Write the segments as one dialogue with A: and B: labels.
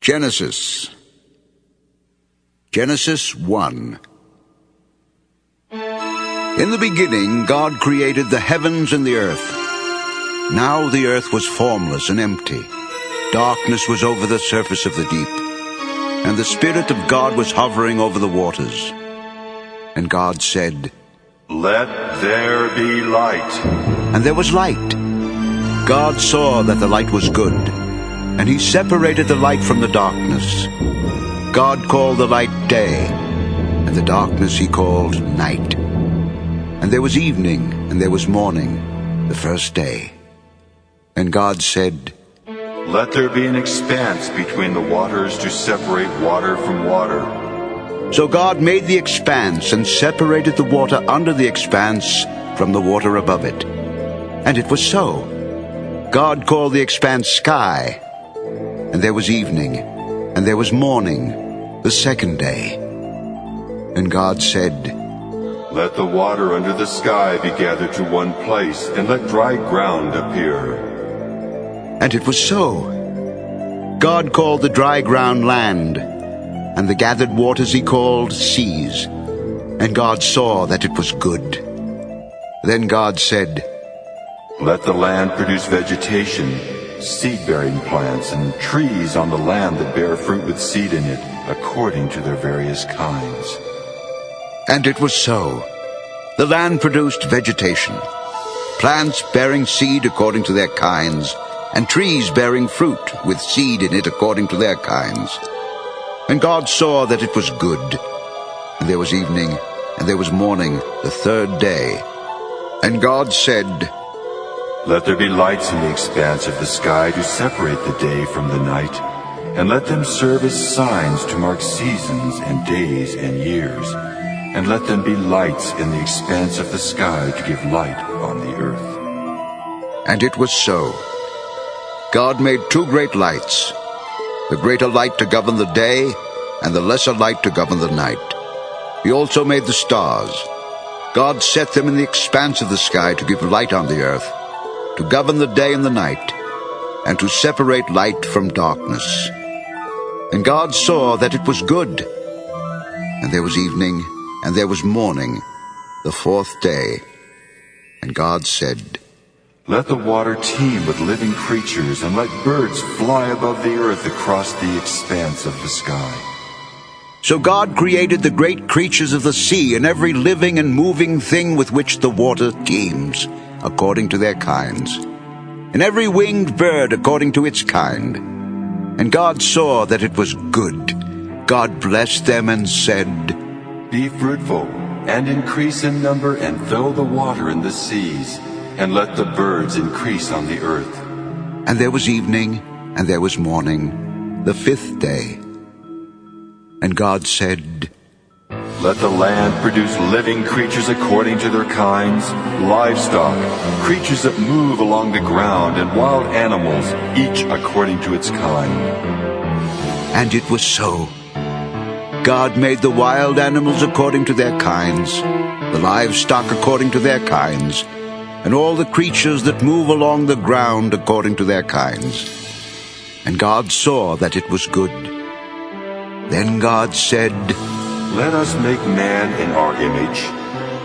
A: Genesis 1. In the beginning, God created the heavens and the earth. Now the earth was formless and empty. Darkness was over the surface of the deep, and the Spirit of God was hovering over the waters. And God said,
B: "Let there be light."
A: And there was light. God saw that the light was good, and he separated the light from the darkness. God called the light day, and the darkness he called night. And there was evening, and there was morning, the first day. And God said,
B: "Let there be an expanse between the waters to separate water from water."
A: So God made the expanse and separated the water under the expanse from the water above it. And it was so. God called the expanse sky. And there was evening, and there was morning, the second day. And God said,
B: "Let the water under the sky be gathered to one place, and let dry ground appear."
A: And it was so. God called the dry ground land, and the gathered waters he called seas. And God saw that it was good. Then God said,
B: "Let the land produce vegetation, seed-bearing plants, and trees on the land that bear fruit with seed in it, according to their various kinds."
A: And it was so. The land produced vegetation, plants bearing seed according to their kinds, and trees bearing fruit with seed in it according to their kinds. And God saw that it was good. And there was evening, and there was morning, the third day. And God said,
B: "Let there be lights in the expanse of the sky to separate the day from the night, and let them serve as signs to mark seasons and days and years. And let them be lights in the expanse of the sky to give light on the earth."
A: And it was so. God made two great lights, the greater light to govern the day, and the lesser light to govern the night. He also made the stars. God set them in the expanse of the sky to give light on the earth, to govern the day and the night, and to separate light from darkness. And God saw that it was good. And there was evening, and there was morning, the fourth day. And God said,
B: "Let the water teem with living creatures, and let birds fly above the earth across the expanse of the sky."
A: So God created the great creatures of the sea, and every living and moving thing with which the water teems, according to their kinds, and every winged bird according to its kind. And God saw that it was good. God blessed them and said,
B: "Be fruitful, and increase in number, and fill the water in the seas, and let the birds increase on the earth."
A: And there was evening, and there was morning, the fifth day. And God said,
B: "Let the land produce living creatures according to their kinds, livestock, creatures that move along the ground, and wild animals, each according to its kind."
A: And it was so. God made the wild animals according to their kinds, the livestock according to their kinds, and all the creatures that move along the ground according to their kinds. And God saw that it was good. Then God said,
B: "Let us make man in our image,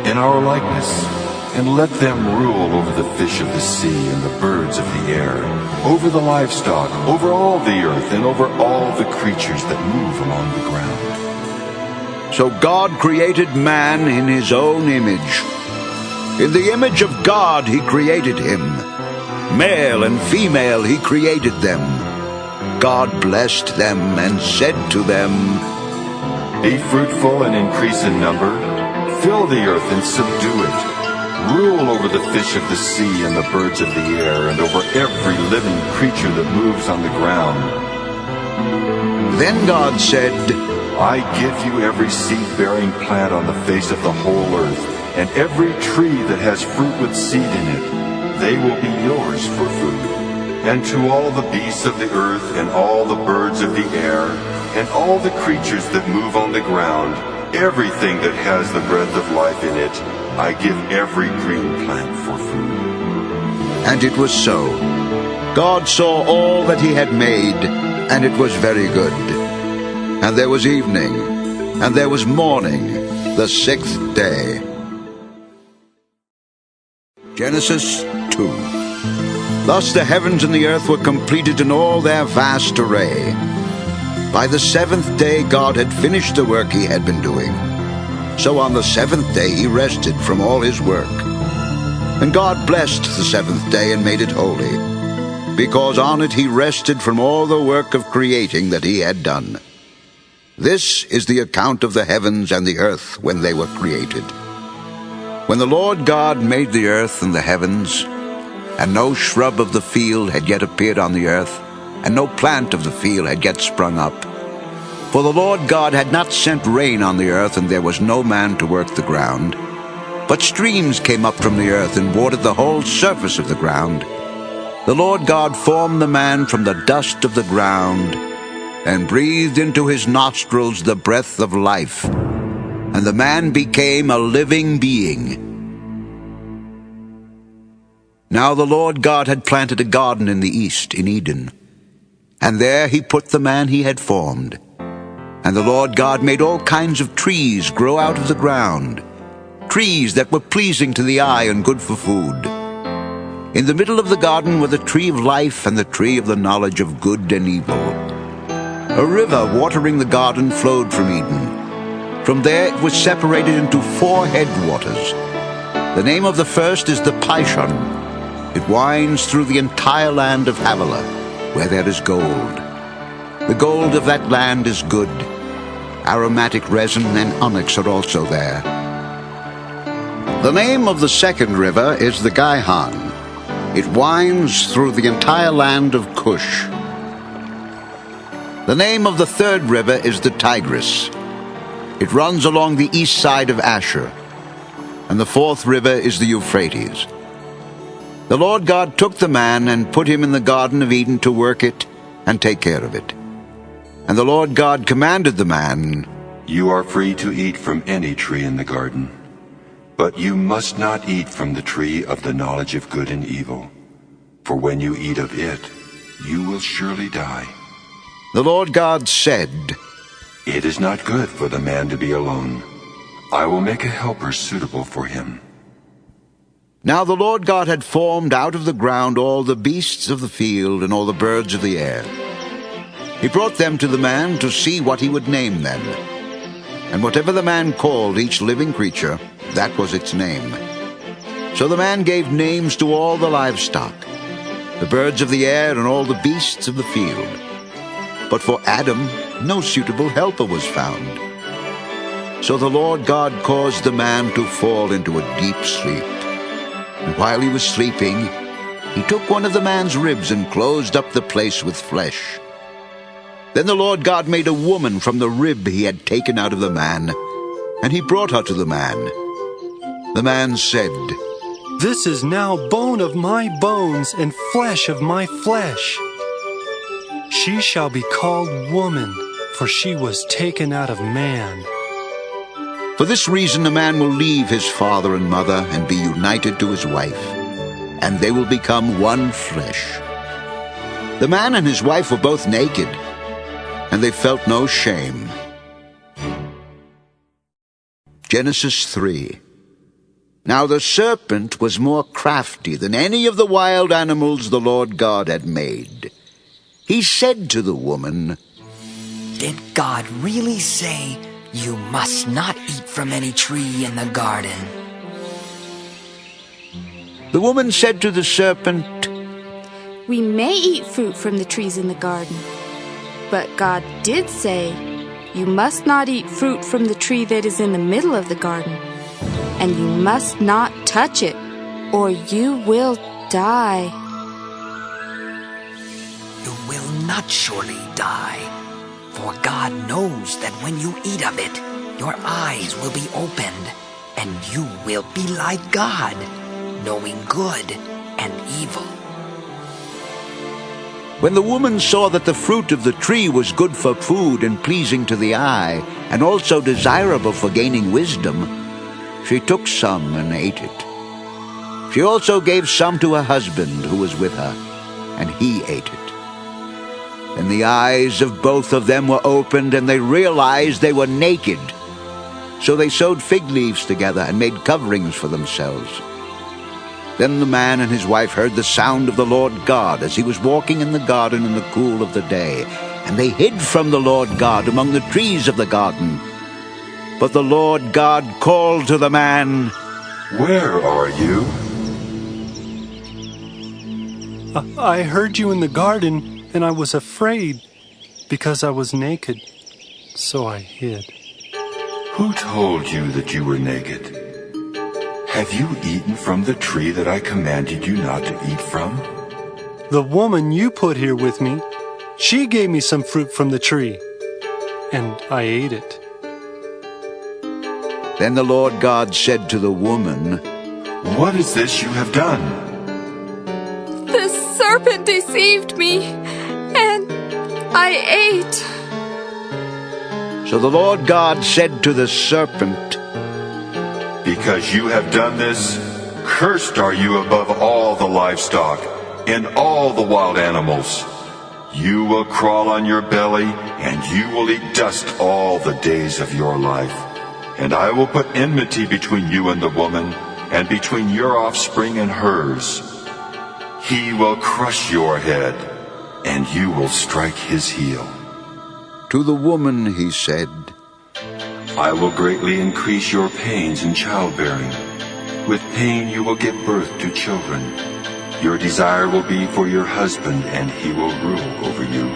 B: in our likeness, and let them rule over the fish of the sea and the birds of the air, over the livestock, over all the earth, and over all the creatures that move along the ground."
A: So God created man in his own image. In the image of God he created him. Male and female he created them. God blessed them and said to them,
B: "Be fruitful and increase in number. Fill the earth and subdue it. Rule over the fish of the sea and the birds of the air, and over every living creature that moves on the ground."
A: Then God said,
B: "I give you every seed-bearing plant on the face of the whole earth, and every tree that has fruit with seed in it. They will be yours for food. And to all the beasts of the earth, and all the birds of the air, and all the creatures that move on the ground, everything that has the breath of life in it, I give every green plant for food."
A: And it was so. God saw all that he had made, and it was very good. And there was evening, and there was morning, the sixth day. Genesis 2. Thus the heavens and the earth were completed in all their vast array. By the seventh day God had finished the work he had been doing. So on the seventh day he rested from all his work. And God blessed the seventh day and made it holy, because on it he rested from all the work of creating that he had done. This is the account of the heavens and the earth when they were created. When the Lord God made the earth and the heavens, and no shrub of the field had yet appeared on the earth, and no plant of the field had yet sprung up. For the Lord God had not sent rain on the earth, and there was no man to work the ground. But streams came up from the earth and watered the whole surface of the ground. The Lord God formed the man from the dust of the ground, and breathed into his nostrils the breath of life, and the man became a living being. Now the Lord God had planted a garden in the east, in Eden, and there he put the man he had formed. And the Lord God made all kinds of trees grow out of the ground, trees that were pleasing to the eye and good for food. In the middle of the garden were the tree of life and the tree of the knowledge of good and evil. A river watering the garden flowed from Eden. From there it was separated into 4 headwaters. The name of the first is the Pishon. It winds through the entire land of Havilah, where there is gold. The gold of that land is good. Aromatic resin and onyx are also there. The name of the second river is the Gihon. It winds through the entire land of Cush. The name of the third river is the Tigris. It runs along the east side of Asher. And the fourth river is the Euphrates. The Lord God took the man and put him in the Garden of Eden to work it and take care of it. And the Lord God commanded the man,
B: You are free to eat from any tree in the garden, but you must not eat from the tree of the knowledge of good and evil, for when you eat of it, you will surely die.
A: The Lord God said,
B: It is not good for the man to be alone. I will make a helper suitable for him.
A: Now the Lord God had formed out of the ground all the beasts of the field and all the birds of the air. He brought them to the man to see what he would name them. And whatever the man called each living creature, that was its name. So the man gave names to all the livestock, the birds of the air and all the beasts of the field. But for Adam no suitable helper was found. So the Lord God caused the man to fall into a deep sleep. And while he was sleeping, he took one of the man's ribs and closed up the place with flesh. Then the Lord God made a woman from the rib he had taken out of the man, and he brought her to the man. The man said,
C: This is now bone of my bones and flesh of my flesh. She shall be called woman, for she was taken out of man.
A: For this reason a man will leave his father and mother and be united to his wife, and they will become one flesh. The man and his wife were both naked, and they felt no shame. Genesis 3. Now the serpent was more crafty than any of the wild animals the Lord God had made. He said to the woman,
D: Did God really say, You must not eat from any tree in the garden?
A: The woman said to the serpent,
E: We may eat fruit from the trees in the garden, but God did say, You must not eat fruit from the tree that is in the middle of the garden, and you must not touch it, or you will die.
D: You will not surely die, for God knows that when you eat of it, your eyes will be opened, and you will be like God, knowing good and evil.
A: When the woman saw that the fruit of the tree was good for food and pleasing to the eye, and also desirable for gaining wisdom, she took some and ate it. She also gave some to her husband who was with her, and he ate it. Then the eyes of both of them were opened, and they realized they were naked. So they sewed fig leaves together and made coverings for themselves. Then the man and his wife heard the sound of the Lord God as he was walking in the garden in the cool of the day. And they hid from the Lord God among the trees of the garden. But the Lord God called to the man,
B: "Where are you?"
C: I heard you in the garden, and I was afraid because I was naked, so I hid.
B: "Who told you that you were naked? Have you eaten from the tree that I commanded you not to eat from?"
C: The woman you put here with me, she gave me some fruit from the tree, and I ate it.
A: Then the Lord God said to the woman,
B: "What is this you have done?"
E: The serpent deceived me, and I ate.
A: So the Lord God said to the serpent,
B: "Because you have done this, cursed are you above all the livestock and all the wild animals. You will crawl on your belly, and you will eat dust all the days of your life. And I will put enmity between you and the woman, and between your offspring and hers. He will crush your head, and you will strike his heel."
A: To the woman he said,
B: "I will greatly increase your pains in childbearing. With pain you will give birth to children. Your desire will be for your husband, and he will rule over you."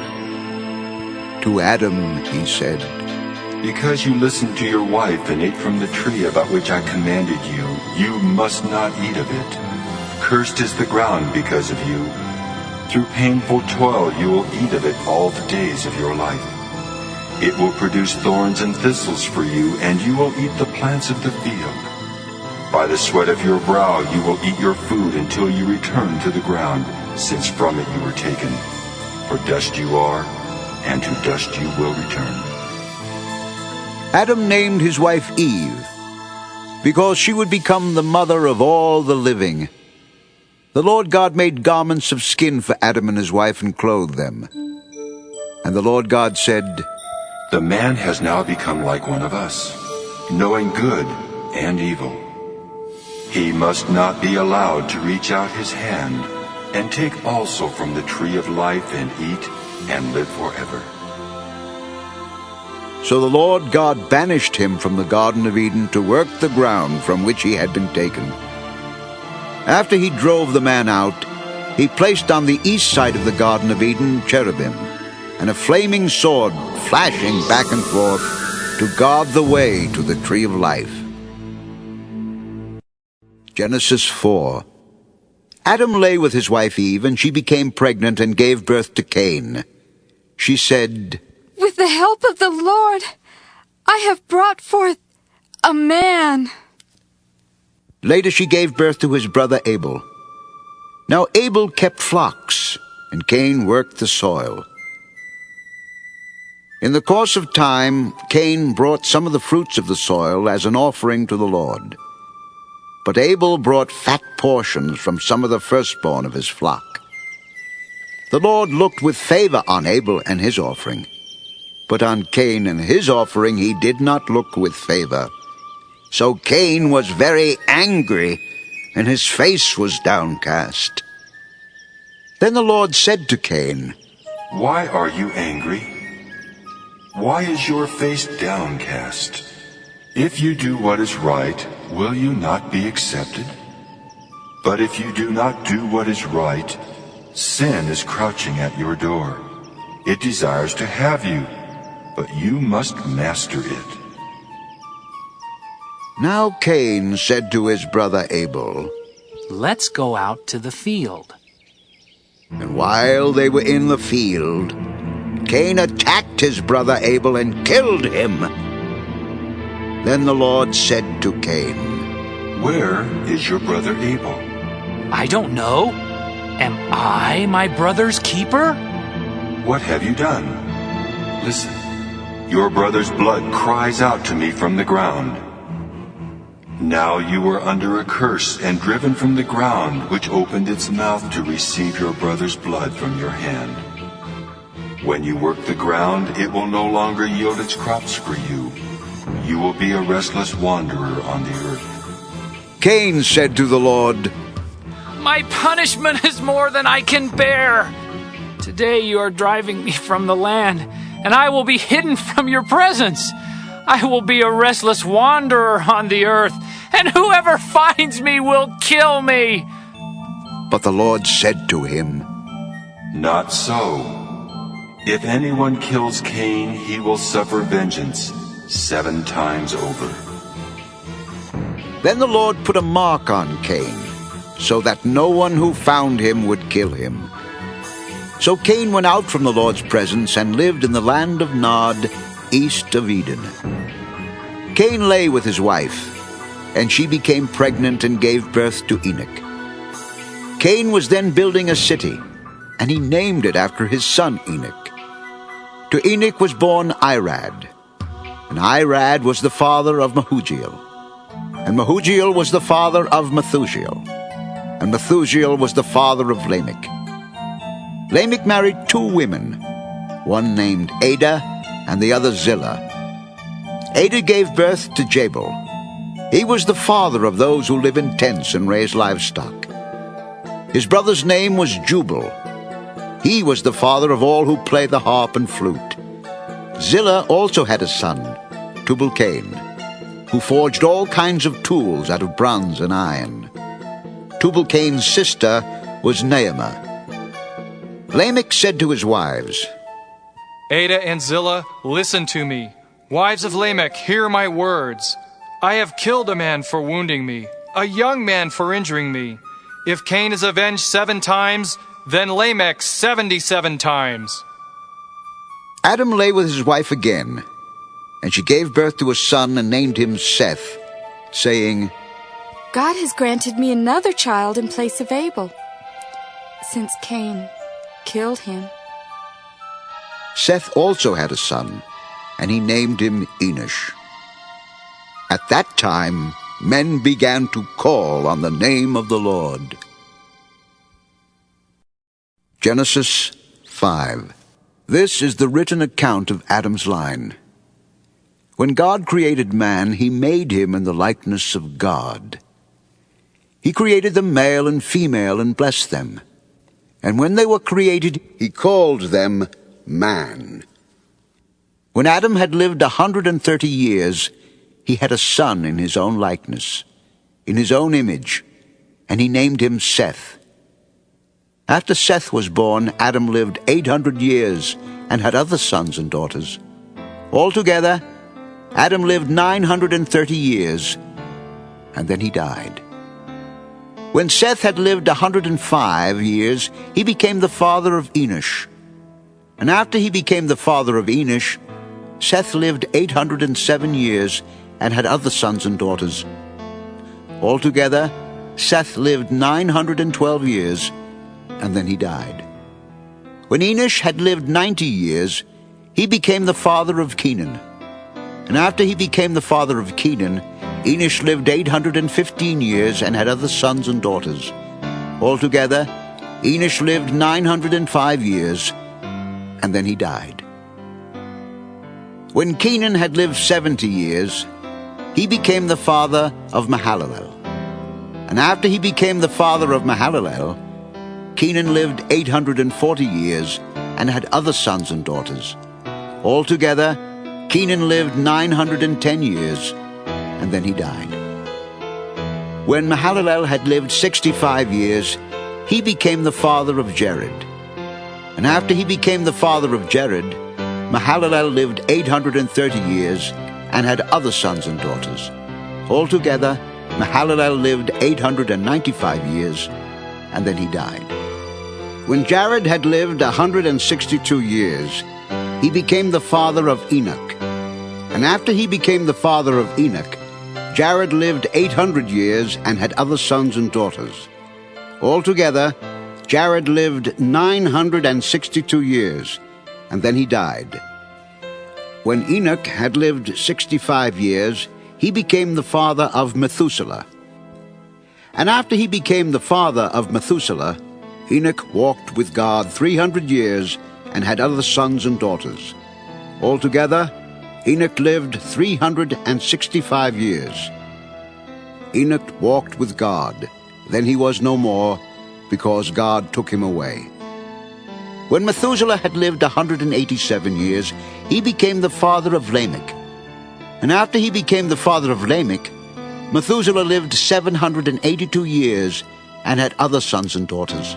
A: To Adam he said,
B: "Because you listened to your wife and ate from the tree about which I commanded you, you must not eat of it. Cursed is the ground because of you. Through painful toil you will eat of it all the days of your life. It will produce thorns and thistles for you, and you will eat the plants of the field. By the sweat of your brow you will eat your food until you return to the ground, since from it you were taken. For dust you are, and to dust you will return."
A: Adam named his wife Eve, because she would become the mother of all the living. The Lord God made garments of skin for Adam and his wife and clothed them. And the Lord God said,
B: "The man has now become like one of us, knowing good and evil. He must not be allowed to reach out his hand and take also from the tree of life and eat and live forever."
A: So the Lord God banished him from the Garden of Eden to work the ground from which he had been taken. After he drove the man out, he placed on the east side of the Garden of Eden cherubim, and a flaming sword flashing back and forth to guard the way to the tree of life. Genesis 4. Adam lay with his wife Eve, and she became pregnant and gave birth to Cain. She said,
E: With the help of the Lord, I have brought forth a man.
A: Later she gave birth to his brother Abel. Now Abel kept flocks, and Cain worked the soil. In the course of time, Cain brought some of the fruits of the soil as an offering to the Lord. But Abel brought fat portions from some of the firstborn of his flock. The Lord looked with favor on Abel and his offering, but on Cain and his offering he did not look with favor. So Cain was very angry, and his face was downcast. Then the Lord said to Cain,
B: "Why are you angry? Why is your face downcast? If you do what is right, will you not be accepted? But if you do not do what is right, sin is crouching at your door. It desires to have you, but you must master it."
A: Now Cain said to his brother Abel,
F: "Let's go out to the field."
A: And while they were in the field, Cain attacked his brother Abel and killed him. Then the Lord said to Cain,
B: "Where is your brother Abel?"
F: I don't know. Am I my brother's keeper?
B: "What have you done? Listen, your brother's blood cries out to me from the ground. Now you are under a curse and driven from the ground, which opened its mouth to receive your brother's blood from your hand. When you work the ground, it will no longer yield its crops for you. You will be a restless wanderer on the earth.
A: Cain said to the Lord,
F: My punishment is more than I can bear. Today you are driving me from the land, and I will be hidden from your presence. I will be a restless wanderer on the earth, and whoever finds me will kill me.
A: But the Lord said to him,
B: Not so. If anyone kills Cain, he will suffer vengeance 7 times over.
A: Then the Lord put a mark on Cain, so that no one who found him would kill him. So Cain went out from the Lord's presence and lived in the land of Nod, east of Eden. Cain lay with his wife, and she became pregnant and gave birth to Enoch. Cain was then building a city, and he named it after his son Enoch. To Enoch was born Irad, and Irad was the father of Mehujael, and Mehujael was the father of Methusael, and Methusael was the father of Lamech. Lamech married 2 women, one named Ada and the other Zillah. Ada gave birth to Jabal. He was the father of those who live in tents and raise livestock. His brother's name was Jubal. He was the father of all who play the harp and flute. Zillah also had a son, Tubal-Cain, who forged all kinds of tools out of bronze and iron. Tubal-Cain's sister was Naamah. Lamech said to his wives,
G: Ada and Zillah, listen to me. Wives of Lamech, hear my words. I have killed a man for wounding me, a young man for injuring me. If Cain is avenged 7 times, then Lamech 77 times.
A: Adam lay with his wife again, and she gave birth to a son and named him Seth, saying,
E: God has granted me another child in place of Abel, since Cain killed him.
A: Seth also had a son, and he named him Enosh. At that time, men began to call on the name of the Lord. Genesis 5. This is the written account of Adam's line. When God created man, he made him in the likeness of God. He created them male and female and blessed them. And when they were created, he called them man. When Adam had lived 130 years, he had a son in his own likeness, in his own image, and he named him Seth. After Seth was born, Adam lived 800 years and had other sons and daughters. Altogether, Adam lived 930 years, and then he died. When Seth had lived 105 years, he became the father of Enosh. And after he became the father of Enosh, Seth lived 807 years and had other sons and daughters. Altogether, Seth lived 912 years, and then he died. When Enosh had lived 90 years, he became the father of Canaan. And after he became the father of Canaan, Enosh lived 815 years and had other sons and daughters. Altogether, Enosh lived 905 years, and then he died. When Canaan had lived 70 years, he became the father of Mahalalel. And after he became the father of Mahalalel, Canaan lived 840 years and had other sons and daughters. Altogether, Canaan lived 910 years, and then he died. When Mahalalel had lived 65 years, he became the father of Jared. And after he became the father of Jared, Mahalalel lived 830 years and had other sons and daughters. Altogether, Mahalalel lived 895 years, and then he died. When Jared had lived 162 years, he became the father of Enoch. And after he became the father of Enoch, Jared lived 800 years and had other sons and daughters. Altogether, Jared lived 962 years, and then he died. When Enoch had lived 65 years, he became the father of Methuselah. And after he became the father of Methuselah, Enoch walked with God 300 years and had other sons and daughters. Altogether, Enoch lived 365 years. Enoch walked with God. Then he was no more, because God took him away. When Methuselah had lived 187 years, he became the father of Lamech. And after he became the father of Lamech, Methuselah lived 782 years and had other sons and daughters.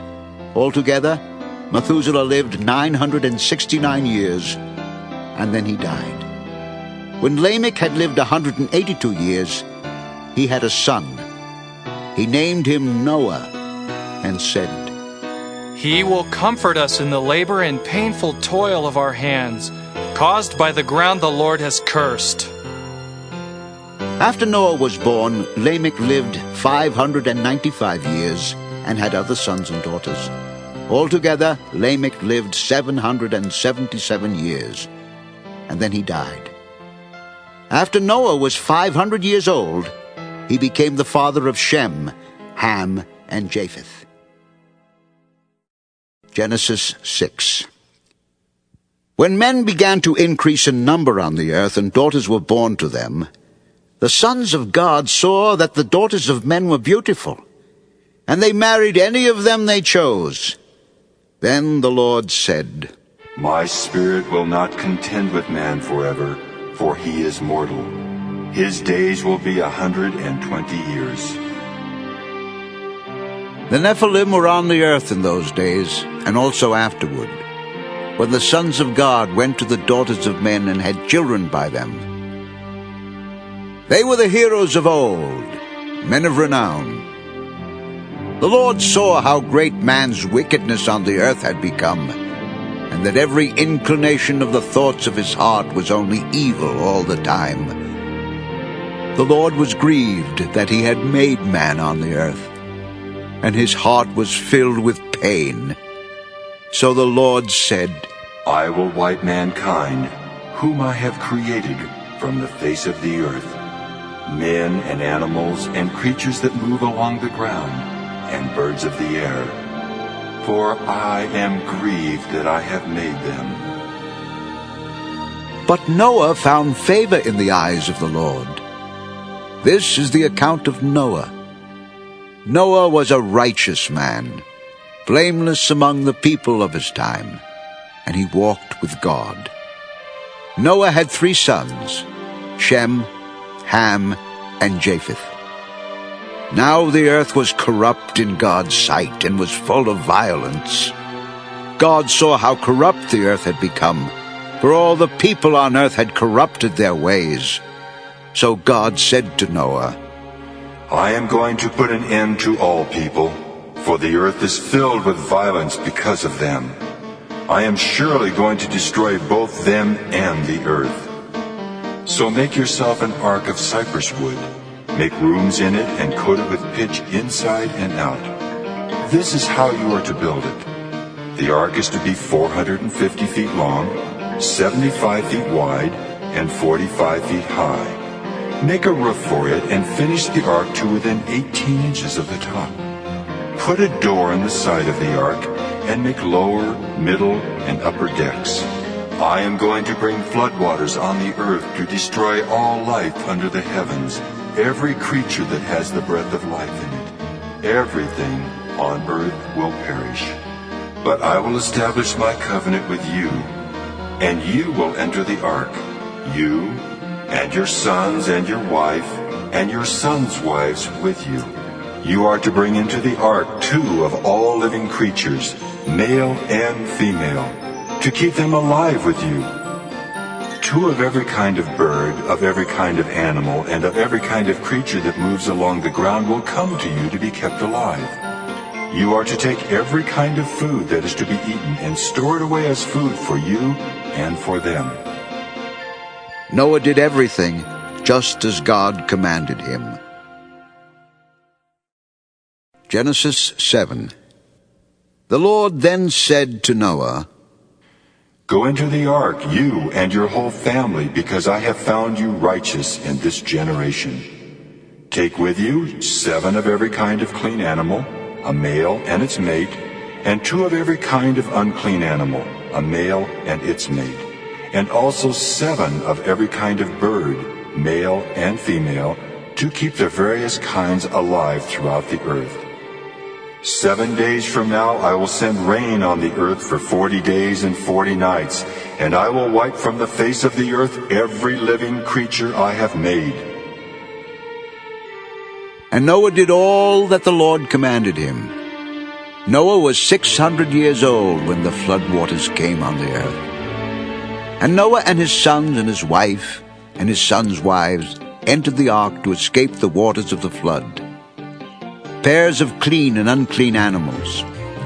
A: Altogether, Methuselah lived 969 years, and then he died. When Lamech had lived 182 years, he had a son. He named him Noah, and said,
G: He will comfort us in the labor and painful toil of our hands, caused by the ground the Lord has cursed.
A: After Noah was born, Lamech lived 595 years and had other sons and daughters. Altogether, Lamech lived 777 years, and then he died. After Noah was 500 years old, he became the father of Shem, Ham, and Japheth. Genesis 6. When men began to increase in number on the earth and daughters were born to them, the sons of God saw that the daughters of men were beautiful, and they married any of them they chose. Then the Lord said,
B: My spirit will not contend with man forever, for he is mortal. His days will be 120 years.
A: The Nephilim were on the earth in those days, and also afterward, when the sons of God went to the daughters of men and had children by them. They were the heroes of old, men of renown. The Lord saw how great man's wickedness on the earth had become, and that every inclination of the thoughts of his heart was only evil all the time. The Lord was grieved that he had made man on the earth, and his heart was filled with pain. So the Lord said,
B: I will wipe mankind, whom I have created, from the face of the earth, men and animals and creatures that move along the ground, and birds of the air. For I am grieved that I have made them.
A: But Noah found favor in the eyes of the Lord. This is the account of Noah. Noah was a righteous man, blameless among the people of his time, and he walked with God. Noah had 3 sons, Shem, Ham, and Japheth. Now the earth was corrupt in God's sight and was full of violence. God saw how corrupt the earth had become, for all the people on earth had corrupted their ways. So God said to Noah,
B: I am going to put an end to all people, for the earth is filled with violence because of them. I am surely going to destroy both them and the earth. So make yourself an ark of cypress wood. Make rooms in it and coat it with pitch inside and out. This is how you are to build it. The ark is to be 450 feet long, 75 feet wide, and 45 feet high. Make a roof for it and finish the ark to within 18 inches of the top. Put a door in the side of the ark and make lower, middle, and upper decks. I am going to bring floodwaters on the earth to destroy all life under the heavens, every creature that has the breath of life in it. Everything on earth will perish. But I will establish my covenant with you, and you will enter the ark, you and your sons and your wife, and your sons' wives with you. You are to bring into the ark 2 of all living creatures, male and female, to keep them alive with you. 2 of every kind of bird, of every kind of animal, and of every kind of creature that moves along the ground will come to you to be kept alive. You are to take every kind of food that is to be eaten and store it away as food for you and for them.
A: Noah did everything just as God commanded him. Genesis 7. The Lord then said to Noah,
B: Go into the ark, you and your whole family, because I have found you righteous in this generation. Take with you 7 of every kind of clean animal, a male and its mate, and 2 of every kind of unclean animal, a male and its mate, and also 7 of every kind of bird, male and female, to keep the various kinds alive throughout the earth. 7 days from now I will send rain on the earth for 40 days and 40 nights, and I will wipe from the face of the earth every living creature I have made.
A: And Noah did all that the Lord commanded him. Noah was 600 years old when the flood waters came on the earth. And Noah and his sons and his wife and his sons' wives entered the ark to escape the waters of the flood. Pairs of clean and unclean animals,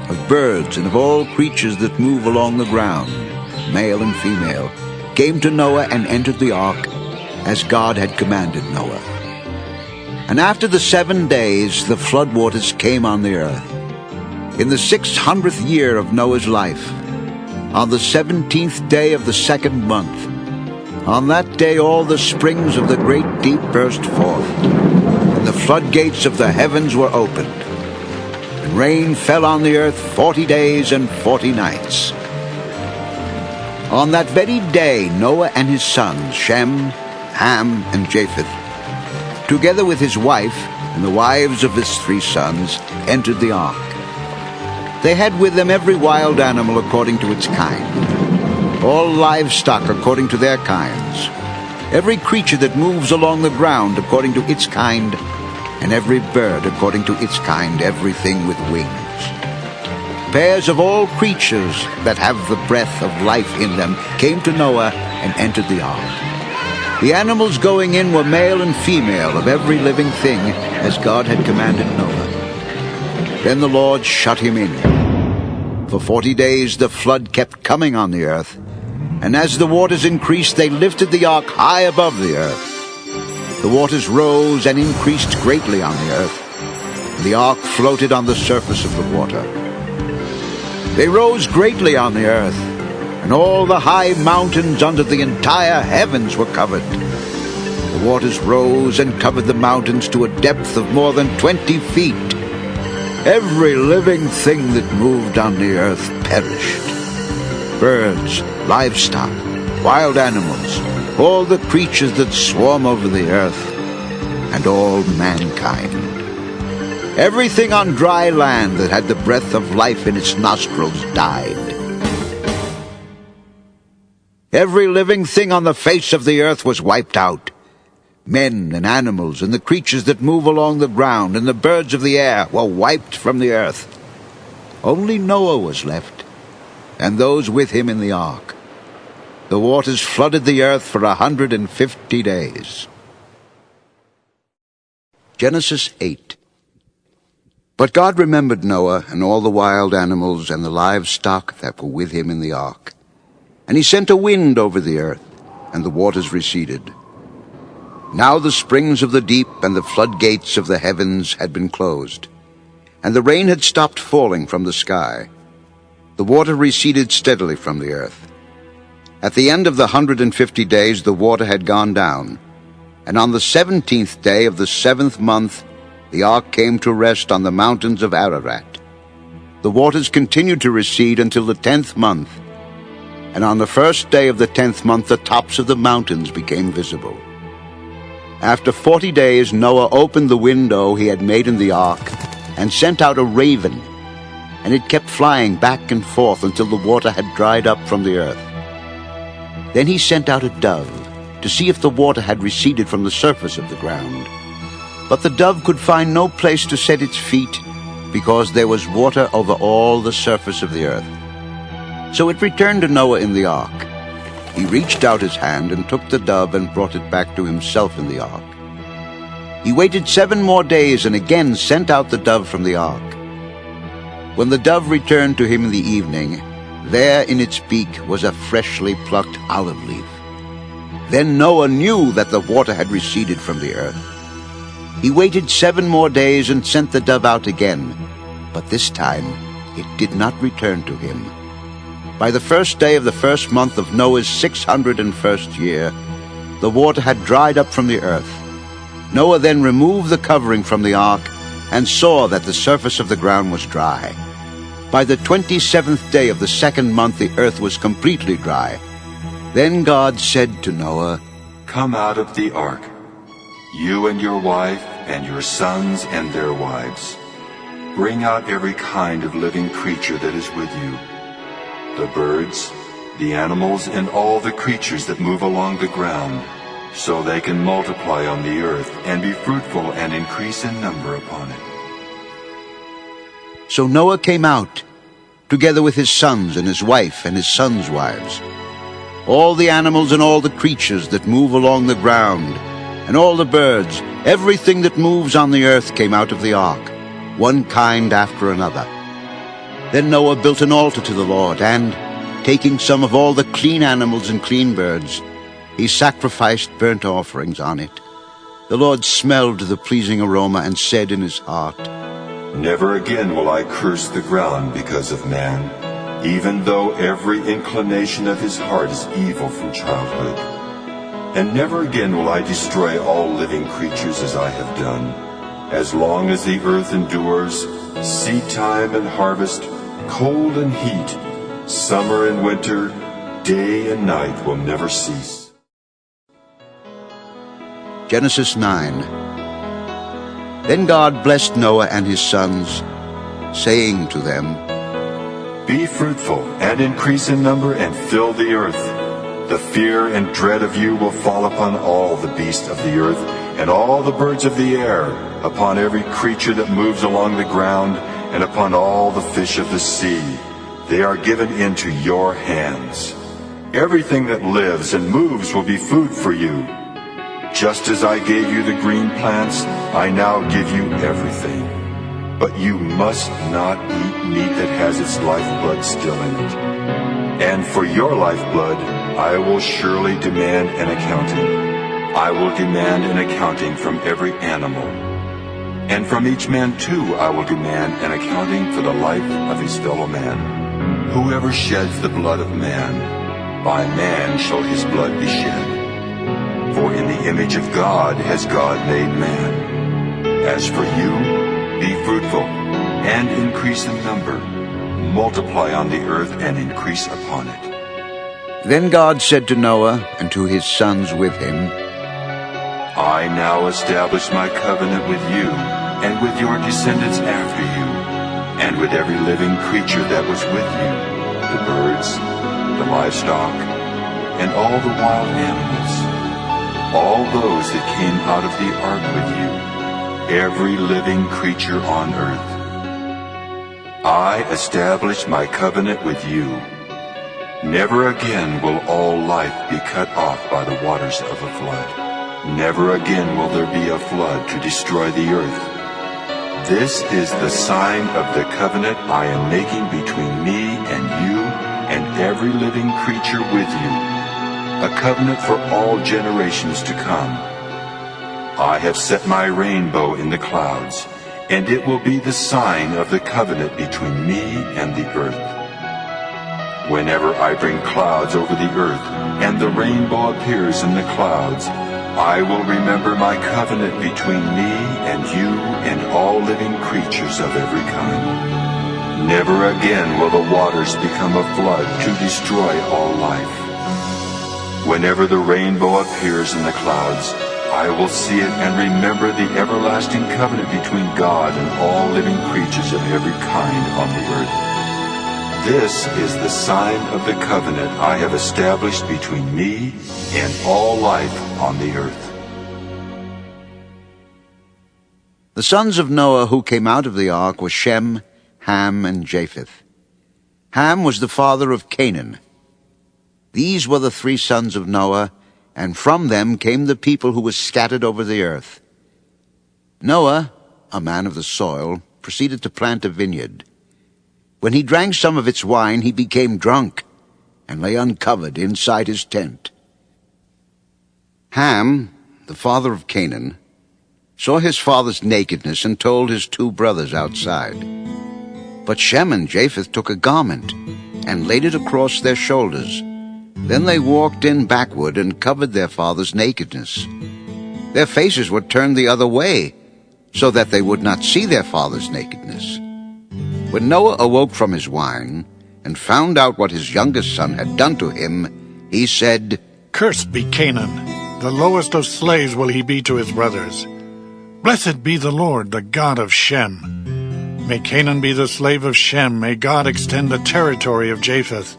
A: of birds and of all creatures that move along the ground, male and female, came to Noah and entered the ark as God had commanded Noah. And after the 7 days the flood waters came on the earth. In the 600th year of Noah's life, on the 17th day of the 2nd month, on that day all the springs of the great deep burst forth, and the floodgates of the heavens were opened, and rain fell on the earth 40 days and 40 nights. On that very day Noah and his sons, Shem, Ham, and Japheth, together with his wife and the wives of his 3 sons, entered the ark. They had with them every wild animal according to its kind, all livestock according to their kinds, every creature that moves along the ground according to its kind, and every bird according to its kind, everything with wings. Pairs of all creatures that have the breath of life in them came to Noah and entered the ark. The animals going in were male and female of every living thing, as God had commanded Noah. Then the Lord shut him in. For 40 days the flood kept coming on the earth, and as the waters increased, they lifted the ark high above the earth. The waters rose and increased greatly on the earth, and the ark floated on the surface of the water. They rose greatly on the earth, and all the high mountains under the entire heavens were covered. The waters rose and covered the mountains to a depth of more than 20 feet. Every living thing that moved on the earth perished. Birds, livestock, wild animals, all the creatures that swarm over the earth, and all mankind. Everything on dry land that had the breath of life in its nostrils died. Every living thing on the face of the earth was wiped out. Men and animals and the creatures that move along the ground and the birds of the air were wiped from the earth. Only Noah was left, and those with him in the ark. The waters flooded the earth for 150 days. Genesis 8. But God remembered Noah and all the wild animals and the livestock that were with him in the ark. And he sent a wind over the earth, and the waters receded. Now the springs of the deep and the floodgates of the heavens had been closed, and the rain had stopped falling from the sky. The water receded steadily from the earth. At the end of the 150 days the water had gone down, and on the 17th day of the 7th month the ark came to rest on the mountains of Ararat. The waters continued to recede until the 10th month, and on the 1st day of the 10th month the tops of the mountains became visible. After 40 days Noah opened the window he had made in the ark and sent out a raven, and it kept flying back and forth until the water had dried up from the earth. Then he sent out a dove to see if the water had receded from the surface of the ground. But the dove could find no place to set its feet, because there was water over all the surface of the earth. So it returned to Noah in the ark. He reached out his hand and took the dove and brought it back to himself in the ark. He waited 7 more days and again sent out the dove from the ark. When the dove returned to him in the evening, there in its beak was a freshly plucked olive leaf. Then Noah knew that the water had receded from the earth. He waited 7 more days and sent the dove out again, but this time it did not return to him. By the 1st day of the 1st month of Noah's 601st year, the water had dried up from the earth. Noah then removed the covering from the ark and saw that the surface of the ground was dry. By the 27th day of the second month the earth was completely dry. Then God said to Noah,
B: Come out of the ark, you and your wife and your sons and their wives. Bring out every kind of living creature that is with you, the birds, the animals, and all the creatures that move along the ground, so they can multiply on the earth and be fruitful and increase in number upon it.
A: So Noah came out, together with his sons and his wife and his sons' wives. All the animals and all the creatures that move along the ground, and all the birds, everything that moves on the earth came out of the ark, one kind after another. Then Noah built an altar to the Lord, and, taking some of all the clean animals and clean birds, he sacrificed burnt offerings on it. The Lord smelled the pleasing aroma and said in his heart,
B: Never again will I curse the ground because of man, even though every inclination of his heart is evil from childhood. And never again will I destroy all living creatures as I have done. As long as the earth endures, seed time and harvest, cold and heat, summer and winter, day and night will never cease.
A: Genesis 9. Then God blessed Noah and his sons, saying to them,
B: Be fruitful and increase in number and fill the earth. The fear and dread of you will fall upon all the beasts of the earth and all the birds of the air, upon every creature that moves along the ground, and upon all the fish of the sea. They are given into your hands. Everything that lives and moves will be food for you. Just as I gave you the green plants, I now give you everything. But you must not eat meat that has its lifeblood still in it. And for your lifeblood, I will surely demand an accounting. I will demand an accounting from every animal. And from each man too I will demand an accounting for the life of his fellow man. Whoever sheds the blood of man, by man shall his blood be shed. For in the image of God has God made man. As for you, be fruitful and increase in number. Multiply on the earth and increase upon it.
A: Then God said to Noah and to his sons with him,
B: I now establish my covenant with you and with your descendants after you, and with every living creature that was with you, the birds, the livestock, and all the wild animals, all those that came out of the ark with you, every living creature on earth. I establish my covenant with you. Never again will all life be cut off by the waters of a flood. Never again will there be a flood to destroy the earth. This is the sign of the covenant I am making between me and you and every living creature with you, a covenant for all generations to come. I have set my rainbow in the clouds, and it will be the sign of the covenant between me and the earth. Whenever I bring clouds over the earth, and the rainbow appears in the clouds, I will remember my covenant between me and you and all living creatures of every kind. Never again will the waters become a flood to destroy all life. Whenever the rainbow appears in the clouds, I will see it and remember the everlasting covenant between God and all living creatures of every kind on the earth. This is the sign of the covenant I have established between me and all life on the earth.
A: The sons of Noah who came out of the ark were Shem, Ham, and Japheth. Ham was the father of Canaan. These were the three sons of Noah, and from them came the people who were scattered over the earth. Noah, a man of the soil, proceeded to plant a vineyard. When he drank some of its wine, he became drunk and lay uncovered inside his tent. Ham, the father of Canaan, saw his father's nakedness and told his two brothers outside. But Shem and Japheth took a garment and laid it across their shoulders. Then they walked in backward and covered their father's nakedness. Their faces were turned the other way, so that they would not see their father's nakedness. When Noah awoke from his wine and found out what his youngest son had done to him, he said,
H: Cursed be Canaan, the lowest of slaves will he be to his brothers. Blessed be the Lord, the God of Shem. May Canaan be the slave of Shem, may God extend the territory of Japheth.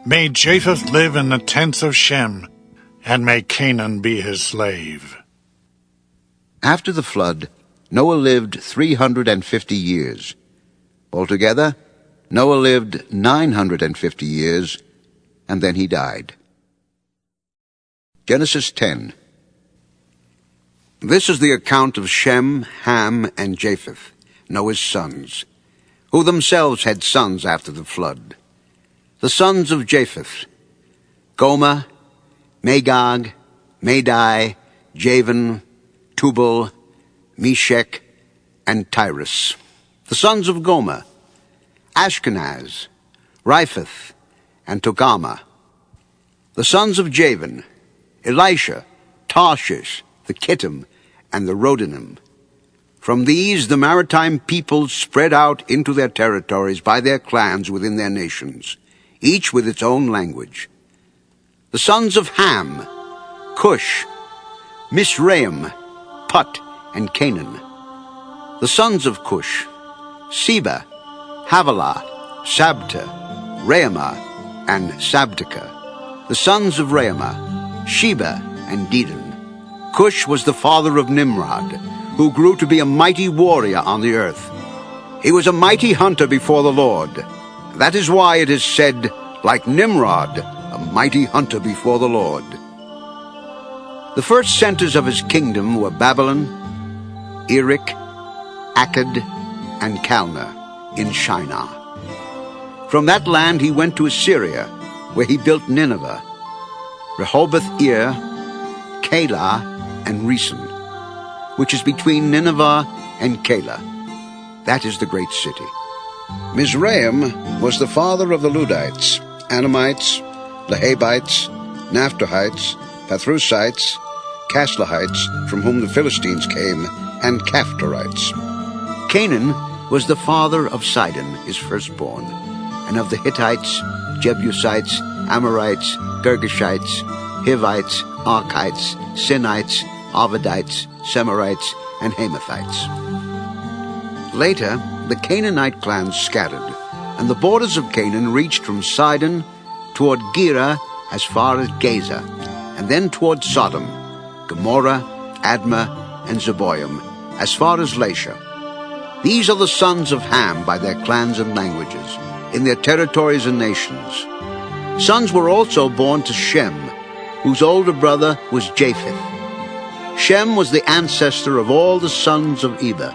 H: May Japheth live in the tents of Shem, and may Canaan be his slave.
A: After the flood, Noah lived 350 years. Altogether, Noah lived 950 years, and then he died. Genesis 10. This is the account of Shem, Ham, and Japheth, Noah's sons, who themselves had sons after the flood. The sons of Japheth: Gomer, Magog, Madai, Javan, Tubal, Meshech, and Tyrus. The sons of Gomer: Ashkenaz, Riphath, and Togarmah. The sons of Javan: Elisha, Tarshish, the Kittim, and the Rodanim. From these the maritime peoples spread out into their territories by their clans within their nations, each with its own language. The sons of Ham: Cush, Mizraim, Put, and Canaan. The sons of Cush: Seba, Havilah, Sabta, Raamah, and Sabteka. The sons of Raamah: Sheba and Dedan. Cush was the father of Nimrod, who grew to be a mighty warrior on the earth. He was a mighty hunter before the Lord. That is why it is said, like Nimrod, a mighty hunter before the Lord. The first centers of his kingdom were Babylon, Erech, Akkad, and Calneh in Shinar. From that land he went to Assyria, where he built Nineveh, Rehoboth-ir, Calah, and Resen, which is between Nineveh and Calah. That is the great city. Mizraim was the father of the Ludites, Anamites, Lehabites, Naphtuhites, Pathrusites, Caslahites, from whom the Philistines came, and Caphtorites. Canaan was the father of Sidon, his firstborn, and of the Hittites, Jebusites, Amorites, Girgashites, Hivites, Archites, Sinites, Arvadites, Semarites, and Hamathites. Later, the Canaanite clans scattered, and the borders of Canaan reached from Sidon toward Gerar as far as Gaza, and then toward Sodom, Gomorrah, Admah, and Zeboim, as far as Lasha. These are the sons of Ham by their clans and languages, in their territories and nations. Sons were also born to Shem, whose older brother was Japheth. Shem was the ancestor of all the sons of Eber.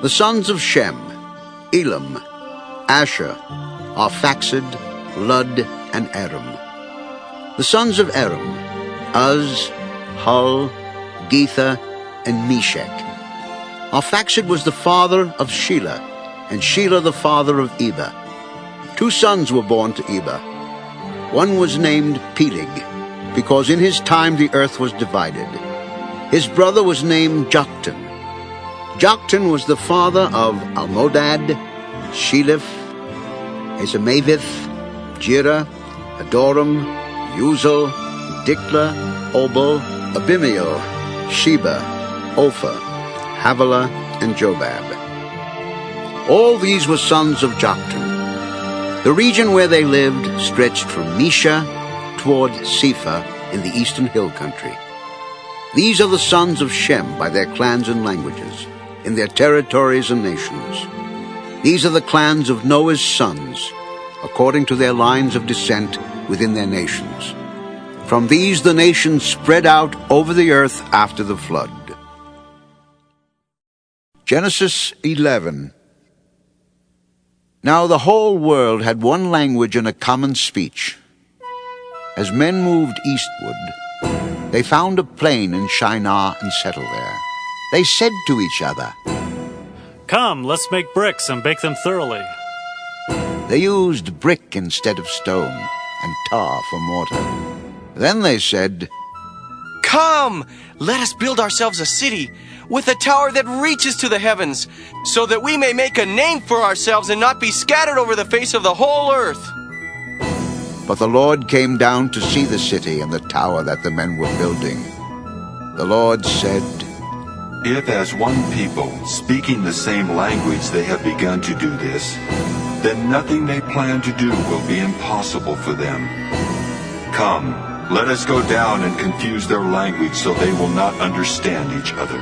A: The sons of Shem: Elam, Asher, Arphaxad, Lud, and Aram. The sons of Aram: Uz, Hul, Gether, and Meshech. Arphaxad was the father of Shelah, and Shelah the father of Eber. 2 sons were born to Eber. One was named Peleg, because in his time the earth was divided. His brother was named Joktan. Joktan was the father of Almodad, Sheleph, Ezemavith, Jireh, Adoram, Uzal, Diklah, Obal, Abimael, Sheba, Ophir, Havilah, and Jobab. All these were sons of Joktan. The region where they lived stretched from Mesha toward Sephah in the eastern hill country. These are the sons of Shem by their clans and languages, in their territories and nations. These are the clans of Noah's sons, according to their lines of descent within their nations. From these the nations spread out over the earth after the flood. Genesis 11. Now the whole world had one language and a common speech. As men moved eastward, they found a plain in Shinar and settled there. They said to each other,
I: "Come, let's make bricks and bake them thoroughly."
A: They used brick instead of stone, and tar for mortar. Then they said,
J: "Come, let us build ourselves a city, with a tower that reaches to the heavens, so that we may make a name for ourselves and not be scattered over the face of the whole earth.
A: But the Lord came down to see the city and the tower that the men were building. The Lord said,
B: If as one people, speaking the same language, they have begun to do this, then nothing they plan to do will be impossible for them. Come, let us go down and confuse their language so they will not understand each other.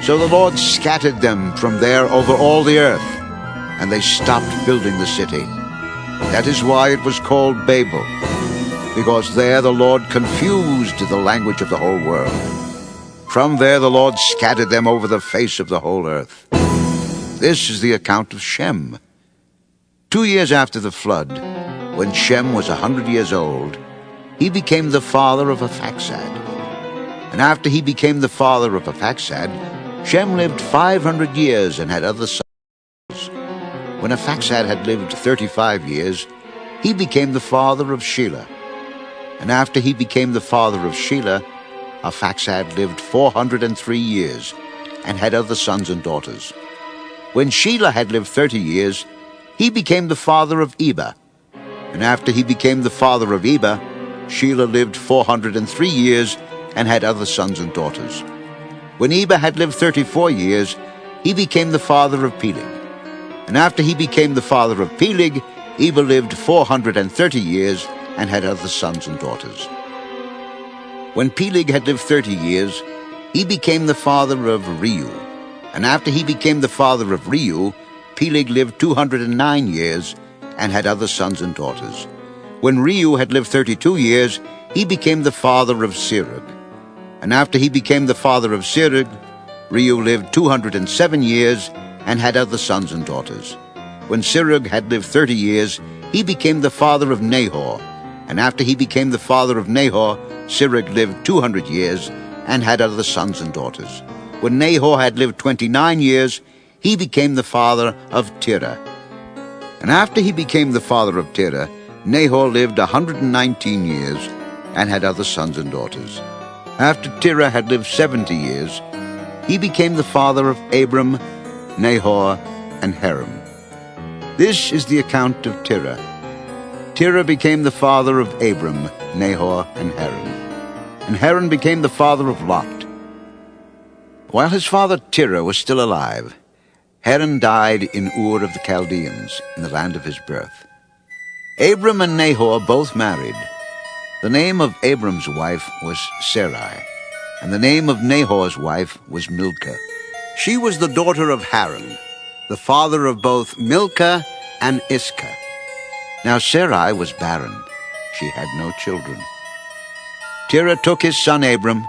A: So the Lord scattered them from there over all the earth, and they stopped building the city. That is why it was called Babel, because there the Lord confused the language of the whole world. From there the Lord scattered them over the face of the whole earth. This is the account of Shem. 2 years after the flood, when Shem was 100 years old, he became the father of Aphaxad. And after he became the father of Aphaxad, Shem lived 500 years and had other sons. When Aphaxad had lived 35 years, he became the father of Shelah. And after he became the father of Shelah, Aphaxad lived 403 years and had other sons and daughters. When Shelah had lived 30 years, he became the father of Eber. And after he became the father of Eber, Shelah lived 403 years and had other sons and daughters. When Eber had lived 34 years, he became the father of Peleg. And after he became the father of Peleg, Eber lived 430 years and had other sons and daughters. When Peleg had lived 30 years, he became the father of Reu. And after he became the father of Reu, Peleg lived 209 years and had other sons and daughters. When Reu had lived 32 years, he became the father of Serug. And after he became the father of Serug, Reu lived 207 years and had other sons and daughters. When Serug had lived 30 years, he became the father of Nahor. And after he became the father of Nahor, Serug lived 200 years and had other sons and daughters. When Nahor had lived 29 years, he became the father of Terah. And after he became the father of Terah, Nahor lived 119 years and had other sons and daughters. After Terah had lived 70 years, he became the father of Abram, Nahor, and Haran. This is the account of Terah. Terah became the father of Abram, Nahor, and Haran. And Haran became the father of Lot. While his father Terah was still alive, Haran died in Ur of the Chaldeans, in the land of his birth. Abram and Nahor both married. The name of Abram's wife was Sarai, and the name of Nahor's wife was Milcah. She was the daughter of Haran, the father of both Milcah and Iscah. Now Sarai was barren. She had no children. Terah took his son Abram,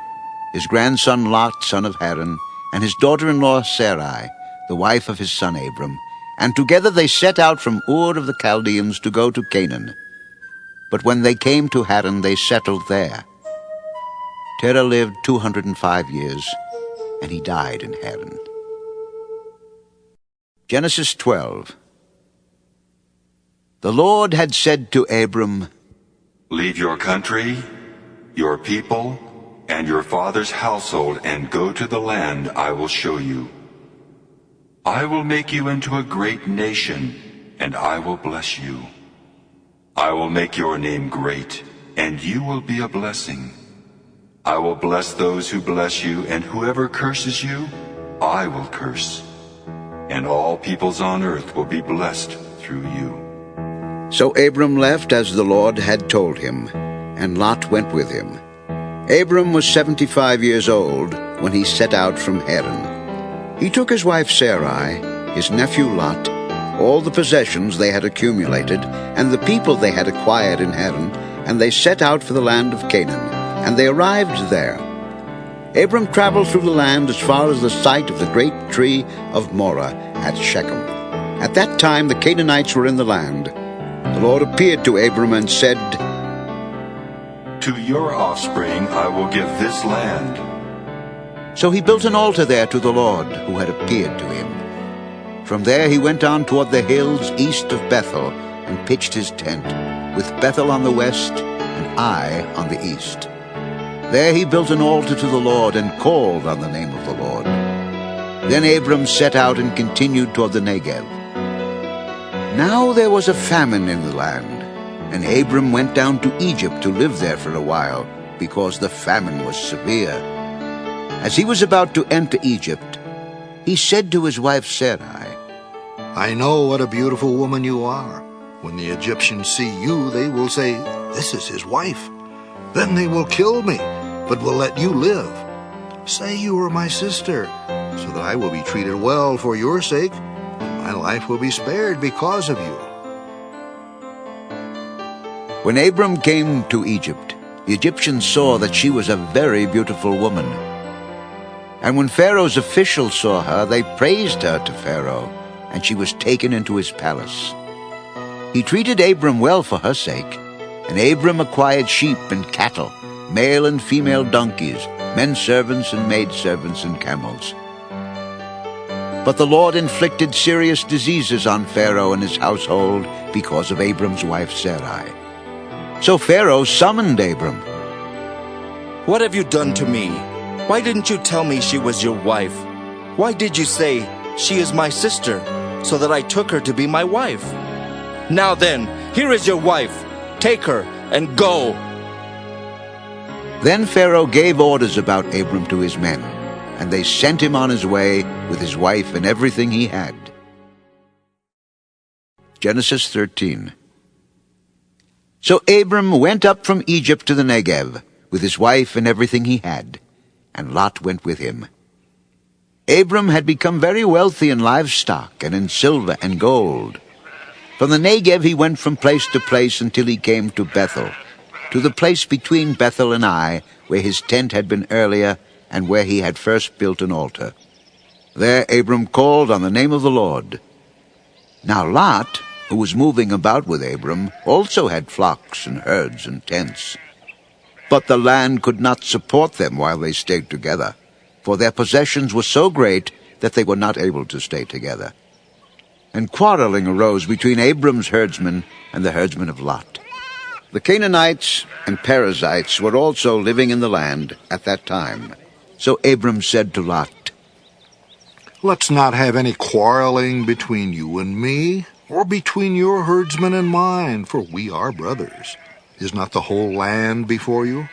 A: his grandson Lot, son of Haran, and his daughter-in-law Sarai, the wife of his son Abram, and together they set out from Ur of the Chaldeans to go to Canaan. But when they came to Haran, they settled there. Terah lived 205 years, and he died in Haran. Genesis 12. The Lord had said to Abram,
B: Leave your country, your people, and your father's household, and go to the land I will show you. I will make you into a great nation, and I will bless you. I will make your name great, and you will be a blessing. I will bless those who bless you, and whoever curses you, I will curse. And all peoples on earth will be blessed through you.
A: So Abram left as the Lord had told him, and Lot went with him. Abram was 75 years old when he set out from Haran. He took his wife Sarai, his nephew Lot, all the possessions they had accumulated, and the people they had acquired in Haran, and they set out for the land of Canaan, and they arrived there. Abram traveled through the land as far as the site of the great tree of Mamre at Shechem. At that time the Canaanites were in the land. The Lord appeared to Abram and said,
B: To your offspring I will give this land.
A: So he built an altar there to the Lord, who had appeared to him. From there he went on toward the hills east of Bethel, and pitched his tent, with Bethel on the west and Ai on the east. There he built an altar to the Lord and called on the name of the Lord. Then Abram set out and continued toward the Negev. Now there was a famine in the land, and Abram went down to Egypt to live there for a while, because the famine was severe. As he was about to enter Egypt, he said to his wife Sarai,
K: I know what a beautiful woman you are. When the Egyptians see you, they will say, This is his wife. Then they will kill me, but will let you live. Say you are my sister, so that I will be treated well for your sake. My life will be spared because of you.
A: When Abram came to Egypt, the Egyptians saw that she was a very beautiful woman. And when Pharaoh's officials saw her, they praised her to Pharaoh, and she was taken into his palace. He treated Abram well for her sake, and Abram acquired sheep and cattle, male and female donkeys, men servants and maidservants and camels. But the Lord inflicted serious diseases on Pharaoh and his household because of Abram's wife Sarai. So Pharaoh summoned Abram.
L: What have you done to me? Why didn't you tell me she was your wife? Why did you say, She is my sister, so that I took her to be my wife? Now then, here is your wife. Take her and go.
A: Then Pharaoh gave orders about Abram to his men, and they sent him on his way with his wife and everything he had. Genesis 13. So Abram went up from Egypt to the Negev, with his wife and everything he had, and Lot went with him. Abram had become very wealthy in livestock and in silver and gold. From the Negev he went from place to place until he came to Bethel, to the place between Bethel and Ai, where his tent had been earlier, and where he had first built an altar. There Abram called on the name of the Lord. Now Lot, who was moving about with Abram, also had flocks and herds and tents. But the land could not support them while they stayed together, for their possessions were so great that they were not able to stay together. And quarreling arose between Abram's herdsmen and the herdsmen of Lot. The Canaanites and Perizzites were also living in the land at that time. So Abram said to Lot,
K: Let's not have any quarreling between you and me, or between your herdsmen and mine, for we are brothers. Is not the whole land before you?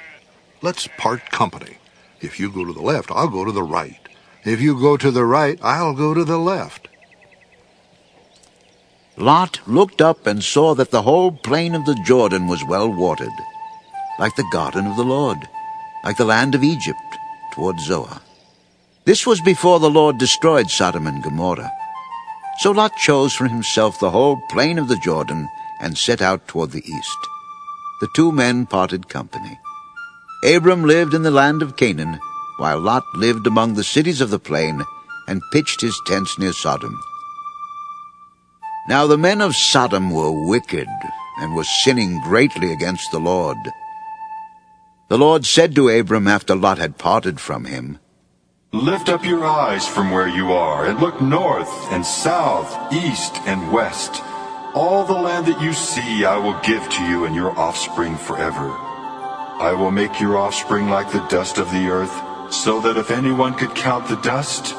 K: Let's part company. If you go to the left, I'll go to the right. If you go to the right, I'll go to the left.
A: Lot looked up and saw that the whole plain of the Jordan was well watered, like the garden of the Lord, like the land of Egypt, toward Zoar. This was before the Lord destroyed Sodom and Gomorrah. So Lot chose for himself the whole plain of the Jordan and set out toward the east. The two men parted company. Abram lived in the land of Canaan, while Lot lived among the cities of the plain and pitched his tents near Sodom. Now the men of Sodom were wicked and were sinning greatly against the Lord. The Lord said to Abram after Lot had parted from him,
B: Lift up your eyes from where you are, and look north and south, east and west. All the land that you see I will give to you and your offspring forever. I will make your offspring like the dust of the earth, so that if anyone could count the dust,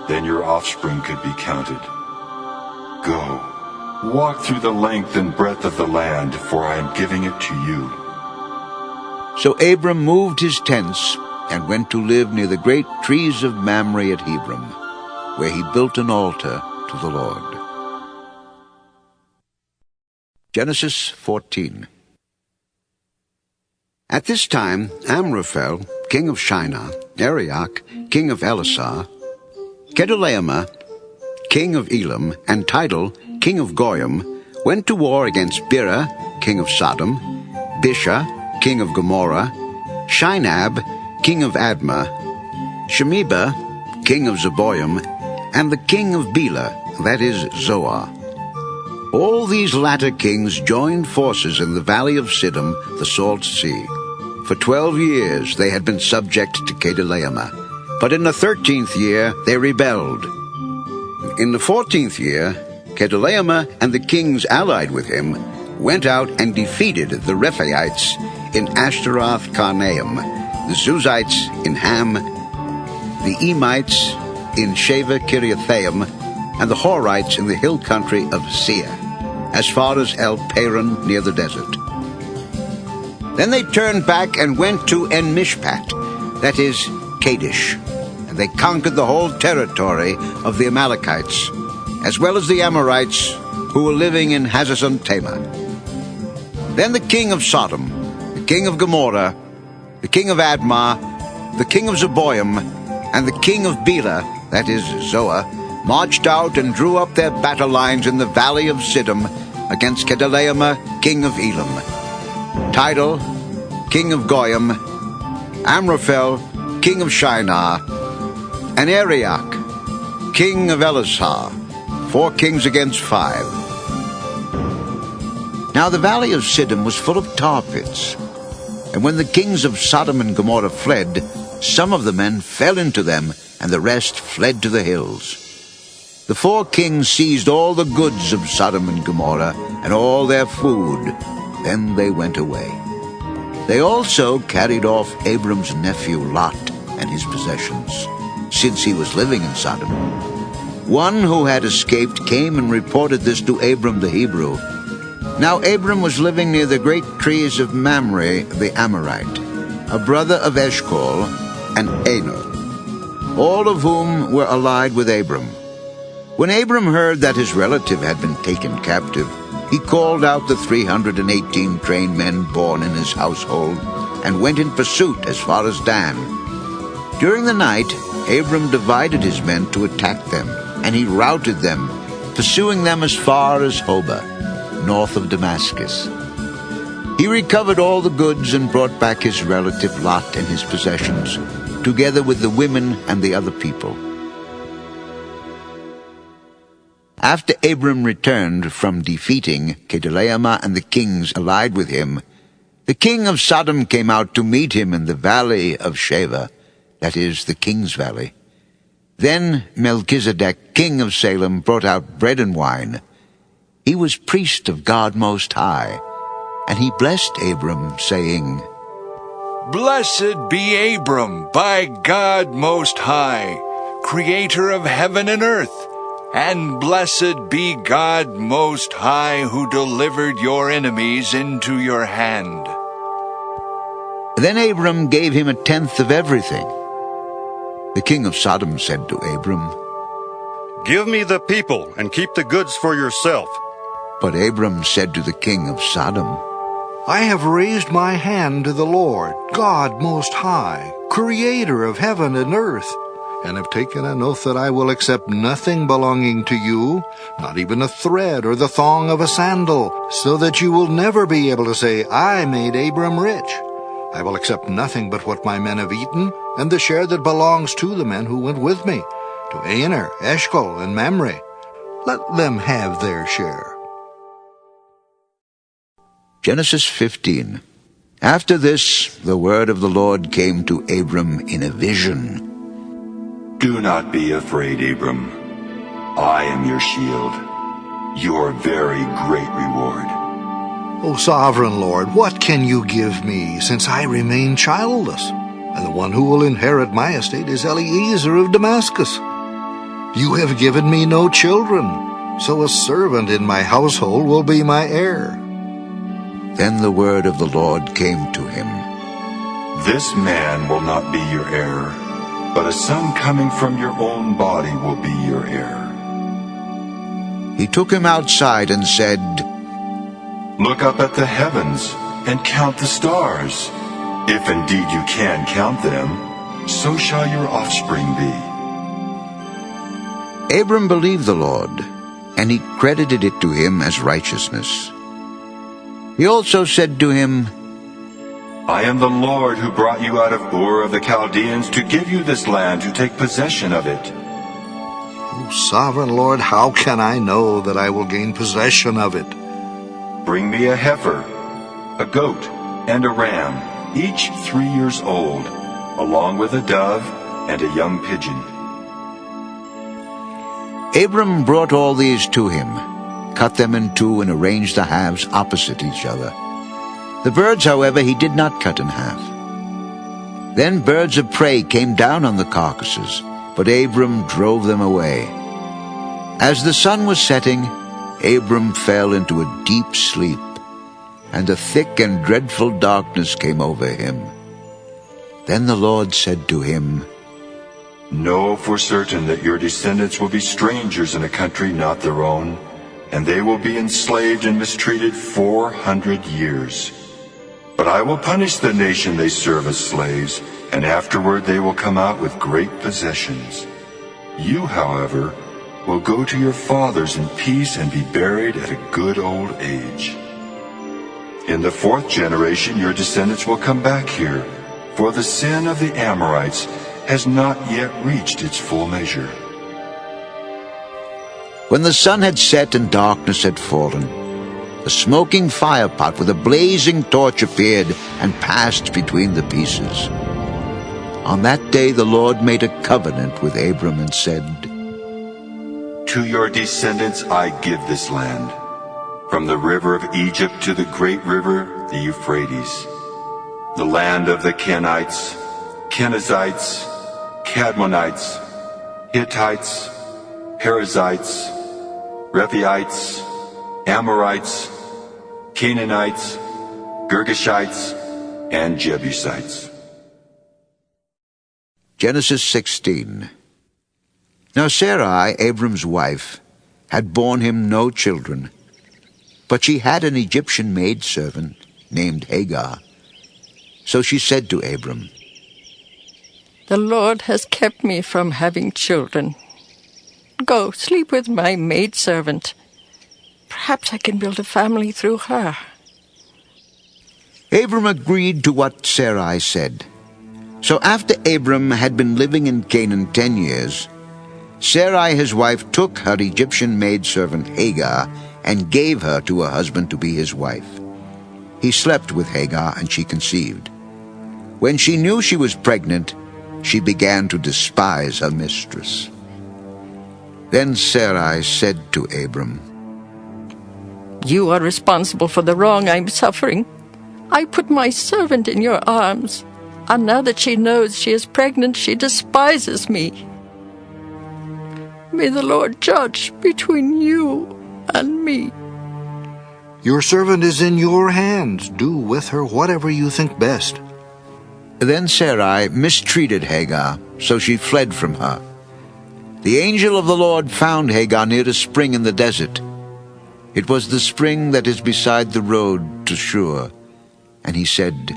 B: then your offspring could be counted. Go, walk through the length and breadth of the land, for I am giving it to you.
A: So Abram moved his tents and went to live near the great trees of Mamre at Hebron, where he built an altar to the Lord. Genesis 14. At this time Amraphel, king of Shinar, Arioch, king of Elasar, Kedorlaomer, king of Elam, and Tidal, king of Goyim, went to war against Bera, king of Sodom, Bisha, king of Gomorrah, Shinab, king of Admah, Shemeba, king of Zeboim, and the king of Bela, that is, Zoar. All these latter kings joined forces in the valley of Siddim, the Salt Sea. For 12 years they had been subject to Kedorlaomer, but in the 13th year they rebelled. In the 14th year, Kedorlaomer and the kings allied with him went out and defeated the Rephaites in Ashtaroth Karnaim, the Zuzites in Ham, the Emites in Sheva Kiriathaim, and the Horites in the hill country of Seir, as far as El Paran near the desert. Then they turned back and went to En-Mishpat, that is, Kadesh, and they conquered the whole territory of the Amalekites, as well as the Amorites who were living in Hazazon-Tamar. Then the king of Sodom, the king of Gomorrah, the king of Admah, the king of Zeboim, and the king of Bela, that is, Zoar, marched out and drew up their battle lines in the valley of Siddim against Kedorlaomer, king of Elam, Tidal, king of Goyim, Amraphel, king of Shinar, and Arioch, king of Elasar, 4 kings against 5. Now the valley of Siddim was full of tar pits, and when the kings of Sodom and Gomorrah fled, some of the men fell into them, and the rest fled to the hills. The 4 kings seized all the goods of Sodom and Gomorrah, and all their food. Then they went away. They also carried off Abram's nephew Lot and his possessions, since he was living in Sodom. One who had escaped came and reported this to Abram the Hebrew. Now Abram was living near the great trees of Mamre the Amorite, a brother of Eshcol and Aner, all of whom were allied with Abram. When Abram heard that his relative had been taken captive, he called out the 318 trained men born in his household and went in pursuit as far as Dan. During the night, Abram divided his men to attack them, and he routed them, pursuing them as far as Hobah, north of Damascus. He recovered all the goods and brought back his relative Lot and his possessions, together with the women and the other people. After Abram returned from defeating Kedorlaomer and the kings allied with him, the king of Sodom came out to meet him in the valley of Sheva, that is, the king's valley. Then Melchizedek, king of Salem, brought out bread and wine. He was priest of God Most High, and he blessed Abram, saying,
M: Blessed be Abram by God Most High, creator of heaven and earth, and blessed be God Most High, who delivered your enemies into your hand.
A: Then Abram gave him 1/10 of everything. The king of Sodom said to Abram,
N: Give me the people and keep the goods for yourself.
A: But Abram said to the king of Sodom,
K: I have raised my hand to the Lord, God Most High, creator of heaven and earth, and have taken an oath that I will accept nothing belonging to you, not even a thread or the thong of a sandal, so that you will never be able to say, I made Abram rich. I will accept nothing but what my men have eaten, and the share that belongs to the men who went with me, to Aner, Eshcol, and Mamre. Let them have their share.
A: Genesis 15. After this, the word of the Lord came to Abram in a vision.
B: Do not be afraid, Abram. I am your shield, your very great reward.
K: O sovereign Lord, what can you give me, since I remain childless? And the one who will inherit my estate is Eliezer of Damascus. You have given me no children, so a servant in my household will be my heir.
A: Then the word of the Lord came to him.
B: This man will not be your heir, but a son coming from your own body will be your heir.
A: He took him outside and said,
B: Look up at the heavens and count the stars. If indeed you can count them, so shall your offspring be.
A: Abram believed the Lord, and he credited it to him as righteousness. He also said to him,
B: I am the Lord who brought you out of Ur of the Chaldeans to give you this land to take possession of it.
K: O sovereign Lord, how can I know that I will gain possession of it?
B: Bring me a heifer, a goat, and a ram, each 3 years old, along with a dove and a young pigeon.
A: Abram brought all these to him, cut them in two, and arranged the halves opposite each other. The birds, however, he did not cut in half. Then birds of prey came down on the carcasses, but Abram drove them away. As the sun was setting, Abram fell into a deep sleep, and a thick and dreadful darkness came over him. Then the Lord said to him,
B: Know for certain that your descendants will be strangers in a country not their own, and they will be enslaved and mistreated 400 years. But I will punish the nation they serve as slaves, and afterward they will come out with great possessions. You, however, will go to your fathers in peace and be buried at a good old age. In the 4th generation your descendants will come back here, for the sin of the Amorites has not yet reached its full measure.
A: When the sun had set and darkness had fallen, a smoking firepot with a blazing torch appeared and passed between the pieces. On that day the Lord made a covenant with Abram and said,
B: To your descendants I give this land, from the river of Egypt to the great river, the Euphrates, the land of the Kenites, Kenizzites, Cadmonites, Hittites, Perizzites, Rephaites, Amorites, Canaanites, Girgashites, and Jebusites.
A: Genesis 16. Now Sarai, Abram's wife, had borne him no children, but she had an Egyptian maidservant named Hagar. So she said to Abram,
O: The Lord has kept me from having children. Go, sleep with my maidservant. Perhaps I can build a family through her.
A: Abram agreed to what Sarai said. So after Abram had been living in Canaan 10 years, Sarai his wife took her Egyptian maidservant Hagar and gave her to her husband to be his wife. He slept with Hagar, and she conceived. When she knew she was pregnant, she began to despise her mistress. Then Sarai said to Abram,
O: You are responsible for the wrong I'm suffering. I put my servant in your arms, and now that she knows she is pregnant, she despises me. May the Lord judge between you and me.
K: Your servant is in your hands. Do with her whatever you think best.
A: Then Sarai mistreated Hagar, so she fled from her. The angel of the Lord found Hagar near a spring in the desert. It was the spring that is beside the road to Shur. And he said,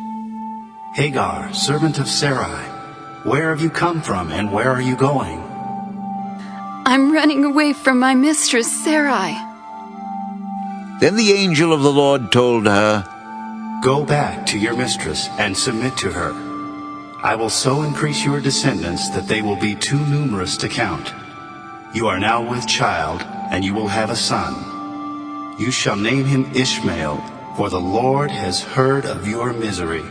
P: Hagar, servant of Sarai, where have you come from and where are you going?
E: I'm running away from my mistress Sarai.
A: Then the angel of the Lord told her,
P: Go back to your mistress and submit to her. I will so increase your descendants that they will be too numerous to count. You are now with child, and you will have a son. You shall name him Ishmael, for the Lord has heard of your misery.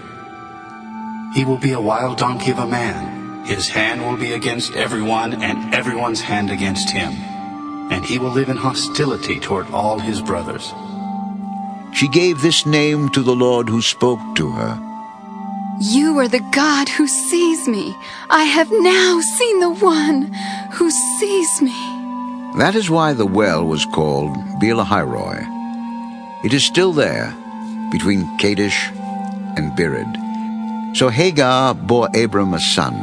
P: He will be a wild donkey of a man. His hand will be against everyone, and everyone's hand against him. And he will live in hostility toward all his brothers.
A: She gave this name to the Lord who spoke to her.
E: You are the God who sees me. I have now seen the one who sees me.
A: That is why the well was called Beel-Lahai-roi. It is still there, between Kadesh and Bered. So Hagar bore Abram a son,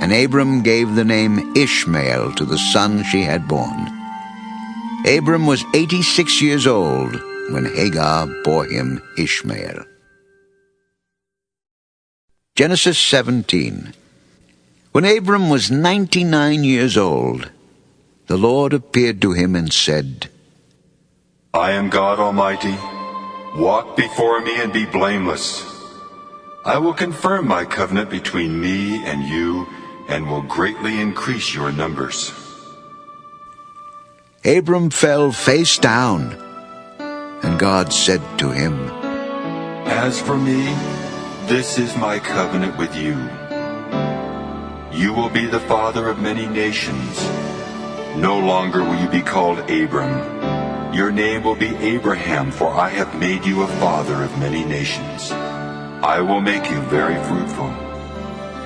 A: and Abram gave the name Ishmael to the son she had born. Abram was 86 years old when Hagar bore him Ishmael. Genesis 17. When Abram was 99 years old, the Lord appeared to him and said,
B: I am God Almighty. Walk before me and be blameless. I will confirm my covenant between me and you, and will greatly increase your numbers.
A: Abram fell face down, and God said to him,
B: As for me, this is my covenant with you. You will be the father of many nations. No longer will you be called Abram. Your name will be Abraham, for I have made you a father of many nations. I will make you very fruitful.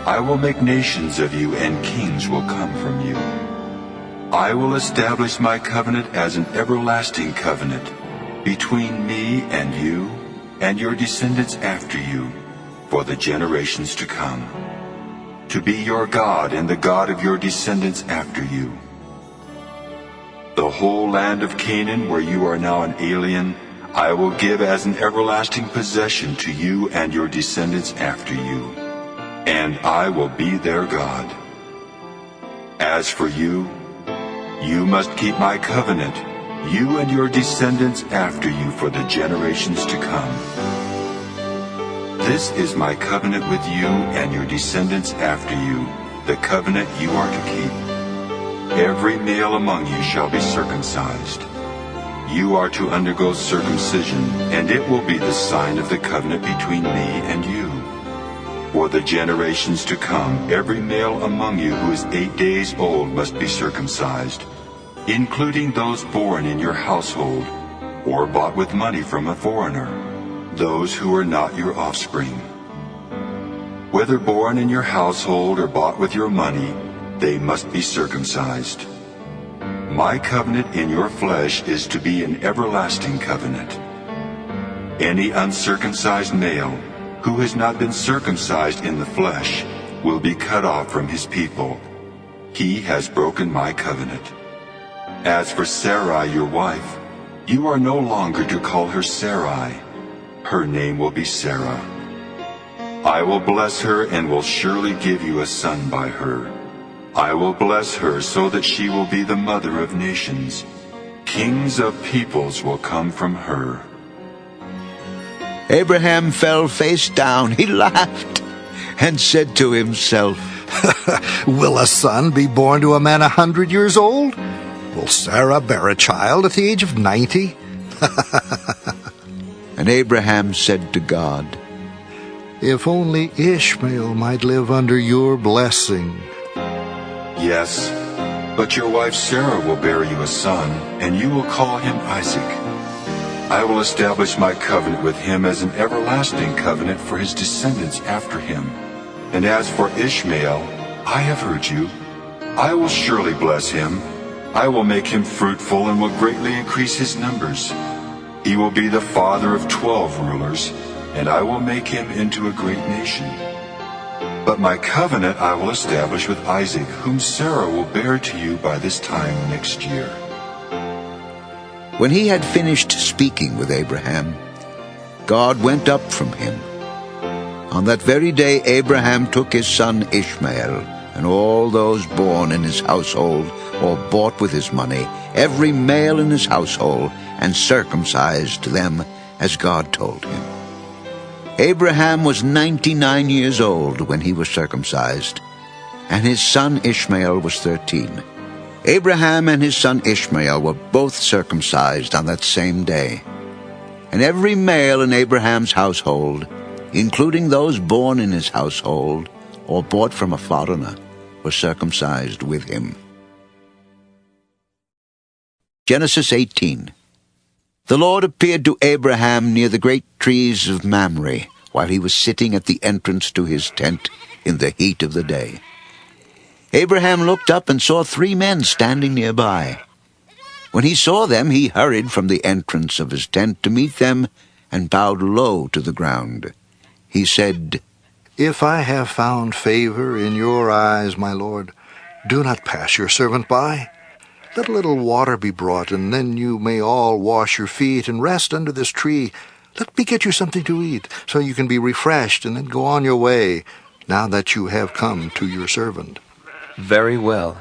B: I will make nations of you, and kings will come from you. I will establish my covenant as an everlasting covenant between me and you and your descendants after you for the generations to come, to be your God and the God of your descendants after you. The whole land of Canaan, where you are now an alien, I will give as an everlasting possession to you and your descendants after you, and I will be their God. As for you, you must keep my covenant, you and your descendants after you for the generations to come. This is my covenant with you and your descendants after you, the covenant you are to keep. Every male among you shall be circumcised. You are to undergo circumcision, and it will be the sign of the covenant between me and you. For the generations to come, every male among you who is 8 days old must be circumcised, including those born in your household, or bought with money from a foreigner, those who are not your offspring. Whether born in your household or bought with your money, they must be circumcised. My covenant in your flesh is to be an everlasting covenant. Any uncircumcised male who has not been circumcised in the flesh will be cut off from his people. He has broken my covenant. As for Sarai, your wife, you are no longer to call her Sarai. Her name will be Sarah. I will bless her and will surely give you a son by her. I will bless her so that she will be the mother of nations. Kings of peoples will come from her.
A: Abraham fell face down. He laughed and said to himself,
K: Will a son be born to a man 100 years old? Will Sarah bear a child at the age of 90?
A: And Abraham said to God,
K: If only Ishmael might live under your blessing.
B: Yes, but your wife Sarah will bear you a son, and you will call him Isaac. I will establish my covenant with him as an everlasting covenant for his descendants after him. And as for Ishmael, I have heard you. I will surely bless him. I will make him fruitful and will greatly increase his numbers. He will be the father of 12 rulers, and I will make him into a great nation. But my covenant I will establish with Isaac, whom Sarah will bear to you by this time next year.
A: When he had finished speaking with Abraham, God went up from him. On that very day Abraham took his son Ishmael, and all those born in his household or bought with his money, every male in his household, and circumcised them as God told him. Abraham was 99 years old when he was circumcised, and his son Ishmael was 13. Abraham and his son Ishmael were both circumcised on that same day. And every male in Abraham's household, including those born in his household or bought from a foreigner, were circumcised with him. Genesis 18. The Lord appeared to Abraham near the great trees of Mamre, while he was sitting at the entrance to his tent in the heat of the day. Abraham looked up and saw 3 men standing nearby. When he saw them, he hurried from the entrance of his tent to meet them and bowed low to the ground. He said,
K: If I have found favor in your eyes, my Lord, do not pass your servant by. Let a little water be brought, and then you may all wash your feet and rest under this tree. Let me get you something to eat, so you can be refreshed, and then go on your way, now that you have come to your servant.
Q: Very well.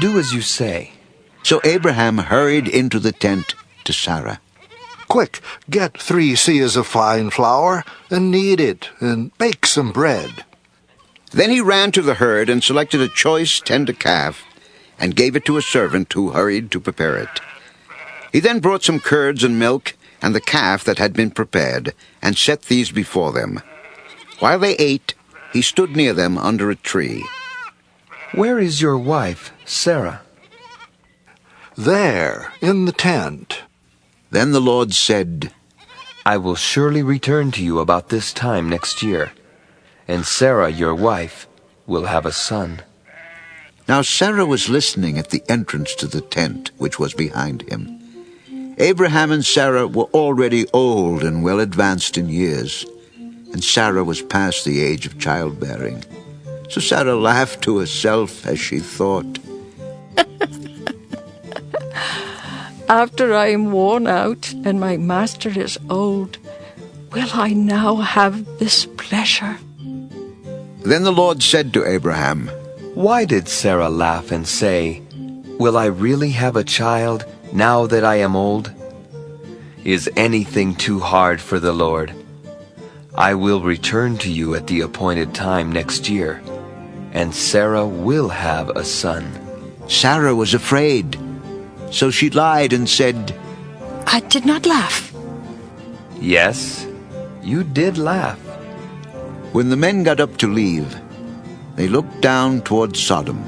Q: Do as you say.
A: So Abraham hurried into the tent to Sarah.
K: Quick, get 3 seahs of fine flour, and knead it, and bake some bread.
A: Then he ran to the herd and selected a choice tender calf, and gave it to a servant who hurried to prepare it. He then brought some curds and milk and the calf that had been prepared, and set these before them. While they ate, he stood near them under a tree.
Q: Where is your wife, Sarah?
K: There, in the tent.
A: Then the Lord said,
Q: I will surely return to you about this time next year, and Sarah, your wife, will have a son.
A: Now Sarah was listening at the entrance to the tent which was behind him. Abraham and Sarah were already old and well advanced in years, and Sarah was past the age of childbearing. So Sarah laughed to herself as she thought,
O: After I am worn out and my master is old, will I now have this pleasure?
A: Then the Lord said to Abraham,
Q: Why did Sarah laugh and say, Will I really have a child now that I am old? Is anything too hard for the Lord? I will return to you at the appointed time next year, and Sarah will have a son.
A: Sarah was afraid, so she lied and said,
O: I did not laugh.
Q: Yes, you did laugh.
A: When the men got up to leave, they looked down toward Sodom,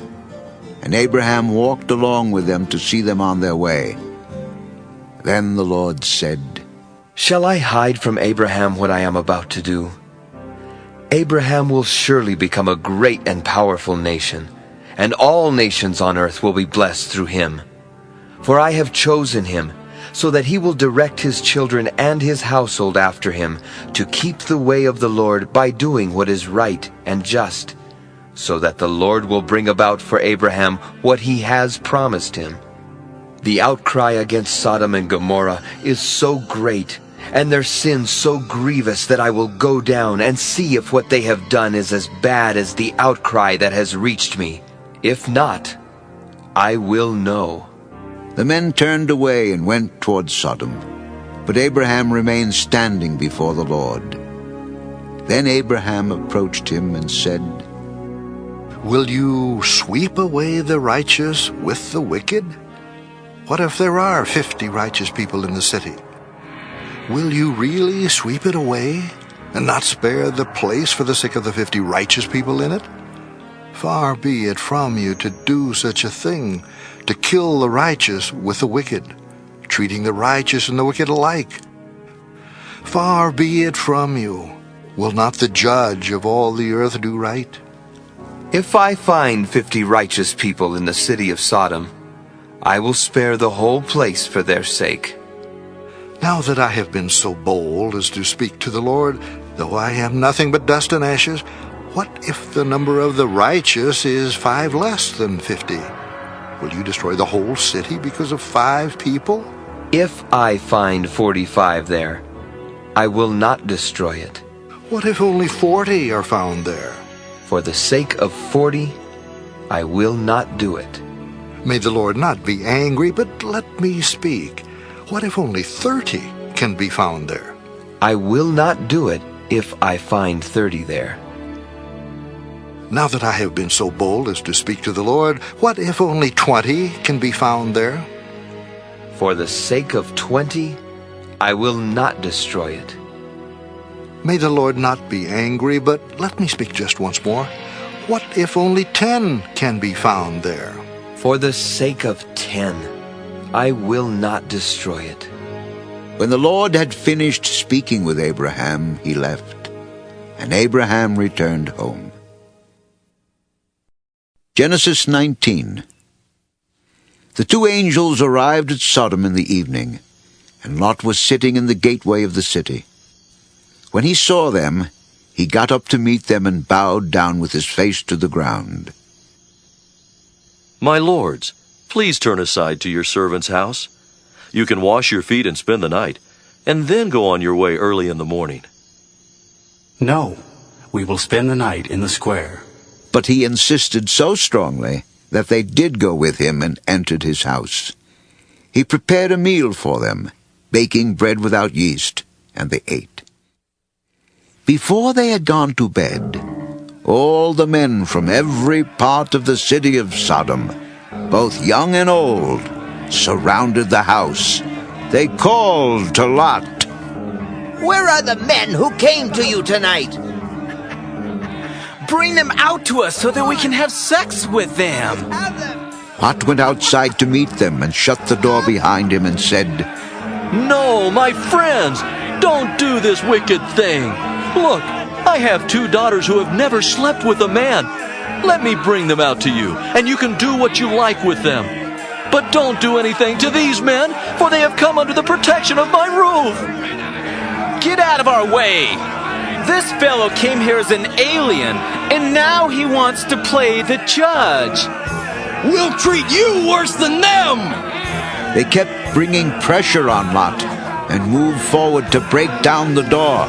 A: and Abraham walked along with them to see them on their way. Then the Lord said,
Q: Shall I hide from Abraham what I am about to do? Abraham will surely become a great and powerful nation, and all nations on earth will be blessed through him. For I have chosen him, so that he will direct his children and his household after him, to keep the way of the Lord by doing what is right and just, so that the Lord will bring about for Abraham what he has promised him. The outcry against Sodom and Gomorrah is so great, and their sin so grievous, that I will go down and see if what they have done is as bad as the outcry that has reached me. If not, I will know.
A: The men turned away and went toward Sodom, but Abraham remained standing before the Lord. Then Abraham approached him and said,
K: Will you sweep away the righteous with the wicked? What if there are 50 righteous people in the city? Will you really sweep it away and not spare the place for the sake of the 50 righteous people in it? Far be it from you to do such a thing, to kill the righteous with the wicked, treating the righteous and the wicked alike. Far be it from you. Will not the judge of all the earth do right?
Q: If I find 50 righteous people in the city of Sodom, I will spare the whole place for their sake.
K: Now that I have been so bold as to speak to the Lord, though I am nothing but dust and ashes, what if the number of the righteous is 5 less than 50? Will you destroy the whole city because of 5 people?
Q: If I find 45 there, I will not destroy it.
K: What if only 40 are found there?
Q: For the sake of 40, I will not do it.
K: May the Lord not be angry, but let me speak. What if only 30 can be found there?
Q: I will not do it if I find 30 there.
K: Now that I have been so bold as to speak to the Lord, what if only 20 can be found there?
Q: For the sake of 20, I will not destroy it.
K: May the Lord not be angry, but let me speak just once more. What if only 10 can be found there?
Q: For the sake of 10, I will not destroy it.
A: When the Lord had finished speaking with Abraham, he left, and Abraham returned home. Genesis 19. The 2 angels arrived at Sodom in the evening, and Lot was sitting in the gateway of the city. When he saw them, he got up to meet them and bowed down with his face to the ground.
R: My lords, please turn aside to your servant's house. You can wash your feet and spend the night, and then go on your way early in the morning.
P: No, we will spend the night in the square.
A: But he insisted so strongly that they did go with him and entered his house. He prepared a meal for them, baking bread without yeast, and they ate. Before they had gone to bed, all the men from every part of the city of Sodom, both young and old, surrounded the house. They called to Lot,
S: Where are the men who came to you tonight?
T: Bring them out to us so that we can have sex with them.
A: Lot went outside to meet them and shut the door behind him and said,
R: No, my friends, don't do this wicked thing. Look, I have 2 daughters who have never slept with a man. let me bring them out to you, and you can do what you like with them. But don't do anything to these men, for they have come under the protection of my roof.
T: Get out of our way! This fellow came here as an alien, and now he wants to play the judge. We'll treat you worse than them!
A: They kept bringing pressure on Lot and moved forward to break down the door.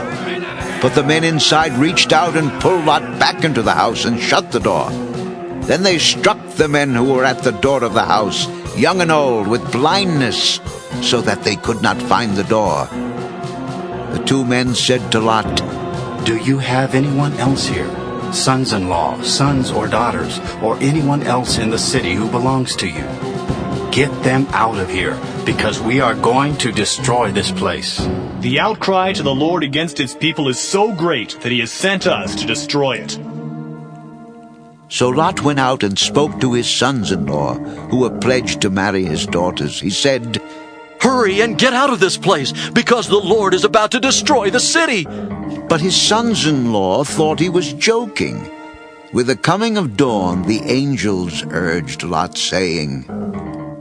A: But the men inside reached out and pulled Lot back into the house and shut the door. Then they struck the men who were at the door of the house, young and old, with blindness, so that they could not find the door. The two men said to Lot,
P: "Do you have anyone else here? Sons-in-law, sons or daughters, or anyone else in the city who belongs to you? Get them out of here, because we are going to destroy this place."
U: The outcry to the Lord against his people is so great that he has sent us to destroy it.
A: So Lot went out and spoke to his sons-in-law, who were pledged to marry his daughters. He said,
R: "Hurry and get out of this place, because the Lord is about to destroy the city."
A: But his sons-in-law thought he was joking. With the coming of dawn, the angels urged Lot, saying,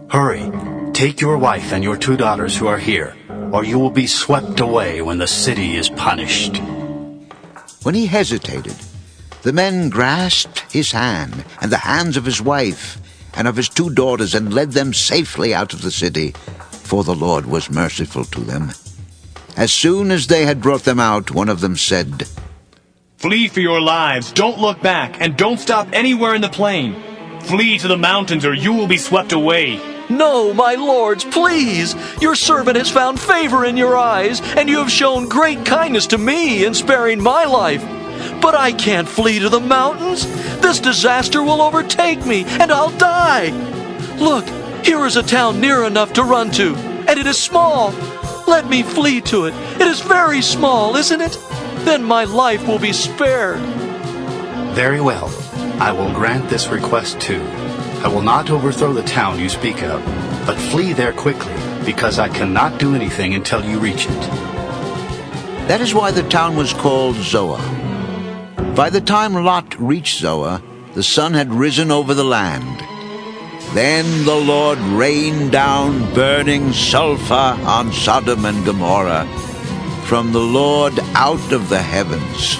P: "Hurry, take your wife and your 2 daughters who are here, or you will be swept away when the city is punished."
A: When he hesitated, the men grasped his hand and the hands of his wife and of his 2 daughters and led them safely out of the city, for the Lord was merciful to them. As soon as they had brought them out, one of them said,
U: Flee for your lives, don't look back, and don't stop anywhere in the plain. Flee to the mountains or you will be swept away.
R: "No, my lords, please! Your servant has found favor in your eyes, and you have shown great kindness to me in sparing my life. But I can't flee to the mountains. This disaster will overtake me, and I'll die. Look, here is a town near enough to run to, and it is small. Let me flee to it. It is very small, isn't it? Then my life will be spared."
P: Very well. I will grant this request too. I will not overthrow the town you speak of, but flee there quickly, because I cannot do anything until you reach it.
A: That is why the town was called Zoar. By the time Lot reached Zoar, the sun had risen over the land. Then the Lord rained down burning sulfur on Sodom and Gomorrah from the Lord out of the heavens.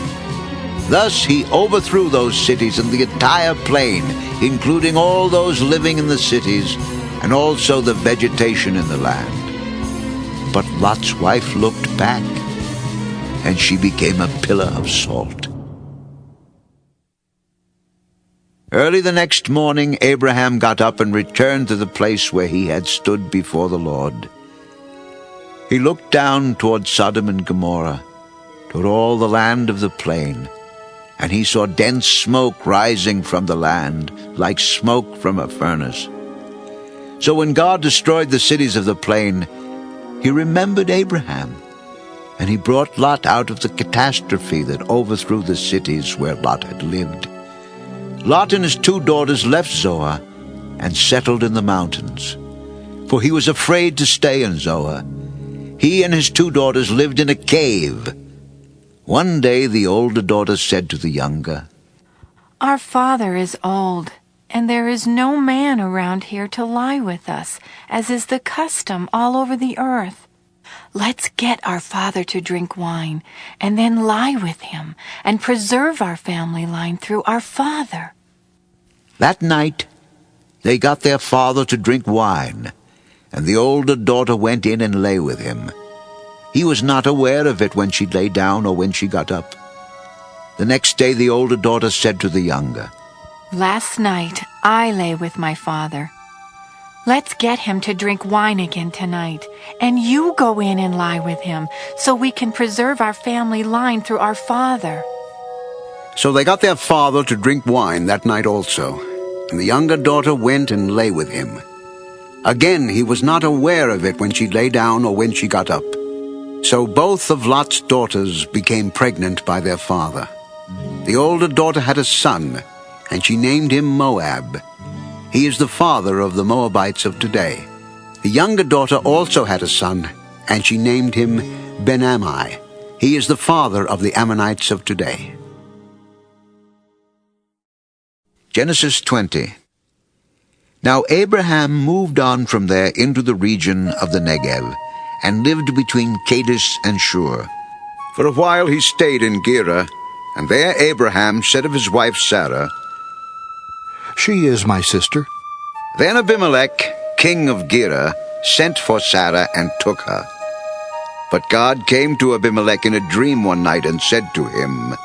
A: Thus he overthrew those cities and the entire plain, including all those living in the cities, and also the vegetation in the land. But Lot's wife looked back, and she became a pillar of salt. Early the next morning, Abraham got up and returned to the place where he had stood before the Lord. He looked down toward Sodom and Gomorrah, toward all the land of the plain, and he saw dense smoke rising from the land, like smoke from a furnace. So when God destroyed the cities of the plain, he remembered Abraham, and he brought Lot out of the catastrophe that overthrew the cities where Lot had lived. Lot and his 2 daughters left Zoar and settled in the mountains, for he was afraid to stay in Zoar. He and his 2 daughters lived in a cave. One day the older daughter said to the younger,
V: "Our father is old, and there is no man around here to lie with us, as is the custom all over the earth. Let's get our father to drink wine, and then lie with him, and preserve our family line through our father."
A: That night they got their father to drink wine, and the older daughter went in and lay with him. He was not aware of it when she lay down or when she got up. The next day the older daughter said to the younger,
V: "Last night I lay with my father. Let's get him to drink wine again tonight, and you go in and lie with him, so we can preserve our family line through our father."
A: So they got their father to drink wine that night also, and the younger daughter went and lay with him. Again he was not aware of it when she lay down or when she got up. So both of Lot's daughters became pregnant by their father. The older daughter had a son, and she named him Moab. He is the father of the Moabites of today. The younger daughter also had a son, and she named him Ben-Ammi. He is the father of the Ammonites of today. Genesis 20. Now Abraham moved on from there into the region of the Negev, and lived between Kadesh and Shur. For a while he stayed in Gerar, and there Abraham said of his wife Sarah,
K: She is my sister.
A: Then Abimelech, king of Gerar, sent for Sarah and took her. But God came to Abimelech in a dream one night and said to him,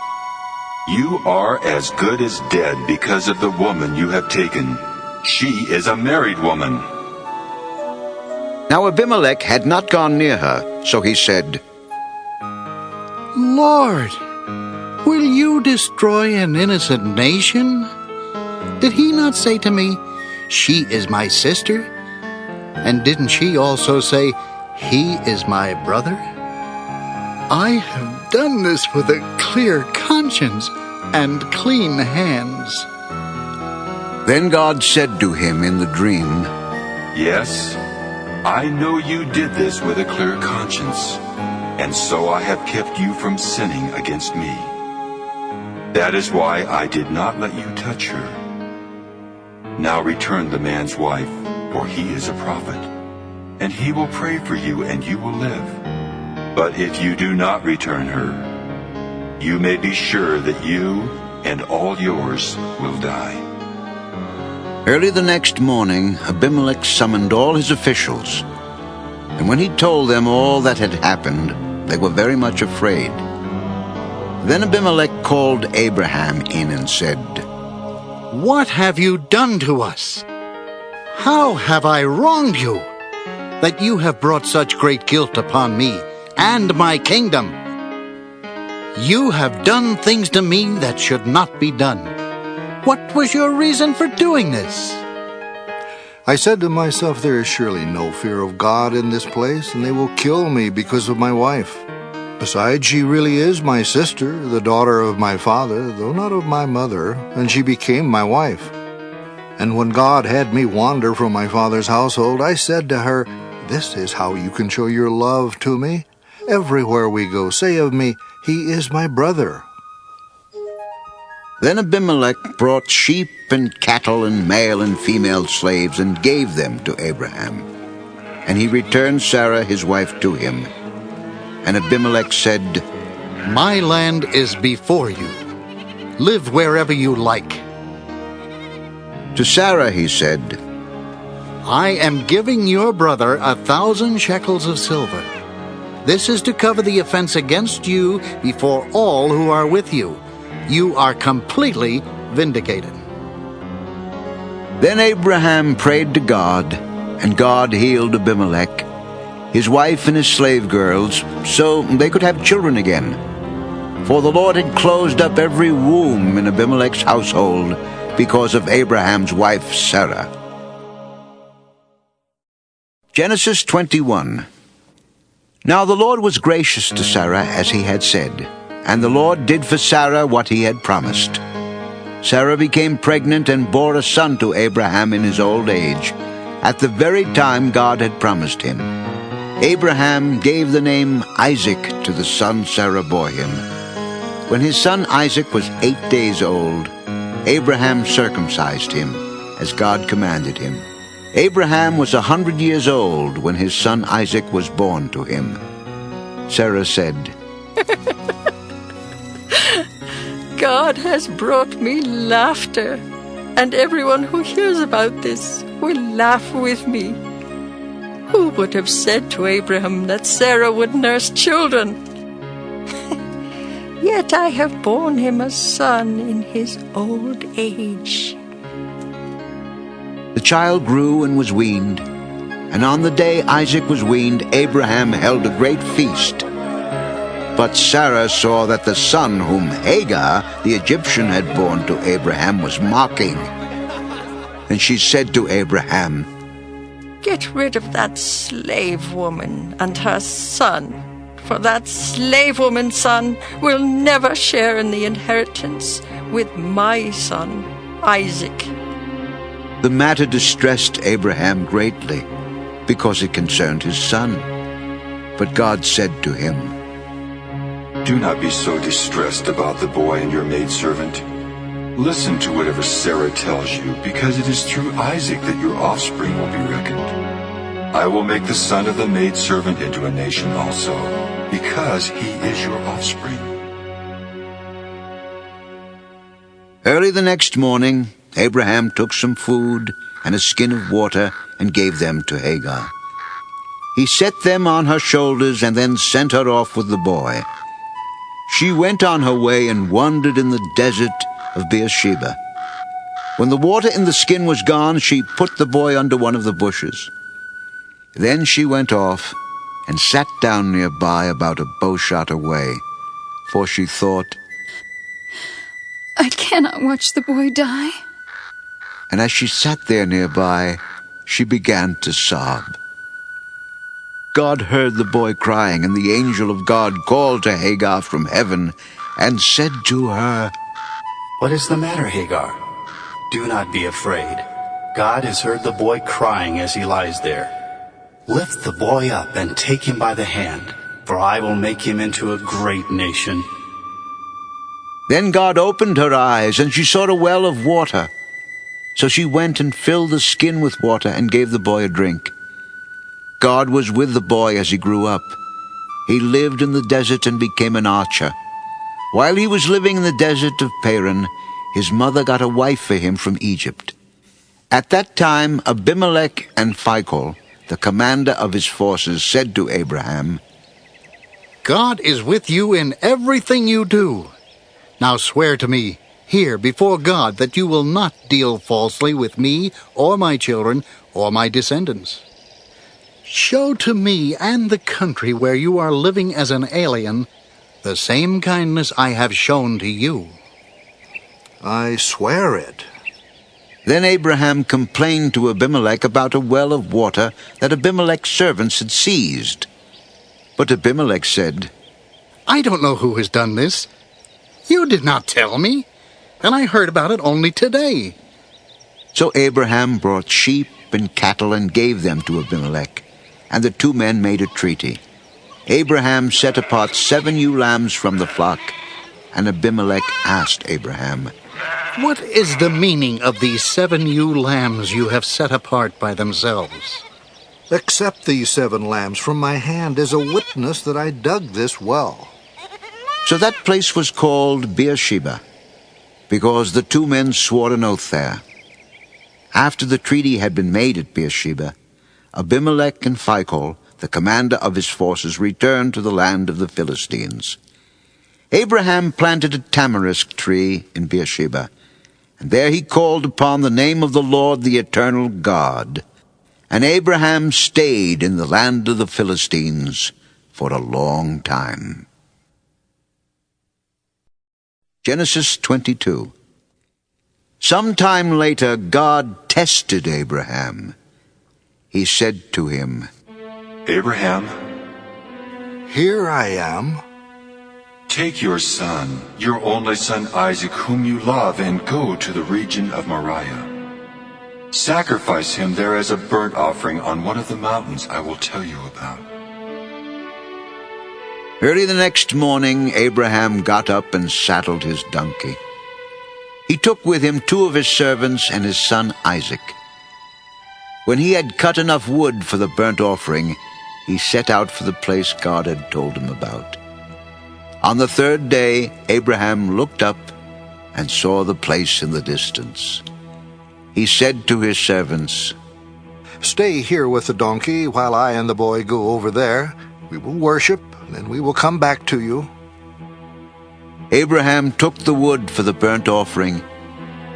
B: You are as good as dead because of the woman you have taken. She is a married woman.
A: Now Abimelech had not gone near her, so he said,
K: Lord, will you destroy an innocent nation? Did he not say to me, She is my sister? And didn't she also say, He is my brother? I have done this with a clear conscience and clean hands.
A: Then God said to him in the dream,
B: Yes, I know you did this with a clear conscience, and so I have kept you from sinning against me. That is why I did not let you touch her. Now return the man's wife, for he is a prophet, and he will pray for you, and you will live. But if you do not return her, you may be sure that you and all yours will die.
A: Early the next morning, Abimelech summoned all his officials, and when he told them all that had happened, they were very much afraid. Then Abimelech called Abraham in and said,
K: What have you done to us? How have I wronged you, that you have brought such great guilt upon me and my kingdom? You have done things to me that should not be done. What was your reason for doing this?
C: I said to myself, There is surely no fear of God in this place, and they will kill me because of my wife. Besides, she really is my sister, the daughter of my father, though not of my mother, and she became my wife. And when God had me wander from my father's household, I said to her, This is how you can show your love to me. Everywhere we go, say of me, He is my brother.
A: Then Abimelech brought sheep and cattle and male and female slaves and gave them to Abraham. And he returned Sarah his wife to him. And Abimelech said,
K: My land is before you. Live wherever you like.
A: To Sarah he said,
K: I am giving your brother 1,000 shekels of silver. This is to cover the offense against you before all who are with you. You are completely vindicated.
A: Then Abraham prayed to God, and God healed Abimelech, his wife and his slave girls, so they could have children again. For the Lord had closed up every womb in Abimelech's household because of Abraham's wife Sarah. Genesis 21. Now the Lord was gracious to Sarah as he had said, and the Lord did for Sarah what he had promised. Sarah became pregnant and bore a son to Abraham in his old age, at the very time God had promised him. Abraham gave the name Isaac to the son Sarah bore him. When his son Isaac was 8 days old, Abraham circumcised him, as God commanded him. Abraham was 100 years old when his son Isaac was born to him. Sarah said,
O: God has brought me laughter, and everyone who hears about this will laugh with me. Who would have said to Abraham that Sarah would nurse children? Yet I have borne him a son in his old age.
A: The child grew and was weaned, and on the day Isaac was weaned, Abraham held a great feast. But Sarah saw that the son whom Hagar, the Egyptian, had borne to Abraham was mocking. And she said to Abraham,
O: Get rid of that slave woman and her son, for that slave woman's son will never share in the inheritance with my son, Isaac.
A: The matter distressed Abraham greatly, because it concerned his son. But God said to him,
B: Do not be so distressed about the boy and your maidservant. Listen to whatever Sarah tells you, because it is through Isaac that your offspring will be reckoned. I will make the son of the maidservant into a nation also, because he is your offspring.
A: Early the next morning, Abraham took some food and a skin of water and gave them to Hagar. He set them on her shoulders and then sent her off with the boy. She went on her way and wandered in the desert of Beersheba. When the water in the skin was gone, she put the boy under one of the bushes. Then she went off and sat down nearby about a bowshot away, for she thought,
D: I cannot watch the boy die.
A: And as she sat there nearby, she began to sob. God heard the boy crying, and the angel of God called to Hagar from heaven and said to her,
P: What is the matter, Hagar? Do not be afraid. God has heard the boy crying as he lies there. Lift the boy up and take him by the hand, for I will make him into a great nation.
A: Then God opened her eyes, and she saw a well of water. So she went and filled the skin with water and gave the boy a drink. God was with the boy as he grew up. He lived in the desert and became an archer. While he was living in the desert of Paran, his mother got a wife for him from Egypt. At that time Abimelech and Phicol, the commander of his forces, said to Abraham,
C: God is with you in everything you do. Now swear to me, here before God, that you will not deal falsely with me or my children or my descendants. Show to me and the country where you are living as an alien the same kindness I have shown to you.
K: I swear it.
A: Then Abraham complained to Abimelech about a well of water that Abimelech's servants had seized. But Abimelech said,
C: I don't know who has done this. You did not tell me, and I heard about it only today.
A: So Abraham brought sheep and cattle and gave them to Abimelech, and the two men made a treaty. Abraham set apart 7 ewe lambs from the flock, and Abimelech asked Abraham,
C: What is the meaning of these 7 ewe lambs you have set apart by themselves?
K: Accept these 7 lambs from my hand as a witness that I dug this well.
A: So that place was called Beersheba, because the two men swore an oath there. After the treaty had been made at Beersheba, Abimelech and Phicol, the commander of his forces, returned to the land of the Philistines. Abraham planted a tamarisk tree in Beersheba, and there he called upon the name of the Lord, the eternal God. And Abraham stayed in the land of the Philistines for a long time. Genesis 22. Some time later, God tested Abraham. He said to him,
B: Abraham,
K: here I am.
B: Take your son, your only son Isaac, whom you love, and go to the region of Moriah. Sacrifice him there as a burnt offering on one of the mountains I will tell you about.
A: Early the next morning, Abraham got up and saddled his donkey. He took with him 2 of his servants and his son Isaac. When he had cut enough wood for the burnt offering, he set out for the place God had told him about. On the 3rd day, Abraham looked up and saw the place in the distance. He said to his servants,
K: Stay here with the donkey while I and the boy go over there. We will worship, then we will come back to you.
A: Abraham took the wood for the burnt offering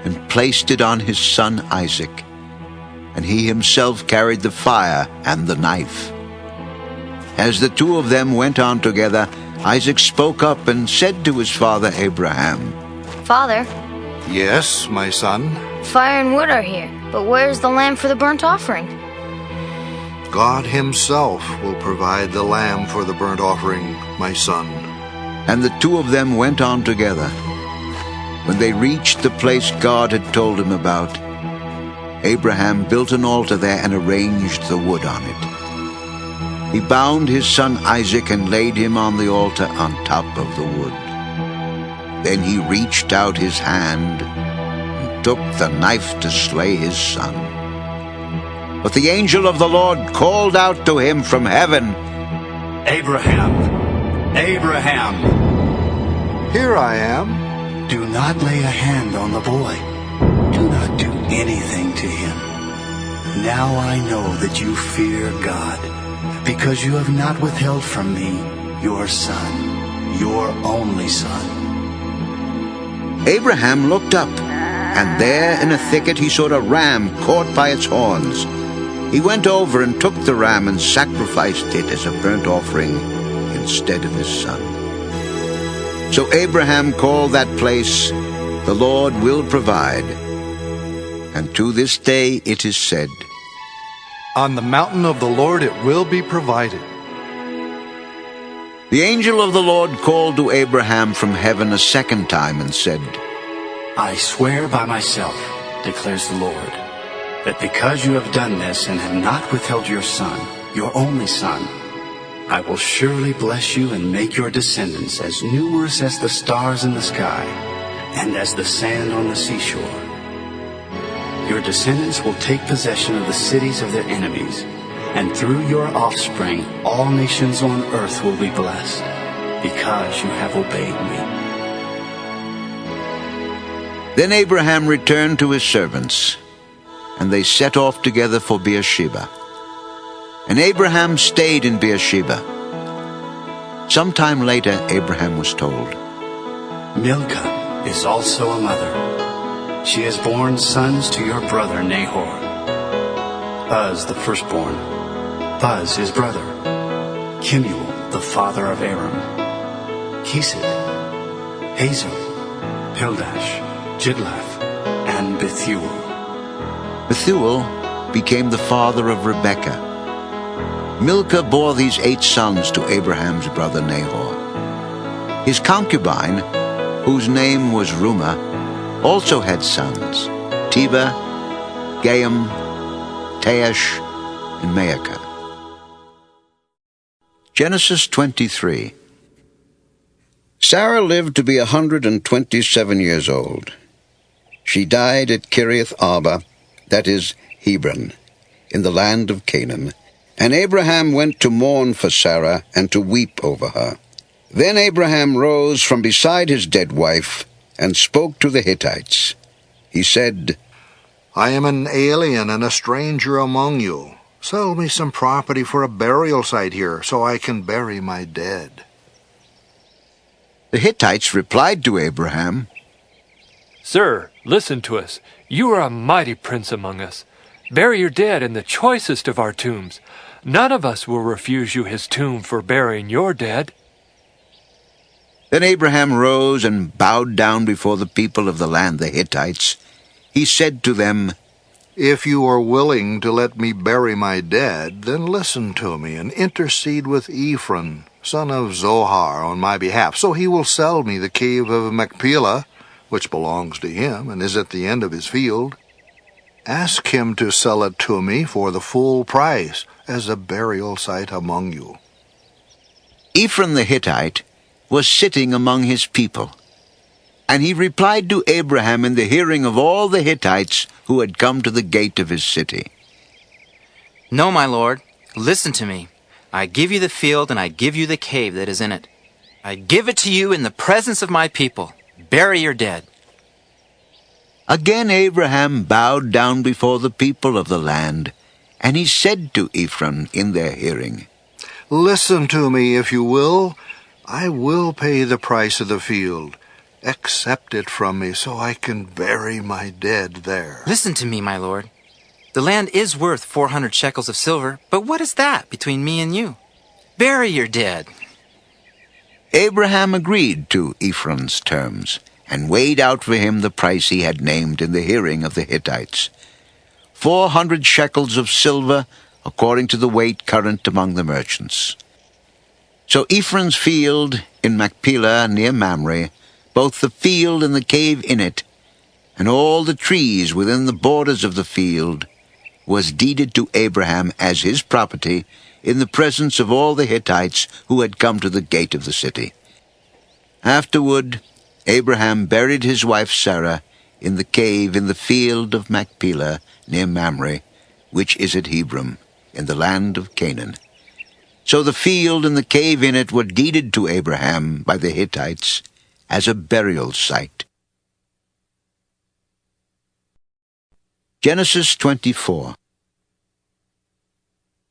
A: and placed it on his son Isaac, and he himself carried the fire and the knife. As the 2 of them went on together, Isaac spoke up and said to his father Abraham,
F: Father?
C: Yes, my son?
F: Fire and wood are here, but where is the lamb for the burnt offering?
K: God himself will provide the lamb for the burnt offering, my son.
A: And the 2 of them went on together. When they reached the place God had told him about, Abraham built an altar there and arranged the wood on it. He bound his son Isaac and laid him on the altar on top of the wood. Then he reached out his hand took the knife to slay his son. But the angel of the Lord called out to him from heaven,
P: Abraham, Abraham.
C: Here I am.
P: Do not lay a hand on the boy. Do not do anything to him. Now I know that you fear God, because you have not withheld from me your son, your only son.
A: Abraham looked up, and there in a thicket he saw a ram caught by its horns. He went over and took the ram and sacrificed it as a burnt offering instead of his son. So Abraham called that place, "The Lord will provide." And to this day it is said,
C: On the mountain of the Lord it will be provided.
A: The angel of the Lord called to Abraham from heaven a second time and said,
P: I swear by myself, declares the Lord, that because you have done this and have not withheld your son, your only son, I will surely bless you and make your descendants as numerous as the stars in the sky and as the sand on the seashore. Your descendants will take possession of the cities of their enemies, and through your offspring all nations on earth will be blessed, because you have obeyed me.
A: Then Abraham returned to his servants, and they set off together for Beersheba. And Abraham stayed in Beersheba. Sometime later Abraham was told,
P: Milcah is also a mother. She has borne sons to your brother Nahor. Uz the firstborn, Buz his brother, Kemuel the father of Aram, Kesed, Hazo, Pildash, Jidlaph, and Bethuel.
A: Bethuel became the father of Rebekah. Milcah bore these 8 sons to Abraham's brother Nahor. His concubine, whose name was Reumah, also had sons, Tebah, Gaham, Tahash, and Maacah. Genesis 23. Sarah lived to be 127 years old. She died at Kiriath Arba, that is, Hebron, in the land of Canaan. And Abraham went to mourn for Sarah and to weep over her. Then Abraham rose from beside his dead wife and spoke to the Hittites. He said,
C: I am an alien and a stranger among you. Sell me some property for a burial site here, so I can bury my dead.
A: The Hittites replied to Abraham,
G: Sir, listen to us. You are a mighty prince among us. Bury your dead in the choicest of our tombs. None of us will refuse you his tomb for burying your dead.
A: Then Abraham rose and bowed down before the people of the land, the Hittites. He said to them,
C: If you are willing to let me bury my dead, then listen to me and intercede with Ephron, son of Zohar, on my behalf, so he will sell me the cave of Machpelah, which belongs to him and is at the end of his field. Ask him to sell it to me for the full price as a burial site among you.
A: Ephron the Hittite was sitting among his people, and he replied to Abraham in the hearing of all the Hittites who had come to the gate of his city.
T: No, my lord, listen to me. I give you the field and I give you the cave that is in it. I give it to you in the presence of my people. Bury your dead.
A: Again Abraham bowed down before the people of the land, and he said to Ephron in their hearing,
C: Listen to me, if you will. I will pay the price of the field. Accept it from me so I can bury my dead there.
T: Listen to me, my lord. The land is worth 400 shekels of silver, but what is that between me and you? Bury your dead.
A: Abraham agreed to Ephron's terms, and weighed out for him the price he had named in the hearing of the Hittites, 400 shekels of silver, according to the weight current among the merchants. So Ephron's field in Machpelah near Mamre, both the field and the cave in it, and all the trees within the borders of the field, was deeded to Abraham as his property in the presence of all the Hittites who had come to the gate of the city. Afterward, Abraham buried his wife Sarah in the cave in the field of Machpelah near Mamre, which is at Hebron, in the land of Canaan. So the field and the cave in it were deeded to Abraham by the Hittites as a burial site. Genesis 24.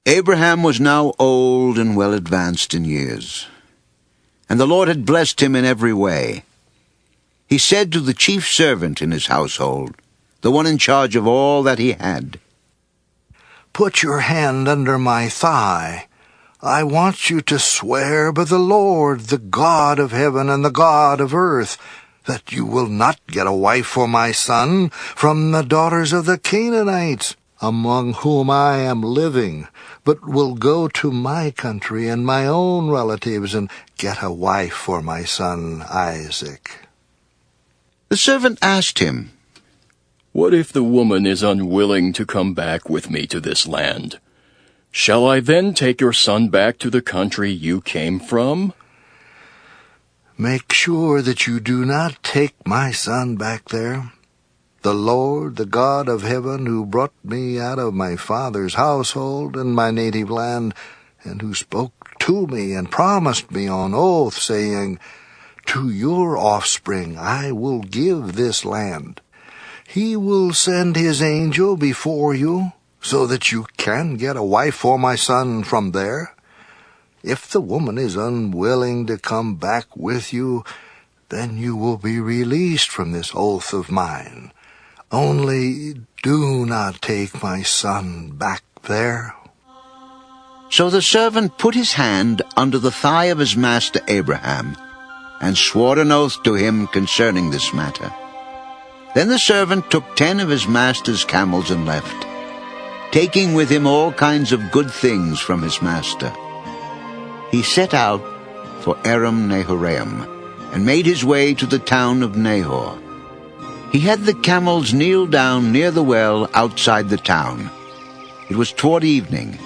A: Abraham was now old and well advanced in years, and the Lord had blessed him in every way. He said to the chief servant in his household, the one in charge of all that he had,
K: "Put your hand under my thigh. I want you to swear by the Lord, the God of heaven and the God of earth, that you will not get a wife for my son from the daughters of the Canaanites, among whom I am living, but will go to my country and my own relatives and get a wife for my son Isaac."
A: The servant asked him,
H: "What if the woman is unwilling to come back with me to this land? Shall I then take your son back to the country you came from?"
K: "Make sure that you do not take my son back there. The Lord, the God of heaven, who brought me out of my father's household and my native land, and who spoke to me and promised me on oath, saying, 'To your offspring I will give this land,' He will send his angel before you, so that you can get a wife for my son from there. If the woman is unwilling to come back with you, then you will be released from this oath of mine. Only do not take my son back there."
A: So the servant put his hand under the thigh of his master Abraham, and swore an oath to him concerning this matter. Then the servant took 10 of his master's camels and left, taking with him all kinds of good things from his master. He set out for Aram Naharaim, and made his way to the town of Nahor. He had the camels kneel down near the well outside the town. It was toward evening,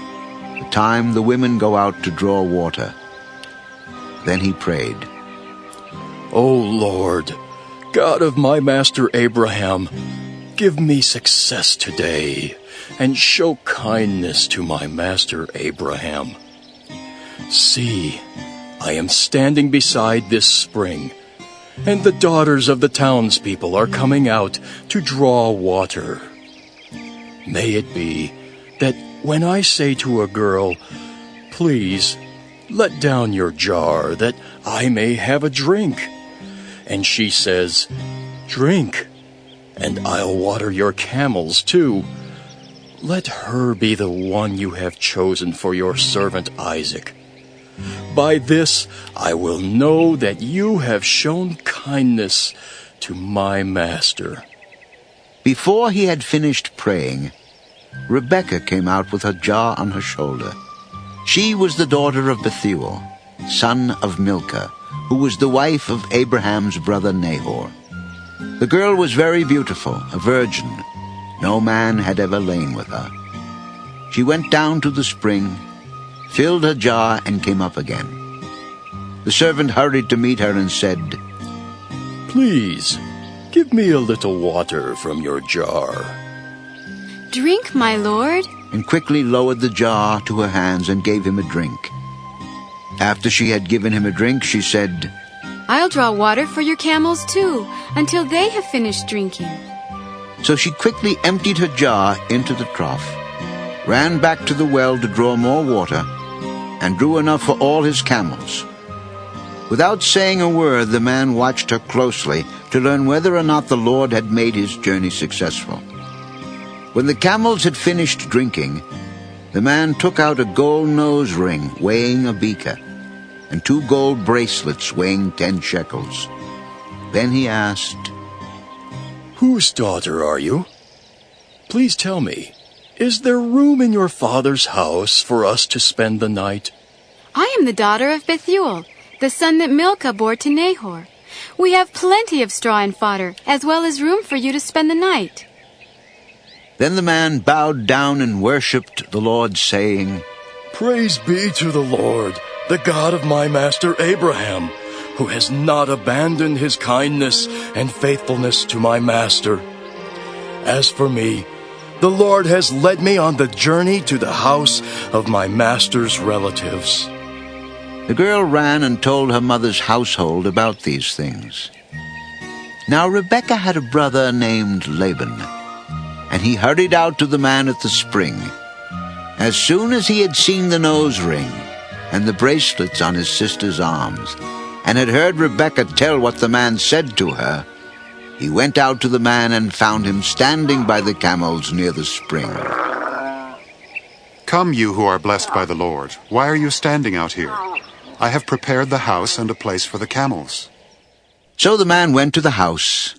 A: the time the women go out to draw water. Then he prayed,
H: "O Lord, God of my master Abraham, give me success today, and show kindness to my master Abraham. See, I am standing beside this spring, and the daughters of the townspeople are coming out to draw water. May it be that when I say to a girl, 'Please, let down your jar that I may have a drink,' and she says, 'Drink, and I'll water your camels too,' let her be the one you have chosen for your servant Isaac. By this I will know that you have shown kindness to my master."
A: Before he had finished praying, Rebekah came out with her jar on her shoulder. She was the daughter of Bethuel, son of Milcah, who was the wife of Abraham's brother Nahor. The girl was very beautiful, a virgin. No man had ever lain with her. She went down to the spring, filled her jar, and came up again. The servant hurried to meet her and said,
H: "Please, give me a little water from your jar."
E: "Drink, my lord,"
A: and quickly lowered the jar to her hands and gave him a drink. After she had given him a drink, she said,
E: "I'll draw water for your camels too, until they have finished drinking."
A: So she quickly emptied her jar into the trough, ran back to the well to draw more water, and drew enough for all his camels. Without saying a word, the man watched her closely to learn whether or not the Lord had made his journey successful. When the camels had finished drinking, the man took out a gold nose ring weighing a beaker, and 2 gold bracelets weighing 10 shekels. Then he asked,
H: "Whose daughter are you? Please tell me, is there room in your father's house for us to spend the night?"
E: "I am the daughter of Bethuel, the son that Milcah bore to Nahor. We have plenty of straw and fodder, as well as room for you to spend the night."
A: Then the man bowed down and worshipped the Lord, saying,
H: "Praise be to the Lord, the God of my master Abraham, who has not abandoned his kindness and faithfulness to my master. As for me, the Lord has led me on the journey to the house of my master's relatives."
A: The girl ran and told her mother's household about these things. Now Rebekah had a brother named Laban, and he hurried out to the man at the spring. As soon as he had seen the nose ring and the bracelets on his sister's arms, and had heard Rebekah tell what the man said to her, he went out to the man and found him standing by the camels near the spring.
N: "Come, you who are blessed by the Lord. Why are you standing out here? I have prepared the house and a place for the camels."
A: So the man went to the house,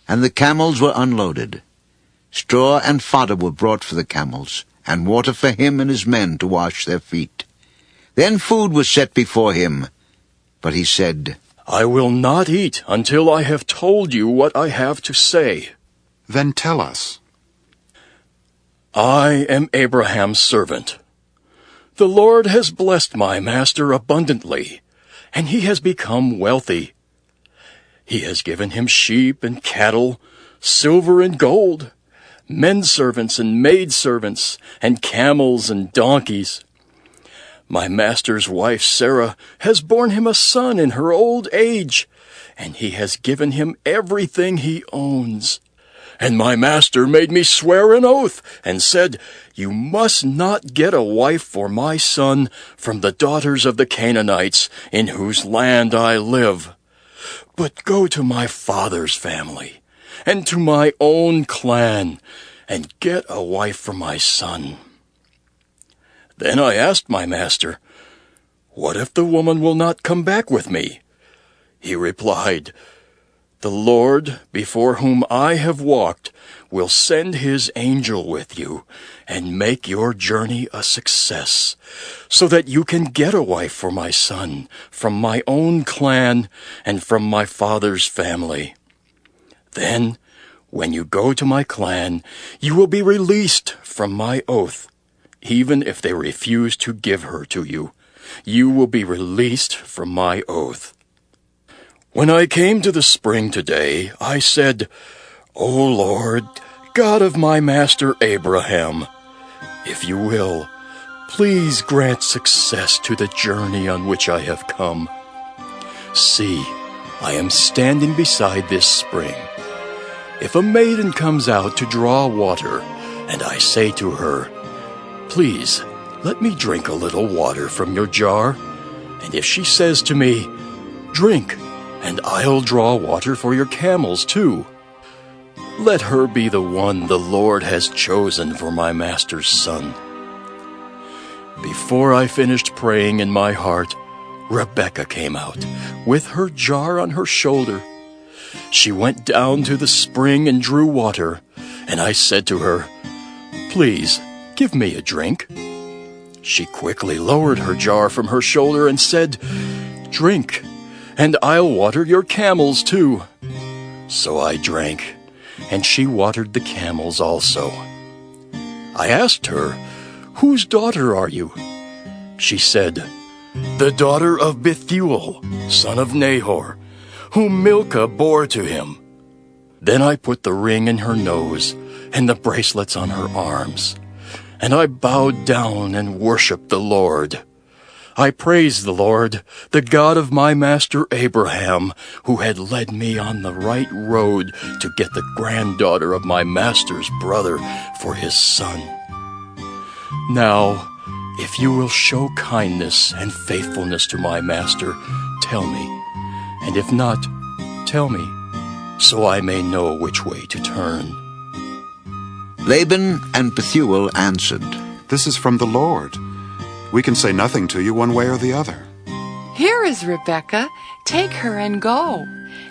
A: and the camels were unloaded. Straw and fodder were brought for the camels, and water for him and his men to wash their feet. Then food was set before him, but he said,
H: "I will not eat until I have told you what I have to say."
N: "Then tell us."
H: "I am Abraham's servant. The Lord has blessed my master abundantly, and he has become wealthy. He has given him sheep and cattle, silver and gold, menservants and maidservants, and camels and donkeys. My master's wife Sarah has borne him a son in her old age, and he has given him everything he owns. And my master made me swear an oath, and said, 'You must not get a wife for my son from the daughters of the Canaanites, in whose land I live. But go to my father's family, and to my own clan, and get a wife for my son.' Then I asked my master, 'What if the woman will not come back with me?' He replied, 'The Lord, before whom I have walked, will send his angel with you, and make your journey a success, so that you can get a wife for my son, from my own clan, and from my father's family. Then, when you go to my clan, you will be released from my oath. Even if they refuse to give her to you, you will be released from my oath.' When I came to the spring today, I said, 'O Lord, God of my master Abraham, if you will, please grant success to the journey on which I have come. See, I am standing beside this spring. If a maiden comes out to draw water, and I say to her, "Please, let me drink a little water from your jar," and if she says to me, "Drink, and I'll draw water for your camels too," let her be the one the Lord has chosen for my master's son." Before I finished praying in my heart, Rebekah came out, with her jar on her shoulder. She went down to the spring and drew water, and I said to her, "Please, give me a drink." She quickly lowered her jar from her shoulder and said, "Drink, and I'll water your camels too." So I drank, and she watered the camels also. I asked her, "Whose daughter are you?" She said, "The daughter of Bethuel, son of Nahor, whom Milcah bore to him." Then I put the ring in her nose and the bracelets on her arms, and I bowed down and worshipped the Lord. I praised the Lord, the God of my master Abraham, who had led me on the right road to get the granddaughter of my master's brother for his son. Now, if you will show kindness and faithfulness to my master, tell me, and if not, tell me, so I may know which way to turn."
A: Laban and Bethuel answered,
N: "This is from the Lord. We can say nothing to you one way or the other."
I: "Here is Rebekah. Take her and go,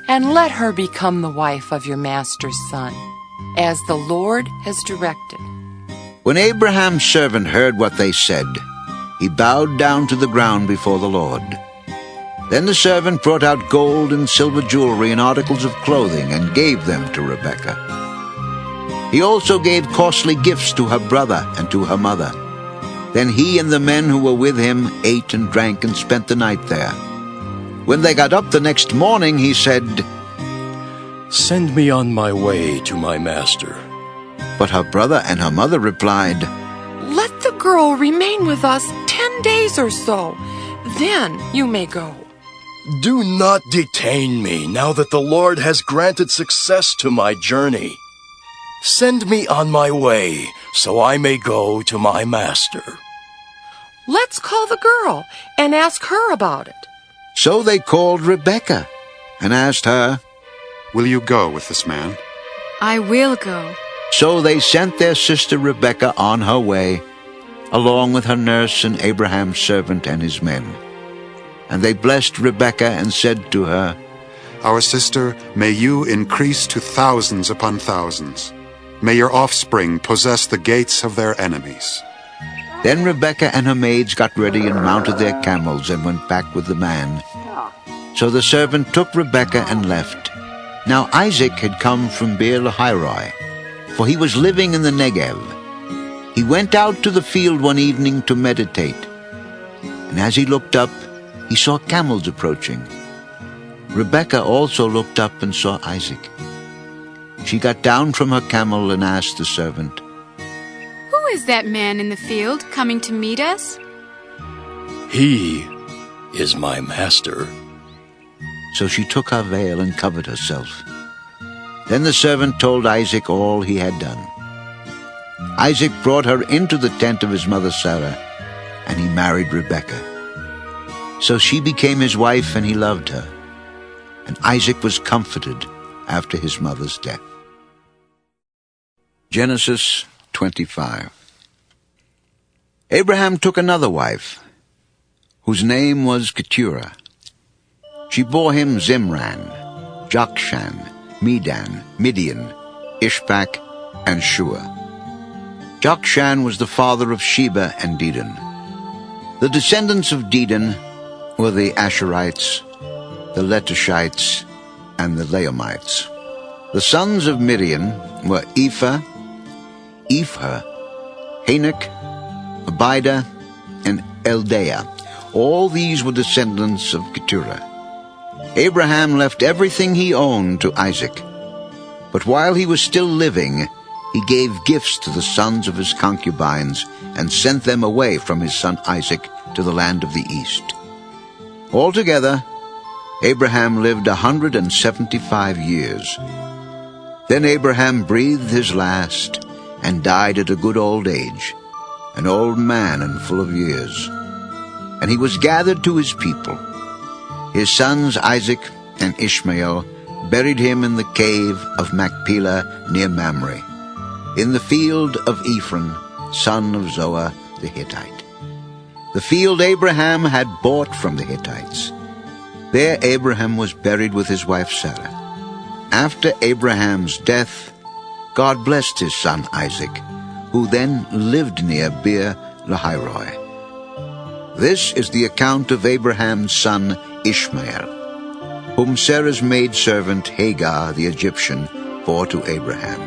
I: and let her become the wife of your master's son, as the Lord has directed."
A: When Abraham's servant heard what they said, he bowed down to the ground before the Lord. Then the servant brought out gold and silver jewelry and articles of clothing and gave them to Rebekah. He also gave costly gifts to her brother and to her mother. Then he and the men who were with him ate and drank and spent the night there. When they got up the next morning, he said,
H: "Send me on my way to my master."
A: But her brother and her mother replied,
I: Let the girl remain with us 10 days or so. Then you may go.
H: Do not detain me now that the Lord has granted success to my journey. Send me on my way so I may go to my master.
I: Let's call the girl and ask her about it.
A: So they called Rebekah and asked her,
N: "Will you go with this man?"
D: I will go.
A: So they sent their sister Rebekah on her way, along with her nurse and Abraham's servant and his men. And they blessed Rebekah and said to her,
N: "Our sister, may you increase to thousands upon thousands. May your offspring possess the gates of their enemies."
A: Then Rebekah and her maids got ready and mounted their camels and went back with the man. So the servant took Rebekah and left. Now Isaac had come from Beer-lahai, for he was living in the Negev. He went out to the field one evening to meditate, and as he looked up, he saw camels approaching. Rebekah also looked up and saw Isaac. She got down from her camel and asked the servant,
D: Who is that man in the field coming to meet us?
H: He is my master.
A: So she took her veil and covered herself. Then the servant told Isaac all he had done. Isaac brought her into the tent of his mother Sarah, and he married Rebekah. So she became his wife, and he loved her. And Isaac was comforted after his mother's death. Genesis 25. Abraham took another wife, whose name was Keturah. She bore him Zimran, Jokshan, Medan, Midian, Ishbak, and Shua. Jokshan was the father of Sheba and Dedan. The descendants of Dedan were the Asherites, the Letushites, and the Laomites. The sons of Midian were Ephah, Hanok, Abida, and Eldaah. All these were descendants of Keturah. Abraham left everything he owned to Isaac. But while he was still living, he gave gifts to the sons of his concubines and sent them away from his son Isaac to the land of the east. Altogether, Abraham lived 175 years. Then Abraham breathed his last and died at a good old age, an old man and full of years. And he was gathered to his people. His sons Isaac and Ishmael buried him in the cave of Machpelah near Mamre, in the field of Ephron, son of Zoah the Hittite. The field Abraham had bought from the Hittites. There Abraham was buried with his wife Sarah. After Abraham's death, God blessed his son Isaac, who then lived near Beer-lahai. This is the account of Abraham's son Ishmael, whom Sarah's maidservant Hagar the Egyptian bore to Abraham.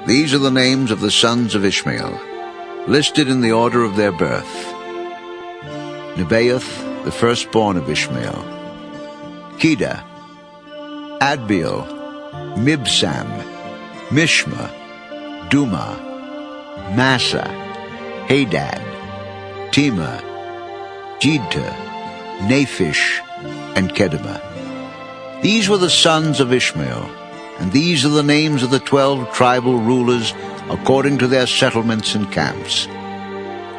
A: These are the names of the sons of Ishmael, listed in the order of their birth. Nebaioth, the firstborn of Ishmael, Kedah, Adbeel, Mibsam, Mishma, Duma, Massa, Hadad, Tema, Jedutun, Naphish, and Kedemah. These were the sons of Ishmael, and these are the names of the 12 tribal rulers according to their settlements and camps.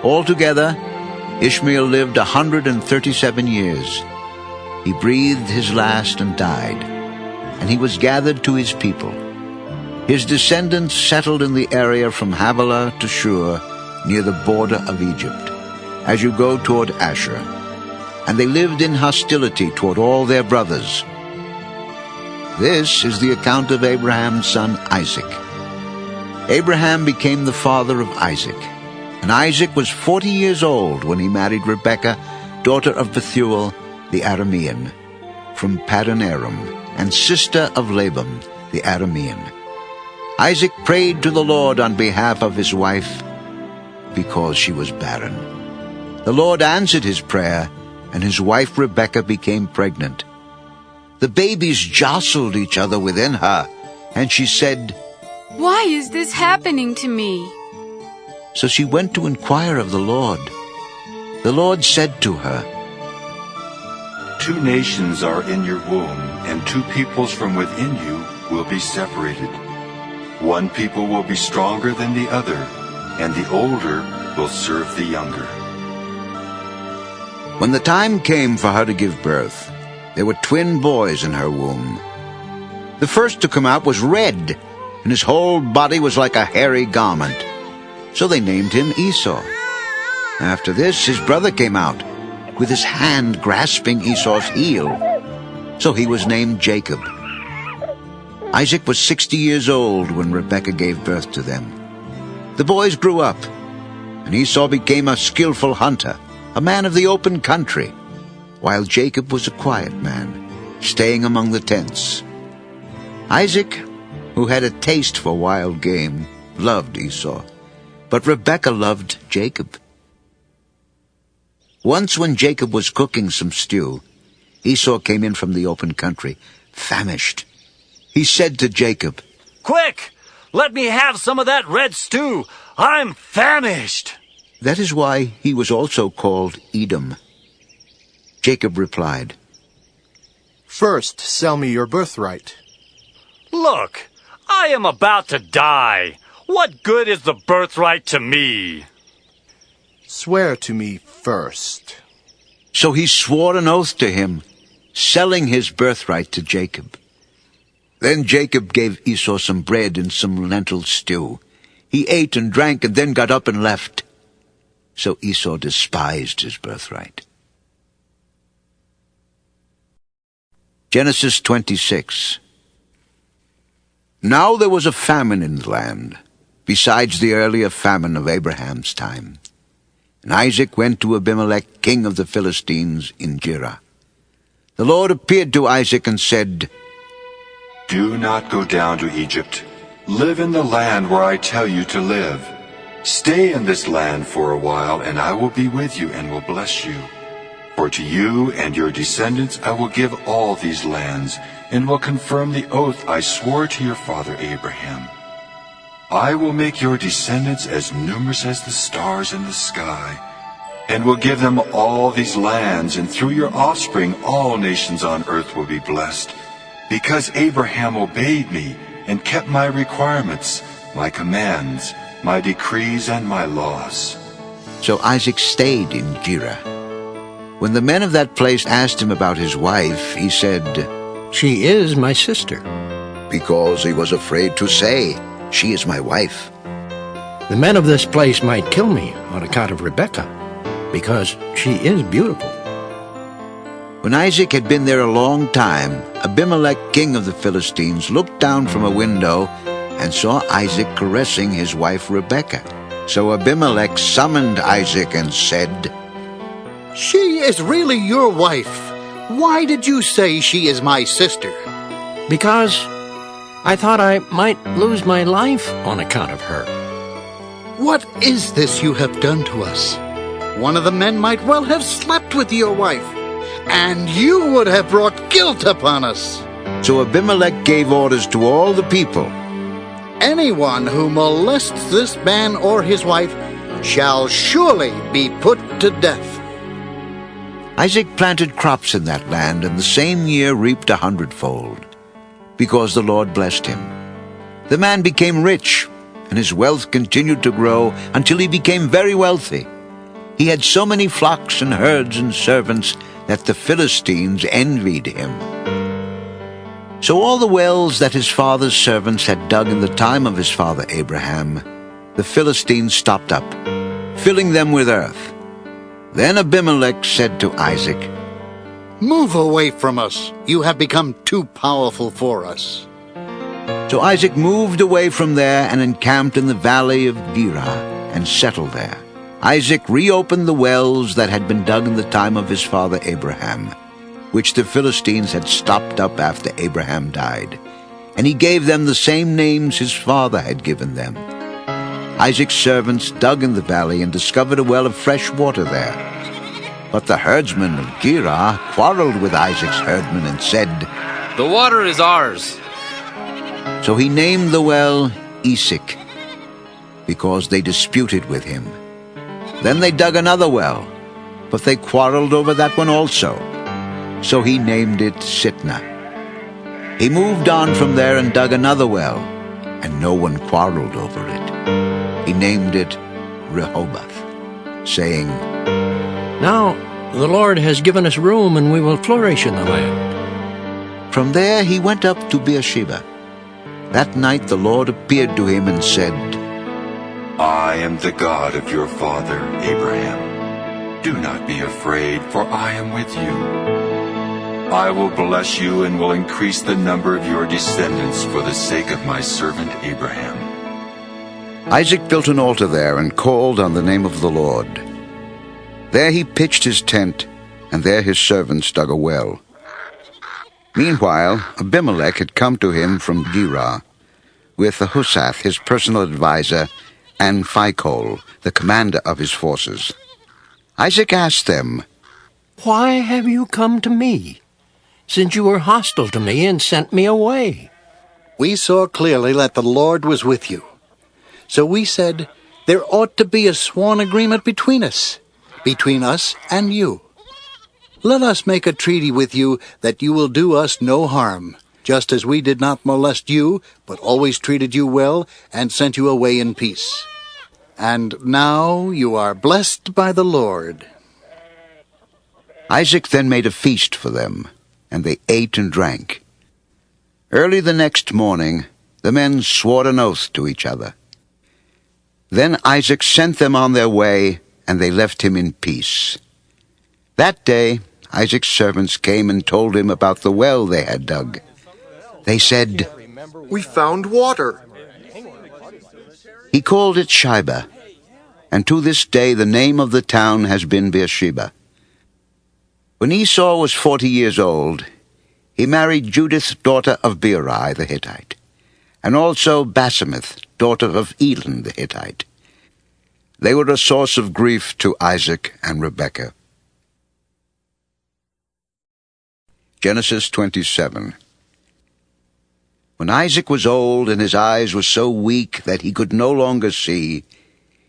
A: Altogether, Ishmael lived 137 years. He breathed his last and died, and he was gathered to his people. His descendants settled in the area from Havilah to Shur, near the border of Egypt, as you go toward Asher. And they lived in hostility toward all their brothers. This is the account of Abraham's son Isaac. Abraham became the father of Isaac, and Isaac was 40 years old when he married Rebekah, daughter of Bethuel the Aramean, from Paddan Aram, and sister of Laban the Aramean. Isaac prayed to the Lord on behalf of his wife, because she was barren. The Lord answered his prayer, and his wife Rebekah became pregnant. The babies jostled each other within her, and she said,
D: "Why is this happening to me?"
A: So she went to inquire of the Lord. The Lord said to her,
B: 2 nations are in your womb, and 2 peoples from within you will be separated. One people will be stronger than the other, and the older will serve the younger.
A: When the time came for her to give birth, there were twin boys in her womb. The first to come out was red, and his whole body was like a hairy garment. So they named him Esau. After this, his brother came out, with his hand grasping Esau's heel. So he was named Jacob. Isaac was 60 years old when Rebekah gave birth to them. The boys grew up, and Esau became a skillful hunter, a man of the open country, while Jacob was a quiet man, staying among the tents. Isaac, who had a taste for wild game, loved Esau, but Rebekah loved Jacob. Once when Jacob was cooking some stew, Esau came in from the open country, famished. He said to Jacob,
R: "Quick! Let me have some of that red stew. I'm famished."
A: That is why he was also called Edom. Jacob replied,
J: "First, sell me your birthright."
R: "Look, I am about to die. What good is the birthright to me?"
J: "Swear to me first."
A: So he swore an oath to him, selling his birthright to Jacob. Then Jacob gave Esau some bread and some lentil stew. He ate and drank and then got up and left. So Esau despised his birthright. Genesis 26. Now there was a famine in the land, besides the earlier famine of Abraham's time. And Isaac went to Abimelech, king of the Philistines, in Gerar. The Lord appeared to Isaac and said,
B: Do not go down to Egypt. Live in the land where I tell you to live. Stay in this land for a while, and I will be with you and will bless you. For to you and your descendants I will give all these lands, and will confirm the oath I swore to your father Abraham. I will make your descendants as numerous as the stars in the sky, and will give them all these lands, and through your offspring all nations on earth will be blessed, because Abraham obeyed me and kept my requirements, my commands, my decrees, and my laws.
A: So Isaac stayed in Gerar. When the men of that place asked him about his wife, he said,
L: She is my sister.
A: Because he was afraid to say, She is my wife.
L: The men of this place might kill me on account of Rebekah, because she is beautiful.
A: When Isaac had been there a long time, Abimelech, king of the Philistines, looked down from a window and saw Isaac caressing his wife Rebekah. So Abimelech summoned Isaac and said,
K: She is really your wife. Why did you say she is my sister?
L: Because I thought I might lose my life on account of her.
K: What is this you have done to us? One of the men might well have slept with your wife, and you would have brought guilt upon us.
A: So Abimelech gave orders to all the people.
K: Anyone who molests this man or his wife shall surely be put to death.
A: Isaac planted crops in that land, and the same year reaped 100-fold, because the Lord blessed him. The man became rich, and his wealth continued to grow until he became very wealthy. He had so many flocks and herds and servants that the Philistines envied him. So all the wells that his father's servants had dug in the time of his father Abraham, the Philistines stopped up, filling them with earth. Then Abimelech said to Isaac,
K: Move away from us. You have become too powerful for us.
A: So Isaac moved away from there and encamped in the valley of Gerar and settled there. Isaac reopened the wells that had been dug in the time of his father Abraham, which the Philistines had stopped up after Abraham died, and he gave them the same names his father had given them. Isaac's servants dug in the valley and discovered a well of fresh water there. But the herdsmen of Gerar quarreled with Isaac's herdmen and said,
T: "The water is ours."
A: So he named the well Esek, because they disputed with him. Then they dug another well, but they quarreled over that one also. So he named it Sitnah. He moved on from there and dug another well, and no one quarreled over it. He named it Rehoboth, saying,
L: Now the Lord has given us room, and we will flourish in the land.
A: From there he went up to Beersheba. That night the Lord appeared to him and said,
B: I am the God of your father Abraham. Do not be afraid, for I am with you. I will bless you and will increase the number of your descendants for the sake of my servant Abraham.
A: Isaac built an altar there and called on the name of the Lord. There he pitched his tent, and there his servants dug a well. Meanwhile, Abimelech had come to him from Gerar, with Ahuzzath, his personal adviser, and Phicol, the commander of his forces. Isaac asked them,
L: Why have you come to me, since you were hostile to me and sent me away?
J: We saw clearly that the Lord was with you. So we said, there ought to be a sworn agreement between us and you. Let us make a treaty with you that you will do us no harm, just as we did not molest you, but always treated you well and sent you away in peace. And now you are blessed by the Lord.
A: Isaac then made a feast for them, and they ate and drank. Early the next morning, the men swore an oath to each other. Then Isaac sent them on their way, and they left him in peace. That day Isaac's servants came and told him about the well they had dug. They said,
J: We found water.
A: He called it Shibah, and to this day the name of the town has been Beersheba. When Esau was 40 years old, he married Judith, daughter of Beeri the Hittite, and also Basemath, daughter of Elon the Hittite. They were a source of grief to Isaac and Rebekah. Genesis 27. When Isaac was old and his eyes were so weak that he could no longer see,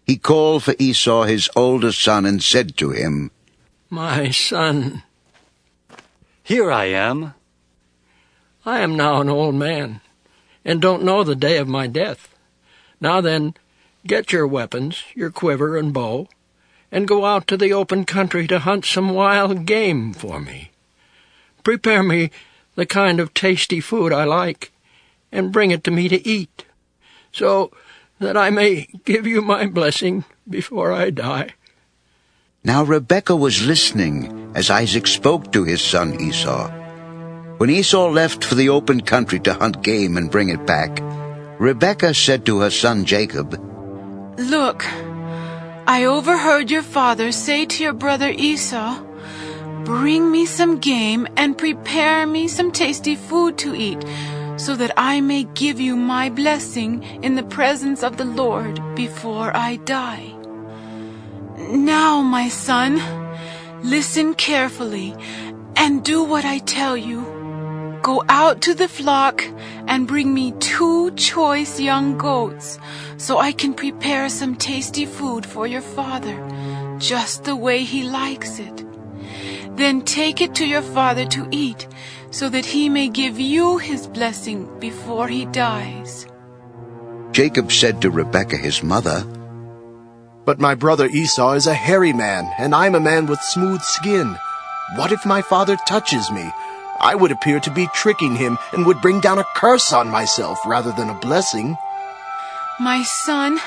A: he called for Esau his older son and said to him,
L: My son.
M: Here I am.
L: I am now an old man, and don't know the day of my death. Now then, get your weapons, your quiver and bow, and go out to the open country to hunt some wild game for me. Prepare me the kind of tasty food I like, and bring it to me to eat, so that I may give you my blessing before I die.
A: Now Rebekah was listening as Isaac spoke to his son Esau. When Esau left for the open country to hunt game and bring it back, Rebekah said to her son Jacob,
V: Look, I overheard your father say to your brother Esau, Bring me some game and prepare me some tasty food to eat, so that I may give you my blessing in the presence of the Lord before I die. Now, my son, listen carefully and do what I tell you. Go out to the flock and bring me 2 choice young goats, so I can prepare some tasty food for your father, just the way he likes it. Then take it to your father to eat, so that he may give you his blessing before he dies.
A: Jacob said to Rebekah his mother,
J: But my brother Esau is a hairy man, and I'm a man with smooth skin. What if my father touches me? I would appear to be tricking him and would bring down a curse on myself rather than a blessing.
V: My son,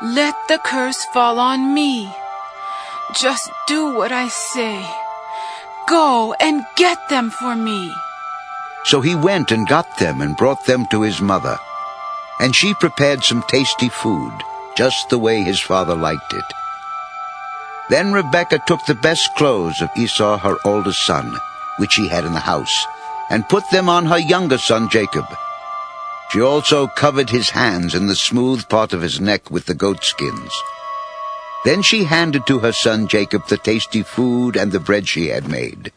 V: let the curse fall on me. Just do what I say. Go and get them for me.
A: So he went and got them and brought them to his mother. And she prepared some tasty food, just the way his father liked it. Then Rebekah took the best clothes of Esau her oldest son, which she had in the house, and put them on her younger son Jacob. She also covered his hands and the smooth part of his neck with the goat skins. Then she handed to her son Jacob the tasty food and the bread she had made.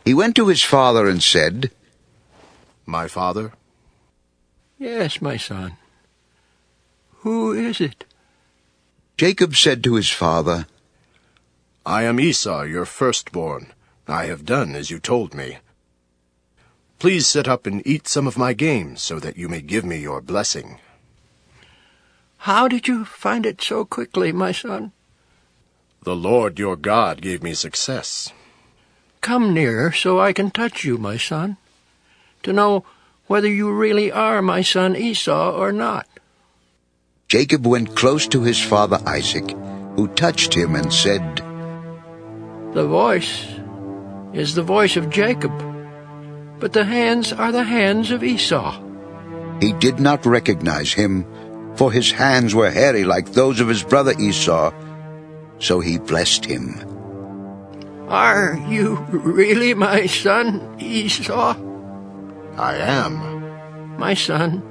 A: He went to his father and said,
Q: My father?
L: Yes, my son. Who is it?
A: Jacob said to his father,
Q: I am Esau, your firstborn. I have done as you told me. Please sit up and eat some of my game so that you may give me your blessing.
L: How did you find it so quickly, my son?
Q: The Lord your God gave me success.
L: Come nearer so I can touch you, my son, to know whether you really are my son Esau or not.
A: Jacob went close to his father Isaac, who touched him and said,
L: The voice is the voice of Jacob, but the hands are the hands of Esau.
A: He did not recognize him, for his hands were hairy like those of his brother Esau, so he blessed him.
L: Are you really my son Esau?
Q: I am.
L: My son,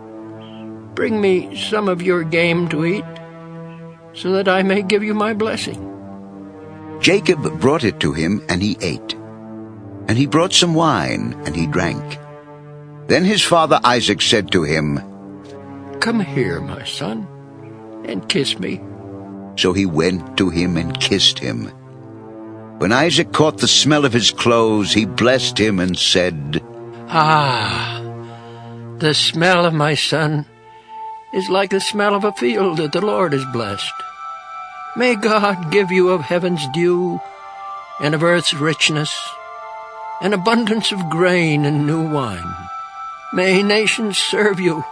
L: bring me some of your game to eat, so that I may give you my blessing.
A: Jacob brought it to him, and he ate. And he brought some wine, and he drank. Then his father Isaac said to him,
L: Come here, my son, and kiss me.
A: So he went to him and kissed him. When Isaac caught the smell of his clothes, he blessed him and said,
L: Ah, the smell of my son is like the smell of a field that the Lord has blessed. May God give you of heaven's dew, and of earth's richness, an abundance of grain and new wine. May nations serve you,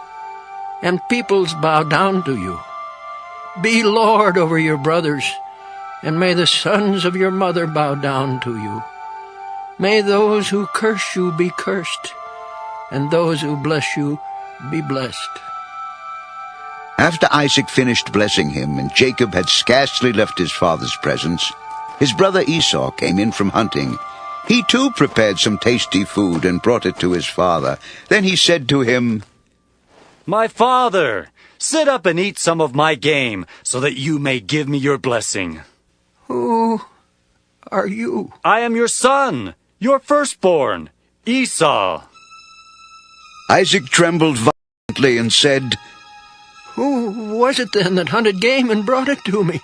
L: and peoples bow down to you. Be Lord over your brothers, and may the sons of your mother bow down to you. May those who curse you be cursed, and those who bless you be blessed.
A: After Isaac finished blessing him, and Jacob had scarcely left his father's presence, his brother Esau came in from hunting. He too prepared some tasty food and brought it to his father. Then he said to him,
M: My father, sit up and eat some of my game, so that you may give me your blessing.
L: Who are you?
M: I am your son, your firstborn, Esau.
A: Isaac trembled violently and said,
L: Who was it then that hunted game and brought it to me?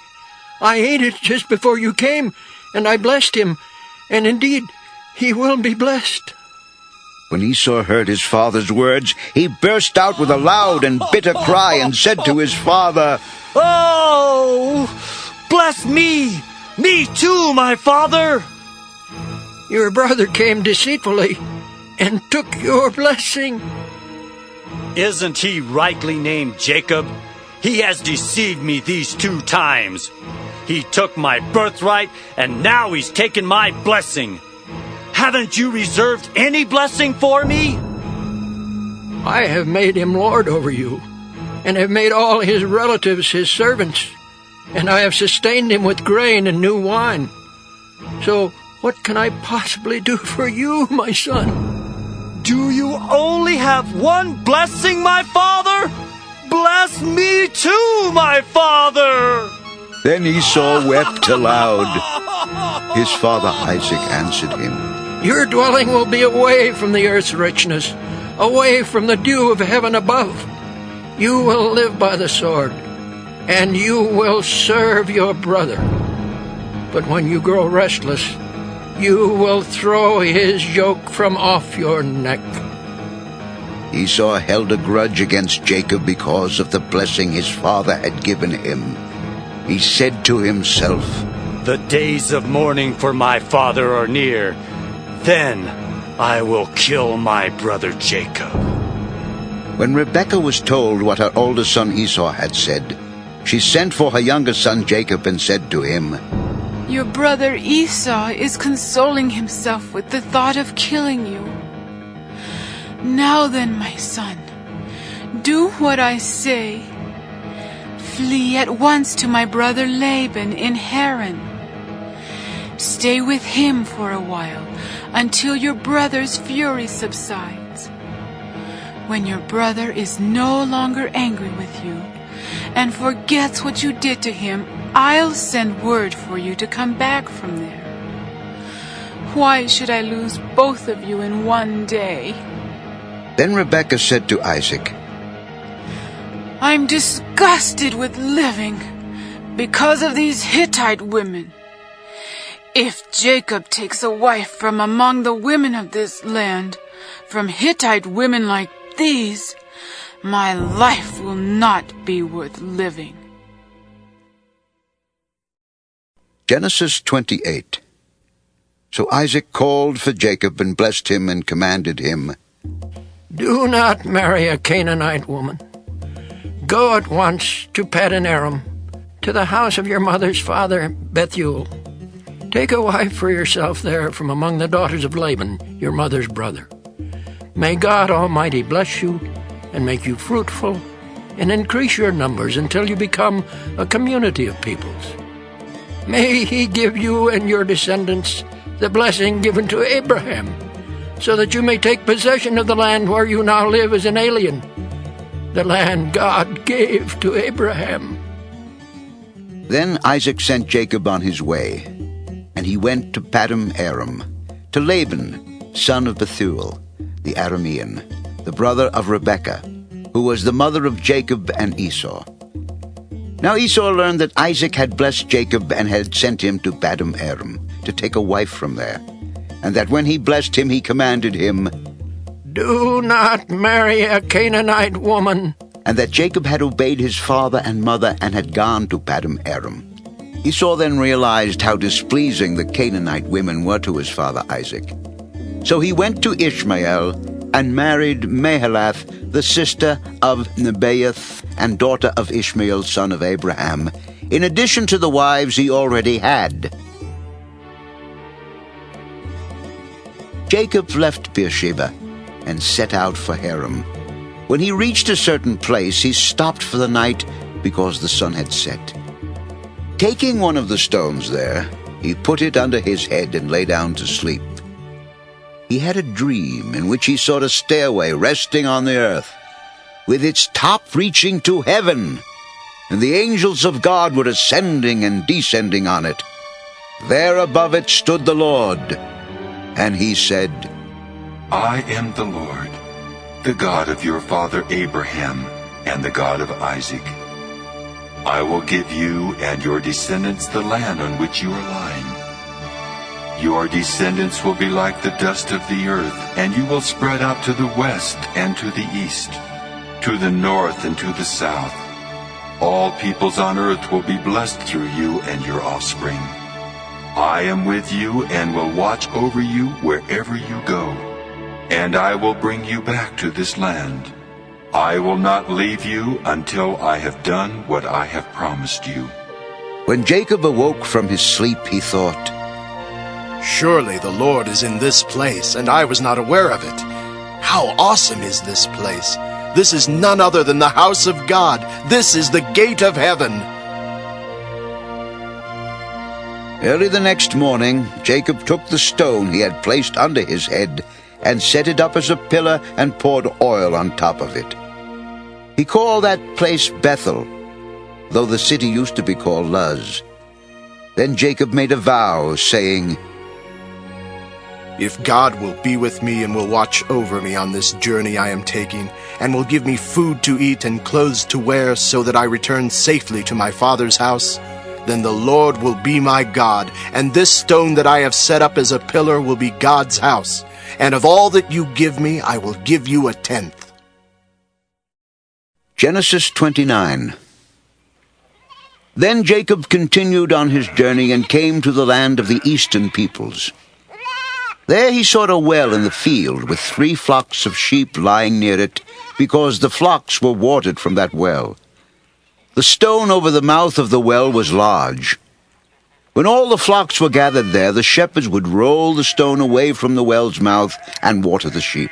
L: I ate it just before you came, and I blessed him, and indeed he will be blessed.
A: When Esau heard his father's words, he burst out with a loud and bitter cry and said to his father,
R: Oh, bless me! Me too, my father!
L: Your brother came deceitfully and took your blessing.
M: Isn't he rightly named Jacob? He has deceived me these 2 times. He took my birthright, and now he's taken my blessing. Haven't you reserved any blessing for me?
L: I have made him lord over you, and have made all his relatives his servants, and I have sustained him with grain and new wine. So what can I possibly do for you, my son?
R: Do you only have one blessing, my father? Bless me too, my father!
A: Then Esau wept aloud. His father Isaac answered him,
L: Your dwelling will be away from the earth's richness, away from the dew of heaven above. You will live by the sword, and you will serve your brother. But when you grow restless, you will throw his yoke from off your neck.
A: Esau held a grudge against Jacob because of the blessing his father had given him. He said to himself,
M: The days of mourning for my father are near. Then I will kill my brother Jacob.
A: When Rebekah was told what her older son Esau had said, she sent for her younger son Jacob and said to him,
D: Your brother Esau is consoling himself with the thought of killing you. Now then, my son, do what I say. Flee at once to my brother Laban in Haran. Stay with him for a while, until your brother's fury subsides. When your brother is no longer angry with you, and forgets what you did to him, I'll send word for you to come back from there. Why should I lose both of you in one day?
A: Then Rebekah said to Isaac,
D: I'm disgusted with living because of these Hittite women. If Jacob takes a wife from among the women of this land, from Hittite women like these, my life will not be worth living.
A: Genesis 28. So Isaac called for Jacob and blessed him and commanded him,
L: Do not marry a Canaanite woman. Go at once to Padan Aram, to the house of your mother's father, Bethuel. Take a wife for yourself there from among the daughters of Laban, your mother's brother. May God Almighty bless you and make you fruitful and increase your numbers until you become a community of peoples. May He give you and your descendants the blessing given to Abraham, so that you may take possession of the land where you now live as an alien, the land God gave to Abraham.
A: Then Isaac sent Jacob on his way, and he went to Padan Aram, to Laban, son of Bethuel, the Aramean, the brother of Rebekah, who was the mother of Jacob and Esau. Now Esau learned that Isaac had blessed Jacob and had sent him to Padan Aram to take a wife from there, and that when he blessed him he commanded him,
L: Do not marry a Canaanite woman.
A: And that Jacob had obeyed his father and mother and had gone to Padan Aram. Esau then realized how displeasing the Canaanite women were to his father Isaac. So he went to Ishmael and married Mahalath, the sister of Nebaioth and daughter of Ishmael, son of Abraham, in addition to the wives he already had. Jacob left Beersheba and set out for Haran. When he reached a certain place, he stopped for the night because the sun had set. Taking one of the stones there, he put it under his head and lay down to sleep. He had a dream in which he saw a stairway resting on the earth, with its top reaching to heaven, and the angels of God were ascending and descending on it. There above it stood the Lord, and he said,
B: I am the Lord, the God of your father Abraham, and the God of Isaac. I will give you and your descendants the land on which you are lying. Your descendants will be like the dust of the earth, and you will spread out to the west and to the east, to the north and to the south. All peoples on earth will be blessed through you and your offspring. I am with you and will watch over you wherever you go, and I will bring you back to this land. I will not leave you until I have done what I have promised you.
A: When Jacob awoke from his sleep, he thought,
Q: Surely the Lord is in this place, and I was not aware of it. How awesome is this place! This is none other than the house of God. This is the gate of heaven.
A: Early the next morning, Jacob took the stone he had placed under his head and set it up as a pillar and poured oil on top of it. He called that place Bethel, though the city used to be called Luz. Then Jacob made a vow, saying,
Q: If God will be with me and will watch over me on this journey I am taking, and will give me food to eat and clothes to wear so that I return safely to my father's house, then the Lord will be my God, and this stone that I have set up as a pillar will be God's house. And of all that you give me, I will give you 1/10.
A: Genesis 29. Then Jacob continued on his journey and came to the land of the eastern peoples. There he saw a well in the field with 3 flocks of sheep lying near it, because the flocks were watered from that well. The stone over the mouth of the well was large. When all the flocks were gathered there, the shepherds would roll the stone away from the well's mouth and water the sheep.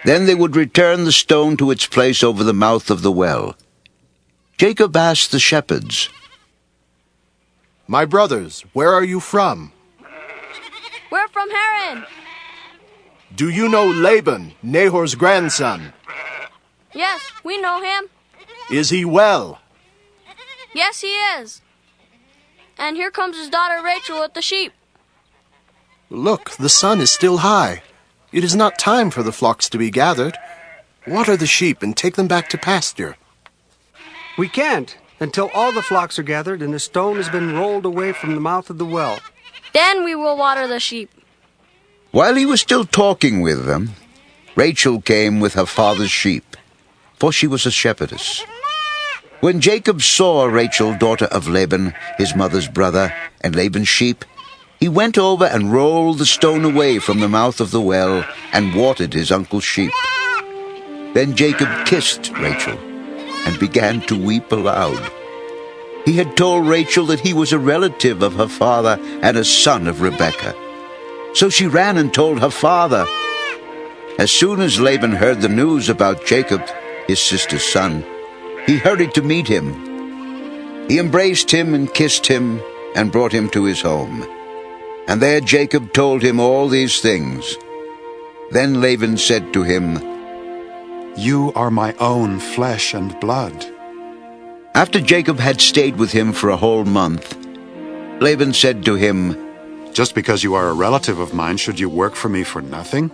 A: Then they would return the stone to its place over the mouth of the well. Jacob asked the shepherds,
Q: My brothers, where are you from?
F: We're from Haran.
Q: Do you know Laban, Nahor's grandson?
F: Yes, we know him.
Q: Is he well?
F: Yes, he is. And here comes his daughter Rachel with the sheep.
Q: Look, the sun is still high. It is not time for the flocks to be gathered. Water the sheep and take them back to pasture.
S: We can't until all the flocks are gathered and the stone has been rolled away from the mouth of the well.
F: Then we will water the sheep.
A: While he was still talking with them, Rachel came with her father's sheep, for she was a shepherdess. When Jacob saw Rachel, daughter of Laban, his mother's brother, and Laban's sheep, he went over and rolled the stone away from the mouth of the well and watered his uncle's sheep. Then Jacob kissed Rachel and began to weep aloud. He had told Rachel that he was a relative of her father and a son of Rebekah. So she ran and told her father. As soon as Laban heard the news about Jacob, his sister's son, he hurried to meet him. He embraced him and kissed him and brought him to his home. And there Jacob told him all these things. Then Laban said to him,
N: "You are my own flesh and blood."
A: After Jacob had stayed with him for a whole month, Laban said to him,
N: "Just because you are a relative of mine, should you work for me for nothing?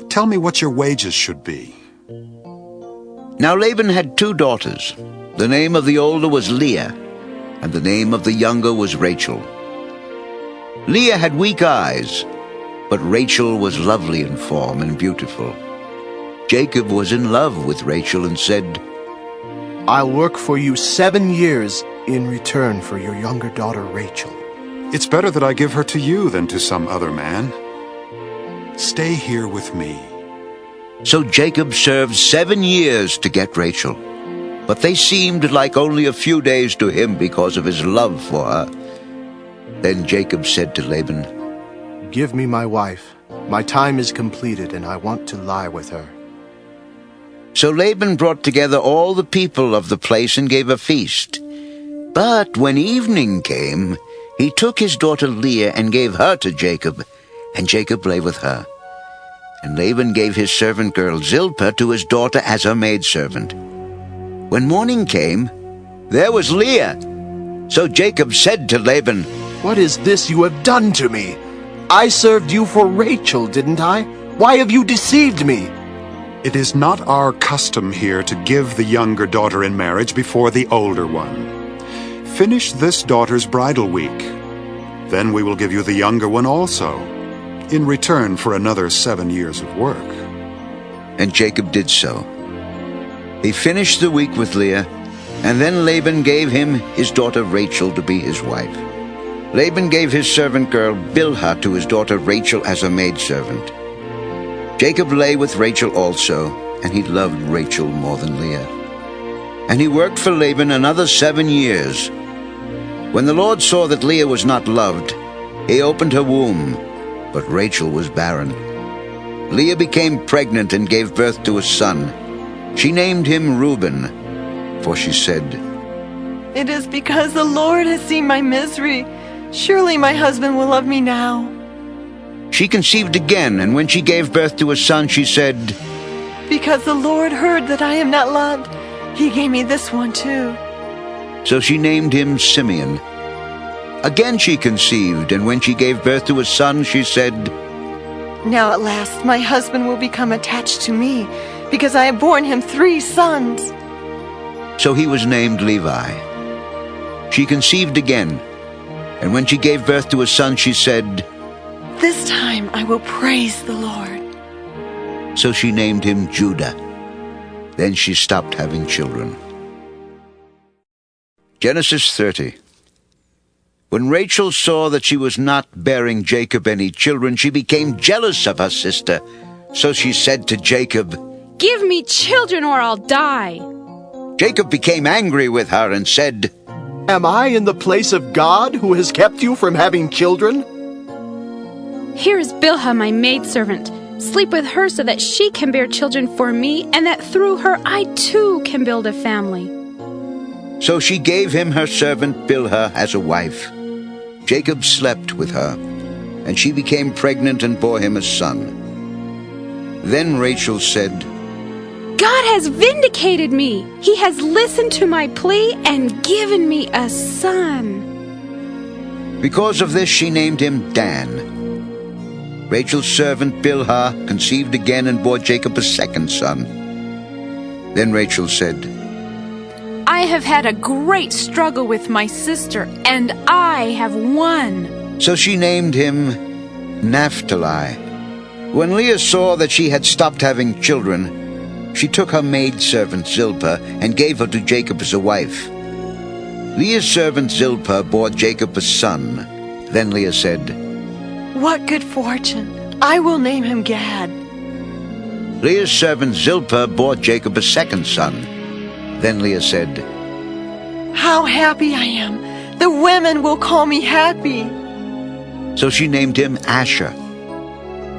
N: Tell me what your wages should be."
A: Now Laban had 2 daughters. The name of the older was Leah, and the name of the younger was Rachel. Leah had weak eyes, but Rachel was lovely in form and beautiful. Jacob was in love with Rachel and said,
Q: "I'll work for you 7 years in return for your younger daughter Rachel."
N: It's better that I give her to you than to some other man. Stay here with me.
A: So Jacob served 7 years to get Rachel, but they seemed like only a few days to him because of his love for her. Then Jacob said to Laban,
Q: "Give me my wife. My time is completed, and I want to lie with her."
A: So Laban brought together all the people of the place and gave a feast. But when evening came, he took his daughter Leah and gave her to Jacob, and Jacob lay with her. And Laban gave his servant girl Zilpah to his daughter as her maidservant. When morning came, there was Leah. So Jacob said to Laban,
Q: "What is this you have done to me? I served you for Rachel, didn't I? Why have you deceived me?"
N: It is not our custom here to give the younger daughter in marriage before the older one. Finish this daughter's bridal week. Then we will give you the younger one also, in return for another 7 years of work.
A: And Jacob did so. He finished the week with Leah, and then Laban gave him his daughter Rachel to be his wife. Laban gave his servant girl Bilhah to his daughter Rachel as a maidservant. Jacob lay with Rachel also, and he loved Rachel more than Leah. And he worked for Laban another 7 years. When the Lord saw that Leah was not loved, he opened her womb, but Rachel was barren. Leah became pregnant and gave birth to a son. She named him Reuben, for she said,
V: "It is because the Lord has seen my misery. Surely my husband will love me now."
A: She conceived again, and when she gave birth to a son, she said,
V: "Because the Lord heard that I am not loved, he gave me this one too."
A: So she named him Simeon. Again she conceived, and when she gave birth to a son, she said,
V: "Now at last my husband will become attached to me, because I have borne him 3 sons."
A: So he was named Levi. She conceived again, and when she gave birth to a son, she said,
V: "This time I will praise the Lord."
A: So she named him Judah. Then she stopped having children. Genesis 30. When Rachel saw that she was not bearing Jacob any children, she became jealous of her sister. So she said to Jacob,
E: "Give me children or I'll die."
A: Jacob became angry with her and said,
Q: "Am I in the place of God who has kept you from having children?"
E: "Here is Bilhah, my maidservant. Sleep with her so that she can bear children for me, and that through her I too can build a family."
A: So she gave him her servant Bilhah as a wife. Jacob slept with her, and she became pregnant and bore him a son. Then Rachel said,
E: "God has vindicated me. He has listened to my plea and given me a son."
A: Because of this she named him Dan. Rachel's servant Bilhah conceived again and bore Jacob a second son. Then Rachel said,
V: I have had a great struggle with my sister, and I have won.
A: So she named him Naphtali. When Leah saw that she had stopped having children, she took her maidservant Zilpah and gave her to Jacob as a wife. Leah's servant Zilpah bore Jacob a son. Then Leah said,
O: What good fortune! I will name him Gad.
A: Leah's servant Zilpah bore Jacob a second son. Then Leah said,
O: How happy I am! The women will call me happy.
A: So she named him Asher.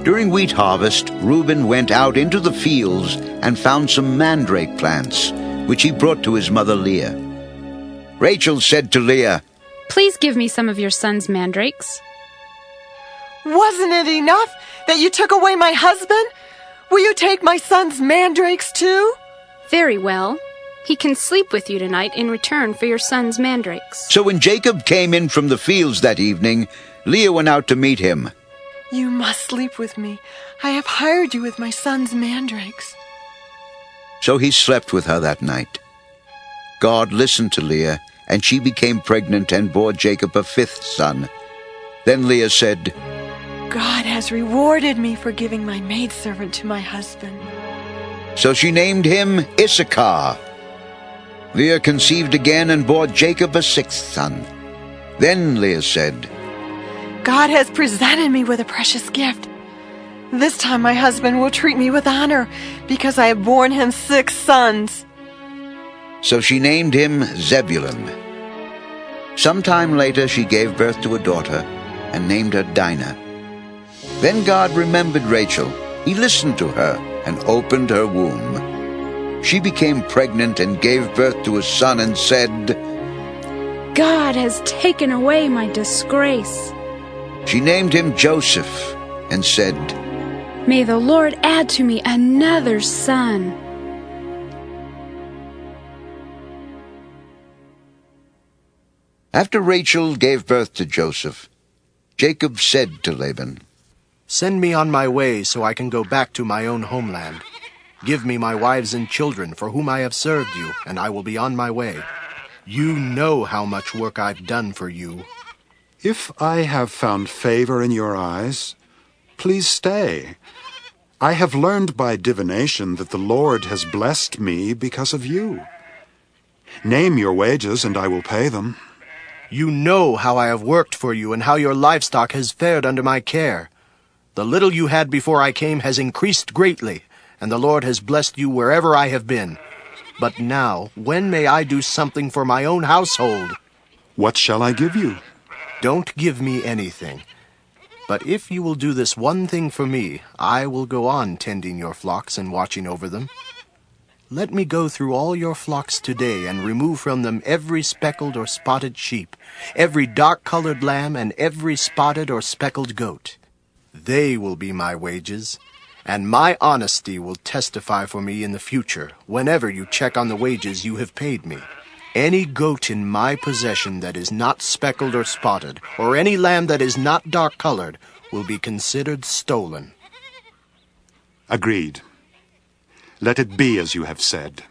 A: During wheat harvest, Reuben went out into the fields and found some mandrake plants, which he brought to his mother Leah. Rachel said to Leah,
E: Please give me some of your son's mandrakes.
O: Wasn't it enough that you took away my husband? Will you take my son's mandrakes too?
E: Very well. He can sleep with you tonight in return for your son's mandrakes.
A: So when Jacob came in from the fields that evening, Leah went out to meet him.
O: You must sleep with me. I have hired you with my son's mandrakes.
A: So he slept with her that night. God listened to Leah, and she became pregnant and bore Jacob a fifth son. Then Leah said,
O: God has rewarded me for giving my maidservant to my husband.
A: So she named him Issachar. Leah conceived again and bore Jacob a sixth son. Then Leah said,
O: God has presented me with a precious gift. This time my husband will treat me with honor, because I have borne him 6 sons.
A: So she named him Zebulun. Sometime later she gave birth to a daughter and named her Dina. Then God remembered Rachel. He listened to her and opened her womb. She became pregnant and gave birth to a son and said,
V: God has taken away my disgrace.
A: She named him Joseph and said,
V: May the Lord add to me another son.
A: After Rachel gave birth to Joseph, Jacob said to Laban,
Q: Send me on my way so I can go back to my own homeland. Give me my wives and children for whom I have served you, and I will be on my way. You know how much work I've done for you.
N: If I have found favor in your eyes, please stay. I have learned by divination that the Lord has blessed me because of you. Name your wages, and I will pay them.
Q: You know how I have worked for you and how your livestock has fared under my care. The little you had before I came has increased greatly, and the Lord has blessed you wherever I have been. But now, when may I do something for my own household?
N: What shall I give you?
Q: Don't give me anything. But if you will do this one thing for me, I will go on tending your flocks and watching over them. Let me go through all your flocks today and remove from them every speckled or spotted sheep, every dark-colored lamb, and every spotted or speckled goat. They will be my wages, and my honesty will testify for me in the future whenever you check on the wages you have paid me. Any goat in my possession that is not speckled or spotted, or any lamb that is not dark-colored, will be considered stolen.
N: Agreed. Let it be as you have said.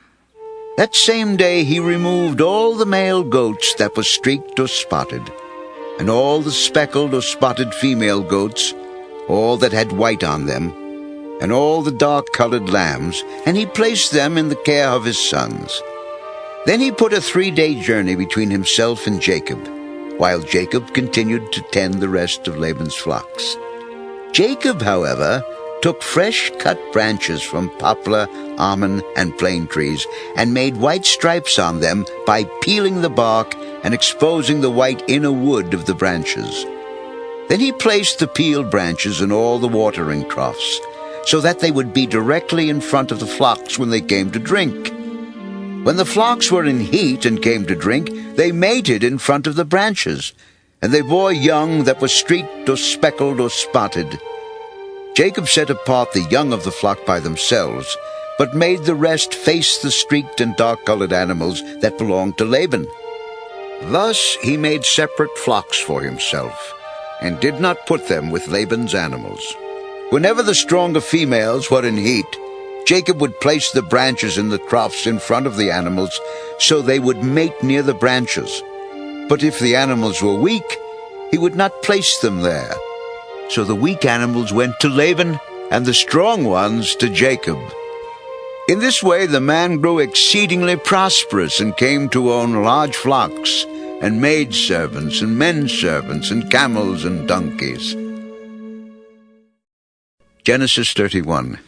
A: That same day he removed all the male goats that were streaked or spotted, and all the speckled or spotted female goats, all that had white on them, and all the dark-colored lambs, and he placed them in the care of his sons. Then he put a 3-day journey between himself and Jacob, while Jacob continued to tend the rest of Laban's flocks. Jacob, however, took fresh-cut branches from poplar, almond, and plane trees, and made white stripes on them by peeling the bark and exposing the white inner wood of the branches. Then he placed the peeled branches in all the watering troughs, so that they would be directly in front of the flocks when they came to drink. When the flocks were in heat and came to drink, they mated in front of the branches, and they bore young that were streaked or speckled or spotted. Jacob set apart the young of the flock by themselves, but made the rest face the streaked and dark-colored animals that belonged to Laban. Thus he made separate flocks for himself, and did not put them with Laban's animals. Whenever the stronger females were in heat, Jacob would place the branches in the troughs in front of the animals, so they would mate near the branches. But if the animals were weak, he would not place them there. So the weak animals went to Laban, and the strong ones to Jacob. In this way the man grew exceedingly prosperous and came to own large flocks, and maidservants, and menservants, and camels, and donkeys. Genesis 31.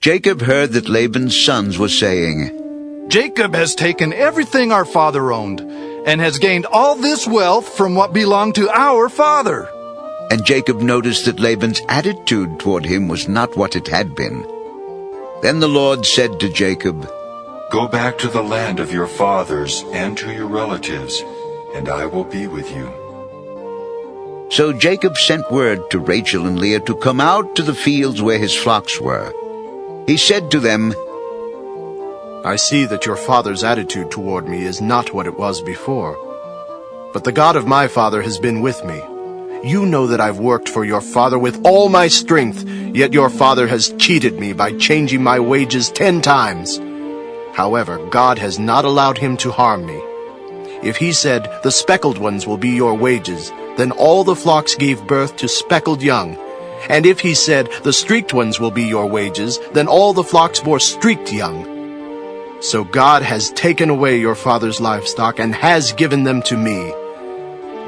A: Jacob heard that Laban's sons were saying,
P: Jacob has taken everything our father owned, and has gained all this wealth from what belonged to our father.
A: And Jacob noticed that Laban's attitude toward him was not what it had been. Then the Lord said to Jacob,
B: Go back to the land of your fathers and to your relatives, and I will be with you.
A: So Jacob sent word to Rachel and Leah to come out to the fields where his flocks were. He said to them,
Q: I see that your father's attitude toward me is not what it was before. But the God of my father has been with me. You know that I've worked for your father with all my strength, yet your father has cheated me by changing my wages 10 times. However, God has not allowed him to harm me. If he said, the speckled ones will be your wages, then all the flocks gave birth to speckled young. And if he said, the streaked ones will be your wages, then all the flocks bore streaked young. So God has taken away your father's livestock and has given them to me.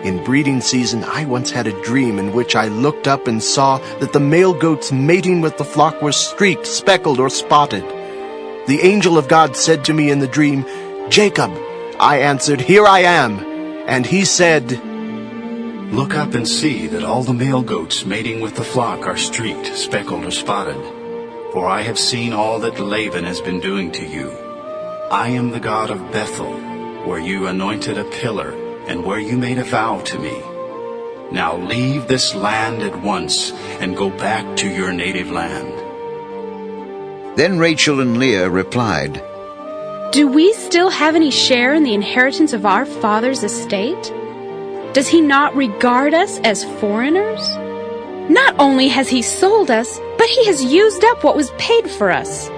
Q: In breeding season, I once had a dream in which I looked up and saw that the male goats mating with the flock were streaked, speckled, or spotted. The angel of God said to me in the dream, Jacob. I answered, Here I am. And he said,
U: Look up and see that all the male goats mating with the flock are streaked, speckled, or spotted. For I have seen all that Laban has been doing to you. I am the God of Bethel, where you anointed a pillar, and where you made a vow to me. Now leave this land at once, and go back to your native land.
A: Then Rachel and Leah replied,
W: Do we still have any share in the inheritance of our father's estate? Does he not regard us as foreigners? Not only has he sold us, but he has used up what was paid for us.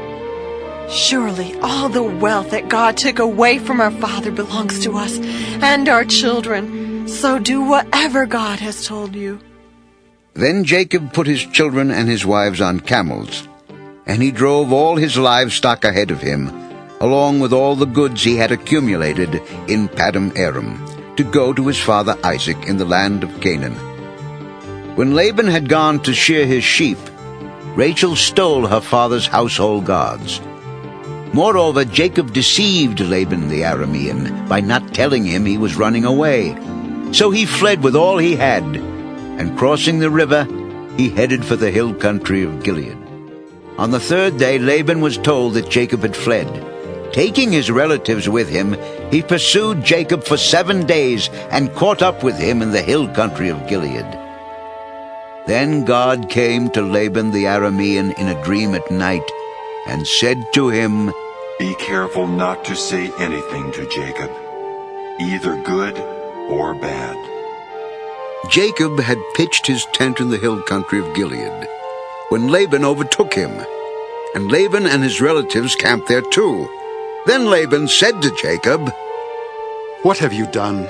O: Surely all the wealth that God took away from our father belongs to us and our children. So do whatever God has told you.
A: Then Jacob put his children and his wives on camels, and he drove all his livestock ahead of him, along with all the goods he had accumulated in Paddan Aram, to go to his father Isaac in the land of Canaan. When Laban had gone to shear his sheep, Rachel stole her father's household gods. Moreover, Jacob deceived Laban the Aramean by not telling him he was running away. So he fled with all he had, and crossing the river, he headed for the hill country of Gilead. On the 3rd day, Laban was told that Jacob had fled. Taking his relatives with him, he pursued Jacob for 7 days and caught up with him in the hill country of Gilead. Then God came to Laban the Aramean in a dream at night and said to him,
B: Be careful not to say anything to Jacob, either good or bad.
A: Jacob had pitched his tent in the hill country of Gilead, when Laban overtook him, and Laban and his relatives camped there too. Then Laban said to Jacob,
N: What have you done?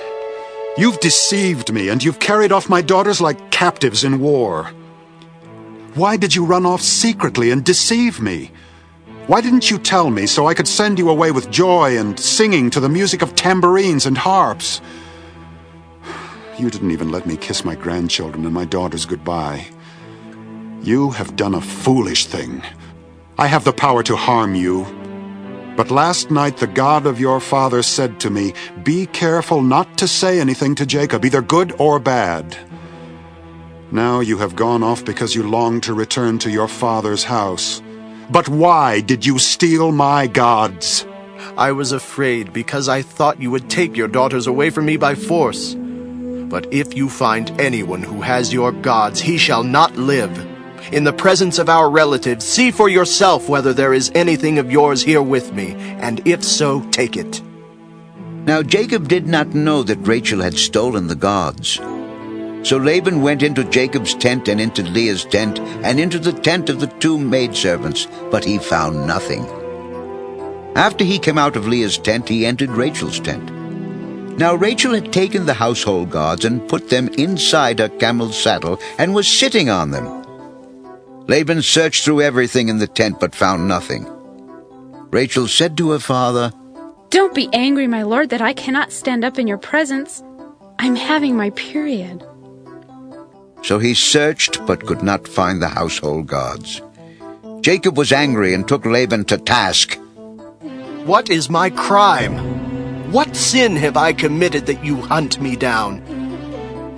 N: You've deceived me, and you've carried off my daughters like captives in war. Why did you run off secretly and deceive me? Why didn't you tell me so I could send you away with joy and singing to the music of tambourines and harps? You didn't even let me kiss my grandchildren and my daughters goodbye. You have done a foolish thing. I have the power to harm you. But last night the God of your father said to me, Be careful not to say anything to Jacob, either good or bad. Now you have gone off because you long to return to your father's house. But why did you steal my gods?
Q: I was afraid because I thought you would take your daughters away from me by force. But if you find anyone who has your gods, he shall not live. In the presence of our relatives, see for yourself whether there is anything of yours here with me, and if so, take it.
A: Now Jacob did not know that Rachel had stolen the gods. So Laban went into Jacob's tent and into Leah's tent and into the tent of the 2 maidservants, but he found nothing. After he came out of Leah's tent, he entered Rachel's tent. Now Rachel had taken the household gods and put them inside her camel's saddle and was sitting on them. Laban searched through everything in the tent but found nothing. Rachel said to her father,
W: "Don't be angry, my lord, that I cannot stand up in your presence. I'm having my period."
A: So he searched but could not find the household gods. Jacob was angry and took Laban to task.
Q: What is my crime? What sin have I committed that you hunt me down?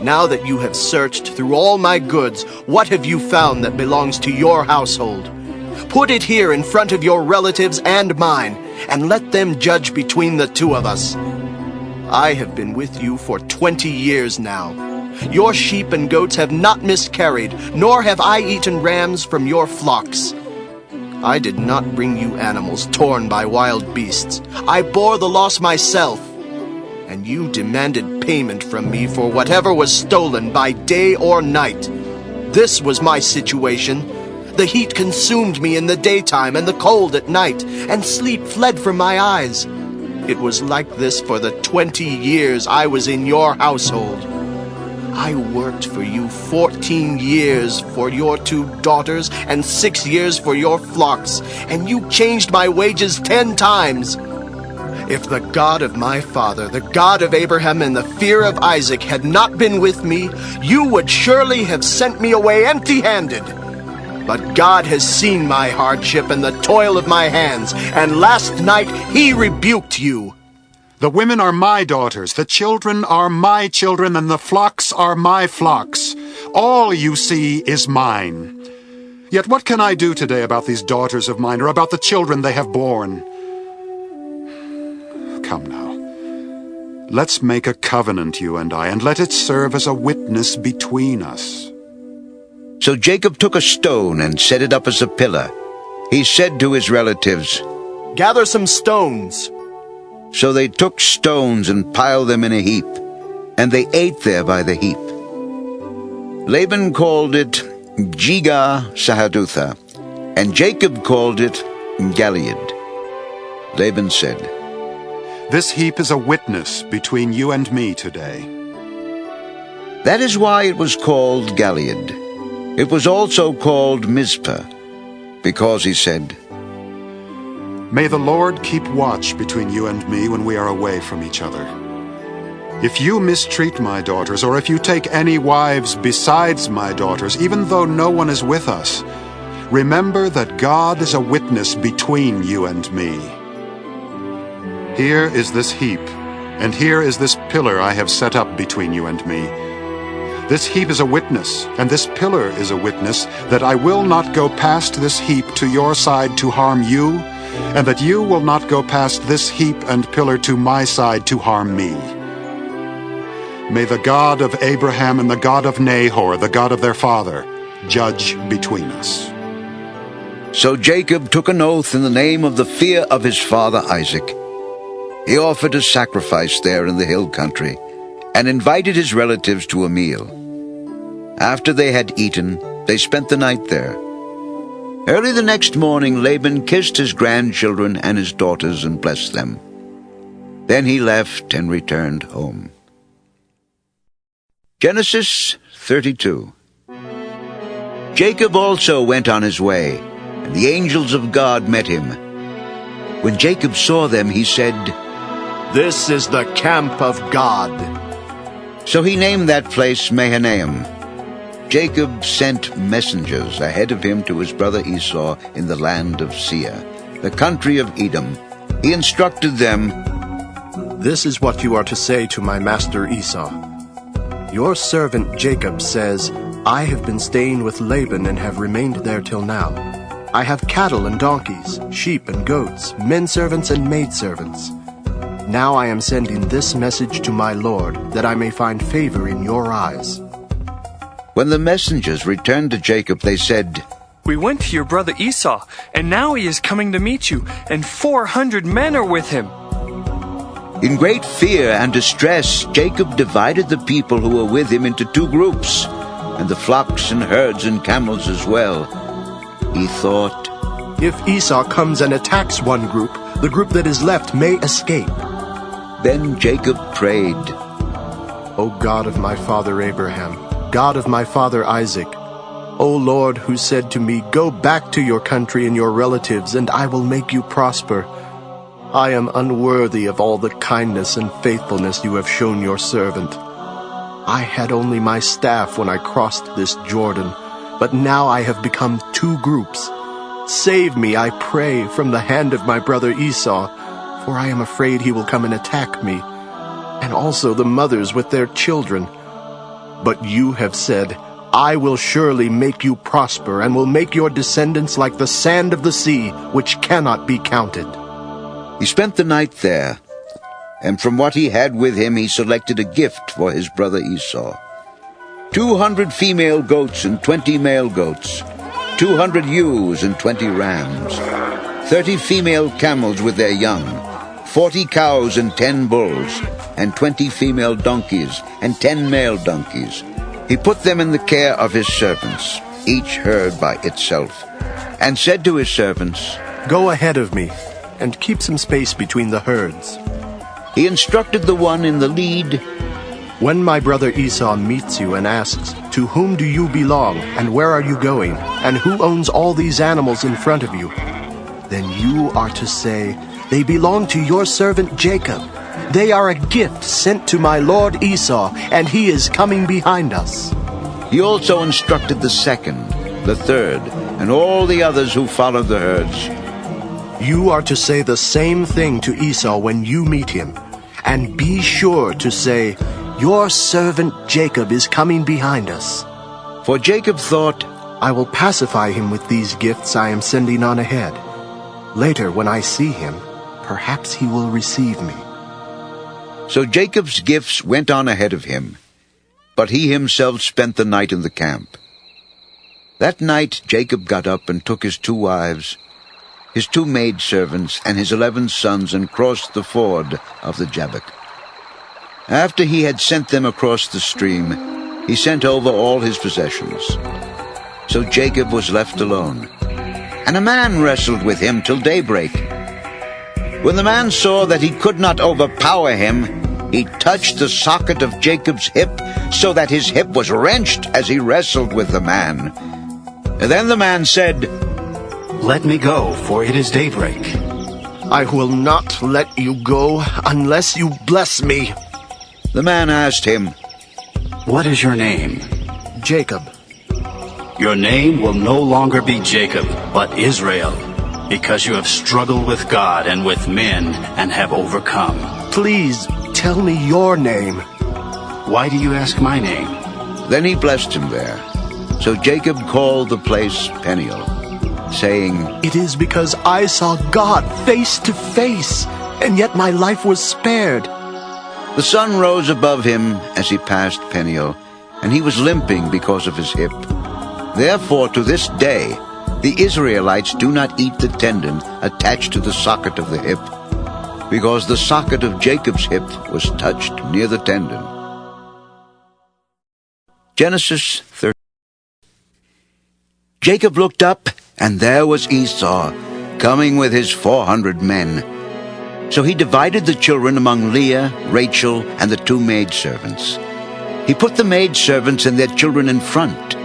Q: Now that you have searched through all my goods, what have you found that belongs to your household? Put it here in front of your relatives and mine, and let them judge between the 2 of us. I have been with you for 20 years now. Your sheep and goats have not miscarried, nor have I eaten rams from your flocks. I did not bring you animals torn by wild beasts. I bore the loss myself. And you demanded payment from me for whatever was stolen by day or night. This was my situation. The heat consumed me in the daytime and the cold at night, and sleep fled from my eyes. It was like this for the 20 years I was in your household. I worked for you 14 years for your 2 daughters and 6 years for your flocks, and you changed my wages 10 times. If the God of my father, the God of Abraham and the fear of Isaac had not been with me, you would surely have sent me away empty-handed. But God has seen my hardship and the toil of my hands, and last night he rebuked you.
N: The women are my daughters, the children are my children, and the flocks are my flocks. All you see is mine. Yet what can I do today about these daughters of mine, or about the children they have borne? Come now. Let's make a covenant, you and I, and let it serve as a witness between us.
A: So Jacob took a stone and set it up as a pillar. He said to his relatives,
Q: "Gather some stones."
A: So they took stones and piled them in a heap, and they ate there by the heap. Laban called it Jegar-sahadutha, and Jacob called it Gilead. Laban said,
N: "This heap is a witness between you and me today."
A: That is why it was called Gilead. It was also called Mizpah, because he said,
N: "May the Lord keep watch between you and me when we are away from each other. If you mistreat my daughters, or if you take any wives besides my daughters, even though no one is with us, remember that God is a witness between you and me. Here is this heap, and here is this pillar I have set up between you and me. This heap is a witness, and this pillar is a witness, that I will not go past this heap to your side to harm you, and that you will not go past this heap and pillar to my side to harm me. May the God of Abraham and the God of Nahor, the God of their father, judge between us."
A: So Jacob took an oath in the name of the fear of his father Isaac. He offered a sacrifice there in the hill country, and invited his relatives to a meal. After they had eaten, they spent the night there. Early the next morning, Laban kissed his grandchildren and his daughters and blessed them. Then he left and returned home. Genesis 32. Jacob also went on his way, and the angels of God met him. When Jacob saw them, he said,
Q: "This is the camp of God."
A: So he named that place Mahanaim. Jacob sent messengers ahead of him to his brother Esau in the land of Seir, the country of Edom. He instructed them,
Q: "This is what you are to say to my master Esau. Your servant Jacob says, I have been staying with Laban and have remained there till now. I have cattle and donkeys, sheep and goats, men servants and maid servants. Now I am sending this message to my lord, that I may find favor in your eyes."
A: When the messengers returned to Jacob, they said,
C: "We went to your brother Esau, and now he is coming to meet you, and 400 men are with him."
A: In great fear and distress, Jacob divided the people who were with him into 2 groups, and the flocks and herds and camels as well. He thought,
Q: "If Esau comes and attacks one group, the group that is left may escape."
A: Then Jacob prayed,
Q: "O God of my father Abraham, God of my father Isaac, O Lord, who said to me, 'Go back to your country and your relatives, and I will make you prosper,' I am unworthy of all the kindness and faithfulness you have shown your servant. I had only my staff when I crossed this Jordan, but now I have become 2 groups. Save me, I pray, from the hand of my brother Esau, for I am afraid he will come and attack me, and also the mothers with their children. But you have said, 'I will surely make you prosper, and will make your descendants like the sand of the sea, which cannot be counted.'"
A: He spent the night there, and from what he had with him he selected a gift for his brother Esau. 200 female goats and 20 male goats, 200 ewes and 20 rams, 30 female camels with their young, 40 cows and 10 bulls, and 20 female donkeys and 10 male donkeys. He put them in the care of his servants, each herd by itself, and said to his servants,
Q: "Go ahead of me, and keep some space between the herds."
A: He instructed the one in the lead,
Q: "When my brother Esau meets you and asks, 'To whom do you belong, and where are you going, and who owns all these animals in front of you?' then you are to say, 'They belong to your servant Jacob. They are a gift sent to my lord Esau, and he is coming behind us.'"
A: He also instructed the second, the third, and all the others who followed the herds,
Q: "You are to say the same thing to Esau when you meet him, and be sure to say, 'Your servant Jacob is coming behind us.'"
A: For Jacob thought,
Q: "I will pacify him with these gifts I am sending on ahead. Later, when I see him, perhaps he will receive me."
A: So Jacob's gifts went on ahead of him, but he himself spent the night in the camp. That night Jacob got up and took his 2 wives, his 2 maidservants, and his 11 sons, and crossed the ford of the Jabbok. After he had sent them across the stream, he sent over all his possessions. So Jacob was left alone, and a man wrestled with him till daybreak. When the man saw that he could not overpower him, he touched the socket of Jacob's hip, so that his hip was wrenched as he wrestled with the man. And then the man said,
U: "Let me go, for it is daybreak."
Q: "I will not let you go unless you bless me."
A: The man asked him,
U: "What is your name?"
Q: "Jacob."
U: "Your name will no longer be Jacob, but Israel, because you have struggled with God and with men and have overcome."
Q: "Please tell me your name."
U: "Why do you ask my name?"
A: Then he blessed him there. So Jacob called the place Peniel, saying,
Q: "It is because I saw God face to face, and yet my life was spared."
A: The sun rose above him as he passed Peniel, and he was limping because of his hip. Therefore, to this day, the Israelites do not eat the tendon attached to the socket of the hip, because the socket of Jacob's hip was touched near the tendon. Genesis 30. Jacob looked up, and there was Esau, coming with his 400 men. So he divided the children among Leah, Rachel, and the 2 maidservants. He put the maidservants and their children in front,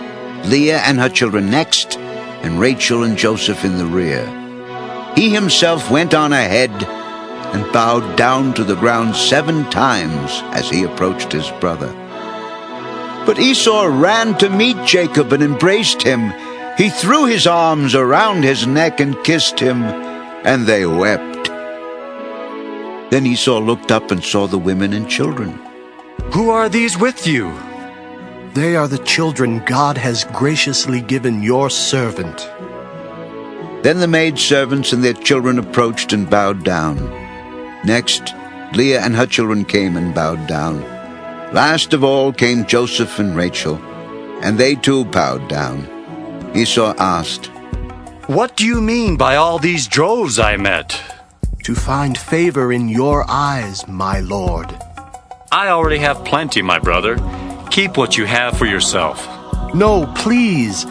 A: Leah and her children next, and Rachel and Joseph in the rear. He himself went on ahead and bowed down to the ground 7 times as he approached his brother. But Esau ran to meet Jacob and embraced him. He threw his arms around his neck and kissed him, and they wept. Then Esau looked up and saw the women and children.
M: "Who are these with you?"
Q: "They are the children God has graciously given your servant."
A: Then the maidservants and their children approached and bowed down. Next, Leah and her children came and bowed down. Last of all came Joseph and Rachel, and they too bowed down. Esau asked,
M: "What do you mean by all these droves I met?"
Q: to find favor in your eyes, my lord.
M: I already have plenty, my brother. Keep what you have for yourself.
Q: No, please.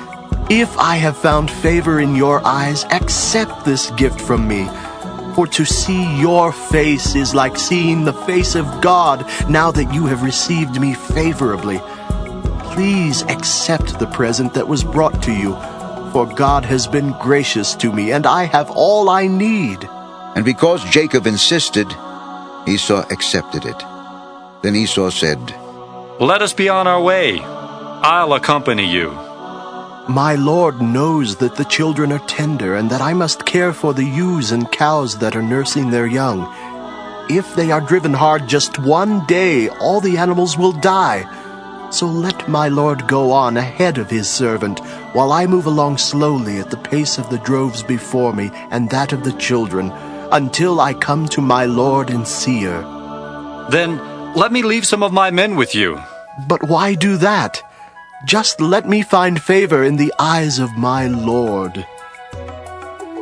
Q: If I have found favor in your eyes, accept this gift from me. For to see your face is like seeing the face of God, now that you have received me favorably. Please accept the present that was brought to you, for God has been gracious to me, and I have all I need.
A: And because Jacob insisted, Esau accepted it. Then Esau said,
M: Let us be on our way. I'll accompany you.
Q: My lord knows that the children are tender, and that I must care for the ewes and cows that are nursing their young. If they are driven hard just one day, all the animals will die. So let my lord go on ahead of his servant, while I move along slowly at the pace of the droves before me and that of the children, until I come to my lord in Seir.
M: Then let me leave some of my men with you.
Q: But why do that? Just let me find favor in the eyes of my lord.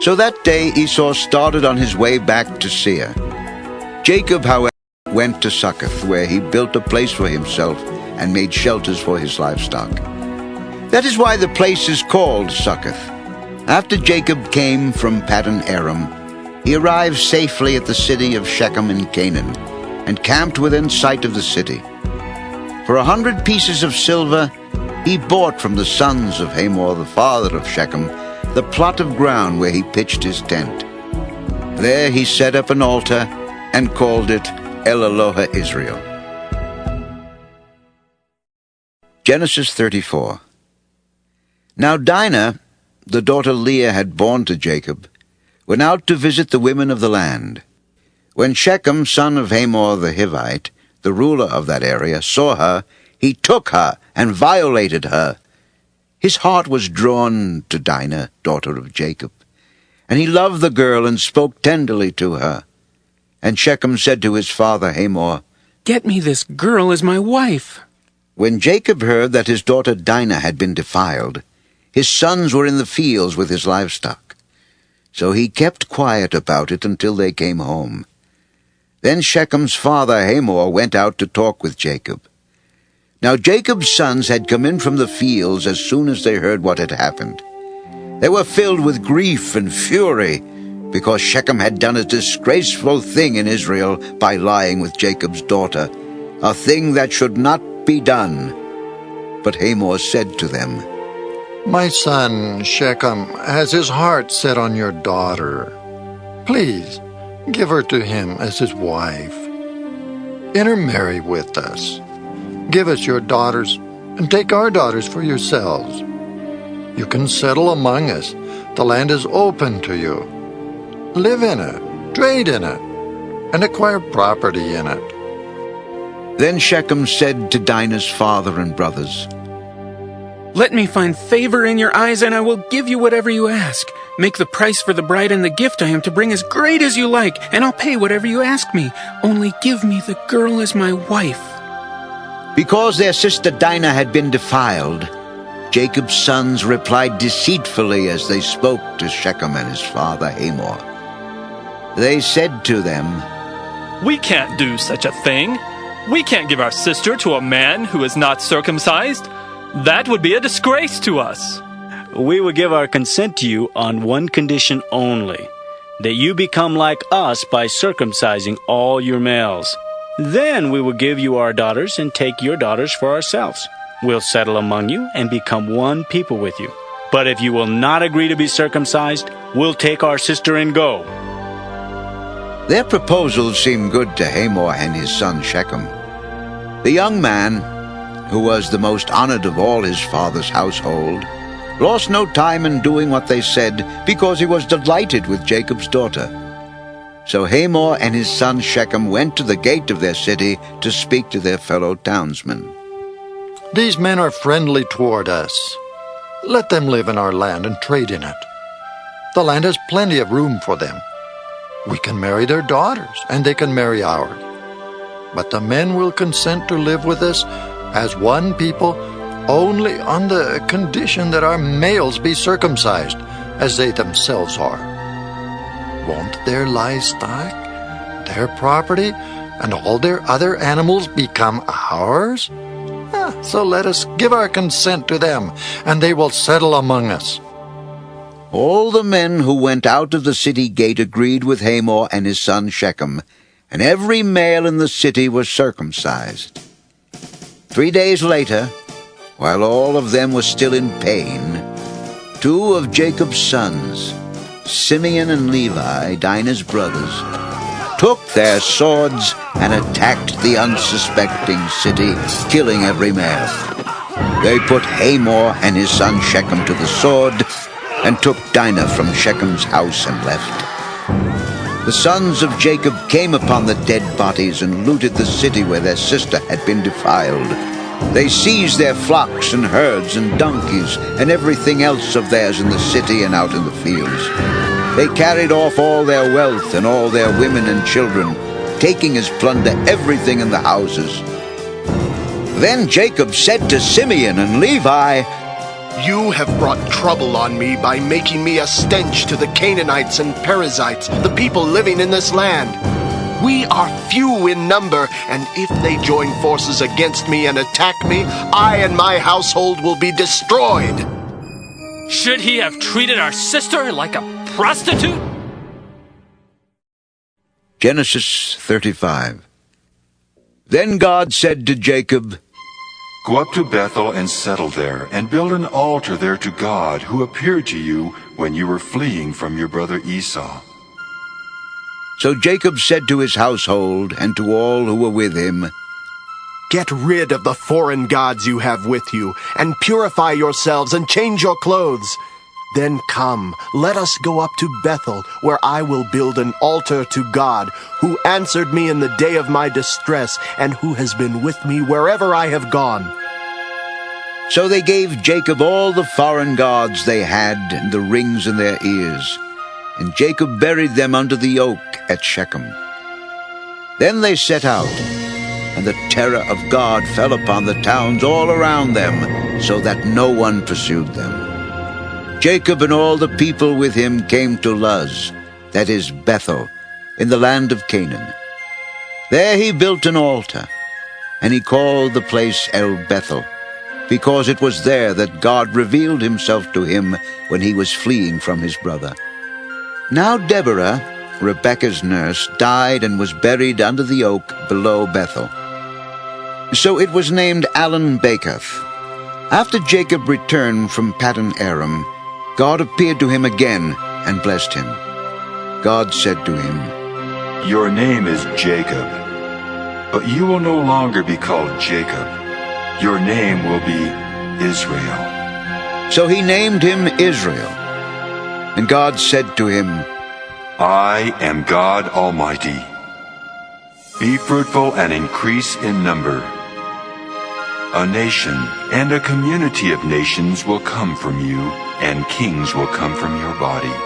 A: So that day Esau started on his way back to Seir. Jacob, however, went to Succoth, where he built a place for himself and made shelters for his livestock. That is why the place is called Succoth. After Jacob came from Paddan Aram, he arrived safely at the city of Shechem in Canaan, and camped within sight of the city. For 100 pieces of silver he bought from the sons of Hamor, the father of Shechem, the plot of ground where he pitched his tent. There he set up an altar and called it El Elohe Israel. Genesis 34. Now Dina, the daughter Leah had borne to Jacob, went out to visit the women of the land. When Shechem, son of Hamor the Hivite, the ruler of that area, saw her, he took her and violated her. His heart was drawn to Dina, daughter of Jacob, and he loved the girl and spoke tenderly to her. And Shechem said to his father Hamor,
G: Get me this girl as my wife.
A: When Jacob heard that his daughter Dina had been defiled, his sons were in the fields with his livestock. So he kept quiet about it until they came home. Then Shechem's father Hamor went out to talk with Jacob. Now Jacob's sons had come in from the fields as soon as they heard what had happened. They were filled with grief and fury, because Shechem had done a disgraceful thing in Israel by lying with Jacob's daughter, a thing that should not be done. But Hamor said to them,
J: My son Shechem has his heart set on your daughter. Please, give her to him as his wife. Intermarry with us. Give us your daughters, and take our daughters for yourselves. You can settle among us. The land is open to you. Live in it, trade in it, and acquire property in it.
A: Then Shechem said to Dina's father and brothers,
G: Let me find favor in your eyes, and I will give you whatever you ask. Make the price for the bride and the gift I am to bring as great as you like, and I'll pay whatever you ask me. Only give me the girl as my wife.
A: Because their sister Dina had been defiled, Jacob's sons replied deceitfully as they spoke to Shechem and his father Hamor. They said to them,
C: We can't do such a thing. We can't give our sister to a man who is not circumcised. That would be a disgrace to us.
M: We will give our consent to you on one condition only, that you become like us by circumcising all your males. Then we will give you our daughters and take your daughters for ourselves. We'll settle among you and become one people with you. But if you will not agree to be circumcised, we'll take our sister and go.
A: Their proposal seemed good to Hamor and his son Shechem. The young man, who was the most honored of all his father's household, lost no time in doing what they said, because he was delighted with Jacob's daughter. So Hamor and his son Shechem went to the gate of their city to speak to their fellow townsmen.
J: These men are friendly toward us. Let them live in our land and trade in it. The land has plenty of room for them. We can marry their daughters, and they can marry ours. But the men will consent to live with us as one people only on the condition that our males be circumcised, as they themselves are.
H: won't their livestock, their property, and all their other animals become ours? So let us give our consent to them, and they will settle among us.
A: All the men who went out of the city gate agreed with Hamor and his son Shechem, and every male in the city was circumcised. 3 days later, while all of them were still in pain, 2 of Jacob's sons, Simeon and Levi, Dina's brothers, took their swords and attacked the unsuspecting city, killing every male. They put Hamor and his son Shechem to the sword, and took Dina from Shechem's house and left. The sons of Jacob came upon the dead bodies and looted the city where their sister had been defiled. They seized their flocks and herds and donkeys and everything else of theirs in the city and out in the fields. They carried off all their wealth and all their women and children, taking as plunder everything in the houses. Then Jacob said to Simeon and Levi,
Q: "You have brought trouble on me by making me a stench to the Canaanites and Perizzites, the people living in this land. We are few in number, and if they join forces against me and attack me, I and my household will be destroyed."
C: Should he have treated our sister like a prostitute?
A: Genesis 35. Then God said to Jacob,
B: "Go up to Bethel and settle there, and build an altar there to God, who appeared to you when you were fleeing from your brother Esau."
A: So Jacob said to his household and to all who were with him,
Q: "Get rid of the foreign gods you have with you, and purify yourselves and change your clothes. Then come, let us go up to Bethel, where I will build an altar to God, who answered me in the day of my distress, and who has been with me wherever I have gone."
A: So they gave Jacob all the foreign gods they had and the rings in their ears, and Jacob buried them under the oak at Shechem. Then they set out, and the terror of God fell upon the towns all around them, so that no one pursued them. Jacob and all the people with him came to Luz, that is Bethel, in the land of Canaan. There he built an altar, and he called the place El Bethel, because it was there that God revealed himself to him when he was fleeing from his brother. Now Deborah, Rebekah's nurse, died and was buried under the oak below Bethel. So it was named Allon-Bacuth. After Jacob returned from Paddan Aram, God appeared to him again and blessed him. God said to him,
B: "Your name is Jacob, but you will no longer be called Jacob. Your name will be Israel."
A: So he named him Israel. And God said to him,
B: "I am God Almighty. Be fruitful and increase in number. A nation and a community of nations will come from you, and kings will come from your body.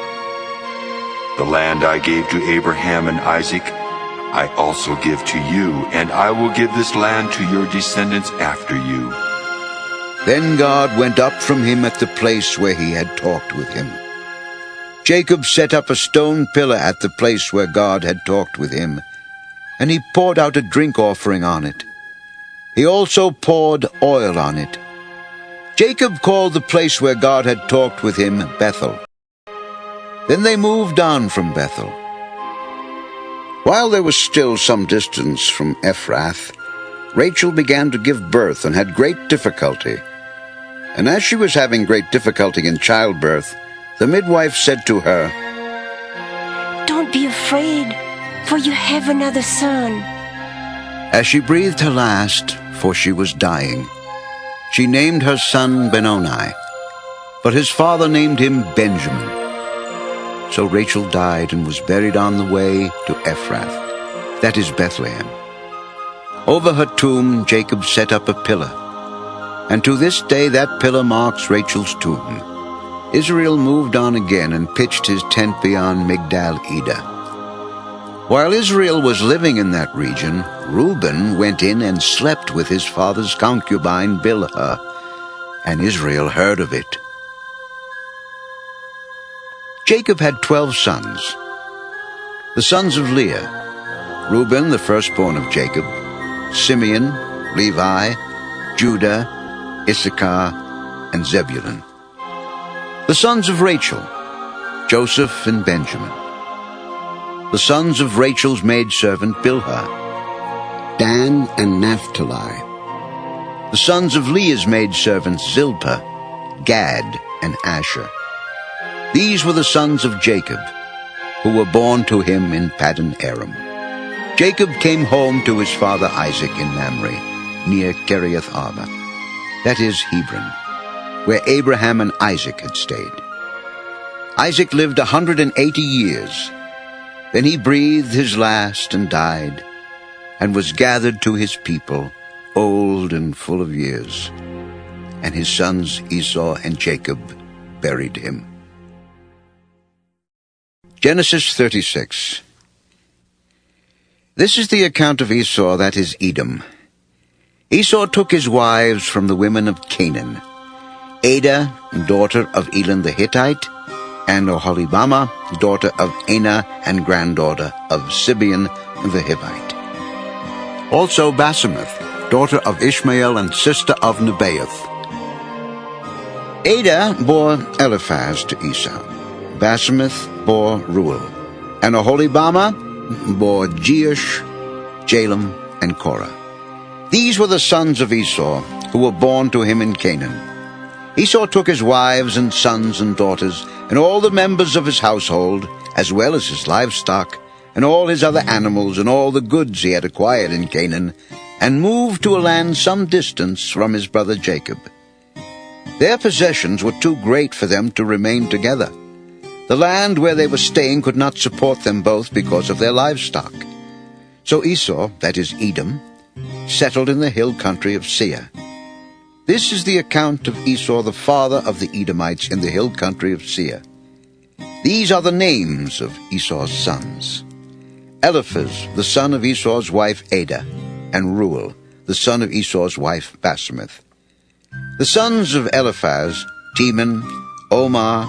B: The land I gave to Abraham and Isaac, I also give to you, and I will give this land to your descendants after you."
A: Then God went up from him at the place where he had talked with him. Jacob set up a stone pillar at the place where God had talked with him, and he poured out a drink offering on it. He also poured oil on it. Jacob called the place where God had talked with him Bethel. Then they moved on from Bethel. While they were still some distance from Ephrath, Rachel began to give birth and had great difficulty. And as she was having great difficulty in childbirth, the midwife said to her,
I: "Don't be afraid, for you have another son."
A: As she breathed her last, for she was dying, she named her son Benoni, but his father named him Benjamin. So Rachel died and was buried on the way to Ephrath, that is Bethlehem. Over her tomb Jacob set up a pillar, and to this day that pillar marks Rachel's tomb. Israel moved on again and pitched his tent beyond Migdal-Eder. While Israel was living in that region, Reuben went in and slept with his father's concubine Bilhah, and Israel heard of it. Jacob had 12 sons. The sons of Leah: Reuben, the firstborn of Jacob, Simeon, Levi, Judah, Issachar, and Zebulun. The sons of Rachel: Joseph and Benjamin. The sons of Rachel's maidservant Bilhah: Dan and Naphtali. The sons of Leah's maidservants Zilpah, Gad, and Asher. These were the sons of Jacob, who were born to him in Paddan Aram. Jacob came home to his father Isaac in Mamre, near Kiriath Arba, that is Hebron, where Abraham and Isaac had stayed. Isaac lived 180 years. Then he breathed his last and died, and was gathered to his people, old and full of years. And his sons Esau and Jacob buried him. Genesis 36. This is the account of Esau, that is Edom. Esau took his wives from the women of Canaan: Adah, daughter of Elon the Hittite, and Oholibamah, daughter of Anah and granddaughter of Sibeon the Hivite. Also Basemath, daughter of Ishmael and sister of Nebaioth. Adah bore Eliphaz to Esau. Basemath bore Reuel, and Oholibamah bore Jeush, Jalem, and Korah. These were the sons of Esau, who were born to him in Canaan. Esau took his wives and sons and daughters, and all the members of his household, as well as his livestock, and all his other animals, and all the goods he had acquired in Canaan, and moved to a land some distance from his brother Jacob. Their possessions were too great for them to remain together. The land where they were staying could not support them both because of their livestock. So Esau, that is Edom, settled in the hill country of Seir. This is the account of Esau, the father of the Edomites, in the hill country of Seir. These are the names of Esau's sons: Eliphaz, the son of Esau's wife Adah, and Reuel, the son of Esau's wife Basemath. The sons of Eliphaz: Teman, Omar,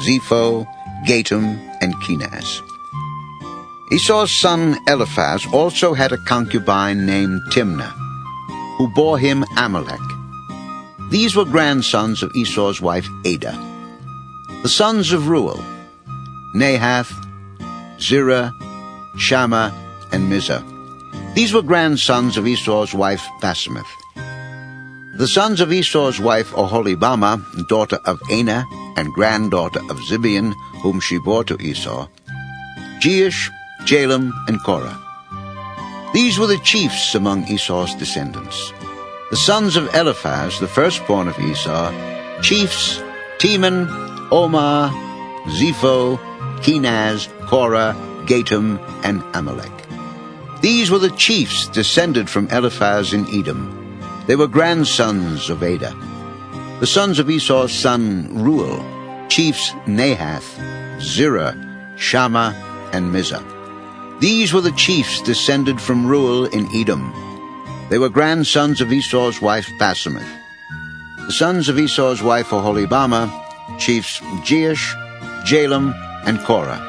A: Zepho, Gatam, and Kenaz. Esau's son Eliphaz also had a concubine named Timnah, who bore him Amalek. These were grandsons of Esau's wife Adah. The sons of Reuel: Nahath, Zerah, Shammah, and Mizah. These were grandsons of Esau's wife Basemath. The sons of Esau's wife Oholibamah, daughter of Anah, and granddaughter of Zibeon, whom she bore to Esau: Jeush, Jalem, and Korah. These were the chiefs among Esau's descendants. The sons of Eliphaz, the firstborn of Esau: chiefs, Teman, Omar, Zepho, Kenaz, Korah, Gatam, and Amalek. These were the chiefs descended from Eliphaz in Edom. They were grandsons of Adah. The sons of Esau's son Reuel: chiefs Nahath, Zerah, Shammah, and Mizah. These were the chiefs descended from Reuel in Edom. They were grandsons of Esau's wife Basemath. The sons of Esau's wife Oholibamah: chiefs Jeush, Jalem, and Korah.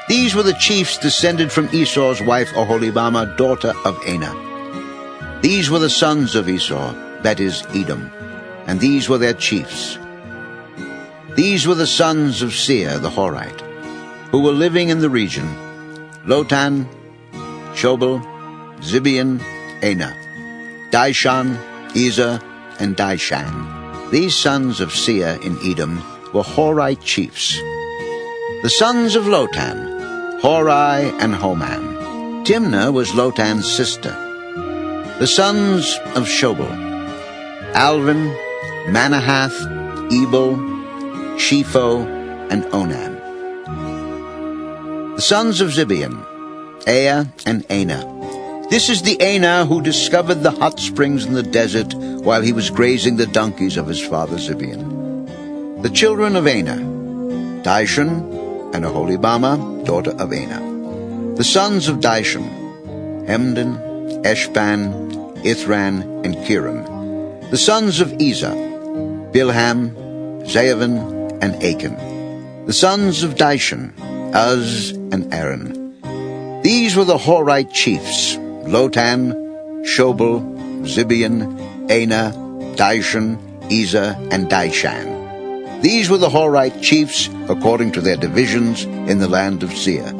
A: These were the chiefs descended from Esau's wife Oholibamah, daughter of Anah. These were the sons of Esau, that is Edom, and these were their chiefs. These were the sons of Seir the Horite, who were living in the region: Lotan, Shobal, Zibeon, Anah, Dishan, Ezer, and Dishan. These sons of Seir in Edom were Horite chiefs. The sons of Lotan: Hori and Homam. Timnah was Lotan's sister. The sons of Shobal: Alvan, Manahath, Ebal, Shepho, and Onam. The sons of Zibeon: Ea and Anah. This is the Anah who discovered the hot springs in the desert while he was grazing the donkeys of his father Zibeon. The children of Anah: Dishan and Oholibamah, daughter of Anah. The sons of Dishan: Hemdan, Eshban, Ithran, and Kiram. The sons of Ezer: Bilham, Zaavan, and Achan. The sons of Dishan: Uz and Aaron. These were the Horite chiefs: Lotan, Shobal, Zibeon, Anah, Dishon, Ezer, and Dishan. These were the Horite chiefs according to their divisions in the land of Seir.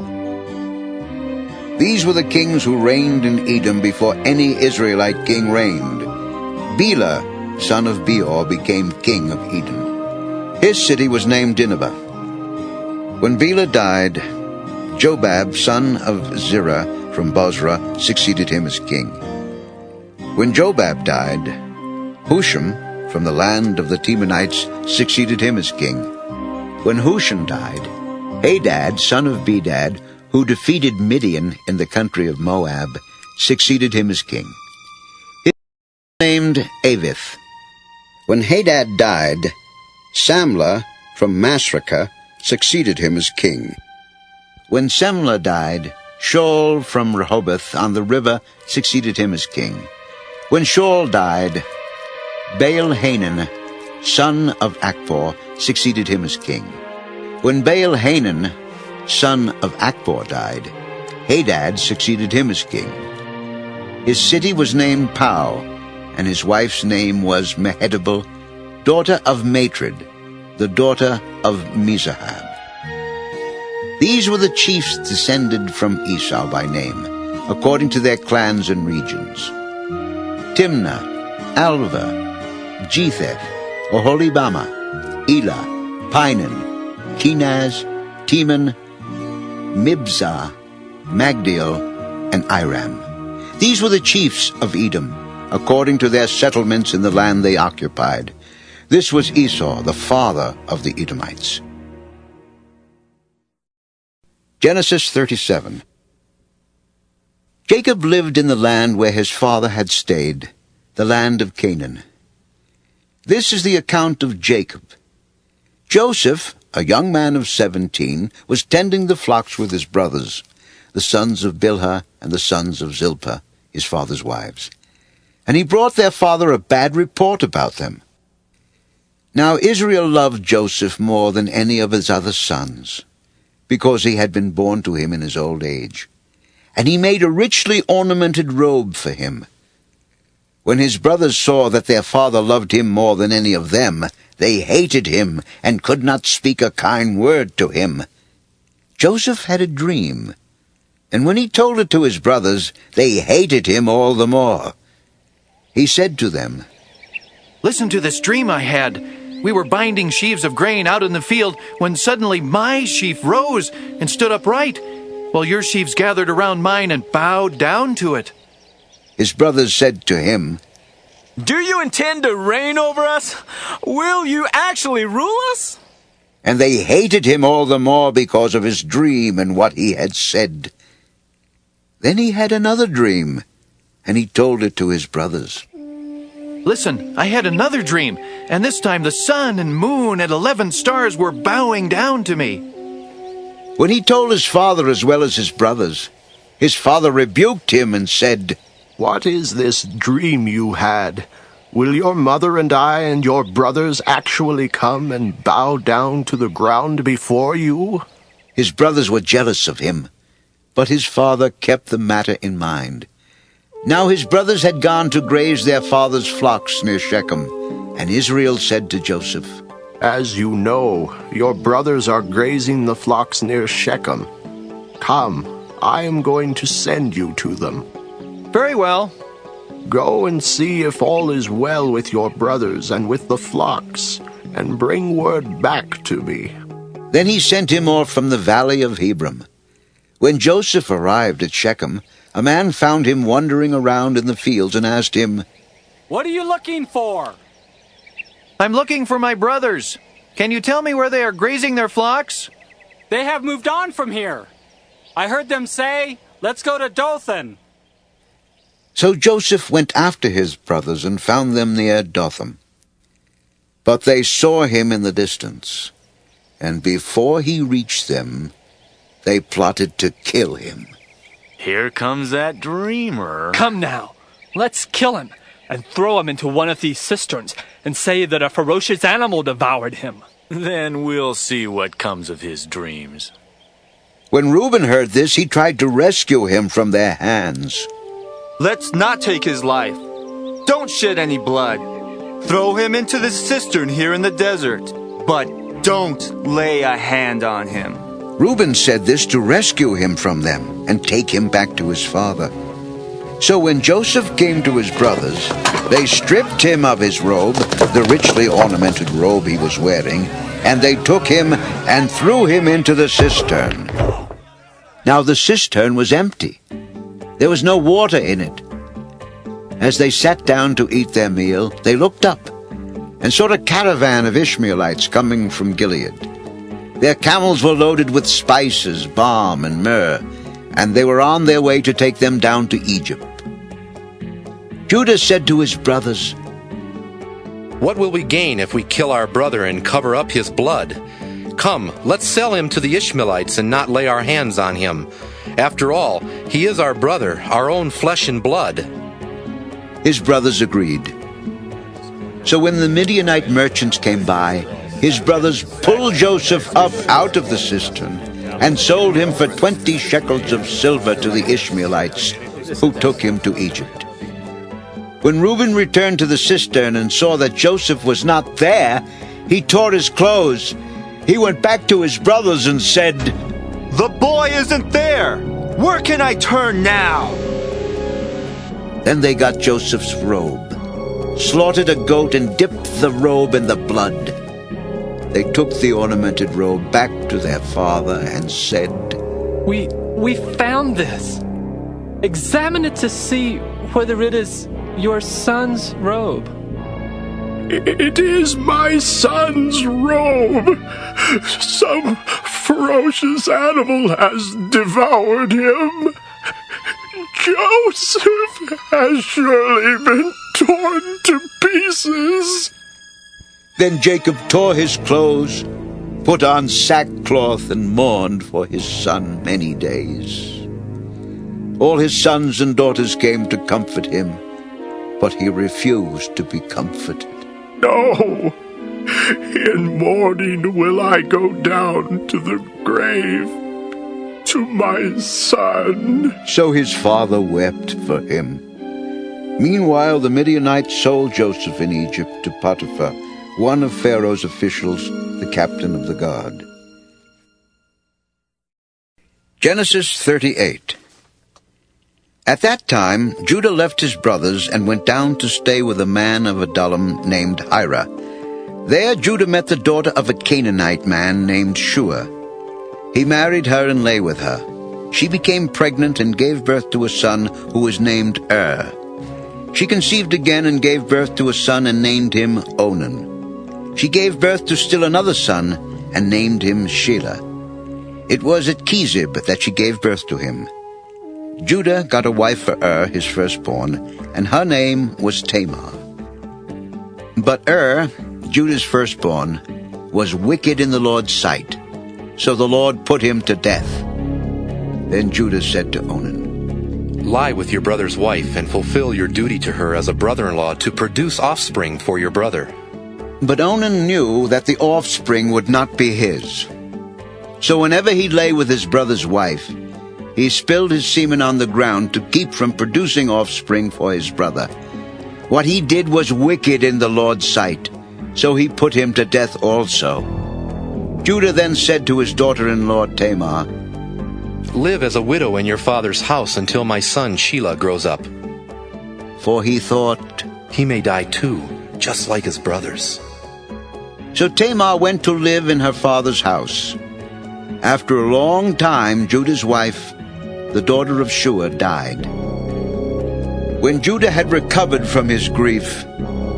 A: These were the kings who reigned in Edom before any Israelite king reigned. Bela, son of Beor, became king of Edom. His city was named Nineveh. When Bela died, Jobab, son of Zerah from Bozrah, succeeded him as king. When Jobab died, Husham from the land of the Temanites succeeded him as king. When Husham died, Hadad, son of Bedad, who defeated Midian in the country of Moab, succeeded him as king. His name was named Avith. When Hadad died, Samlah from Masrekah succeeded him as king. When Samlah died, Shaul from Rehoboth on the river succeeded him as king. When Shaul died, Baal-Hanan, son of Akbor, succeeded him as king. When Baal-Hanan, son of Akbor, died, Hadad succeeded him as king. His city was named Pau, and his wife's name was Mehetabel, daughter of Matred, the daughter of Mizahab. These were the chiefs descended from Esau by name, according to their clans and regions: Timnah, Alva, Jetheth, Oholibamah, Elah, Pinan, Kenaz, Teman, Mibzah, Magdiel, and Iram. These were the chiefs of Edom, according to their settlements in the land they occupied. This was Esau, the father of the Edomites. Genesis 37. Jacob lived in the land where his father had stayed, the land of Canaan. This is the account of Jacob. Joseph, a young man of 17, was tending the flocks with his brothers, the sons of Bilhah and the sons of Zilpah, his father's wives. And he brought their father a bad report about them. Now Israel loved Joseph more than any of his other sons, because he had been born to him in his old age. And he made a richly ornamented robe for him. When his brothers saw that their father loved him more than any of them, they hated him and could not speak a kind word to him. Joseph had a dream, and when he told it to his brothers, they hated him all the more. He said to them,
K: "Listen to this dream I had. We were binding sheaves of grain out in the field when suddenly my sheaf rose and stood upright, while your sheaves gathered around mine and bowed down to it."
A: His brothers said to him,
R: "Do you intend to reign over us? Will you actually rule us?"
A: And they hated him all the more because of his dream and what he had said. Then he had another dream, and he told it to his brothers.
K: "Listen, I had another dream, and this time the sun and moon and 11 stars were bowing down to me."
A: When he told his father as well as his brothers, his father rebuked him and said,
Q: "What is this dream you had? Will your mother and I and your brothers actually come and bow down to the ground before you?"
A: His brothers were jealous of him, but his father kept the matter in mind. Now his brothers had gone to graze their father's flocks near Shechem, and Israel said to Joseph,
Q: "As you know, your brothers are grazing the flocks near Shechem. Come, I am going to send you to them."
K: "Very well."
Q: "Go and see if all is well with your brothers and with the flocks, and bring word back to me."
A: Then he sent him off from the valley of Hebron. When Joseph arrived at Shechem, a man found him wandering around in the fields and asked him,
R: "What are you looking for?"
K: "I'm looking for my brothers. Can you tell me where they are grazing their flocks?"
R: "They have moved on from here. I heard them say, 'Let's go to Dothan.'"
A: So Joseph went after his brothers and found them near Dothan. But they saw him in the distance, and before he reached them, they plotted to kill him.
R: "Here comes that dreamer." "Come now, let's kill him and throw him into one of these cisterns and say that a ferocious animal devoured him.
T: Then we'll see what comes of his dreams."
A: When Reuben heard this, he tried to rescue him from their hands.
R: Let's not take his life. Don't shed any blood. Throw him into the cistern here in the desert, but don't lay a hand on him.
A: Reuben said this to rescue him from them and take him back to his father. So when Joseph came to his brothers, they stripped him of his robe, the richly ornamented robe he was wearing, and they took him and threw him into the cistern. Now the cistern was empty. There was no water in it. As they sat down to eat their meal, they looked up and saw a caravan of Ishmaelites coming from Gilead. Their camels were loaded with spices, balm, and myrrh, and they were on their way to take them down to Egypt. Judah said to his brothers,
D: "What will we gain if we kill our brother and cover up his blood? Come, let's sell him to the Ishmaelites and not lay our hands on him. After all, he is our brother, our own flesh and blood."
A: His brothers agreed. So when the Midianite merchants came by, his brothers pulled Joseph up out of the cistern and sold him for 20 shekels of silver to the Ishmaelites, who took him to Egypt. When Reuben returned to the cistern and saw that Joseph was not there, he tore his clothes. He went back to his brothers and said,
R: "The boy isn't there! Where can I turn now?"
A: Then they got Joseph's robe, slaughtered a goat and dipped the robe in the blood. They took the ornamented robe back to their father and said,
C: We found this. Examine it to see whether it is your son's robe."
L: "It is my son's robe. Some ferocious animal has devoured him. Joseph has surely been torn to pieces."
A: Then Jacob tore his clothes, put on sackcloth, and mourned for his son many days. All his sons and daughters came to comfort him, but he refused to be comforted.
L: "No, in mourning will I go down to the grave, to my son."
A: So his father wept for him. Meanwhile, the Midianites sold Joseph in Egypt to Potiphar, one of Pharaoh's officials, the captain of the guard. Genesis 38. At that time, Judah left his brothers and went down to stay with a man of Adullam named Hira. There Judah met the daughter of a Canaanite man named Shua. He married her and lay with her. She became pregnant and gave birth to a son who was named She conceived again and gave birth to a son and named him Onan. She gave birth to still another son and named him Shelah. It was at Kezib that she gave birth to him. Judah got a wife for his firstborn, and her name was Tamar. But Judah's firstborn, was wicked in the Lord's sight, so the Lord put him to death. Then Judah said to Onan,
D: "Lie with your brother's wife and fulfill your duty to her as a brother-in-law to produce offspring for your brother."
A: But Onan knew that the offspring would not be his. So whenever he lay with his brother's wife, he spilled his semen on the ground to keep from producing offspring for his brother. What he did was wicked in the Lord's sight, so he put him to death also. Judah then said to his daughter-in-law Tamar,
D: "Live as a widow in your father's house until my son Shelah grows up."
A: For he thought,
D: "He may die too, just like his brothers."
A: So Tamar went to live in her father's house. After a long time, Judah's wife, the daughter of Shua, died. When Judah had recovered from his grief,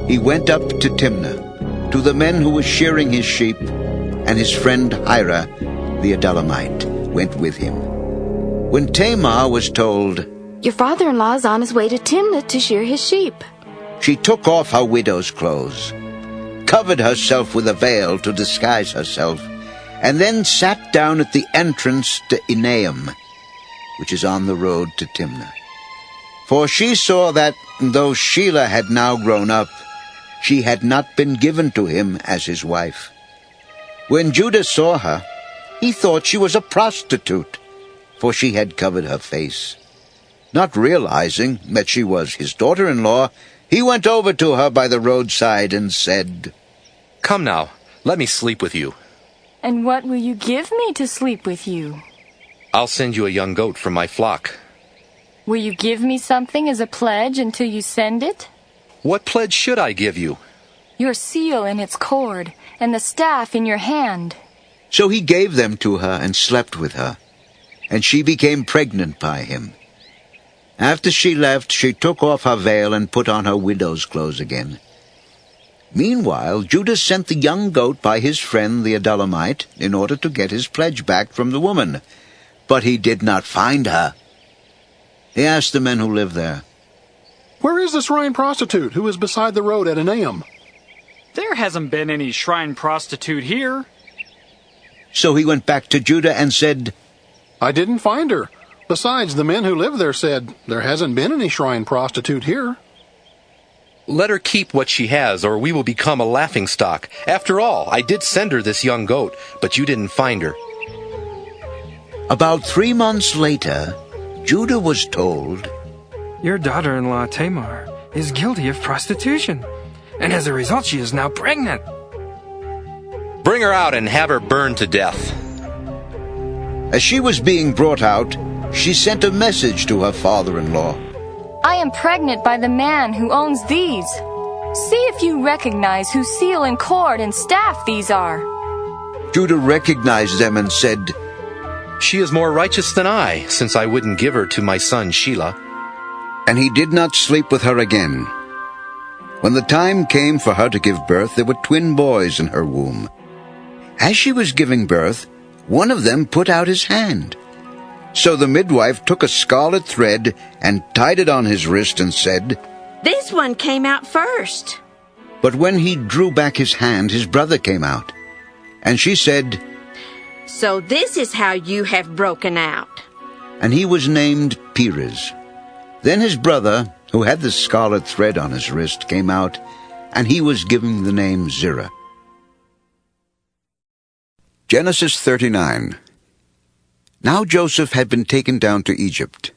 A: he went up to Timnah, to the men who were shearing his sheep, and his friend Hira, the Adullamite, went with him. When Tamar was told,
E: "Your father-in-law is on his way to Timnah to shear his sheep,"
A: she took off her widow's clothes, covered herself with a veil to disguise herself, and then sat down at the entrance to Enaim, which is on the road to Timnah. For she saw that, though Shelah had now grown up, she had not been given to him as his wife. When Judah saw her, he thought she was a prostitute, for she had covered her face. Not realizing that she was his daughter-in-law, he went over to her by the roadside and said,
D: "Come now, let me sleep with you."
V: And what will you give me to sleep with you?
D: I'll send you a young goat from my flock.
V: Will you give me something as a pledge until you send it?
D: What pledge should I give you?
V: Your seal and its cord, and the staff in your hand.
A: So he gave them to her and slept with her, and she became pregnant by him. After she left, she took off her veil and put on her widow's clothes again. Meanwhile, Judah sent the young goat by his friend the Adullamite in order to get his pledge back from the woman. But he did not find her. He asked the men who lived there,
F: "Where is the shrine prostitute who is beside the road at Enaim?"
S: "There hasn't been any shrine prostitute here."
A: So he went back to Judah and said,
F: "I didn't find her. Besides, the men who live there said, there hasn't been any shrine prostitute here."
D: Let her keep what she has, or we will become a laughingstock. After all, I did send her this young goat, but you didn't find her.
A: About 3 months later, Judah was told,
T: "Your daughter-in-law Tamar is guilty of prostitution, and as a result she is now pregnant."
D: Bring her out and have her burned to death.
A: As she was being brought out, she sent a message to her father-in-law.
V: I am pregnant by the man who owns these. See if you recognize whose seal and cord and staff these are.
A: Judah recognized them and said,
D: She is more righteous than I, since I wouldn't give her to my son Shelah.
A: And he did not sleep with her again. When the time came for her to give birth, there were twin boys in her womb. As she was giving birth, one of them put out his hand. So the midwife took a scarlet thread and tied it on his wrist and said,
X: "This one came out first."
A: But when he drew back his hand, his brother came out. And she said,
X: "So this is how you have broken out."
A: And he was named Perez. Then his brother, who had the scarlet thread on his wrist, came out, and he was given the name Zerah. Genesis 39. Now Joseph had been taken down to Egypt.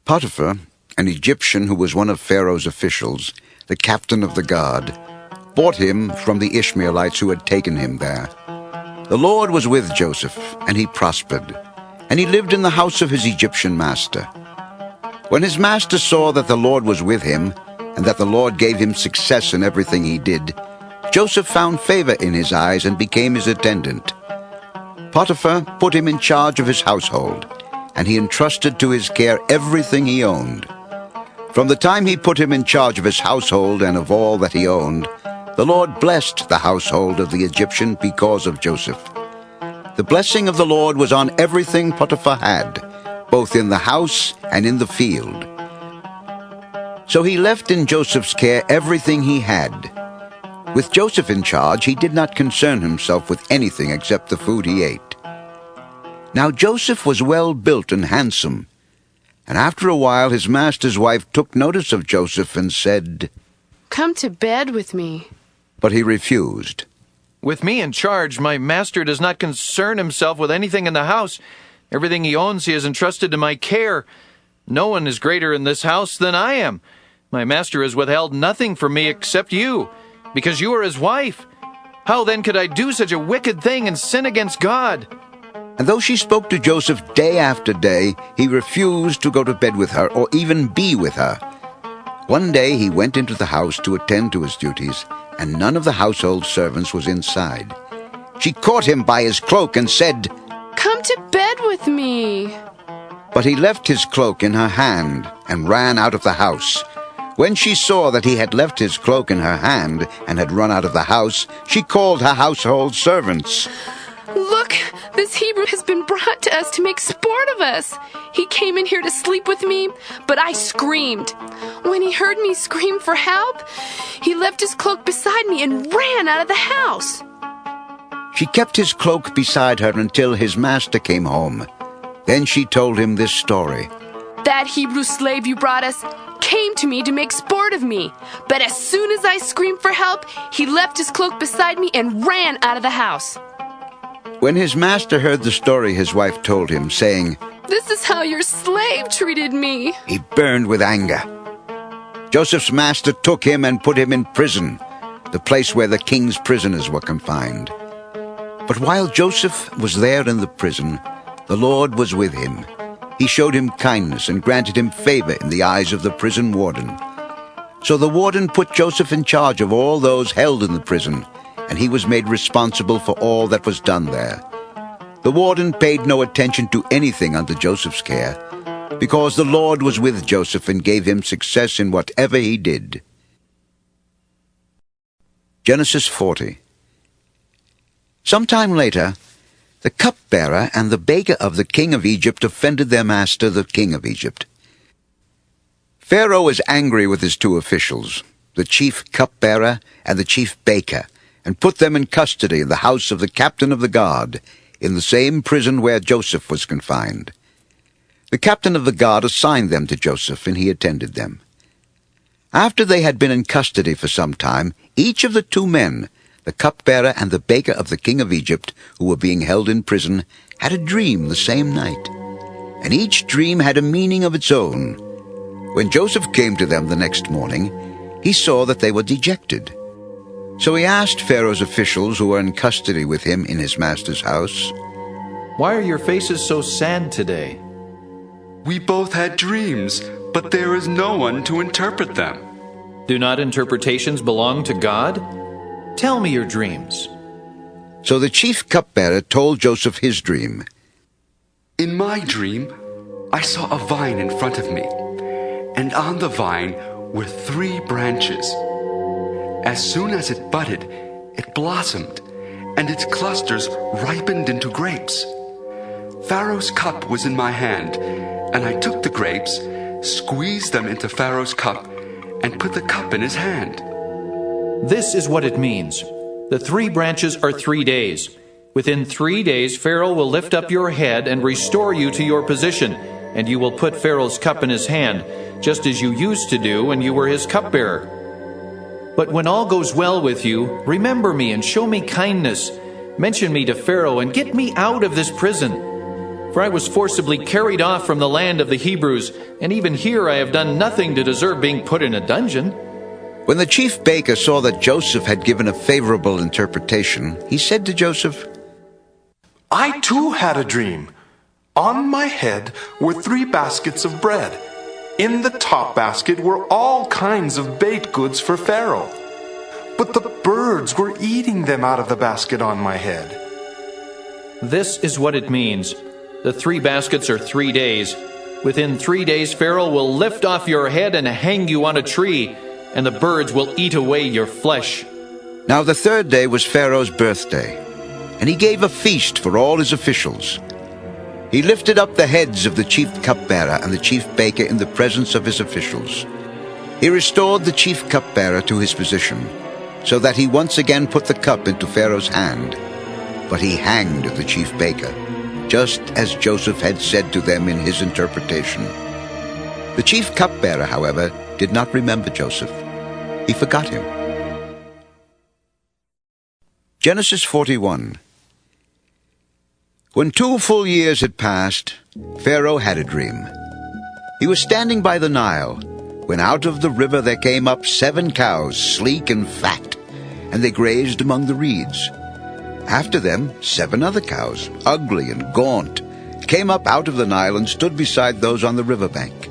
A: Potiphar, an Egyptian who was one of Pharaoh's officials, the captain of the guard, bought him from the Ishmaelites who had taken him there. The Lord was with Joseph, and he prospered, and he lived in the house of his Egyptian master. When his master saw that the Lord was with him, and that the Lord gave him success in everything he did, Joseph found favor in his eyes and became his attendant. Potiphar put him in charge of his household, and he entrusted to his care everything he owned. From the time he put him in charge of his household and of all that he owned, the Lord blessed the household of the Egyptian because of Joseph. The blessing of the Lord was on everything Potiphar had, both in the house and in the field. So he left in Joseph's care everything he had. With Joseph in charge, he did not concern himself with anything except the food he ate. Now Joseph was well built and handsome, and after a while his master's wife took notice of Joseph and said,
Y: "Come to bed with me."
A: But he refused.
K: "With me in charge, my master does not concern himself with anything in the house. Everything he owns he has entrusted to my care. No one is greater in this house than I am. My master has withheld nothing from me except you, because you are his wife. How then could I do such a wicked thing and sin against God?"
A: And though she spoke to Joseph day after day, he refused to go to bed with her or even be with her. One day he went into the house to attend to his duties, and none of the household servants was inside. She caught him by his cloak and said,
Y: "Come to bed with me."
A: But he left his cloak in her hand and ran out of the house. When she saw that he had left his cloak in her hand and had run out of the house, she called her household servants.
Y: "Look, this Hebrew has been brought to us to make sport of us. He came in here to sleep with me, but I screamed. When he heard me scream for help, he left his cloak beside me and ran out of the house."
A: She kept his cloak beside her until his master came home. Then she told him this story.
Y: "That Hebrew slave you brought us came to me to make sport of me, but as soon as I screamed for help, he left his cloak beside me and ran out of the house."
A: When his master heard the story his wife told him, saying,
Y: "This is how your slave treated me,"
A: he burned with anger. Joseph's master took him and put him in prison, the place where the king's prisoners were confined. But while Joseph was there in the prison, the Lord was with him. He showed him kindness and granted him favor in the eyes of the prison warden. So the warden put Joseph in charge of all those held in the prison, and he was made responsible for all that was done there. The warden paid no attention to anything under Joseph's care, because the Lord was with Joseph and gave him success in whatever he did. Genesis 40. Sometime later, the cupbearer and the baker of the king of Egypt offended their master, the king of Egypt. Pharaoh was angry with his two officials, the chief cupbearer and the chief baker, and put them in custody in the house of the captain of the guard, in the same prison where Joseph was confined. The captain of the guard assigned them to Joseph, and he attended them. After they had been in custody for some time, each of the two men, the cupbearer and the baker of the king of Egypt, who were being held in prison, had a dream the same night. And each dream had a meaning of its own. When Joseph came to them the next morning, he saw that they were dejected. So he asked Pharaoh's officials who were in custody with him in his master's house,
K: "Why are your faces so sad today?"
N: "We both had dreams, but there is no one to interpret them."
K: "Do not interpretations belong to God? Tell me your dreams."
A: So the chief cupbearer told Joseph his dream.
N: "In my dream, I saw a vine in front of me, and on the vine were 3 branches. As soon as it budded, it blossomed, and its clusters ripened into grapes. Pharaoh's cup was in my hand, and I took the grapes, squeezed them into Pharaoh's cup, and put the cup in his hand."
K: This is what it means. The 3 branches are 3 days. Within 3 days, Pharaoh will lift up your head and restore you to your position, and you will put Pharaoh's cup in his hand, just as you used to do when you were his cupbearer. But when all goes well with you, remember me and show me kindness. Mention me to Pharaoh and get me out of this prison. For I was forcibly carried off from the land of the Hebrews, and even here I have done nothing to deserve being put in a dungeon."
A: When the chief baker saw that Joseph had given a favorable interpretation, he said to Joseph,
L: "I too had a dream. On my head were 3 baskets of bread. In the top basket were all kinds of baked goods for Pharaoh. But the birds were eating them out of the basket on my head."
K: This is what it means. The 3 baskets are 3 days. Within 3 days, Pharaoh will lift off your head and hang you on a tree, and the birds will eat away your flesh.
A: Now the 3rd day was Pharaoh's birthday, and he gave a feast for all his officials. He lifted up the heads of the chief cupbearer and the chief baker in the presence of his officials. He restored the chief cupbearer to his position, so that he once again put the cup into Pharaoh's hand. But he hanged the chief baker, just as Joseph had said to them in his interpretation. The chief cupbearer, however, did not remember Joseph. He forgot him. Genesis 41. When 2 full years had passed, Pharaoh had a dream. He was standing by the Nile, when out of the river there came up 7 cows, sleek and fat, and they grazed among the reeds. After them 7 other cows, ugly and gaunt, came up out of the Nile and stood beside those on the riverbank.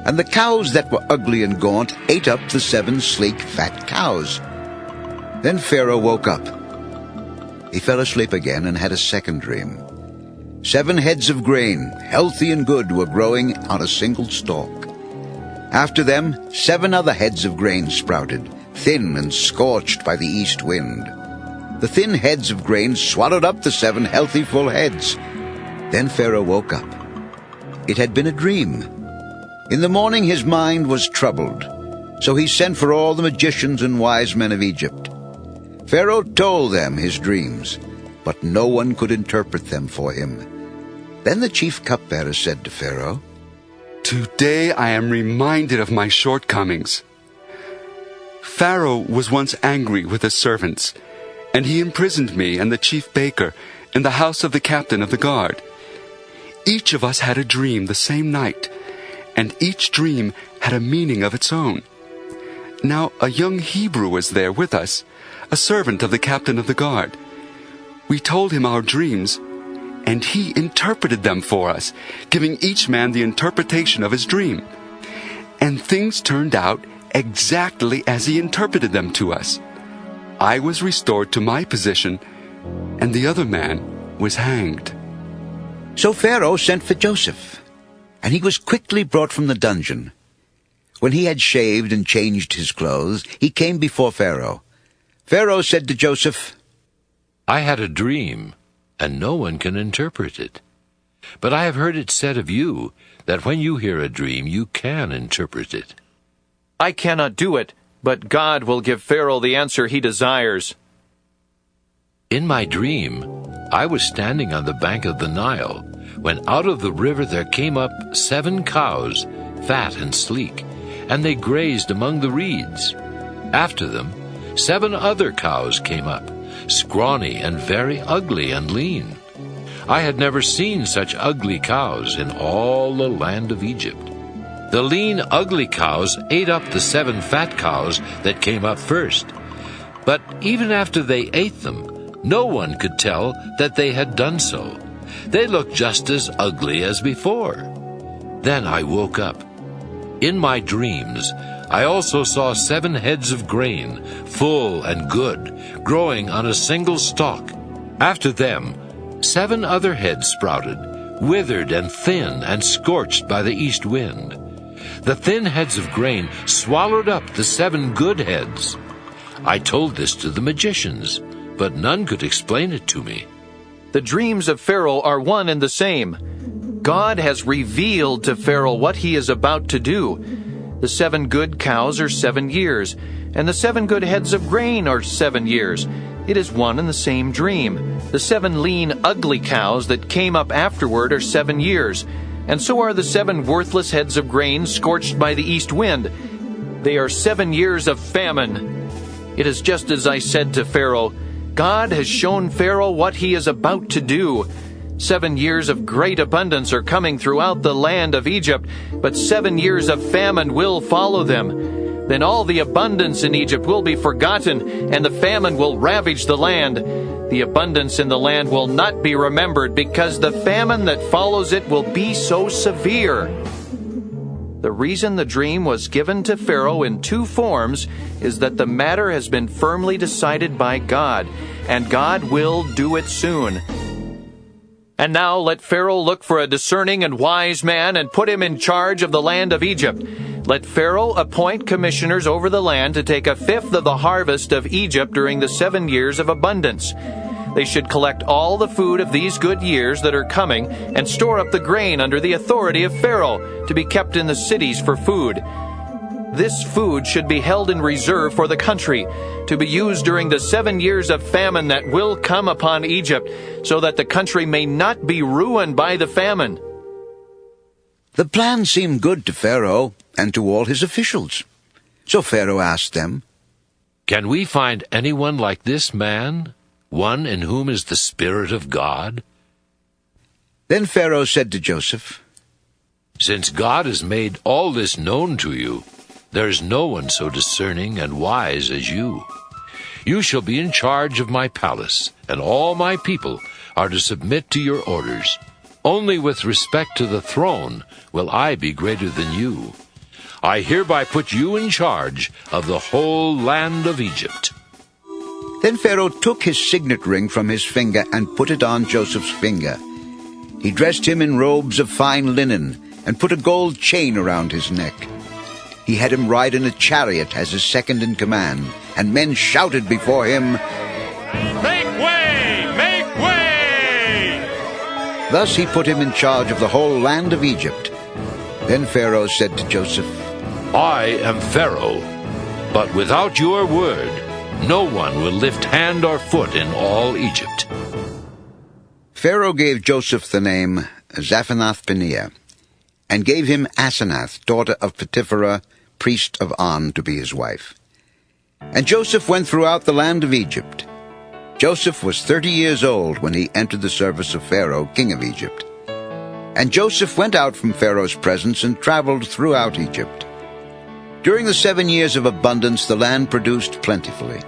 A: And the cows that were ugly and gaunt ate up the 7 sleek, fat cows. Then Pharaoh woke up. He fell asleep again and had a second dream. 7 heads of grain, healthy and good, were growing on a single stalk. After them 7 other heads of grain sprouted, thin and scorched by the east wind. The thin heads of grain swallowed up the 7 healthy full heads. Then Pharaoh woke up. It had been a dream. In the morning his mind was troubled, so he sent for all the magicians and wise men of Egypt. Pharaoh told them his dreams, but no one could interpret them for him. Then the chief cupbearer said to Pharaoh,
N: "Today I am reminded of my shortcomings. Pharaoh was once angry with his servants, and he imprisoned me and the chief baker in the house of the captain of the guard. Each of us had a dream the same night, and each dream had a meaning of its own. Now a young Hebrew was there with us, a servant of the captain of the guard. We told him our dreams, and he interpreted them for us, giving each man the interpretation of his dream. And things turned out exactly as he interpreted them to us. I was restored to my position, and the other man was hanged.
A: So Pharaoh sent for Joseph, and he was quickly brought from the dungeon. When he had shaved and changed his clothes, he came before Pharaoh. Pharaoh said to Joseph,
G: I had a dream, and no one can interpret it. But I have heard it said of you that when you hear a dream, you can interpret it.
K: I cannot do it, but God will give Pharaoh the answer he desires.
G: In my dream, I was standing on the bank of the Nile, when out of the river there came up 7 cows, fat and sleek, and they grazed among the reeds. After them, 7 other cows came up, scrawny and very ugly and lean. I had never seen such ugly cows in all the land of Egypt. The lean, ugly cows ate up the 7 fat cows that came up first. But even after they ate them, no one could tell that they had done so. They looked just as ugly as before. Then I woke up. In my dreams, I also saw 7 heads of grain, full and good, growing on a single stalk. After them, 7 other heads sprouted, withered and thin and scorched by the east wind. The thin heads of grain swallowed up the 7 good heads. I told this to the magicians, but none could explain it to me.
K: The dreams of Pharaoh are one and the same. God has revealed to Pharaoh what he is about to do. The 7 good cows are 7 years, and the 7 good heads of grain are 7 years. It is one and the same dream. The 7 lean, ugly cows that came up afterward are 7 years, and so are the 7 worthless heads of grain scorched by the east wind. They are 7 years of famine. It is just as I said to Pharaoh. God has shown Pharaoh what he is about to do. 7 years of great abundance are coming throughout the land of Egypt, but 7 years of famine will follow them. Then all the abundance in Egypt will be forgotten, and the famine will ravage the land. The abundance in the land will not be remembered, because the famine that follows it will be so severe. The reason the dream was given to Pharaoh in 2 forms is that the matter has been firmly decided by God, and God will do it soon. And now let Pharaoh look for a discerning and wise man and put him in charge of the land of Egypt. Let Pharaoh appoint commissioners over the land to take 1/5 of the harvest of Egypt during the 7 years of abundance. They should collect all the food of these good years that are coming and store up the grain under the authority of Pharaoh to be kept in the cities for food. This food should be held in reserve for the country, to be used during the 7 years of famine that will come upon Egypt, so that the country may not be ruined by the famine.
A: The plan seemed good to Pharaoh and to all his officials. So Pharaoh asked them,
G: Can we find anyone like this man, one in whom is the Spirit of God?
A: Then Pharaoh said to Joseph,
G: Since God has made all this known to you, there is no one so discerning and wise as you. You shall be in charge of my palace, and all my people are to submit to your orders. Only with respect to the throne will I be greater than you. I hereby put you in charge of the whole land of Egypt.
A: Then Pharaoh took his signet ring from his finger and put it on Joseph's finger. He dressed him in robes of fine linen and put a gold chain around his neck. He had him ride in a chariot as his second in command, and men shouted before him,
C: Make way! Make way!
A: Thus he put him in charge of the whole land of Egypt. Then Pharaoh said to Joseph,
G: I am Pharaoh, but without your word, no one will lift hand or foot in all Egypt.
A: Pharaoh gave Joseph the name Zaphenath-Paneah, and gave him Asenath, daughter of Potiphar, priest of On, to be his wife. And Joseph went throughout the land of Egypt. Joseph was 30 years old when he entered the service of Pharaoh, king of Egypt. And Joseph went out from Pharaoh's presence and traveled throughout Egypt. During the 7 years of abundance, the land produced plentifully.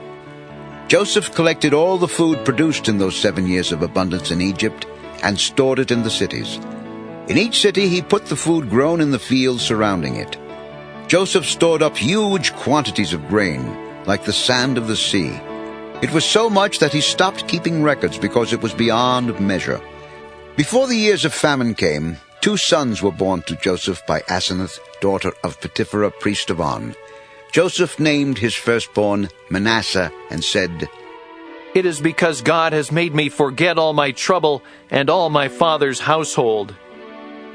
A: Joseph collected all the food produced in those 7 years of abundance in Egypt and stored it in the cities. In each city he put the food grown in the fields surrounding it. Joseph stored up huge quantities of grain, like the sand of the sea. It was so much that he stopped keeping records because it was beyond measure. Before the years of famine came, 2 sons were born to Joseph by Asenath, daughter of Potiphar, priest of On. Joseph named his firstborn Manasseh and said,
K: "It is because God has made me forget all my trouble and all my father's household."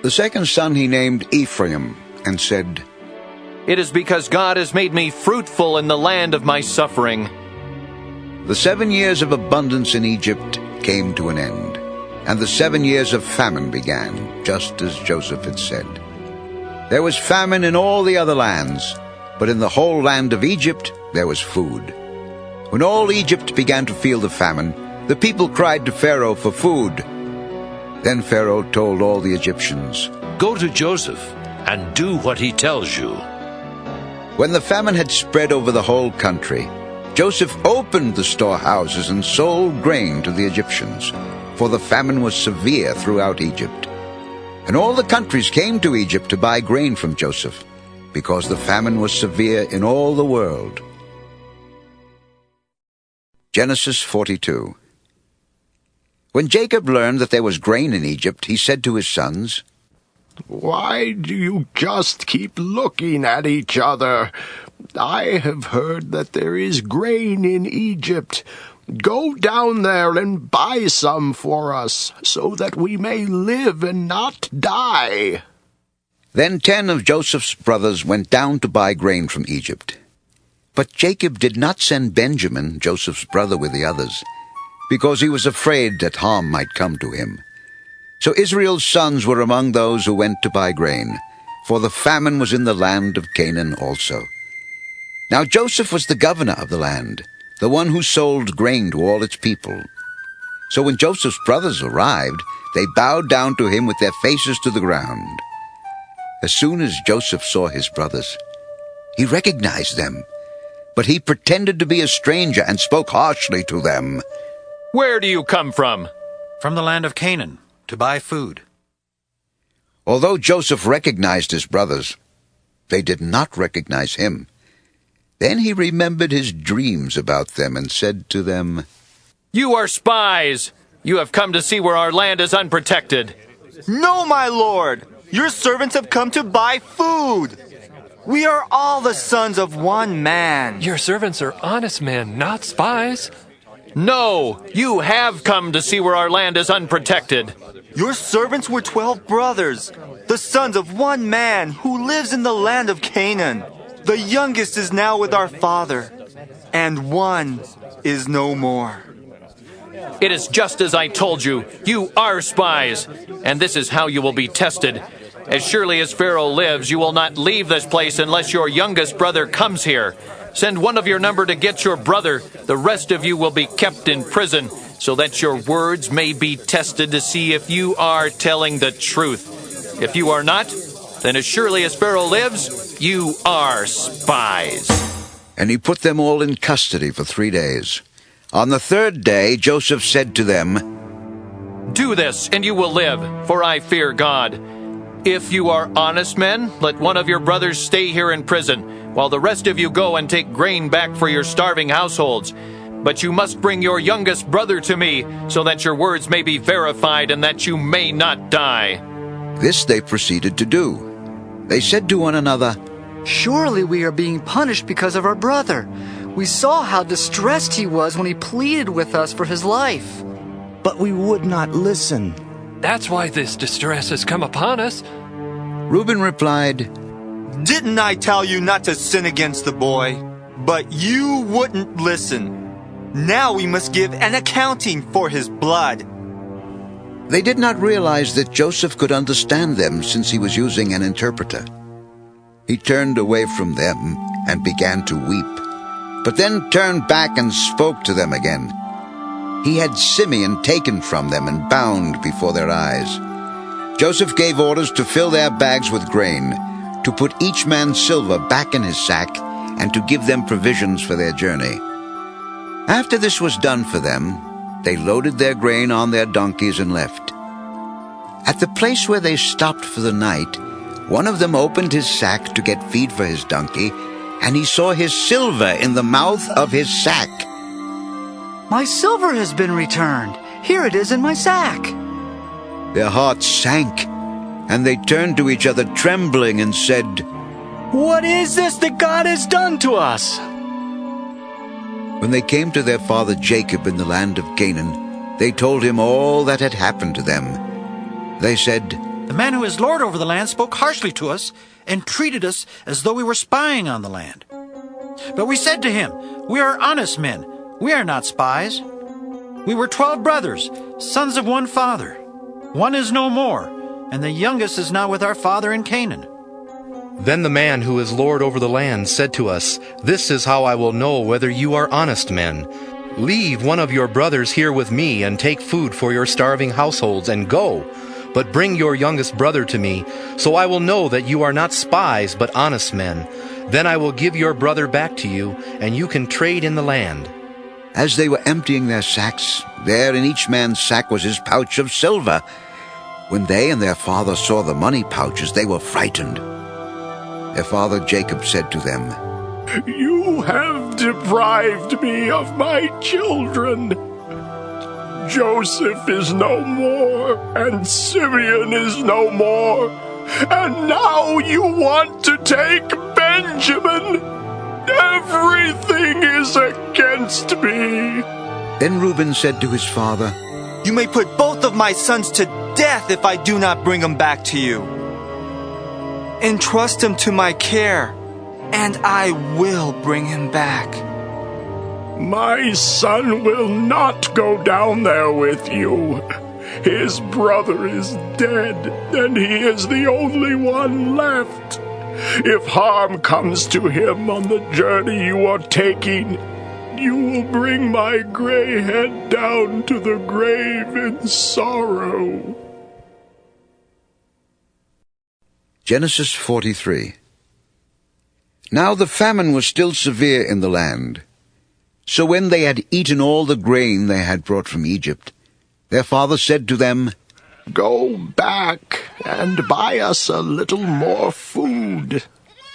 A: The second son he named Ephraim and said,
K: "It is because God has made me fruitful in the land of my suffering."
A: The 7 years of abundance in Egypt came to an end, and the 7 years of famine began, just as Joseph had said. There was famine in all the other lands, but in the whole land of Egypt there was food. When all Egypt began to feel the famine, the people cried to Pharaoh for food. Then Pharaoh told all the Egyptians,
G: "Go to Joseph and do what he tells you."
A: When the famine had spread over the whole country, Joseph opened the storehouses and sold grain to the Egyptians, for the famine was severe throughout Egypt. And all the countries came to Egypt to buy grain from Joseph, because the famine was severe in all the world. Genesis 42. When Jacob learned that there was grain in Egypt, he said to his sons,
Q: "Why do you just keep looking at each other? I have heard that there is grain in Egypt. Go down there and buy some for us, so that we may live and not die."
A: Then 10 of Joseph's brothers went down to buy grain from Egypt. But Jacob did not send Benjamin, Joseph's brother, with the others, because he was afraid that harm might come to him. So Israel's sons were among those who went to buy grain, for the famine was in the land of Canaan also. Now Joseph was the governor of the land, the one who sold grain to all its people. So when Joseph's brothers arrived, they bowed down to him with their faces to the ground. As soon as Joseph saw his brothers, he recognized them, but he pretended to be a stranger and spoke harshly to them.
K: "Where do you come from?"
M: "From the land of Canaan, to buy food."
A: Although Joseph recognized his brothers, they did not recognize him. Then he remembered his dreams about them and said to them,
K: "You are spies! You have come to see where our land is unprotected."
R: "No, my lord! Your servants have come to buy food! We are all the sons of one man."
C: Your servants are honest men, not spies.
K: "No, you have come to see where our land is unprotected."
R: "Your servants were 12 brothers, the sons of one man who lives in the land of Canaan. The youngest is now with our father, and one is no more."
K: "It is just as I told you. You are spies, and this is how you will be tested. As surely as Pharaoh lives, you will not leave this place unless your youngest brother comes here. Send one of your number to get your brother. The rest of you will be kept in prison, so that your words may be tested to see if you are telling the truth. If you are not, then as surely as Pharaoh lives, you are spies."
A: And he put them all in custody for 3 days. On the 3rd day, Joseph said to them,
K: "Do this, and you will live, for I fear God. If you are honest men, let one of your brothers stay here in prison, while the rest of you go and take grain back for your starving households. But you must bring your youngest brother to me, so that your words may be verified and that you may not die."
A: This they proceeded to do. They said to one another,
O: "Surely we are being punished because of our brother. We saw how distressed he was when he pleaded with us for his life.
P: But we would not listen.
C: That's why this distress has come upon us."
A: Reuben replied,
R: "Didn't I tell you not to sin against the boy? But you wouldn't listen. Now we must give an accounting for his blood."
A: They did not realize that Joseph could understand them since he was using an interpreter. He turned away from them and began to weep, but then turned back and spoke to them again. he had Simeon taken from them and bound before their eyes. Joseph gave orders to fill their bags with grain, to put each man's silver back in his sack, and to give them provisions for their journey. After this was done for them, they loaded their grain on their donkeys and left. At the place where they stopped for the night, one of them opened his sack to get feed for his donkey, and he saw his silver in the mouth of his sack.
O: My silver has been returned. Here it is in my sack.
A: Their hearts sank, and they turned to each other trembling and said,
B: "What is this that God has done to us?"
A: When they came to their father Jacob in the land of Canaan, they told him all that had happened to them. They said,
M: "The man who is lord over the land spoke harshly to us and treated us as though we were spying on the land. But we said to him, 'We are honest men. We are not spies. We were 12 brothers, sons of one father. One is no more, and the youngest is now with our father in Canaan.'
D: Then the man who is lord over the land said to us, 'This is how I will know whether you are honest men. Leave one of your brothers here with me and take food for your starving households and go. But bring your youngest brother to me, so I will know that you are not spies but honest men. Then I will give your brother back to you, and you can trade in the land.'
A: As they were emptying their sacks, there in each man's sack was his pouch of silver. When they and their father saw the money pouches, they were frightened. Their father Jacob said to them,
H: "You have deprived me of my children. Joseph is no more, and Simeon is no more, and now you want to take Benjamin. Everything is against me."
A: Then Reuben said to his father,
R: "You may put both of my sons to death if I do not bring him back to you. Entrust him to my care, and I will bring him back."
H: "My son will not go down there with you. His brother is dead, and he is the only one left. If harm comes to him on the journey you are taking, you will bring my gray head down to the grave in sorrow."
A: Genesis 43. Now the famine was still severe in the land. So when they had eaten all the grain they had brought from Egypt, their father said to them,
H: "Go back and buy us a little more food."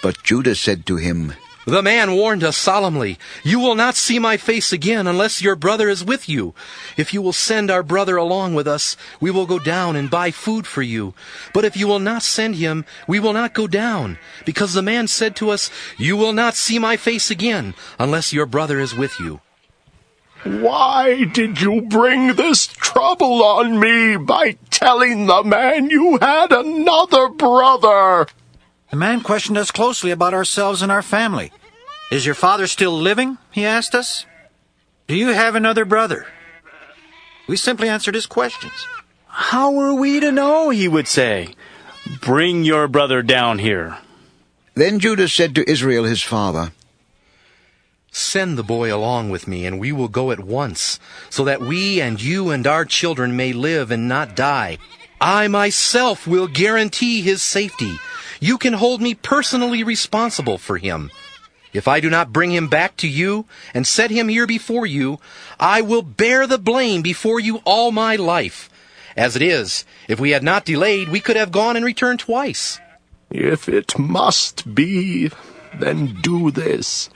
A: But Judah said to him,
D: "The man warned us solemnly, 'You will not see my face again unless your brother is with you. If you will send our brother along with us, we will go down and buy food for you. But if you will not send him, we will not go down, because the man said to us, "You will not see my face again unless your brother is with you."'
H: Why did you bring this trouble on me by telling the man you had another brother?"
M: The man questioned us closely about ourselves and our family. "Is your father still living?" he asked us. "Do you have another brother?" We simply answered his questions.
B: "How are we to know?" he would say. "Bring your brother down here."
A: Then Judah said to Israel his father,
D: "Send the boy along with me, and we will go at once, so that we and you and our children may live and not die. I myself will guarantee his safety. You can hold me personally responsible for him. If I do not bring him back to you and set him here before you, I will bear the blame before you all my life. As it is, if we had not delayed, we could have gone and returned twice."
H: "If it must be, then do this.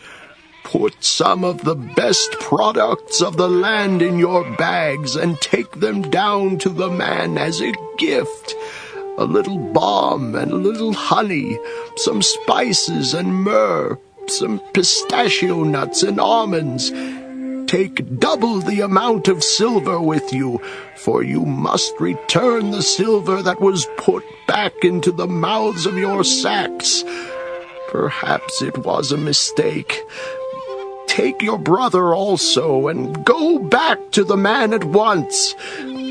H: Put some of the best products of the land in your bags and take them down to the man as a gift. A little balm and a little honey, some spices and myrrh, some pistachio nuts and almonds. Take double the amount of silver with you, for you must return the silver that was put back into the mouths of your sacks. Perhaps it was a mistake. Take your brother also, and go back to the man at once.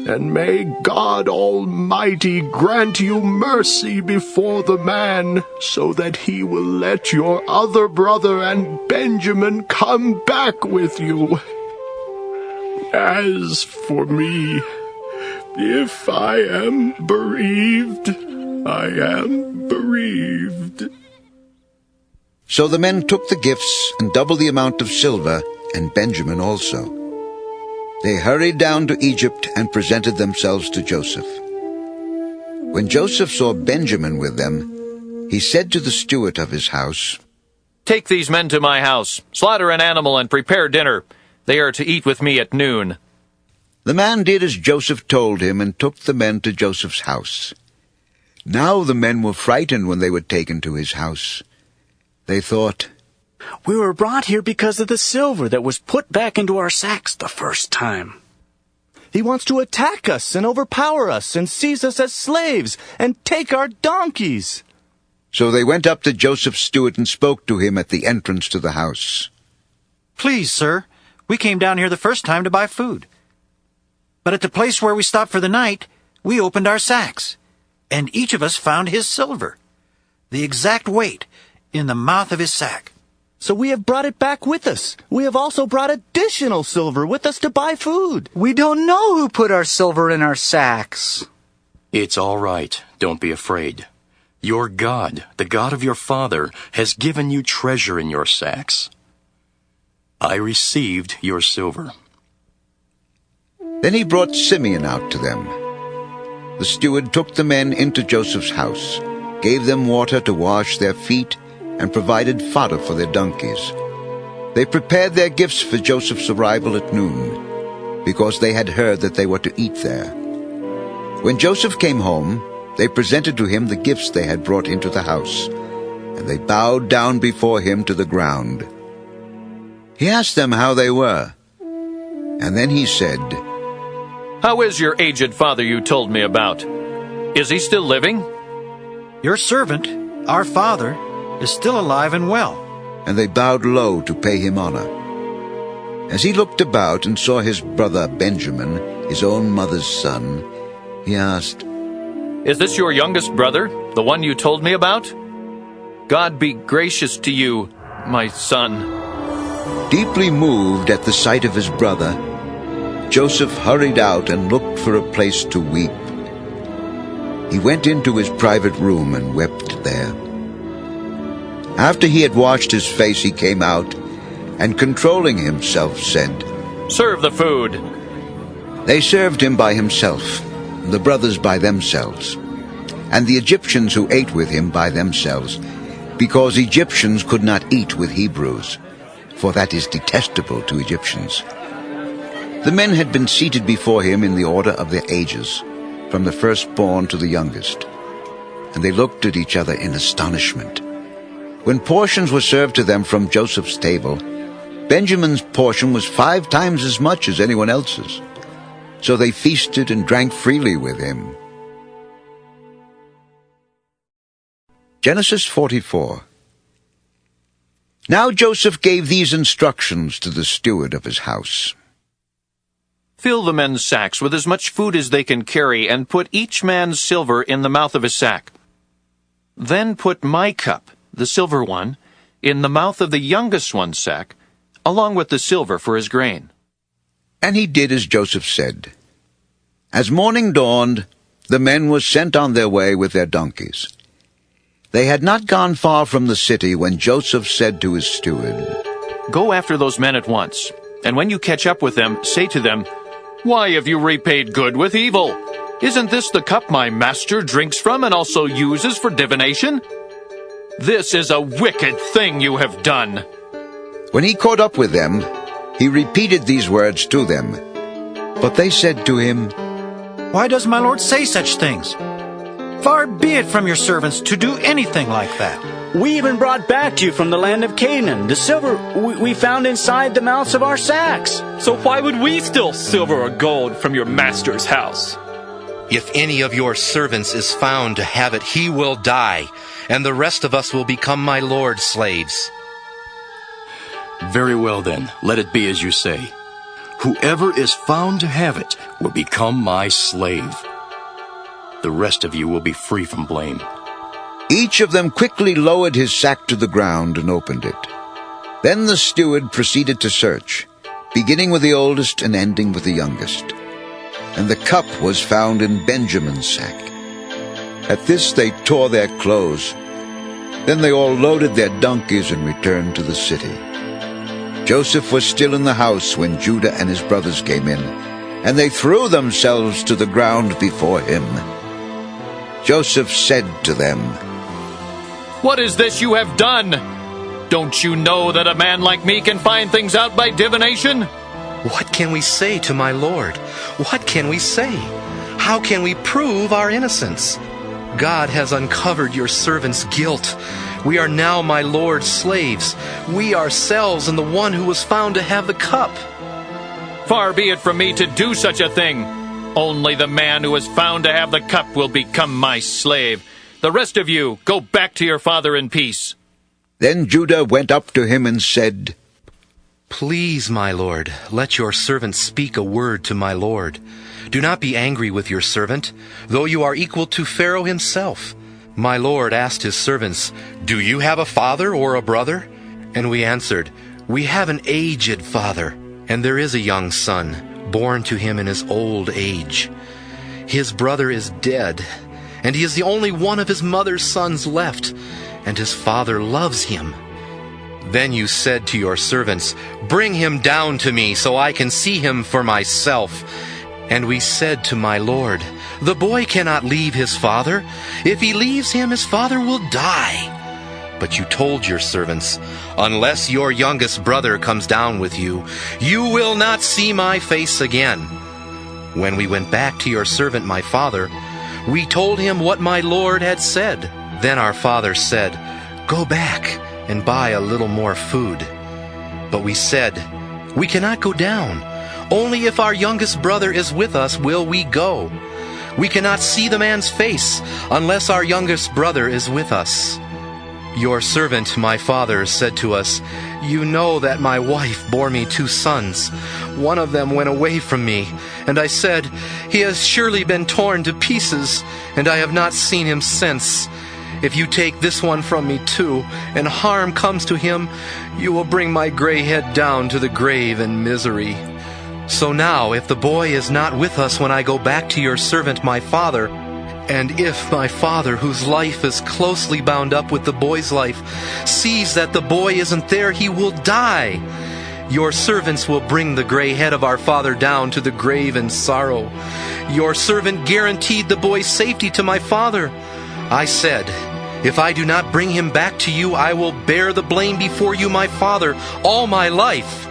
H: And may God Almighty grant you mercy before the man, so that he will let your other brother and Benjamin come back with you. As for me, if I am bereaved, I am bereaved.
A: So the men took the gifts and double the amount of silver, and Benjamin also. They hurried down to Egypt and presented themselves to Joseph. When Joseph saw Benjamin with them, he said to the steward of his house,
E: "Take these men to my house, slaughter an animal, and prepare dinner. They are to eat with me at noon."
A: The man did as Joseph told him and took the men to Joseph's house. Now the men were frightened when they were taken to his house. They thought,
B: "We were brought here because of the silver that was put back into our sacks the first time."
P: He wants to attack us and overpower us and seize us as slaves and take our donkeys.
A: So they went up to Joseph's steward and spoke to him at the entrance to the house.
M: "Please, sir, we came down here the first time to buy food. But at the place where we stopped for the night, we opened our sacks, and each of us found his silver, the exact weight, in the mouth of his sack.
P: So we have brought it back with us. We have also brought additional silver with us to buy food.
O: We don't know who put our silver in our sacks."
I: It's all right. Don't be afraid. Your God, the God of your father, has given you treasure in your sacks. I received your silver.
A: Then he brought Simeon out to them. The steward took the men into Joseph's house, gave them water to wash their feet, and provided fodder for their donkeys. They prepared their gifts for Joseph's arrival at noon, because they had heard that they were to eat there. When Joseph came home, they presented to him the gifts they had brought into the house, and they bowed down before him to the ground. He asked them how they were, and then he said,
E: "How is your aged father you told me about? Is he still living?"
M: "Your servant, our father, is still alive and well."
A: And they bowed low to pay him honor. As he looked about and saw his brother Benjamin, his own mother's son, he asked,
E: "Is this your youngest brother, the one you told me about? God be gracious to you, my son."
A: Deeply moved at the sight of his brother, Joseph hurried out and looked for a place to weep. He went into his private room and wept there. After he had washed his face, he came out, and controlling himself said,
E: "Serve the food."
A: They served him by himself, the brothers by themselves, and the Egyptians who ate with him by themselves, because Egyptians could not eat with Hebrews, for that is detestable to Egyptians. The men had been seated before him in the order of their ages, from the firstborn to the youngest, and they looked at each other in astonishment. When portions were served to them from Joseph's table, Benjamin's portion was 5 times as much as anyone else's. So they feasted and drank freely with him. Genesis 44. Now Joseph gave these instructions to the steward of his house.
E: Fill the men's sacks with as much food as they can carry, and put each man's silver in the mouth of his sack. Then put my cup, the silver one, in the mouth of the youngest one's sack, along with the silver for his grain.
A: And he did as Joseph said. As morning dawned, the men were sent on their way with their donkeys. They had not gone far from the city when Joseph said to his steward,
E: "Go after those men at once, and when you catch up with them, say to them, 'Why have you repaid good with evil? Isn't this the cup my master drinks from and also uses for divination? This is a wicked thing you have done.'"
A: When he caught up with them, he repeated these words to them. But they said to him,
M: "Why does my lord say such things? Far be it from your servants to do anything like that."
B: "We even brought back to you from the land of Canaan the silver we found inside the mouths of our sacks."
C: So why would we steal silver or gold from your master's house?
D: If any of your servants is found to have it, he will die, and the rest of us will become my lord's slaves.
I: Very well then, let it be as you say. Whoever is found to have it will become my slave. The rest of you will be free from blame.
A: Each of them quickly lowered his sack to the ground and opened it. Then the steward proceeded to search, beginning with the oldest and ending with the youngest. And the cup was found in Benjamin's sack. At this they tore their clothes. Then they all loaded their donkeys and returned to the city. Joseph was still in the house when Judah and his brothers came in, and they threw themselves to the ground before him. Joseph said to them,
E: "What is this you have done? Don't you know that a man like me can find things out by divination?"
D: What can we say to my lord? What can we say? How can we prove our innocence? God has uncovered your servant's guilt. We are now my lord's slaves, we ourselves and the one who was found to have the cup.
E: Far be it from me to do such a thing. Only the man who was found to have the cup will become my slave. The rest of you, go back to your father in peace.
A: Then Judah went up to him and said,
D: Please, my lord, let your servant speak a word to my lord. Do not be angry with your servant, though you are equal to Pharaoh himself. My lord asked his servants, Do you have a father or a brother? And we answered, We have an aged father, and there is a young son, born to him in his old age. His brother is dead, and he is the only one of his mother's sons left, and his father loves him. Then you said to your servants, Bring him down to me, so I can see him for myself. And we said to my lord, The boy cannot leave his father. If he leaves him, his father will die. But you told your servants, Unless your youngest brother comes down with you, you will not see my face again. When we went back to your servant my father, we told him what my lord had said. Then our father said, Go back and buy a little more food. But we said, We cannot go down. Only if our youngest brother is with us will we go. We cannot see the man's face unless our youngest brother is with us. Your servant, my father, said to us, You know that my wife bore me 2 sons. One of them went away from me, and I said, He has surely been torn to pieces, and I have not seen him since. If you take this one from me too, and harm comes to him, you will bring my gray head down to the grave in misery. So now, if the boy is not with us when I go back to your servant my father, and if my father, whose life is closely bound up with the boy's life, sees that the boy isn't there, he will die. Your servants will bring the gray head of our father down to the grave in sorrow. Your servant guaranteed the boy's safety to my father. I said, If I do not bring him back to you, I will bear the blame before you, my father, all my life.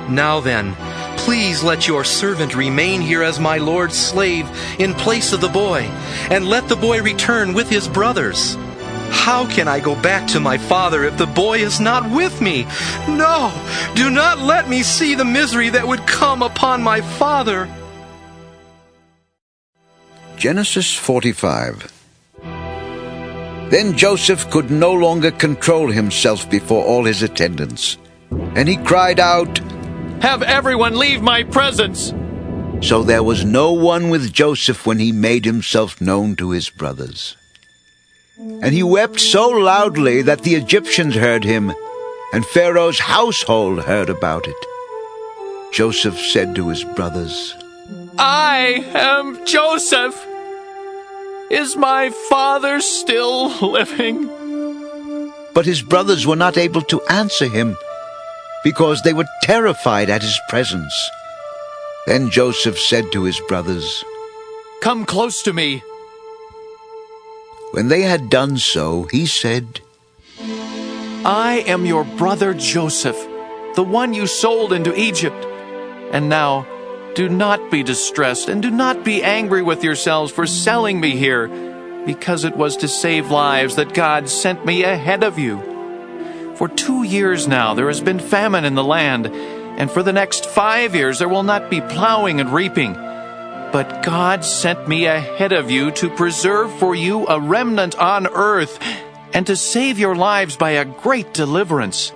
D: Now then, please let your servant remain here as my lord's slave in place of the boy, and let the boy return with his brothers. How can I go back to my father if the boy is not with me? No, do not let me see the misery that would come upon my father.
A: Genesis 45. Then Joseph could no longer control himself before all his attendants, and he cried out,
E: Have everyone leave my presence!
A: So there was no one with Joseph when he made himself known to his brothers. And he wept so loudly that the Egyptians heard him, and Pharaoh's household heard about it. Joseph said to his brothers,
E: I am Joseph. Is my father still living?
A: But his brothers were not able to answer him, because they were terrified at his presence. Then Joseph said to his brothers,
E: Come close to me.
A: When they had done so, he said,
K: I am your brother Joseph, the one you sold into Egypt. And now, do not be distressed, and do not be angry with yourselves for selling me here, because it was to save lives that God sent me ahead of you. For 2 years now there has been famine in the land, and for the next 5 years there will not be plowing and reaping. But God sent me ahead of you to preserve for you a remnant on earth, and to save your lives by a great deliverance.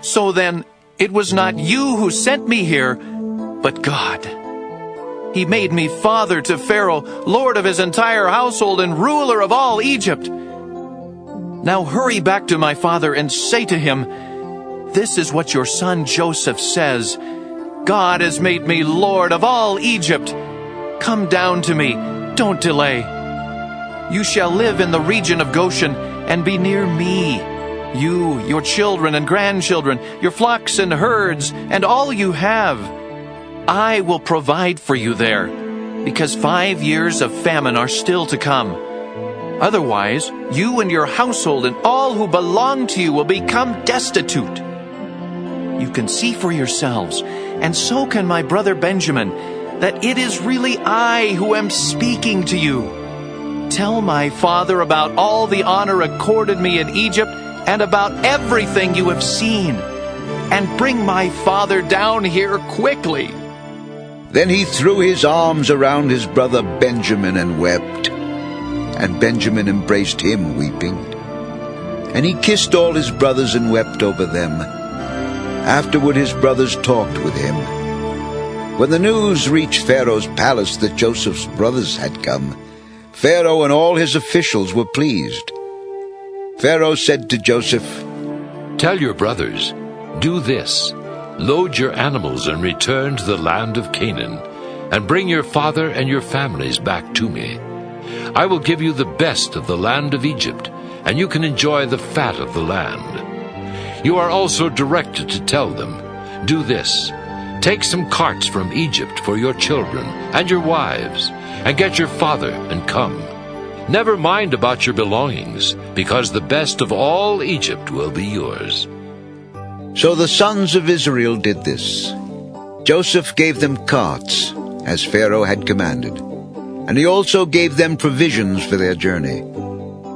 K: So then, it was not you who sent me here, but God. He made me father to Pharaoh, lord of his entire household and ruler of all Egypt. Now hurry back to my father and say to him, This is what your son Joseph says. God has made me Lord of all Egypt. Come down to me, don't delay. You shall live in the region of Goshen and be near me. You, your children and grandchildren, your flocks and herds, and all you have. I will provide for you there, because 5 years of famine are still to come. Otherwise, you and your household and all who belong to you will become destitute. You can see for yourselves, and so can my brother Benjamin, that it is really I who am speaking to you. Tell my father about all the honor accorded me in Egypt and about everything you have seen, and bring my father down here quickly."
A: Then he threw his arms around his brother Benjamin and wept. And Benjamin embraced him, weeping. And he kissed all his brothers and wept over them. Afterward his brothers talked with him. When the news reached Pharaoh's palace that Joseph's brothers had come, Pharaoh and all his officials were pleased. Pharaoh said to Joseph,
G: "Tell your brothers, do this. Load your animals and return to the land of Canaan, and bring your father and your families back to me. I will give you the best of the land of Egypt, and you can enjoy the fat of the land." You are also directed to tell them, "Do this. Take some carts from Egypt for your children and your wives, and get your father and come. Never mind about your belongings, because the best of all Egypt will be yours."
A: So the sons of Israel did this. Joseph gave them carts, as Pharaoh had commanded, and he also gave them provisions for their journey.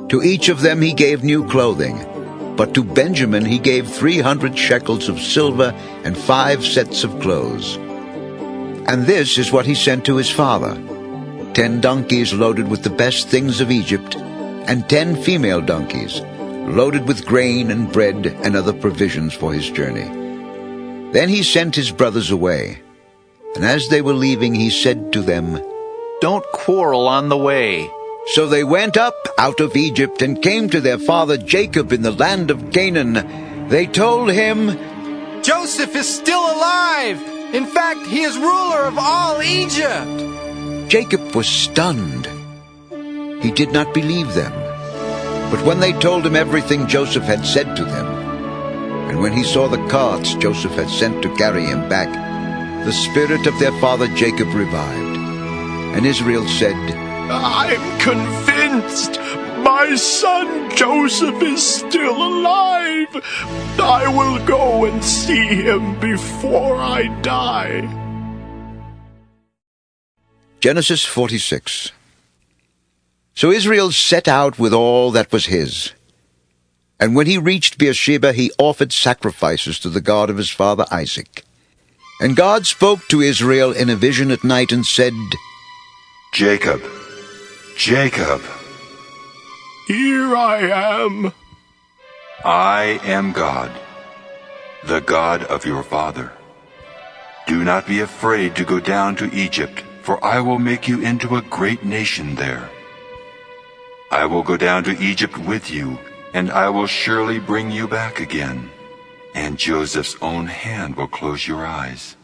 A: To each of them he gave new clothing, but to Benjamin he gave 300 shekels of silver and 5 sets of clothes. And this is what he sent to his father: 10 donkeys loaded with the best things of Egypt, and 10 female donkeys loaded with grain and bread and other provisions for his journey. Then he sent his brothers away, and as they were leaving he said to them,
K: "Don't quarrel on the way."
A: So they went up out of Egypt and came to their father Jacob in the land of Canaan. They told him,
M: "Joseph is still alive! In fact, he is ruler of all Egypt!"
A: Jacob was stunned. He did not believe them. But when they told him everything Joseph had said to them, and when he saw the carts Joseph had sent to carry him back, the spirit of their father Jacob revived. And Israel said,
H: "I'm convinced my son Joseph is still alive. I will go and see him before I die."
A: Genesis 46. So Israel set out with all that was his. And when he reached Beersheba, he offered sacrifices to the God of his father Isaac. And God spoke to Israel in a vision at night and said,
F: "Jacob, Jacob."
H: "Here I am."
F: "I am God, the God of your father. Do not be afraid to go down to Egypt, for I will make you into a great nation there. I will go down to Egypt with you, and I will surely bring you back again, and Joseph's own hand will close your eyes."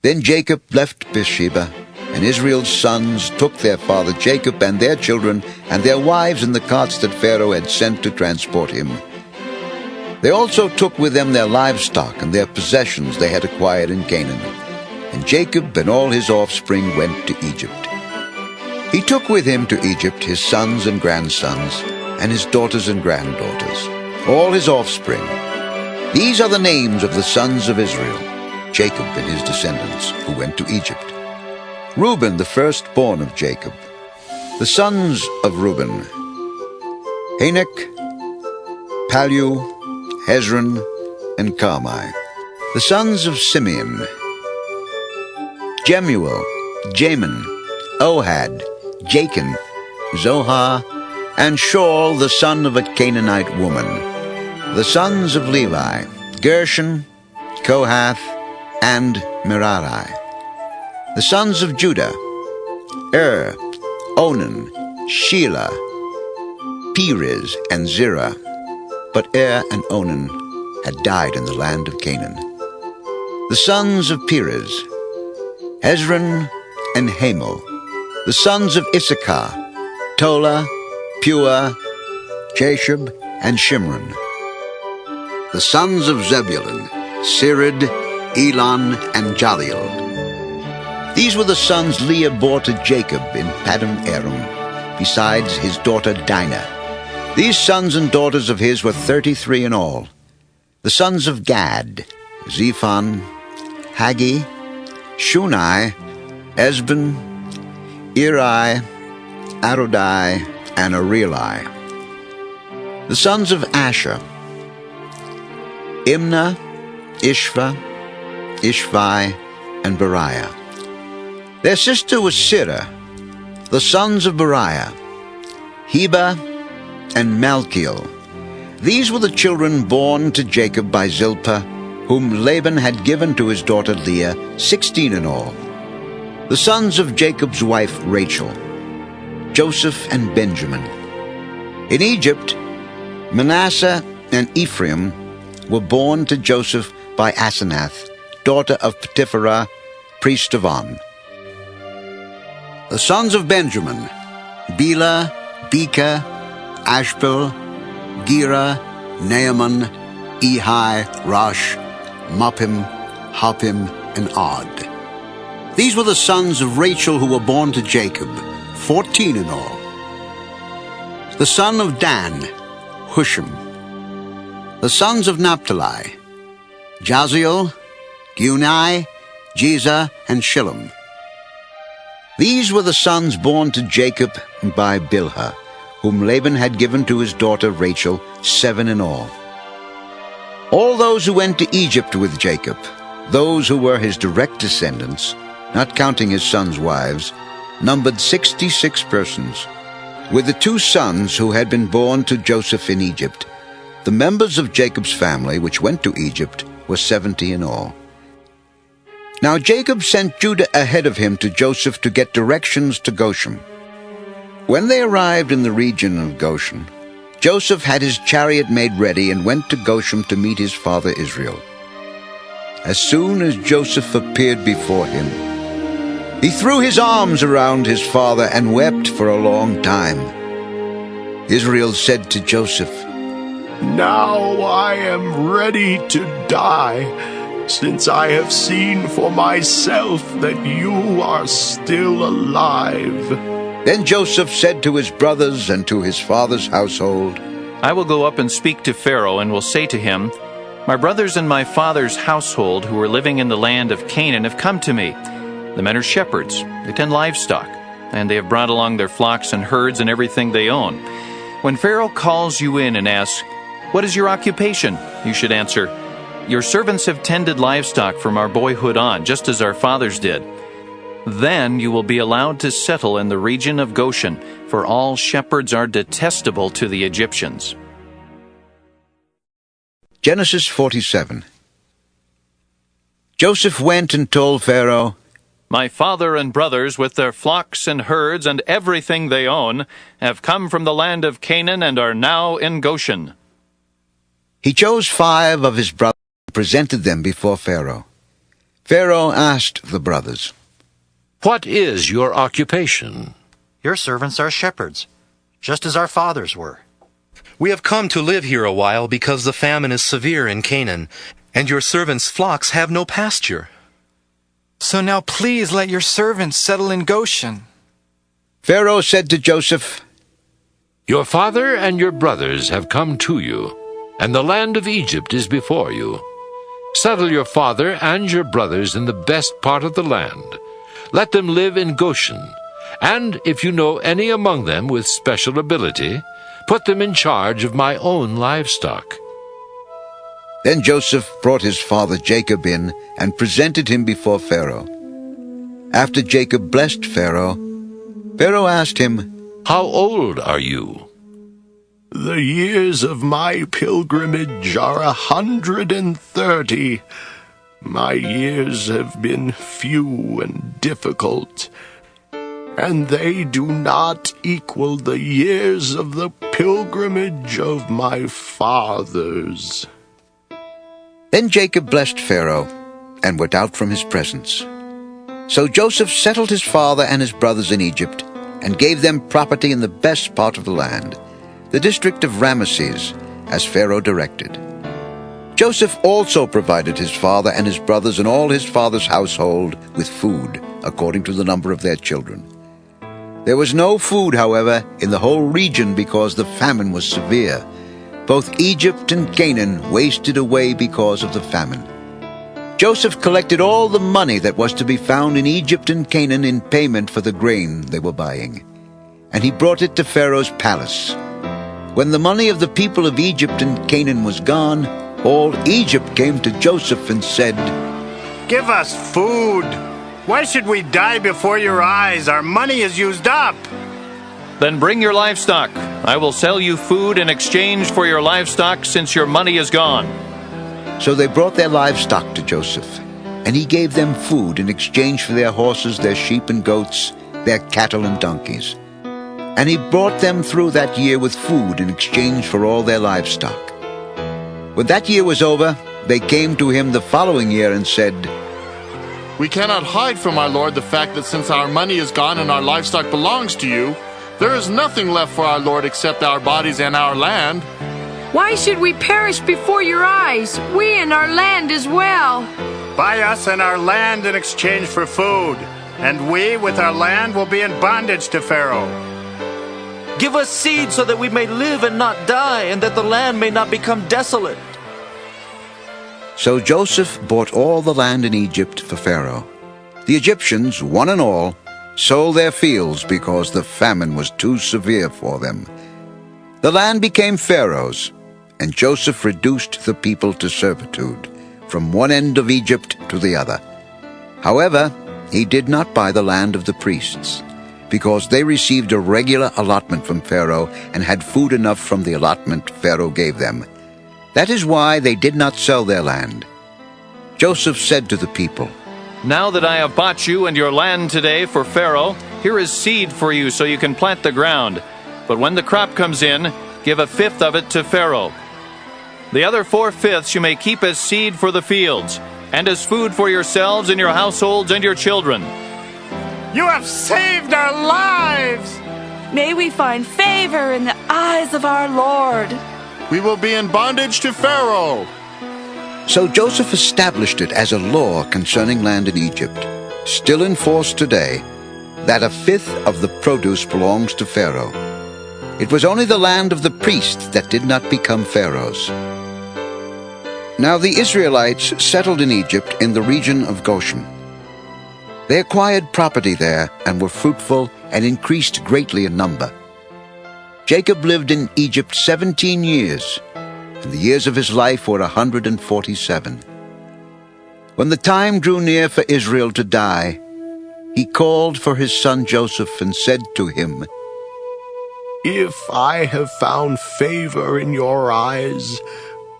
A: Then Jacob left Beersheba, and Israel's sons took their father Jacob and their children and their wives in the carts that Pharaoh had sent to transport him. They also took with them their livestock and their possessions they had acquired in Canaan. And Jacob and all his offspring went to Egypt. He took with him to Egypt his sons and grandsons, and his daughters and granddaughters, all his offspring. These are the names of the sons of Israel, Jacob and his descendants, who went to Egypt. Reuben, the firstborn of Jacob. The sons of Reuben: Hanok, Palu, Hezron, and Carmi. The sons of Simeon: Jemuel, Jamin, Ohad, Jachin, Zohar, and Shaul, the son of a Canaanite woman. The sons of Levi: Gershon, Kohath, and Merari. The sons of Judah: Onan, Shelah, Perez, and Zerah. But and Onan had died in the land of Canaan. The sons of Perez, Hezron and Hamel. The sons of Issachar, Tola, Pua, Jashub, and Shimron. The sons of Zebulun, Sirid, Elon, and Jaleel. These were the sons Leah bore to Jacob in Paddan Aram, besides his daughter Dina. These sons and daughters of his were 33 in all. The sons of Gad, Zephon, Haggi, Shunai, Esben, Eri, Arodai, and Areli. The sons of Asher, Imnah, Ishva, Ishvi, and Beriah. Their sister was Sirah. The sons of Beriah, Heba, and Malchiel. These were the children born to Jacob by Zilpah, whom Laban had given to his daughter Leah, 16 in all. The sons of Jacob's wife Rachel, Joseph and Benjamin. In Egypt, Manasseh and Ephraim were born to Joseph by Asenath, daughter of Potiphar, priest of On. The sons of Benjamin, Bela, Beka, Ashbel, Gera, Naaman, Ehi, Rosh, Muppim, Hoppim, and Od. These were the sons of Rachel who were born to Jacob, 14 in all. The son of Dan, Hushim. The sons of Naphtali, Jaziel, Guni, Jeza, and Shillem. These were the sons born to Jacob by Bilhah, whom Laban had given to his daughter Rachel, 7 in all. All those who went to Egypt with Jacob, those who were his direct descendants, not counting his sons' wives, numbered 66 persons. With the 2 sons who had been born to Joseph in Egypt, the members of Jacob's family which went to Egypt were 70 in all. Now Jacob sent Judah ahead of him to Joseph to get directions to Goshen. When they arrived in the region of Goshen, Joseph had his chariot made ready and went to Goshen to meet his father Israel. As soon as Joseph appeared before him, he threw his arms around his father and wept for a long time. Israel said to Joseph,
H: "Now I am ready to die, since I have seen for myself that you are still alive."
A: Then Joseph said to his brothers and to his father's household,
K: I will go up and speak to Pharaoh and will say to him, My brothers and my father's household who are living in the land of Canaan have come to me. The men are shepherds, they tend livestock, and they have brought along their flocks and herds and everything they own. When Pharaoh calls you in and asks, What is your occupation? You should answer, Your servants have tended livestock from our boyhood on, just as our fathers did. Then you will be allowed to settle in the region of Goshen, for all shepherds are detestable to the Egyptians.
A: Genesis 47. Joseph went and told Pharaoh,
K: My father and brothers, with their flocks and herds and everything they own, have come from the land of Canaan and are now in Goshen.
A: He chose 5 of his brothers and presented them before Pharaoh. Pharaoh asked the brothers,
G: What is your occupation?
M: Your servants are shepherds, just as our fathers were.
D: We have come to live here a while because the famine is severe in Canaan, and your servants' flocks have no pasture.
J: So now please let your servants settle in Goshen.
A: Pharaoh said to Joseph,
G: Your father and your brothers have come to you, and the land of Egypt is before you. Settle your father and your brothers in the best part of the land. Let them live in Goshen, and if you know any among them with special ability, put them in charge of my own livestock.
A: Then Joseph brought his father Jacob in and presented him before Pharaoh. After Jacob blessed Pharaoh, Pharaoh asked him,
G: How old are you?
H: The years of my pilgrimage are 130. My years have been few and difficult, and they do not equal the years of the pilgrimage of my fathers.
A: Then Jacob blessed Pharaoh, and went out from his presence. So Joseph settled his father and his brothers in Egypt, and gave them property in the best part of the land, the district of Ramesses, as Pharaoh directed. Joseph also provided his father and his brothers and all his father's household with food, according to the number of their children. There was no food, however, in the whole region because the famine was severe. Both Egypt and Canaan wasted away because of the famine. Joseph collected all the money that was to be found in Egypt and Canaan in payment for the grain they were buying, and he brought it to Pharaoh's palace. When the money of the people of Egypt and Canaan was gone, all Egypt came to Joseph and said,
S: "Give us food. Why should we die before your eyes? Our money is used up."
E: Then bring your livestock. I will sell you food in exchange for your livestock, since your money is gone.
A: So they brought their livestock to Joseph, and he gave them food in exchange for their horses, their sheep and goats, their cattle and donkeys. And he brought them through that year with food in exchange for all their livestock. When that year was over, they came to him the following year and said,
T: "We cannot hide from our lord the fact that since our money is gone and our livestock belongs to you, there is nothing left for our lord except our bodies and our land.
X: Why should we perish before your eyes, we and our land as well?
S: Buy us and our land in exchange for food, and we with our land will be in bondage to Pharaoh.
K: Give us seed so that we may live and not die, and that the land may not become desolate."
A: So Joseph bought all the land in Egypt for Pharaoh. The Egyptians, one and all, sold their fields because the famine was too severe for them. The land became Pharaoh's, and Joseph reduced the people to servitude, from one end of Egypt to the other. However, he did not buy the land of the priests, because they received a regular allotment from Pharaoh and had food enough from the allotment Pharaoh gave them. That is why they did not sell their land. Joseph said to the people,
E: "Now that I have bought you and your land today for Pharaoh, here is seed for you so you can plant the ground. But when the crop comes in, give a fifth of it to Pharaoh. The other 4/5 you may keep as seed for the fields, and as food for yourselves and your households and your children."
S: You have saved our lives!
U: May we find favor in the eyes of our Lord.
T: We will be in bondage to Pharaoh.
A: So Joseph established it as a law concerning land in Egypt, still in force today, that a fifth of the produce belongs to Pharaoh. It was only the land of the priests that did not become Pharaoh's. Now the Israelites settled in Egypt in the region of Goshen. They acquired property there and were fruitful and increased greatly in number. Jacob lived in Egypt 17 years, and the years of his life were 147. When the time drew near for Israel to die, he called for his son Joseph and said to him,
H: "If I have found favor in your eyes,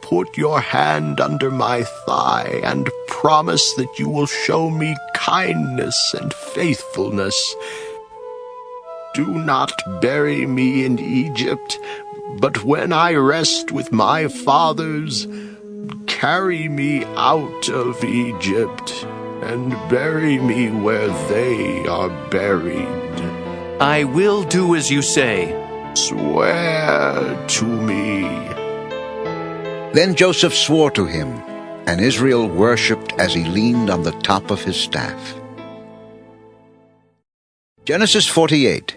H: put your hand under my thigh and promise that you will show me kindness and faithfulness. Do not bury me in Egypt, but when I rest with my fathers, carry me out of Egypt and bury me where they are buried."
K: "I will do as you say."
H: "Swear to me."
A: Then Joseph swore to him, and Israel worshipped as he leaned on the top of his staff. Genesis 48.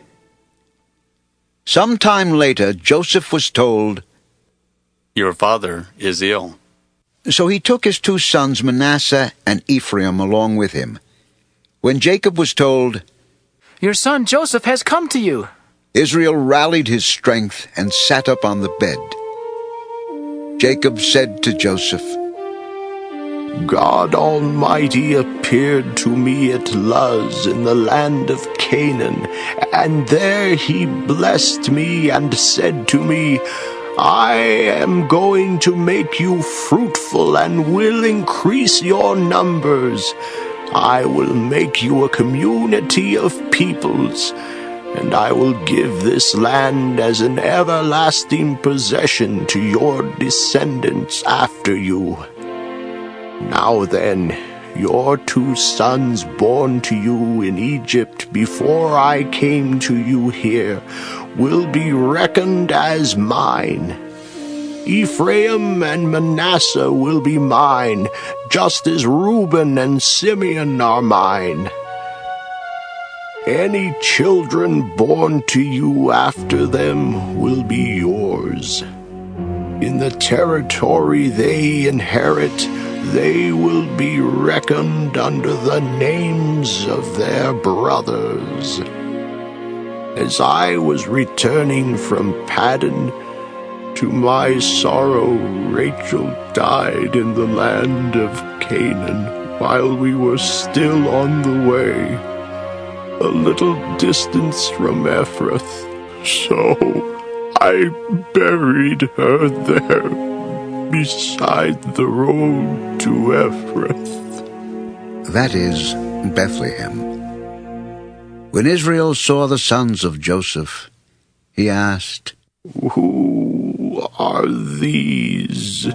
A: Some time later, Joseph was told,
V: "Your father is ill."
A: So he took his 2 sons Manasseh and Ephraim along with him. When Jacob was told,
W: "Your son Joseph has come to you,"
A: Israel rallied his strength and sat up on the bed. Jacob said to Joseph,
H: "God Almighty appeared to me at Luz in the land of Canaan, and there he blessed me and said to me, 'I am going to make you fruitful and will increase your numbers. I will make you a community of peoples, and I will give this land as an everlasting possession to your descendants after you.' Now then, your 2 sons born to you in Egypt before I came to you here will be reckoned as mine. Ephraim and Manasseh will be mine, just as Reuben and Simeon are mine. Any children born to you after them will be yours. In the territory they inherit, they will be reckoned under the names of their brothers. As I was returning from Paddan, to my sorrow Rachel died in the land of Canaan while we were still on the way, a little distance from Ephrath. So I buried her there beside the road to Ephrath.
A: That is Bethlehem. When Israel saw the sons of Joseph, he asked,
H: Who are these?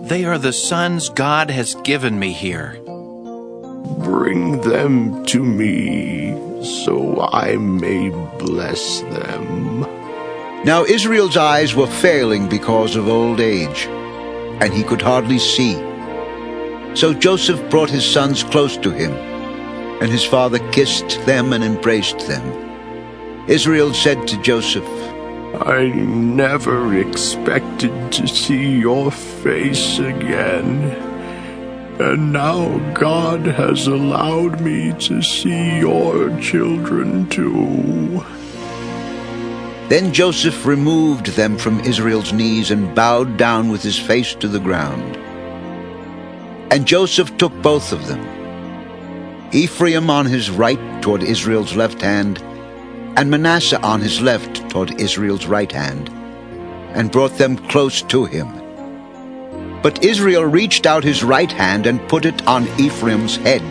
K: They are the sons God has given me here.
H: Bring them to me, so I may bless them.
A: Now Israel's eyes were failing because of old age, and he could hardly see. So Joseph brought his sons close to him, and his father kissed them and embraced them. Israel said to Joseph,
H: I never expected to see your face again, and now God has allowed me to see your children too.
A: Then Joseph removed them from Israel's knees and bowed down with his face to the ground. And Joseph took both of them, Ephraim on his right toward Israel's left hand, and Manasseh on his left toward Israel's right hand, and brought them close to him. But Israel reached out his right hand and put it on Ephraim's head,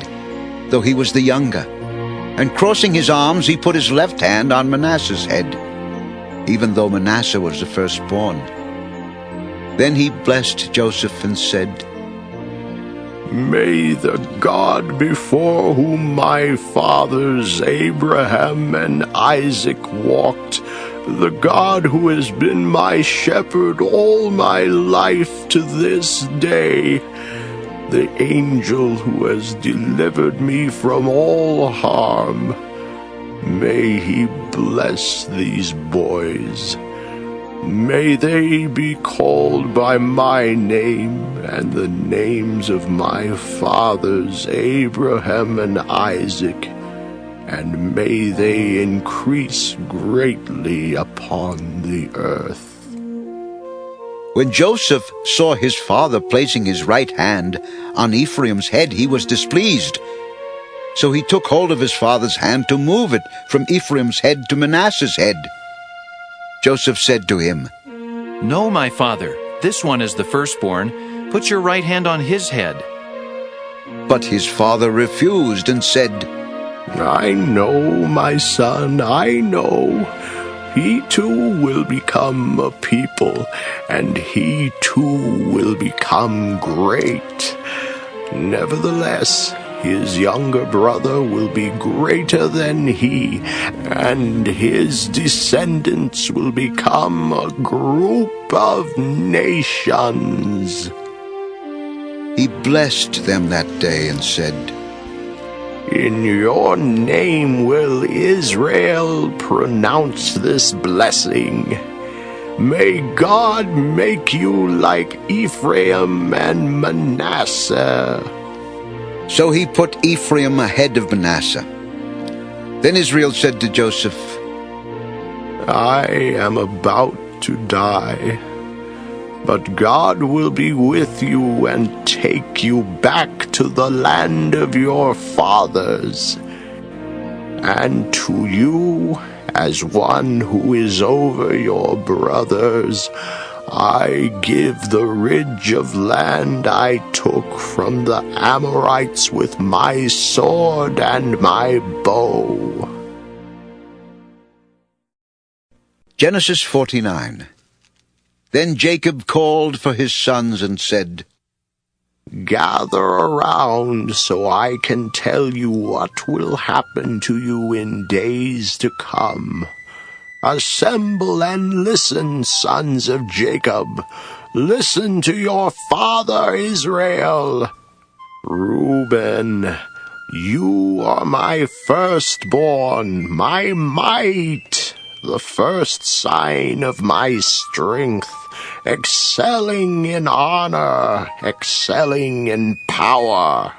A: though he was the younger. And crossing his arms, he put his left hand on Manasseh's head, even though Manasseh was the firstborn. Then he blessed Joseph and said,
H: May the God before whom my fathers Abraham and Isaac walked, the God who has been my shepherd all my life to this day, the angel who has delivered me from all harm, may he bless these boys. May they be called by my name and the names of my fathers Abraham and Isaac, and may they increase greatly upon the earth.
A: When Joseph saw his father placing his right hand on Ephraim's head, he was displeased. So he took hold of his father's hand to move it from Ephraim's head to Manasseh's head. Joseph said to him,
K: No, my father, this one is the firstborn. Put your right hand on his head.
A: But his father refused and said,
H: I know, my son, I know. He too will become a people, and he too will become great. Nevertheless, his younger brother will be greater than he, and his descendants will become a group of nations.
A: He blessed them that day and said,
H: In your name will Israel pronounce this blessing. May God make you like Ephraim and Manasseh.
A: So he put Ephraim ahead of Manasseh. Then Israel said to Joseph,
H: I am about to die, but God will be with you and take you back to the land of your fathers. And to you, as one who is over your brothers, I give the ridge of land I took from the Amorites with my sword and my bow.
A: Genesis 49. Then Jacob called for his sons and said,
H: Gather around so I can tell you what will happen to you in days to come. Assemble and listen, sons of Jacob. Listen to your father Israel. Reuben, you are my firstborn, my might, the first sign of my strength, excelling in honor, excelling in power.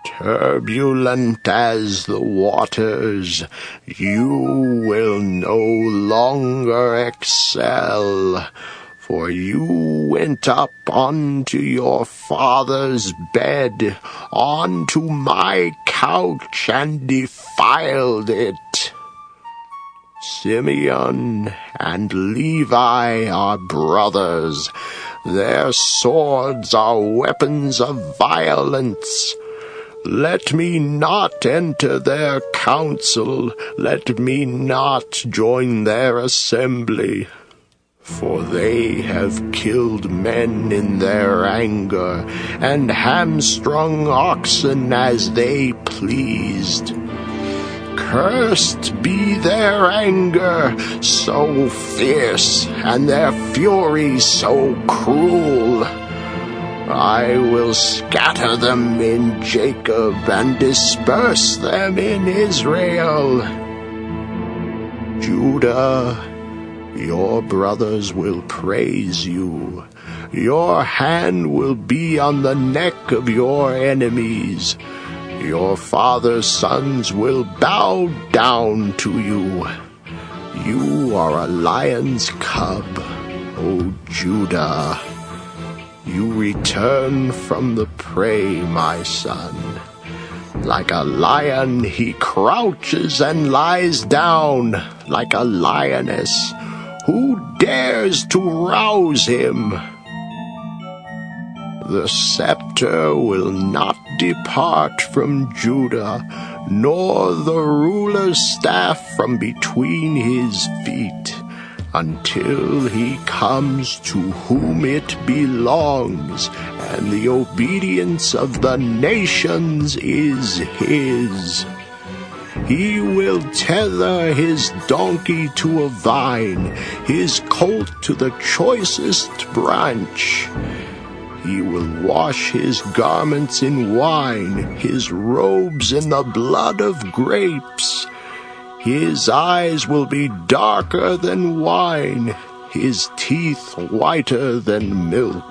H: Turbulent as the waters, you will no longer excel, for you went up onto your father's bed, onto my couch, and defiled it. Simeon and Levi are brothers. Their swords are weapons of violence. Let me not enter their council. Let me not join their assembly. For they have killed men in their anger, and hamstrung oxen as they pleased. Cursed be their anger, so fierce, and their fury so cruel. I will scatter them in Jacob and disperse them in Israel. Judah, your brothers will praise you. Your hand will be on the neck of your enemies. Your father's sons will bow down to you. You are a lion's cub, O Judah. You return from the prey, my son. Like a lion he crouches and lies down, like a lioness. Who dares to rouse him? The scepter will not depart from Judah, nor the ruler's staff from between his feet, until he comes to whom it belongs, and the obedience of the nations is his. He will tether his donkey to a vine, his colt to the choicest branch. He will wash his garments in wine, his robes in the blood of grapes. His eyes will be darker than wine, his teeth whiter than milk.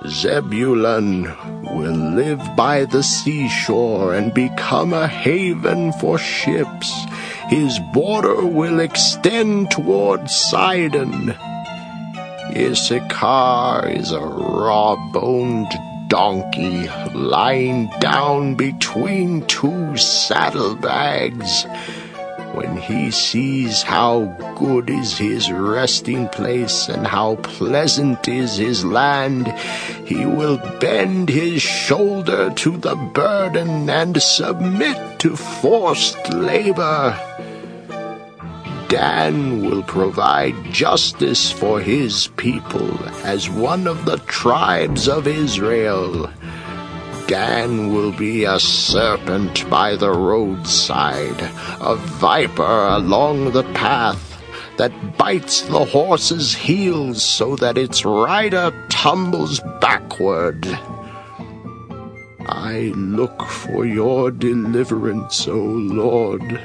H: Zebulun will live by the seashore and become a haven for ships. His border will extend toward Sidon. Issachar is a raw-boned donkey lying down between two saddlebags. When he sees how good is his resting place and how pleasant is his land, he will bend his shoulder to the burden and submit to forced labor. Dan will provide justice for his people as one of the tribes of Israel. Dan will be a serpent by the roadside, a viper along the path that bites the horse's heels so that its rider tumbles backward. I look for your deliverance, O Lord.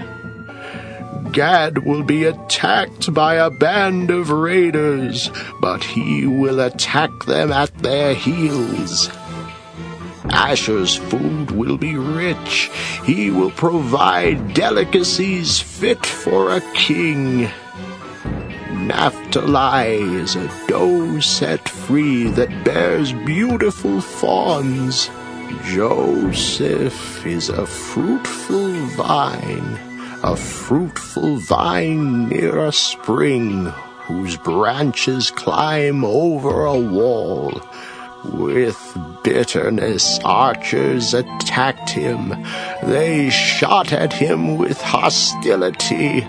H: Gad will be attacked by a band of raiders, but he will attack them at their heels. Asher's food will be rich. He will provide delicacies fit for a king. Naphtali is a doe set free that bears beautiful fawns. Joseph is a fruitful vine near a spring, whose branches climb over a wall. With bitterness archers attacked him. They shot at him with hostility.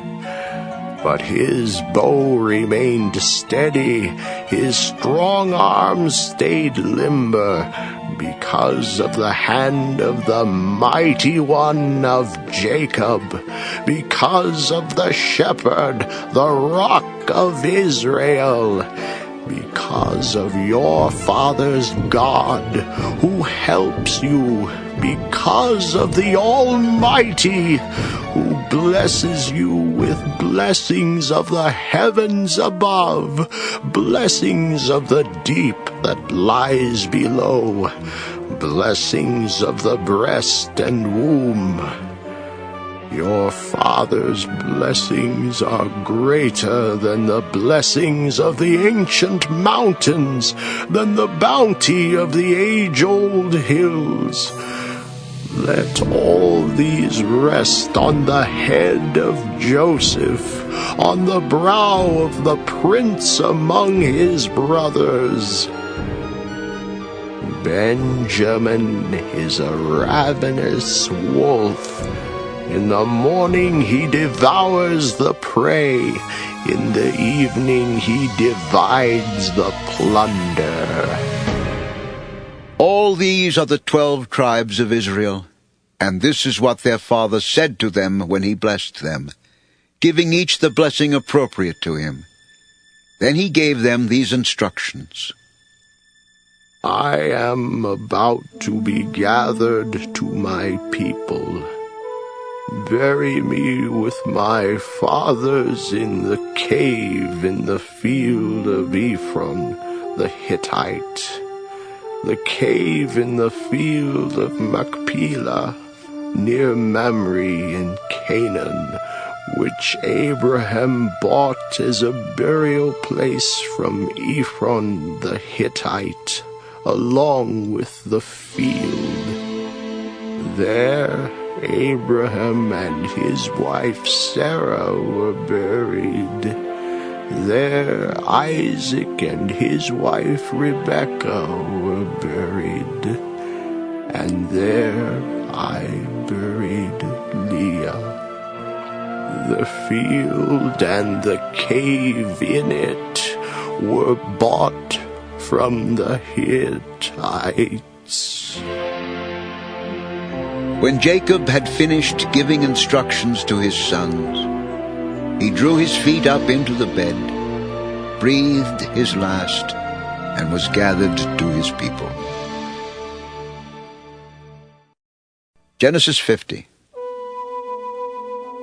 H: But his bow remained steady, his strong arms stayed limber, because of the hand of the mighty one of Jacob, because of the shepherd, the rock of Israel, because of your father's God, who helps you, because of the Almighty, who blesses you with blessings of the heavens above, blessings of the deep that lies below, blessings of the breast and womb. Your father's blessings are greater than the blessings of the ancient mountains, than the bounty of the age-old hills. Let all these rest on the head of Joseph, on the brow of the prince among his brothers. Benjamin is a ravenous wolf. In the morning he devours the prey. In the evening he divides the plunder.
A: All these are the 12 tribes of Israel, and this is what their father said to them when he blessed them, giving each the blessing appropriate to him. Then he gave them these instructions.
H: I am about to be gathered to my people. Bury me with my fathers in the cave in the field of Ephron the Hittite, the cave in the field of Machpelah, near Mamre in Canaan, which Abraham bought as a burial place from Ephron the Hittite, along with the field. There Abraham and his wife Sarah were buried. There Isaac and his wife Rebekah were buried. And there I buried Leah. The field and the cave in it were bought from the Hittites.
A: When Jacob had finished giving instructions to his sons, he drew his feet up into the bed, breathed his last, and was gathered to his people. Genesis 50.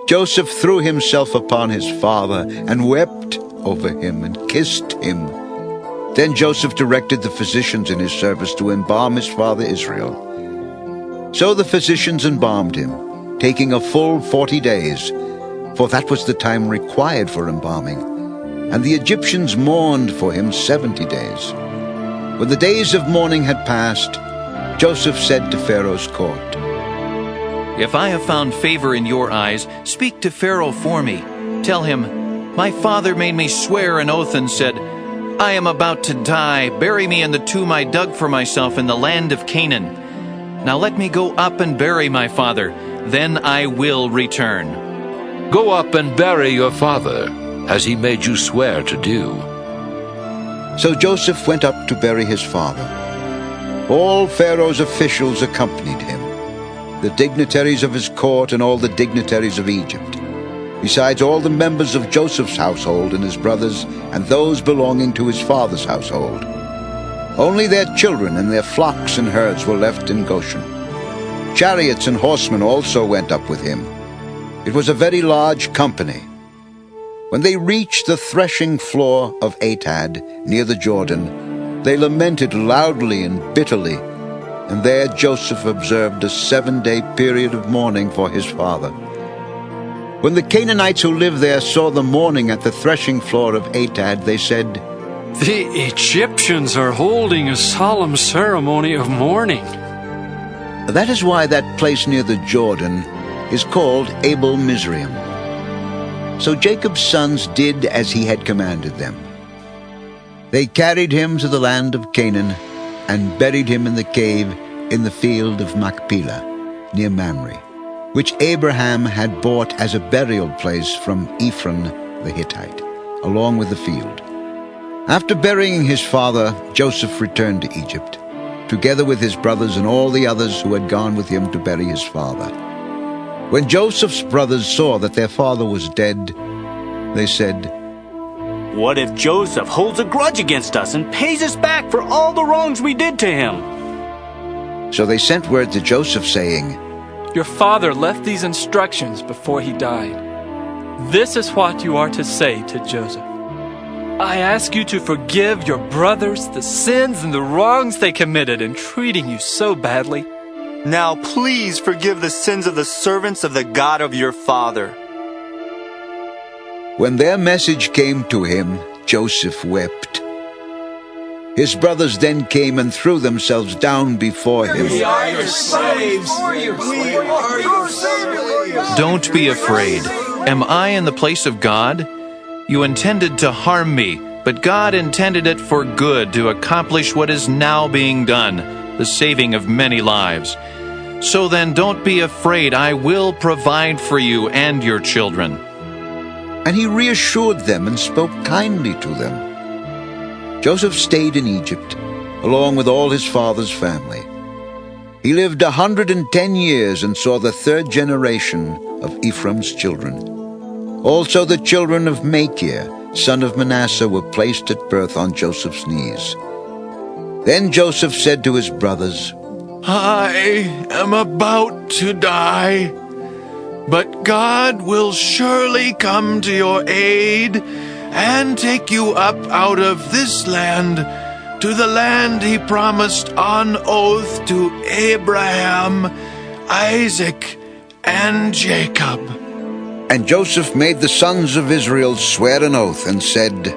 A: Joseph threw himself upon his father and wept over him and kissed him. Then Joseph directed the physicians in his service to embalm his father Israel. So the physicians embalmed him, taking a full 40 days, for that was the time required for embalming. And the Egyptians mourned for him 70 days. When the days of mourning had passed, Joseph said to Pharaoh's court,
K: If I have found favor in your eyes, speak to Pharaoh for me. Tell him, My father made me swear an oath and said, I am about to die. Bury me in the tomb I dug for myself in the land of Canaan. Now let me go up and bury my father. Then I will return.
G: Go up and bury your father, as he made you swear to do.
A: So Joseph went up to bury his father. All Pharaoh's officials accompanied him, the dignitaries of his court and all the dignitaries of Egypt, besides all the members of Joseph's household and his brothers and those belonging to his father's household. Only their children and their flocks and herds were left in Goshen. Chariots and horsemen also went up with him. It was a very large company. When they reached the threshing floor of Atad, near the Jordan, they lamented loudly and bitterly, and there Joseph observed a 7-day period of mourning for his father. When the Canaanites who lived there saw the mourning at the threshing floor of Atad, they said,
L: The Egyptians are holding a solemn ceremony of mourning.
A: That is why that place near the Jordan is called Abel Mizraim. So Jacob's sons did as he had commanded them. They carried him to the land of Canaan and buried him in the cave in the field of Machpelah, near Mamre, which Abraham had bought as a burial place from Ephron the Hittite, along with the field. After burying his father, Joseph returned to Egypt, together with his brothers and all the others who had gone with him to bury his father. When Joseph's brothers saw that their father was dead, they said,
B: "What if Joseph holds a grudge against us and pays us back for all the wrongs we did to him?"
A: So they sent word to Joseph, saying,
C: Your father left these instructions before he died. This is what you are to say to Joseph. I ask you to forgive your brothers the sins and the wrongs they committed in treating you so badly.
N: Now please forgive the sins of the servants of the God of your father.
A: When their message came to him, Joseph wept. His brothers then came and threw themselves down before him.
K: We are your slaves. We are your slaves. Don't be afraid. Am I in the place of God? You intended to harm me, but God intended it for good to accomplish what is now being done, the saving of many lives. So then don't be afraid. I will provide for you and your children.
A: And he reassured them and spoke kindly to them. Joseph stayed in Egypt, along with all his father's family. He lived 110 years and saw the third generation of Ephraim's children. Also the children of Machir, son of Manasseh, were placed at birth on Joseph's knees. Then Joseph said to his brothers,
K: I am about to die, but God will surely come to your aid and take you up out of this land to the land he promised on oath to Abraham, Isaac, and Jacob.
A: And Joseph made the sons of Israel swear an oath and said,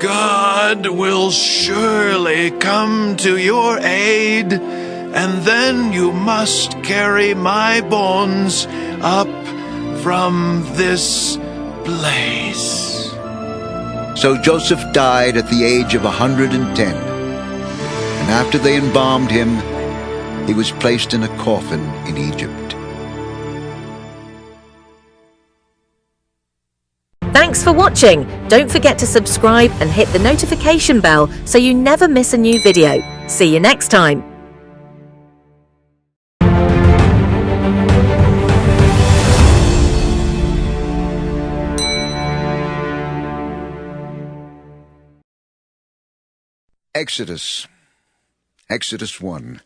K: God will surely come to your aid, and then you must carry my bones up from this place.
A: So Joseph died at the age of 110. And after they embalmed him, he was placed in a coffin in Egypt.
P: Thanks for watching. Don't forget to subscribe and hit the notification bell so you never miss a new video. See you next time.
A: Exodus 1.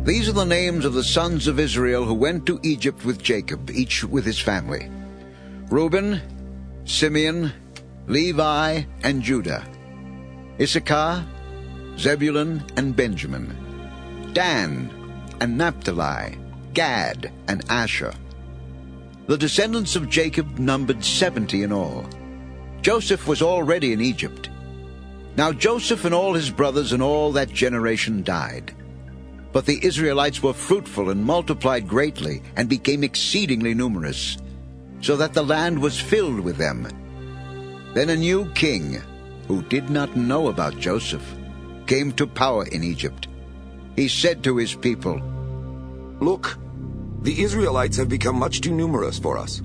A: These are the names of the sons of Israel who went to Egypt with Jacob, each with his family: Reuben, Simeon, Levi, and Judah; Issachar, Zebulun, and Benjamin; Dan, and Naphtali, Gad, and Asher. The descendants of Jacob numbered 70 in all. Joseph was already in Egypt. Now Joseph and all his brothers and all that generation died. But the Israelites were fruitful and multiplied greatly and became exceedingly numerous, so that the land was filled with them. Then a new king, who did not know about Joseph, came to power in Egypt. He said to his people,
Q: Look, the Israelites have become much too numerous for us.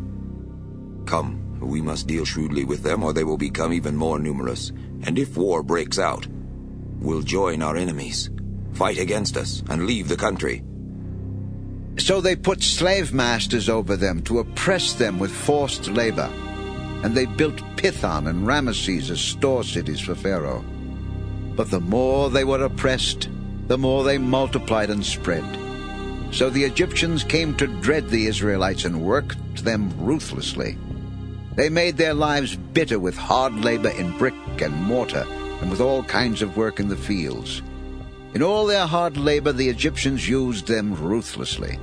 Q: Come, we must deal shrewdly with them, or they will become even more numerous. And if war breaks out, we'll join our enemies, fight against us, and leave the country.
A: So they put slave masters over them to oppress them with forced labor. And they built Pithon and Ramesses as store cities for Pharaoh. But the more they were oppressed, the more they multiplied and spread. So the Egyptians came to dread the Israelites and worked them ruthlessly. They made their lives bitter with hard labor in brick and mortar and with all kinds of work in the fields. In all their hard labor the Egyptians used them ruthlessly.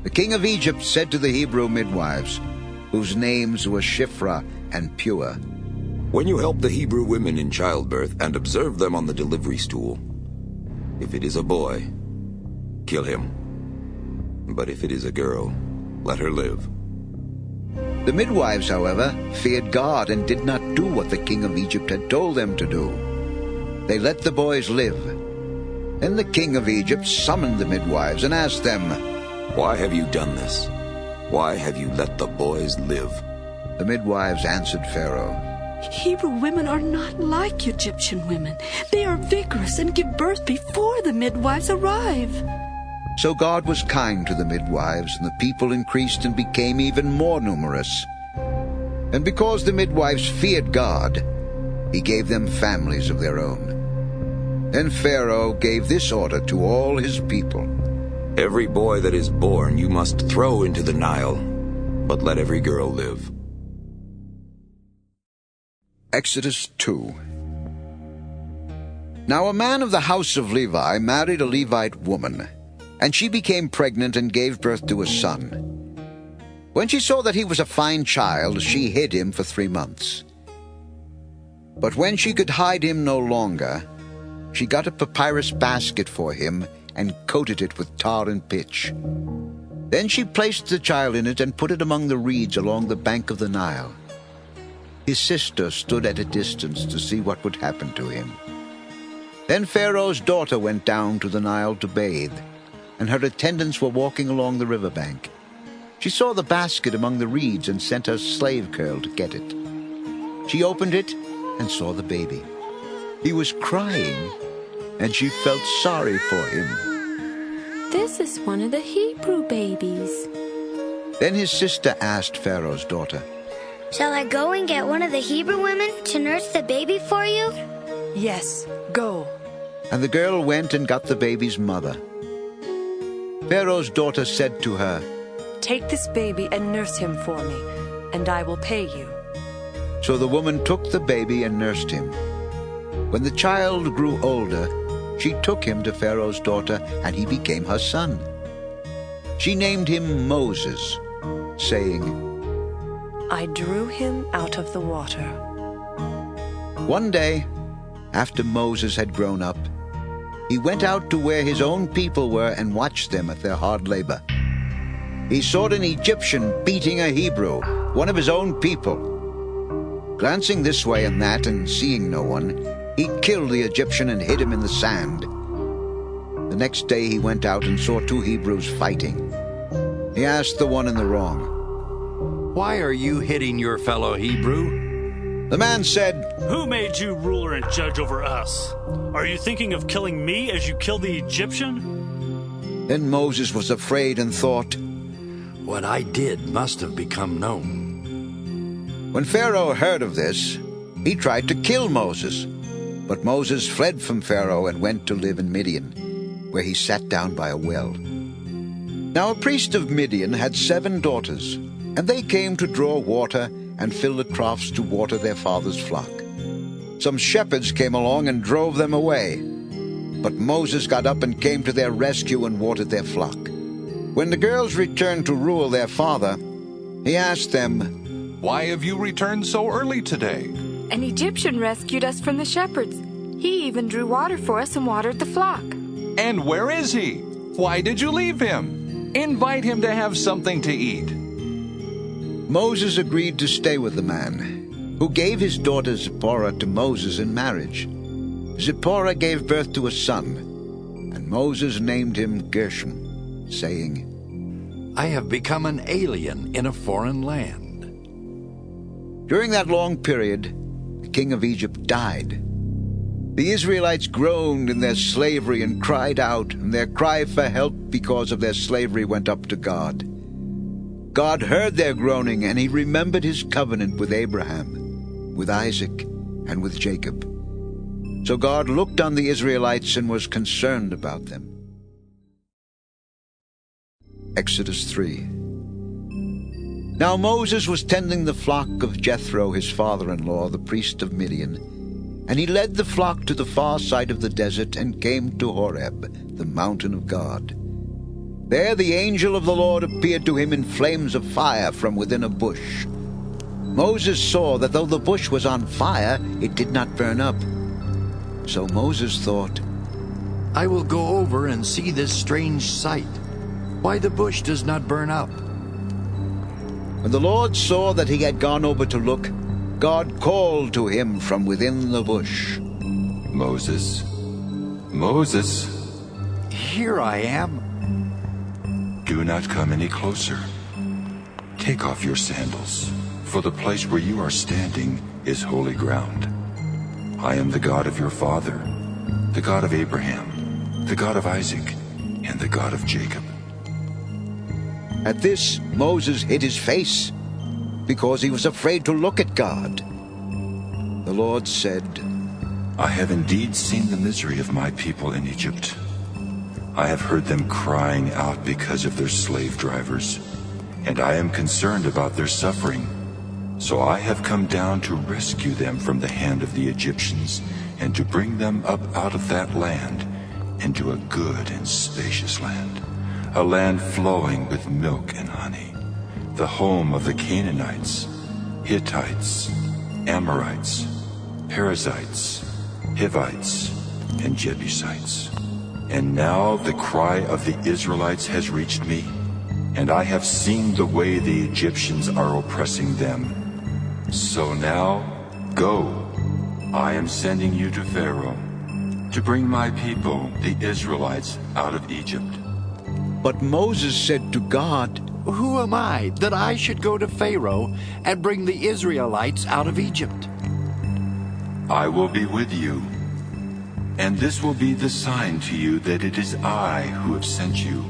A: The king of Egypt said to the Hebrew midwives, whose names were Shiphrah and Puah,
Q: When you help the Hebrew women in childbirth and observe them on the delivery stool, if it is a boy, kill him. But if it is a girl, let her live.
A: The midwives, however, feared God and did not do what the king of Egypt had told them to do. They let the boys live. Then the king of Egypt summoned the midwives and asked them,
Q: Why have you done this? Why have you let the boys live?
A: The midwives answered Pharaoh,
U: Hebrew women are not like Egyptian women. They are vigorous and give birth before the midwives arrive.
A: So God was kind to the midwives, and the people increased and became even more numerous. And because the midwives feared God, he gave them families of their own. Then Pharaoh gave this order to all his people.
Q: Every boy that is born you must throw into the Nile, but let every girl live.
A: Exodus 2. Now a man of the house of Levi married a Levite woman, and she became pregnant and gave birth to a son. When she saw that he was a fine child, she hid him for 3 months. But when she could hide him no longer, she got a papyrus basket for him and coated it with tar and pitch. Then she placed the child in it and put it among the reeds along the bank of the Nile. His sister stood at a distance to see what would happen to him. Then Pharaoh's daughter went down to the Nile to bathe, and her attendants were walking along the riverbank. She saw the basket among the reeds and sent her slave girl to get it. She opened it and saw the baby. He was crying, and she felt sorry for him.
U: This is one of the Hebrew babies.
A: Then his sister asked Pharaoh's daughter,
F: Shall I go and get one of the Hebrew women to nurse the baby for you?
I: Yes, go.
A: And the girl went and got the baby's mother. Pharaoh's daughter said to her,
I: Take this baby and nurse him for me, and I will pay you.
A: So the woman took the baby and nursed him. When the child grew older, she took him to Pharaoh's daughter, and he became her son. She named him Moses, saying,
I: I drew him out of the water.
A: One day, after Moses had grown up, he went out to where his own people were and watched them at their hard labor. He saw an Egyptian beating a Hebrew, one of his own people. Glancing this way and that and seeing no one, he killed the Egyptian and hid him in the sand. The next day he went out and saw 2 Hebrews fighting. He asked the one in the wrong,
O: Why are you hitting your fellow Hebrew?
A: The man said,
B: Who made you ruler and judge over us? Are you thinking of killing me as you killed the Egyptian?
A: Then Moses was afraid and thought,
O: What I did must have become known.
A: When Pharaoh heard of this, he tried to kill Moses. But Moses fled from Pharaoh and went to live in Midian, where he sat down by a well. Now a priest of Midian had 7 daughters, and they came to draw water and fill the troughs to water their father's flock. Some shepherds came along and drove them away. But Moses got up and came to their rescue and watered their flock. When the girls returned to rule their father, he asked them,
R: Why have you returned so early today?
U: An Egyptian rescued us from the shepherds. He even drew water for us and watered the flock.
R: And where is he? Why did you leave him? Invite him to have something to eat.
A: Moses agreed to stay with the man, who gave his daughter Zipporah to Moses in marriage. Zipporah gave birth to a son, and Moses named him Gershom, saying,
O: I have become an alien in a foreign land.
A: During that long period, the king of Egypt died. The Israelites groaned in their slavery and cried out, and their cry for help because of their slavery went up to God. God heard their groaning, and he remembered his covenant with Abraham, with Isaac, and with Jacob. So God looked on the Israelites and was concerned about them. Exodus 3. Now Moses was tending the flock of Jethro, his father-in-law, the priest of Midian, and he led the flock to the far side of the desert and came to Horeb, the mountain of God. There the angel of the Lord appeared to him in flames of fire from within a bush. Moses saw that though the bush was on fire, it did not burn up. So Moses thought,
O: I will go over and see this strange sight, why the bush does not burn up.
A: When the Lord saw that he had gone over to look, God called to him from within the bush,
O: Moses, Moses. Here I am.
Y: Do not come any closer. Take off your sandals,
D: for the place where you are standing is holy ground. I am the God of your father, the God of Abraham, the God of Isaac, and the God of Jacob."
A: At this, Moses hid his face, because he was afraid to look at God. The Lord said,
D: "I have indeed seen the misery of my people in Egypt. I have heard them crying out because of their slave drivers, and I am concerned about their suffering. So I have come down to rescue them from the hand of the Egyptians, and to bring them up out of that land into a good and spacious land, a land flowing with milk and honey, the home of the Canaanites, Hittites, Amorites, Perizzites, Hivites, and Jebusites. And now the cry of the Israelites has reached me, and I have seen the way the Egyptians are oppressing them. So now, go. I am sending you to Pharaoh, to bring my people, the Israelites, out of Egypt."
A: But Moses said to God,
O: "Who am I that I should go to Pharaoh and bring the Israelites out of Egypt?"
D: "I will be with you, and this will be the sign to you that it is I who have sent you.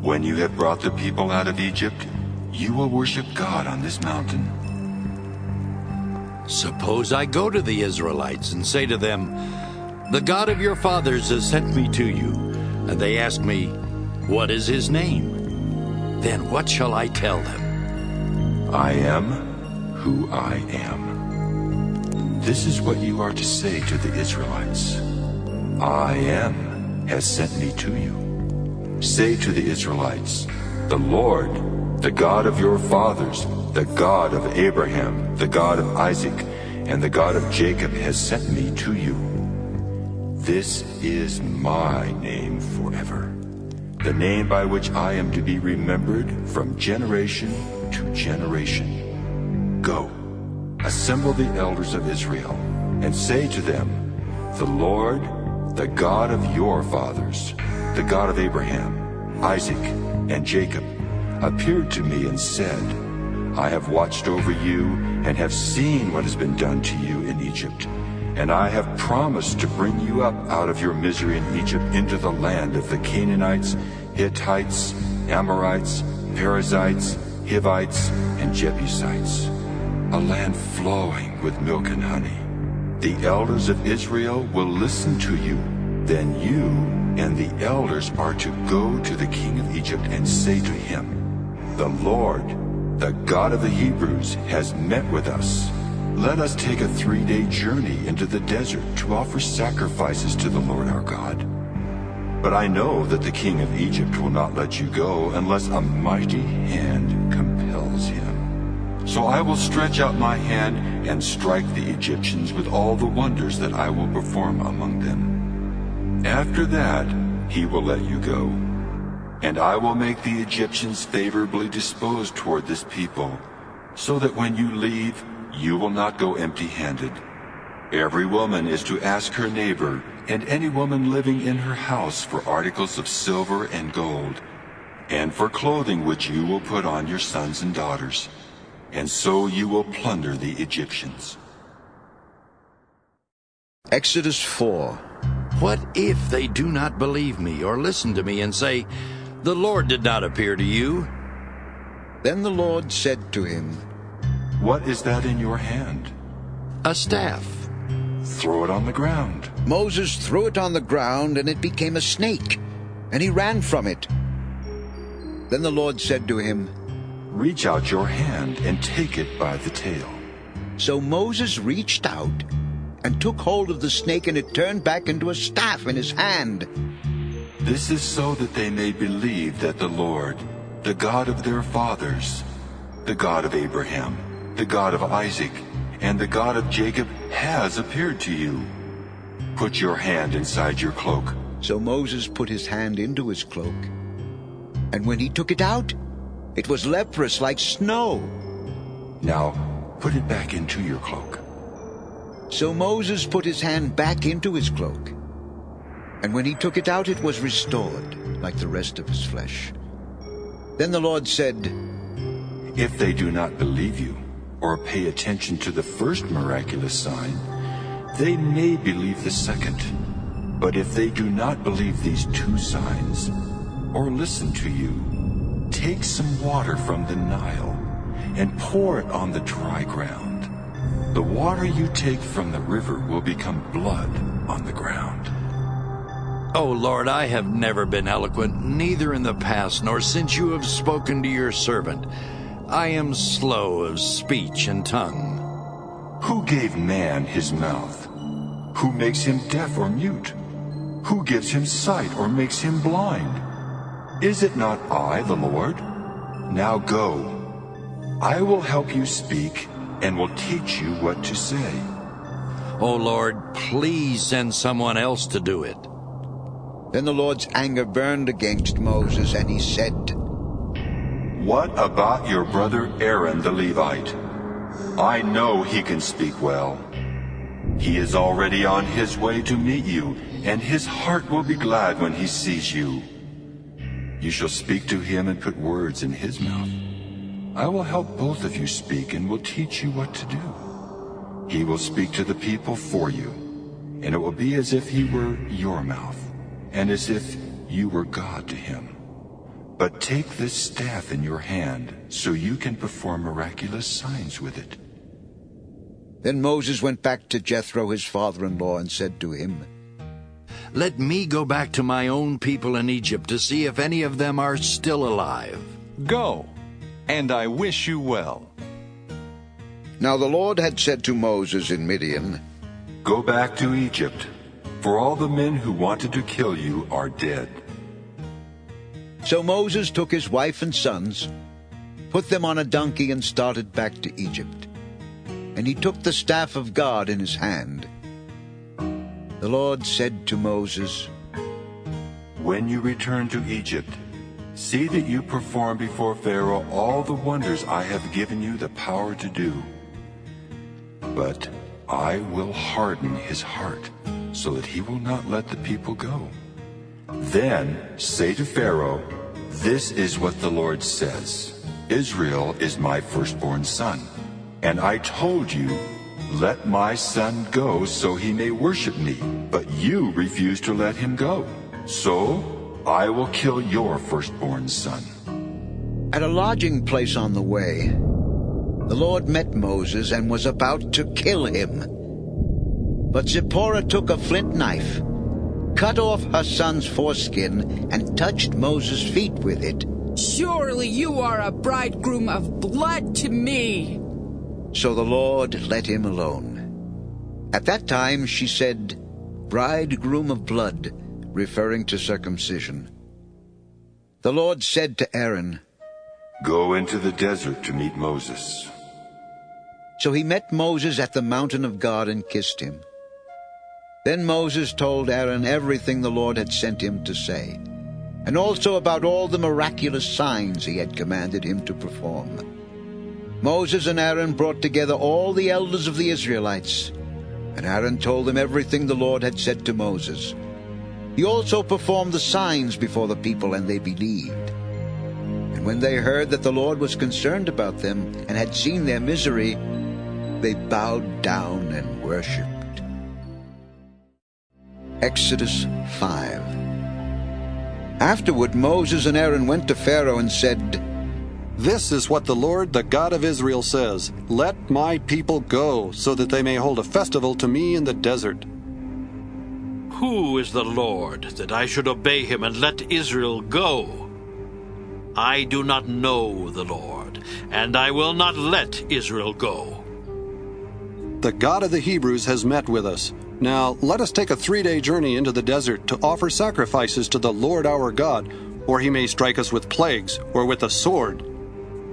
D: When you have brought the people out of Egypt, you will worship God on this mountain."
O: "Suppose I go to the Israelites and say to them, 'The God of your fathers has sent me to you,' and they ask me, 'What is his name?' Then what shall I tell them?"
D: "I am who I am. This is what you are to say to the Israelites. I am has sent me to you. Say to the Israelites, 'The Lord, the God of your fathers, the God of Abraham, the God of Isaac, and the God of Jacob has sent me to you. This is my name forever, the name by which I am to be remembered from generation to generation. Go, assemble the elders of Israel, and say to them, 'The Lord, the God of your fathers, the God of Abraham, Isaac, and Jacob, appeared to me and said, I have watched over you and have seen what has been done to you in Egypt, and I have promised to bring you up out of your misery in Egypt into the land of the Canaanites, Hittites, Amorites, Perizzites, Hivites, and Jebusites, a land flowing with milk and honey. The elders of Israel will listen to you. Then you and the elders are to go to the king of Egypt and say to him, The Lord, the God of the Hebrews, has met with us. Let us take a 3-day journey into the desert to offer sacrifices to the Lord our God. But I know that the king of Egypt will not let you go unless a mighty hand compels him. So I will stretch out my hand and strike the Egyptians with all the wonders that I will perform among them. After that, he will let you go. And I will make the Egyptians favorably disposed toward this people, so that when you leave, you will not go empty-handed. Every woman is to ask her neighbor, and any woman living in her house, for articles of silver and gold, and for clothing which you will put on your sons and daughters. And so you will plunder the Egyptians.
A: Exodus 4.
O: What if they do not believe me or listen to me and say, The Lord did not appear to you?
A: Then the Lord said to him,
D: What is that in your hand?
O: A staff.
D: Throw it on the ground.
A: Moses threw it on the ground, and it became a snake, and he ran from it. Then the Lord said to him,
D: Reach out your hand and take it by the tail.
A: So Moses reached out and took hold of the snake, and it turned back into a staff in his hand.
D: This is so that they may believe that the Lord, the God of their fathers, the God of Abraham, the God of Isaac, and the God of Jacob has appeared to you. Put your hand inside your cloak.
A: So Moses put his hand into his cloak, and when he took it out, it was leprous like snow.
D: Now put it back into your cloak.
A: So Moses put his hand back into his cloak, and when he took it out, it was restored like the rest of his flesh. Then the Lord said,
D: If they do not believe you, or pay attention to the first miraculous sign, they may believe the second. But if they do not believe these two signs, or listen to you, take some water from the Nile and pour it on the dry ground. The water you take from the river will become blood on the ground.
O: O Lord, I have never been eloquent, neither in the past nor since you have spoken to your servant. I am slow of speech and tongue.
D: Who gave man his mouth? Who makes him deaf or mute? Who gives him sight or makes him blind? Is it not I, the Lord? Now go. I will help you speak and will teach you what to say.
O: O Lord, please send someone else to do it.
A: Then the Lord's anger burned against Moses, and he said,
D: What about your brother Aaron the Levite? I know he can speak well. He is already on his way to meet you, and his heart will be glad when he sees you. You shall speak to him and put words in his mouth. I will help both of you speak and will teach you what to do. He will speak to the people for you, and it will be as if he were your mouth, and as if you were God to him. But take this staff in your hand, so you can perform miraculous signs with it.
A: Then Moses went back to Jethro, his father-in-law, and said to him,
O: Let me go back to my own people in Egypt to see if any of them are still alive.
R: Go, and I wish you well.
A: Now the Lord had said to Moses in Midian,
D: Go back to Egypt, for all the men who wanted to kill you are dead.
A: So Moses took his wife and sons, put them on a donkey, and started back to Egypt. And he took the staff of God in his hand. The Lord said to Moses,
D: When you return to Egypt, see that you perform before Pharaoh all the wonders I have given you the power to do. But I will harden his heart, so that he will not let the people go. Then say to Pharaoh, This is what the Lord says. Israel is my firstborn son. And I told you, Let my son go so he may worship me. But you refuse to let him go. So I will kill your firstborn son.
A: At a lodging place on the way, the Lord met Moses and was about to kill him. But Zipporah took a flint knife, cut off her son's foreskin, and touched Moses' feet with it.
E: Surely you are a bridegroom of blood to me.
A: So the Lord let him alone. At that time she said, Bridegroom of blood, referring to circumcision. The Lord said to Aaron,
D: Go into the desert to meet Moses.
A: So he met Moses at the mountain of God and kissed him. Then Moses told Aaron everything the Lord had sent him to say, and also about all the miraculous signs he had commanded him to perform. Moses and Aaron brought together all the elders of the Israelites, and Aaron told them everything the Lord had said to Moses. He also performed the signs before the people, and they believed. And when they heard that the Lord was concerned about them and had seen their misery, they bowed down and worshipped. Exodus 5. Afterward Moses and Aaron went to Pharaoh and said,
J: This is what the Lord, the God of Israel, says, Let my people go, so that they may hold a festival to me in the desert.
V: Who is the Lord, that I should obey him and let Israel go? I do not know the Lord, and I will not let Israel go.
J: The God of the Hebrews has met with us. Now let us take a 3-day journey into the desert to offer sacrifices to the Lord our God, or he may strike us with plagues, or with a sword.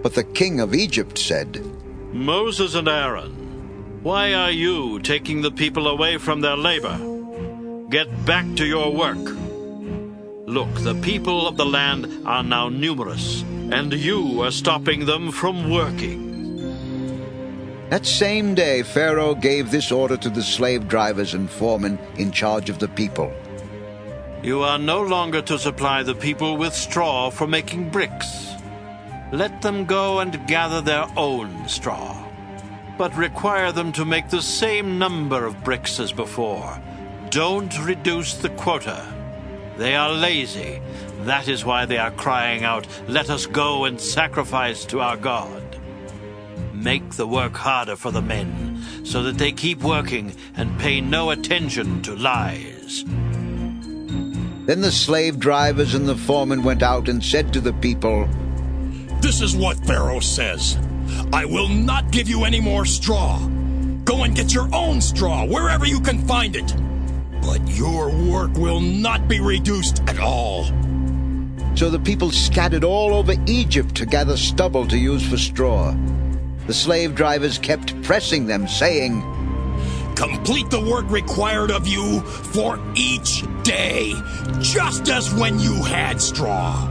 A: But the king of Egypt said,
V: Moses and Aaron, why are you taking the people away from their labor? Get back to your work. Look, the people of the land are now numerous, and you are stopping them from working.
A: That same day Pharaoh gave this order to the slave drivers and foremen in charge of the people.
V: You are no longer to supply the people with straw for making bricks. Let them go and gather their own straw. but require them to make the same number of bricks as before. Don't reduce the quota. They are lazy. That is why they are crying out, "Let us go and sacrifice to our God." Make the work harder for the men, so that they keep working and pay no attention to lies.
A: Then the slave drivers and the foreman went out and said to the people,
M: "This is what Pharaoh says. I will not give you any more straw. Go and get your own straw wherever you can find it. But your work will not be reduced at all."
A: So the people scattered all over Egypt to gather stubble to use for straw. The slave drivers kept pressing them, saying,
M: "Complete the work required of you for each day, just as when you had straw."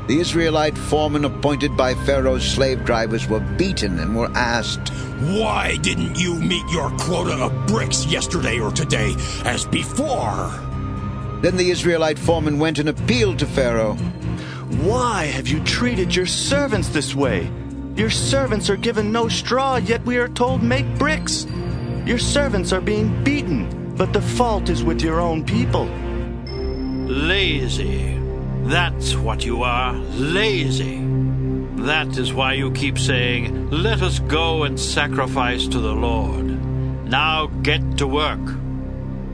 A: The Israelite foremen appointed by Pharaoh's slave drivers were beaten and were asked,
M: "Why didn't you meet your quota of bricks yesterday or today as before?"
A: Then the Israelite foreman went and appealed to Pharaoh.
N: "Why have you treated your servants this way? Your servants are given no straw, yet we are told make bricks. Your servants are being beaten, but the fault is with your own people."
V: Lazy. That's what you are, lazy. That is why you keep saying, "Let us go and sacrifice to the Lord." Now get to work.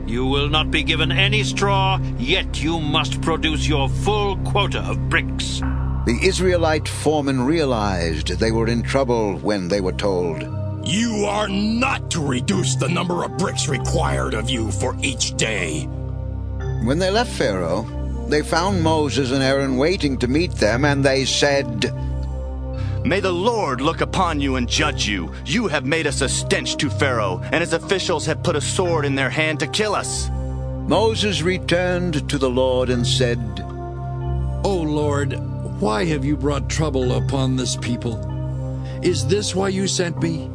V: You will not be given any straw, yet you must produce your full quota of bricks.
A: The Israelite foremen realized they were in trouble when they were told,
M: "You are not to reduce the number of bricks required of you for each day."
A: When they left Pharaoh, they found Moses and Aaron waiting to meet them, and they said,
N: "May the Lord look upon you and judge you. You have made us a stench to Pharaoh, and his officials have put a sword in their hand to kill us."
A: Moses returned to the Lord and said,
S: "O Lord, why have you brought trouble upon this people? Is this why you sent me?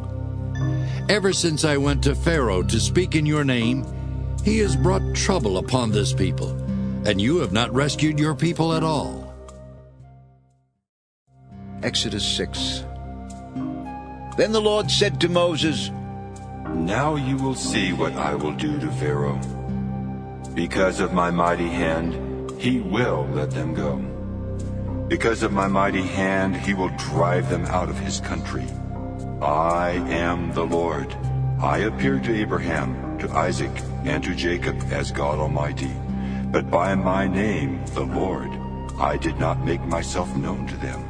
S: Ever since I went to Pharaoh to speak in your name, he has brought trouble upon this people, and you have not rescued your people at all."
A: Exodus 6. Then the Lord said to Moses,
D: "Now you will see what I will do to Pharaoh. Because of my mighty hand, he will let them go. Because of my mighty hand, he will drive them out of his country. I am the Lord. I appeared to Abraham, to Isaac, and to Jacob as God Almighty. But by my name, the Lord, I did not make myself known to them.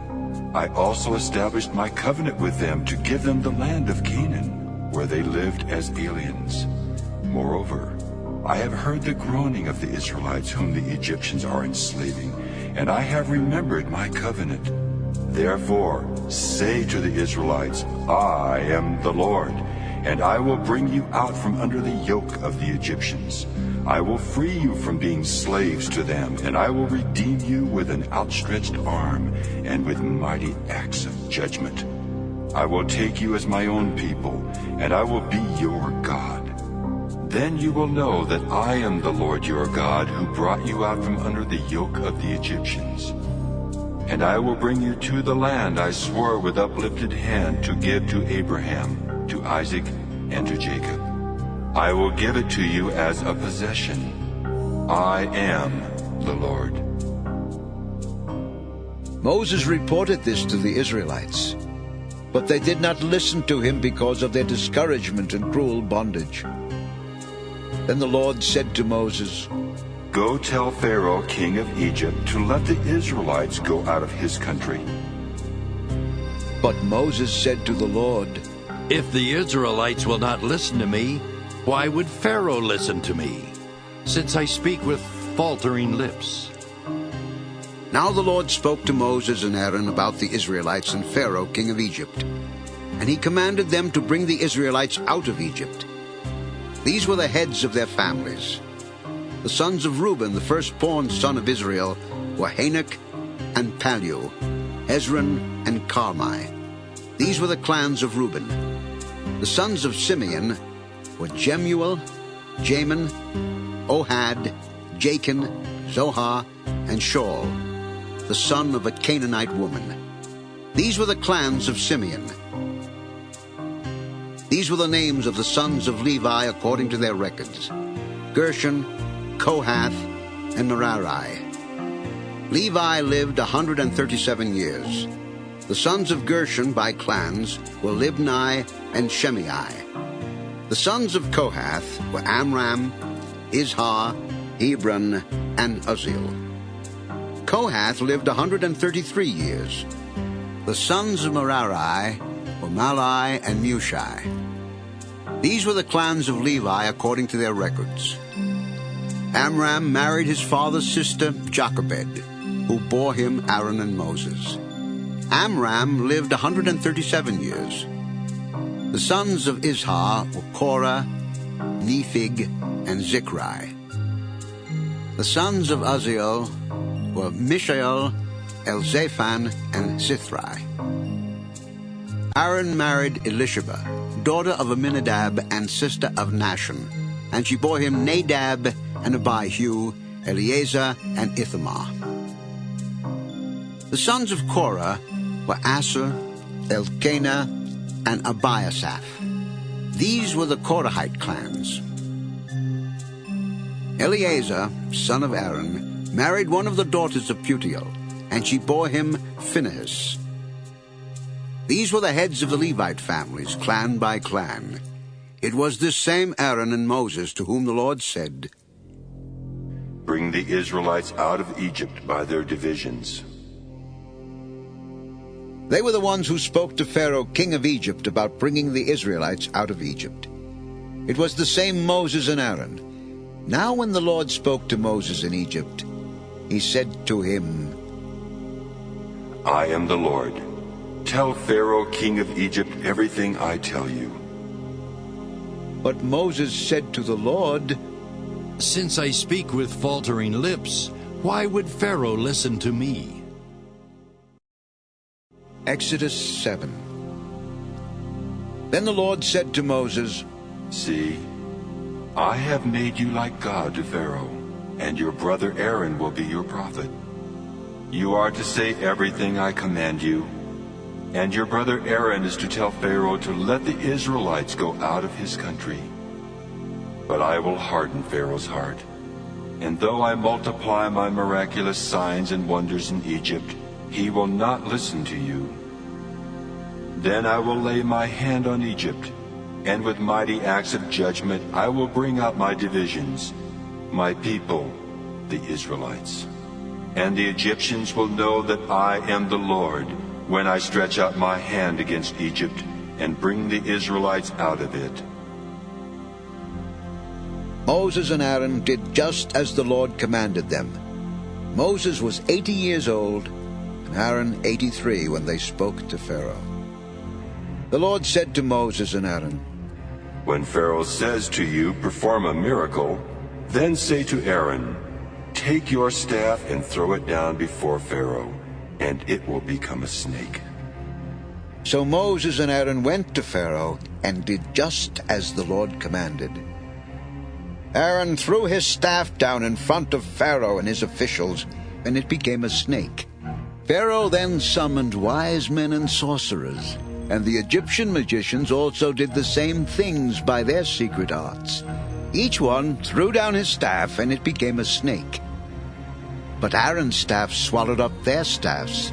D: I also established my covenant with them to give them the land of Canaan, where they lived as aliens. Moreover, I have heard the groaning of the Israelites whom the Egyptians are enslaving, and I have remembered my covenant. Therefore, say to the Israelites, I am the Lord, and I will bring you out from under the yoke of the Egyptians. I will free you from being slaves to them, and I will redeem you with an outstretched arm and with mighty acts of judgment. I will take you as my own people, and I will be your God. Then you will know that I am the Lord your God, who brought you out from under the yoke of the Egyptians. And I will bring you to the land I swore with uplifted hand to give to Abraham, to Isaac, and to Jacob. I will give it to you as a possession. I am the Lord."
A: Moses reported this to the Israelites, but they did not listen to him because of their discouragement and cruel bondage. Then the Lord said to Moses,
D: "Go tell Pharaoh, king of Egypt, to let the Israelites go out of his country."
A: But Moses said to the Lord,
O: "If the Israelites will not listen to me, why would Pharaoh listen to me, since I speak with faltering lips?"
A: Now the Lord spoke to Moses and Aaron about the Israelites and Pharaoh, king of Egypt. And he commanded them to bring the Israelites out of Egypt. These were the heads of their families. The sons of Reuben, the firstborn son of Israel, were Hanok and Pallu, Hezron and Carmi. These were the clans of Reuben. The sons of Simeon were Jemuel, Jamin, Ohad, Jachin, Zohar, and Shaul, the son of a Canaanite woman. These were the clans of Simeon. These were the names of the sons of Levi according to their records: Gershon, Kohath, and Merari. Levi lived 137 years. The sons of Gershon by clans were Libni and Shimei. The sons of Kohath were Amram, Izhar, Hebron, and Uzziel. Kohath lived 133 years. The sons of Merari were Malai and Mushi. These were the clans of Levi according to their records. Amram married his father's sister Jochebed, who bore him Aaron and Moses. Amram lived 137 years. The sons of Izhar were Korah, Nephig, and Zichri. The sons of Uzziel were Mishael, Elzaphan, and Sithri. Aaron married Elisheba, daughter of Aminadab and sister of Nashon, and she bore him Nadab and Abihu, Eleazar, and Ithamar. The sons of Korah were Asher, Elkanah, and Abiasaph. These were the Korahite clans. Eleazar, son of Aaron, married one of the daughters of Putiel, and she bore him Phinehas. These were the heads of the Levite families, clan by clan. It was this same Aaron and Moses to whom the Lord said,
D: "Bring the Israelites out of Egypt by their divisions."
A: They were the ones who spoke to Pharaoh, king of Egypt, about bringing the Israelites out of Egypt. It was the same Moses and Aaron. Now when the Lord spoke to Moses in Egypt, he said to him,
D: "I am the Lord. Tell Pharaoh, king of Egypt, everything I tell you."
A: But Moses said to the Lord,
S: "Since I speak with faltering lips, why would Pharaoh listen to me?"
A: Exodus 7. Then the Lord said to Moses,
D: "See, I have made you like God to Pharaoh, and your brother Aaron will be your prophet. You are to say everything I command you, and your brother Aaron is to tell Pharaoh to let the Israelites go out of his country. But I will harden Pharaoh's heart, and though I multiply my miraculous signs and wonders in Egypt, he will not listen to you. Then I will lay my hand on Egypt, and with mighty acts of judgment I will bring out my divisions, my people, the Israelites. And the Egyptians will know that I am the Lord, when I stretch out my hand against Egypt and bring the Israelites out of it."
A: Moses and Aaron did just as the Lord commanded them. Moses was 80 years old, and Aaron 83 when they spoke to Pharaoh. The Lord said to Moses and Aaron,
D: "When Pharaoh says to you, 'Perform a miracle,' then say to Aaron, 'Take your staff and throw it down before Pharaoh, and it will become a snake.'"
A: So Moses and Aaron went to Pharaoh and did just as the Lord commanded. Aaron threw his staff down in front of Pharaoh and his officials, and it became a snake. Pharaoh then summoned wise men and sorcerers, and the Egyptian magicians also did the same things by their secret arts. Each one threw down his staff, and it became a snake. But Aaron's staff swallowed up their staffs.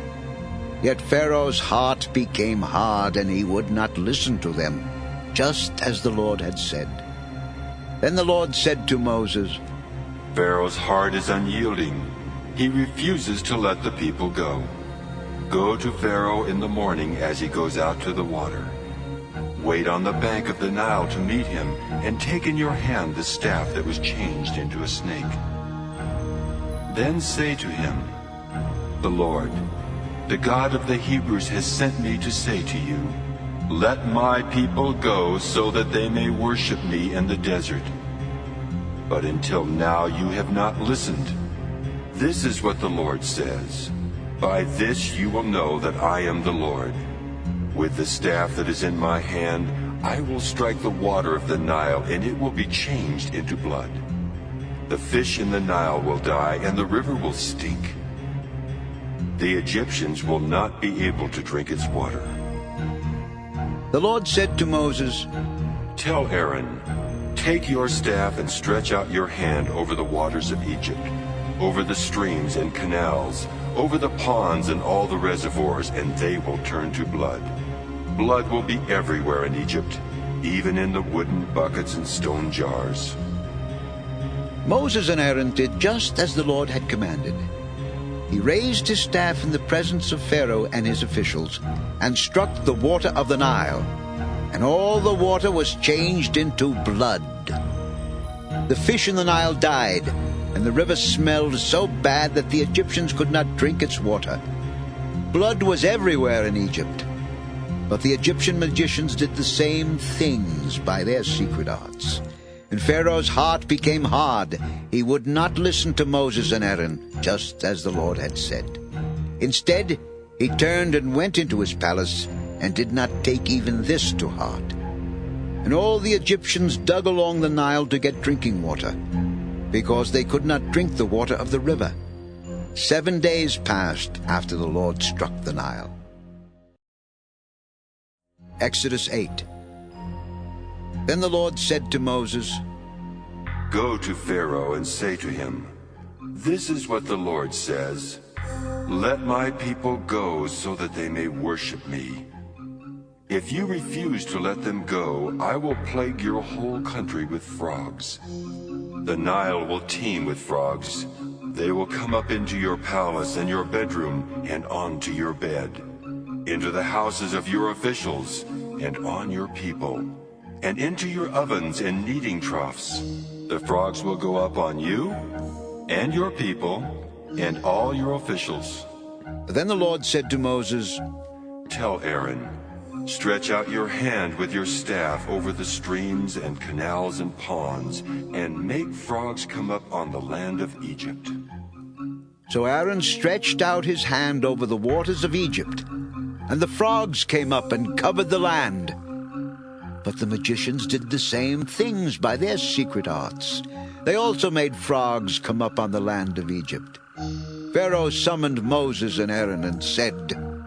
A: Yet Pharaoh's heart became hard, and he would not listen to them, just as the Lord had said. Then the Lord said to Moses,
D: "Pharaoh's heart is unyielding. He refuses to let the people go. Go to Pharaoh in the morning as he goes out to the water. Wait on the bank of the Nile to meet him, and take in your hand the staff that was changed into a snake. Then say to him, 'The Lord, the God of the Hebrews, has sent me to say to you, let my people go so that they may worship me in the desert. But until now you have not listened. This is what the Lord says. By this you will know that I am the Lord. With the staff that is in my hand, I will strike the water of the Nile, and it will be changed into blood. The fish in the Nile will die, and the river will stink. The Egyptians will not be able to drink its water.
A: The Lord said to Moses,
D: Tell Aaron, take your staff and stretch out your hand over the waters of Egypt, over the streams and canals, over the ponds and all the reservoirs, and they will turn to blood. Blood will be everywhere in Egypt, even in the wooden buckets and stone jars.
A: Moses and Aaron did just as the Lord had commanded. He raised his staff in the presence of Pharaoh and his officials, and struck the water of the Nile, and all the water was changed into blood. The fish in the Nile died, and the river smelled so bad that the Egyptians could not drink its water. Blood was everywhere in Egypt. But the Egyptian magicians did the same things by their secret arts. And Pharaoh's heart became hard. He would not listen to Moses and Aaron, just as the Lord had said. Instead, he turned and went into his palace, and did not take even this to heart. And all the Egyptians dug along the Nile to get drinking water, because they could not drink the water of the river. 7 days passed after the Lord struck the Nile. Exodus 8. Then the Lord said to Moses,
D: Go to Pharaoh and say to him, This is what the Lord says, Let my people go so that they may worship me. If you refuse to let them go, I will plague your whole country with frogs. The Nile will teem with frogs. They will come up into your palace and your bedroom and onto your bed, into the houses of your officials and on your people, and into your ovens and kneading troughs. The frogs will go up on you and your people and all your officials.
A: Then the Lord said to Moses,
D: Tell Aaron, stretch out your hand with your staff over the streams and canals and ponds, and make frogs come up on the land of Egypt.
A: So Aaron stretched out his hand over the waters of Egypt, and the frogs came up and covered the land. But the magicians did the same things by their secret arts. They also made frogs come up on the land of Egypt. Pharaoh summoned Moses and Aaron and said,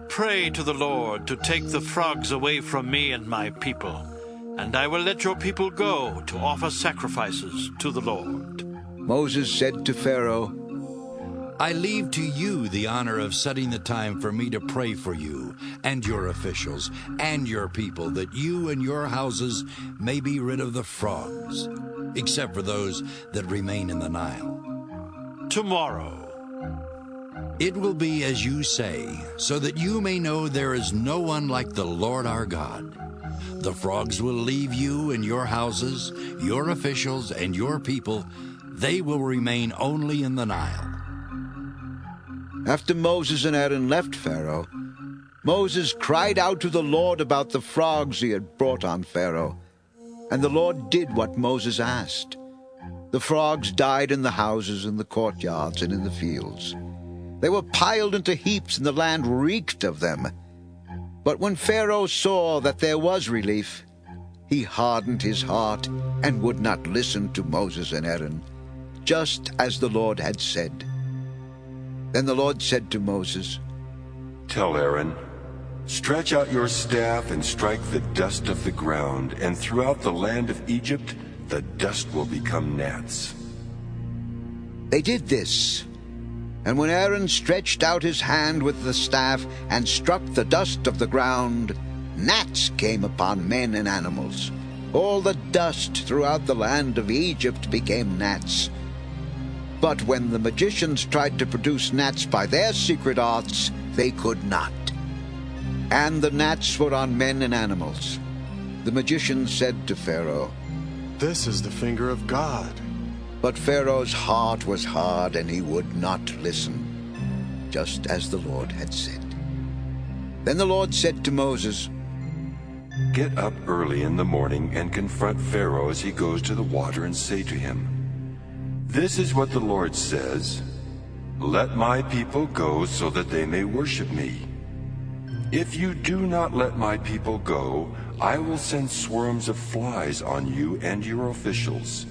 V: Pray to the Lord to take the frogs away from me and my people, and I will let your people go to offer sacrifices to the Lord.
A: Moses said to Pharaoh,
S: I leave to you the honor of setting the time for me to pray for you and your officials and your people, that you and your houses may be rid of the frogs, except for those that remain in the Nile.
V: Tomorrow.
S: It will be as you say, so that you may know there is no one like the Lord our God. The frogs will leave you and your houses, your officials, and your people. They will remain only in the Nile.
A: After Moses and Aaron left Pharaoh, Moses cried out to the Lord about the frogs he had brought on Pharaoh. And the Lord did what Moses asked. The frogs died in the houses, in the courtyards, and in the fields. They were piled into heaps, and the land reeked of them. But when Pharaoh saw that there was relief, he hardened his heart and would not listen to Moses and Aaron, just as the Lord had said. Then the Lord said to Moses,
D: Tell Aaron, stretch out your staff and strike the dust of the ground, and throughout the land of Egypt the dust will become gnats.
A: They did this. And when Aaron stretched out his hand with the staff and struck the dust of the ground, gnats came upon men and animals. All the dust throughout the land of Egypt became gnats. But when the magicians tried to produce gnats by their secret arts, they could not. And the gnats were on men and animals. The magicians said to Pharaoh,
H: This is the finger of God.
A: But Pharaoh's heart was hard, and he would not listen, just as the Lord had said. Then the Lord said to Moses,
D: Get up early in the morning and confront Pharaoh as he goes to the water, and say to him, This is what the Lord says, Let my people go so that they may worship me. If you do not let my people go, I will send swarms of flies on you and your officials,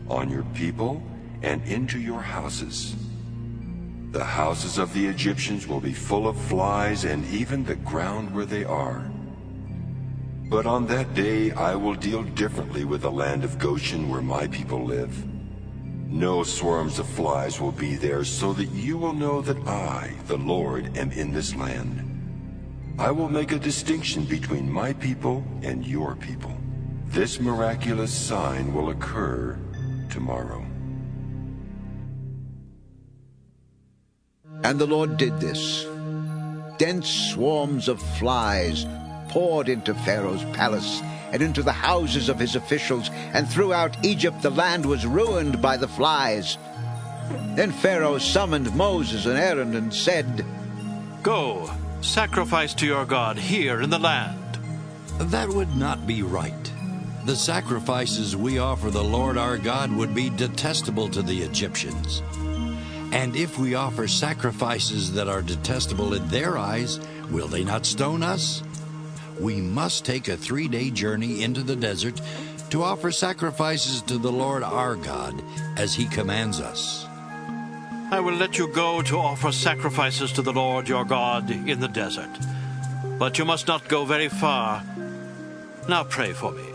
D: on your people, and into your houses. The houses of the Egyptians will be full of flies, and even the ground where they are. But on that day I will deal differently with the land of Goshen where my people live. No swarms of flies will be there, so that you will know that I, the Lord, am in this land. I will make a distinction between my people and your people. This miraculous sign will occur tomorrow.
A: And the Lord did this. Dense swarms of flies poured into Pharaoh's palace and into the houses of his officials, and throughout Egypt the land was ruined by the flies. Then Pharaoh summoned Moses and Aaron and said,
V: Go, sacrifice to your God here in the land.
S: That would not be right. The sacrifices we offer the Lord our God would be detestable to the Egyptians. And if we offer sacrifices that are detestable in their eyes, will they not stone us? We must take a 3-day journey into the desert to offer sacrifices to the Lord our God, as he commands us.
V: I will let you go to offer sacrifices to the Lord your God in the desert. But you must not go very far. Now pray for me.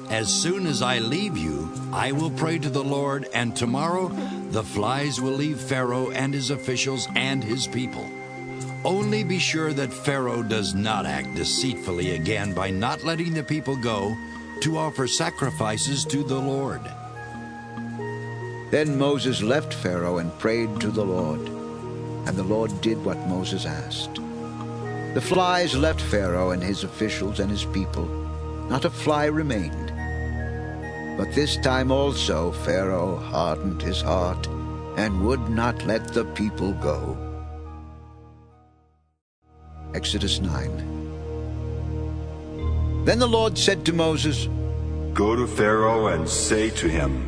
S: As soon as I leave you, I will pray to the Lord, and tomorrow the flies will leave Pharaoh and his officials and his people. Only be sure that Pharaoh does not act deceitfully again by not letting the people go to offer sacrifices to the Lord.
A: Then Moses left Pharaoh and prayed to the Lord, and the Lord did what Moses asked. The flies left Pharaoh and his officials and his people. Not a fly remained. But this time also Pharaoh hardened his heart and would not let the people go. Exodus 9. Then the Lord said to Moses,
D: Go to Pharaoh and say to him,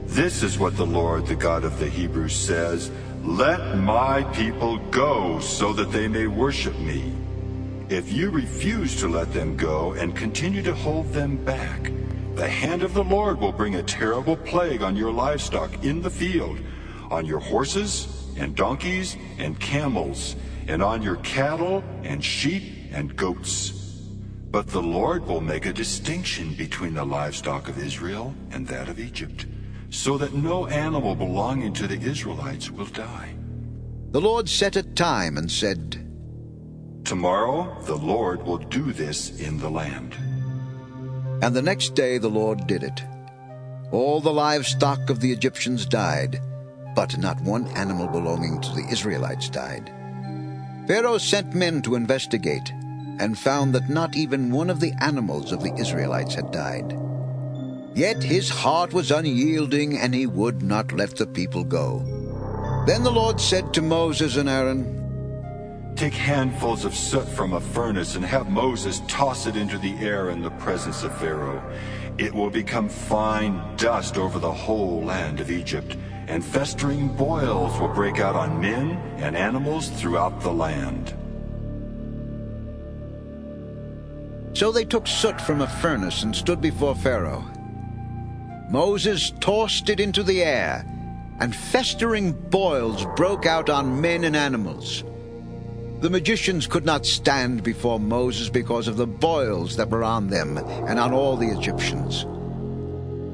D: This is what the Lord, the God of the Hebrews, says, Let my people go so that they may worship me. If you refuse to let them go and continue to hold them back, the hand of the Lord will bring a terrible plague on your livestock in the field, on your horses and donkeys and camels, and on your cattle and sheep and goats. But the Lord will make a distinction between the livestock of Israel and that of Egypt, so that no animal belonging to the Israelites will die.
A: The Lord set a time and said,
D: Tomorrow the Lord will do this in the land.
A: And the next day the Lord did it. All the livestock of the Egyptians died, but not one animal belonging to the Israelites died. Pharaoh sent men to investigate, and found that not even one of the animals of the Israelites had died. Yet his heart was unyielding, and he would not let the people go. Then the Lord said to Moses and Aaron,
D: Take handfuls of soot from a furnace and have Moses toss it into the air in the presence of Pharaoh. It will become fine dust over the whole land of Egypt, and festering boils will break out on men and animals throughout the land.
A: So they took soot from a furnace and stood before Pharaoh. Moses tossed it into the air, and festering boils broke out on men and animals. The magicians could not stand before Moses because of the boils that were on them and on all the Egyptians.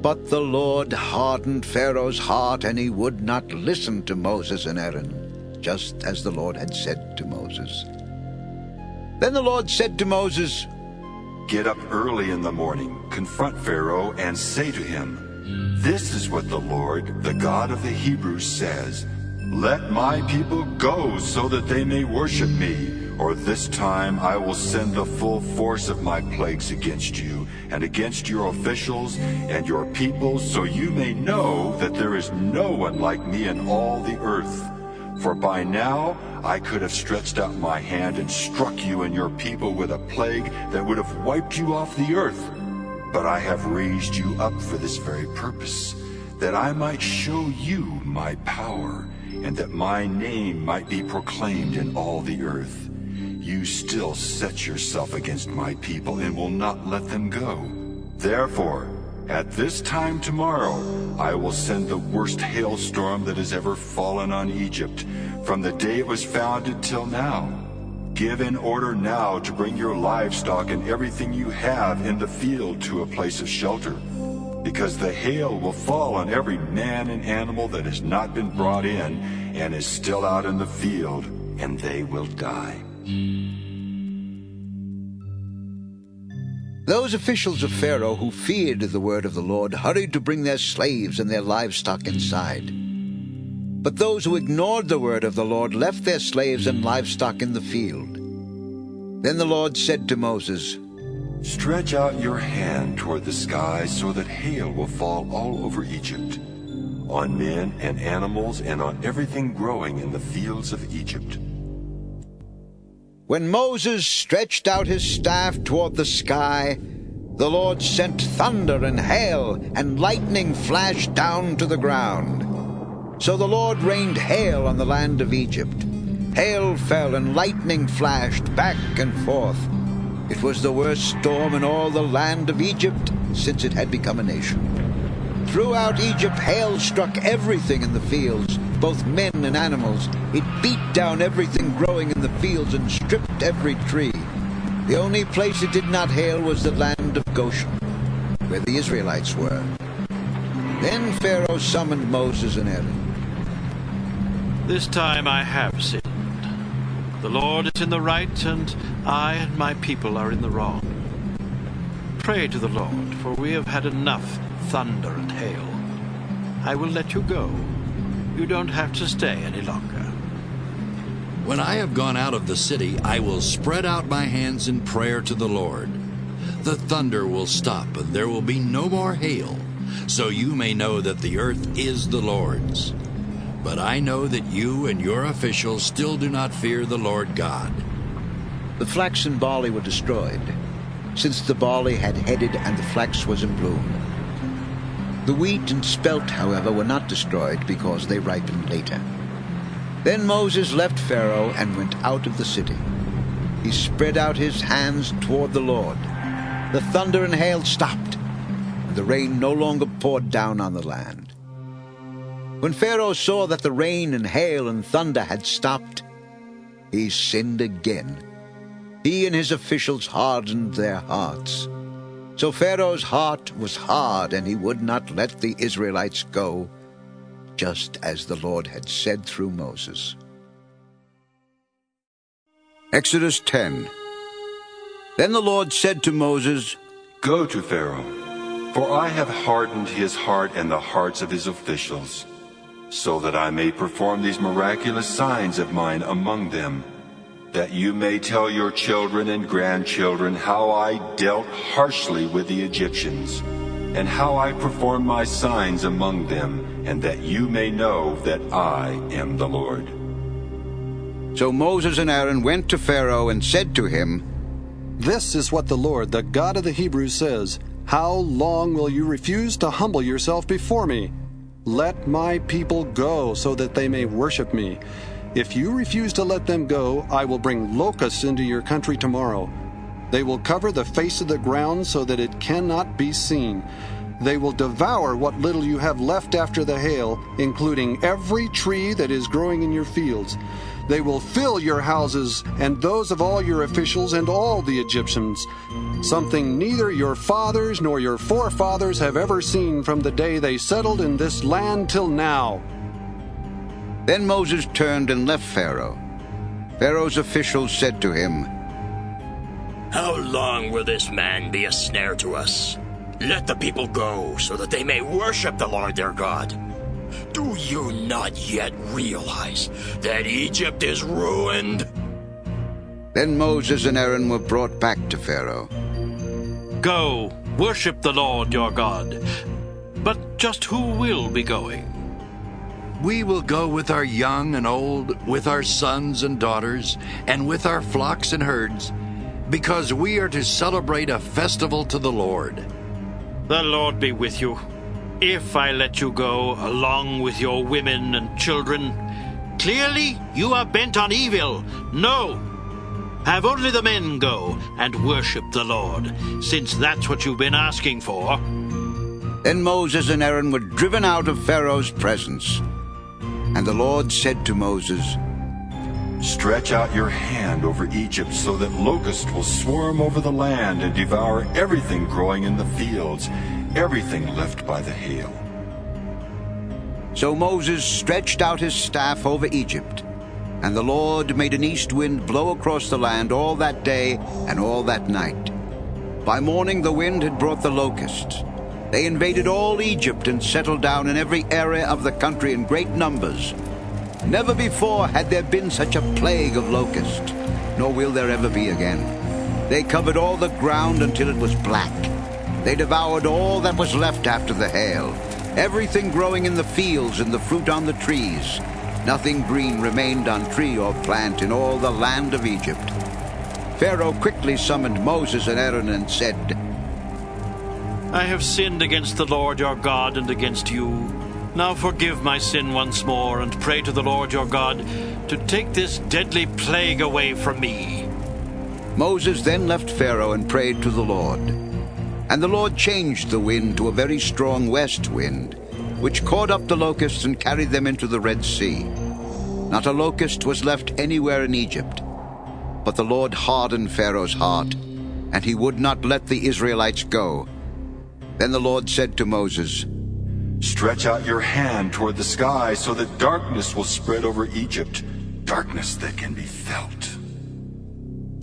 A: But the Lord hardened Pharaoh's heart, and he would not listen to Moses and Aaron, just as the Lord had said to Moses. Then the Lord said to Moses,
D: Get up early in the morning, confront Pharaoh, and say to him, This is what the Lord, the God of the Hebrews, says, Let my people go so that they may worship me, or this time I will send the full force of my plagues against you, and against your officials and your people, so you may know that there is no one like me in all the earth. For by now I could have stretched out my hand and struck you and your people with a plague that would have wiped you off the earth. But I have raised you up for this very purpose, that I might show you my power, and that my name might be proclaimed in all the earth. You still set yourself against my people and will not let them go. Therefore, at this time tomorrow, I will send the worst hailstorm that has ever fallen on Egypt, from the day it was founded till now. Give an order now to bring your livestock and everything you have in the field to a place of shelter, because the hail will fall on every man and animal that has not been brought in and is still out in the field, and they will die.
A: Those officials of Pharaoh who feared the word of the Lord hurried to bring their slaves and their livestock inside. But those who ignored the word of the Lord left their slaves and livestock in the field. Then the Lord said to Moses,
D: Stretch out your hand toward the sky so that hail will fall all over Egypt, on men and animals and on everything growing in the fields of Egypt.
A: When Moses stretched out his staff toward the sky, the Lord sent thunder and hail, and lightning flashed down to the ground. So the Lord rained hail on the land of Egypt. Hail fell and lightning flashed back and forth. It was the worst storm in all the land of Egypt since it had become a nation. Throughout Egypt, hail struck everything in the fields, both men and animals. It beat down everything growing in the fields and stripped every tree. The only place it did not hail was the land of Goshen, where the Israelites were. Then Pharaoh summoned Moses and Aaron.
V: This time I have sinned. The Lord is in the right, and I and my people are in the wrong. Pray to the Lord, for we have had enough thunder and hail. I will let you go. You don't have to stay any longer.
S: When I have gone out of the city, I will spread out my hands in prayer to the Lord. The thunder will stop, and there will be no more hail, so you may know that the earth is the Lord's. But I know that you and your officials still do not fear the Lord God.
A: The flax and barley were destroyed, since the barley had headed and the flax was in bloom. The wheat and spelt, however, were not destroyed because they ripened later. Then Moses left Pharaoh and went out of the city. He spread out his hands toward the Lord. The thunder and hail stopped, and the rain no longer poured down on the land. When Pharaoh saw that the rain and hail and thunder had stopped, he sinned again. He and his officials hardened their hearts. So Pharaoh's heart was hard, and he would not let the Israelites go, just as the Lord had said through Moses. Exodus 10. Then the Lord said to Moses,
D: Go to Pharaoh, for I have hardened his heart and the hearts of his officials, so that I may perform these miraculous signs of mine among them, that you may tell your children and grandchildren how I dealt harshly with the Egyptians, and how I performed my signs among them, and that you may know that I am the Lord.
A: So Moses and Aaron went to Pharaoh and said to him,
J: This is what the Lord, the God of the Hebrews, says, How long will you refuse to humble yourself before me? Let my people go, so that they may worship me. If you refuse to let them go, I will bring locusts into your country tomorrow. They will cover the face of the ground so that it cannot be seen. They will devour what little you have left after the hail, including every tree that is growing in your fields. They will fill your houses and those of all your officials and all the Egyptians, something neither your fathers nor your forefathers have ever seen from the day they settled in this land till now.
A: Then Moses turned and left Pharaoh. Pharaoh's officials said to him,
G: How long will this man be a snare to us? Let the people go, so that they may worship the Lord their God. Do you not yet realize that Egypt is ruined?
A: Then Moses and Aaron were brought back to Pharaoh.
V: Go, worship the Lord your God. But just who will be going?
S: We will go with our young and old, with our sons and daughters, and with our flocks and herds, because we are to celebrate a festival to the Lord.
V: The Lord be with you. If I let you go, along with your women and children, clearly you are bent on evil. No! Have only the men go and worship the Lord, since that's what you've been asking for.
A: Then Moses and Aaron were driven out of Pharaoh's presence. And the Lord said to Moses,
D: Stretch out your hand over Egypt so that locusts will swarm over the land and devour everything growing in the fields, everything left by the hail.
A: So Moses stretched out his staff over Egypt, and the Lord made an east wind blow across the land all that day and all that night. By morning the wind had brought the locusts. They invaded all Egypt and settled down in every area of the country in great numbers. Never before had there been such a plague of locusts, nor will there ever be again. They covered all the ground until it was black. They devoured all that was left after the hail, everything growing in the fields and the fruit on the trees. Nothing green remained on tree or plant in all the land of Egypt. Pharaoh quickly summoned Moses and Aaron and said,
V: I have sinned against the Lord your God and against you. Now forgive my sin once more, and pray to the Lord your God to take this deadly plague away from me.
A: Moses then left Pharaoh and prayed to the Lord. And the Lord changed the wind to a very strong west wind, which caught up the locusts and carried them into the Red Sea. Not a locust was left anywhere in Egypt. But the Lord hardened Pharaoh's heart, and he would not let the Israelites go. Then the Lord said to Moses,
D: Stretch out your hand toward the sky so that darkness will spread over Egypt, darkness that can be felt.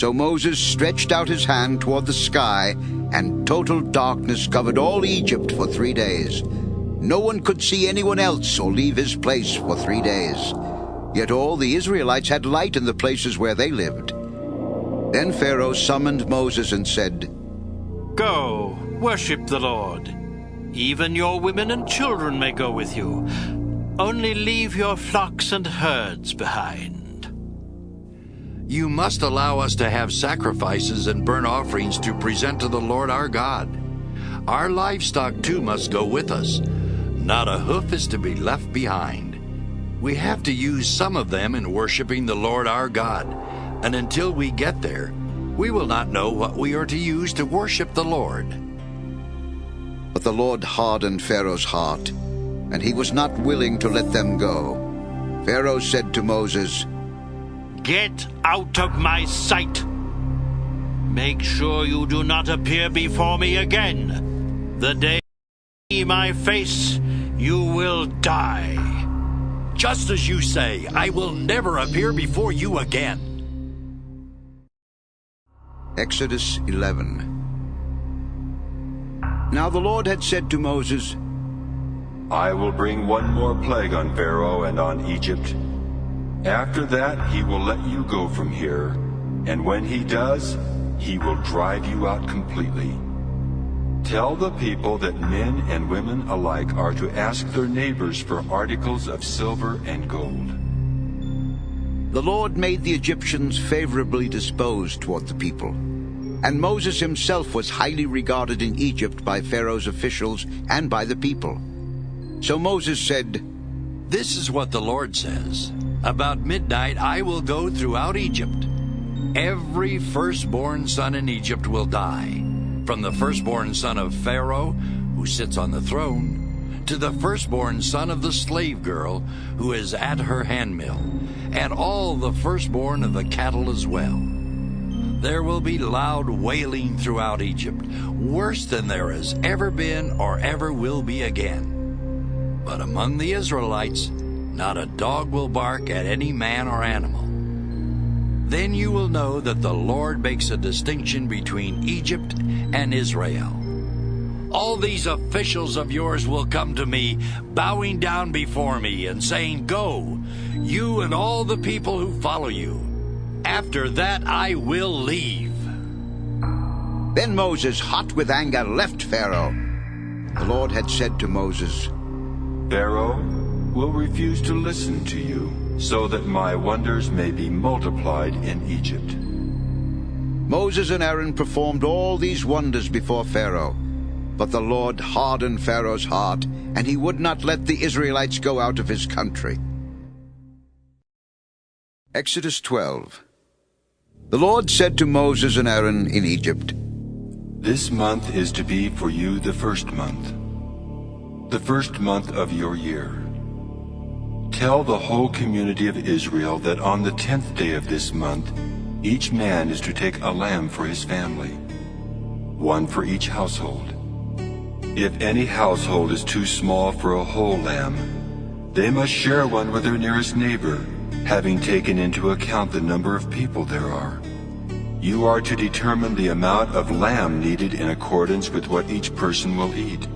A: So Moses stretched out his hand toward the sky, and total darkness covered all Egypt for 3 days. No one could see anyone else or leave his place for 3 days. Yet all the Israelites had light in the places where they lived. Then Pharaoh summoned Moses and said,
V: Go, worship the Lord. Even your women and children may go with you. Only leave your flocks and herds behind.
S: You must allow us to have sacrifices and burnt offerings to present to the Lord our God. Our livestock too must go with us. Not a hoof is to be left behind. We have to use some of them in worshiping the Lord our God. And until we get there, we will not know what we are to use to worship the Lord.
A: But the Lord hardened Pharaoh's heart, and he was not willing to let them go. Pharaoh said to Moses,
V: Get out of my sight! Make sure you do not appear before me again. The day you see my face, you will die.
S: Just as you say, I will never appear before you again.
A: Exodus 11. Now the Lord had said to Moses,
D: I will bring one more plague on Pharaoh and on Egypt. After that he will let you go from here, and when he does, he will drive you out completely. Tell the people that men and women alike are to ask their neighbors for articles of silver and gold.
A: The Lord made the Egyptians favorably disposed toward the people, and Moses himself was highly regarded in Egypt by Pharaoh's officials and by the people. So Moses said,
S: This is what the Lord says. About midnight I will go throughout Egypt. Every firstborn son in Egypt will die, from the firstborn son of Pharaoh, who sits on the throne, to the firstborn son of the slave girl who is at her handmill, and all the firstborn of the cattle as well. There will be loud wailing throughout Egypt, worse than there has ever been or ever will be again. But among the Israelites, not a dog will bark at any man or animal. Then you will know that the Lord makes a distinction between Egypt and Israel. All these officials of yours will come to me, bowing down before me and saying, Go, you and all the people who follow you. After that I will leave.
A: Then Moses, hot with anger, left Pharaoh. The Lord had said to Moses,
D: Pharaoh will refuse to listen to you, so that my wonders may be multiplied in Egypt.
A: Moses and Aaron performed all these wonders before Pharaoh. But the Lord hardened Pharaoh's heart, and he would not let the Israelites go out of his country. Exodus 12. The Lord said to Moses and Aaron in Egypt,
D: This month is to be for you the first month of your year. Tell the whole community of Israel that on the 10th day of this month, each man is to take a lamb for his family, one for each household. If any household is too small for a whole lamb, they must share one with their nearest neighbor, having taken into account the number of people there are. You are to determine the amount of lamb needed in accordance with what each person will eat.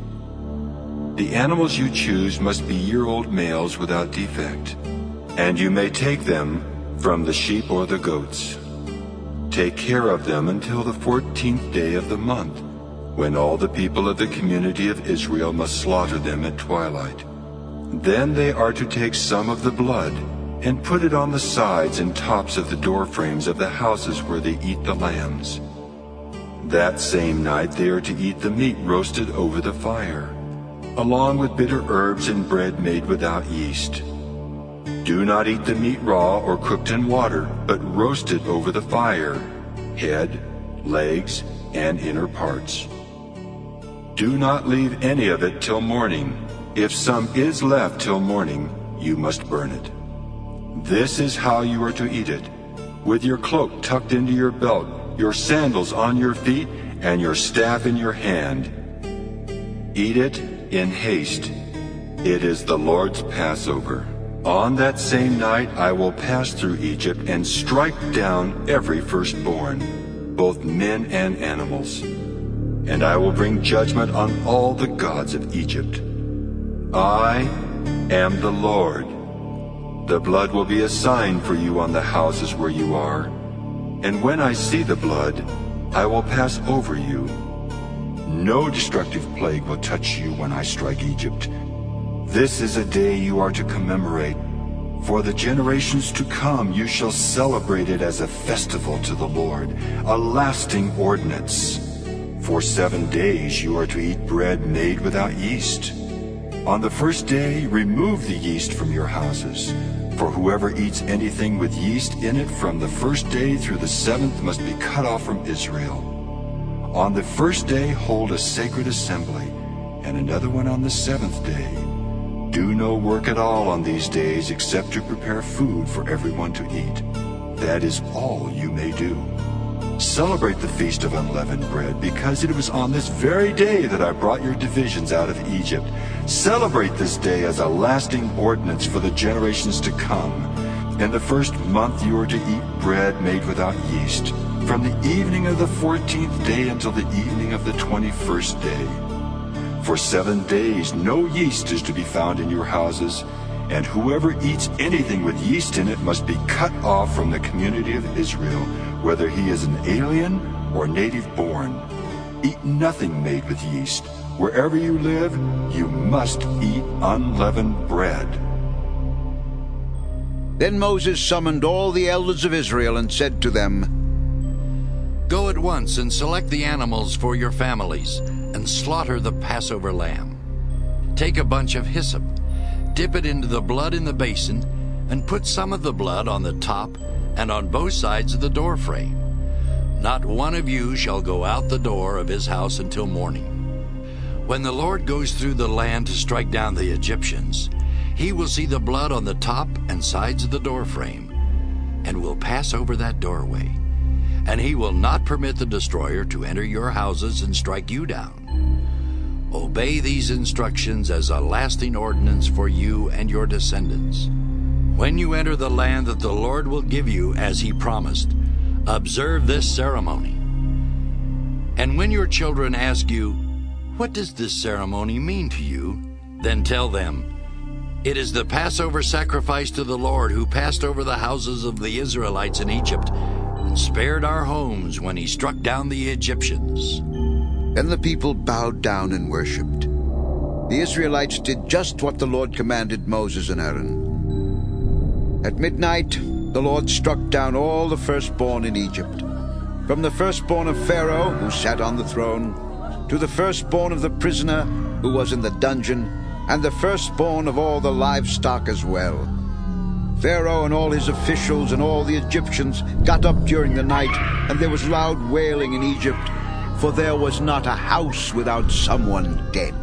D: The animals you choose must be year-old males without defect, and you may take them from the sheep or the goats. Take care of them until the 14th day of the month, when all the people of the community of Israel must slaughter them at twilight. Then they are to take some of the blood and put it on the sides and tops of the door frames of the houses where they eat the lambs. That same night they are to eat the meat roasted over the fire, along with bitter herbs and bread made without yeast. Do not eat the meat raw or cooked in water, but roasted over the fire, head, legs, and inner parts. Do not leave any of it till morning. If some is left till morning, you must burn it. This is how you are to eat it, with your cloak tucked into your belt, your sandals on your feet, and your staff in your hand. Eat it in haste. It is the Lord's Passover. On that same night I will pass through Egypt and strike down every firstborn, both men and animals. And I will bring judgment on all the gods of Egypt. I am the Lord. The blood will be a sign for you on the houses where you are. And when I see the blood, I will pass over you. No destructive plague will touch you when I strike Egypt. This is a day you are to commemorate. For the generations to come you shall celebrate it as a festival to the Lord, a lasting ordinance. For 7 days you are to eat bread made without yeast. On the first day remove the yeast from your houses. For whoever eats anything with yeast in it from the first day through the 7th must be cut off from Israel. On the first day hold a sacred assembly, and another one on the 7th day. Do no work at all on these days except to prepare food for everyone to eat. That is all you may do. Celebrate the Feast of Unleavened Bread, because it was on this very day that I brought your divisions out of Egypt. Celebrate this day as a lasting ordinance for the generations to come. In the first month you are to eat bread made without yeast, from the evening of the 14th day until the evening of the 21st day. For 7 days no yeast is to be found in your houses, and whoever eats anything with yeast in it must be cut off from the community of Israel, whether he is an alien or native born. Eat nothing made with yeast. Wherever you live, you must eat unleavened bread.
A: Then Moses summoned all the elders of Israel and said to them,
O: Go at once and select the animals for your families, and slaughter the Passover lamb. Take a bunch of hyssop, dip it into the blood in the basin, and put some of the blood on the top and on both sides of the door frame. Not one of you shall go out the door of his house until morning. When the Lord goes through the land to strike down the Egyptians, he will see the blood on the top and sides of the door frame, and will pass over that doorway. And he will not permit the destroyer to enter your houses and strike you down. Obey these instructions as a lasting ordinance for you and your descendants. When you enter the land that the Lord will give you as he promised, observe this ceremony. And when your children ask you, What does this ceremony mean to you? Then tell them, It is the Passover sacrifice to the Lord, who passed over the houses of the Israelites in Egypt and spared our homes when he struck down the Egyptians.
A: Then the people bowed down and worshipped. The Israelites did just what the Lord commanded Moses and Aaron. At midnight, the Lord struck down all the firstborn in Egypt, from the firstborn of Pharaoh, who sat on the throne, to the firstborn of the prisoner who was in the dungeon, and the firstborn of all the livestock as well. Pharaoh and all his officials and all the Egyptians got up during the night, and there was loud wailing in Egypt, for there was not a house without someone dead.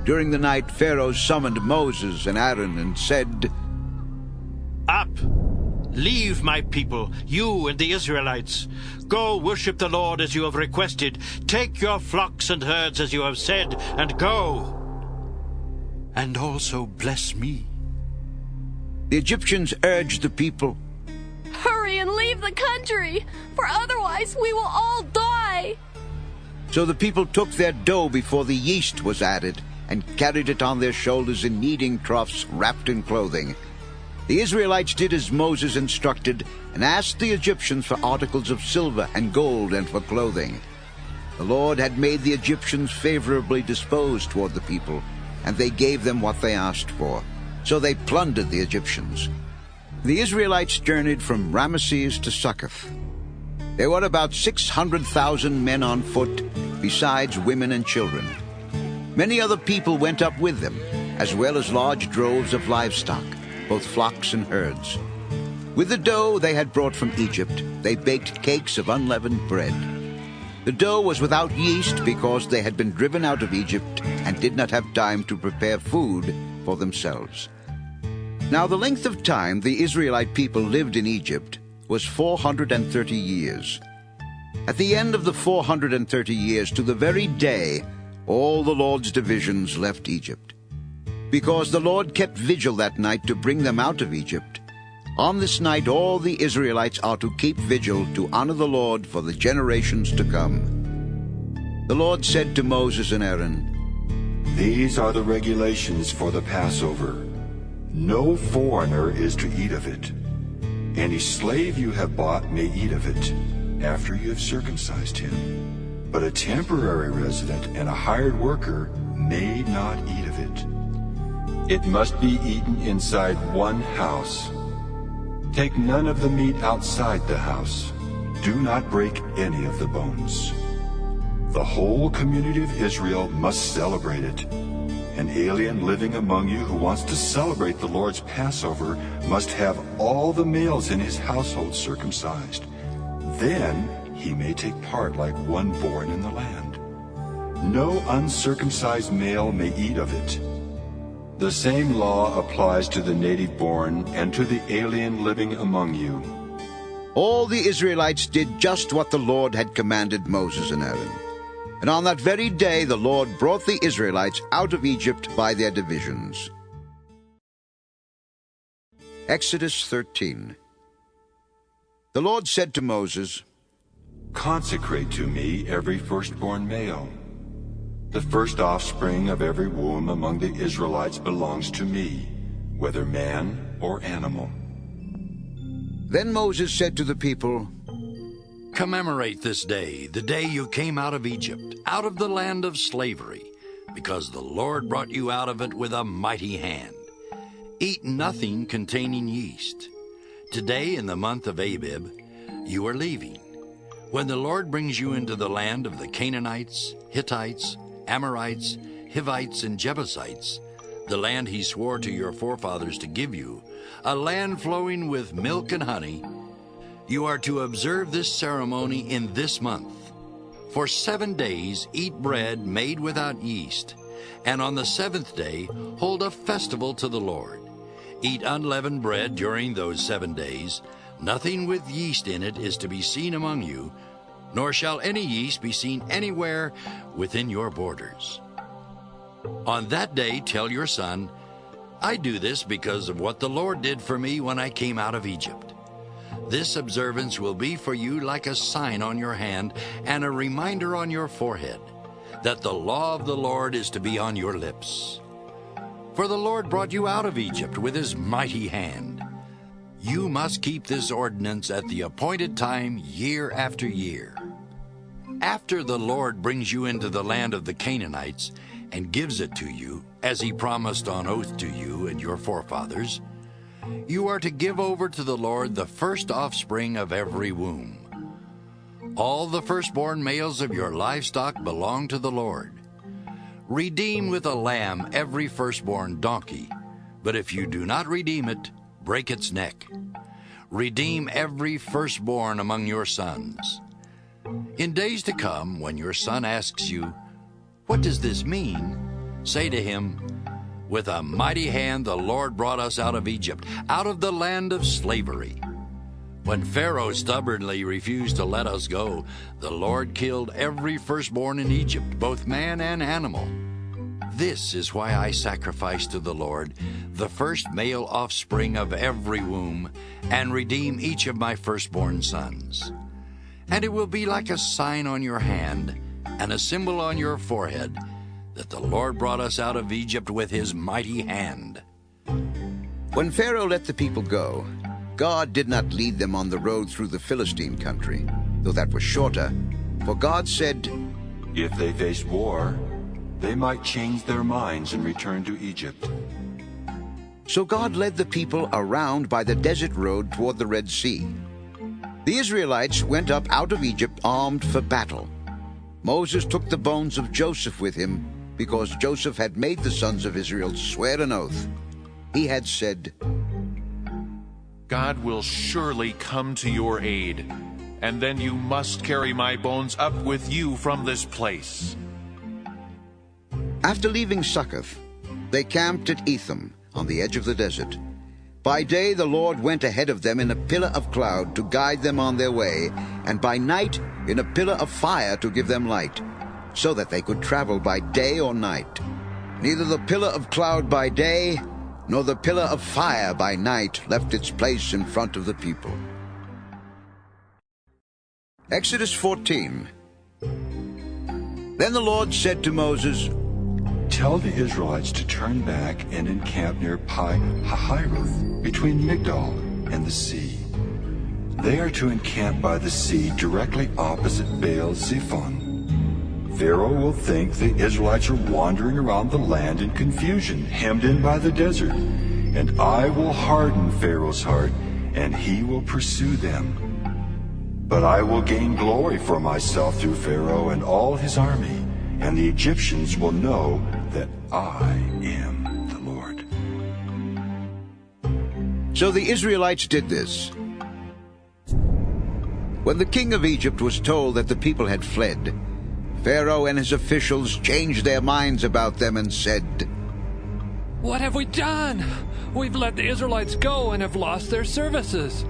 A: During the night, Pharaoh summoned Moses and Aaron and said,
V: Up! Leave my people, you and the Israelites. Go worship the Lord as you have requested. Take your flocks and herds as you have said, and go. And also bless me.
A: The Egyptians urged the people,
L: Hurry and leave the country, for otherwise we will all die.
A: So the people took their dough before the yeast was added, and carried it on their shoulders in kneading troughs wrapped in clothing. The Israelites did as Moses instructed, and asked the Egyptians for articles of silver and gold and for clothing. The Lord had made the Egyptians favorably disposed toward the people, and they gave them what they asked for. So they plundered the Egyptians. The Israelites journeyed from Ramesses to Succoth. There were about 600,000 men on foot, besides women and children. Many other people went up with them, as well as large droves of livestock, both flocks and herds. With the dough they had brought from Egypt, they baked cakes of unleavened bread. The dough was without yeast because they had been driven out of Egypt and did not have time to prepare food for themselves. Now the length of time the Israelite people lived in Egypt was 430 years. At the end of the 430 years, to the very day, all the Lord's divisions left Egypt. Because the Lord kept vigil that night to bring them out of Egypt, on this night all the Israelites are to keep vigil to honor the Lord for the generations to come. The Lord said to Moses and Aaron,
D: These are the regulations for the Passover. No foreigner is to eat of it. Any slave you have bought may eat of it, after you have circumcised him. But a temporary resident and a hired worker may not eat of it. It must be eaten inside one house. Take none of the meat outside the house. Do not break any of the bones. The whole community of Israel must celebrate it. An alien living among you who wants to celebrate the Lord's Passover must have all the males in his household circumcised. Then he may take part like one born in the land. No uncircumcised male may eat of it. The same law applies to the native born and to the alien living among you.
A: All the Israelites did just what the Lord had commanded Moses and Aaron. And on that very day the Lord brought the Israelites out of Egypt by their divisions. Exodus 13. The Lord said to Moses,
D: Consecrate to me every firstborn male. The first offspring of every womb among the Israelites belongs to me, whether man or animal.
A: Then Moses said to the people,
O: Commemorate this day, the day you came out of Egypt, out of the land of slavery, because the Lord brought you out of it with a mighty hand. Eat nothing containing yeast. Today, in the month of Abib, you are leaving. When the Lord brings you into the land of the Canaanites, Hittites, Amorites, Hivites, and Jebusites, the land he swore to your forefathers to give you, a land flowing with milk and honey, you are to observe this ceremony in this month. For 7 days eat bread made without yeast, and on the 7th day hold a festival to the Lord. Eat unleavened bread during those 7 days. Nothing with yeast in it is to be seen among you, nor shall any yeast be seen anywhere within your borders. On that day tell your son, I do this because of what the Lord did for me when I came out of Egypt. This observance will be for you like a sign on your hand and a reminder on your forehead, that the law of the Lord is to be on your lips. For the Lord brought you out of Egypt with his mighty hand. You must keep this ordinance at the appointed time year after year. After the Lord brings you into the land of the Canaanites and gives it to you, as he promised on oath to you and your forefathers, you are to give over to the Lord the first offspring of every womb. All the firstborn males of your livestock belong to the Lord. Redeem with a lamb every firstborn donkey, but if you do not redeem it, break its neck. Redeem every firstborn among your sons. In days to come, when your son asks you, What does this mean?
S: Say to him, with a mighty hand the Lord brought us out of Egypt, out of the land of slavery. When Pharaoh stubbornly refused to let us go, the Lord killed every firstborn in Egypt, both man and animal. This is why I sacrifice to the Lord the first male offspring of every womb, and redeem each of my firstborn sons. And it will be like a sign on your hand, and a symbol on your forehead, that the Lord brought us out of Egypt with his mighty hand.
A: When Pharaoh let the people go, God did not lead them on the road through the Philistine country, though that was shorter, for God said,
D: If they faced war, they might change their minds and return to Egypt.
A: So God led the people around by the desert road toward the Red Sea. The Israelites went up out of Egypt armed for battle. Moses took the bones of Joseph with him, because Joseph had made the sons of Israel swear an oath. He had said,
C: God will surely come to your aid, and then you must carry my bones up with you from this place.
A: After leaving Succoth, they camped at Etham, on the edge of the desert. By day the Lord went ahead of them in a pillar of cloud to guide them on their way, and by night in a pillar of fire to give them light, so that they could travel by day or night. Neither the pillar of cloud by day nor the pillar of fire by night left its place in front of the people. Exodus 14. Then the Lord said to Moses,
D: Tell the Israelites to turn back and encamp near Pi-Hahiroth, between Migdol and the sea. They are to encamp by the sea directly opposite Baal-Zephon. Pharaoh will think the Israelites are wandering around the land in confusion, hemmed in by the desert. And I will harden Pharaoh's heart, and he will pursue them. But I will gain glory for myself through Pharaoh and all his army, and the Egyptians will know that I am the Lord.
A: So the Israelites did this. When the king of Egypt was told that the people had fled, Pharaoh and his officials changed their minds about them and said,
T: What have we done? We've let the Israelites go and have lost their services.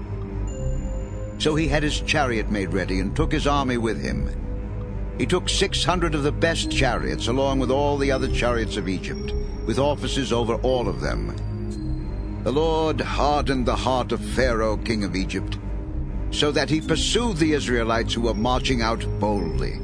A: So he had his chariot made ready and took his army with him. He took 600 of the best chariots, along with all the other chariots of Egypt, with officers over all of them. The Lord hardened the heart of Pharaoh, king of Egypt, so that he pursued the Israelites who were marching out boldly.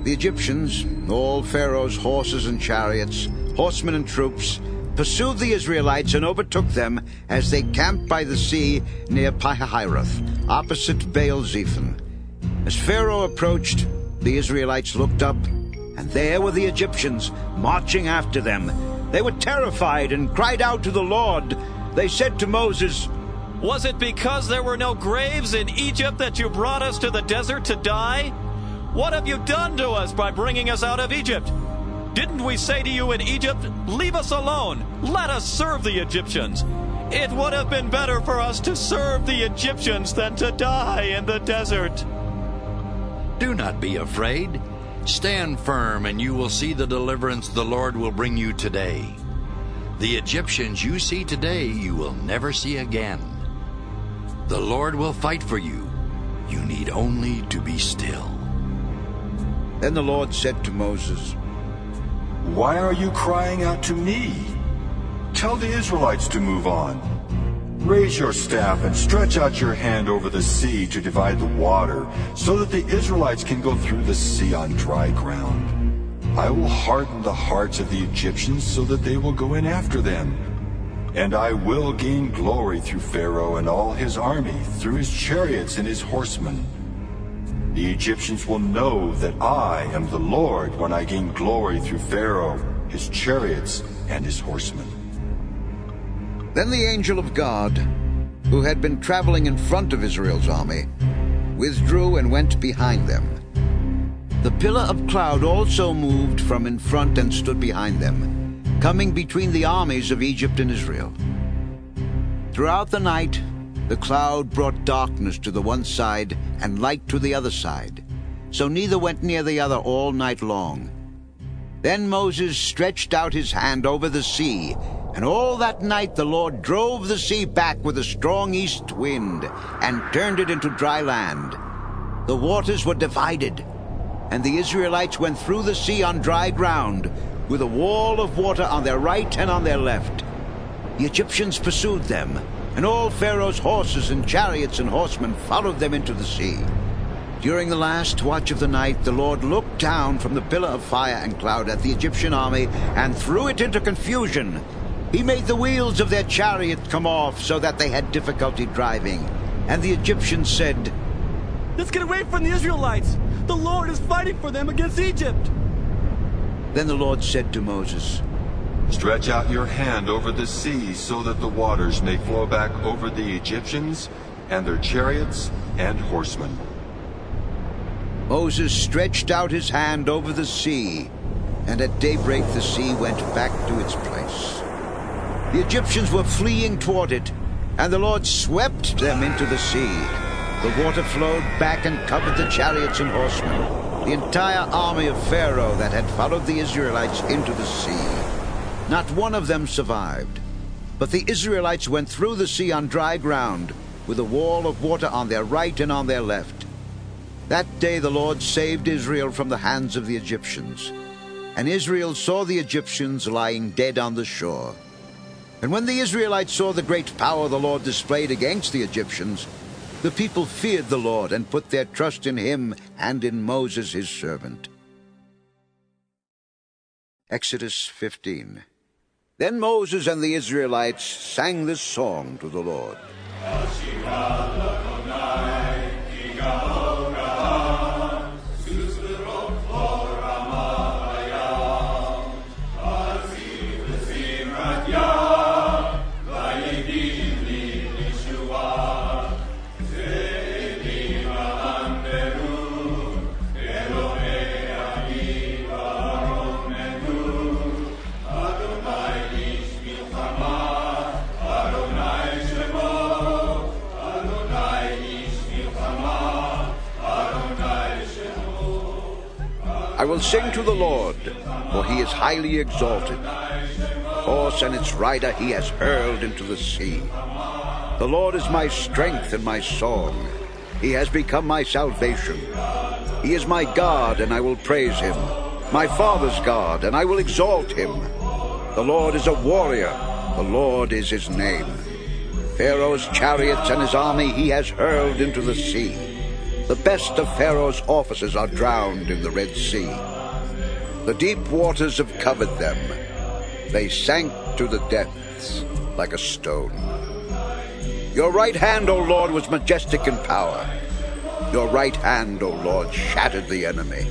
A: The Egyptians, all Pharaoh's horses and chariots, horsemen and troops, pursued the Israelites and overtook them as they camped by the sea near Pi-Hahiroth, opposite Baal-Zephon. As Pharaoh approached, the Israelites looked up, and there were the Egyptians marching after them. They were terrified and cried out to the Lord. They said to Moses,
W: Was it because there were no graves in Egypt that you brought us to the desert to die? What have you done to us by bringing us out of Egypt? Didn't we say to you in Egypt, Leave us alone, let us serve the Egyptians? It would have been better for us to serve the Egyptians than to die in the desert.
S: Do not be afraid. Stand firm, and you will see the deliverance the Lord will bring you today. The Egyptians you see today you will never see again. The Lord will fight for you. You need only to be still.
A: Then the Lord said to Moses,
D: Why are you crying out to me? Tell the Israelites to move on. Raise your staff and stretch out your hand over the sea to divide the water, so that the Israelites can go through the sea on dry ground. I will harden the hearts of the Egyptians so that they will go in after them. And I will gain glory through Pharaoh and all his army, through his chariots and his horsemen. The Egyptians will know that I am the Lord when I gain glory through Pharaoh, his chariots, and his horsemen.
A: Then the angel of God, who had been traveling in front of Israel's army, withdrew and went behind them. The pillar of cloud also moved from in front and stood behind them, coming between the armies of Egypt and Israel. Throughout the night, the cloud brought darkness to the one side and light to the other side, so neither went near the other all night long. Then Moses stretched out his hand over the sea, and all that night the Lord drove the sea back with a strong east wind, and turned it into dry land. The waters were divided, and the Israelites went through the sea on dry ground, with a wall of water on their right and on their left. The Egyptians pursued them, and all Pharaoh's horses and chariots and horsemen followed them into the sea. During the last watch of the night, the Lord looked down from the pillar of fire and cloud at the Egyptian army and threw it into confusion. He made the wheels of their chariot come off so that they had difficulty driving. And the Egyptians said,
K: "Let's get away from the Israelites! The Lord is fighting for them against Egypt!"
A: Then the Lord said to Moses,
D: "Stretch out your hand over the sea so that the waters may flow back over the Egyptians and their chariots and horsemen."
A: Moses stretched out his hand over the sea, and at daybreak the sea went back to its place. The Egyptians were fleeing toward it, and the Lord swept them into the sea. The water flowed back and covered the chariots and horsemen, the entire army of Pharaoh that had followed the Israelites into the sea. Not one of them survived. But the Israelites went through the sea on dry ground, with a wall of water on their right and on their left. That day the Lord saved Israel from the hands of the Egyptians. And Israel saw the Egyptians lying dead on the shore. And when the Israelites saw the great power the Lord displayed against the Egyptians, the people feared the Lord and put their trust in him and in Moses his servant. Exodus 15. Then Moses and the Israelites sang this song to the Lord. I will sing to the Lord, for he is highly exalted. The horse and its rider he has hurled into the sea. The Lord is my strength and my song. He has become my salvation. He is my God, and I will praise him, my father's God, and I will exalt him. The Lord is a warrior. The Lord is his name. Pharaoh's chariots and his army he has hurled into the sea. The best of Pharaoh's officers are drowned in the Red Sea. The deep waters have covered them. They sank to the depths like a stone. Your right hand, O Lord, was majestic in power. Your right hand, O Lord, shattered the enemy.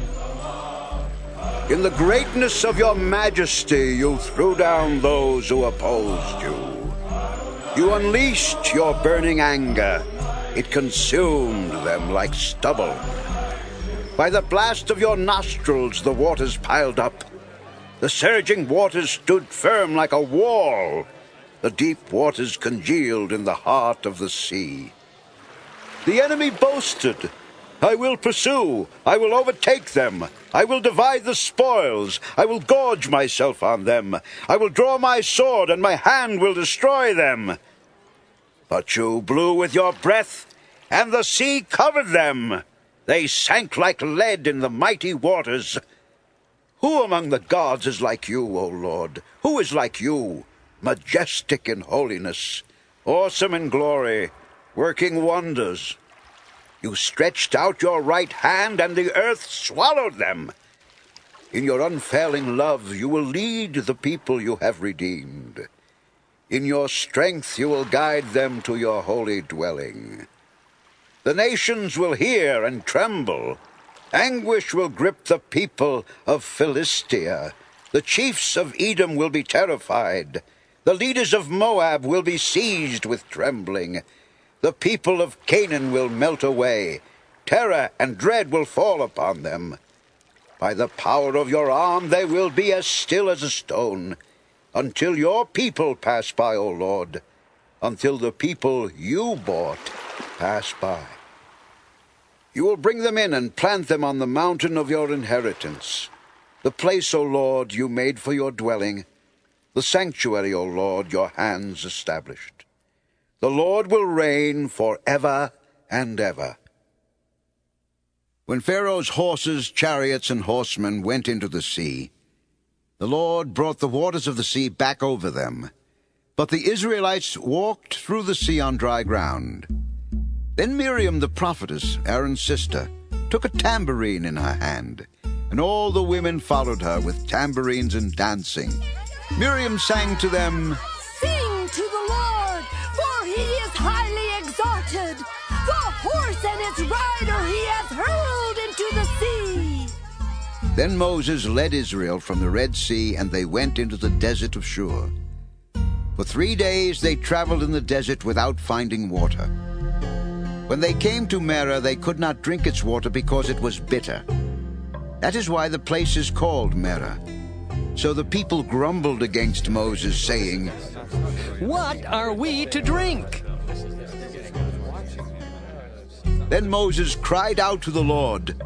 A: In the greatness of your majesty, you threw down those who opposed you. You unleashed your burning anger. It consumed them like stubble. By the blast of your nostrils, the waters piled up. The surging waters stood firm like a wall. The deep waters congealed in the heart of the sea. The enemy boasted, I will pursue, I will overtake them, I will divide the spoils, I will gorge myself on them, I will draw my sword, and my hand will destroy them. But you blew with your breath, and the sea covered them. They sank like lead in the mighty waters. Who among the gods is like you, O Lord? Who is like you, majestic in holiness, awesome in glory, working wonders? You stretched out your right hand, and the earth swallowed them. In your unfailing love you will lead the people you have redeemed. In your strength you will guide them to your holy dwelling. The nations will hear and tremble. Anguish will grip the people of Philistia. The chiefs of Edom will be terrified. The leaders of Moab will be seized with trembling. The people of Canaan will melt away. Terror and dread will fall upon them. By the power of your arm they will be as still as a stone, until your people pass by, O Lord, until the people you bought pass by. You will bring them in and plant them on the mountain of your inheritance. The place, O Lord, you made for your dwelling, the sanctuary, O Lord, your hands established. The Lord will reign forever and ever. When Pharaoh's horses, chariots, and horsemen went into the sea, the Lord brought the waters of the sea back over them. But the Israelites walked through the sea on dry ground. Then Miriam the prophetess, Aaron's sister, took a tambourine in her hand, and all the women followed her with tambourines and dancing. Miriam sang to them,
U: Sing to the Lord, for he is highly exalted. The horse and its rider he has hurled into the sea.
A: Then Moses led Israel from the Red Sea, and they went into the desert of Shur. For 3 days they traveled in the desert without finding water. When they came to Mamre, they could not drink its water because it was bitter. That is why the place is called Mamre. So the people grumbled against Moses, saying,
F: What are we to drink?
A: Then Moses cried out to the Lord,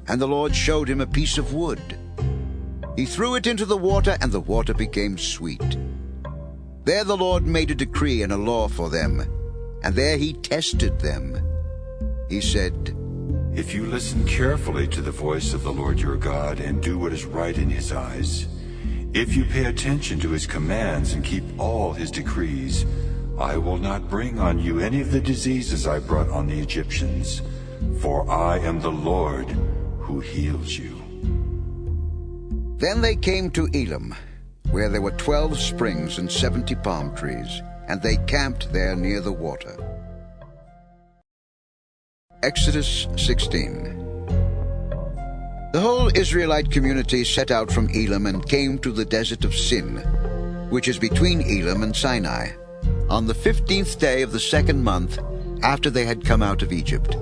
A: and the Lord showed him a piece of wood. He threw it into the water, and the water became sweet. There the Lord made a decree and a law for them, and there he tested them. He said,
D: If you listen carefully to the voice of the Lord your God and do what is right in his eyes, if you pay attention to his commands and keep all his decrees, I will not bring on you any of the diseases I brought on the Egyptians, for I am the Lord who heals you.
A: Then they came to Elim, where there were 12 springs and 70 palm trees, and they camped there near the water. Exodus 16. The whole Israelite community set out from Elim and came to the desert of Sin, which is between Elim and Sinai, on the 15th day of the 2nd month after they had come out of Egypt.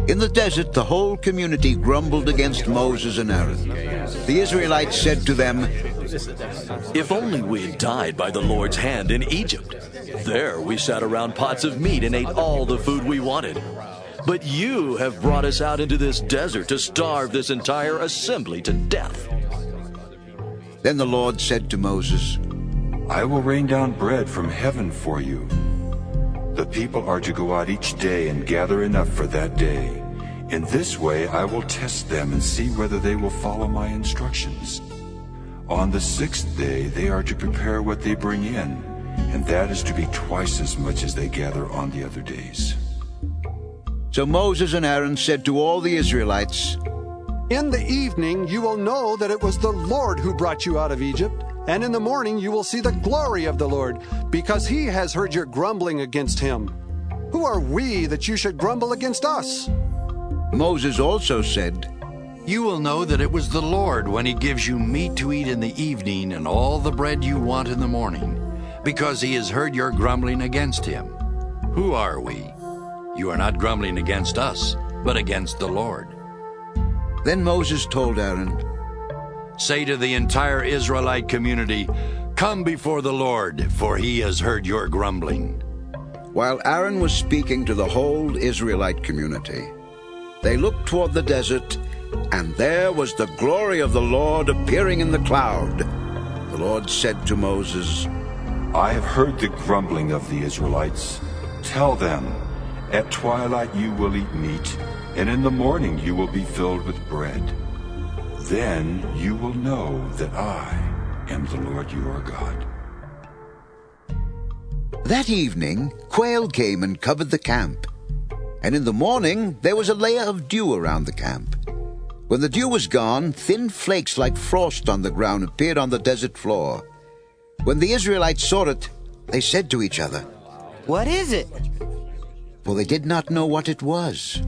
A: In the desert the whole community grumbled against Moses and Aaron. The Israelites said to them,
P: If only we had died by the Lord's hand in Egypt. There we sat around pots of meat and ate all the food we wanted. But you have brought us out into this desert to starve this entire assembly to death.
A: Then the Lord said to Moses,
D: I will rain down bread from heaven for you. The people are to go out each day and gather enough for that day. In this way I will test them and see whether they will follow my instructions. On the 6th day they are to prepare what they bring in, and that is to be twice as much as they gather on the other days.
A: So Moses and Aaron said to all the Israelites,
J: In the evening you will know that it was the Lord who brought you out of Egypt, and in the morning you will see the glory of the Lord, because he has heard your grumbling against him. Who are we that you should grumble against us?
A: Moses also said,
S: You will know that it was the Lord when he gives you meat to eat in the evening and all the bread you want in the morning, because he has heard your grumbling against him. Who are we? You are not grumbling against us, but against the Lord.
A: Then Moses told Aaron,
S: Say to the entire Israelite community, Come before the Lord, for he has heard your grumbling.
A: While Aaron was speaking to the whole Israelite community, they looked toward the desert, and there was the glory of the Lord appearing in the cloud. The Lord said to Moses,
D: I have heard the grumbling of the Israelites. Tell them, at twilight you will eat meat, and in the morning you will be filled with bread. Then you will know that I am the Lord your God.
A: That evening, quail came and covered the camp. And in the morning, there was a layer of dew around the camp. When the dew was gone, thin flakes like frost on the ground appeared on the desert floor. When the Israelites saw it, they said to each other,
F: What is it?
A: For they did not know what it was.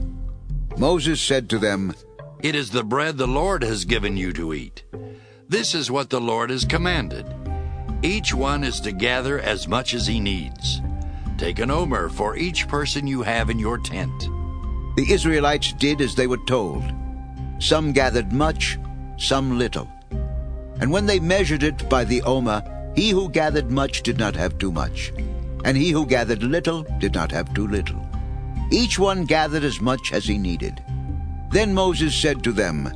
A: Moses said to them,
S: It is the bread the Lord has given you to eat. This is what the Lord has commanded. Each one is to gather as much as he needs. Take an omer for each person you have in your tent.
A: The Israelites did as they were told. Some gathered much, some little. And when they measured it by the omer, he who gathered much did not have too much, and he who gathered little did not have too little. Each one gathered as much as he needed. Then Moses said to them,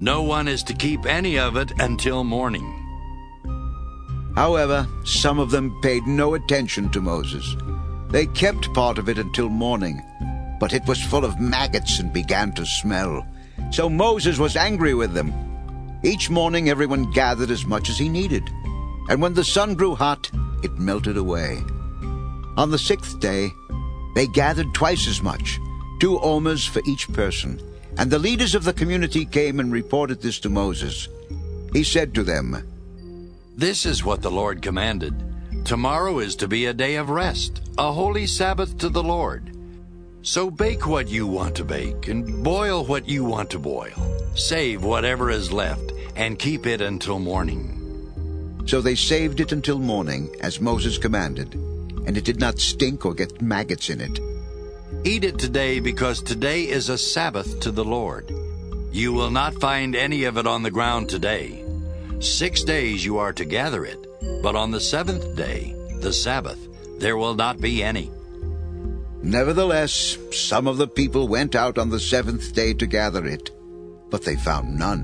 S: No one is to keep any of it until morning.
A: However, some of them paid no attention to Moses. They kept part of it until morning, but it was full of maggots and began to smell. So Moses was angry with them. Each morning everyone gathered as much as he needed, and when the sun grew hot, it melted away. On the 6th day, they gathered twice as much, 2 omers for each person. And the leaders of the community came and reported this to Moses. He said to them,
S: "This is what the Lord commanded. Tomorrow is to be a day of rest, a holy Sabbath to the Lord. So bake what you want to bake, and boil what you want to boil. Save whatever is left, and keep it until morning."
A: So they saved it until morning, as Moses commanded, and it did not stink or get maggots in it.
S: Eat it today, because today is a Sabbath to the Lord. You will not find any of it on the ground today. 6 days you are to gather it, but on the 7th day, the Sabbath, there will not be any.
A: Nevertheless, some of the people went out on the 7th day to gather it, but they found none.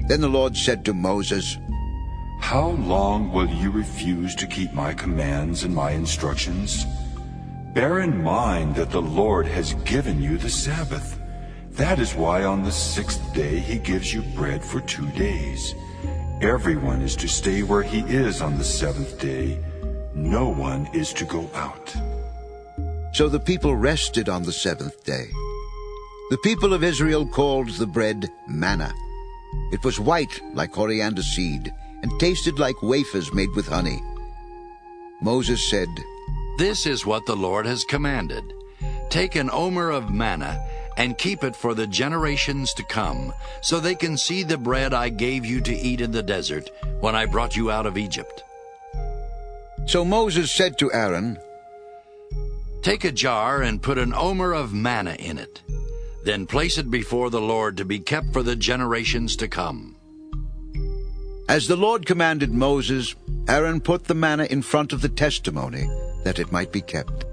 A: Then the Lord said to Moses,
D: "How long will you refuse to keep my commands and my instructions? Bear in mind that the Lord has given you the Sabbath. That is why on the 6th day he gives you bread for 2 days. Everyone is to stay where he is on the 7th day. No one is to go out."
A: So the people rested on the 7th day. The people of Israel called the bread manna. It was white like coriander seed, and tasted like wafers made with honey. Moses said,
S: "This is what the Lord has commanded. Take an omer of manna and keep it for the generations to come, so they can see the bread I gave you to eat in the desert when I brought you out of Egypt."
A: So Moses said to Aaron,
S: "Take a jar and put an omer of manna in it. Then place it before the Lord to be kept for the generations to come."
A: As the Lord commanded Moses, Aaron put the manna in front of the testimony, that it might be kept.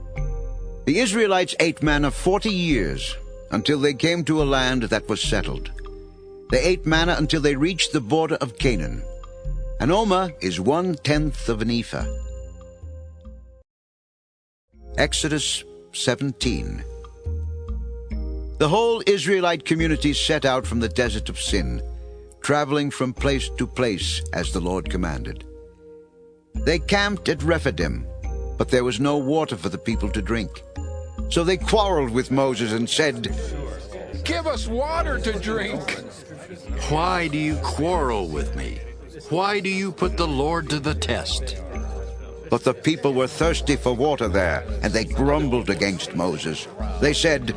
A: The Israelites ate manna 40 years, until they came to a land that was settled. They ate manna until they reached the border of Canaan. An omer is 1/10 of an ephah. Exodus 17. The whole Israelite community set out from the desert of Sin, traveling from place to place as the Lord commanded. They camped at Rephidim, but there was no water for the people to drink. So they quarreled with Moses and said,
R: "Give us water to drink."
S: "Why do you quarrel with me? Why do you put the Lord to the test?"
A: But the people were thirsty for water there, and they grumbled against Moses. They said,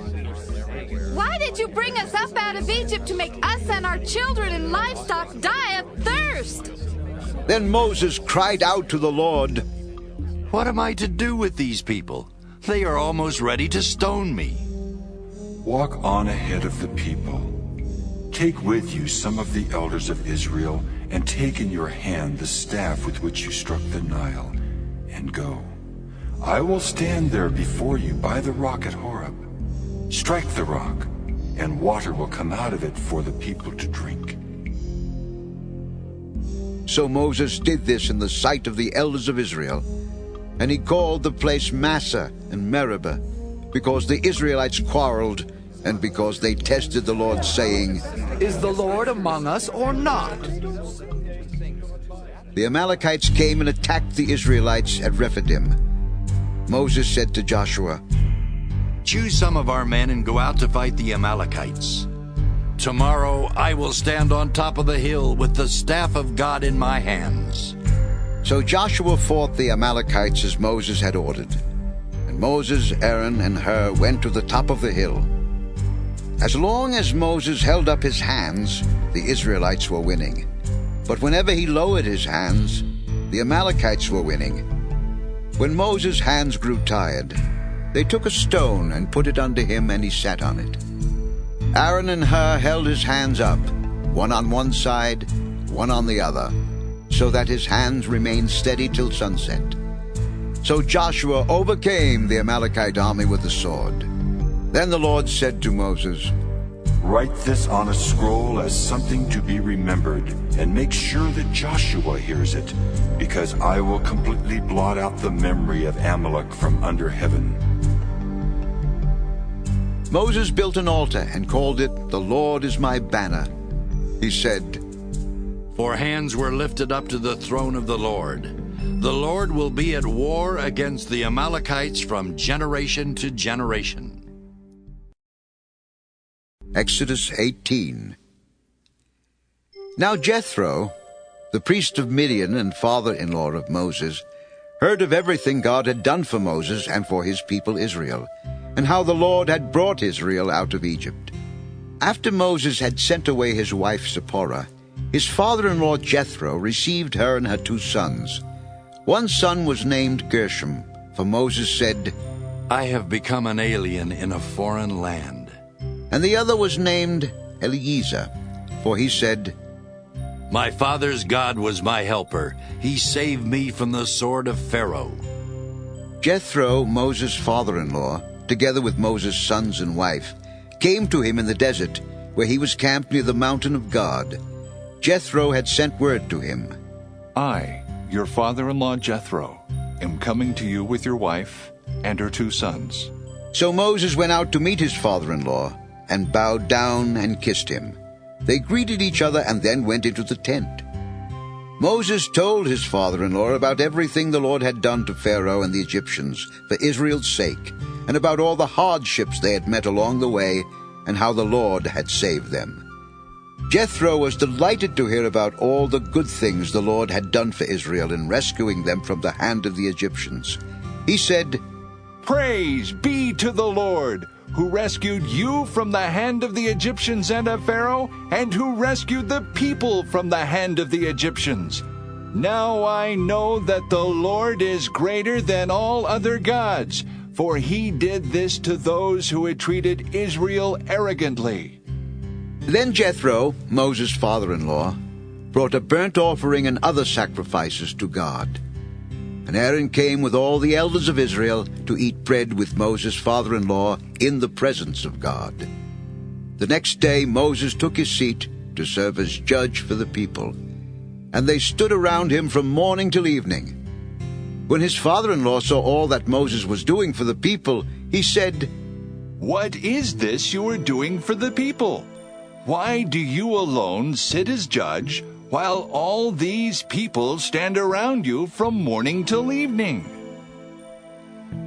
U: "Why did you bring us up out of Egypt to make us and our children and livestock die of thirst?"
A: Then Moses cried out to the Lord,
S: "What am I to do with these people? They are almost ready to stone me."
D: Walk on ahead of the people. Take with you some of the elders of Israel, and take in your hand the staff with which you struck the Nile, and go. I will stand there before you by the rock at Horeb. Strike the rock, and water will come out of it for the people to drink."
A: So Moses did this in the sight of the elders of Israel, and he called the place Massah and Meribah, because the Israelites quarreled, and because they tested the Lord, saying,
E: "Is the Lord among us or not?"
A: The Amalekites came and attacked the Israelites at Rephidim. Moses said to Joshua,
S: "Choose some of our men and go out to fight the Amalekites. Tomorrow I will stand on top of the hill with the staff of God in my hands."
A: So Joshua fought the Amalekites as Moses had ordered. And Moses, Aaron, and Hur went to the top of the hill. As long as Moses held up his hands, the Israelites were winning. But whenever he lowered his hands, the Amalekites were winning. When Moses' hands grew tired, they took a stone and put it under him, and he sat on it. Aaron and Hur held his hands up, one on one side, one on the other, so that his hands remained steady till sunset. So Joshua overcame the Amalekite army with the sword. Then the Lord said to Moses,
D: Write this on a scroll as something to be remembered, and make sure that Joshua hears it, because I will completely blot out the memory of Amalek from under heaven.
A: Moses built an altar and called it, "The Lord is my banner." He said,
S: "For hands were lifted up to the throne of the Lord. The Lord will be at war against the Amalekites from generation to generation."
A: Exodus 18. Now Jethro, the priest of Midian and father-in-law of Moses, heard of everything God had done for Moses and for his people Israel, and how the Lord had brought Israel out of Egypt. After Moses had sent away his wife Zipporah, his father-in-law Jethro received her and her 2 sons. One son was named Gershom, for Moses said,
S: "I have become an alien in a foreign land."
A: And the other was named Eliezer, for he said,
S: "My father's God was my helper. He saved me from the sword of Pharaoh."
A: Jethro, Moses' father-in-law, together with Moses' sons and wife, came to him in the desert, where he was camped near the mountain of God. Jethro had sent word to him,
R: "I, your father-in-law Jethro, am coming to you with your wife and her 2 sons."
A: So Moses went out to meet his father-in-law, and bowed down and kissed him. They greeted each other and then went into the tent. Moses told his father-in-law about everything the Lord had done to Pharaoh and the Egyptians for Israel's sake, and about all the hardships they had met along the way, and how the Lord had saved them. Jethro was delighted to hear about all the good things the Lord had done for Israel in rescuing them from the hand of the Egyptians. He said,
R: "Praise be to the Lord, who rescued you from the hand of the Egyptians and of Pharaoh, and who rescued the people from the hand of the Egyptians. Now I know that the Lord is greater than all other gods, for he did this to those who had treated Israel arrogantly."
A: Then Jethro, Moses' father-in-law, brought a burnt offering and other sacrifices to God. And Aaron came with all the elders of Israel to eat bread with Moses' father-in-law in the presence of God. The next day Moses took his seat to serve as judge for the people, and they stood around him from morning till evening. When his father-in-law saw all that Moses was doing for the people, he said,
R: "What is this you are doing for the people? Why do you alone sit as judge, while all these people stand around you from morning till evening?"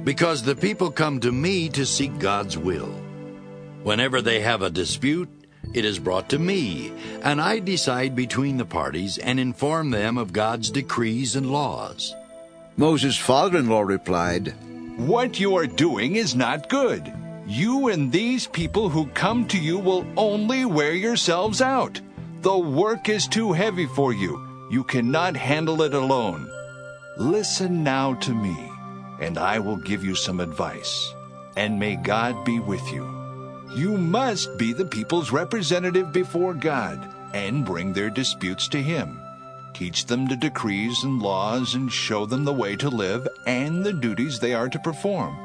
S: "Because the people come to me to seek God's will. Whenever they have a dispute, it is brought to me, and I decide between the parties and inform them of God's decrees and laws."
A: Moses' father-in-law replied,
R: "What you are doing is not good. You and these people who come to you will only wear yourselves out. The work is too heavy for you. You cannot handle it alone. Listen now to me, and I will give you some advice, and may God be with you. You must be the people's representative before God, and bring their disputes to him. Teach them the decrees and laws, and show them the way to live and the duties they are to perform.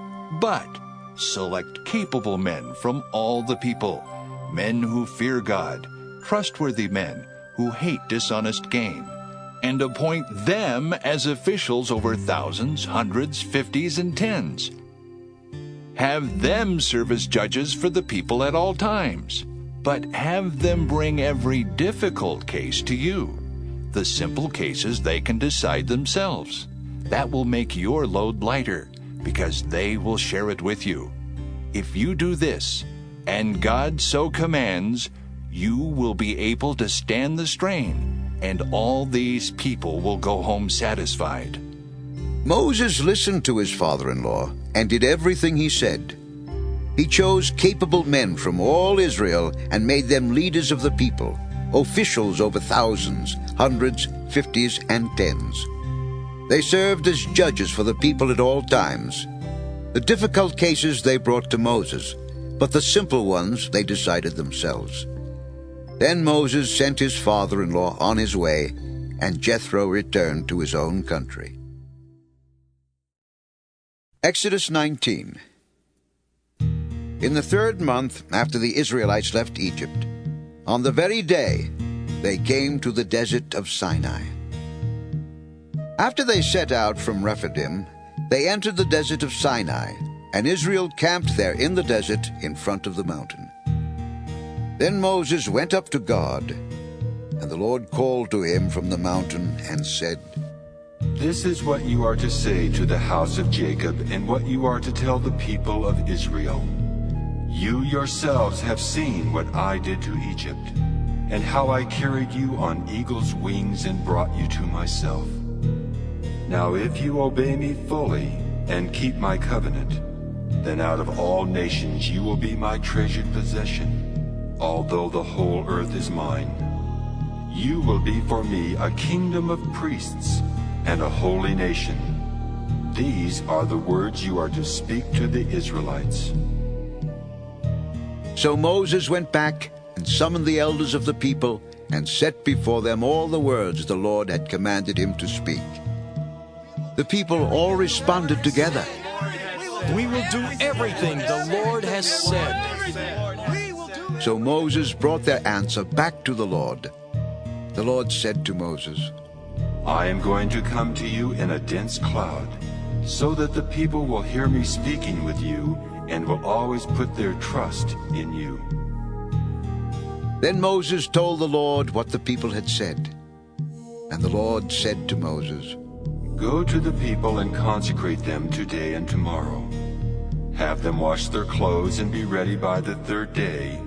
R: But select capable men from all the people, men who fear God, trustworthy men who hate dishonest gain, and appoint them as officials over thousands, hundreds, 50s, and 10s. Have them serve as judges for the people at all times, but have them bring every difficult case to you. The simple cases they can decide themselves. That will make your load lighter, because they will share it with you. If you do this, and God so commands, you will be able to stand the strain, and all these people will go home satisfied."
A: Moses listened to his father-in-law and did everything he said. He chose capable men from all Israel and made them leaders of the people, officials over thousands, hundreds, 50s, and 10s. They served as judges for the people at all times. The difficult cases they brought to Moses, but the simple ones they decided themselves. Then Moses sent his father-in-law on his way, and Jethro returned to his own country. Exodus 19. In the 3rd month after the Israelites left Egypt, on the very day they came to the desert of Sinai. After they set out from Rephidim, they entered the desert of Sinai, and Israel camped there in the desert in front of the mountain. Then Moses went up to God, and the Lord called to him from the mountain and said,
D: This is what you are to say to the house of Jacob, and what you are to tell the people of Israel. You yourselves have seen what I did to Egypt, and how I carried you on eagle's wings and brought you to myself. Now if you obey me fully and keep my covenant, then out of all nations you will be my treasured possession, although the whole earth is mine. You will be for me a kingdom of priests and a holy nation. These are the words you are to speak to the Israelites.
A: So Moses went back and summoned the elders of the people and set before them all the words the Lord had commanded him to speak. The people all responded together.
G: We will do everything the Lord has said.
A: So Moses brought their answer back to the Lord. The Lord said to Moses,
D: I am going to come to you in a dense cloud, so that the people will hear me speaking with you and will always put their trust in you.
A: Then Moses told the Lord what the people had said. And the Lord said to Moses,
D: Go to the people and consecrate them today and tomorrow. Have them wash their clothes and be ready by the 3rd day,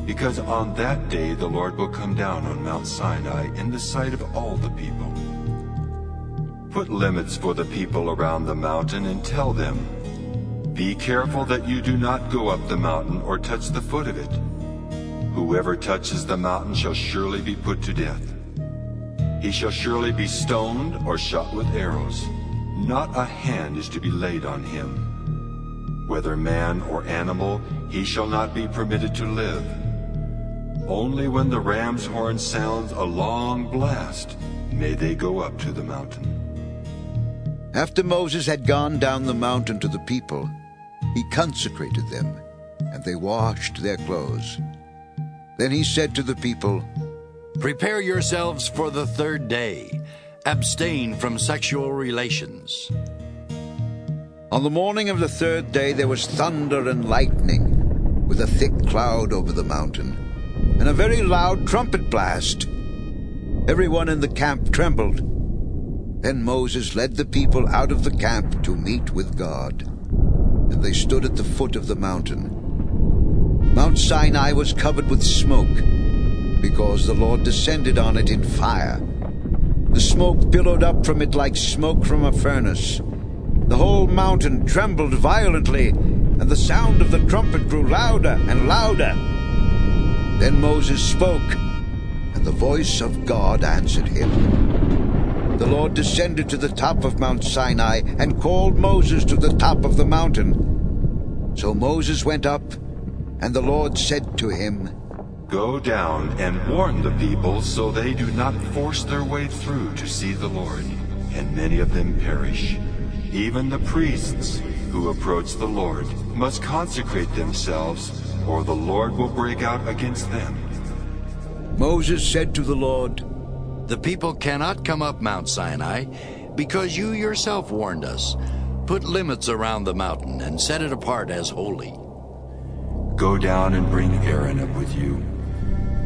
D: because on that day the Lord will come down on Mount Sinai in the sight of all the people. Put limits for the people around the mountain and tell them, Be careful that you do not go up the mountain or touch the foot of it. Whoever touches the mountain shall surely be put to death. He shall surely be stoned or shot with arrows. Not a hand is to be laid on him. Whether man or animal, he shall not be permitted to live. Only when the ram's horn sounds a long blast may they go up to the mountain.
A: After Moses had gone down the mountain to the people, he consecrated them, and they washed their clothes. Then he said to the people,
O: Prepare yourselves for the 3rd day. Abstain from sexual relations.
A: On the morning of the 3rd day there was thunder and lightning, with a thick cloud over the mountain, and a very loud trumpet blast. Everyone in the camp trembled. Then Moses led the people out of the camp to meet with God, and they stood at the foot of the mountain. Mount Sinai was covered with smoke, because the Lord descended on it in fire. The smoke billowed up from it like smoke from a furnace. The whole mountain trembled violently, and the sound of the trumpet grew louder and louder. Then Moses spoke, and the voice of God answered him. The Lord descended to the top of Mount Sinai and called Moses to the top of the mountain. So Moses went up, and the Lord said to him,
D: Go down and warn the people so they do not force their way through to see the Lord, and many of them perish. Even the priests who approach the Lord must consecrate themselves, or the Lord will break out against them.
A: Moses said to the Lord,
O: The people cannot come up Mount Sinai, because you yourself warned us. Put limits around the mountain and set it apart as holy.
D: Go down and bring Aaron up with you.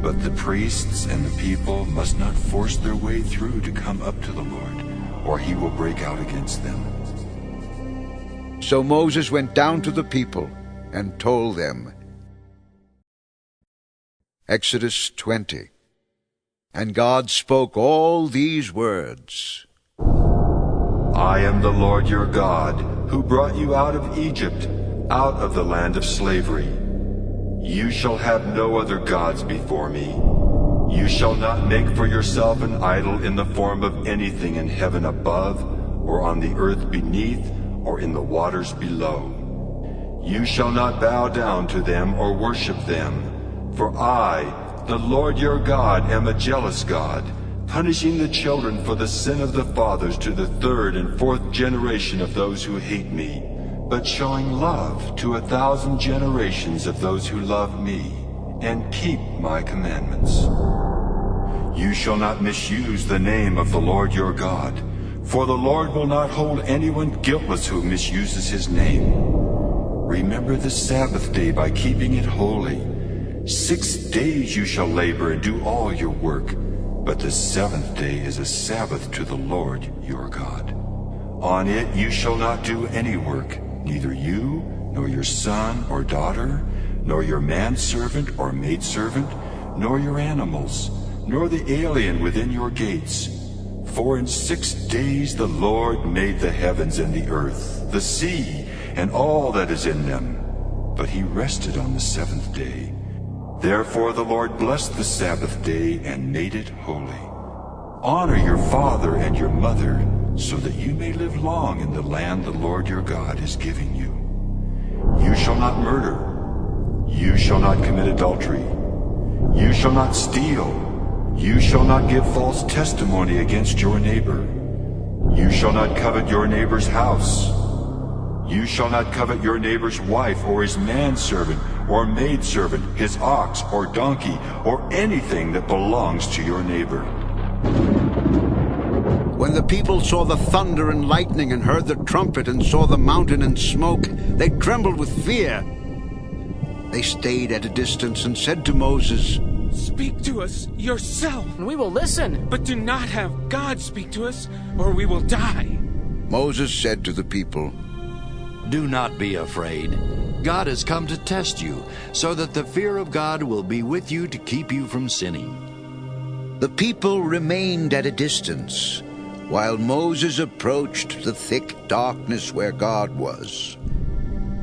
D: But the priests and the people must not force their way through to come up to the Lord, or he will break out against them.
A: So Moses went down to the people and told them. Exodus 20. And God spoke all these words.
D: I am the Lord your God, who brought you out of Egypt, out of the land of slavery. You shall have no other gods before me. You shall not make for yourself an idol in the form of anything in heaven above, or on the earth beneath, or in the waters below. You shall not bow down to them or worship them. For I, the Lord your God, am a jealous God, punishing the children for the sin of the fathers to the 3rd and 4th generation of those who hate me, but showing love to 1,000 generations of those who love me and keep my commandments. You shall not misuse the name of the Lord your God, for the Lord will not hold anyone guiltless who misuses his name. Remember the Sabbath day by keeping it holy. 6 days you shall labor and do all your work, but the 7th day is a Sabbath to the Lord your God. On it you shall not do any work, neither you, nor your son or daughter, nor your manservant or maidservant, nor your animals, nor the alien within your gates. For in 6 days the Lord made the heavens and the earth, the sea, and all that is in them. But he rested on the 7th day. Therefore the Lord blessed the Sabbath day and made it holy. Honor your father and your mother, so that you may live long in the land the Lord your God is giving you. You shall not murder. You shall not commit adultery. You shall not steal. You shall not give false testimony against your neighbor. You shall not covet your neighbor's house. You shall not covet your neighbor's wife or his manservant or maidservant, his ox or donkey, or anything that belongs to your neighbor.
A: When the people saw the thunder and lightning and heard the trumpet and saw the mountain and smoke, they trembled with fear. They stayed at a distance and said to Moses,
B: "Speak to us yourself,
F: and we will listen.
B: But do not have God speak to us, or we will die."
A: Moses said to the people,
S: "Do not be afraid. God has come to test you, so that the fear of God will be with you to keep you from sinning."
A: The people remained at a distance, while Moses approached the thick darkness where God was.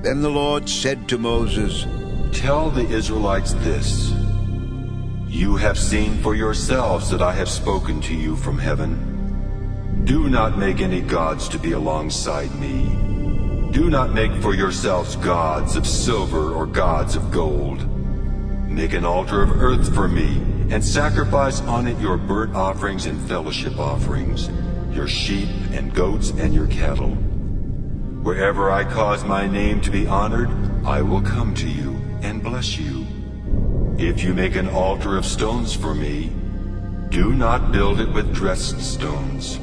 A: Then the Lord said to Moses,
D: "Tell the Israelites this. You have seen for yourselves that I have spoken to you from heaven. Do not make any gods to be alongside me. Do not make for yourselves gods of silver or gods of gold. Make an altar of earth for me, and sacrifice on it your burnt offerings and fellowship offerings, your sheep and goats and your cattle. Wherever I cause my name to be honored, I will come to you and bless you. If you make an altar of stones for me, do not build it with dressed stones,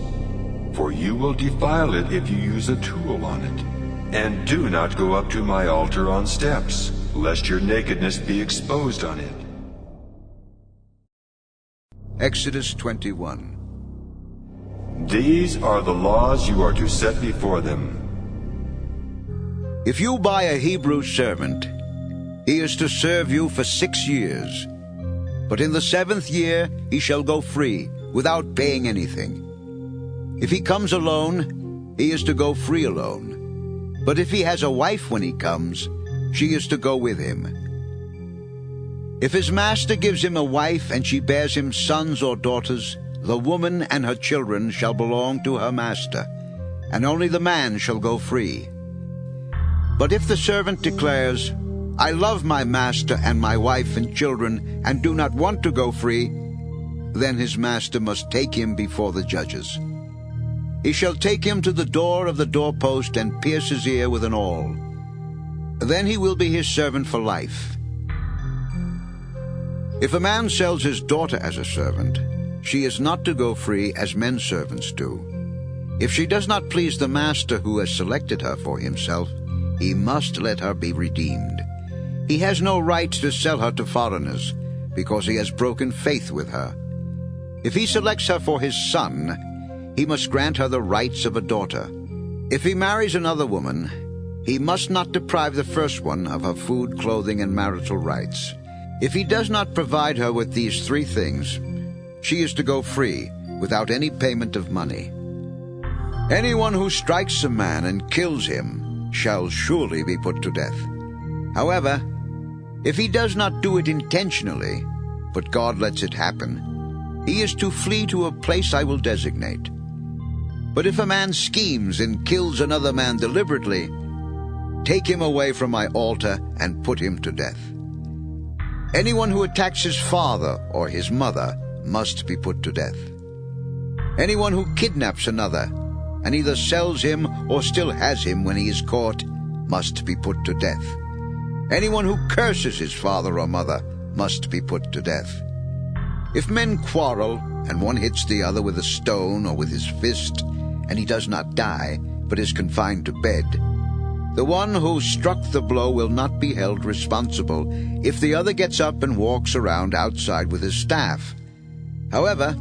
D: for you will defile it if you use a tool on it. And do not go up to my altar on steps, lest your nakedness be exposed on it."
A: Exodus 21.
D: These are the laws you are to set before them.
A: If you buy a Hebrew servant, he is to serve you for 6 years. But in the 7th year he shall go free, without paying anything. If he comes alone, he is to go free alone. But if he has a wife when he comes, she is to go with him. If his master gives him a wife and she bears him sons or daughters, the woman and her children shall belong to her master, and only the man shall go free. But if the servant declares, "I love my master and my wife and children, and do not want to go free," then his master must take him before the judges. He shall take him to the door of the doorpost and pierce his ear with an awl. Then he will be his servant for life. If a man sells his daughter as a servant, she is not to go free as men servants do. If she does not please the master who has selected her for himself, he must let her be redeemed. He has no right to sell her to foreigners, because he has broken faith with her. If he selects her for his son, he must grant her the rights of a daughter. If he marries another woman, he must not deprive the first one of her food, clothing, and marital rights. If he does not provide her with these 3 things, she is to go free, without any payment of money. Anyone who strikes a man and kills him shall surely be put to death. However, if he does not do it intentionally, but God lets it happen, he is to flee to a place I will designate. But if a man schemes and kills another man deliberately, take him away from my altar and put him to death. Anyone who attacks his father or his mother must be put to death. Anyone who kidnaps another and either sells him or still has him when he is caught must be put to death. Anyone who curses his father or mother must be put to death. If men quarrel, and one hits the other with a stone or with his fist, and he does not die, but is confined to bed, the one who struck the blow will not be held responsible if the other gets up and walks around outside with his staff. However,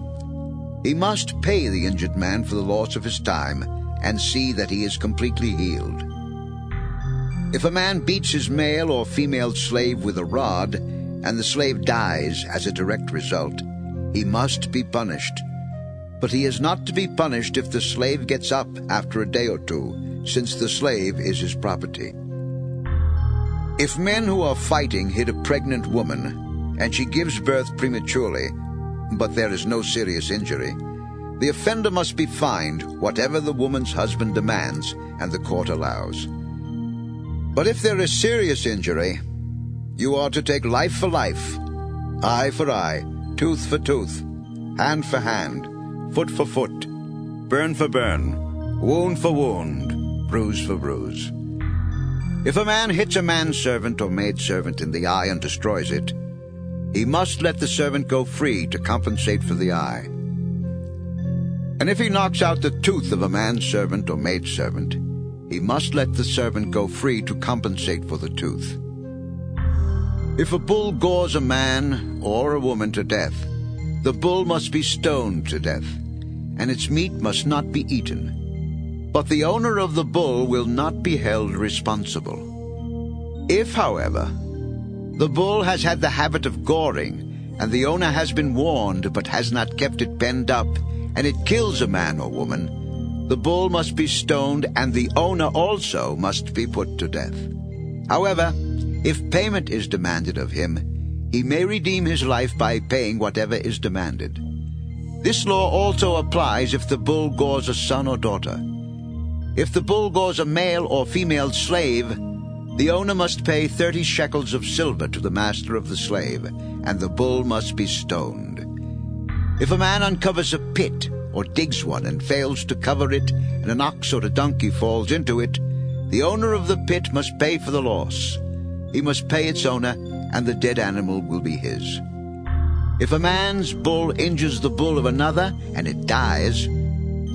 A: he must pay the injured man for the loss of his time and see that he is completely healed. If a man beats his male or female slave with a rod, and the slave dies as a direct result, he must be punished. But he is not to be punished if the slave gets up after a day or two, since the slave is his property. If men who are fighting hit a pregnant woman, and she gives birth prematurely, but there is no serious injury, the offender must be fined whatever the woman's husband demands and the court allows. But if there is serious injury, you are to take life for life, eye for eye, tooth for tooth, hand for hand, foot for foot, burn for burn, wound for wound, bruise for bruise. If a man hits a manservant or maidservant in the eye and destroys it, he must let the servant go free to compensate for the eye. And if he knocks out the tooth of a manservant or maidservant, he must let the servant go free to compensate for the tooth. If a bull gores a man or a woman to death, the bull must be stoned to death, and its meat must not be eaten. But the owner of the bull will not be held responsible. If, however, the bull has had the habit of goring, and the owner has been warned but has not kept it penned up, and it kills a man or woman, the bull must be stoned, and the owner also must be put to death. However, if payment is demanded of him, he may redeem his life by paying whatever is demanded. This law also applies if the bull gores a son or daughter. If the bull gores a male or female slave, the owner must pay 30 shekels of silver to the master of the slave, and the bull must be stoned. If a man uncovers a pit or digs one and fails to cover it, and an ox or a donkey falls into it, the owner of the pit must pay for the loss. He must pay its owner, and the dead animal will be his. If a man's bull injures the bull of another, and it dies,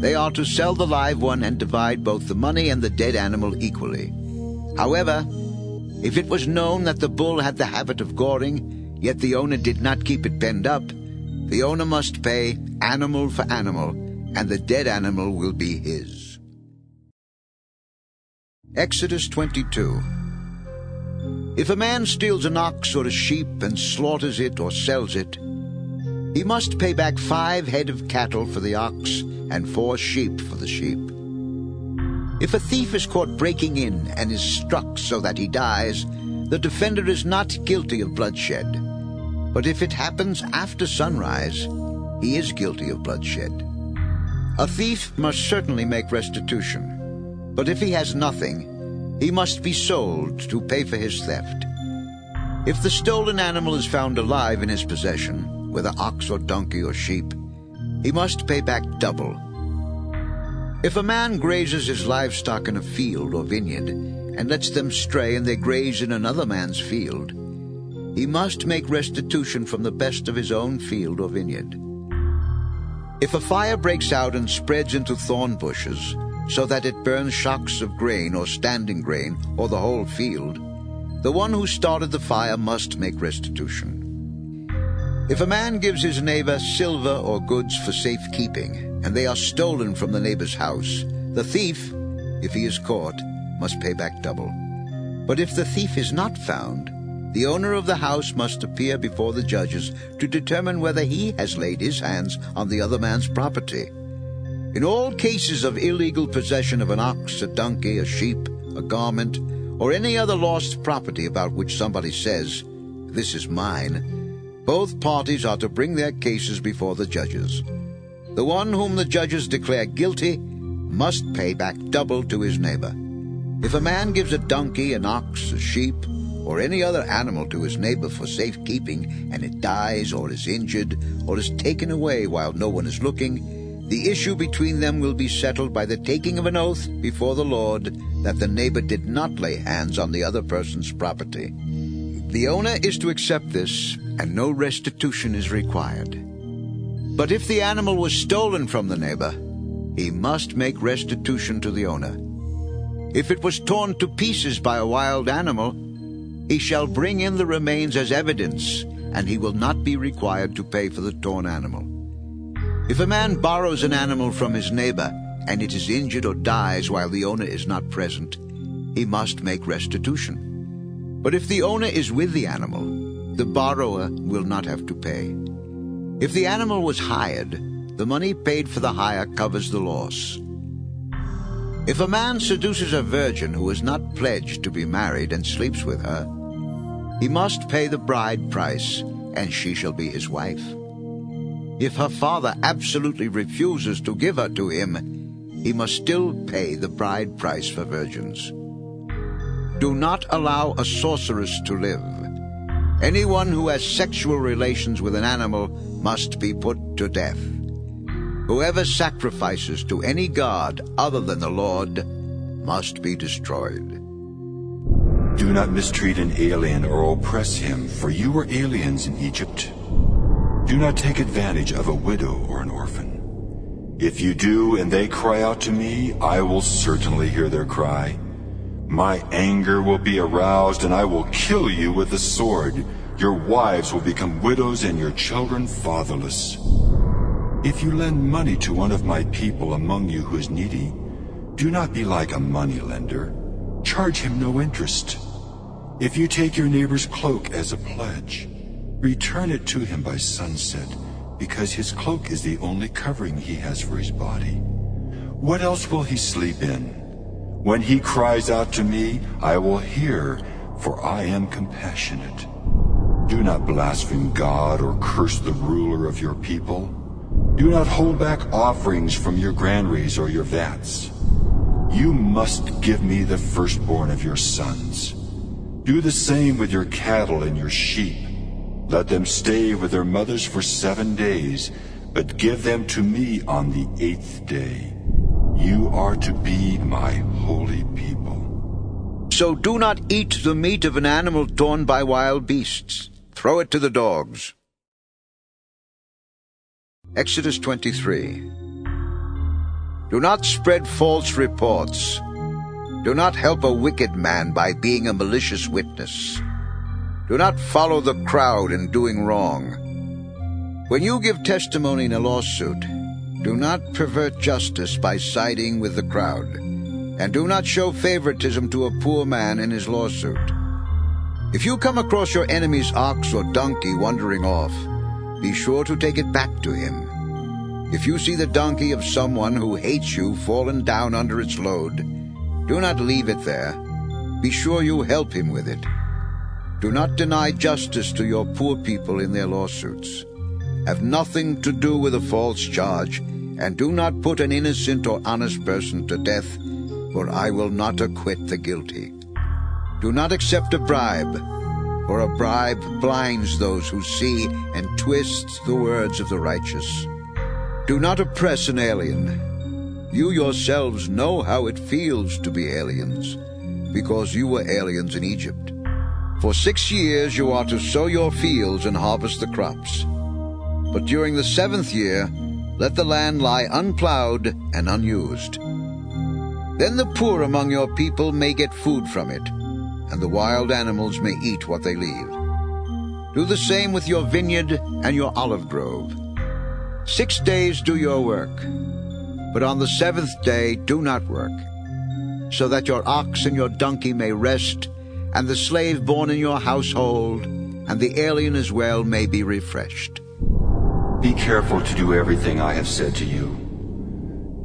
A: they are to sell the live one and divide both the money and the dead animal equally. However, if it was known that the bull had the habit of goring, yet the owner did not keep it penned up, the owner must pay animal for animal, and the dead animal will be his. Exodus 22. If a man steals an ox or a sheep and slaughters it or sells it, he must pay back 5 head of cattle for the ox and 4 sheep for the sheep. If a thief is caught breaking in and is struck so that he dies, the defender is not guilty of bloodshed. But if it happens after sunrise, he is guilty of bloodshed. A thief must certainly make restitution, but if he has nothing, he must be sold to pay for his theft. If the stolen animal is found alive in his possession, whether ox or donkey or sheep, he must pay back double. If a man grazes his livestock in a field or vineyard, and lets them stray and they graze in another man's field, he must make restitution from the best of his own field or vineyard. If a fire breaks out and spreads into thorn bushes, so that it burns shocks of grain or standing grain or the whole field, the one who started the fire must make restitution. If a man gives his neighbor silver or goods for safekeeping, and they are stolen from the neighbor's house, the thief, if he is caught, must pay back double. But if the thief is not found, the owner of the house must appear before the judges to determine whether he has laid his hands on the other man's property. In all cases of illegal possession of an ox, a donkey, a sheep, a garment, or any other lost property about which somebody says, "This is mine," both parties are to bring their cases before the judges. The one whom the judges declare guilty must pay back double to his neighbor. If a man gives a donkey, an ox, a sheep, or any other animal to his neighbor for safekeeping, and it dies or is injured or is taken away while no one is looking, The issue between them will be settled by the taking of an oath before the Lord that the neighbor did not lay hands on the other person's property. The owner is to accept this, and no restitution is required. But if the animal was stolen from the neighbor, he must make restitution to the owner. If it was torn to pieces by a wild animal, he shall bring in the remains as evidence, and he will not be required to pay for the torn animal. If a man borrows an animal from his neighbor, and it is injured or dies while the owner is not present, he must make restitution. But if the owner is with the animal, the borrower will not have to pay. If the animal was hired, the money paid for the hire covers the loss. If a man seduces a virgin who is not pledged to be married and sleeps with her, he must pay the bride price, and she shall be his wife. If her father absolutely refuses to give her to him, he must still pay the bride price for virgins. Do not allow a sorceress to live. Anyone who has sexual relations with an animal must be put to death. Whoever sacrifices to any god other than the Lord must be destroyed.
D: Do not mistreat an alien or oppress him, for you were aliens in Egypt. Do not take advantage of a widow or an orphan. If you do and they cry out to me, I will certainly hear their cry. My anger will be aroused, and I will kill you with the sword. Your wives will become widows and your children fatherless. If you lend money to one of my people among you who is needy, do not be like a moneylender. Charge him no interest. If you take your neighbor's cloak as a pledge, return it to him by sunset, because his cloak is the only covering he has for his body. What else will he sleep in? When he cries out to me, I will hear, for I am compassionate. Do not blaspheme God or curse the ruler of your people. Do not hold back offerings from your granaries or your vats. You must give me the firstborn of your sons. Do the same with your cattle and your sheep. Let them stay with their mothers for 7 days, but give them to me on the 8th day. You are to be my holy people.
A: So do not eat the meat of an animal torn by wild beasts. Throw it to the dogs. Exodus 23. Do not spread false reports. Do not help a wicked man by being a malicious witness. Do not follow the crowd in doing wrong. When you give testimony in a lawsuit, do not pervert justice by siding with the crowd, and do not show favoritism to a poor man in his lawsuit. If you come across your enemy's ox or donkey wandering off, be sure to take it back to him. If you see the donkey of someone who hates you fallen down under its load, do not leave it there. Be sure you help him with it. Do not deny justice to your poor people in their lawsuits. Have nothing to do with a false charge, and do not put an innocent or honest person to death, for I will not acquit the guilty. Do not accept a bribe, for a bribe blinds those who see and twists the words of the righteous. Do not oppress an alien. You yourselves know how it feels to be aliens, because you were aliens in Egypt. For 6 years you are to sow your fields and harvest the crops. But during the 7th year, let the land lie unplowed and unused. Then the poor among your people may get food from it, and the wild animals may eat what they leave. Do the same with your vineyard and your olive grove. 6 days do your work, but on the 7th day do not work, so that your ox and your donkey may rest, and the slave born in your household, and the alien as well, may be refreshed.
D: Be careful to do everything I have said to you.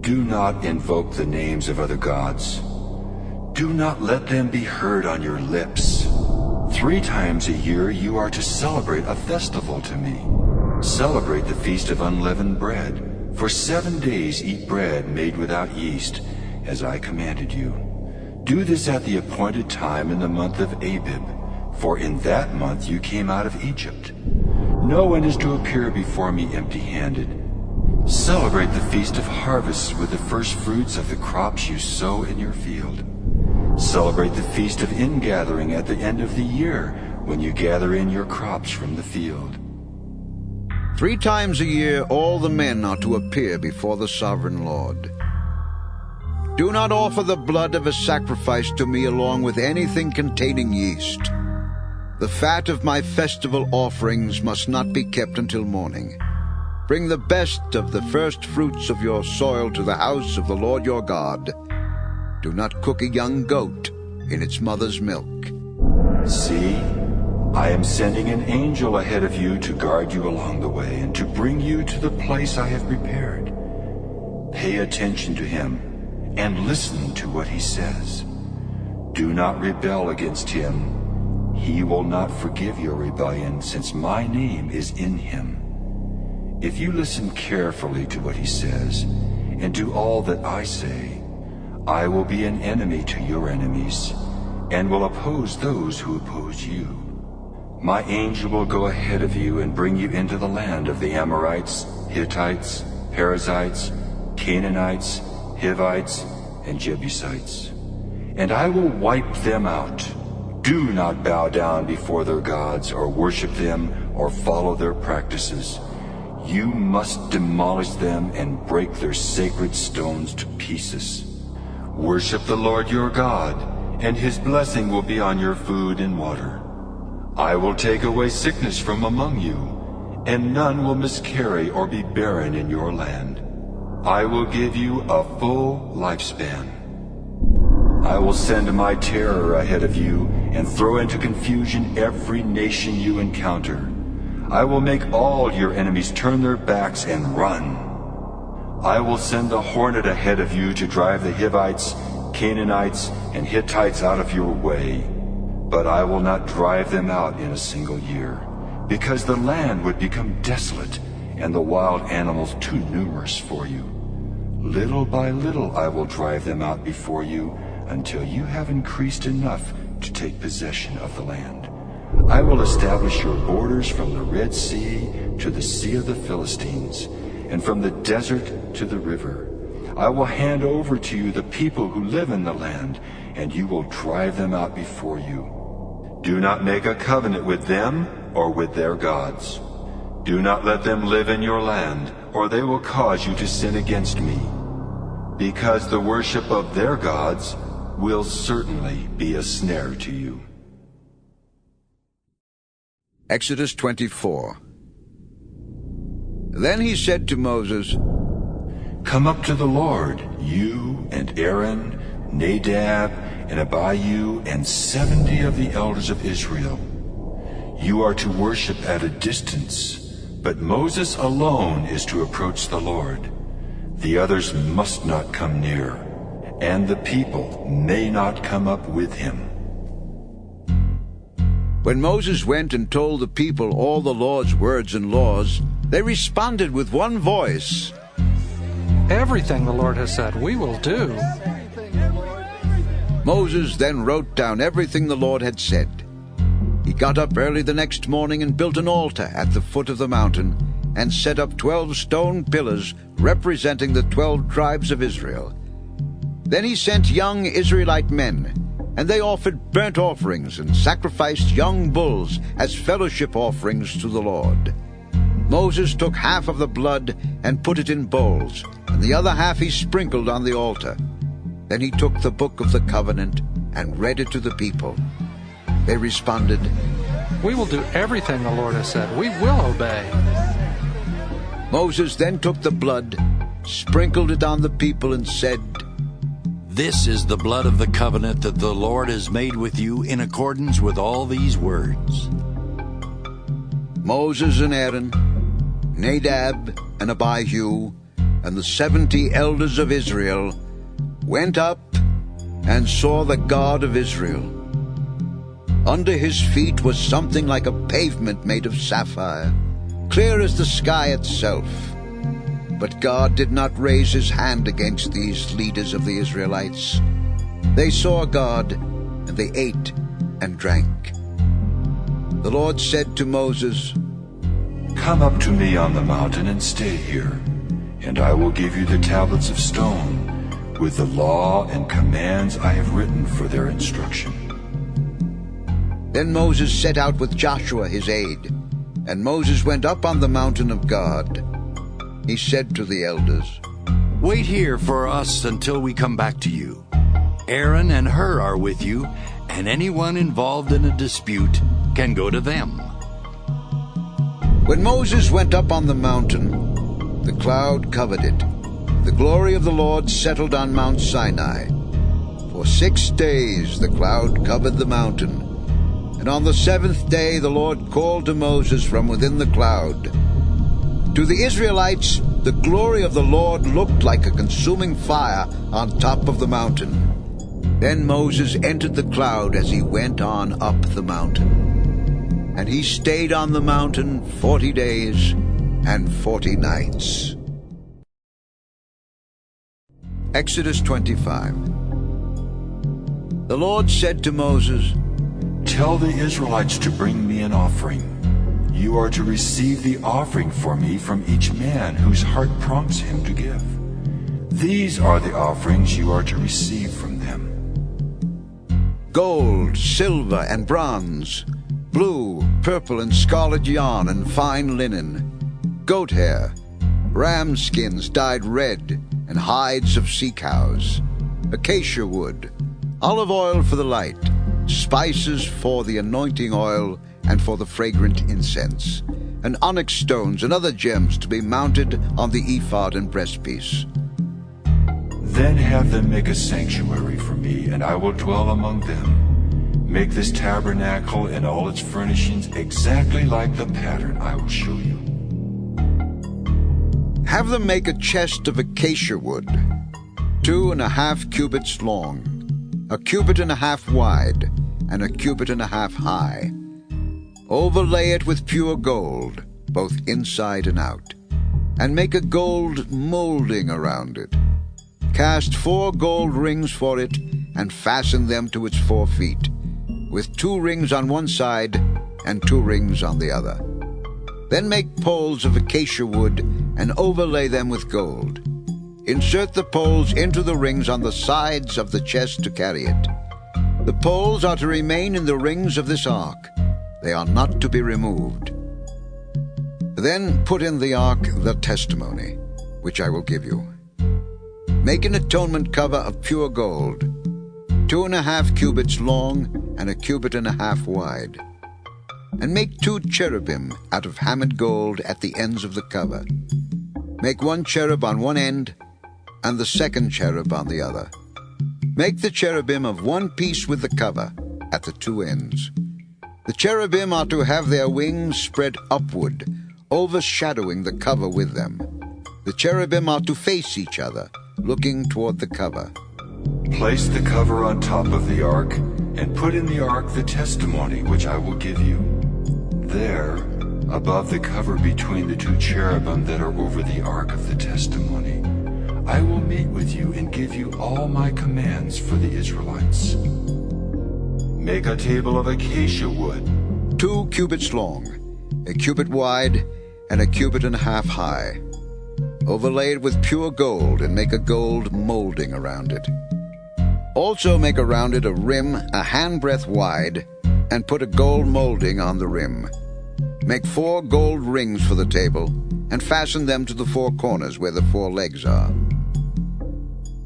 D: Do not invoke the names of other gods. Do not let them be heard on your lips. 3 times a year you are to celebrate a festival to me. Celebrate the Feast of Unleavened Bread. For 7 days eat bread made without yeast, as I commanded you. Do this at the appointed time in the month of Abib, for in that month you came out of Egypt. No one is to appear before me empty-handed. celebrate the Feast of Harvests with the first fruits of the crops you sow in your field. Celebrate the Feast of Ingathering at the end of the year, when you gather in your crops from the field.
A: 3 times a year all the men are to appear before the sovereign Lord. Do not offer the blood of a sacrifice to me along with anything containing yeast. The fat of my festival offerings must not be kept until morning. Bring the best of the first fruits of your soil to the house of the Lord your God. Do not cook a young goat in its mother's milk.
D: See, I am sending an angel ahead of you to guard you along the way and to bring you to the place I have prepared. Pay attention to him and listen to what he says. Do not rebel against him. He will not forgive your rebellion, since my name is in him. If you listen carefully to what he says and do all that I say, I will be an enemy to your enemies and will oppose those who oppose you. My angel will go ahead of you and bring you into the land of the Amorites, Hittites, Perizzites, Canaanites, Hivites, and Jebusites. And I will wipe them out. Do not bow down before their gods or worship them or follow their practices. You must demolish them and break their sacred stones to pieces. Worship the Lord your God, and his blessing will be on your food and water. I will take away sickness from among you, and none will miscarry or be barren in your land. I will give you a full lifespan. I will send my terror ahead of you and throw into confusion every nation you encounter. I will make all your enemies turn their backs and run. I will send the hornet ahead of you to drive the Hivites, Canaanites, and Hittites out of your way. But I will not drive them out in a single year, because the land would become desolate and the wild animals too numerous for you. Little by little I will drive them out before you until you have increased enough to take possession of the land. I will establish your borders from the Red Sea to the Sea of the Philistines, and from the desert to the river. I will hand over to you the people who live in the land, and you will drive them out before you. Do not make a covenant with them or with their gods. Do not let them live in your land, or they will cause you to sin against me, because the worship of their gods will certainly be a snare to you.
A: Exodus 24. Then he said to Moses,
D: Come up to the Lord, you and Aaron, Nadab, and Abihu, and 70 of the elders of Israel. You are to worship at a distance, but Moses alone is to approach the Lord. The others must not come near, and the people may not come up with him.
A: When Moses went and told the people all the Lord's words and laws, they responded with one voice,
I: Everything the Lord has said, we will do.
A: Moses then wrote down everything the Lord had said. He got up early the next morning and built an altar at the foot of the mountain and set up 12 stone pillars representing the 12 tribes of Israel. Then he sent young Israelite men, and they offered burnt offerings and sacrificed young bulls as fellowship offerings to the Lord. Moses took half of the blood and put it in bowls, and the other half he sprinkled on the altar. Then he took the book of the covenant and read it to the people. They responded,
I: We will do everything the Lord has said. We will obey.
A: Moses then took the blood, sprinkled it on the people, and said,
O: This is the blood of the covenant that the Lord has made with you in accordance with all these words.
A: Moses and Aaron, Nadab and Abihu, and the 70 elders of Israel went up and saw the God of Israel. Under his feet was something like a pavement made of sapphire, clear as the sky itself. But God did not raise his hand against these leaders of the Israelites. They saw God, and they ate and drank. The Lord said to Moses,
D: Come up to me on the mountain and stay here, And I will give you the tablets of stone, with the law and commands I have written for their instruction.
A: Then Moses set out with Joshua his aide, and Moses went up on the mountain of God. He said to the elders,
O: "Wait here for us until we come back to you. Aaron and Hur are with you, and anyone involved in a dispute can go to them."
A: When Moses went up on the mountain, the cloud covered it. The glory of the Lord settled on Mount Sinai. For 6 days the cloud covered the mountain. And on the 7th day the Lord called to Moses from within the cloud. To the Israelites, the glory of the Lord looked like a consuming fire on top of the mountain. Then Moses entered the cloud as he went on up the mountain. And he stayed on the mountain 40 days and 40 nights. Exodus 25. The Lord said to Moses,
D: "Tell the Israelites to bring me an offering. You are to receive the offering for me from each man whose heart prompts him to give. These are the offerings you are to receive from them:
A: gold, silver, and bronze, blue, purple, and scarlet yarn and fine linen, goat hair, ram skins dyed red, and hides of sea cows, acacia wood, olive oil for the light, spices for the anointing oil and for the fragrant incense, and onyx stones and other gems to be mounted on the ephod and breastpiece.
D: Then have them make a sanctuary for me, and I will dwell among them. Make this tabernacle and all its furnishings exactly like the pattern I will show you.
A: Have them make a chest of acacia wood, 2.5 cubits long, 1.5 cubits wide, and 1.5 cubits high. Overlay it with pure gold, both inside and out, and make a gold molding around it. Cast 4 gold rings for it, and fasten them to its 4 feet, with 2 rings on one side and 2 rings on the other. Then make poles of acacia wood and overlay them with gold. Insert the poles into the rings on the sides of the chest to carry it. The poles are to remain in the rings of this ark. They are not to be removed. Then put in the ark the testimony, which I will give you. Make an atonement cover of pure gold, 2.5 cubits long and 1.5 cubits wide. And make 2 cherubim out of hammered gold at the ends of the cover. Make 1 cherub on one end, and the 2nd cherub on the other. Make the cherubim of one piece with the cover at the 2 ends. The cherubim are to have their wings spread upward, overshadowing the cover with them. The cherubim are to face each other, looking toward the cover.
D: Place the cover on top of the ark, and put in the ark the testimony which I will give you. There, above the cover between the 2 cherubim that are over the ark of the testimony, I will meet with you and give you all my commands for the Israelites. Make a table of acacia wood,
A: 2 cubits long, 1 cubit wide, and 1.5 cubits high. Overlay it with pure gold and make a gold molding around it. Also make around it a rim 1 handbreadth wide, and put a gold molding on the rim. Make 4 gold rings for the table, and fasten them to the 4 corners where the 4 legs are.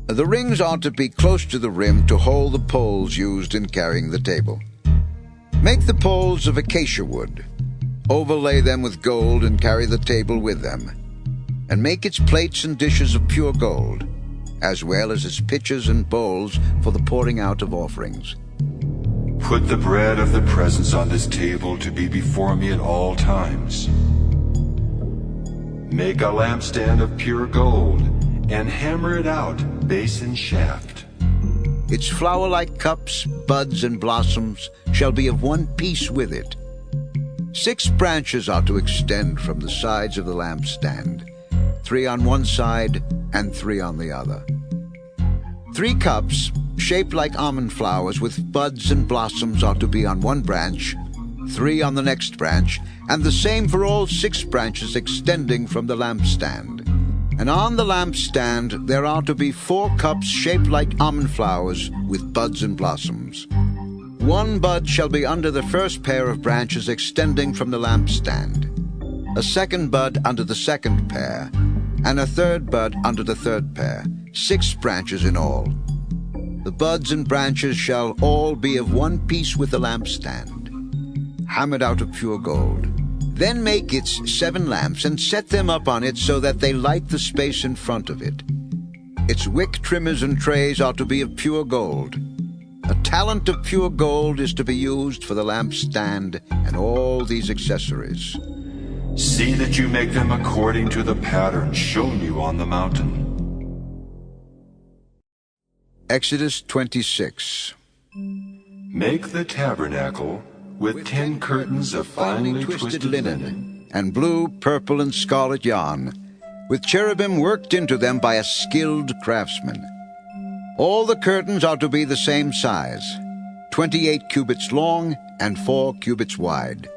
A: The rings are to be close to the rim to hold the poles used in carrying the table. Make the poles of acacia wood. Overlay them with gold and carry the table with them. And make its plates and dishes of pure gold, as well as its pitchers and bowls for the pouring out of offerings.
D: Put the bread of the presence on this table to be before me at all times. Make a lampstand of pure gold, and hammer it out, base and shaft.
A: Its flower-like cups, buds, and blossoms shall be of one piece with it. 6 branches are to extend from the sides of the lampstand, 3 on one side and 3 on the other. 3 cups, shaped like almond flowers with buds and blossoms, are to be on one branch, 3 on the next branch, and the same for all 6 branches extending from the lampstand. And on the lampstand there are to be 4 cups shaped like almond flowers with buds and blossoms. 1 bud shall be under the first pair of branches extending from the lampstand, a 2nd bud under the 2nd pair, and a 3rd bud under the 3rd pair, 6 branches in all. The buds and branches shall all be of one piece with the lampstand, hammered out of pure gold. Then make its 7 lamps and set them up on it so that they light the space in front of it. Its wick trimmers and trays are to be of pure gold. A talent of pure gold is to be used for the lampstand and all these accessories.
D: See that you make them according to the pattern shown you on the mountain.
A: Exodus 26.
D: Make the tabernacle with 10 curtains of finely twisted linen,
A: and blue, purple, and scarlet yarn, with cherubim worked into them by a skilled craftsman. All the curtains are to be the same size, 28 cubits long and 4 cubits wide.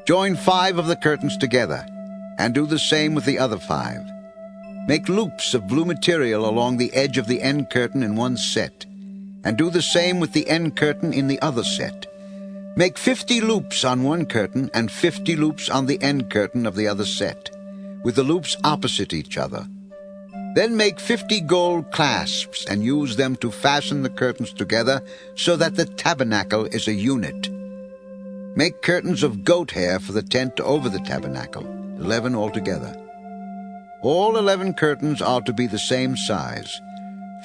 A: Join 5 of the curtains together, and do the same with the other 5. Make loops of blue material along the edge of the end curtain in one set, and do the same with the end curtain in the other set. Make 50 loops on one curtain and 50 loops on the end curtain of the other set, with the loops opposite each other. Then make 50 gold clasps and use them to fasten the curtains together so that the tabernacle is a unit. Make curtains of goat hair for the tent over the tabernacle, 11 altogether. All 11 curtains are to be the same size,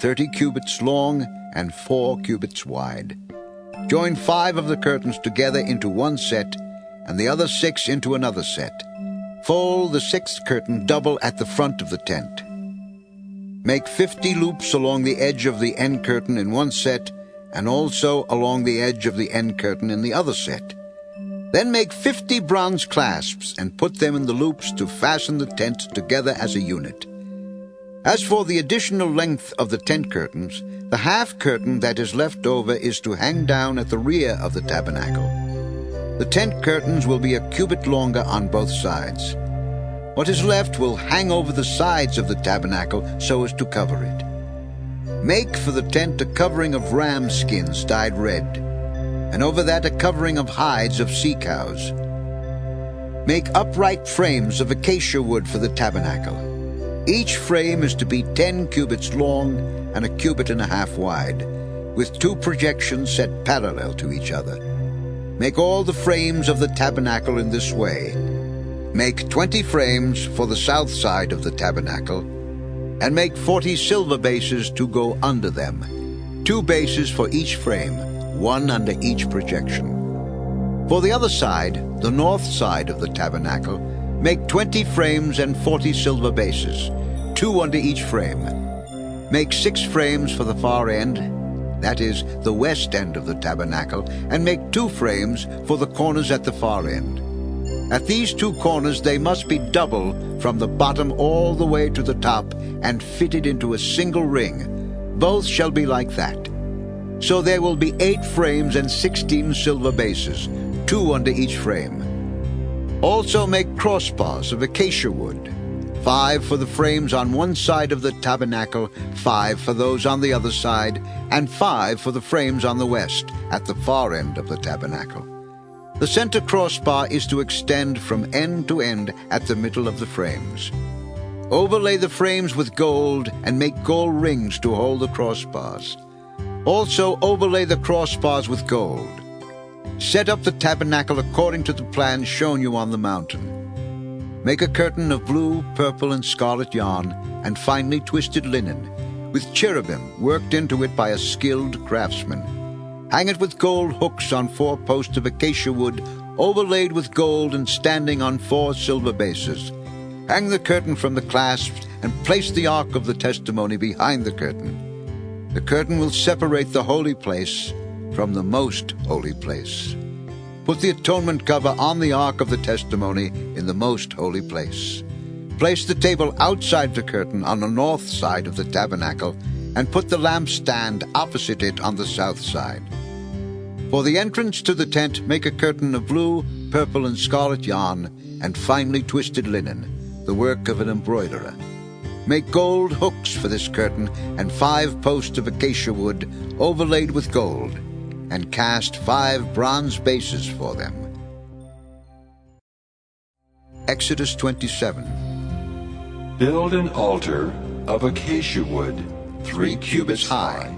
A: 30 cubits long and 4 cubits wide. Join 5 of the curtains together into one set, and the other 6 into another set. Fold the 6th curtain double at the front of the tent. Make 50 loops along the edge of the end curtain in one set, and also along the edge of the end curtain in the other set. Then make 50 bronze clasps and put them in the loops to fasten the tent together as a unit. As for the additional length of the tent curtains, the half curtain that is left over is to hang down at the rear of the tabernacle. The tent curtains will be a cubit longer on both sides. What is left will hang over the sides of the tabernacle so as to cover it. Make for the tent a covering of ram skins dyed red, and over that a covering of hides of sea cows. Make upright frames of acacia wood for the tabernacle. Each frame is to be 10 cubits long and a cubit and a half wide, with 2 projections set parallel to each other. Make all the frames of the tabernacle in this way. Make 20 frames for the south side of the tabernacle, and make 40 silver bases to go under them, 2 bases for each frame, 1 under each projection. For the other side, the north side of the tabernacle, make 20 frames and 40 silver bases, 2 under each frame. Make 6 frames for the far end, that is, the west end of the tabernacle, and make 2 frames for the corners at the far end. At these 2 corners they must be double from the bottom all the way to the top and fitted into a single ring. Both shall be like that. So there will be 8 frames and 16 silver bases, 2 under each frame. Also make crossbars of acacia wood, 5 for the frames on one side of the tabernacle, 5 for those on the other side, and 5 for the frames on the west, at the far end of the tabernacle. The center crossbar is to extend from end to end at the middle of the frames. Overlay the frames with gold and make gold rings to hold the crossbars. Also overlay the crossbars with gold. Set up the tabernacle according to the plan shown you on the mountain. Make a curtain of blue, purple, and scarlet yarn and finely twisted linen, with cherubim worked into it by a skilled craftsman. Hang it with gold hooks on 4 posts of acacia wood, overlaid with gold and standing on 4 silver bases. Hang the curtain from the clasps and place the ark of the testimony behind the curtain. The curtain will separate the holy place from the most holy place. Put the atonement cover on the ark of the testimony in the most holy place. Place the table outside the curtain on the north side of the tabernacle, and put the lampstand opposite it on the south side. For the entrance to the tent, make a curtain of blue, purple, and scarlet yarn, and finely twisted linen, the work of an embroiderer. Make gold hooks for this curtain, and 5 posts of acacia wood overlaid with gold, and cast 5 bronze bases for them. Exodus 27.
D: Build an altar of acacia wood, 3 cubits high.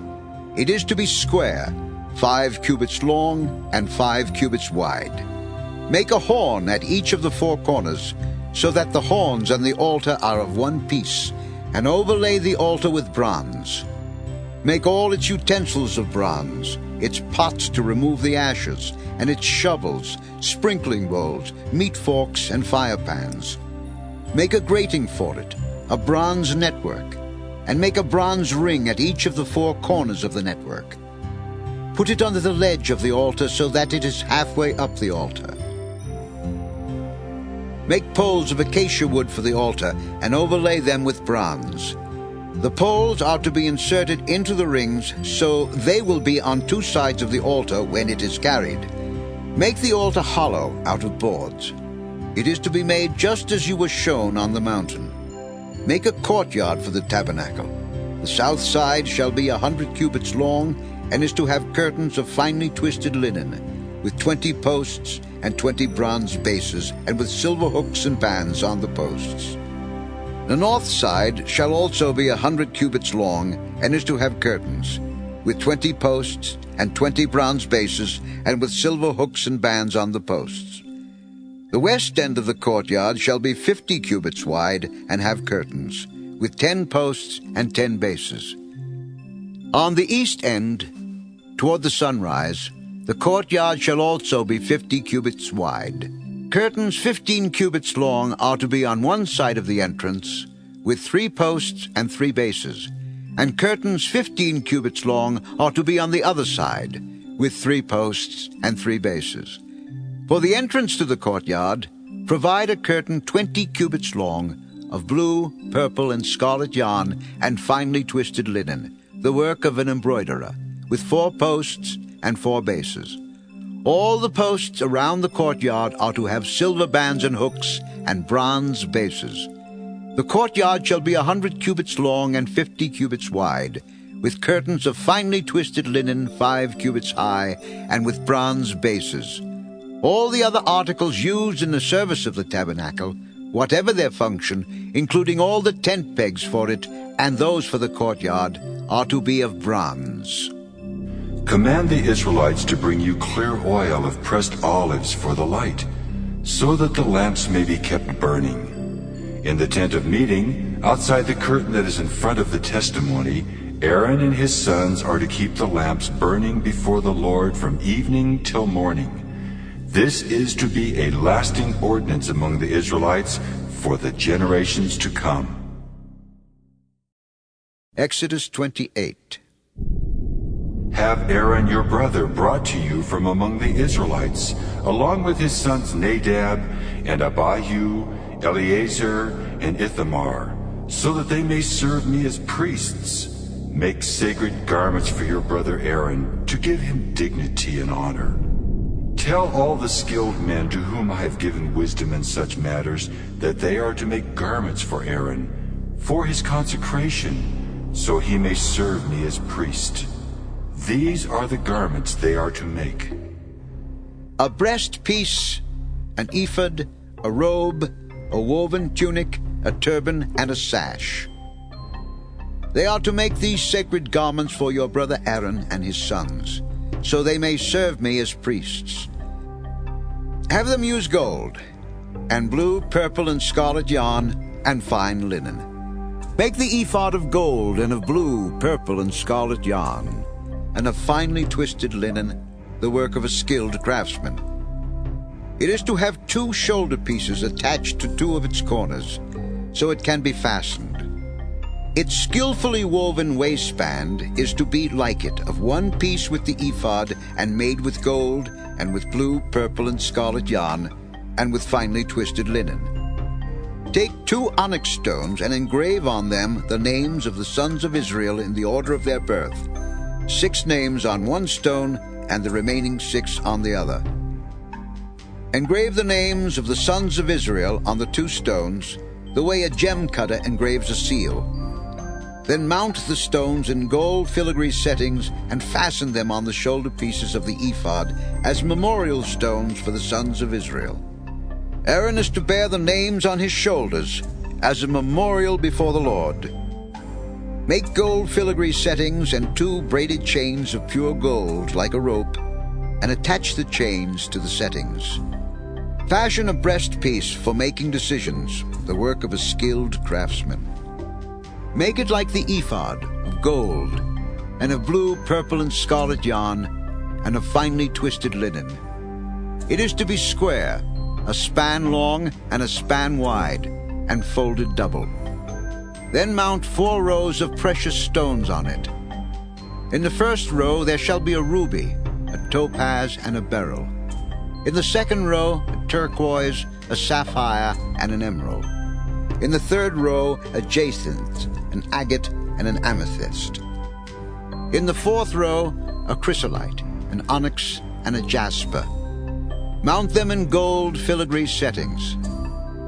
A: It is to be square, 5 cubits long and 5 cubits wide. Make a horn at each of the 4 corners, so that the horns and the altar are of one piece, and overlay the altar with bronze. Make all its utensils of bronze, its pots to remove the ashes, and its shovels, sprinkling bowls, meat forks, and fire pans. Make a grating for it, a bronze network, and make a bronze ring at each of the 4 corners of the network. Put it under the ledge of the altar so that it is halfway up the altar. Make poles of acacia wood for the altar, and overlay them with bronze. The poles are to be inserted into the rings, so they will be on 2 sides of the altar when it is carried. Make the altar hollow out of boards. It is to be made just as you were shown on the mountain. Make a courtyard for the tabernacle. The south side shall be 100 cubits long, and is to have curtains of finely twisted linen, with 20 posts and 20 bronze bases, and with silver hooks and bands on the posts. The north side shall also be 100 cubits long, and is to have curtains, with 20 posts and 20 bronze bases, and with silver hooks and bands on the posts. The west end of the courtyard shall be 50 cubits wide, and have curtains, with 10 posts and 10 bases. On the east end, toward the sunrise, the courtyard shall also be 50 cubits wide. Curtains 15 cubits long are to be on one side of the entrance, with 3 posts and 3 bases, and curtains 15 cubits long are to be on the other side, with 3 posts and 3 bases. For the entrance to the courtyard, provide a curtain 20 cubits long, of blue, purple, and scarlet yarn, and finely twisted linen, the work of an embroiderer, with 4 posts and 4 bases. All the posts around the courtyard are to have silver bands and hooks, and bronze bases. The courtyard shall be 100 cubits long and 50 cubits wide, with curtains of finely twisted linen 5 cubits high, and with bronze bases. All the other articles used in the service of the tabernacle, whatever their function, including all the tent pegs for it and those for the courtyard, are to be of bronze.
D: Command the Israelites to bring you clear oil of pressed olives for the light, so that the lamps may be kept burning. In the tent of meeting, outside the curtain that is in front of the testimony, Aaron and his sons are to keep the lamps burning before the Lord from evening till morning. This is to be a lasting ordinance among the Israelites for the generations to come.
A: Exodus 28.
D: Have Aaron your brother brought to you from among the Israelites, along with his sons Nadab and Abihu, Eleazar, and Ithamar, so that they may serve me as priests. Make sacred garments for your brother Aaron, to give him dignity and honor. Tell all the skilled men to whom I have given wisdom in such matters that they are to make garments for Aaron, for his consecration, so he may serve me as priest. These are the garments they are to make:
A: a breastpiece, an ephod, a robe, a woven tunic, a turban, and a sash. They are to make these sacred garments for your brother Aaron and his sons, so they may serve me as priests. Have them use gold, and blue, purple, and scarlet yarn, and fine linen. Make the ephod of gold, and of blue, purple, and scarlet yarn, and of finely twisted linen, the work of a skilled craftsman. It is to have 2 shoulder pieces attached to 2 of its corners, so it can be fastened. Its skillfully woven waistband is to be like it, of 1 piece with the ephod, and made with gold, and with blue, purple, and scarlet yarn, and with finely twisted linen. Take 2 onyx stones, and engrave on them the names of the sons of Israel in the order of their birth, 6 names on 1 stone, and the remaining 6 on the other. Engrave the names of the sons of Israel on the 2 stones, the way a gem cutter engraves a seal. Then mount the stones in gold filigree settings and fasten them on the shoulder pieces of the ephod as memorial stones for the sons of Israel. Aaron is to bear the names on his shoulders as a memorial before the Lord. Make gold filigree settings and 2 braided chains of pure gold like a rope, and attach the chains to the settings. Fashion a breastpiece for making decisions, the work of a skilled craftsman. Make it like the ephod, of gold, and of blue, purple, and scarlet yarn, and of finely twisted linen. It is to be square, a span long and a span wide, and folded double. Then mount 4 rows of precious stones on it. In the first row there shall be a ruby, a topaz, and a beryl. In the second row, a turquoise, a sapphire, and an emerald. In the third row, a jacinth, an agate, and an amethyst. In the fourth row, a chrysolite, an onyx, and a jasper. Mount them in gold filigree settings.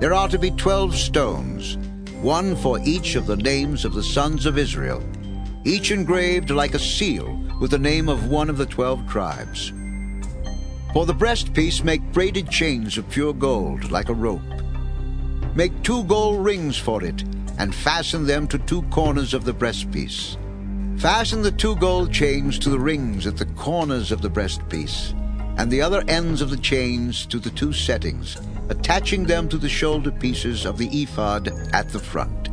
A: There are to be 12 stones, 1 for each of the names of the sons of Israel, each engraved like a seal with the name of one of the 12 tribes. For the breastpiece make braided chains of pure gold like a rope. Make 2 gold rings for it, and fasten them to 2 corners of the breastpiece. Fasten the 2 gold chains to the rings at the corners of the breastpiece, and the other ends of the chains to the 2 settings, attaching them to the shoulder pieces of the ephod at the front.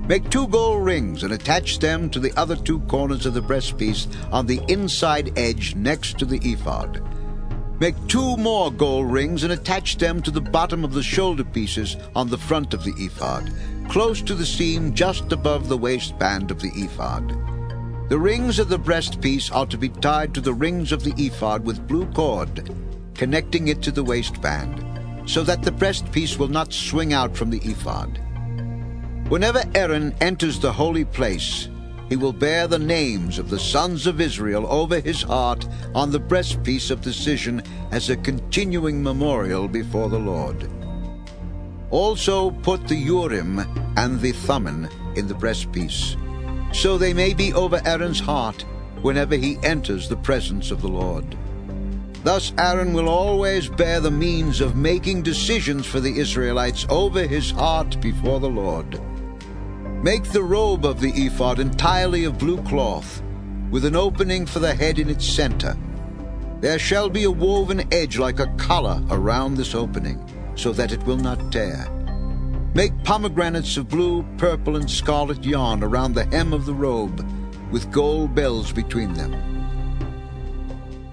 A: Make 2 gold rings and attach them to the other 2 corners of the breastpiece on the inside edge next to the ephod. Make 2 more gold rings and attach them to the bottom of the shoulder pieces on the front of the ephod, close to the seam just above the waistband of the ephod. The rings of the breastpiece are to be tied to the rings of the ephod with blue cord, connecting it to the waistband, so that the breastpiece will not swing out from the ephod. Whenever Aaron enters the holy place, he will bear the names of the sons of Israel over his heart on the breastpiece of decision as a continuing memorial before the Lord. Also put the Urim and the Thummim in the breastpiece, so they may be over Aaron's heart whenever he enters the presence of the Lord. Thus Aaron will always bear the means of making decisions for the Israelites over his heart before the Lord. Make the robe of the ephod entirely of blue cloth, with an opening for the head in its center. There shall be a woven edge like a collar around this opening, so that it will not tear. Make pomegranates of blue, purple, and scarlet yarn around the hem of the robe, with gold bells between them.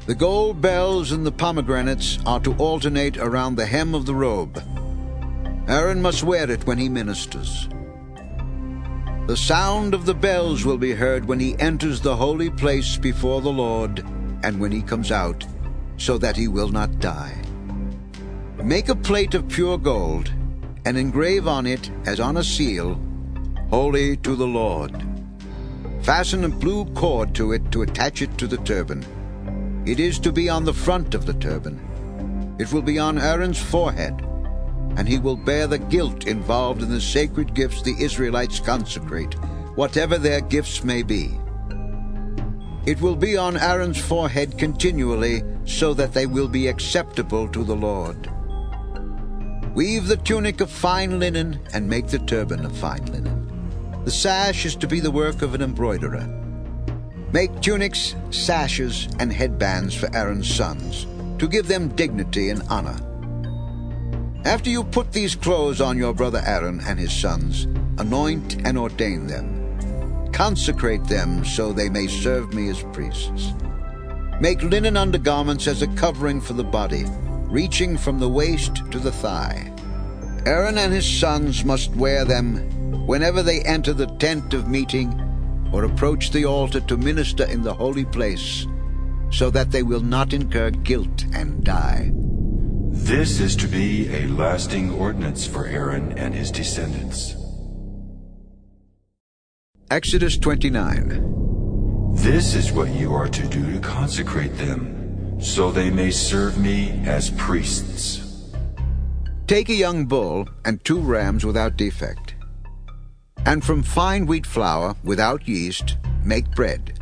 A: The gold bells and the pomegranates are to alternate around the hem of the robe. Aaron must wear it when he ministers. The sound of the bells will be heard when he enters the holy place before the Lord and when he comes out, so that he will not die. Make a plate of pure gold and engrave on it, as on a seal, "Holy to the Lord." Fasten a blue cord to it to attach it to the turban. It is to be on the front of the turban. It will be on Aaron's forehead, and he will bear the guilt involved in the sacred gifts the Israelites consecrate, whatever their gifts may be. It will be on Aaron's forehead continually, so that they will be acceptable to the Lord. Weave the tunic of fine linen and make the turban of fine linen. The sash is to be the work of an embroiderer. Make tunics, sashes, and headbands for Aaron's sons, to give them dignity and honor. After you put these clothes on your brother Aaron and his sons, anoint and ordain them. Consecrate them so they may serve me as priests. Make linen undergarments as a covering for the body, reaching from the waist to the thigh. Aaron and his sons must wear them whenever they enter the tent of meeting or approach the altar to minister in the holy place, so that they will not incur guilt and die.
D: This is to be a lasting ordinance for Aaron and his descendants.
A: Exodus 29.
D: This is what you are to do to consecrate them, so they may serve me as priests.
A: Take a young bull and 2 rams without defect. And from fine wheat flour without yeast make bread,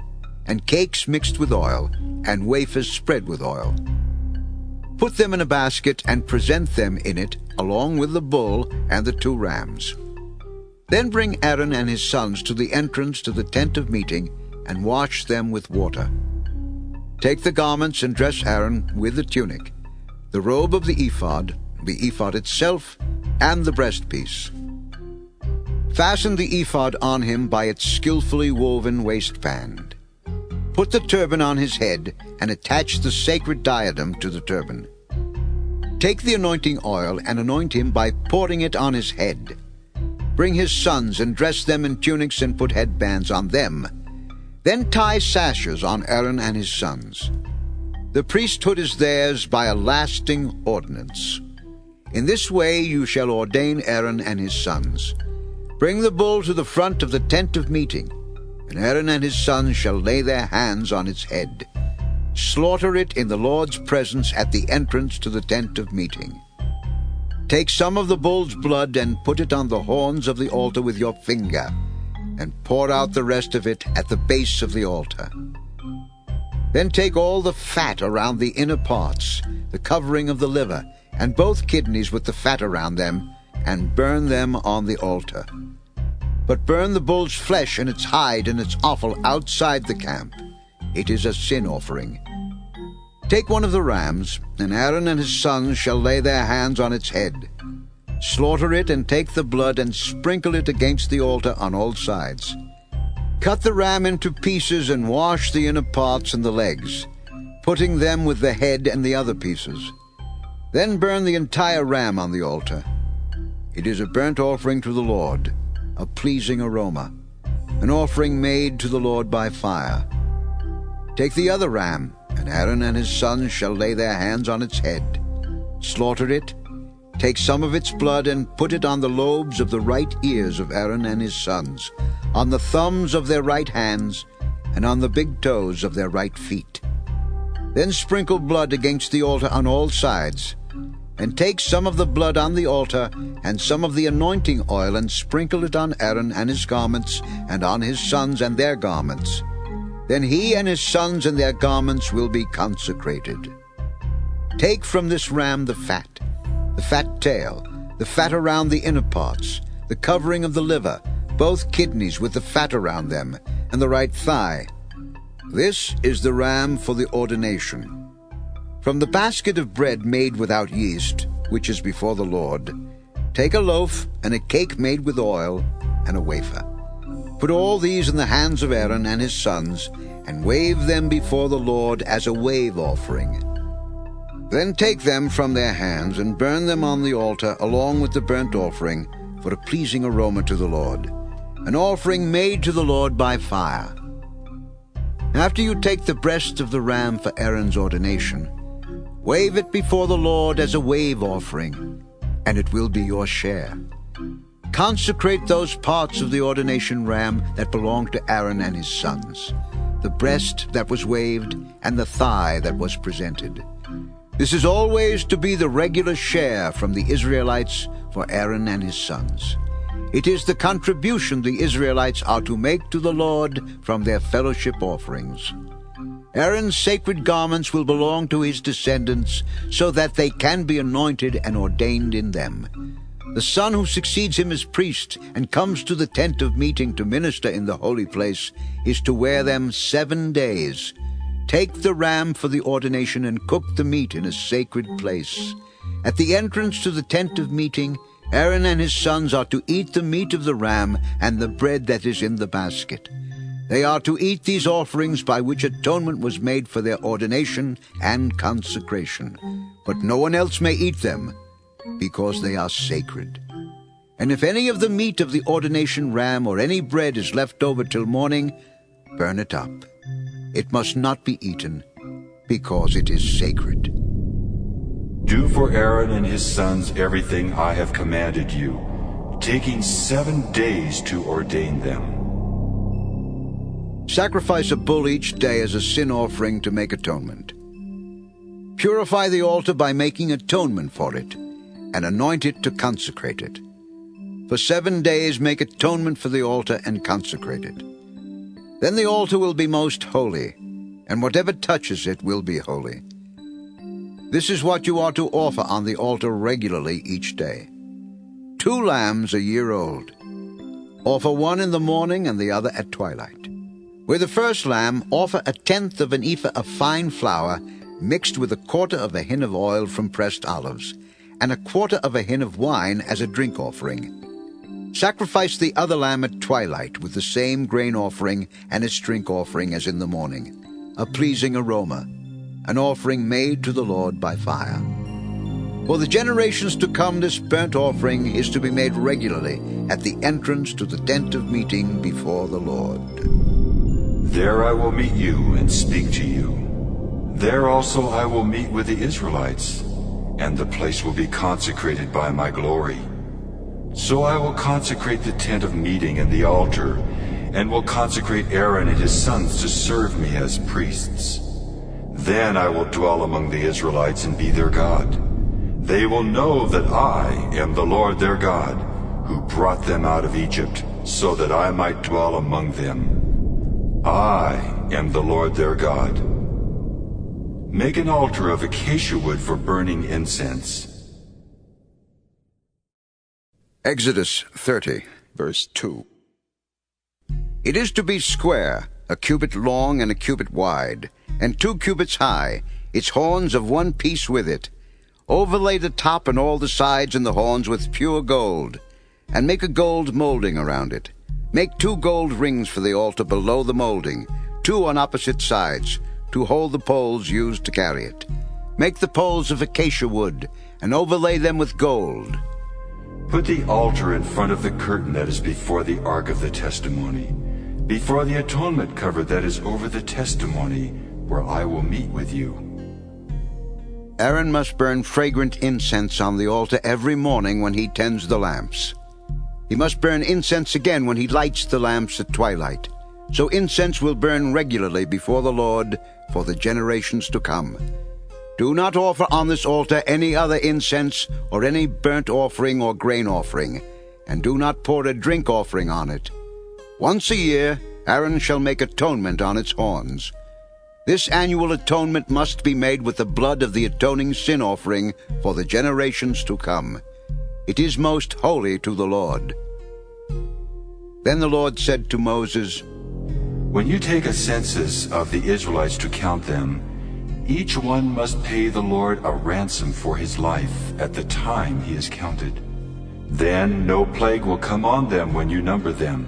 A: and cakes mixed with oil, and wafers spread with oil. Put them in a basket and present them in it, along with the bull and the 2 rams. Then bring Aaron and his sons to the entrance to the tent of meeting, and wash them with water. Take the garments and dress Aaron with the tunic, the robe of the ephod itself, and the breastpiece. Fasten the ephod on him by its skillfully woven waistband. Put the turban on his head and attach the sacred diadem to the turban. Take the anointing oil and anoint him by pouring it on his head. Bring his sons and dress them in tunics and put headbands on them. Then tie sashes on Aaron and his sons. The priesthood is theirs by a lasting ordinance. In this way you shall ordain Aaron and his sons. Bring the bull to the front of the tent of meeting, and Aaron and his sons shall lay their hands on its head. Slaughter it in the Lord's presence at the entrance to the tent of meeting. Take some of the bull's blood and put it on the horns of the altar with your finger, and pour out the rest of it at the base of the altar. Then take all the fat around the inner parts, the covering of the liver, and both kidneys with the fat around them, and burn them on the altar. But burn the bull's flesh and its hide and its offal outside the camp. It is a sin offering. Take one of the rams, and Aaron and his sons shall lay their hands on its head. Slaughter it and take the blood and sprinkle it against the altar on all sides. Cut the ram into pieces and wash the inner parts and the legs, putting them with the head and the other pieces. Then burn the entire ram on the altar. It is a burnt offering to the Lord, a pleasing aroma, an offering made to the Lord by fire. Take the other ram, and Aaron and his sons shall lay their hands on its head. Slaughter it, take some of its blood and put it on the lobes of the right ears of Aaron and his sons, on the thumbs of their right hands, and on the big toes of their right feet. Then sprinkle blood against the altar on all sides, and take some of the blood on the altar and some of the anointing oil and sprinkle it on Aaron and his garments and on his sons and their garments. Then he and his sons and their garments will be consecrated. Take from this ram the fat tail, the fat around the inner parts, the covering of the liver, both kidneys with the fat around them, and the right thigh. This is the ram for the ordination. From the basket of bread made without yeast, which is before the Lord, take a loaf and a cake made with oil and a wafer. Put all these in the hands of Aaron and his sons, and wave them before the Lord as a wave offering. Then take them from their hands and burn them on the altar along with the burnt offering for a pleasing aroma to the Lord, an offering made to the Lord by fire. After you take the breast of the ram for Aaron's ordination, wave it before the Lord as a wave offering, and it will be your share. Consecrate those parts of the ordination ram that belong to Aaron and his sons, the breast that was waved and the thigh that was presented. This is always to be the regular share from the Israelites for Aaron and his sons. It is the contribution the Israelites are to make to the Lord from their fellowship offerings. Aaron's sacred garments will belong to his descendants so that they can be anointed and ordained in them. The son who succeeds him as priest and comes to the tent of meeting to minister in the holy place is to wear them 7 days. Take the ram for the ordination and cook the meat in a sacred place. At the entrance to the tent of meeting, Aaron and his sons are to eat the meat of the ram and the bread that is in the basket. They are to eat these offerings by which atonement was made for their ordination and consecration. But no one else may eat them, because they are sacred. And if any of the meat of the ordination ram or any bread is left over till morning, burn it up. It must not be eaten, because it is sacred.
D: Do for Aaron and his sons everything I have commanded you, taking 7 days to ordain them.
A: Sacrifice a bull each day as a sin offering to make atonement. Purify the altar by making atonement for it. and anoint it to consecrate it. For 7 days make atonement for the altar and consecrate it. Then the altar will be most holy, and whatever touches it will be holy. This is what you are to offer on the altar regularly each day. 2 lambs a year old. Offer one in the morning and the other at twilight. With the first lamb, offer 1/10 of an ephah of fine flour mixed with 1/4 of a hin of oil from pressed olives, and 1/4 of a hin of wine as a drink offering. Sacrifice the other lamb at twilight with the same grain offering and its drink offering as in the morning, a pleasing aroma, an offering made to the Lord by fire. For the generations to come, this burnt offering is to be made regularly at the entrance to the tent of meeting before the Lord.
D: There I will meet you and speak to you. There also I will meet with the Israelites, and the place will be consecrated by my glory. So I will consecrate the tent of meeting and the altar, and will consecrate Aaron and his sons to serve me as priests. Then I will dwell among the Israelites and be their God. They will know that I am the Lord their God, who brought them out of Egypt, so that I might dwell among them. I am the Lord their God. Make an altar of acacia wood for burning incense.
A: Exodus 30, verse 2. It is to be square, 1 cubit long and 1 cubit wide, and 2 cubits high, its horns of 1 piece with it. Overlay the top and all the sides and the horns with pure gold, and make a gold molding around it. Make 2 gold rings for the altar below the molding, 2 on opposite sides, to hold the poles used to carry it. Make the poles of acacia wood, and overlay them with gold.
D: Put the altar in front of the curtain that is before the ark of the testimony, before the atonement cover that is over the testimony, where I will meet with you.
A: Aaron must burn fragrant incense on the altar every morning when he tends the lamps. He must burn incense again when he lights the lamps at twilight. So incense will burn regularly before the Lord for the generations to come. Do not offer on this altar any other incense or any burnt offering or grain offering, and do not pour a drink offering on it. Once a year Aaron shall make atonement on its horns. This annual atonement must be made with the blood of the atoning sin offering for the generations to come. It is most holy to the Lord. Then the Lord said to Moses,
D: When you take a census of the Israelites to count them, each one must pay the Lord a ransom for his life at the time he is counted. Then no plague will come on them when you number them.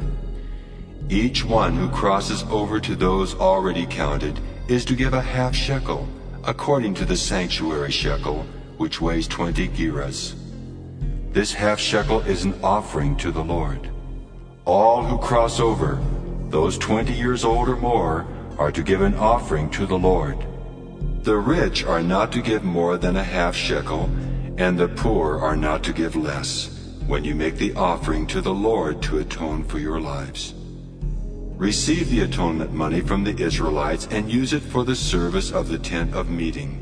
D: Each one who crosses over to those already counted is to give a half shekel, according to the sanctuary shekel, which weighs 20 gerahs. This half shekel is an offering to the Lord. All who cross over, those 20 years old or more, are to give an offering to the Lord. The rich are not to give more than a half shekel, and the poor are not to give less, when you make the offering to the Lord to atone for your lives. Receive the atonement money from the Israelites and use it for the service of the tent of meeting.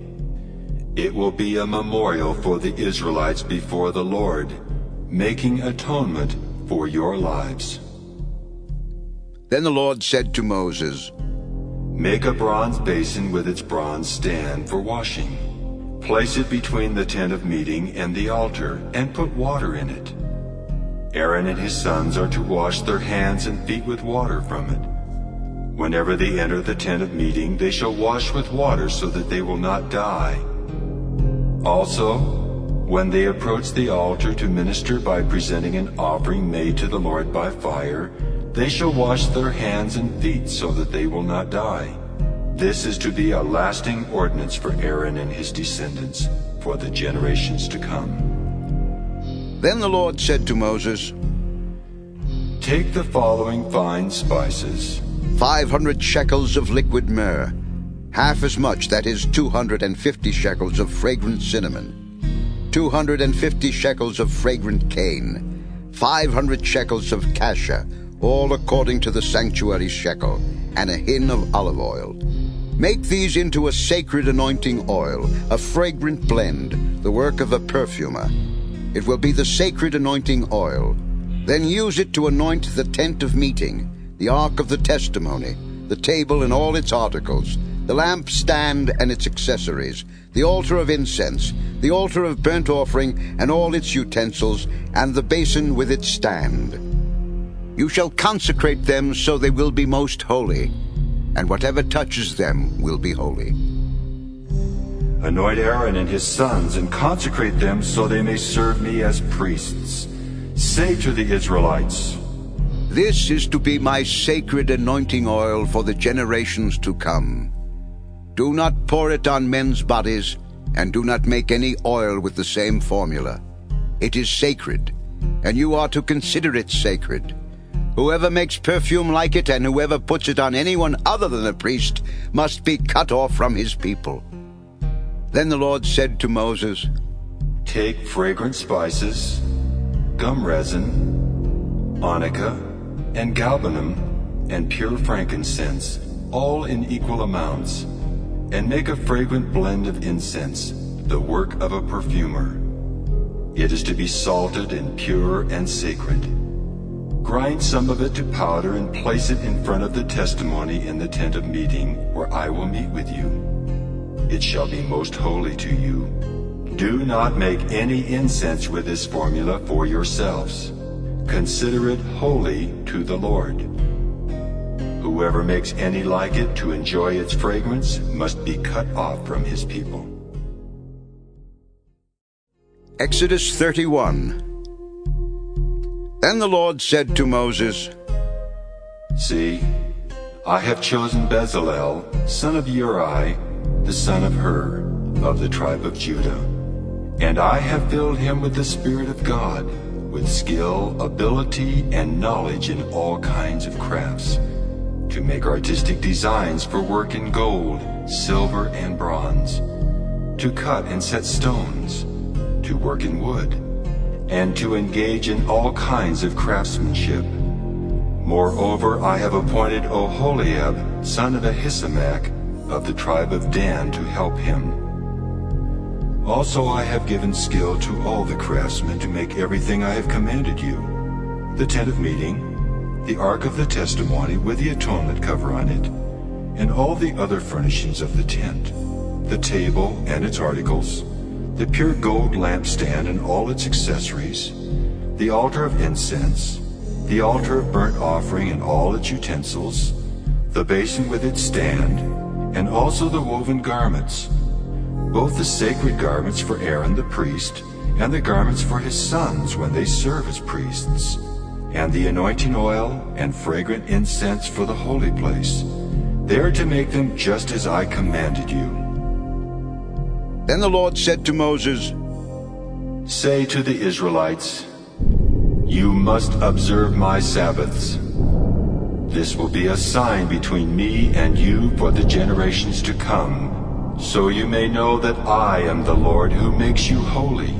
D: It will be a memorial for the Israelites before the Lord, making atonement for your lives.
A: Then the Lord said to Moses,
D: Make a bronze basin with its bronze stand for washing. Place it between the tent of meeting and the altar, and put water in it. Aaron and his sons are to wash their hands and feet with water from it. Whenever they enter the tent of meeting, they shall wash with water so that they will not die. Also, when they approach the altar to minister by presenting an offering made to the Lord by fire, they shall wash their hands and feet so that they will not die. This is to be a lasting ordinance for Aaron and his descendants for the generations to come.
A: Then the Lord said to Moses,
D: Take the following fine spices:
A: 500 shekels of liquid myrrh, half as much, that is 250 shekels of fragrant cinnamon, 250 shekels of fragrant cane, 500 shekels of cassia, all according to the sanctuary shekel, and a hin of olive oil. Make these into a sacred anointing oil, a fragrant blend, the work of a perfumer. It will be the sacred anointing oil. Then use it to anoint the tent of meeting, the ark of the testimony, the table and all its articles, the lampstand and its accessories, the altar of incense, the altar of burnt offering and all its utensils, and the basin with its stand. You shall consecrate them so they will be most holy, and whatever touches them will be holy.
D: Anoint Aaron and his sons and consecrate them so they may serve me as priests. Say to the Israelites,
A: This is to be my sacred anointing oil for the generations to come. Do not pour it on men's bodies, and do not make any oil with the same formula. It is sacred, and you are to consider it sacred. Whoever makes perfume like it and whoever puts it on anyone other than a priest must be cut off from his people. Then the Lord said to Moses,
D: Take fragrant spices, gum resin, onycha, and galbanum, and pure frankincense, all in equal amounts, and make a fragrant blend of incense, the work of a perfumer. It is to be salted and pure and sacred. Grind some of it to powder and place it in front of the testimony in the tent of meeting, where I will meet with you. It shall be most holy to you. Do not make any incense with this formula for yourselves. Consider it holy to the Lord. Whoever makes any like it to enjoy its fragrance must be cut off from his people.
A: Exodus 31. Then the Lord said to Moses,
D: See, I have chosen Bezalel, son of Uri, the son of Hur, of the tribe of Judah, and I have filled him with the Spirit of God, with skill, ability, and knowledge in all kinds of crafts, to make artistic designs for work in gold, silver, and bronze, to cut and set stones, to work in wood, and to engage in all kinds of craftsmanship. Moreover, I have appointed Oholiab, son of Ahisamach, of the tribe of Dan, to help him. Also I have given skill to all the craftsmen to make everything I have commanded you: the tent of meeting, the ark of the testimony with the atonement cover on it, and all the other furnishings of the tent, the table and its articles, the pure gold lampstand and all its accessories, the altar of incense, the altar of burnt offering and all its utensils, the basin with its stand, and also the woven garments, both the sacred garments for Aaron the priest, and the garments for his sons when they serve as priests, and the anointing oil and fragrant incense for the holy place. They are to make them just as I commanded you.
A: Then the Lord said to Moses,
D: Say to the Israelites, You must observe my Sabbaths. This will be a sign between me and you for the generations to come, so you may know that I am the Lord who makes you holy.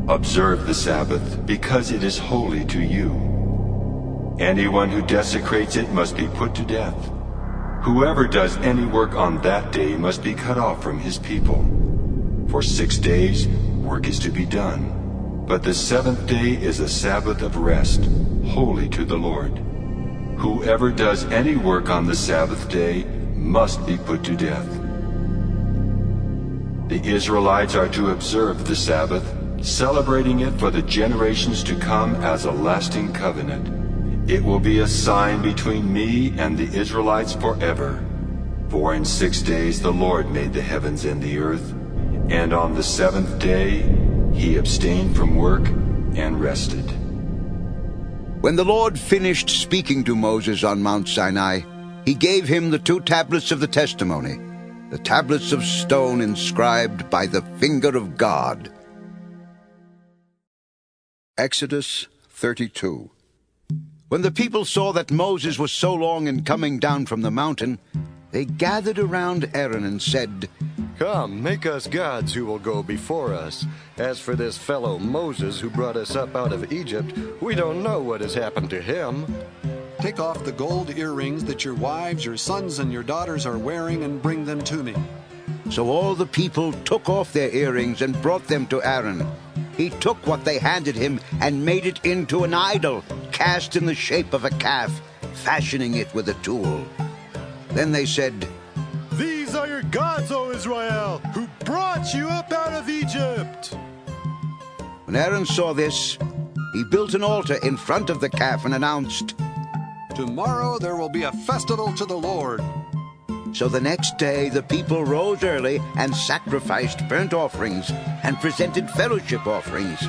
D: Observe the Sabbath, because it is holy to you. Anyone who desecrates it must be put to death. Whoever does any work on that day must be cut off from his people. For 6 days work is to be done, but the seventh day is a Sabbath of rest, holy to the Lord. Whoever does any work on the Sabbath day must be put to death. The Israelites are to observe the Sabbath, celebrating it for the generations to come as a lasting covenant. It will be a sign between me and the Israelites forever. For in 6 days the Lord made the heavens and the earth, and on the seventh day he abstained from work and rested.
A: When the Lord finished speaking to Moses on Mount Sinai, he gave him the 2 tablets of the testimony, the tablets of stone inscribed by the finger of God. Exodus 32. When the people saw that Moses was so long in coming down from the mountain, they gathered around Aaron and said,
M: Come, make us gods who will go before us. As for this fellow Moses who brought us up out of Egypt, we don't know what has happened to him.
J: Take off the gold earrings that your wives, your sons, and your daughters are wearing and bring them to me.
A: So all the people took off their earrings and brought them to Aaron. he took what they handed him and made it into an idol, cast in the shape of a calf, fashioning it with a tool. Then they said,
H: "These are your gods, O Israel, who brought you up out of Egypt."
A: When Aaron saw this, he built an altar in front of the calf and announced,
J: "Tomorrow there will be a festival to the Lord."
A: So the next day the people rose early and sacrificed burnt offerings and presented fellowship offerings.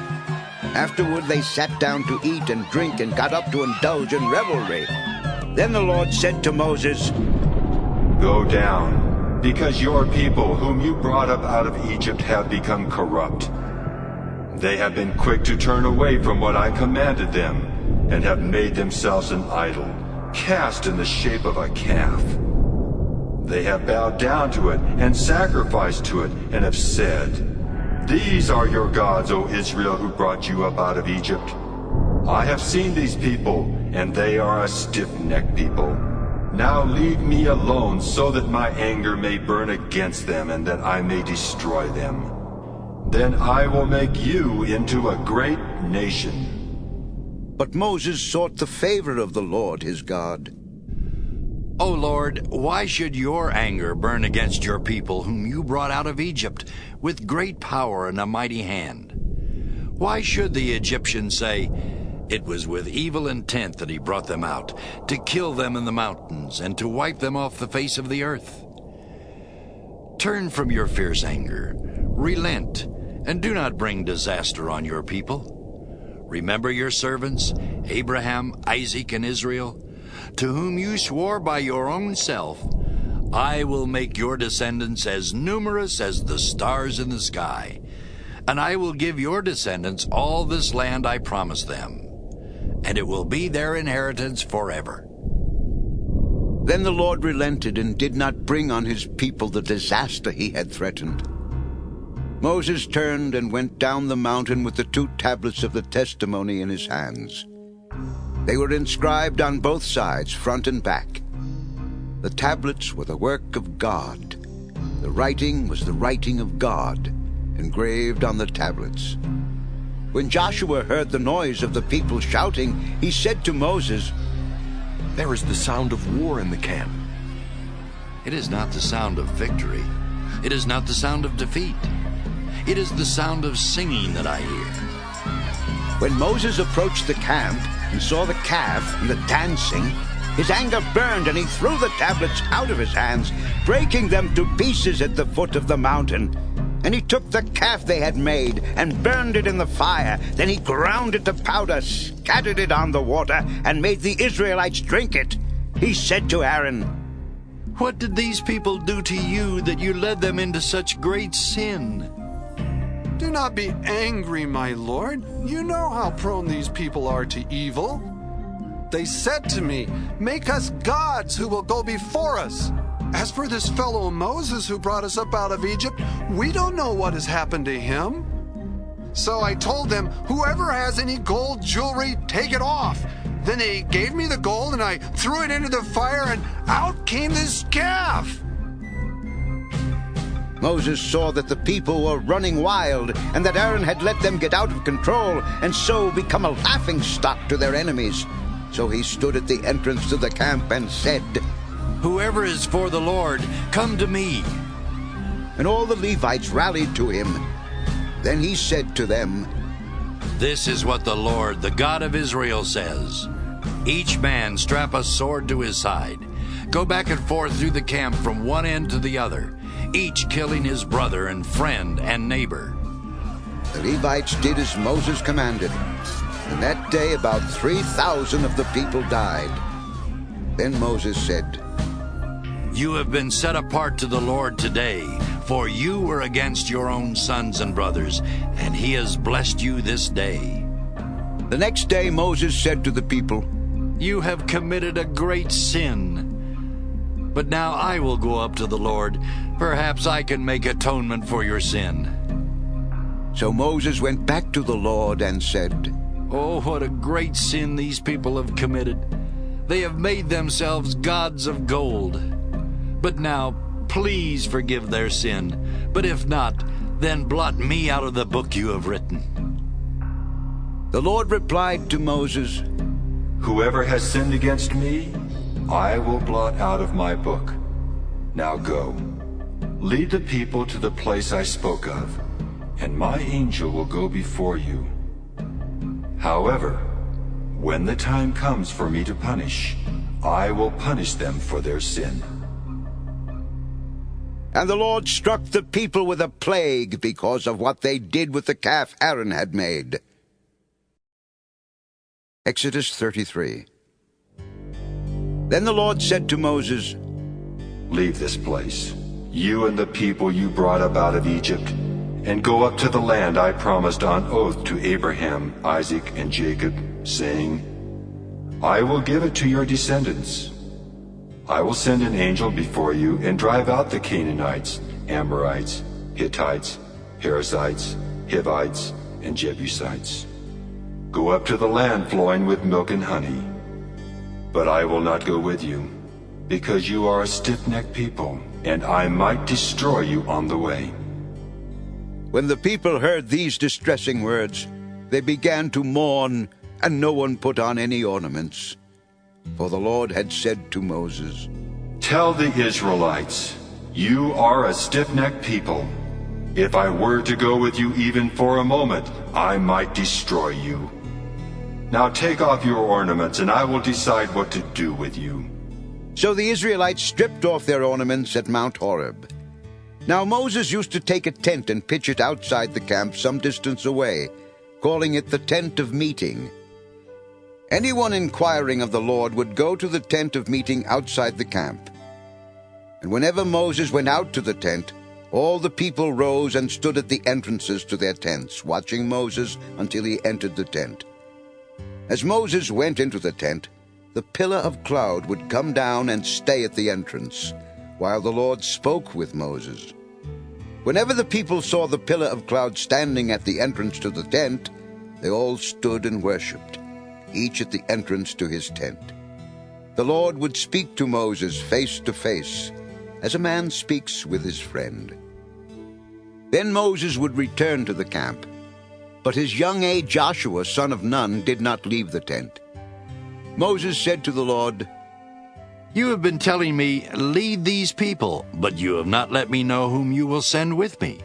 A: Afterward they sat down to eat and drink and got up to indulge in revelry. Then the Lord said to Moses,
D: "Go down, because your people whom you brought up out of Egypt have become corrupt. They have been quick to turn away from what I commanded them, and have made themselves an idol, cast in the shape of a calf. They have bowed down to it and sacrificed to it, and have said, 'These are your gods, O Israel, who brought you up out of Egypt.' I have seen these people, and they are a stiff-necked people. Now leave me alone, so that my anger may burn against them, and that I may destroy them. Then I will make you into a great nation."
A: But Moses sought the favor of the Lord his God.
O: O Lord, why should your anger burn against your people whom you brought out of Egypt with great power and a mighty hand? Why should the Egyptians say, "It was with evil intent that he brought them out, to kill them in the mountains and to wipe them off the face of the earth"? Turn from your fierce anger, relent, and do not bring disaster on your people. Remember your servants, Abraham, Isaac, and Israel, to whom you swore by your own self, "I will make your descendants as numerous as the stars in the sky, and I will give your descendants all this land I promised them, and it will be their inheritance forever."
A: Then the Lord relented and did not bring on his people the disaster he had threatened. Moses turned and went down the mountain with the 2 tablets of the testimony in his hands. They were inscribed on both sides, front and back. The tablets were the work of God. The writing was the writing of God, engraved on the tablets. When Joshua heard the noise of the people shouting, he said to Moses,
N: "There is the sound of war in the camp."
O: It is not the sound of victory. It is not the sound of defeat. It is the sound of singing that I hear.
A: When Moses approached the camp and saw the calf and the dancing, his anger burned, and he threw the tablets out of his hands, breaking them to pieces at the foot of the mountain. And he took the calf they had made and burned it in the fire. Then he ground it to powder, scattered it on the water, and made the Israelites drink it. He said to Aaron,
O: "What did these people do to you that you led them into such great sin?"
J: "Do not be angry, my lord. You know how prone these people are to evil. They said to me, 'Make us gods who will go before us.' As for this fellow Moses who brought us up out of Egypt, we don't know what has happened to him." So I told them, 'Whoever has any gold jewelry, take it off.' Then they gave me the gold, and I threw it into the fire, and out came this calf."
A: Moses saw that the people were running wild, and that Aaron had let them get out of control, and so become a laughingstock to their enemies. So he stood at the entrance to the camp and said,
O: "Whoever is for the Lord, come to me."
A: And all the Levites rallied to him. Then he said to them,
O: "This is what the Lord, the God of Israel, says. Each man strap a sword to his side. Go back and forth through the camp from one end to the other, each killing his brother and friend and neighbor."
A: The Levites did as Moses commanded, and that day about 3,000 of the people died. Then Moses said,
O: "You have been set apart to the Lord today, for you were against your own sons and brothers, and he has blessed you this day."
A: The next day Moses said to the people,
O: "You have committed a great sin. But now I will go up to the Lord. Perhaps I can make atonement for your sin."
A: So Moses went back to the Lord and said,
O: "Oh, what a great sin these people have committed. They have made themselves gods of gold. But now, please forgive their sin. But if not, then blot me out of the book you have written."
A: The Lord replied to Moses,
D: Whoever has sinned against me, I will blot out of my book. Now go, lead the people to the place I spoke of, and my angel will go before you. However, when the time comes for me to punish, I will punish them for their sin.
A: And the Lord struck the people with a plague because of what they did with the calf Aaron had made. Exodus 33. Then the Lord said to Moses,
D: Leave this place, you and the people you brought up out of Egypt, and go up to the land I promised on oath to Abraham, Isaac, and Jacob, saying, I will give it to your descendants. I will send an angel before you and drive out the Canaanites, Amorites, Hittites, Perizzites, Hivites, and Jebusites. Go up to the land flowing with milk and honey. But I will not go with you, because you are a stiff-necked people, and I might destroy you on the way.
A: When the people heard these distressing words, they began to mourn, and no one put on any ornaments. For the Lord had said to Moses,
D: Tell the Israelites, you are a stiff-necked people. If I were to go with you even for a moment, I might destroy you. Now take off your ornaments, and I will decide what to do with you.
A: So the Israelites stripped off their ornaments at Mount Horeb. Now Moses used to take a tent and pitch it outside the camp some distance away, calling it the tent of meeting. Anyone inquiring of the Lord would go to the tent of meeting outside the camp. And whenever Moses went out to the tent, all the people rose and stood at the entrances to their tents, watching Moses until he entered the tent. As Moses went into the tent, the pillar of cloud would come down and stay at the entrance, while the Lord spoke with Moses. Whenever the people saw the pillar of cloud standing at the entrance to the tent, they all stood and worshipped, each at the entrance to his tent. The Lord would speak to Moses face to face, as a man speaks with his friend. Then Moses would return to the camp, but his young aide Joshua, son of Nun, did not leave the tent. Moses said to the Lord,
O: You have been telling me, lead these people, but you have not let me know whom you will send with me.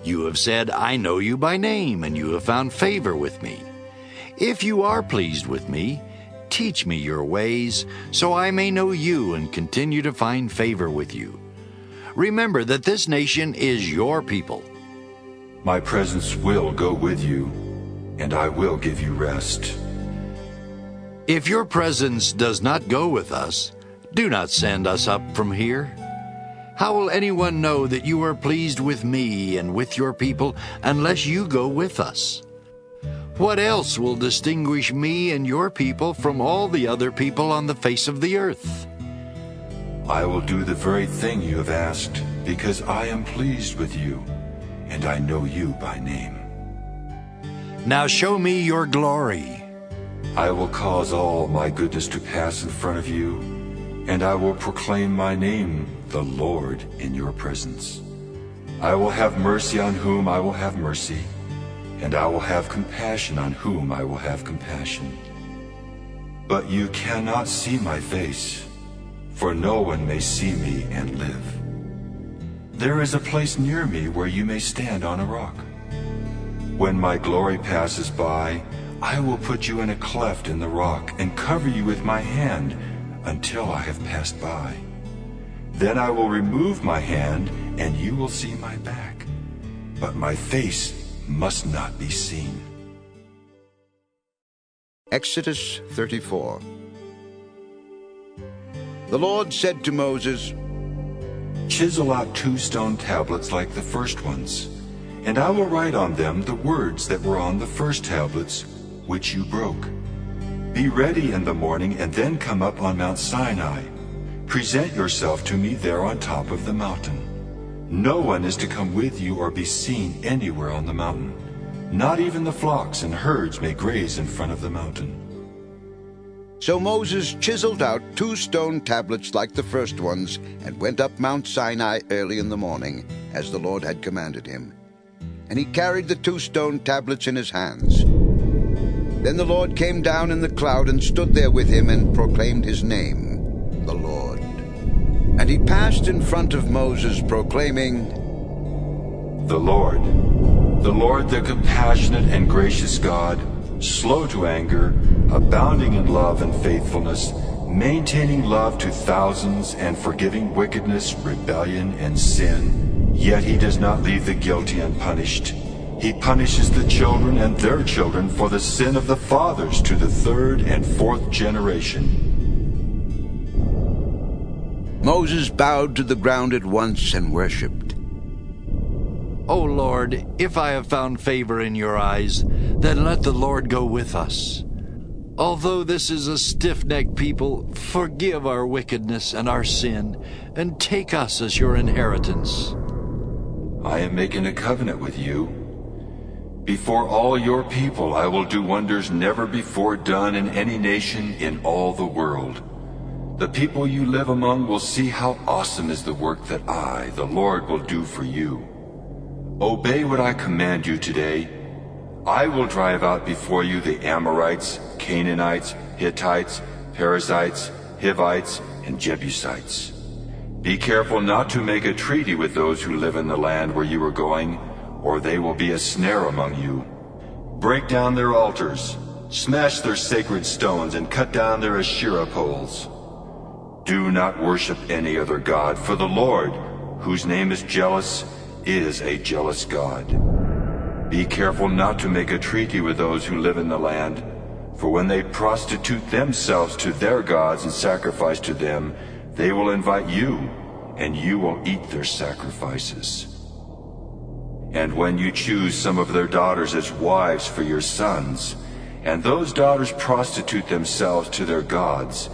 O: You have said, I know you by name, and you have found favor with me. If you are pleased with me, teach me your ways, so I may know you and continue to find favor with you. Remember that this nation is your people.
D: My presence will go with you, and I will give you rest.
O: If your presence does not go with us, do not send us up from here. How will anyone know that you are pleased with me and with your people unless you go with us? What else will distinguish me and your people from all the other people on the face of the earth?
D: I will do the very thing you have asked, because I am pleased with you, and I know you by name.
O: Now show me your glory.
D: I will cause all my goodness to pass in front of you, and I will proclaim my name, the Lord, in your presence. I will have mercy on whom I will have mercy, and I will have compassion on whom I will have compassion. But you cannot see my face, for no one may see me and live. There is a place near me where you may stand on a rock. When my glory passes by, I will put you in a cleft in the rock and cover you with my hand until I have passed by. Then I will remove my hand, and you will see my back, but my face must not be seen.
A: Exodus 34. The Lord said to Moses,
D: Chisel out 2 stone tablets like the first ones, and I will write on them the words that were on the first tablets, which you broke. Be ready in the morning and then come up on Mount Sinai. Present yourself to me there on top of the mountain. No one is to come with you or be seen anywhere on the mountain. Not even the flocks and herds may graze in front of the mountain.
A: So Moses chiseled out 2 stone tablets like the first ones and went up Mount Sinai early in the morning, as the Lord had commanded him. And he carried the 2 stone tablets in his hands. Then the Lord came down in the cloud and stood there with him and proclaimed his name, the Lord. And he passed in front of Moses, proclaiming,
D: The Lord, the compassionate and gracious God, slow to anger, abounding in love and faithfulness, maintaining love to thousands, and forgiving wickedness, rebellion, and sin. Yet he does not leave the guilty unpunished. He punishes the children and their children for the sin of the fathers to the third and fourth generation.
A: Moses bowed to the ground at once and worshipped.
S: O Lord, if I have found favor in your eyes, then let the Lord go with us. Although this is a stiff-necked people, forgive our wickedness and our sin, and take us as your inheritance.
D: I am making a covenant with you. Before all your people I will do wonders never before done in any nation in all the world. The people you live among will see how awesome is the work that I, the Lord, will do for you. Obey what I command you today. I will drive out before you the Amorites, Canaanites, Hittites, Perizzites, Hivites, and Jebusites. Be careful not to make a treaty with those who live in the land where you are going, or they will be a snare among you. Break down their altars, smash their sacred stones, and cut down their Asherah poles. Do not worship any other god, for the Lord, whose name is jealous, is a jealous God. Be careful not to make a treaty with those who live in the land, for when they prostitute themselves to their gods and sacrifice to them, they will invite you, and you will eat their sacrifices. And when you choose some of their daughters as wives for your sons, and those daughters prostitute themselves to their gods,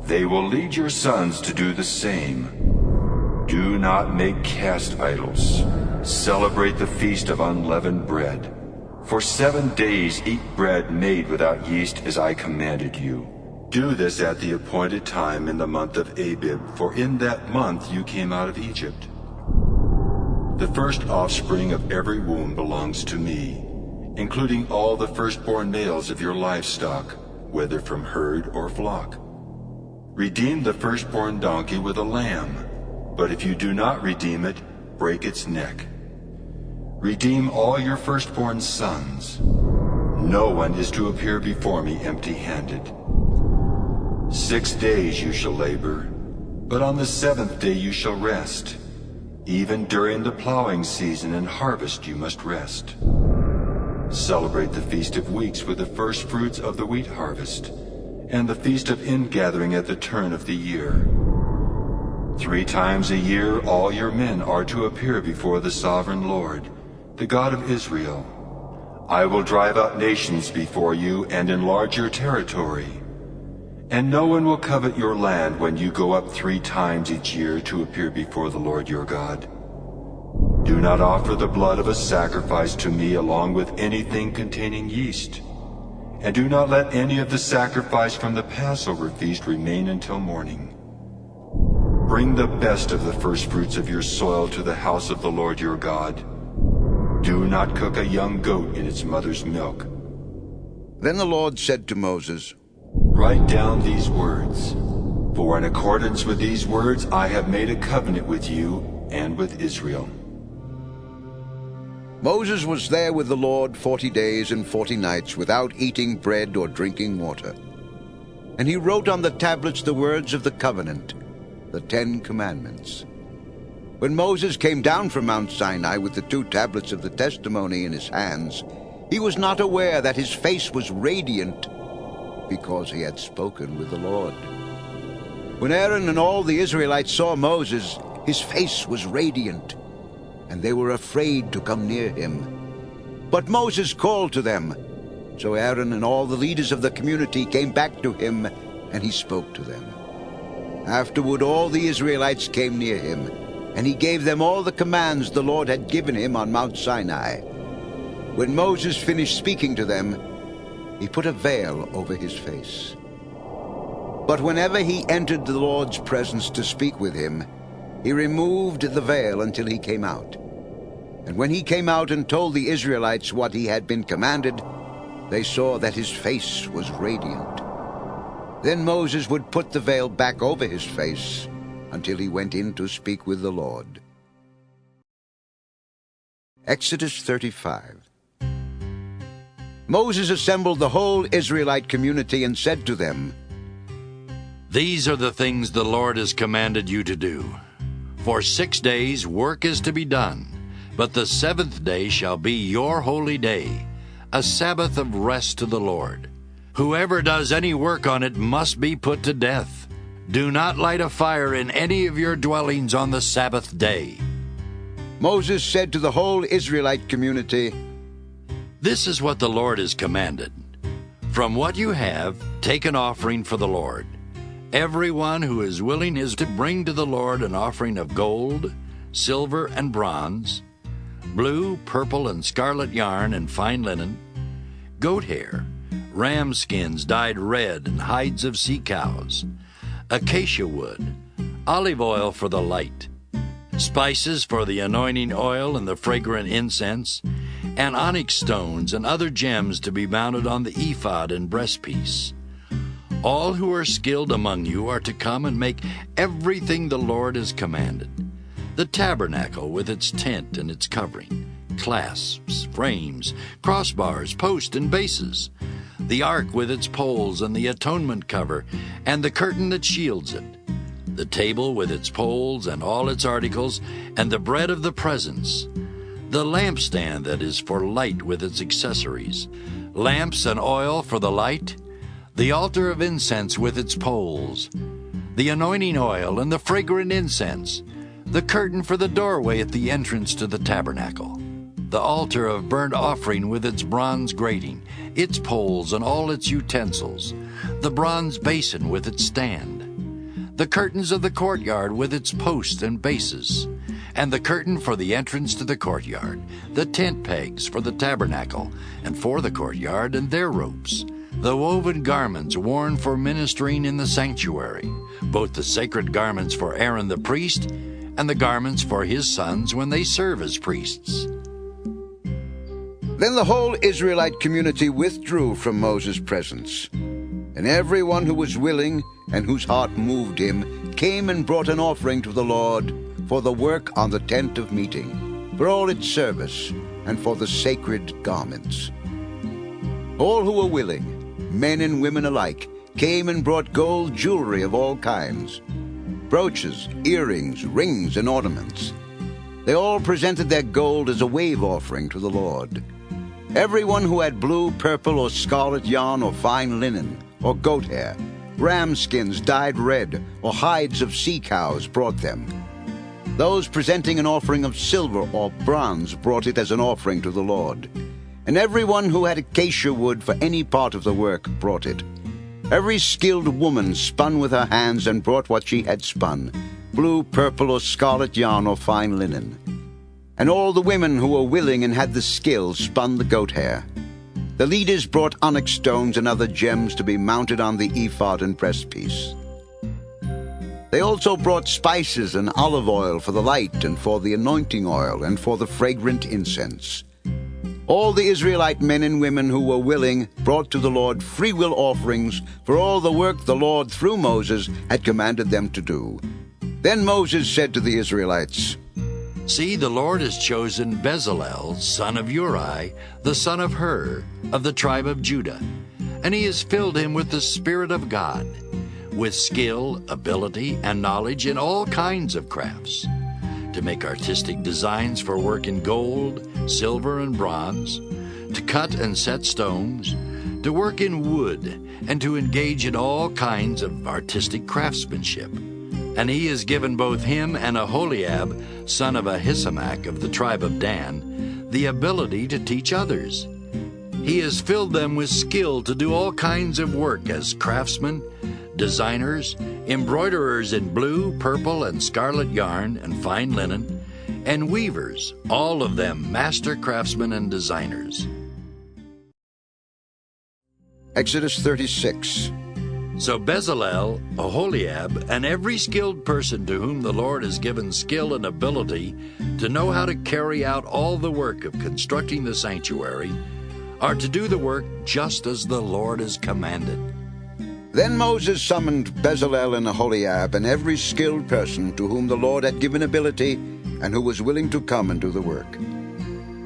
D: they will lead your sons to do the same. Do not make cast idols. Celebrate the feast of unleavened bread. For 7 days eat bread made without yeast as I commanded you. Do this at the appointed time in the month of Abib, for in that month you came out of Egypt. The first offspring of every womb belongs to me, including all the firstborn males of your livestock, whether from herd or flock. Redeem the firstborn donkey with a lamb, but if you do not redeem it, break its neck. Redeem all your firstborn sons. No one is to appear before me empty-handed. 6 days you shall labor, but on the 7th day you shall rest. Even during the plowing season and harvest you must rest. Celebrate the Feast of Weeks with the first fruits of the wheat harvest, and the Feast of Ingathering at the turn of the year. 3 times a year all your men are to appear before the sovereign Lord, the God of Israel. I will drive out nations before you and enlarge your territory. And no one will covet your land when you go up 3 times each year to appear before the Lord your God. Do not offer the blood of a sacrifice to me along with anything containing yeast. And do not let any of the sacrifice from the Passover feast remain until morning. Bring the best of the firstfruits of your soil to the house of the Lord your God. Do not cook a young goat in its mother's milk.
A: Then the Lord said to Moses,
D: Write down these words, for in accordance with these words I have made a covenant with you and with Israel.
A: Moses was there with the Lord 40 days and 40 nights without eating bread or drinking water. And he wrote on the tablets the words of the covenant, the 10 Commandments. When Moses came down from Mount Sinai with the 2 tablets of the testimony in his hands, he was not aware that his face was radiant, because he had spoken with the Lord. When Aaron and all the Israelites saw Moses, his face was radiant, and they were afraid to come near him. But Moses called to them. So Aaron and all the leaders of the community came back to him, and he spoke to them. Afterward all the Israelites came near him, and he gave them all the commands the Lord had given him on Mount Sinai. When Moses finished speaking to them, he put a veil over his face. But whenever he entered the Lord's presence to speak with him, he removed the veil until he came out. And when he came out and told the Israelites what he had been commanded, they saw that his face was radiant. Then Moses would put the veil back over his face until he went in to speak with the Lord. Exodus 35. Moses assembled the whole Israelite community and said to them,
O: These are the things the Lord has commanded you to do. For 6 days work is to be done, but the seventh day shall be your holy day, a Sabbath of rest to the Lord. Whoever does any work on it must be put to death. Do not light a fire in any of your dwellings on the Sabbath day.
A: Moses said to the whole Israelite community,
O: This is what the Lord has commanded. From what you have, take an offering for the Lord. Everyone who is willing is to bring to the Lord an offering of gold, silver, and bronze, blue, purple, and scarlet yarn and fine linen, goat hair, ram skins dyed red and hides of sea cows, acacia wood, olive oil for the light, spices for the anointing oil and the fragrant incense, and onyx stones and other gems to be mounted on the ephod and breastpiece. All who are skilled among you are to come and make everything the Lord has commanded. The tabernacle with its tent and its covering, clasps, frames, crossbars, posts, and bases, the ark with its poles and the atonement cover, and the curtain that shields it, the table with its poles and all its articles, and the bread of the presence, the lampstand that is for light with its accessories, lamps and oil for the light, the altar of incense with its poles, the anointing oil and the fragrant incense, the curtain for the doorway at the entrance to the tabernacle, the altar of burnt offering with its bronze grating, its poles and all its utensils, the bronze basin with its stand, the curtains of the courtyard with its posts and bases, and the curtain for the entrance to the courtyard, the tent pegs for the tabernacle and for the courtyard and their ropes, the woven garments worn for ministering in the sanctuary, both the sacred garments for Aaron the priest and the garments for his sons when they serve as priests.
A: Then the whole Israelite community withdrew from Moses' presence, and everyone who was willing and whose heart moved him came and brought an offering to the Lord for the work on the tent of meeting, for all its service, and for the sacred garments. All who were willing, men and women alike, came and brought gold jewelry of all kinds, brooches, earrings, rings, and ornaments. They all presented their gold as a wave offering to the Lord. Everyone who had blue, purple, or scarlet yarn, or fine linen, or goat hair, ram skins dyed red, or hides of sea cows brought them. Those presenting an offering of silver or bronze brought it as an offering to the Lord. And everyone who had acacia wood for any part of the work brought it. Every skilled woman spun with her hands and brought what she had spun, blue, purple, or scarlet yarn, or fine linen. And all the women who were willing and had the skill spun the goat hair. The leaders brought onyx stones and other gems to be mounted on the ephod and breastpiece. They also brought spices and olive oil for the light, and for the anointing oil, and for the fragrant incense. All the Israelite men and women who were willing brought to the Lord freewill offerings for all the work the Lord through Moses had commanded them to do. Then Moses said to the Israelites,
O: See, the Lord has chosen Bezalel, son of Uri, the son of Hur, of the tribe of Judah, and he has filled him with the Spirit of God, with skill, ability, and knowledge in all kinds of crafts, to make artistic designs for work in gold, silver, and bronze, to cut and set stones, to work in wood, and to engage in all kinds of artistic craftsmanship. And he has given both him and Aholiab, son of Ahisamach of the tribe of Dan, the ability to teach others. He has filled them with skill to do all kinds of work as craftsmen, designers, embroiderers in blue, purple, and scarlet yarn and fine linen, and weavers, all of them master craftsmen and designers.
A: Exodus 36.
O: So Bezalel, Aholiab, and every skilled person to whom the Lord has given skill and ability to know how to carry out all the work of constructing the sanctuary
S: are to do the work just as the Lord has commanded.
A: Then Moses summoned Bezalel and Aholiab and every skilled person to whom the Lord had given ability and who was willing to come and do the work.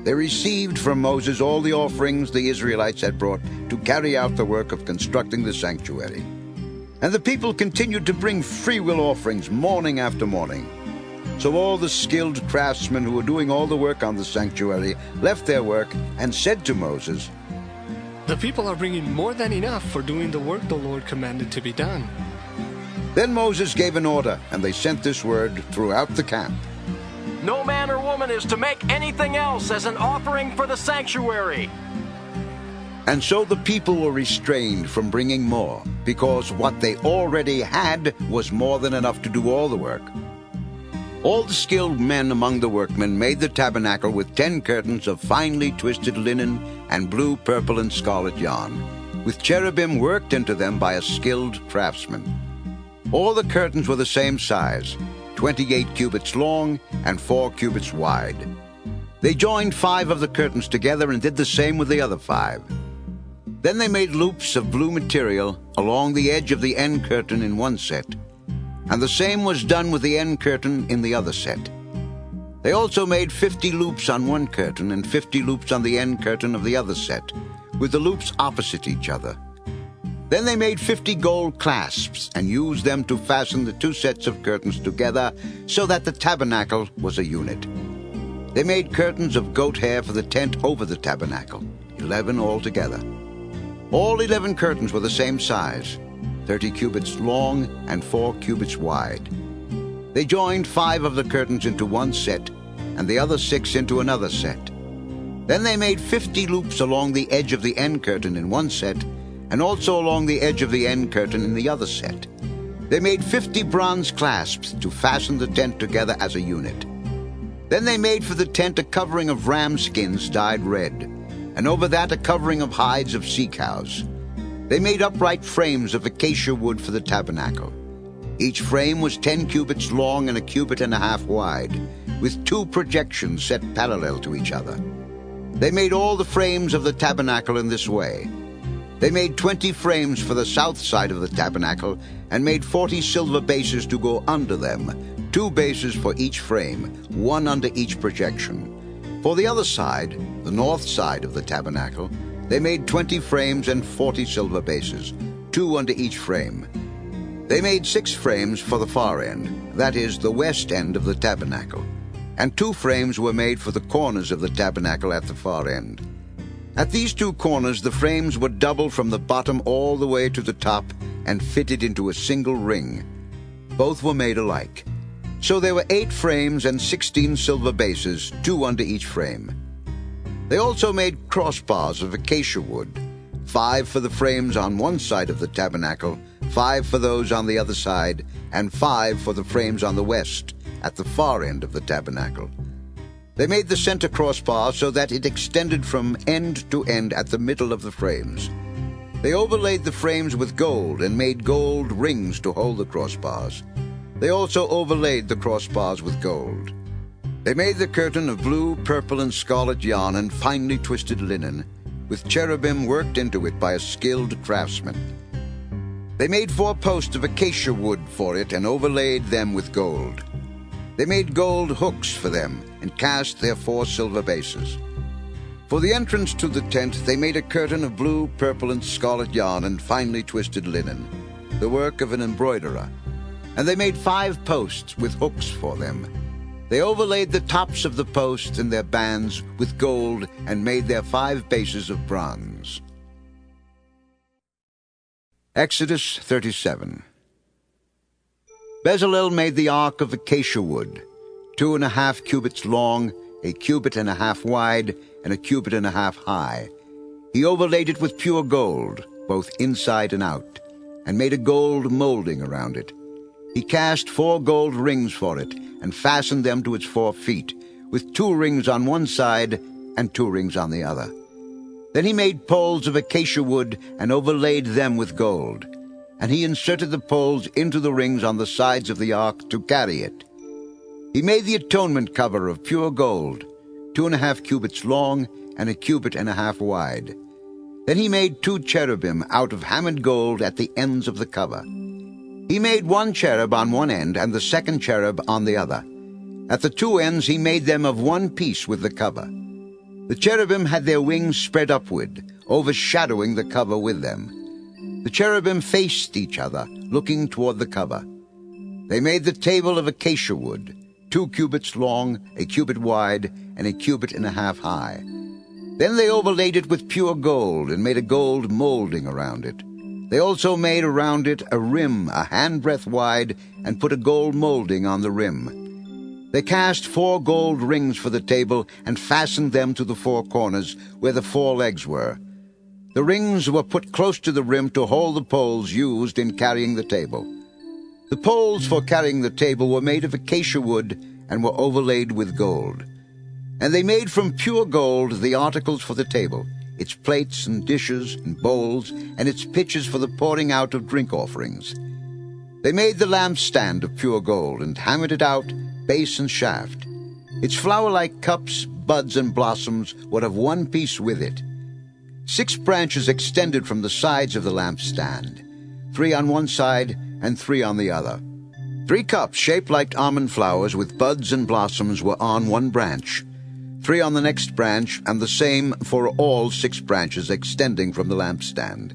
A: They received from Moses all the offerings the Israelites had brought to carry out the work of constructing the sanctuary. And the people continued to bring freewill offerings morning after morning. So all the skilled craftsmen who were doing all the work on the sanctuary left their work and said to Moses,
L: "The people are bringing more than enough for doing the work the Lord commanded to be done."
A: Then Moses gave an order, and they sent this word throughout the camp.
Q: No man or woman is to make anything else as an offering for the sanctuary.
A: And so the people were restrained from bringing more, because what they already had was more than enough to do all the work. All the skilled men among the workmen made the tabernacle with 10 curtains of finely twisted linen and blue, purple, and scarlet yarn, with cherubim worked into them by a skilled craftsman. All the curtains were the same size, 28 cubits long and 4 cubits wide. They joined 5 of the curtains together and did the same with the other 5. Then they made loops of blue material along the edge of the end curtain in one set, and the same was done with the end curtain in the other set. They also made 50 loops on one curtain and 50 loops on the end curtain of the other set, with the loops opposite each other. Then they made 50 gold clasps and used them to fasten the 2 sets of curtains together so that the tabernacle was a unit. They made curtains of goat hair for the tent over the tabernacle, 11 altogether. All 11 curtains were the same size, 30 cubits long and 4 cubits wide. They joined 5 of the curtains into one set, and the other 6 into another set. Then they made 50 loops along the edge of the end curtain in one set, and also along the edge of the end curtain in the other set. They made 50 bronze clasps to fasten the tent together as a unit. Then they made for the tent a covering of ram skins dyed red, and over that a covering of hides of sea cows. They made upright frames of acacia wood for the tabernacle. Each frame was 10 cubits long and 1.5 cubits wide, with 2 projections set parallel to each other. They made all the frames of the tabernacle in this way. They made 20 frames for the south side of the tabernacle and made 40 silver bases to go under them, 2 bases for each frame, 1 under each projection. For the other side, the north side of the tabernacle, they made 20 frames and 40 silver bases, 2 under each frame. They made 6 frames for the far end, that is, the west end of the tabernacle, and 2 frames were made for the corners of the tabernacle at the far end. At these 2 corners the frames were doubled from the bottom all the way to the top and fitted into a single ring. Both were made alike. So there were 8 frames and 16 silver bases, 2 under each frame. They also made crossbars of acacia wood, 5 for the frames on one side of the tabernacle, 5 for those on the other side, and 5 for the frames on the west, at the far end of the tabernacle. They made the center crossbar so that it extended from end to end at the middle of the frames. They overlaid the frames with gold and made gold rings to hold the crossbars. They also overlaid the crossbars with gold. They made the curtain of blue, purple, and scarlet yarn and finely twisted linen, with cherubim worked into it by a skilled craftsman. They made 4 posts of acacia wood for it and overlaid them with gold. They made gold hooks for them and cast their 4 silver bases. For the entrance to the tent they made a curtain of blue, purple, and scarlet yarn and finely twisted linen, the work of an embroiderer. And they made 5 posts with hooks for them. They overlaid the tops of the posts and their bands with gold and made their 5 bases of bronze. Exodus 37. Bezalel made the ark of acacia wood, 2.5 cubits long, 1.5 cubits wide, and 1.5 cubits high. He overlaid it with pure gold, both inside and out, and made a gold molding around it. He cast 4 gold rings for it, and fastened them to its 4 feet, with 2 rings on one side and 2 rings on the other. Then he made poles of acacia wood and overlaid them with gold. And he inserted the poles into the rings on the sides of the ark to carry it. He made the atonement cover of pure gold, 2.5 cubits long and a cubit and a half wide. Then he made 2 cherubim out of hammered gold at the ends of the cover. He made 1 cherub on one end and the second cherub on the other. At the 2 ends he made them of one piece with the cover. The cherubim had their wings spread upward, overshadowing the cover with them. The cherubim faced each other, looking toward the cover. They made the table of acacia wood, 2 cubits long, a cubit wide, and a cubit and a half high. Then they overlaid it with pure gold and made a gold molding around it. They also made around it a rim a handbreadth wide and put a gold molding on the rim. They cast 4 gold rings for the table and fastened them to the 4 corners where the 4 legs were. The rings were put close to the rim to hold the poles used in carrying the table. The poles for carrying the table were made of acacia wood and were overlaid with gold. And they made from pure gold the articles for the table, its plates and dishes and bowls, and its pitchers for the pouring out of drink offerings. They made the lampstand of pure gold and hammered it out, base and shaft. Its flower-like cups, buds, and blossoms were of one piece with it. 6 branches extended from the sides of the lampstand, 3 on one side and 3 on the other. 3 cups shaped like almond flowers with buds and blossoms were on one branch, 3 on the next branch, and the same for all 6 branches extending from the lampstand.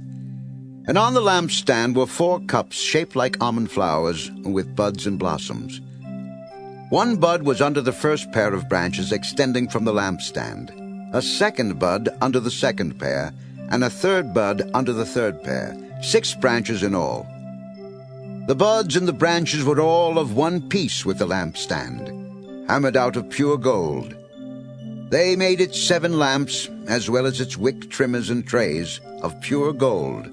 A: And on the lampstand were 4 cups shaped like almond flowers with buds and blossoms. 1 bud was under the first pair of branches extending from the lampstand, a second bud under the second pair, and a third bud under the third pair, 6 branches in all. The buds and the branches were all of one piece with the lampstand, hammered out of pure gold. They made it 7 lamps, as well as its wick trimmers and trays, of pure gold.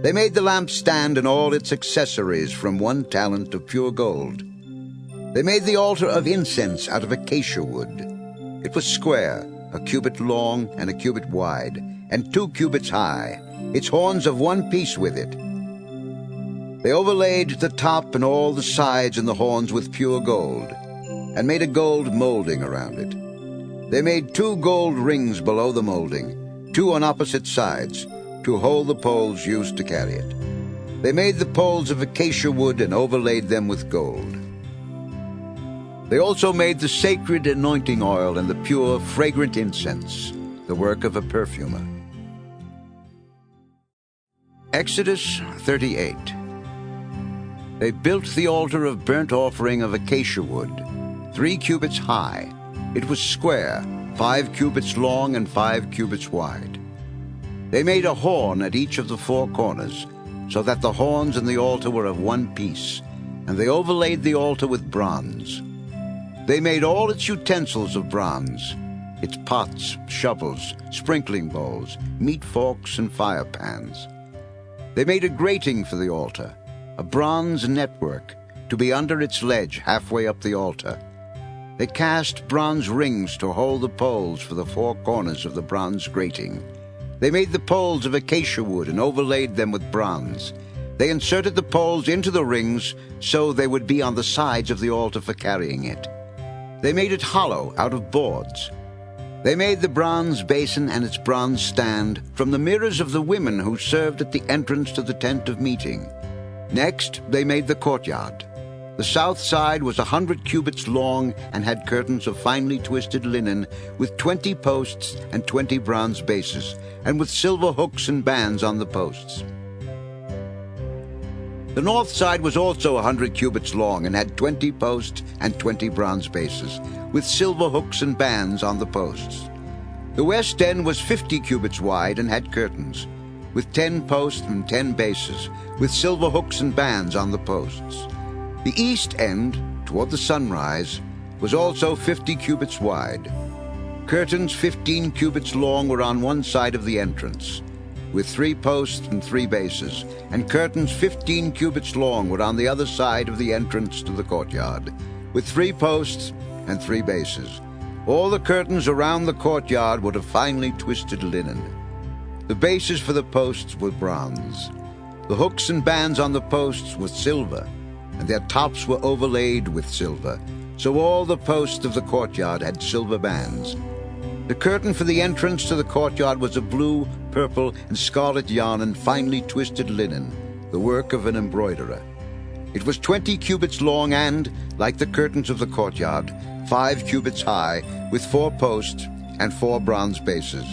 A: They made the lampstand and all its accessories from 1 talent of pure gold. They made the altar of incense out of acacia wood. It was square, a cubit long and a cubit wide, and 2 cubits high, its horns of one piece with it. They overlaid the top and all the sides and the horns with pure gold, and made a gold molding around it. They made 2 gold rings below the molding, 2 on opposite sides, to hold the poles used to carry it. They made the poles of acacia wood and overlaid them with gold. They also made the sacred anointing oil and the pure, fragrant incense, the work of a perfumer. Exodus 38. They built the altar of burnt offering of acacia wood, 3 cubits high. It was square, 5 cubits long and 5 cubits wide. They made a horn at each of the 4 corners, so that the horns and the altar were of one piece, and they overlaid the altar with bronze. They made all its utensils of bronze, its pots, shovels, sprinkling bowls, meat forks, and fire pans. They made a grating for the altar, a bronze network, to be under its ledge halfway up the altar. They cast bronze rings to hold the poles for the 4 corners of the bronze grating. They made the poles of acacia wood and overlaid them with bronze. They inserted the poles into the rings so they would be on the sides of the altar for carrying it. They made it hollow out of boards. They made the bronze basin and its bronze stand from the mirrors of the women who served at the entrance to the tent of meeting. Next, they made the courtyard. The south side was 100 cubits long and had curtains of finely twisted linen with 20 posts and 20 bronze bases, and with silver hooks and bands on the posts. The north side was also 100 cubits long and had 20 posts and 20 bronze bases, with silver hooks and bands on the posts. The west end was 50 cubits wide and had curtains, with 10 posts and 10 bases, with silver hooks and bands on the posts. The east end, toward the sunrise, was also 50 cubits wide. Curtains 15 cubits long were on one side of the entrance, with 3 posts and 3 bases, and curtains 15 cubits long were on the other side of the entrance to the courtyard, with 3 posts and 3 bases. All the curtains around the courtyard were of finely twisted linen. The bases for the posts were bronze. The hooks and bands on the posts were silver, and their tops were overlaid with silver, so all the posts of the courtyard had silver bands. The curtain for the entrance to the courtyard was of blue, purple, and scarlet yarn and finely twisted linen, the work of an embroiderer. It was 20 cubits long and, like the curtains of the courtyard, 5 cubits high, with 4 posts and 4 bronze bases.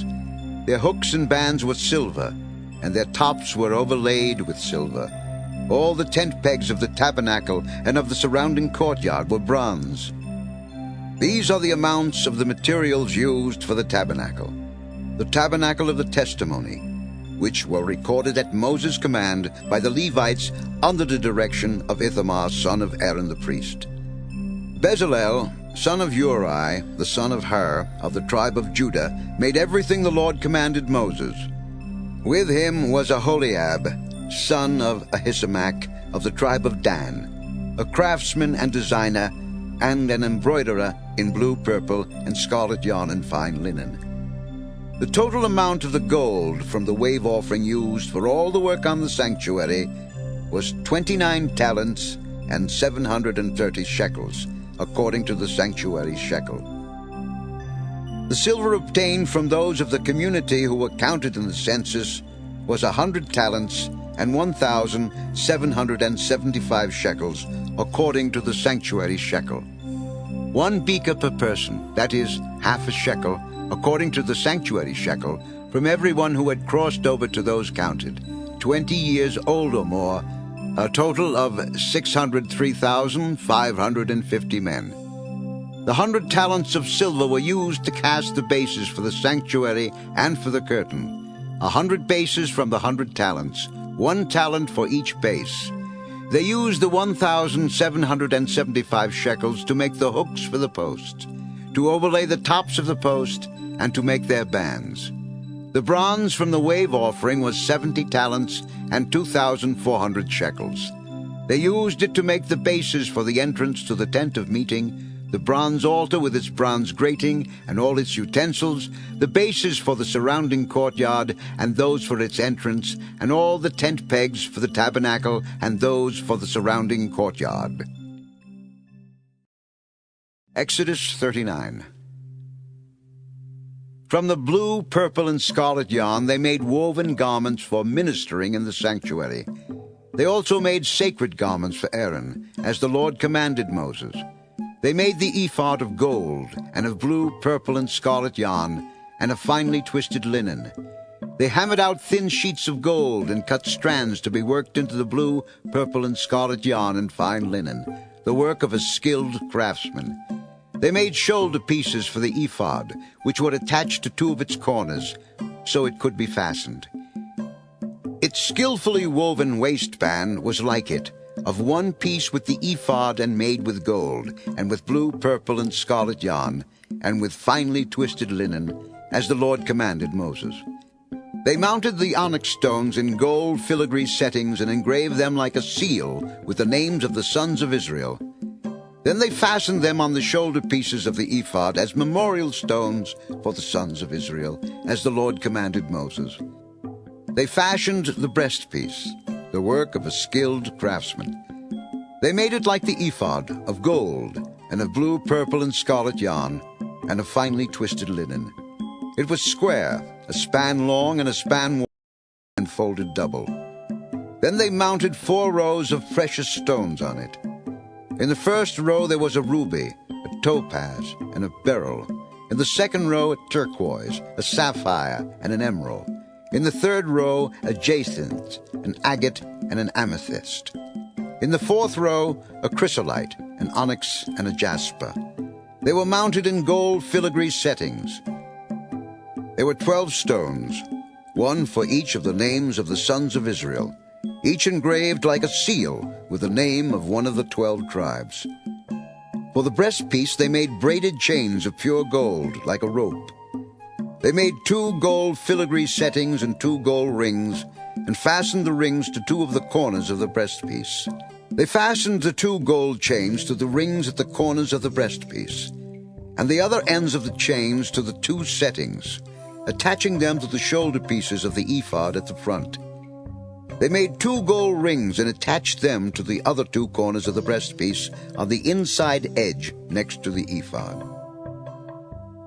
A: Their hooks and bands were silver, and their tops were overlaid with silver. All the tent pegs of the tabernacle and of the surrounding courtyard were bronze. These are the amounts of the materials used for the tabernacle of the testimony, which were recorded at Moses' command by the Levites under the direction of Ithamar, son of Aaron the priest. Bezalel, son of Uri, the son of Hur, of the tribe of Judah, made everything the Lord commanded Moses. With him was Aholiab, son of Ahisamach, of the tribe of Dan, a craftsman and designer, and an embroiderer in blue, purple, and scarlet yarn and fine linen. The total amount of the gold from the wave offering used for all the work on the sanctuary was 29 talents and 730 shekels, according to the sanctuary shekel. The silver obtained from those of the community who were counted in the census was 100 talents and 1,775 shekels, according to the sanctuary shekel. 1 beka per person, that is, half a shekel, according to the sanctuary shekel, from everyone who had crossed over to those counted, 20 years old or more, a total of 603,550 men. The 100 talents of silver were used to cast the bases for the sanctuary and for the curtain. 100 bases from the 100 talents, 1 talent for each base. They used the 1,775 shekels to make the hooks for the posts, to overlay the tops of the post, and to make their bands. The bronze from the wave offering was 70 talents and 2,400 shekels. They used it to make the bases for the entrance to the tent of meeting, the bronze altar with its bronze grating and all its utensils, the bases for the surrounding courtyard and those for its entrance, and all the tent pegs for the tabernacle and those for the surrounding courtyard. Exodus 39. From the blue, purple, and scarlet yarn they made woven garments for ministering in the sanctuary. They also made sacred garments for Aaron, as the Lord commanded Moses. They made the ephod of gold, and of blue, purple, and scarlet yarn, and of finely twisted linen. They hammered out thin sheets of gold and cut strands to be worked into the blue, purple, and scarlet yarn and fine linen, the work of a skilled craftsman. They made shoulder pieces for the ephod, which were attached to 2 of its corners, so it could be fastened. Its skillfully woven waistband was like it, of 1 piece with the ephod and made with gold, and with blue, purple, and scarlet yarn, and with finely twisted linen, as the Lord commanded Moses. They mounted the onyx stones in gold filigree settings and engraved them like a seal with the names of the sons of Israel. Then they fastened them on the shoulder pieces of the ephod as memorial stones for the sons of Israel, as the Lord commanded Moses. They fashioned the breastpiece, the work of a skilled craftsman. They made it like the ephod, of gold, and of blue, purple, and scarlet yarn, and of finely twisted linen. It was square, a span long and a span wide, and folded double. Then they mounted 4 rows of precious stones on it. In the first row there was a ruby, a topaz, and a beryl. In the second row a turquoise, a sapphire, and an emerald. In the third row a jacinth, an agate, and an amethyst. In the fourth row a chrysolite, an onyx, and a jasper. They were mounted in gold filigree settings. There were 12 stones, 1 for each of the names of the sons of Israel, each engraved like a seal with the name of one of the 12 tribes. For the breastpiece they made braided chains of pure gold, like a rope. They made 2 gold filigree settings and 2 gold rings, and fastened the rings to 2 of the corners of the breastpiece. They fastened the 2 gold chains to the rings at the corners of the breastpiece, and the other ends of the chains to the 2 settings, attaching them to the shoulder pieces of the ephod at the front. They made 2 gold rings and attached them to the other 2 corners of the breastpiece on the inside edge next to the ephod.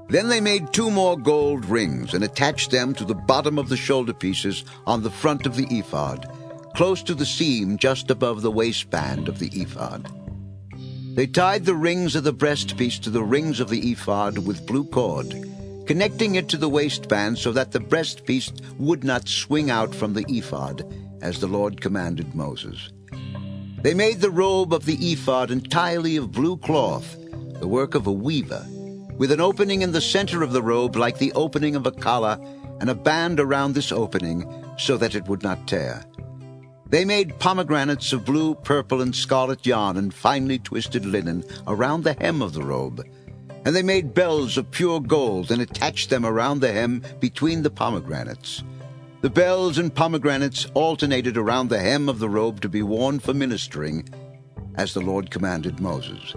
A: Then they made 2 more gold rings and attached them to the bottom of the shoulder pieces on the front of the ephod, close to the seam just above the waistband of the ephod. They tied the rings of the breastpiece to the rings of the ephod with blue cord, connecting it to the waistband so that the breastpiece would not swing out from the ephod, as the Lord commanded Moses. They made the robe of the ephod entirely of blue cloth, the work of a weaver, with an opening in the center of the robe like the opening of a collar, and a band around this opening so that it would not tear. They made pomegranates of blue, purple, and scarlet yarn and finely twisted linen around the hem of the robe. And they made bells of pure gold and attached them around the hem between the pomegranates. The bells and pomegranates alternated around the hem of the robe to be worn for ministering, as the Lord commanded Moses.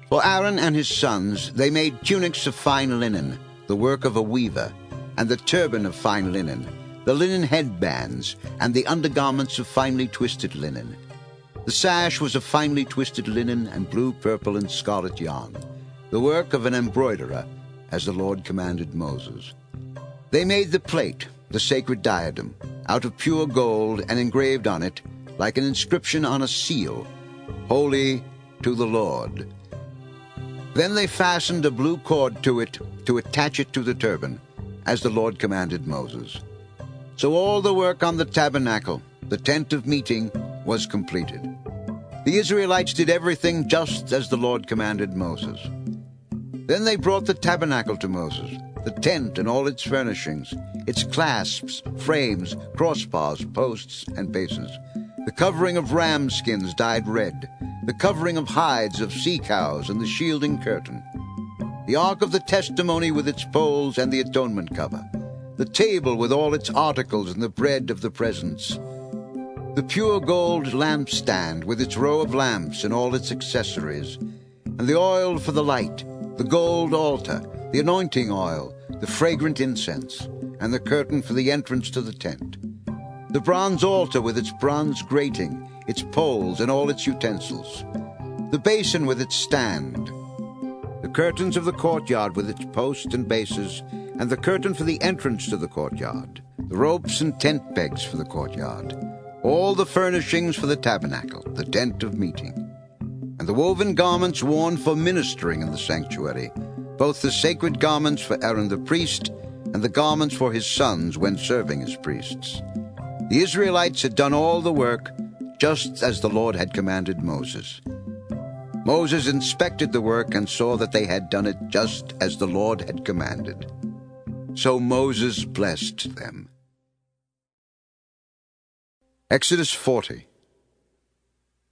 A: For Aaron and his sons they made tunics of fine linen, the work of a weaver, and the turban of fine linen, the linen headbands, and the undergarments of finely twisted linen. The sash was of finely twisted linen and blue, purple, and scarlet yarn, the work of an embroiderer, as the Lord commanded Moses. They made the plate, the sacred diadem, out of pure gold and engraved on it, like an inscription on a seal, "Holy to the Lord." Then they fastened a blue cord to it to attach it to the turban, as the Lord commanded Moses. So all the work on the tabernacle, the tent of meeting, was completed. The Israelites did everything just as the Lord commanded Moses. Then they brought the tabernacle to Moses, the tent and all its furnishings, its clasps, frames, crossbars, posts, and bases, the covering of ram skins dyed red, the covering of hides of sea cows, and the shielding curtain, the ark of the testimony with its poles and the atonement cover, the table with all its articles and the bread of the presence, the pure gold lampstand with its row of lamps and all its accessories, and the oil for the light, the gold altar, the anointing oil, the fragrant incense, and the curtain for the entrance to the tent, the bronze altar with its bronze grating, its poles and all its utensils, the basin with its stand, the curtains of the courtyard with its posts and bases, and the curtain for the entrance to the courtyard, the ropes and tent pegs for the courtyard, all the furnishings for the tabernacle, the tent of meeting, and the woven garments worn for ministering in the sanctuary, both the sacred garments for Aaron the priest and the garments for his sons when serving as priests. The Israelites had done all the work just as the Lord had commanded Moses. Moses inspected the work and saw that they had done it just as the Lord had commanded. So Moses blessed them. Exodus 40.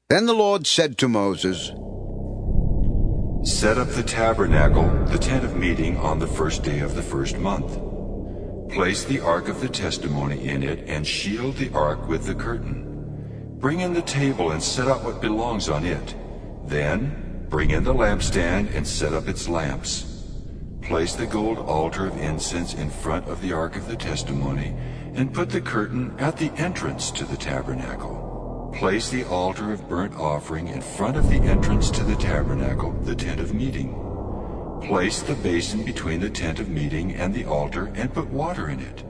A: Then the Lord said to Moses,
D: "Set up the tabernacle, the tent of meeting, on the first day of the first month. Place the ark of the testimony in it and shield the ark with the curtain. Bring in the table and set up what belongs on it. Then bring in the lampstand and set up its lamps. Place the gold altar of incense in front of the ark of the testimony and put the curtain at the entrance to the tabernacle. Place the altar of burnt offering in front of the entrance to the tabernacle, the tent of meeting. Place the basin between the tent of meeting and the altar and put water in it.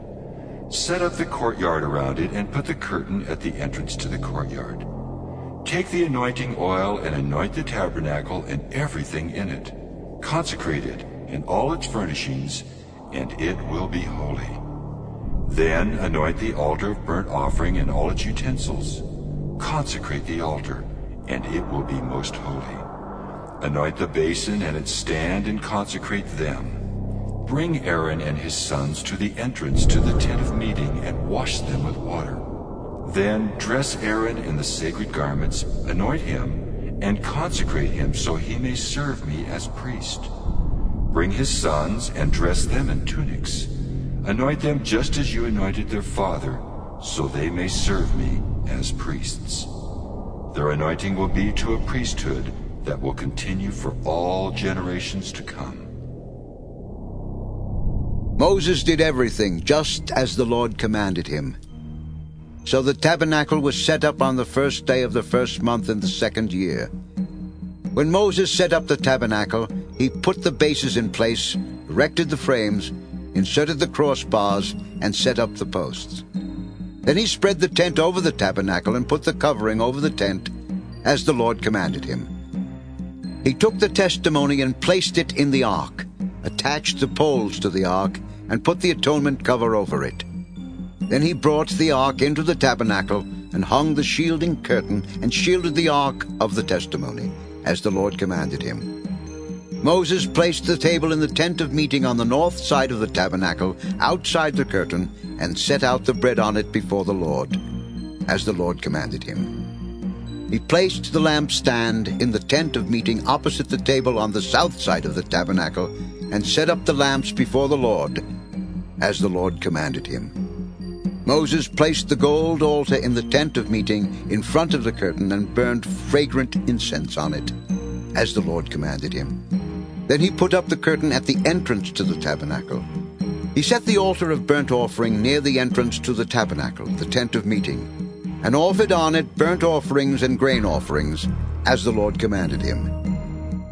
D: Set up the courtyard around it and put the curtain at the entrance to the courtyard. Take the anointing oil and anoint the tabernacle and everything in it. Consecrate it and all its furnishings, and it will be holy. Then anoint the altar of burnt offering and all its utensils. Consecrate the altar, and it will be most holy. Anoint the basin and its stand and consecrate them. Bring Aaron and his sons to the entrance to the tent of meeting and wash them with water. Then dress Aaron in the sacred garments, anoint him, and consecrate him so he may serve me as priest. Bring his sons and dress them in tunics. Anoint them just as you anointed their father, so they may serve me as priests. Their anointing will be to a priesthood that will continue for all generations to come."
A: Moses did everything just as the Lord commanded him. So the tabernacle was set up on the first day of the first month in the second year. When Moses set up the tabernacle, he put the bases in place, erected the frames, inserted the crossbars, and set up the posts. Then he spread the tent over the tabernacle and put the covering over the tent, as the Lord commanded him. He took the testimony and placed it in the ark, attached the poles to the ark, and put the atonement cover over it. Then he brought the ark into the tabernacle and hung the shielding curtain and shielded the ark of the testimony, as the Lord commanded him. Moses placed the table in the tent of meeting on the north side of the tabernacle, outside the curtain, and set out the bread on it before the Lord, as the Lord commanded him. He placed the lampstand in the tent of meeting opposite the table on the south side of the tabernacle, and set up the lamps before the Lord, as the Lord commanded him. Moses placed the gold altar in the tent of meeting in front of the curtain and burned fragrant incense on it, as the Lord commanded him. Then he put up the curtain at the entrance to the tabernacle. He set the altar of burnt offering near the entrance to the tabernacle, the tent of meeting, and offered on it burnt offerings and grain offerings, as the Lord commanded him.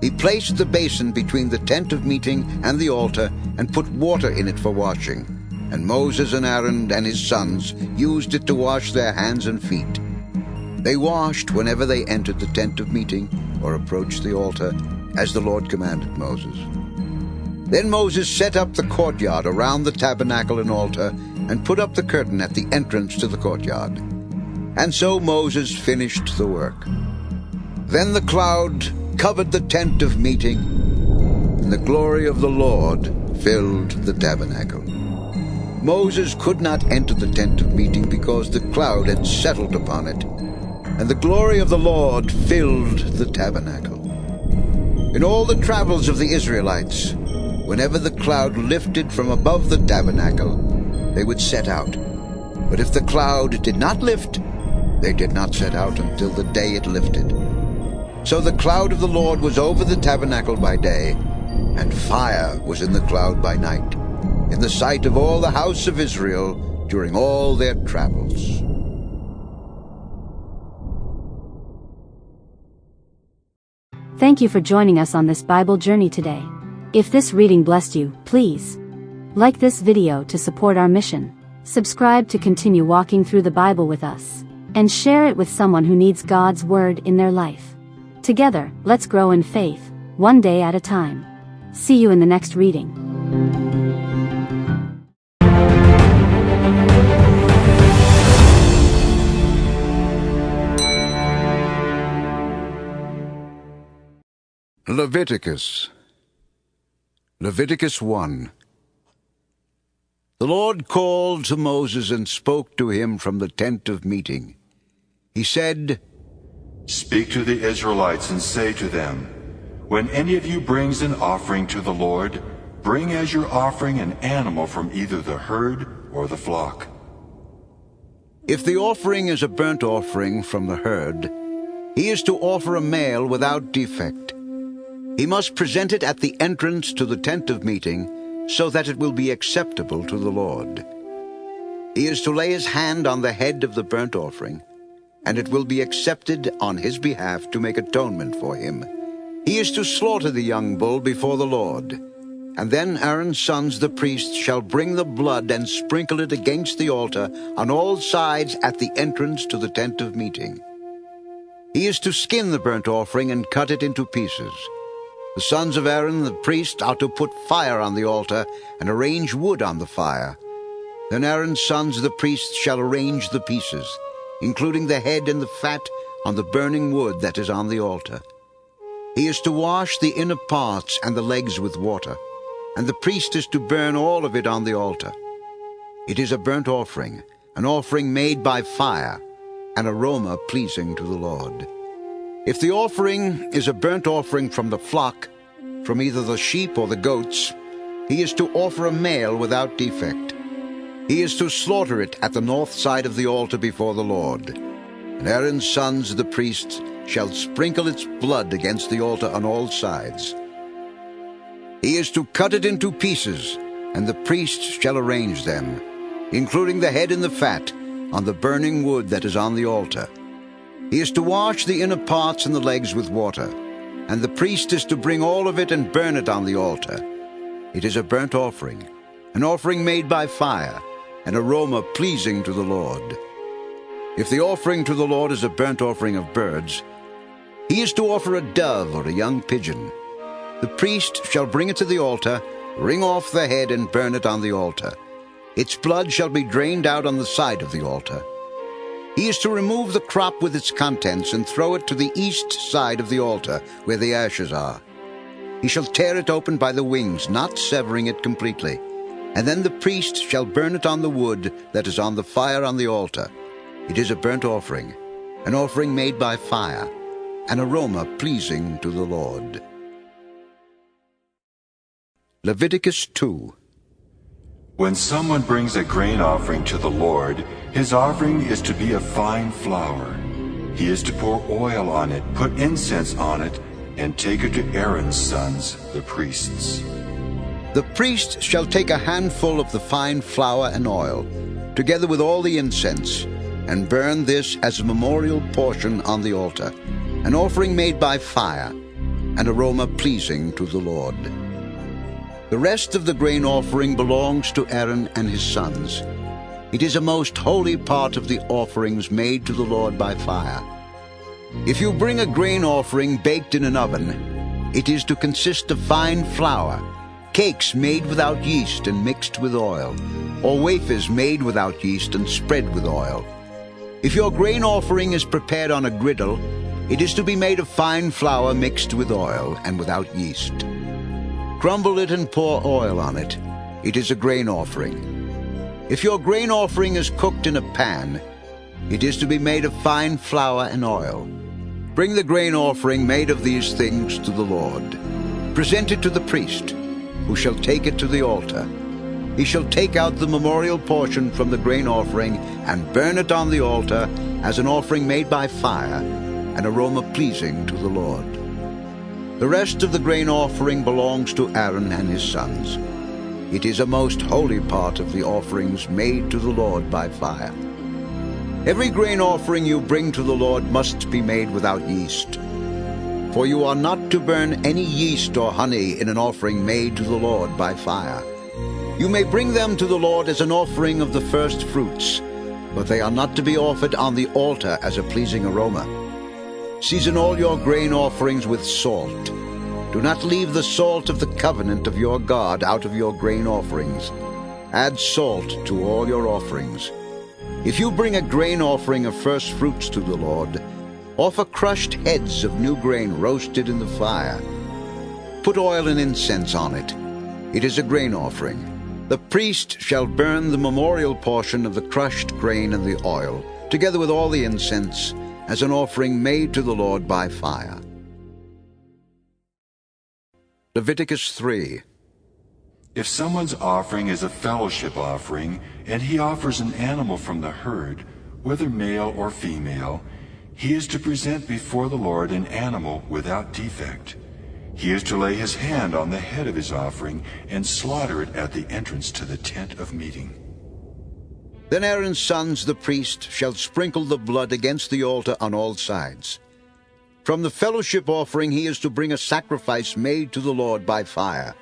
A: He placed the basin between the tent of meeting and the altar and put water in it for washing, and Moses and Aaron and his sons used it to wash their hands and feet. They washed whenever they entered the tent of meeting or approached the altar, as the Lord commanded Moses. Then Moses set up the courtyard around the tabernacle and altar, and put up the curtain at the entrance to the courtyard. And so Moses finished the work. Then the cloud covered the tent of meeting, and the glory of the Lord filled the tabernacle. Moses could not enter the tent of meeting because the cloud had settled upon it, and the glory of the Lord filled the tabernacle. In all the travels of the Israelites, whenever the cloud lifted from above the tabernacle, they would set out. But if the cloud did not lift, they did not set out until the day it lifted. So the cloud of the Lord was over the tabernacle by day, and fire was in the cloud by night, in the sight of all the house of Israel during all their travels.
C: Thank you for joining us on this Bible journey today. If this reading blessed you, please like this video to support our mission, subscribe to continue walking through the Bible with us, and share it with someone who needs God's Word in their life. Together, let's grow in faith, one day at a time. See you in the next reading.
A: Leviticus 1. The Lord called to Moses and spoke to him from the tent of meeting. He said,
D: "Speak to the Israelites and say to them, when any of you brings an offering to the Lord, bring as your offering an animal from either the herd or the flock."
A: If the offering is a burnt offering from the herd, he is to offer a male without defect. He must present it at the entrance to the tent of meeting, so that it will be acceptable to the Lord. He is to lay his hand on the head of the burnt offering, and it will be accepted on his behalf to make atonement for him. He is to slaughter the young bull before the Lord, and then Aaron's sons the priests shall bring the blood and sprinkle it against the altar on all sides at the entrance to the tent of meeting. He is to skin the burnt offering and cut it into pieces. The sons of Aaron the priest are to put fire on the altar and arrange wood on the fire. Then Aaron's sons the priests shall arrange the pieces, including the head and the fat, on the burning wood that is on the altar. He is to wash the inner parts and the legs with water, and the priest is to burn all of it on the altar. It is a burnt offering, an offering made by fire, an aroma pleasing to the Lord. If the offering is a burnt offering from the flock, from either the sheep or the goats, he is to offer a male without defect. He is to slaughter it at the north side of the altar before the Lord. And Aaron's sons, the priests, shall sprinkle its blood against the altar on all sides. He is to cut it into pieces, and the priests shall arrange them, including the head and the fat, on the burning wood that is on the altar. He is to wash the inner parts and the legs with water, and the priest is to bring all of it and burn it on the altar. It is a burnt offering, an offering made by fire, an aroma pleasing to the Lord. If the offering to the Lord is a burnt offering of birds, he is to offer a dove or a young pigeon. The priest shall bring it to the altar, wring off the head and burn it on the altar. Its blood shall be drained out on the side of the altar. He is to remove the crop with its contents and throw it to the east side of the altar, where the ashes are. He shall tear it open by the wings, not severing it completely. And then the priest shall burn it on the wood that is on the fire on the altar. It is a burnt offering, an offering made by fire, an aroma pleasing to the Lord. Leviticus 2.
D: When someone brings a grain offering to the Lord, his offering is to be of fine flour. He is to pour oil on it, put incense on it, and take it to Aaron's sons, the priests.
A: The priest shall take a handful of the fine flour and oil, together with all the incense, and burn this as a memorial portion on the altar, an offering made by fire, an aroma pleasing to the Lord. The rest of the grain offering belongs to Aaron and his sons. It is a most holy part of the offerings made to the Lord by fire. If you bring a grain offering baked in an oven, it is to consist of fine flour, cakes made without yeast and mixed with oil, or wafers made without yeast and spread with oil. If your grain offering is prepared on a griddle, it is to be made of fine flour mixed with oil and without yeast. Crumble it and pour oil on it. It is a grain offering. If your grain offering is cooked in a pan, it is to be made of fine flour and oil. Bring the grain offering made of these things to the Lord. Present it to the priest, who shall take it to the altar. He shall take out the memorial portion from the grain offering and burn it on the altar as an offering made by fire, an aroma pleasing to the Lord. The rest of the grain offering belongs to Aaron and his sons. It is a most holy part of the offerings made to the Lord by fire. Every grain offering you bring to the Lord must be made without yeast. For you are not to burn any yeast or honey in an offering made to the Lord by fire. You may bring them to the Lord as an offering of the first fruits, but they are not to be offered on the altar as a pleasing aroma. Season all your grain offerings with salt. Do not leave the salt of the covenant of your God out of your grain offerings. Add salt to all your offerings. If you bring a grain offering of first fruits to the Lord, offer crushed heads of new grain roasted in the fire. Put oil and incense on it. It is a grain offering. The priest shall burn the memorial portion of the crushed grain and the oil, together with all the incense, as an offering made to the Lord by fire. Leviticus 3.
D: If someone's offering is a fellowship offering, and he offers an animal from the herd, whether male or female, he is to present before the Lord an animal without defect. He is to lay his hand on the head of his offering and slaughter it at the entrance to the tent of meeting.
A: Then Aaron's sons, the priest, shall sprinkle the blood against the altar on all sides. From the fellowship offering he is to bring a sacrifice made to the Lord by fire.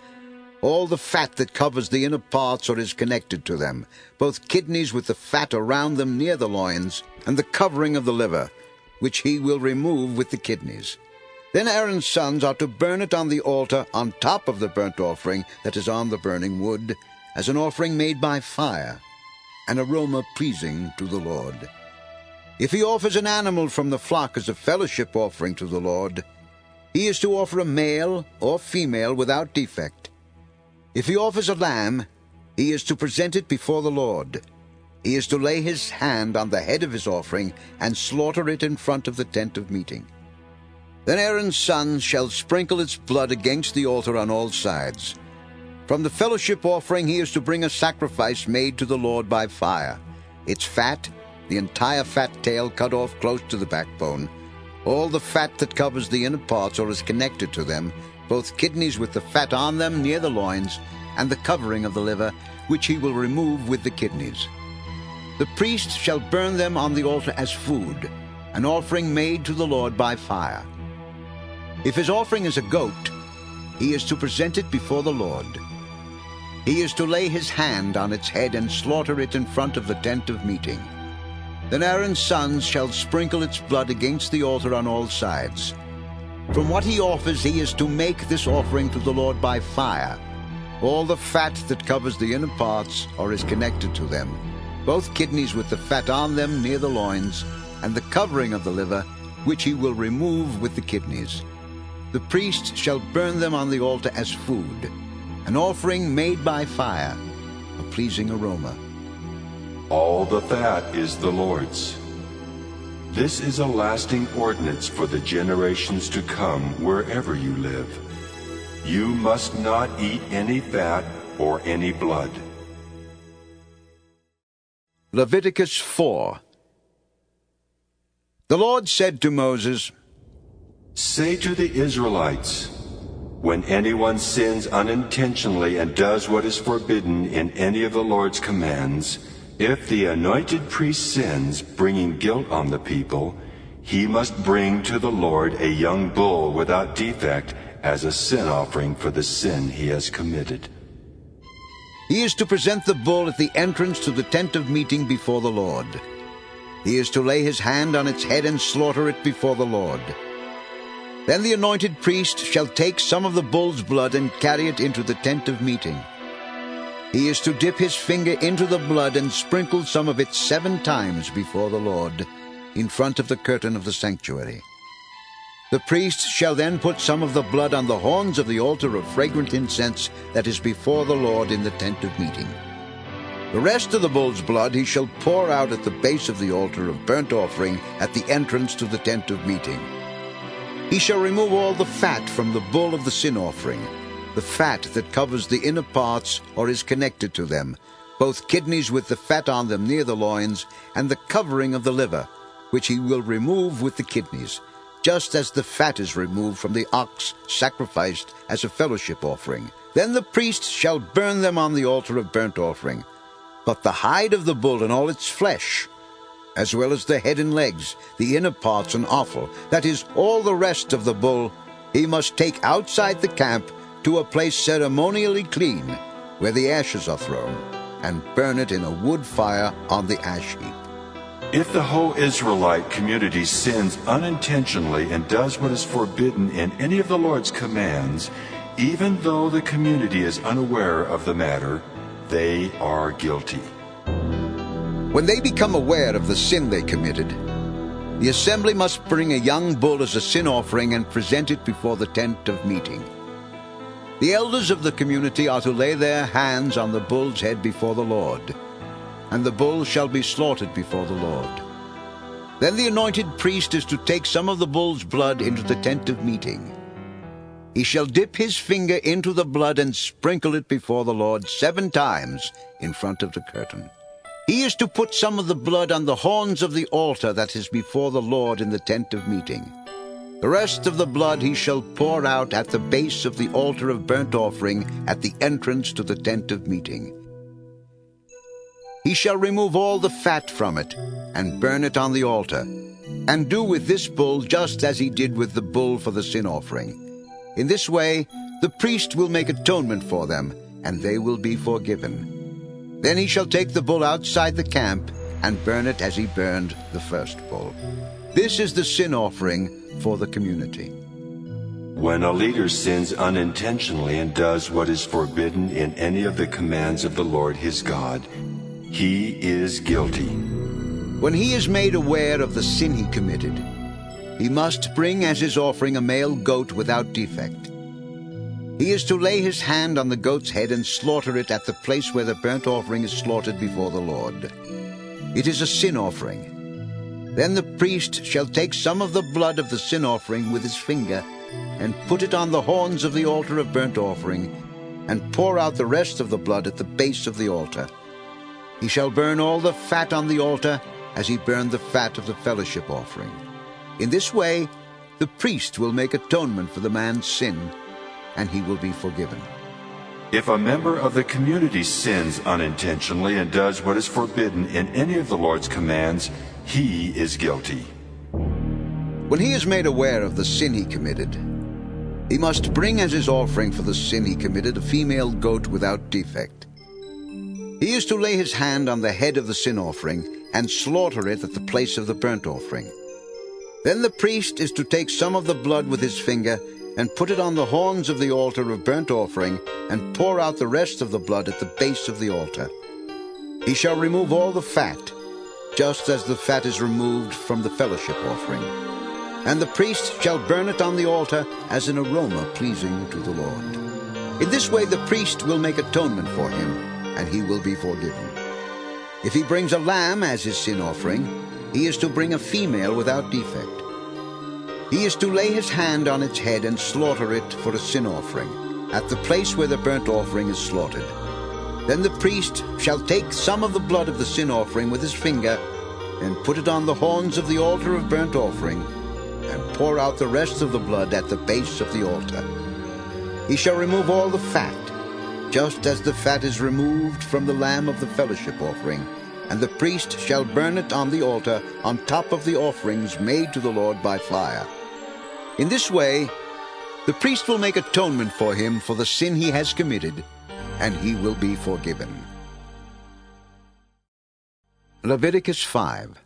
A: All the fat that covers the inner parts or is connected to them, both kidneys with the fat around them near the loins, and the covering of the liver, which he will remove with the kidneys. Then Aaron's sons are to burn it on the altar on top of the burnt offering that is on the burning wood, as an offering made by fire, an aroma pleasing to the Lord. If he offers an animal from the flock as a fellowship offering to the Lord, he is to offer a male or female without defect. If he offers a lamb, he is to present it before the Lord. He is to lay his hand on the head of his offering and slaughter it in front of the tent of meeting. Then Aaron's sons shall sprinkle its blood against the altar on all sides. From the fellowship offering he is to bring a sacrifice made to the Lord by fire. Its fat, the entire fat tail cut off close to the backbone, all the fat that covers the inner parts or is connected to them, both kidneys with the fat on them near the loins, and the covering of the liver, which he will remove with the kidneys. The priest shall burn them on the altar as food, an offering made to the Lord by fire. If his offering is a goat, he is to present it before the Lord. He is to lay his hand on its head and slaughter it in front of the tent of meeting. Then Aaron's sons shall sprinkle its blood against the altar on all sides. From what he offers he is to make this offering to the Lord by fire. All the fat that covers the inner parts or is connected to them, both kidneys with the fat on them near the loins, and the covering of the liver, which he will remove with the kidneys. The priest shall burn them on the altar as food, an offering made by fire, a pleasing aroma.
D: All the fat is the Lord's. This is a lasting ordinance for the generations to come wherever you live. You must not eat any fat or any blood.
A: Leviticus 4. The Lord said to Moses,
D: Say to the Israelites, when anyone sins unintentionally and does what is forbidden in any of the Lord's commands, if the anointed priest sins, bringing guilt on the people, he must bring to the Lord a young bull without defect as a sin offering for the sin he has committed.
A: He is to present the bull at the entrance to the tent of meeting before the Lord. He is to lay his hand on its head and slaughter it before the Lord. Then the anointed priest shall take some of the bull's blood and carry it into the tent of meeting. He is to dip his finger into the blood and sprinkle some of it 7 times before the Lord, in front of the curtain of the sanctuary. The priest shall then put some of the blood on the horns of the altar of fragrant incense that is before the Lord in the tent of meeting. The rest of the bull's blood he shall pour out at the base of the altar of burnt offering at the entrance to the tent of meeting. He shall remove all the fat from the bull of the sin offering, the fat that covers the inner parts or is connected to them, both kidneys with the fat on them near the loins, and the covering of the liver, which he will remove with the kidneys, just as the fat is removed from the ox sacrificed as a fellowship offering. Then the priest shall burn them on the altar of burnt offering. But the hide of the bull and all its flesh, as well as the head and legs, the inner parts and offal, that is, all the rest of the bull, he must take outside the camp to a place ceremonially clean, where the ashes are thrown, and burn it in a wood fire on the ash heap.
D: If the whole Israelite community sins unintentionally and does what is forbidden in any of the Lord's commands, even though the community is unaware of the matter, they are guilty.
A: When they become aware of the sin they committed, the assembly must bring a young bull as a sin offering and present it before the tent of meeting. The elders of the community are to lay their hands on the bull's head before the Lord, and the bull shall be slaughtered before the Lord. Then the anointed priest is to take some of the bull's blood into the tent of meeting. He shall dip his finger into the blood and sprinkle it before the Lord 7 times in front of the curtain. He is to put some of the blood on the horns of the altar that is before the Lord in the tent of meeting. The rest of the blood he shall pour out at the base of the altar of burnt offering at the entrance to the tent of meeting. He shall remove all the fat from it, and burn it on the altar, and do with this bull just as he did with the bull for the sin offering. In this way the priest will make atonement for them, and they will be forgiven. Then he shall take the bull outside the camp, and burn it as he burned the first bull. This is the sin offering for the community.
D: When a leader sins unintentionally and does what is forbidden in any of the commands of the Lord his God, he is guilty.
A: When he is made aware of the sin he committed, he must bring as his offering a male goat without defect. He is to lay his hand on the goat's head and slaughter it at the place where the burnt offering is slaughtered before the Lord. It is a sin offering. Then the priest shall take some of the blood of the sin offering with his finger and put it on the horns of the altar of burnt offering, and pour out the rest of the blood at the base of the altar. He shall burn all the fat on the altar as he burned the fat of the fellowship offering. In this way the priest will make atonement for the man's sin, and he will be forgiven.
D: If a member of the community sins unintentionally and does what is forbidden in any of the Lord's commands, he is guilty.
A: When he is made aware of the sin he committed, He must bring as his offering for the sin he committed a female goat without defect. He is to lay his hand on the head of the sin offering and slaughter it at the place of the burnt offering. Then the priest is to take some of the blood with his finger and put it on the horns of the altar of burnt offering and pour out the rest of the blood at the base of the altar. He shall remove all the fat, just as the fat is removed from the fellowship offering. And the priest shall burn it on the altar as an aroma pleasing to the Lord. In this way the priest will make atonement for him, and he will be forgiven. If he brings a lamb as his sin offering, he is to bring a female without defect. He is to lay his hand on its head and slaughter it for a sin offering, at the place where the burnt offering is slaughtered. Then the priest shall take some of the blood of the sin offering with his finger, and put it on the horns of the altar of burnt offering, and pour out the rest of the blood at the base of the altar. He shall remove all the fat, just as the fat is removed from the lamb of the fellowship offering, and the priest shall burn it on the altar on top of the offerings made to the Lord by fire. In this way, the priest will make atonement for him for the sin he has committed, and he will be forgiven. Leviticus 5.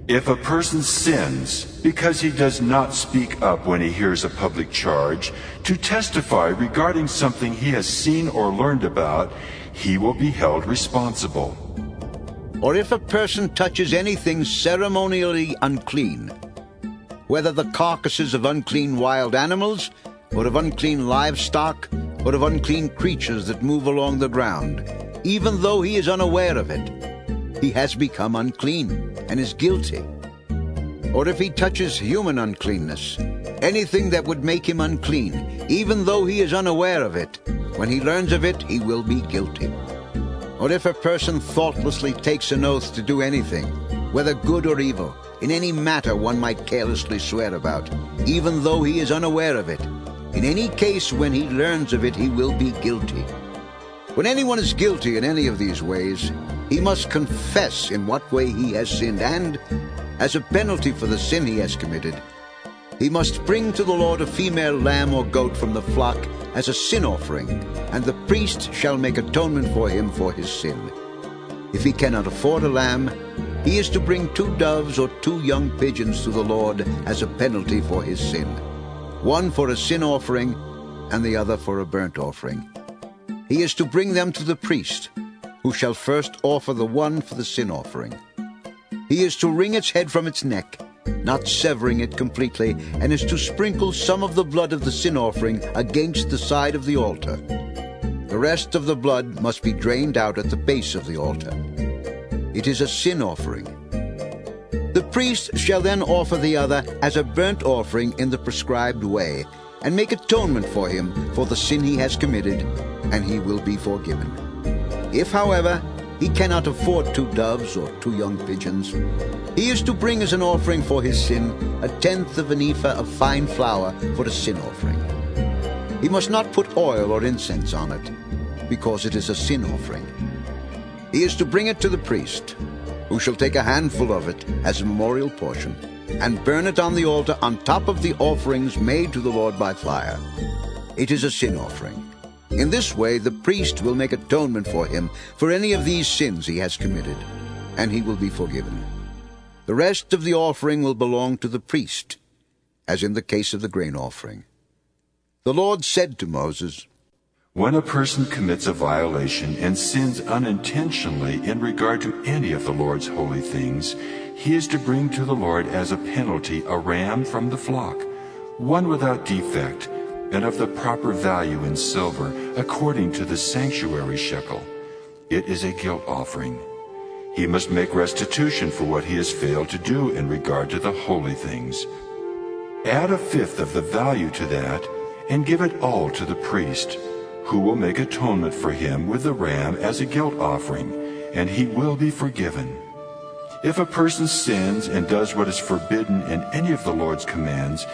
D: If a person sins because he does not speak up when he hears a public charge to testify regarding something he has seen or learned about, he will be held responsible.
A: Or if a person touches anything ceremonially unclean, whether the carcasses of unclean wild animals, or of unclean livestock, or of unclean creatures that move along the ground, even though he is unaware of it, he has become unclean and is guilty. Or if he touches human uncleanness, anything that would make him unclean, even though he is unaware of it, when he learns of it, he will be guilty. Or if a person thoughtlessly takes an oath to do anything, whether good or evil, in any matter one might carelessly swear about, even though he is unaware of it, in any case when he learns of it, he will be guilty. When anyone is guilty in any of these ways, he must confess in what way he has sinned, and, as a penalty for the sin he has committed, he must bring to the Lord a female lamb or goat from the flock as a sin offering, and the priest shall make atonement for him for his sin. If he cannot afford a lamb, he is to bring 2 doves or 2 young pigeons to the Lord as a penalty for his sin, one for a sin offering and the other for a burnt offering. He is to bring them to the priest, who shall first offer the one for the sin offering. He is to wring its head from its neck, not severing it completely, and is to sprinkle some of the blood of the sin offering against the side of the altar. The rest of the blood must be drained out at the base of the altar. It is a sin offering. The priest shall then offer the other as a burnt offering in the prescribed way, and make atonement for him for the sin he has committed, and he will be forgiven. If, however, he cannot afford 2 doves or 2 young pigeons, he is to bring as an offering for his sin 1/10 of an ephah of fine flour for a sin offering. He must not put oil or incense on it, because it is a sin offering. He is to bring it to the priest, who shall take a handful of it as a memorial portion, and burn it on the altar on top of the offerings made to the Lord by fire. It is a sin offering. In this way the priest will make atonement for him for any of these sins he has committed, and he will be forgiven. The rest of the offering will belong to the priest, as in the case of the grain offering. The Lord said to Moses,
D: When a person commits a violation and sins unintentionally in regard to any of the Lord's holy things, he is to bring to the Lord as a penalty a ram from the flock, one without defect, and of the proper value in silver, according to the sanctuary shekel. It is a guilt offering. He must make restitution for what he has failed to do in regard to the holy things. Add 1/5 of the value to that, and give it all to the priest, who will make atonement for him with the ram as a guilt offering, and he will be forgiven. If a person sins and does what is forbidden in any of the Lord's commands,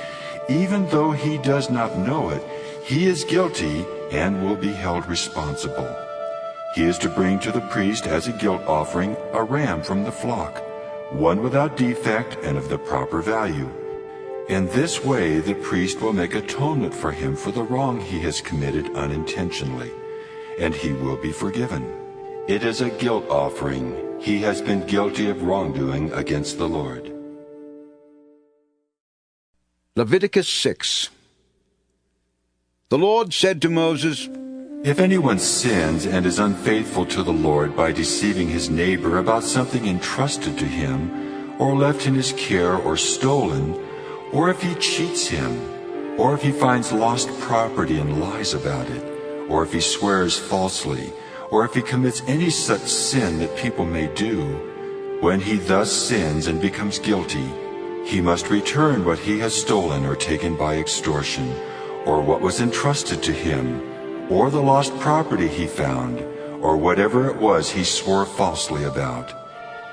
D: even though he does not know it, he is guilty and will be held responsible. He is to bring to the priest as a guilt offering a ram from the flock, one without defect and of the proper value. In this way, the priest will make atonement for him for the wrong he has committed unintentionally, and he will be forgiven. It is a guilt offering. He has been guilty of wrongdoing against the Lord.
A: Leviticus 6. The Lord said to Moses,
D: If anyone sins and is unfaithful to the Lord by deceiving his neighbor about something entrusted to him, or left in his care, or stolen, or if he cheats him, or if he finds lost property and lies about it, or if he swears falsely, or if he commits any such sin that people may do, when he thus sins and becomes guilty, he must return what he has stolen or taken by extortion, or what was entrusted to him, or the lost property he found, or whatever it was he swore falsely about.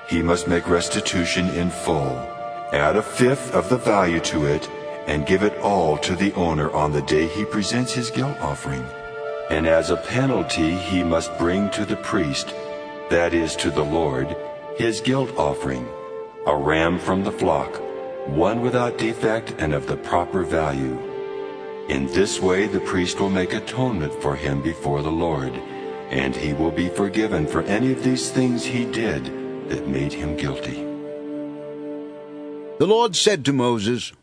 D: He must make restitution in full, add 1/5 of the value to it, and give it all to the owner on the day he presents his guilt offering. And as a penalty he must bring to the priest, that is, to the Lord, his guilt offering, a ram from the flock, one without defect and of the proper value. In this way the priest will make atonement for him before the Lord, and he will be forgiven for any of these things he did that made him guilty.
A: The Lord said to Moses,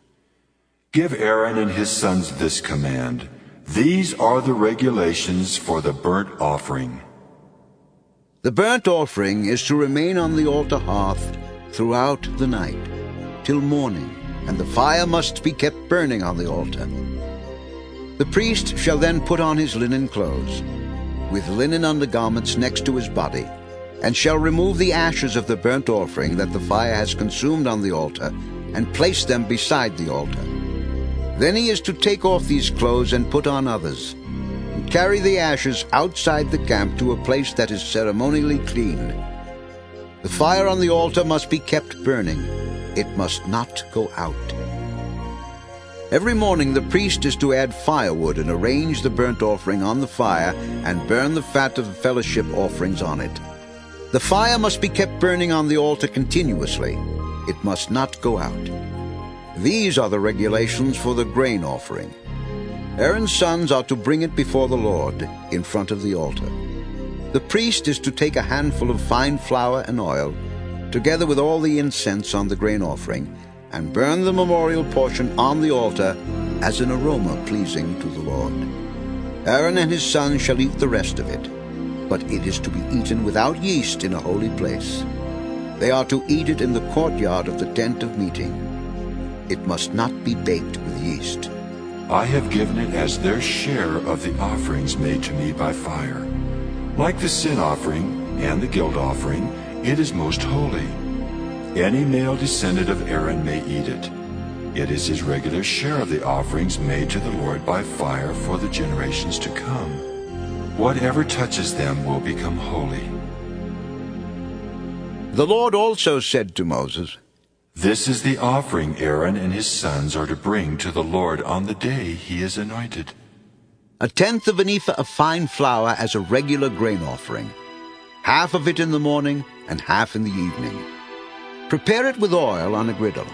D: Give Aaron and his sons this command. These are the regulations for the burnt offering.
A: The burnt offering is to remain on the altar hearth throughout the night, till morning, and the fire must be kept burning on the altar. The priest shall then put on his linen clothes, with linen undergarments next to his body, and shall remove the ashes of the burnt offering that the fire has consumed on the altar, and place them beside the altar. Then he is to take off these clothes and put on others, and carry the ashes outside the camp to a place that is ceremonially clean. The fire on the altar must be kept burning. It must not go out. Every morning the priest is to add firewood and arrange the burnt offering on the fire and burn the fat of the fellowship offerings on it. The fire must be kept burning on the altar continuously. It must not go out. These are the regulations for the grain offering. Aaron's sons are to bring it before the Lord in front of the altar. The priest is to take a handful of fine flour and oil, together with all the incense on the grain offering, and burn the memorial portion on the altar as an aroma pleasing to the Lord. Aaron and his sons shall eat the rest of it, but it is to be eaten without yeast in a holy place. They are to eat it in the courtyard of the tent of meeting. It must not be baked with yeast.
D: I have given it as their share of the offerings made to me by fire. Like the sin offering and the guilt offering, it is most holy. Any male descendant of Aaron may eat it. It is his regular share of the offerings made to the Lord by fire for the generations to come. Whatever touches them will become holy.
A: The Lord also said to Moses,
D: This is the offering Aaron and his sons are to bring to the Lord on the day he is anointed.
A: 1/10 of an ephah of fine flour as a regular grain offering, half of it in the morning and half in the evening. Prepare it with oil on a griddle.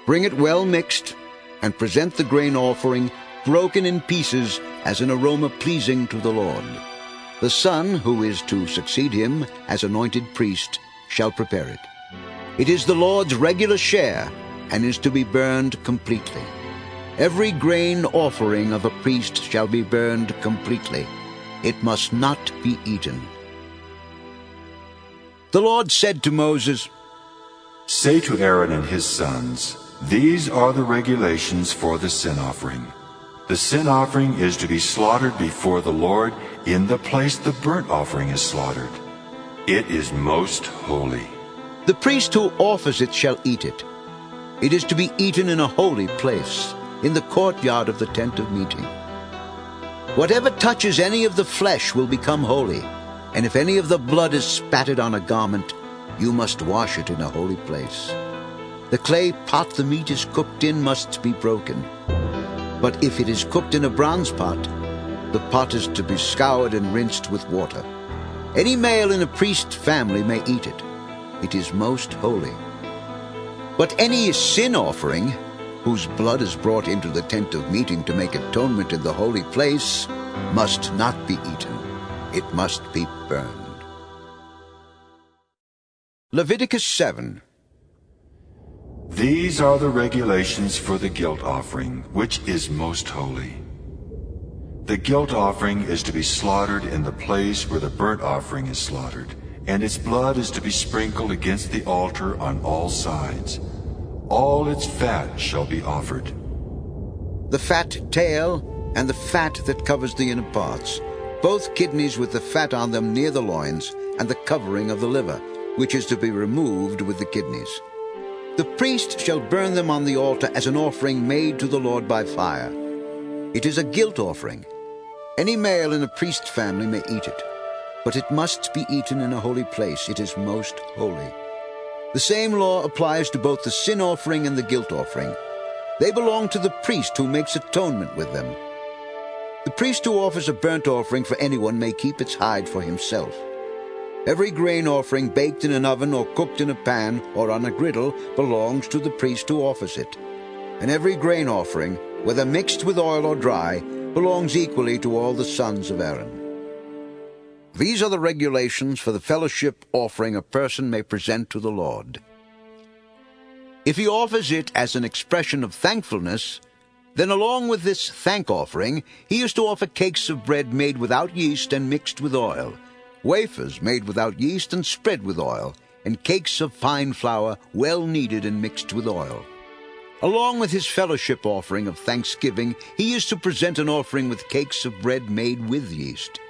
A: Bring it well mixed, and present the grain offering broken in pieces as an aroma pleasing to the Lord. The son who is to succeed him as anointed priest shall prepare it. It is the Lord's regular share, and is to be burned completely. Every grain offering of a priest shall be burned completely. It must not be eaten. The Lord said to Moses,
D: Say to Aaron and his sons, These are the regulations for the sin offering. The sin offering is to be slaughtered before the Lord in the place the burnt offering is slaughtered. It is most holy.
A: The priest who offers it shall eat it. It is to be eaten in a holy place, in the courtyard of the tent of meeting. Whatever touches any of the flesh will become holy, and if any of the blood is spattered on a garment, you must wash it in a holy place. The clay pot the meat is cooked in must be broken. But if it is cooked in a bronze pot, the pot is to be scoured and rinsed with water. Any male in a priest's family may eat it. It is most holy. But any sin offering whose blood is brought into the tent of meeting to make atonement in the holy place, must not be eaten. It must be burned. Leviticus 7.
D: These are the regulations for the guilt offering, which is most holy. The guilt offering is to be slaughtered in the place where the burnt offering is slaughtered, and its blood is to be sprinkled against the altar on all sides. All its fat shall be offered.
A: The fat tail and the fat that covers the inner parts, both kidneys with the fat on them near the loins, and the covering of the liver, which is to be removed with the kidneys. The priest shall burn them on the altar as an offering made to the Lord by fire. It is a guilt offering. Any male in a priest's family may eat it, but it must be eaten in a holy place. It is most holy. The same law applies to both the sin offering and the guilt offering. They belong to the priest who makes atonement with them. The priest who offers a burnt offering for anyone may keep its hide for himself. Every grain offering baked in an oven or cooked in a pan or on a griddle belongs to the priest who offers it. And every grain offering, whether mixed with oil or dry, belongs equally to all the sons of Aaron. These are the regulations for the fellowship offering a person may present to the Lord. If he offers it as an expression of thankfulness, then along with this thank offering, he is to offer cakes of bread made without yeast and mixed with oil, wafers made without yeast and spread with oil, and cakes of fine flour well kneaded and mixed with oil. Along with his fellowship offering of thanksgiving, he is to present an offering with cakes of bread made with yeast.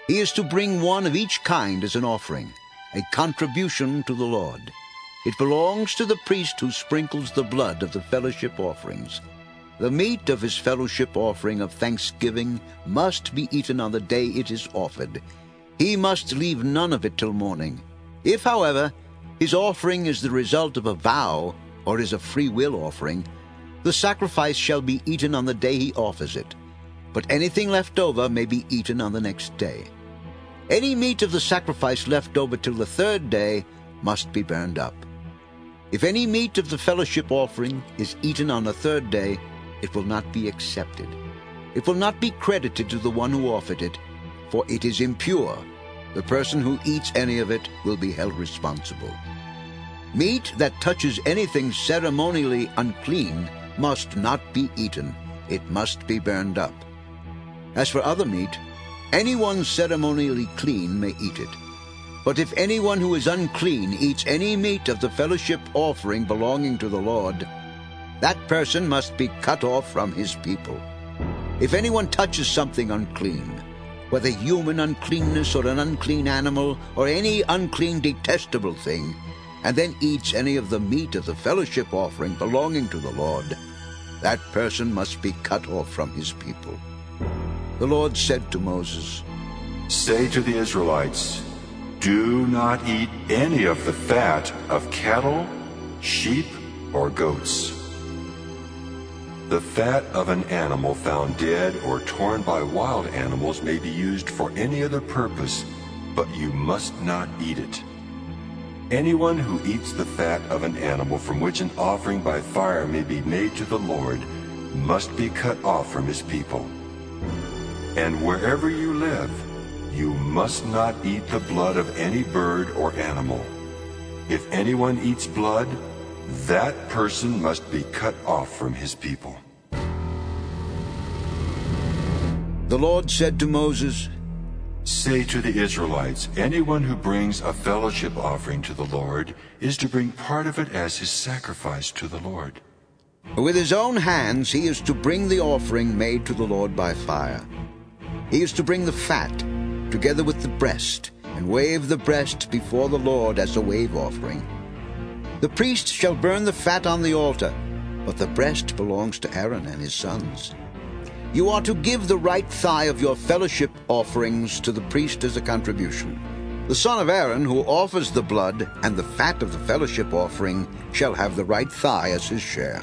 A: He is to bring one of each kind as an offering, a contribution to the Lord. It belongs to the priest who sprinkles the blood of the fellowship offerings. The meat of his fellowship offering of thanksgiving must be eaten on the day it is offered. He must leave none of it till morning. If, however, his offering is the result of a vow or is a free will offering, the sacrifice shall be eaten on the day he offers it, but anything left over may be eaten on the next day. Any meat of the sacrifice left over till the third day must be burned up. If any meat of the fellowship offering is eaten on the third day, it will not be accepted. It will not be credited to the one who offered it, for it is impure. The person who eats any of it will be held responsible. Meat that touches anything ceremonially unclean must not be eaten. It must be burned up. As for other meat, anyone ceremonially clean may eat it. But if anyone who is unclean eats any meat of the fellowship offering belonging to the Lord, that person must be cut off from his people. If anyone touches something unclean, whether human uncleanness or an unclean animal or any unclean detestable thing, and then eats any of the meat of the fellowship offering belonging to the Lord, that person must be cut off from his people. The Lord said to Moses,
D: "Say to the Israelites, do not eat any of the fat of cattle, sheep, or goats. The fat of an animal found dead or torn by wild animals may be used for any other purpose, but you must not eat it. Anyone who eats the fat of an animal from which an offering by fire may be made to the Lord must be cut off from his people. And wherever you live, you must not eat the blood of any bird or animal. If anyone eats blood, that person must be cut off from his people."
A: The Lord said to Moses,
D: "Say to the Israelites, anyone who brings a fellowship offering to the Lord is to bring part of it as his sacrifice to the Lord.
A: With his own hands he is to bring the offering made to the Lord by fire. He is to bring the fat, together with the breast, and wave the breast before the Lord as a wave offering. The priest shall burn the fat on the altar, but the breast belongs to Aaron and his sons. You are to give the right thigh of your fellowship offerings to the priest as a contribution. The son of Aaron who offers the blood and the fat of the fellowship offering shall have the right thigh as his share.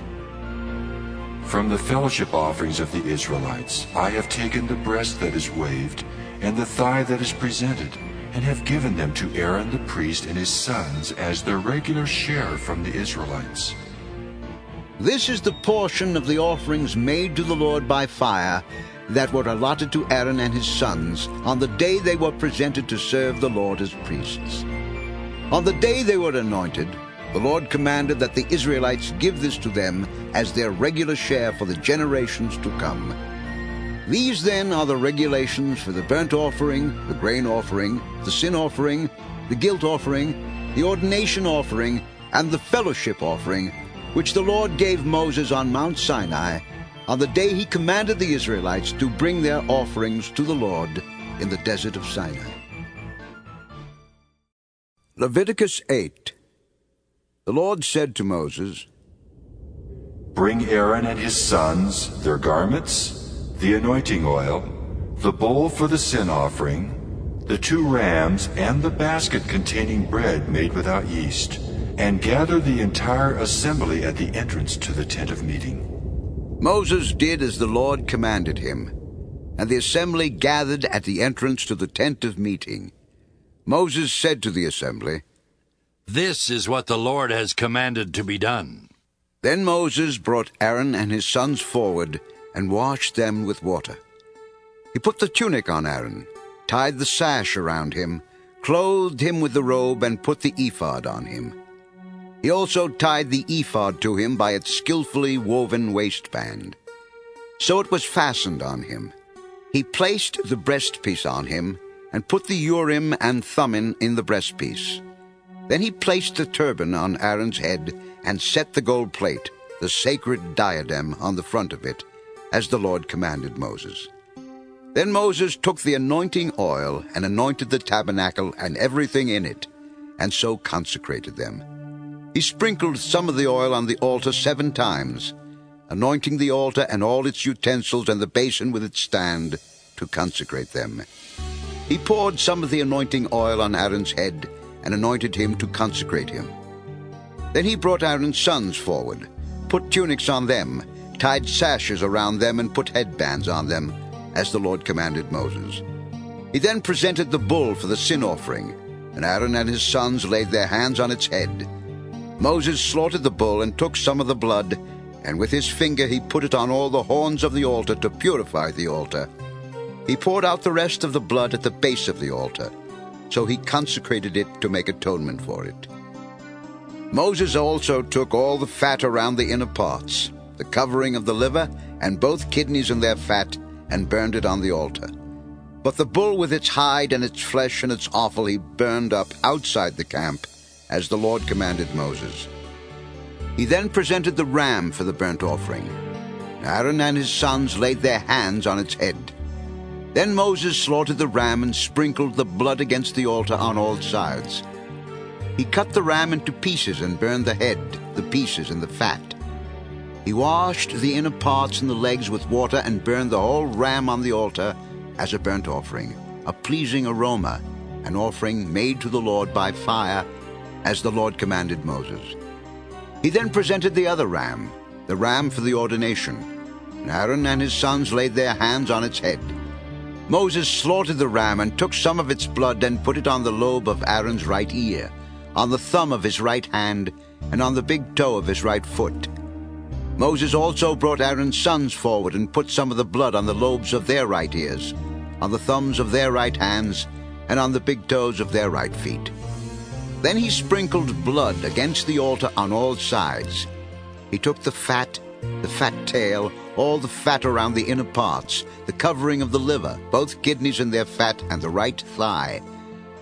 D: From the fellowship offerings of the Israelites, I have taken the breast that is waved and the thigh that is presented, and have given them to Aaron the priest and his sons as their regular share from the Israelites.
A: This is the portion of the offerings made to the Lord by fire that were allotted to Aaron and his sons on the day they were presented to serve the Lord as priests. On the day they were anointed, the Lord commanded that the Israelites give this to them as their regular share for the generations to come. These then are the regulations for the burnt offering, the grain offering, the sin offering, the guilt offering, the ordination offering, and the fellowship offering, which the Lord gave Moses on Mount Sinai on the day he commanded the Israelites to bring their offerings to the Lord in the desert of Sinai. Leviticus 8. The Lord said to Moses,
D: Bring Aaron and his sons their garments, the anointing oil, the bowl for the sin offering, the 2 rams, and the basket containing bread made without yeast, and gather the entire assembly at the entrance to the tent of meeting.
A: Moses did as the Lord commanded him, and the assembly gathered at the entrance to the tent of meeting. Moses said to the assembly,
O: This is what the Lord has commanded to be done.
A: Then Moses brought Aaron and his sons forward and washed them with water. He put the tunic on Aaron, tied the sash around him, clothed him with the robe, and put the ephod on him. He also tied the ephod to him by its skillfully woven waistband. So it was fastened on him. He placed the breastpiece on him, and put the Urim and Thummim in the breastpiece. Then he placed the turban on Aaron's head, and set the gold plate, the sacred diadem, on the front of it, as the Lord commanded Moses. Then Moses took the anointing oil, and anointed the tabernacle and everything in it, and so consecrated them. He sprinkled some of the oil on the altar 7 times, anointing the altar and all its utensils and the basin with its stand, to consecrate them. He poured some of the anointing oil on Aaron's head, and anointed him to consecrate him. Then he brought Aaron's sons forward, put tunics on them, tied sashes around them, and put headbands on them, as the Lord commanded Moses. He then presented the bull for the sin offering, and Aaron and his sons laid their hands on its head. Moses slaughtered the bull and took some of the blood, and with his finger he put it on all the horns of the altar to purify the altar. He poured out the rest of the blood at the base of the altar, so he consecrated it to make atonement for it. Moses also took all the fat around the inner parts, the covering of the liver, and both kidneys and their fat, and burned it on the altar. But the bull with its hide and its flesh and its offal he burned up outside the camp, as the Lord commanded Moses. He then presented the ram for the burnt offering. Aaron and his sons laid their hands on its head. Then Moses slaughtered the ram and sprinkled the blood against the altar on all sides. He cut the ram into pieces and burned the head, the pieces, and the fat. He washed the inner parts and the legs with water and burned the whole ram on the altar as a burnt offering, a pleasing aroma, an offering made to the Lord by fire, as the Lord commanded Moses. He then presented the other ram, the ram for the ordination, and Aaron and his sons laid their hands on its head. Moses slaughtered the ram and took some of its blood and put it on the lobe of Aaron's right ear, on the thumb of his right hand, and on the big toe of his right foot. Moses also brought Aaron's sons forward and put some of the blood on the lobes of their right ears, on the thumbs of their right hands, and on the big toes of their right feet. Then he sprinkled blood against the altar on all sides. He took the fat tail, all the fat around the inner parts, the covering of the liver, both kidneys and their fat, and the right thigh.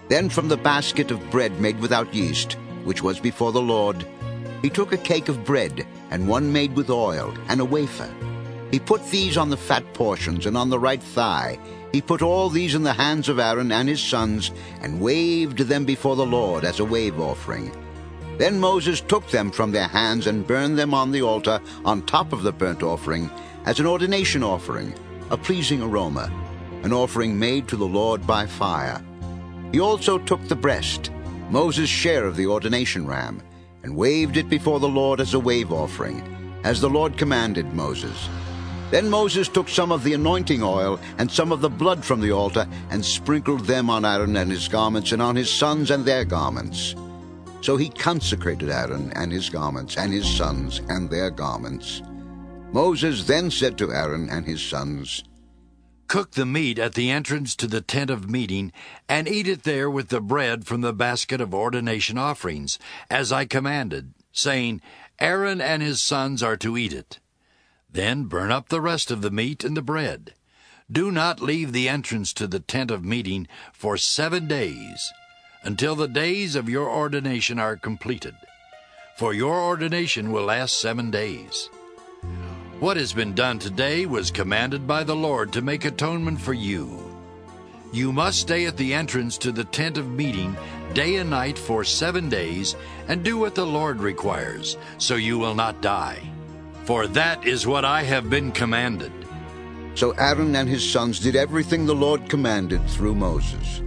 A: Then from the basket of bread made without yeast, which was before the Lord, he took a cake of bread, and one made with oil, and a wafer. He put these on the fat portions, and on the right thigh. He put all these in the hands of Aaron and his sons, and waved them before the Lord as a wave offering. Then Moses took them from their hands and burned them on the altar on top of the burnt offering as an ordination offering, a pleasing aroma, an offering made to the Lord by fire. He also took the breast, Moses' share of the ordination ram, and waved it before the Lord as a wave offering, as the Lord commanded Moses. Then Moses took some of the anointing oil and some of the blood from the altar and sprinkled them on Aaron and his garments and on his sons and their garments. So he consecrated Aaron and his garments, and his sons and their garments. Moses then said to Aaron and his sons,
O: "Cook the meat at the entrance to the tent of meeting, and eat it there with the bread from the basket of ordination offerings, as I commanded, saying, Aaron and his sons are to eat it. Then burn up the rest of the meat and the bread. Do not leave the entrance to the tent of meeting for 7 days, until the days of your ordination are completed. For your ordination will last 7 days. What has been done today was commanded by the Lord to make atonement for you. You must stay at the entrance to the tent of meeting day and night for 7 days, and do what the Lord requires, so you will not die. For that is what I have been commanded."
A: So Aaron and his sons did everything the Lord commanded through Moses.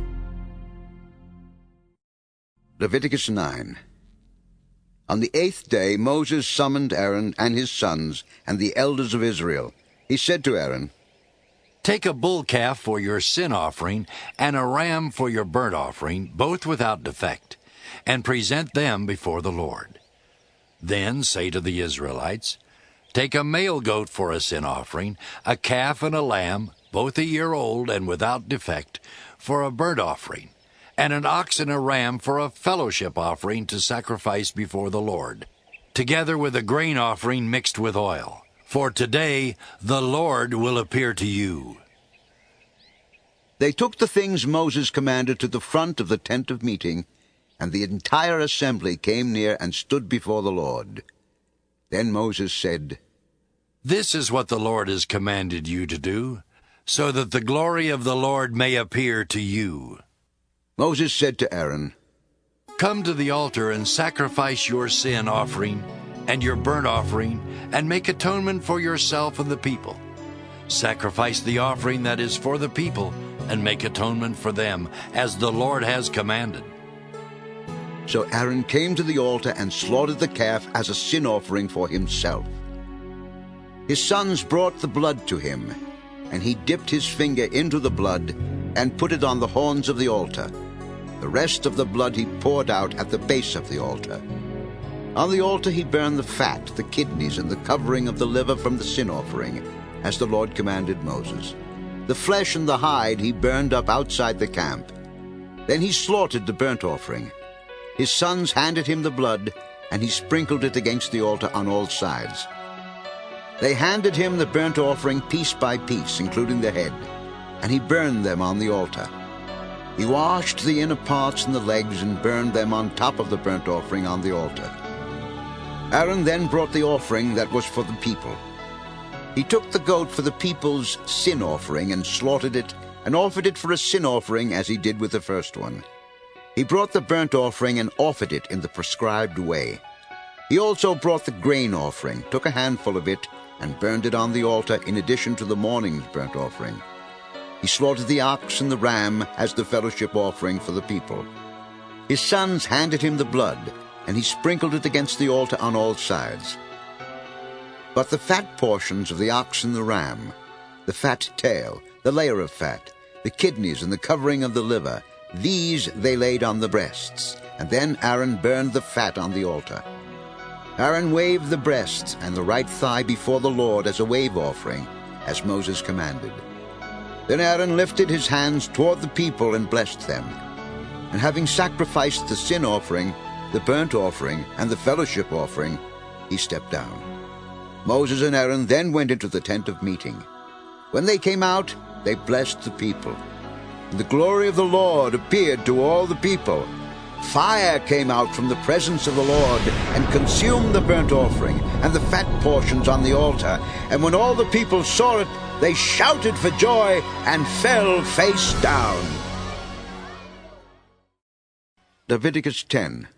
A: Leviticus 9. On the 8th day Moses summoned Aaron and his sons and the elders of Israel. He said to Aaron,
O: "Take a bull calf for your sin offering and a ram for your burnt offering, both without defect, and present them before the Lord. Then say to the Israelites, Take a male goat for a sin offering, a calf and a lamb, both a year old and without defect, for a burnt offering, and an ox and a ram for a fellowship offering to sacrifice before the Lord, together with a grain offering mixed with oil. For today the Lord will appear to you."
A: They took the things Moses commanded to the front of the tent of meeting, and the entire assembly came near and stood before the Lord. Then Moses said,
O: "This is what the Lord has commanded you to do, so that the glory of the Lord may appear to you."
A: Moses said to Aaron,
O: "Come to the altar and sacrifice your sin offering and your burnt offering, and make atonement for yourself and the people. Sacrifice the offering that is for the people, and make atonement for them, as the Lord has commanded."
A: So Aaron came to the altar and slaughtered the calf as a sin offering for himself. His sons brought the blood to him, and he dipped his finger into the blood and put it on the horns of the altar. The rest of the blood he poured out at the base of the altar. On the altar he burned the fat, the kidneys, and the covering of the liver from the sin offering, as the Lord commanded Moses. The flesh and the hide he burned up outside the camp. Then he slaughtered the burnt offering. His sons handed him the blood, and he sprinkled it against the altar on all sides. They handed him the burnt offering piece by piece, including the head, and he burned them on the altar. He washed the inner parts and the legs and burned them on top of the burnt offering on the altar. Aaron then brought the offering that was for the people. He took the goat for the people's sin offering and slaughtered it and offered it for a sin offering as he did with the first one. He brought the burnt offering and offered it in the prescribed way. He also brought the grain offering, took a handful of it, and burned it on the altar in addition to the morning's burnt offering. He slaughtered the ox and the ram as the fellowship offering for the people. His sons handed him the blood, and he sprinkled it against the altar on all sides. But the fat portions of the ox and the ram, the fat tail, the layer of fat, the kidneys and the covering of the liver, these they laid on the breasts, and then Aaron burned the fat on the altar. Aaron waved the breast and the right thigh before the Lord as a wave offering, as Moses commanded. Then Aaron lifted his hands toward the people and blessed them. And having sacrificed the sin offering, the burnt offering, and the fellowship offering, he stepped down. Moses and Aaron then went into the tent of meeting. When they came out, they blessed the people. And the glory of the Lord appeared to all the people. Fire came out from the presence of the Lord and consumed the burnt offering and the fat portions on the altar. And when all the people saw it, they shouted for joy and fell face down. Leviticus 10.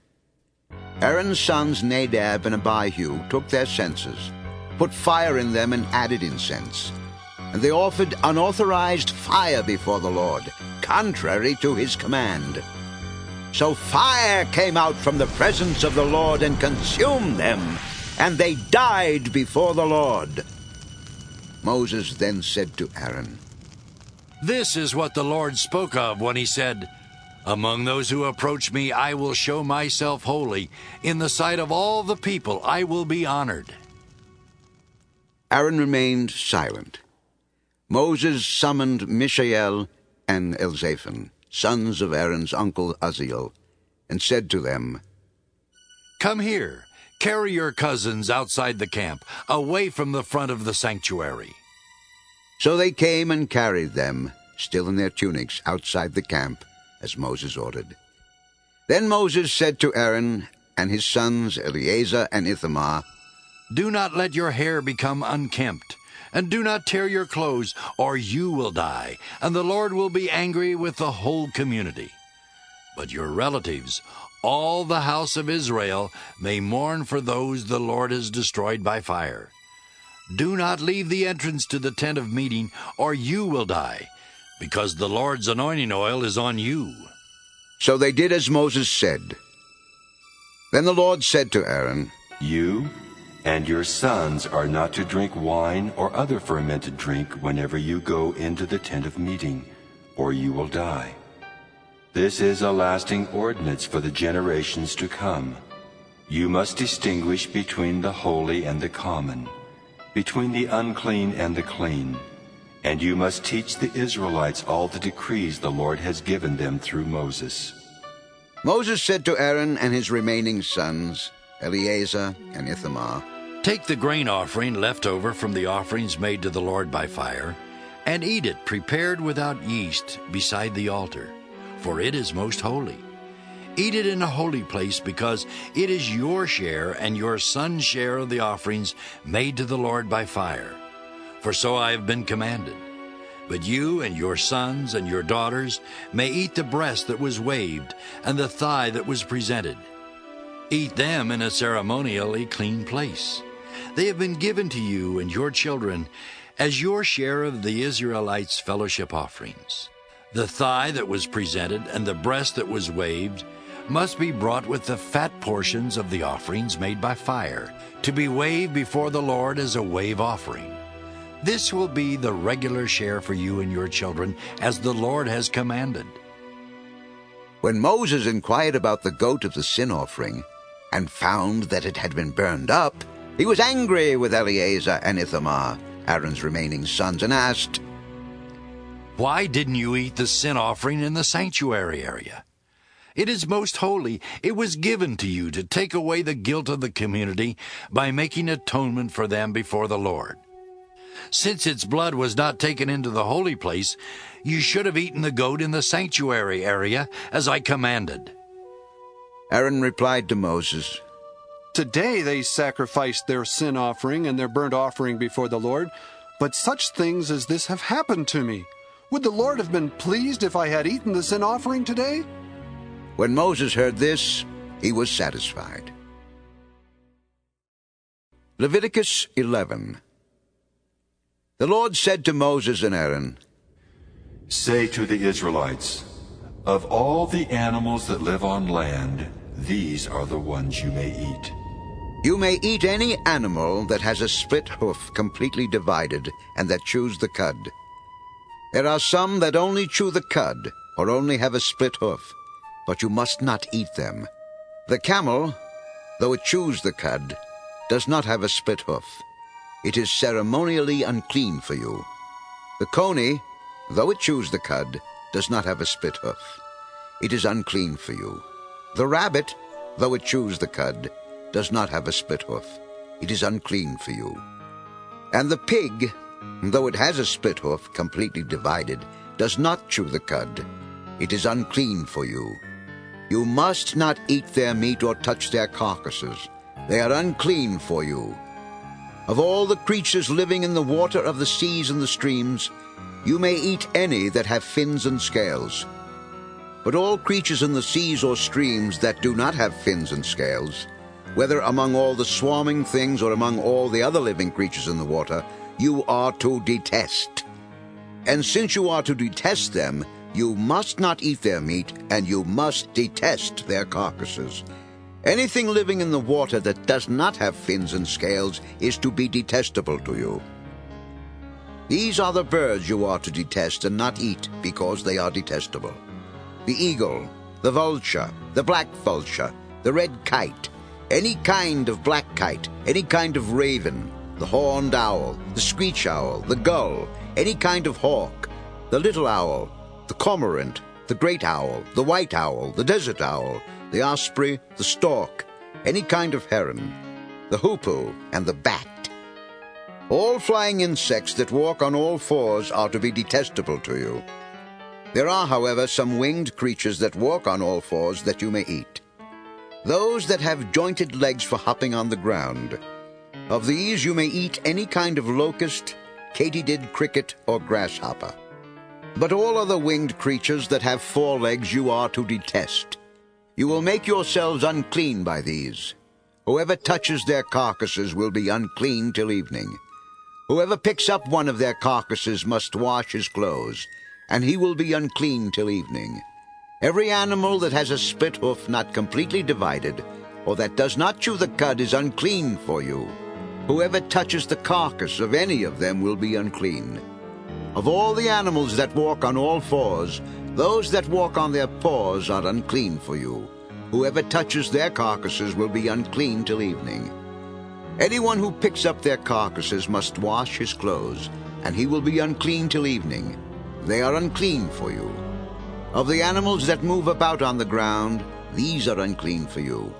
A: Aaron's sons Nadab and Abihu took their censers, put fire in them, and added incense. And they offered unauthorized fire before the Lord, contrary to his command. So fire came out from the presence of the Lord and consumed them, and they died before the Lord. Moses then said to Aaron,
O: "This is what the Lord spoke of when he said, Among those who approach me, I will show myself holy. In the sight of all the people, I will be honored.
A: Aaron remained silent. Moses summoned Mishael and Elzaphan, sons of Aaron's uncle Uzziel, and said to them,
O: Come here, carry your cousins outside the camp, away from the front of the sanctuary.
A: So they came and carried them, still in their tunics, outside the camp, as Moses ordered. Then Moses said to Aaron and his sons Eleazar and Ithamar,
O: Do not let your hair become unkempt, and do not tear your clothes, or you will die, and the Lord will be angry with the whole community. But your relatives, all the house of Israel, may mourn for those the Lord has destroyed by fire. Do not leave the entrance to the tent of meeting, or you will die, because the Lord's anointing oil is on you.
A: So they did as Moses said. Then the Lord said to Aaron,
D: You and your sons are not to drink wine or other fermented drink whenever you go into the tent of meeting, or you will die. This is a lasting ordinance for the generations to come. You must distinguish between the holy and the common, between the unclean and the clean, and you must teach the Israelites all the decrees the Lord has given them through Moses.
A: Moses said to Aaron and his remaining sons, Eleazar and Ithamar,
O: Take the grain offering left over from the offerings made to the Lord by fire, and eat it prepared without yeast beside the altar, for it is most holy. Eat it in a holy place, because it is your share and your son's share of the offerings made to the Lord by fire. For so I have been commanded. But you and your sons and your daughters may eat the breast that was waved and the thigh that was presented. Eat them in a ceremonially clean place. They have been given to you and your children as your share of the Israelites' fellowship offerings. The thigh that was presented and the breast that was waved must be brought with the fat portions of the offerings made by fire, to be waved before the Lord as a wave offering. This will be the regular share for you and your children, as the Lord has commanded.
A: When Moses inquired about the goat of the sin offering, and found that it had been burned up, he was angry with Eleazar and Ithamar, Aaron's remaining sons, and asked,
O: Why didn't you eat the sin offering in the sanctuary area? It is most holy. It was given to you to take away the guilt of the community by making atonement for them before the Lord. Since its blood was not taken into the holy place, you should have eaten the goat in the sanctuary area, as I commanded.
A: Aaron replied to Moses,
J: Today they sacrificed their sin offering and their burnt offering before the Lord, but such things as this have happened to me. Would the Lord have been pleased if I had eaten the sin offering today?
A: When Moses heard this, he was satisfied. Leviticus 11. The Lord said to Moses and Aaron,
D: Say to the Israelites, Of all the animals that live on land, these are the ones you may eat.
A: You may eat any animal that has a split hoof completely divided and that chews the cud. There are some that only chew the cud or only have a split hoof, but you must not eat them. The camel, though it chews the cud, does not have a split hoof. It is ceremonially unclean for you. The coney, though it chews the cud, does not have a split hoof. It is unclean for you. The rabbit, though it chews the cud, does not have a split hoof. It is unclean for you. And the pig, though it has a split hoof completely divided, does not chew the cud. It is unclean for you. You must not eat their meat or touch their carcasses. They are unclean for you. Of all the creatures living in the water of the seas and the streams, you may eat any that have fins and scales. But all creatures in the seas or streams that do not have fins and scales, whether among all the swarming things or among all the other living creatures in the water, you are to detest. And since you are to detest them, you must not eat their meat, and you must detest their carcasses. Anything living in the water that does not have fins and scales is to be detestable to you. These are the birds you are to detest and not eat, because they are detestable. the eagle, the vulture, the black vulture, the red kite, any kind of black kite, any kind of raven, the horned owl, the screech owl, the gull, any kind of hawk, the little owl, the cormorant, the great owl, the white owl, the desert owl, the osprey, the stork, any kind of heron, the hoopoe, and the bat. All flying insects that walk on all fours are to be detestable to you. There are, however, some winged creatures that walk on all fours that you may eat. Those that have jointed legs for hopping on the ground. Of these you may eat any kind of locust, katydid, cricket, or grasshopper. But all other winged creatures that have 4 legs you are to detest. You will make yourselves unclean by these. Whoever touches their carcasses will be unclean till evening. Whoever picks up one of their carcasses must wash his clothes, and he will be unclean till evening. Every animal that has a split hoof not completely divided, or that does not chew the cud, is unclean for you. Whoever touches the carcass of any of them will be unclean. Of all the animals that walk on all fours, those that walk on their paws are unclean for you. Whoever touches their carcasses will be unclean till evening. Anyone who picks up their carcasses must wash his clothes, and he will be unclean till evening. They are unclean for you. Of the animals that move about on the ground, these are unclean for you: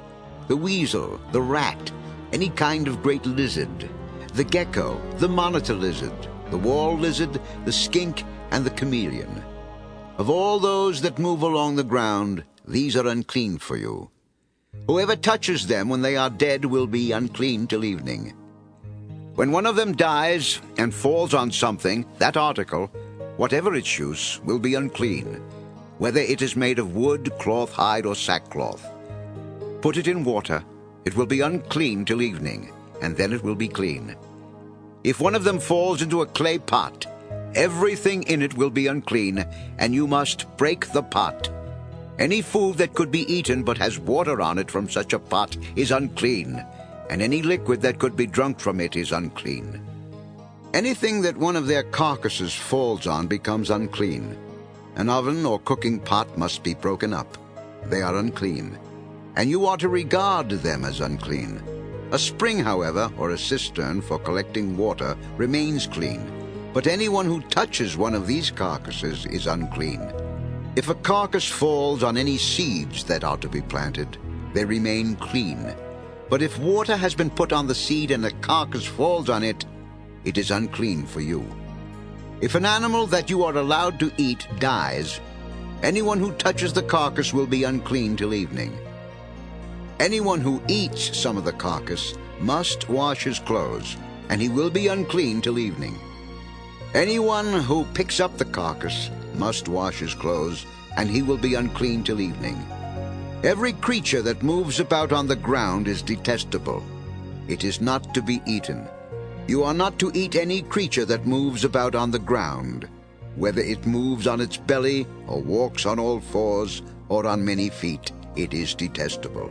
A: the weasel, the rat, any kind of great lizard, the gecko, the monitor lizard, the wall lizard, the skink, and the chameleon. Of all those that move along the ground, these are unclean for you. Whoever touches them when they are dead will be unclean till evening. When one of them dies and falls on something, that article, whatever its use, will be unclean, whether it is made of wood, cloth, hide, or sackcloth. Put it in water, it will be unclean till evening, and then it will be clean. If one of them falls into a clay pot, everything in it will be unclean, and you must break the pot. Any food that could be eaten but has water on it from such a pot is unclean, and any liquid that could be drunk from it is unclean. Anything that one of their carcasses falls on becomes unclean. An oven or cooking pot must be broken up. They are unclean, and you are to regard them as unclean. A spring, however, or a cistern for collecting water remains clean, but anyone who touches one of these carcasses is unclean. If a carcass falls on any seeds that are to be planted, they remain clean. But if water has been put on the seed and the carcass falls on it, it is unclean for you. If an animal that you are allowed to eat dies, anyone who touches the carcass will be unclean till evening. Anyone who eats some of the carcass must wash his clothes, and he will be unclean till evening. Anyone who picks up the carcass must wash his clothes, and he will be unclean till evening. Every creature that moves about on the ground is detestable. It is not to be eaten. You are not to eat any creature that moves about on the ground, whether it moves on its belly, or walks on all fours, or on many feet. It is detestable.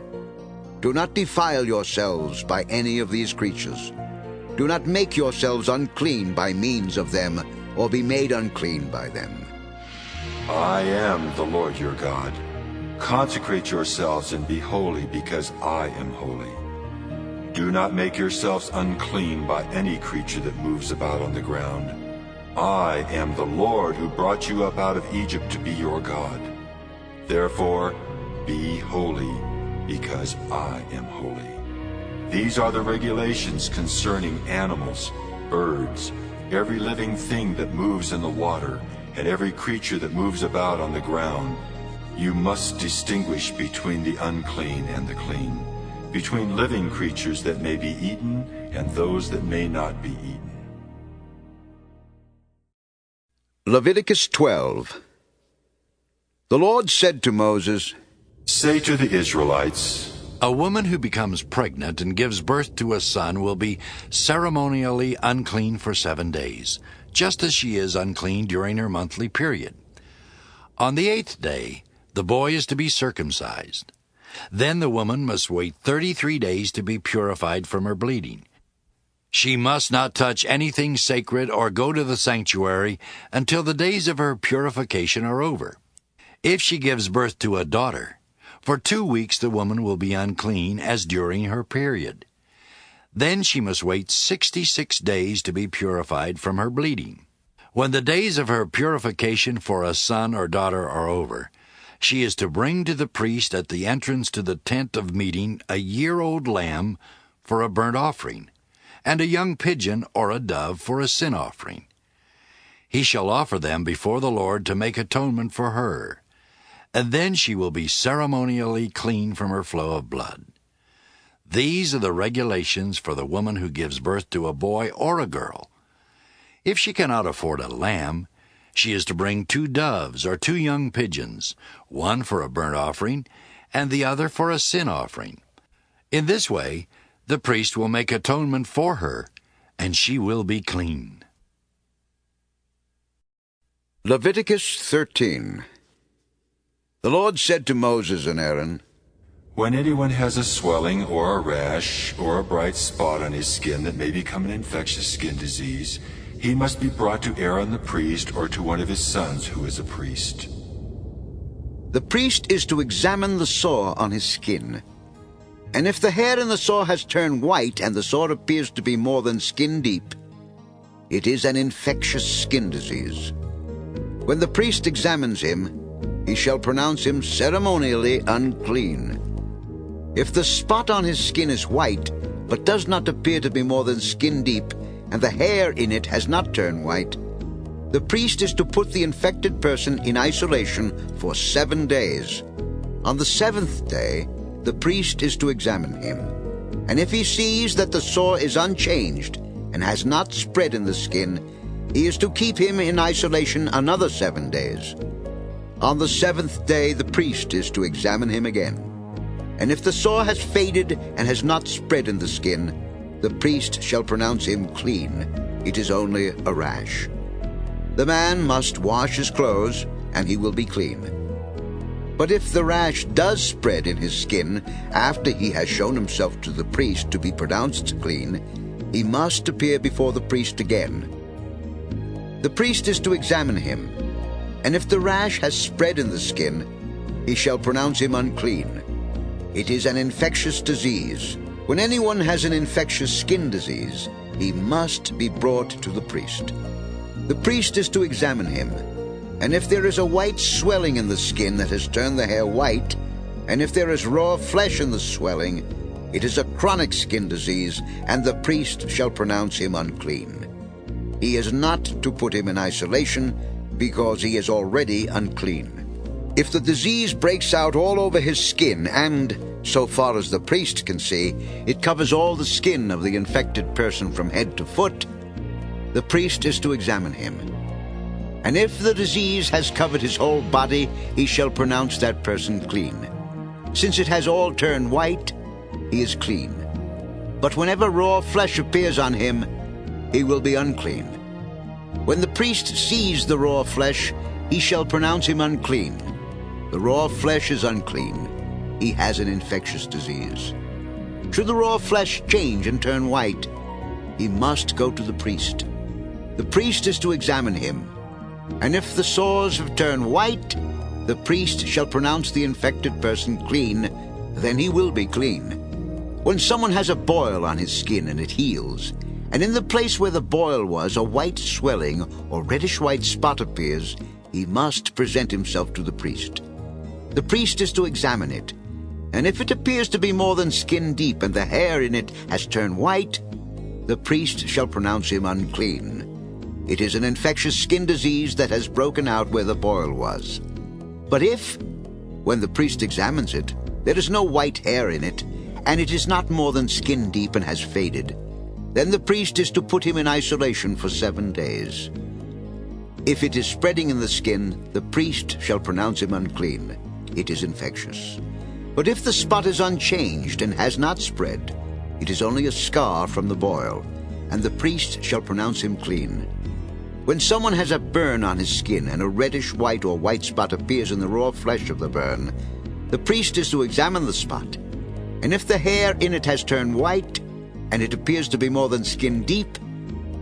A: Do not defile yourselves by any of these creatures. Do not make yourselves unclean by means of them, or be made unclean by them.
D: I am the Lord your God. Consecrate yourselves and be holy, because I am holy. Do not make yourselves unclean by any creature that moves about on the ground. I am the Lord who brought you up out of Egypt to be your God. Therefore, be holy, because I am holy. These are the regulations concerning animals, birds, every living thing that moves in the water, and every creature that moves about on the ground. You must distinguish between the unclean and the clean, between living creatures that may be eaten and those that may not be eaten.
A: Leviticus 12. The Lord said to Moses,
D: Say to the Israelites,
O: a woman who becomes pregnant and gives birth to a son will be ceremonially unclean for 7 days, just as she is unclean during her monthly period. On the 8th day, the boy is to be circumcised. Then the woman must wait 33 days to be purified from her bleeding. She must not touch anything sacred or go to the sanctuary until the days of her purification are over. If she gives birth to a daughter, for 2 weeks the woman will be unclean as during her period. Then she must wait 66 days to be purified from her bleeding. When the days of her purification for a son or daughter are over, she is to bring to the priest at the entrance to the tent of meeting a year-old lamb for a burnt offering, and a young pigeon or a dove for a sin offering. He shall offer them before the Lord to make atonement for her, and then she will be ceremonially clean from her flow of blood. These are the regulations for the woman who gives birth to a boy or a girl. If she cannot afford a lamb, she is to bring 2 doves or 2 young pigeons, one for a burnt offering and the other for a sin offering. In this way, the priest will make atonement for her, and she will be clean.
A: Leviticus 13. The Lord said to Moses and Aaron,
D: When anyone has a swelling or a rash or a bright spot on his skin that may become an infectious skin disease, he must be brought to Aaron the priest or to one of his sons who is a priest.
A: The priest is to examine the sore on his skin. And if the hair in the sore has turned white and the sore appears to be more than skin deep, it is an infectious skin disease. When the priest examines him, he shall pronounce him ceremonially unclean. If the spot on his skin is white, but does not appear to be more than skin deep, and the hair in it has not turned white, the priest is to put the infected person in isolation for 7 days. On the 7th day, the priest is to examine him. And if he sees that the sore is unchanged and has not spread in the skin, he is to keep him in isolation another 7 days. On the 7th day, the priest is to examine him again. And if the sore has faded and has not spread in the skin, the priest shall pronounce him clean. It is only a rash. The man must wash his clothes, and he will be clean. But if the rash does spread in his skin after he has shown himself to the priest to be pronounced clean, he must appear before the priest again. The priest is to examine him, and if the rash has spread in the skin, he shall pronounce him unclean. It is an infectious disease. When anyone has an infectious skin disease, he must be brought to the priest. The priest is to examine him, and if there is a white swelling in the skin that has turned the hair white, and if there is raw flesh in the swelling, it is a chronic skin disease, and the priest shall pronounce him unclean. He is not to put him in isolation, because he is already unclean. If the disease breaks out all over his skin and, so far as the priest can see, it covers all the skin of the infected person from head to foot, the priest is to examine him. And if the disease has covered his whole body, he shall pronounce that person clean. Since it has all turned white, he is clean. But whenever raw flesh appears on him, he will be unclean. When the priest sees the raw flesh, he shall pronounce him unclean. The raw flesh is unclean. He has an infectious disease. Should the raw flesh change and turn white, he must go to the priest. The priest is to examine him, and if the sores have turned white, the priest shall pronounce the infected person clean, then he will be clean. When someone has a boil on his skin and it heals, and in the place where the boil was a white swelling or reddish-white spot appears, he must present himself to the priest. The priest is to examine it, and if it appears to be more than skin deep and the hair in it has turned white, the priest shall pronounce him unclean. It is an infectious skin disease that has broken out where the boil was. But if, when the priest examines it, there is no white hair in it, and it is not more than skin deep and has faded, then the priest is to put him in isolation for 7 days. If it is spreading in the skin, the priest shall pronounce him unclean. It is infectious. But if the spot is unchanged and has not spread, it is only a scar from the boil, and the priest shall pronounce him clean. When someone has a burn on his skin and a reddish-white or white spot appears in the raw flesh of the burn, the priest is to examine the spot, and if the hair in it has turned white, and it appears to be more than skin deep,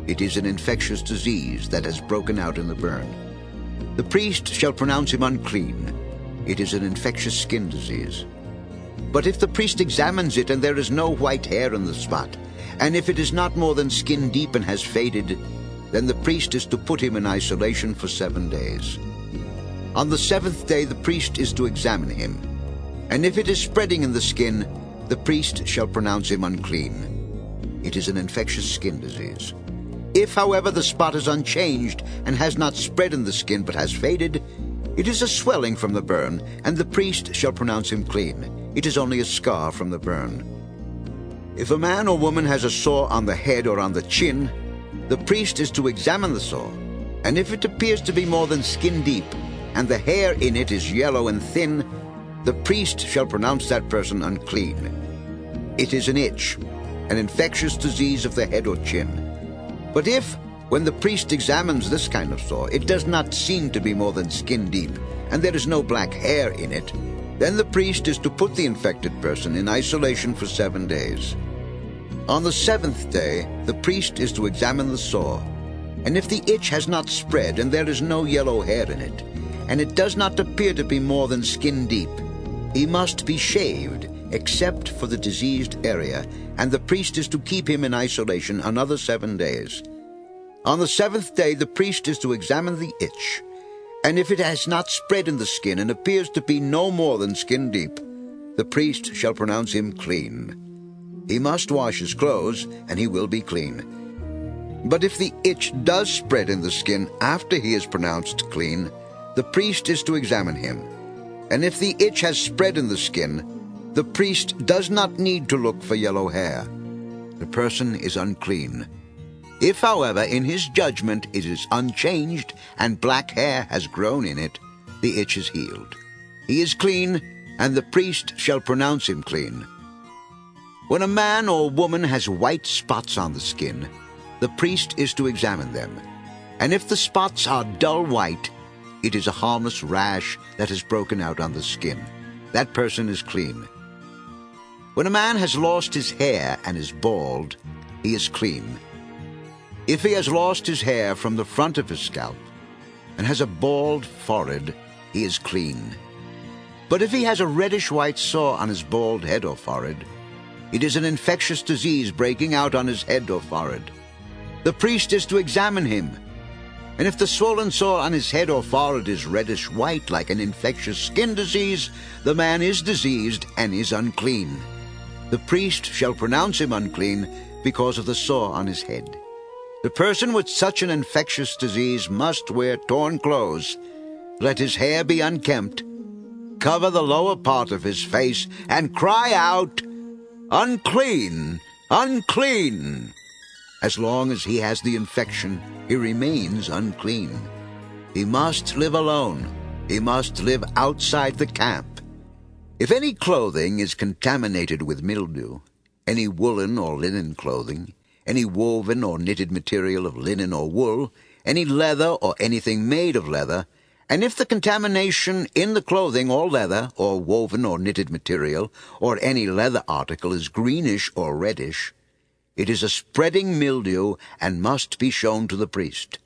A: it is an infectious disease that has broken out in the burn. The priest shall pronounce him unclean. it is an infectious skin disease. But if the priest examines it and there is no white hair on the spot, and if it is not more than skin deep and has faded, then the priest is to put him in isolation for 7 days. On the 7th day the priest is to examine him, and if it is spreading in the skin, the priest shall pronounce him unclean. It is an infectious skin disease. If, however, the spot is unchanged and has not spread in the skin but has faded, it is a swelling from the burn, and the priest shall pronounce him clean. It is only a scar from the burn. If a man or woman has a sore on the head or on the chin, the priest is to examine the sore, and if it appears to be more than skin deep, and the hair in it is yellow and thin, the priest shall pronounce that person unclean. It is an itch, an infectious disease of the head or chin. But if, when the priest examines this kind of sore, it does not seem to be more than skin deep, and there is no black hair in it, then the priest is to put the infected person in isolation for 7 days. On the 7th day, the priest is to examine the sore, and if the itch has not spread and there is no yellow hair in it, and it does not appear to be more than skin deep, he must be shaved, except for the diseased area, and the priest is to keep him in isolation another 7 days. On the 7th day the priest is to examine the itch, and if it has not spread in the skin and appears to be no more than skin deep, the priest shall pronounce him clean. He must wash his clothes, and he will be clean. But if the itch does spread in the skin after he is pronounced clean, the priest is to examine him. And if the itch has spread in the skin, the priest does not need to look for yellow hair. The person is unclean. If, however, in his judgment it is unchanged and black hair has grown in it, the itch is healed. He is clean, and the priest shall pronounce him clean. When a man or woman has white spots on the skin, the priest is to examine them. And if the spots are dull white, it is a harmless rash that has broken out on the skin. That person is clean. When a man has lost his hair and is bald, he is clean. If he has lost his hair from the front of his scalp and has a bald forehead, he is clean. But if he has a reddish-white sore on his bald head or forehead, it is an infectious disease breaking out on his head or forehead. The priest is to examine him, and if the swollen sore on his head or forehead is reddish-white like an infectious skin disease, the man is diseased and is unclean. The priest shall pronounce him unclean because of the sore on his head. The person with such an infectious disease must wear torn clothes. Let his hair be unkempt, cover the lower part of his face, and cry out, "Unclean! Unclean!" As long as he has the infection, he remains unclean. He must live alone. He must live outside the camp. If any clothing is contaminated with mildew, any woolen or linen clothing, any woven or knitted material of linen or wool, any leather or anything made of leather, and if the contamination in the clothing or leather or woven or knitted material or any leather article is greenish or reddish, it is a spreading mildew and must be shown to the priest.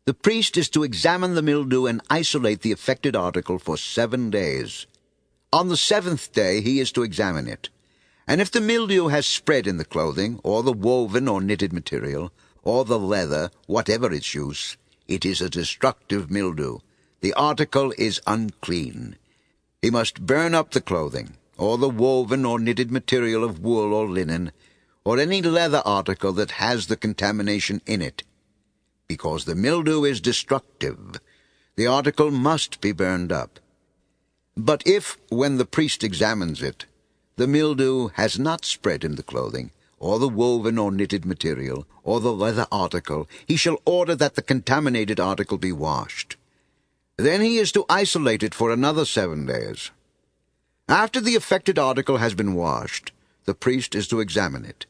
A: The priest is to examine the mildew and isolate the affected article for 7 days. On the 7th day he is to examine it. And if the mildew has spread in the clothing, or the woven or knitted material, or the leather, whatever its use, it is a destructive mildew. The article is unclean. He must burn up the clothing, or the woven or knitted material of wool or linen, or any leather article that has the contamination in it. Because the mildew is destructive, the article must be burned up. But if, when the priest examines it, the mildew has not spread in the clothing, or the woven or knitted material, or the leather article, he shall order that the contaminated article be washed. Then he is to isolate it for another 7 days. After the affected article has been washed, the priest is to examine it.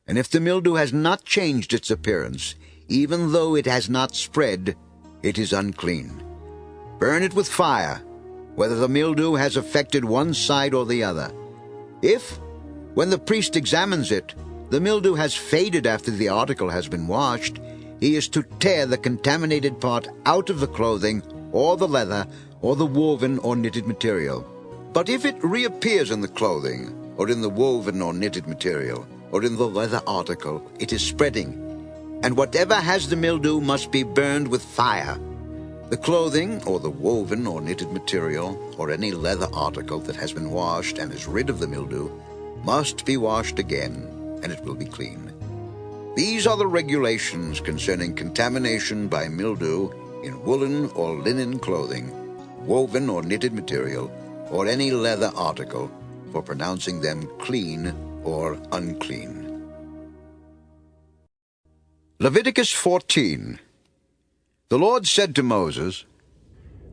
A: And if the mildew has not changed its appearance, even though it has not spread, it is unclean. Burn it with fire, whether the mildew has affected one side or the other. If, when the priest examines it, the mildew has faded after the article has been washed, he is to tear the contaminated part out of the clothing, or the leather, or the woven or knitted material. But if it reappears in the clothing, or in the woven or knitted material, or in the leather article, it is spreading, and whatever has the mildew must be burned with fire. The clothing, or the woven or knitted material, or any leather article that has been washed and is rid of the mildew, must be washed again, and it will be clean. These are the regulations concerning contamination by mildew in woolen or linen clothing, woven or knitted material, or any leather article, for pronouncing them clean or unclean. Leviticus 14. The Lord said to Moses,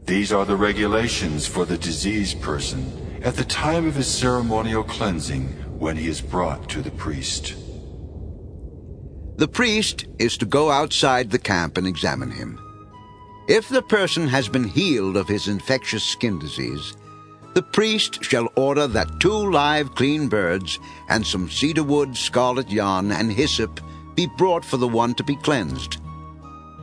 D: These are the regulations for the diseased person at the time of his ceremonial cleansing when he is brought to the priest.
A: The priest is to go outside the camp and examine him. If the person has been healed of his infectious skin disease, the priest shall order that 2 live clean birds and some cedar wood, scarlet yarn, and hyssop be brought for the one to be cleansed.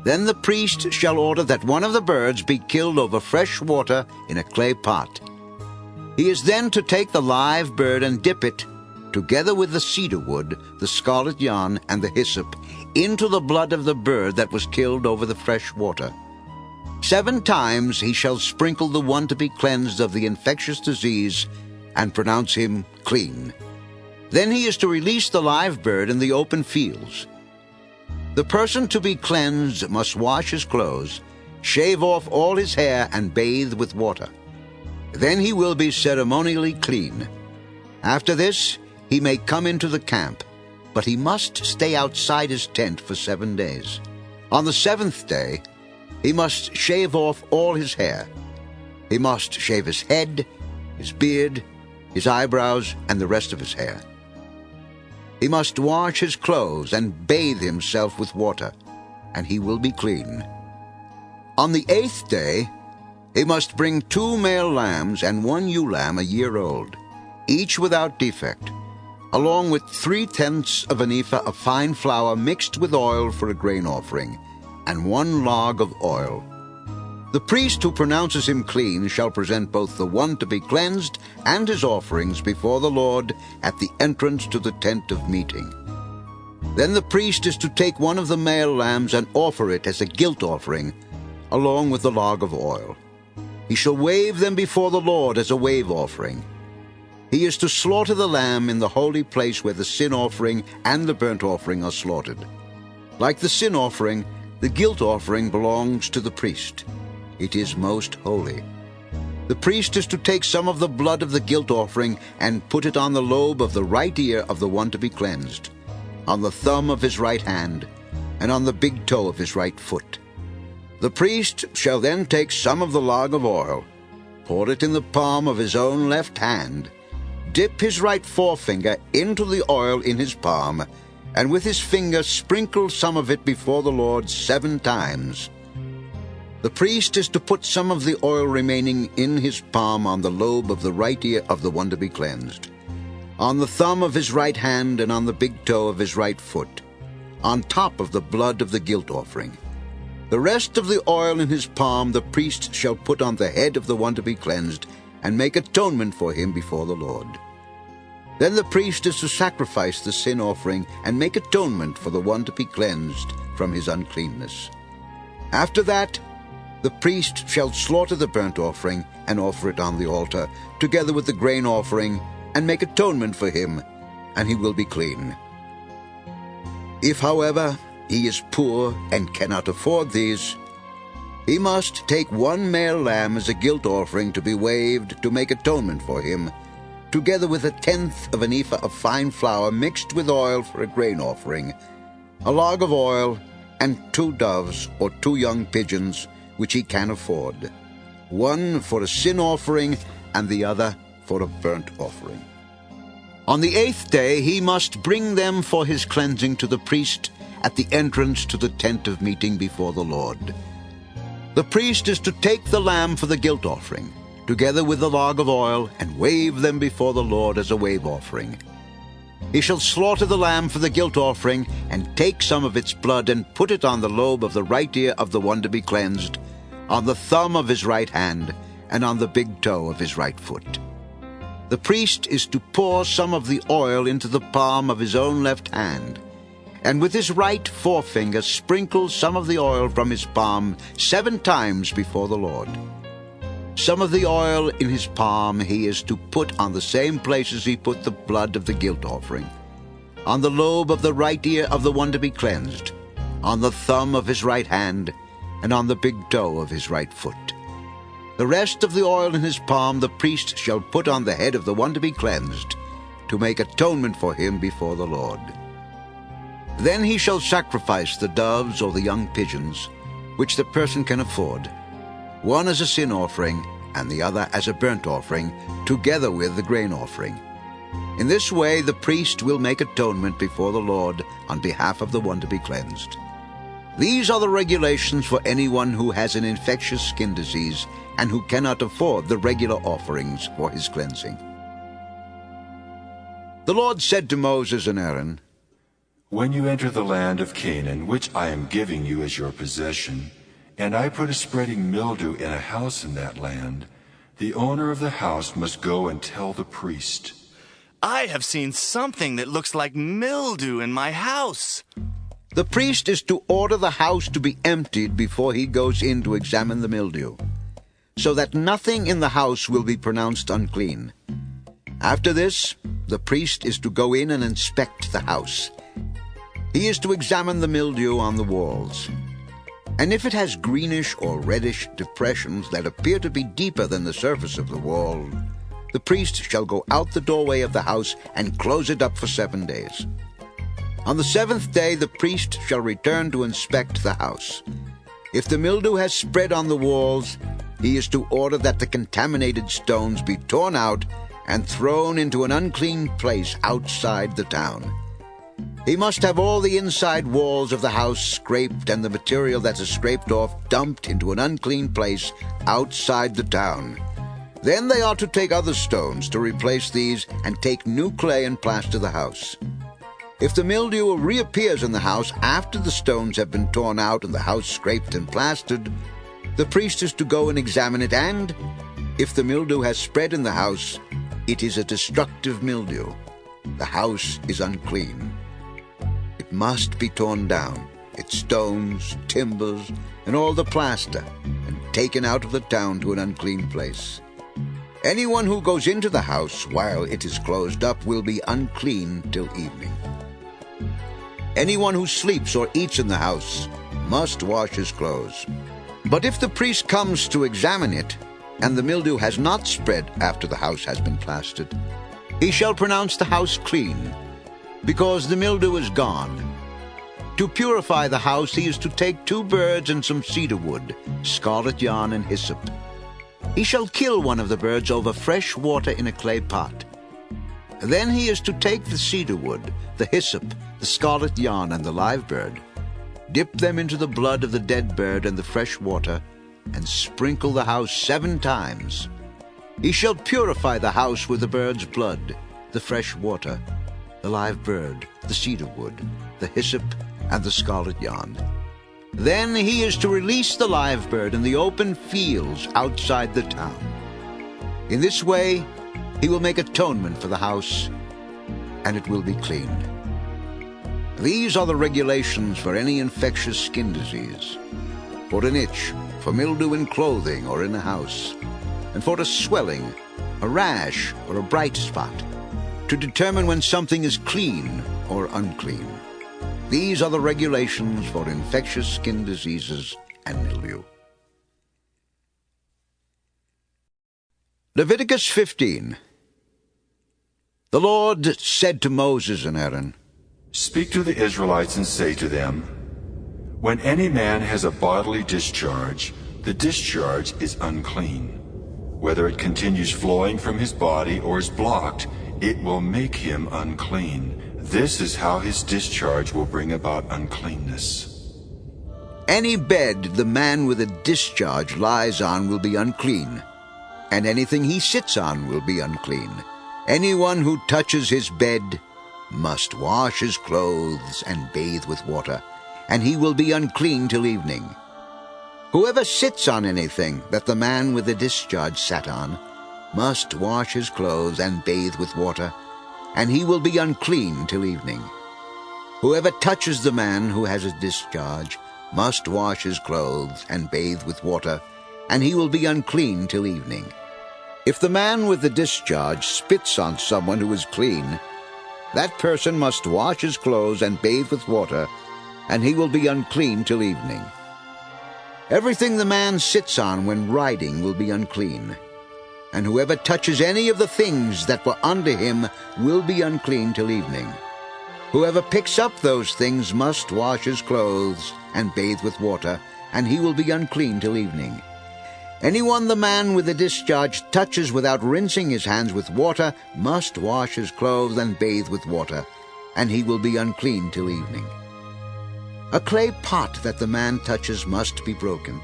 A: Then the priest shall order that one of the birds be killed over fresh water in a clay pot. He is then to take the live bird and dip it, together with the cedar wood, the scarlet yarn, and the hyssop, into the blood of the bird that was killed over the fresh water. 7 times he shall sprinkle the one to be cleansed of the infectious disease, and pronounce him clean. Then he is to release the live bird in the open fields. The person to be cleansed must wash his clothes, shave off all his hair, and bathe with water. Then he will be ceremonially clean. After this, he may come into the camp, but he must stay outside his tent for 7 days. On the 7th day, he must shave off all his hair. He must shave his head, his beard, his eyebrows, and the rest of his hair. He must wash his clothes and bathe himself with water, and he will be clean. On the 8th day, he must bring 2 male lambs and 1 ewe lamb a year old, each without defect, along with 3/10 of an ephah of fine flour mixed with oil for a grain offering, and 1 log of oil. The priest who pronounces him clean shall present both the one to be cleansed and his offerings before the Lord at the entrance to the tent of meeting. Then the priest is to take one of the male lambs and offer it as a guilt offering, along with the log of oil. He shall wave them before the Lord as a wave offering. He is to slaughter the lamb in the holy place where the sin offering and the burnt offering are slaughtered. Like the sin offering, the guilt offering belongs to the priest. It is most holy. The priest is to take some of the blood of the guilt offering and put it on the lobe of the right ear of the one to be cleansed, on the thumb of his right hand, and on the big toe of his right foot. The priest shall then take some of the log of oil, pour it in the palm of his own left hand, dip his right forefinger into the oil in his palm, and with his finger sprinkle some of it before the Lord 7 times. The priest is to put some of the oil remaining in his palm on the lobe of the right ear of the one to be cleansed, on the thumb of his right hand, and on the big toe of his right foot, on top of the blood of the guilt offering. The rest of the oil in his palm the priest shall put on the head of the one to be cleansed, and make atonement for him before the Lord. Then the priest is to sacrifice the sin offering and make atonement for the one to be cleansed from his uncleanness. After that, the priest shall slaughter the burnt offering and offer it on the altar, together with the grain offering, and make atonement for him, and he will be clean. If, however, he is poor and cannot afford these, he must take 1 male lamb as a guilt offering to be waved to make atonement for him, together with 1/10 of an ephah of fine flour mixed with oil for a grain offering, a log of oil, and 2 doves or 2 young pigeons, which he can afford, one for a sin offering and the other for a burnt offering. On the 8th day he must bring them for his cleansing to the priest at the entrance to the tent of meeting before the Lord. The priest is to take the lamb for the guilt offering, together with the log of oil, and wave them before the Lord as a wave offering. He shall slaughter the lamb for the guilt offering, and take some of its blood and put it on the lobe of the right ear of the one to be cleansed, on the thumb of his right hand, and on the big toe of his right foot. The priest is to pour some of the oil into the palm of his own left hand, and with his right forefinger sprinkle some of the oil from his palm 7 times before the Lord. Some of the oil in his palm he is to put on the same places he put the blood of the guilt offering, on the lobe of the right ear of the one to be cleansed, on the thumb of his right hand, and on the big toe of his right foot. The rest of the oil in his palm the priest shall put on the head of the one to be cleansed, to make atonement for him before the Lord. Then he shall sacrifice the doves or the young pigeons, which the person can afford, one as a sin offering and the other as a burnt offering, together with the grain offering. In this way the priest will make atonement before the Lord on behalf of the one to be cleansed. These are the regulations for anyone who has an infectious skin disease and who cannot afford the regular offerings for his cleansing. The Lord said to Moses and Aaron,
D: "When you enter the land of Canaan, which I am giving you as your possession, and I put a spreading mildew in a house in that land, the owner of the house must go and tell the priest."
T: I have seen something that looks like mildew in my house.
A: The priest is to order the house to be emptied before he goes in to examine the mildew, so that nothing in the house will be pronounced unclean. After this, the priest is to go in and inspect the house. He is to examine the mildew on the walls. And if it has greenish or reddish depressions that appear to be deeper than the surface of the wall, the priest shall go out the doorway of the house and close it up for 7 days. On the 7th day the priest shall return to inspect the house. If the mildew has spread on the walls, he is to order that the contaminated stones be torn out and thrown into an unclean place outside the town. He must have all the inside walls of the house scraped and the material that is scraped off dumped into an unclean place outside the town. Then they are to take other stones to replace these and take new clay and plaster the house. If the mildew reappears in the house after the stones have been torn out and the house scraped and plastered, the priest is to go and examine it, and if the mildew has spread in the house, it is a destructive mildew. The house is unclean. It must be torn down, its stones, timbers, and all the plaster, and taken out of the town to an unclean place. Anyone who goes into the house while it is closed up will be unclean till evening. Anyone who sleeps or eats in the house must wash his clothes. But if the priest comes to examine it, and the mildew has not spread after the house has been plastered, he shall pronounce the house clean, because the mildew is gone. To purify the house he is to take 2 birds and some cedar wood, scarlet yarn and hyssop. He shall kill one of the birds over fresh water in a clay pot. Then he is to take the cedar wood, the hyssop, the scarlet yarn, and the live bird, dip them into the blood of the dead bird and the fresh water, and sprinkle the house 7 times. He shall purify the house with the bird's blood, the fresh water, the live bird, the cedar wood, the hyssop, and the scarlet yarn. Then he is to release the live bird in the open fields outside the town. In this way he will make atonement for the house, and it will be clean. These are the regulations for any infectious skin disease, for an itch, for mildew in clothing or in a house, and for a swelling, a rash, or a bright spot, to determine when something is clean or unclean. These are the regulations for infectious skin diseases and mildew. Leviticus 15. The Lord said to Moses and Aaron,
D: "Speak to the Israelites and say to them, when any man has a bodily discharge, the discharge is unclean. Whether it continues flowing from his body or is blocked, it will make him unclean. This is how his discharge will bring about uncleanness."
A: Any bed the man with a discharge lies on will be unclean, and anything he sits on will be unclean. Anyone who touches his bed must wash his clothes and bathe with water, and he will be unclean till evening. Whoever sits on anything that the man with the discharge sat on must wash his clothes and bathe with water, and he will be unclean till evening. Whoever touches the man who has a discharge must wash his clothes and bathe with water, and he will be unclean till evening. If the man with the discharge spits on someone who is clean, that person must wash his clothes and bathe with water, and he will be unclean till evening. Everything the man sits on when riding will be unclean, and whoever touches any of the things that were under him will be unclean till evening. Whoever picks up those things must wash his clothes and bathe with water, and he will be unclean till evening. Anyone the man with the discharge touches without rinsing his hands with water must wash his clothes and bathe with water, and he will be unclean till evening. A clay pot that the man touches must be broken,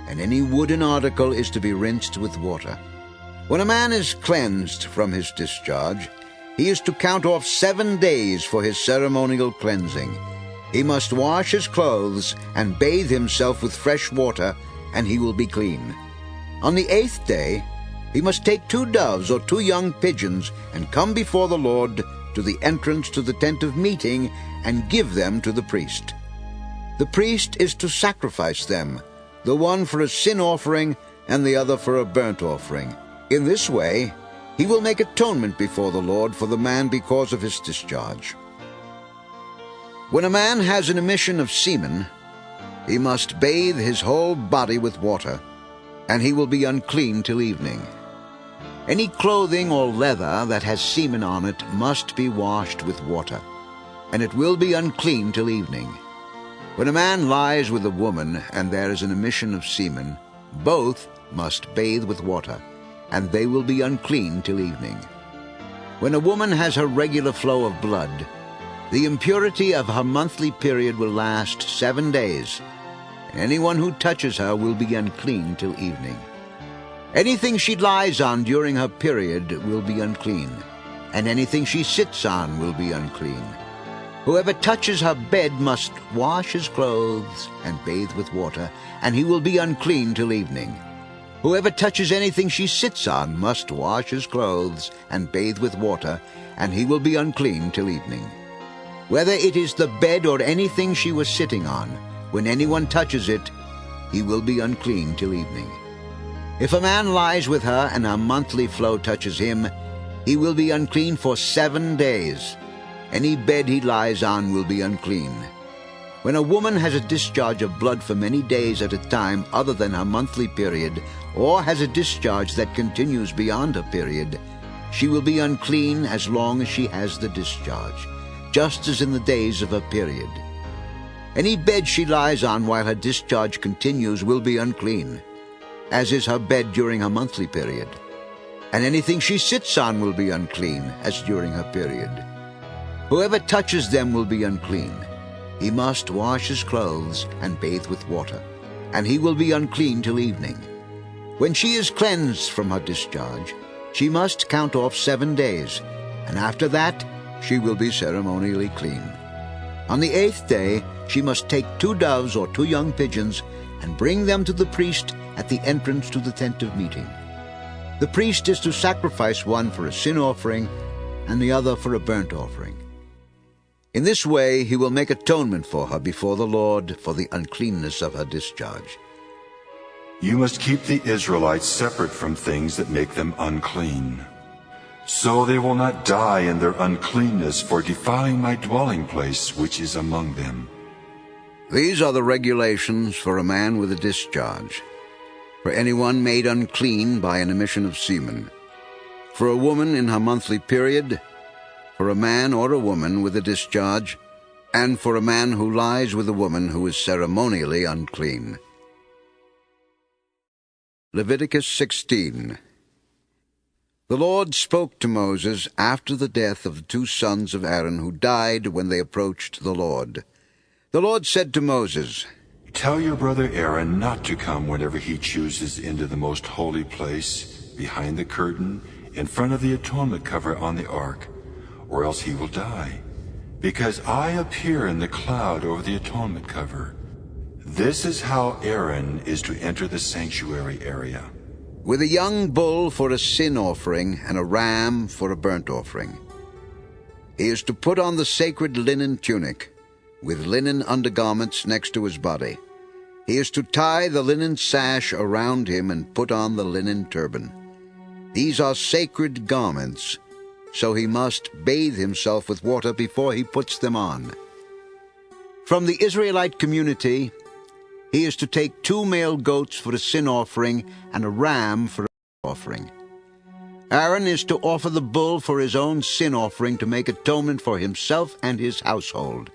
A: and any wooden article is to be rinsed with water. When a man is cleansed from his discharge, he is to count off 7 days for his ceremonial cleansing. He must wash his clothes and bathe himself with fresh water, and he will be clean. On the 8th day, he must take 2 doves or 2 young pigeons and come before the Lord to the entrance to the tent of meeting and give them to the priest. The priest is to sacrifice them, the one for a sin offering and the other for a burnt offering. In this way, he will make atonement before the Lord for the man because of his discharge. When a man has an emission of semen, he must bathe his whole body with water, and he will be unclean till evening. Any clothing or leather that has semen on it must be washed with water, and it will be unclean till evening. When a man lies with a woman and there is an emission of semen, both must bathe with water, and they will be unclean till evening. When a woman has her regular flow of blood, the impurity of her monthly period will last 7 days, and anyone who touches her will be unclean till evening. Anything she lies on during her period will be unclean, and anything she sits on will be unclean. Whoever touches her bed must wash his clothes and bathe with water, and he will be unclean till evening. Whoever touches anything she sits on must wash his clothes and bathe with water, and he will be unclean till evening. Whether it is the bed or anything she was sitting on, when anyone touches it, he will be unclean till evening. If a man lies with her and her monthly flow touches him, he will be unclean for 7 days. Any bed he lies on will be unclean. When a woman has a discharge of blood for many days at a time other than her monthly period, or has a discharge that continues beyond her period, she will be unclean as long as she has the discharge, just as in the days of her period. Any bed she lies on while her discharge continues will be unclean, as is her bed during her monthly period. And anything she sits on will be unclean, as during her period. Whoever touches them will be unclean. He must wash his clothes and bathe with water, and he will be unclean till evening. When she is cleansed from her discharge, she must count off 7 days, and after that she will be ceremonially clean. On the 8th day she must take 2 doves or 2 young pigeons and bring them to the priest at the entrance to the tent of meeting. The priest is to sacrifice one for a sin offering and the other for a burnt offering. In this way he will make atonement for her before the Lord for the uncleanness of her discharge.
D: You must keep the Israelites separate from things that make them unclean, so they will not die in their uncleanness for defiling my dwelling place which is among them.
A: These are the regulations for a man with a discharge, for anyone made unclean by an emission of semen, for a woman in her monthly period, for a man or a woman with a discharge, and for a man who lies with a woman who is ceremonially unclean. Leviticus 16. The Lord spoke to Moses after the death of the 2 sons of Aaron who died when they approached the Lord. The Lord said to Moses,
D: Tell your brother Aaron not to come whenever he chooses into the most holy place, behind the curtain, in front of the atonement cover on the ark, or else he will die, because I appear in the cloud over the atonement cover. This is how Aaron is to enter the sanctuary area.
A: With a young bull for a sin offering and a ram for a burnt offering. He is to put on the sacred linen tunic, with linen undergarments next to his body. He is to tie the linen sash around him and put on the linen turban. These are sacred garments, so he must bathe himself with water before he puts them on. From the Israelite community, he is to take 2 male goats for a sin offering and a ram for a burnt offering. Aaron is to offer the bull for his own sin offering to make atonement for himself and his household.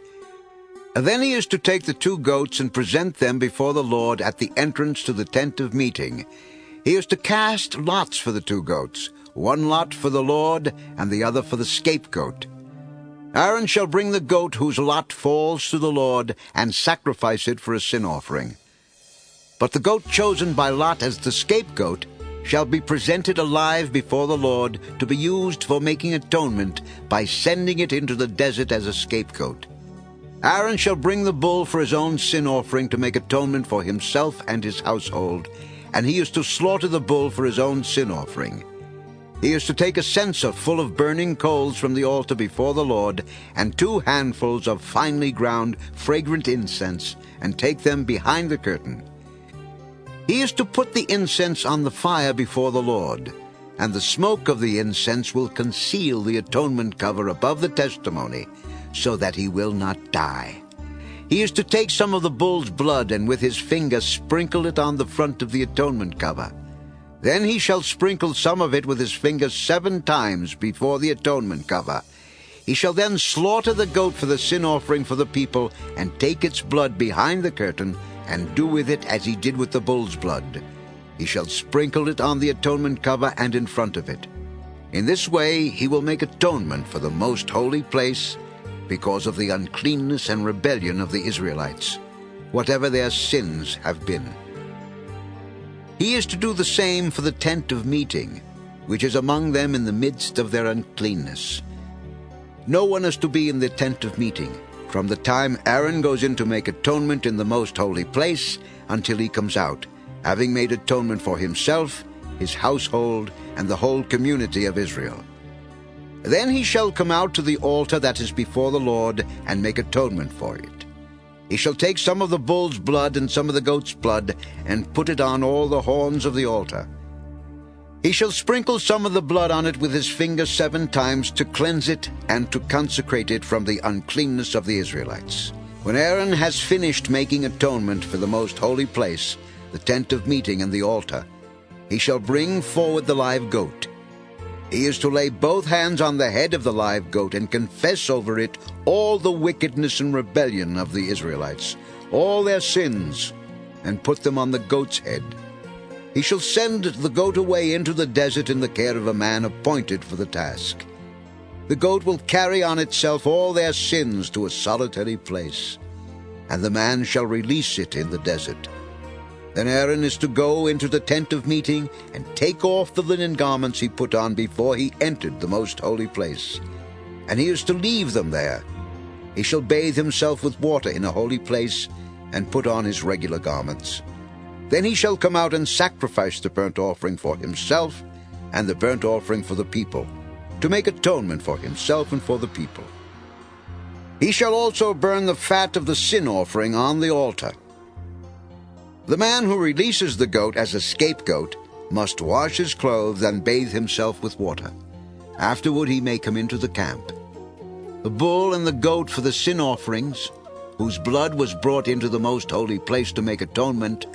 A: Then he is to take the 2 goats and present them before the Lord at the entrance to the tent of meeting. He is to cast lots for the 2 goats, 1 lot for the Lord and the other for the scapegoat. Aaron shall bring the goat whose lot falls to the Lord and sacrifice it for a sin offering. But the goat chosen by lot as the scapegoat shall be presented alive before the Lord to be used for making atonement by sending it into the desert as a scapegoat. Aaron shall bring the bull for his own sin offering to make atonement for himself and his household, and he is to slaughter the bull for his own sin offering. He is to take a censer full of burning coals from the altar before the Lord, and 2 handfuls of finely ground fragrant incense, and take them behind the curtain. He is to put the incense on the fire before the Lord, and the smoke of the incense will conceal the atonement cover above the testimony, so that he will not die. He is to take some of the bull's blood and with his finger sprinkle it on the front of the atonement cover. Then he shall sprinkle some of it with his finger 7 times before the atonement cover. He shall then slaughter the goat for the sin offering for the people, and take its blood behind the curtain, and do with it as he did with the bull's blood. He shall sprinkle it on the atonement cover and in front of it. In this way he will make atonement for the most holy place, because of the uncleanness and rebellion of the Israelites, whatever their sins have been. He is to do the same for the tent of meeting, which is among them in the midst of their uncleanness. No one is to be in the tent of meeting, from the time Aaron goes in to make atonement in the most holy place until he comes out, having made atonement for himself, his household, and the whole community of Israel. Then he shall come out to the altar that is before the Lord, and make atonement for it. He shall take some of the bull's blood and some of the goat's blood, and put it on all the horns of the altar. He shall sprinkle some of the blood on it with his finger 7 times to cleanse it and to consecrate it from the uncleanness of the Israelites. When Aaron has finished making atonement for the most holy place, the tent of meeting and the altar, he shall bring forward the live goat. He is to lay both hands on the head of the live goat and confess over it all the wickedness and rebellion of the Israelites, all their sins, and put them on the goat's head. He shall send the goat away into the desert in the care of a man appointed for the task. The goat will carry on itself all their sins to a solitary place, and the man shall release it in the desert. Then Aaron is to go into the tent of meeting and take off the linen garments he put on before he entered the most holy place, and he is to leave them there. He shall bathe himself with water in a holy place and put on his regular garments. Then he shall come out and sacrifice the burnt offering for himself and the burnt offering for the people, to make atonement for himself and for the people. He shall also burn the fat of the sin offering on the altar. The man who releases the goat as a scapegoat must wash his clothes and bathe himself with water. Afterward he may come into the camp. The bull and the goat for the sin offerings, whose blood was brought into the most holy place to make atonement,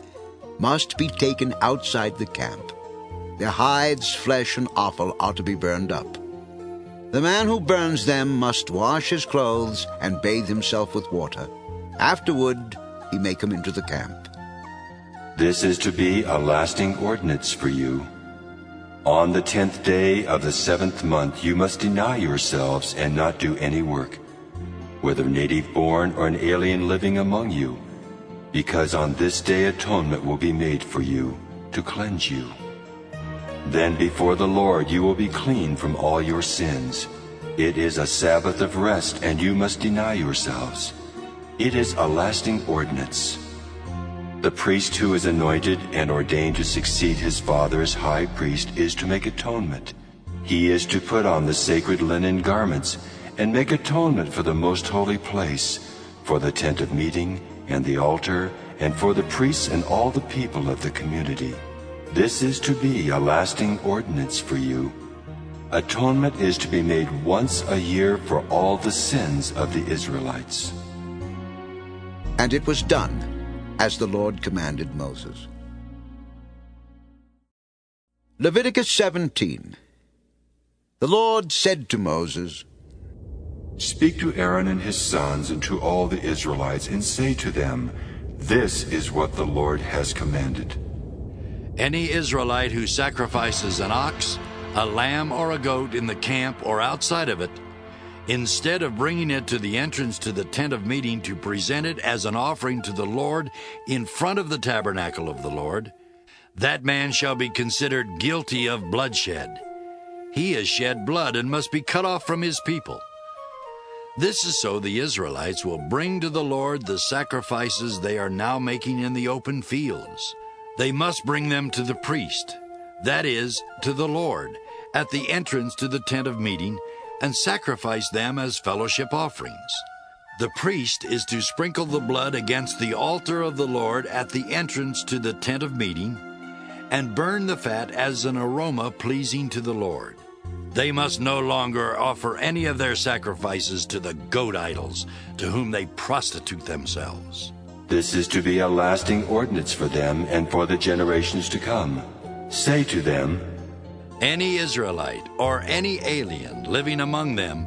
A: must be taken outside the camp. Their hides, flesh, and offal are to be burned up. The man who burns them must wash his clothes and bathe himself with water. Afterward he may come into the camp.
D: This is to be a lasting ordinance for you. On the 10th day of the 7th month you must deny yourselves and not do any work, whether native-born or an alien living among you, because on this day atonement will be made for you, to cleanse you. Then before the Lord you will be clean from all your sins. It is a Sabbath of rest, and you must deny yourselves. It is a lasting ordinance. The priest who is anointed and ordained to succeed his father as high priest is to make atonement. He is to put on the sacred linen garments and make atonement for the most holy place, for the tent of meeting and the altar, and for the priests and all the people of the community. This is to be a lasting ordinance for you. Atonement is to be made once a year for all the sins of the Israelites.
A: And it was done as the Lord commanded Moses. Leviticus 17. The Lord said to Moses,
D: Speak to Aaron and his sons and to all the Israelites, and say to them, This is what the Lord has commanded.
O: Any Israelite who sacrifices an ox, a lamb, or a goat in the camp or outside of it, instead of bringing it to the entrance to the tent of meeting to present it as an offering to the Lord in front of the tabernacle of the Lord, that man shall be considered guilty of bloodshed. He has shed blood and must be cut off from his people. This is so the Israelites will bring to the Lord the sacrifices they are now making in the open fields. They must bring them to the priest, that is, to the Lord, at the entrance to the tent of meeting, and sacrifice them as fellowship offerings. The priest is to sprinkle the blood against the altar of the Lord at the entrance to the tent of meeting, and burn the fat as an aroma pleasing to the Lord. They must no longer offer any of their sacrifices to the goat idols, to whom they prostitute themselves.
D: This is to be a lasting ordinance for them and for the generations to come. Say to them,
O: Any Israelite or any alien living among them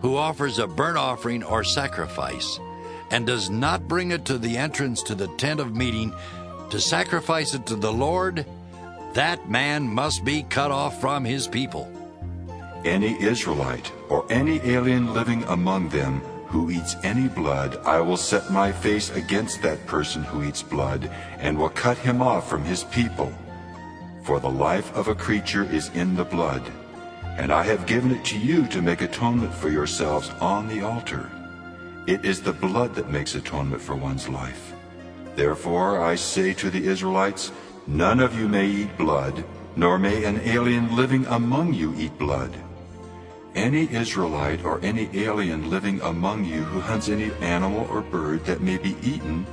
O: who offers a burnt offering or sacrifice and does not bring it to the entrance to the tent of meeting to sacrifice it to the Lord, that man must be cut off from his people.
D: Any Israelite or any alien living among them who eats any blood, I will set my face against that person who eats blood, and will cut him off from his people. For the life of a creature is in the blood, and I have given it to you to make atonement for yourselves on the altar. It is the blood that makes atonement for one's life. Therefore I say to the Israelites, none of you may eat blood, nor may an alien living among you eat blood. Any Israelite or any alien living among you who hunts any animal or bird that may be eaten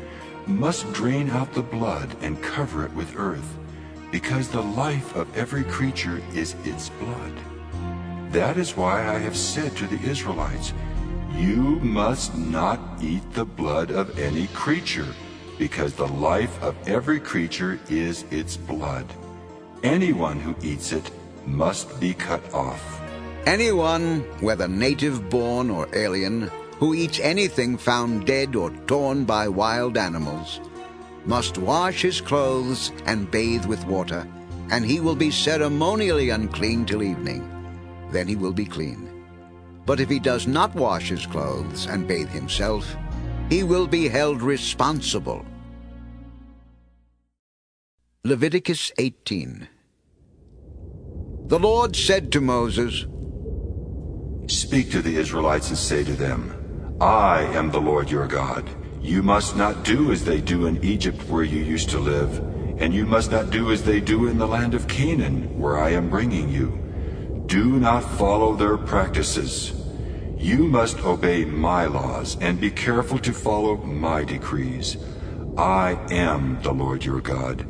D: must drain out the blood and cover it with earth, because the life of every creature is its blood. That is why I have said to the Israelites, you must not eat the blood of any creature, because the life of every creature is its blood. Anyone who eats it must be cut off.
A: Anyone, whether native-born or alien, who eats anything found dead or torn by wild animals, must wash his clothes and bathe with water, and he will be ceremonially unclean till evening. Then he will be clean. But if he does not wash his clothes and bathe himself, he will be held responsible. Leviticus 18. The Lord said to Moses,
D: Speak to the Israelites and say to them, I am the Lord your God. You must not do as they do in Egypt where you used to live, and you must not do as they do in the land of Canaan where I am bringing you. Do not follow their practices. You must obey my laws and be careful to follow my decrees. I am the Lord your God.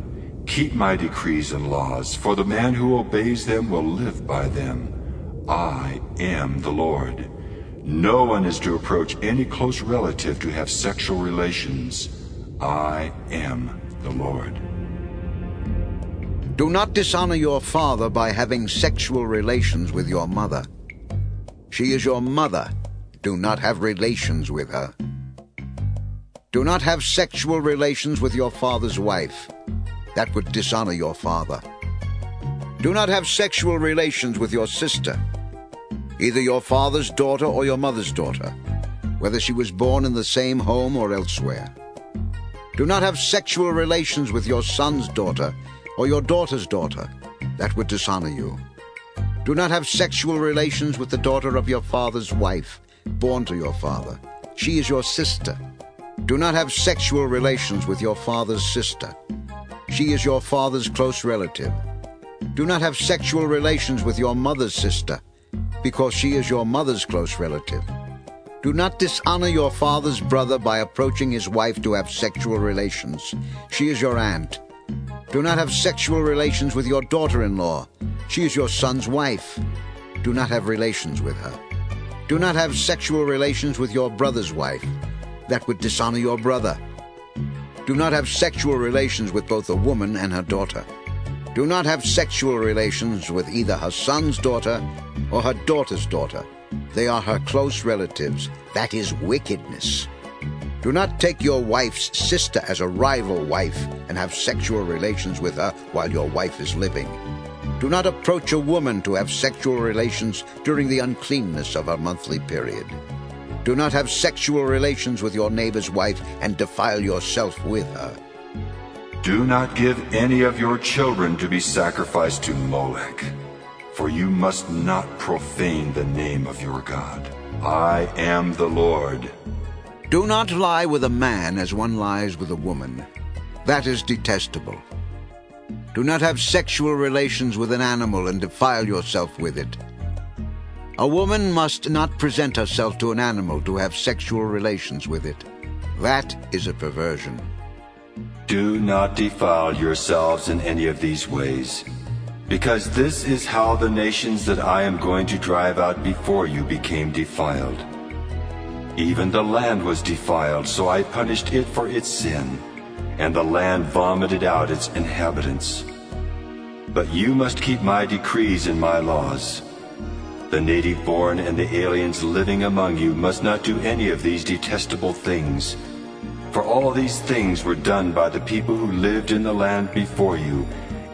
D: Keep my decrees and laws, for the man who obeys them will live by them. I am the Lord. No one is to approach any close relative to have sexual relations. I am the Lord.
A: Do not dishonor your father by having sexual relations with your mother. She is your mother. Do not have relations with her. Do not have sexual relations with your father's wife. That would dishonor your father. Do not have sexual relations with your sister, either your father's daughter or your mother's daughter, whether she was born in the same home or elsewhere. Do not have sexual relations with your son's daughter or your daughter's daughter. That would dishonor you. Do not have sexual relations with the daughter of your father's wife, born to your father. She is your sister. Do not have sexual relations with your father's sister. She is your father's close relative. Do not have sexual relations with your mother's sister, because she is your mother's close relative. Do not dishonor your father's brother by approaching his wife to have sexual relations. She is your aunt. Do not have sexual relations with your daughter-in-law. She is your son's wife. Do not have relations with her. Do not have sexual relations with your brother's wife. That would dishonor your brother. Do not have sexual relations with both a woman and her daughter. Do not have sexual relations with either her son's daughter or her daughter's daughter. They are her close relatives. That is wickedness. Do not take your wife's sister as a rival wife and have sexual relations with her while your wife is living. Do not approach a woman to have sexual relations during the uncleanness of her monthly period. Do not have sexual relations with your neighbor's wife and defile yourself with her.
D: Do not give any of your children to be sacrificed to Molech, for you must not profane the name of your God. I am the Lord.
A: Do not lie with a man as one lies with a woman. That is detestable. Do not have sexual relations with an animal and defile yourself with it. A woman must not present herself to an animal to have sexual relations with it. That is a perversion.
D: Do not defile yourselves in any of these ways, because this is how the nations that I am going to drive out before you became defiled. Even the land was defiled, so I punished it for its sin, and the land vomited out its inhabitants. But you must keep my decrees and my laws. The native-born and the aliens living among you must not do any of these detestable things. For all these things were done by the people who lived in the land before you,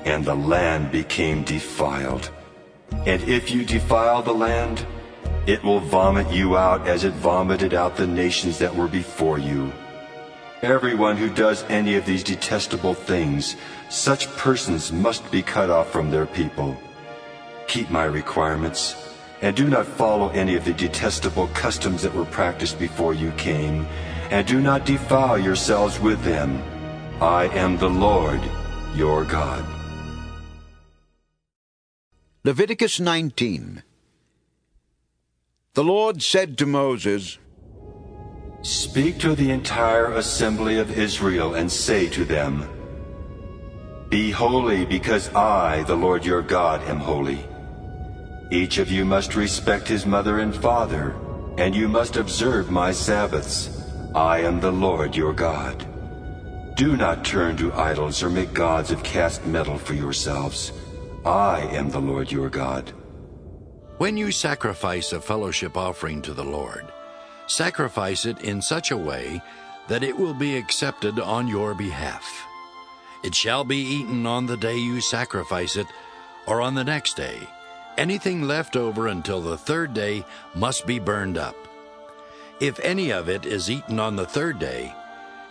D: and the land became defiled. And if you defile the land, it will vomit you out as it vomited out the nations that were before you. Everyone who does any of these detestable things, such persons must be cut off from their people. Keep my requirements, and do not follow any of the detestable customs that were practiced before you came, and do not defile yourselves with them. I am the Lord, your God.
A: Leviticus 19. The Lord said to Moses,
D: Speak to the entire assembly of Israel and say to them, Be holy, because I, the Lord your God, am holy. Each of you must respect his mother and father, and you must observe my Sabbaths. I am the Lord your God. Do not turn to idols or make gods of cast metal for yourselves. I am the Lord your God.
O: When you sacrifice a fellowship offering to the Lord, sacrifice it in such a way that it will be accepted on your behalf. It shall be eaten on the day you sacrifice it, or on the next day. Anything left over until the third day must be burned up. If any of it is eaten on the third day,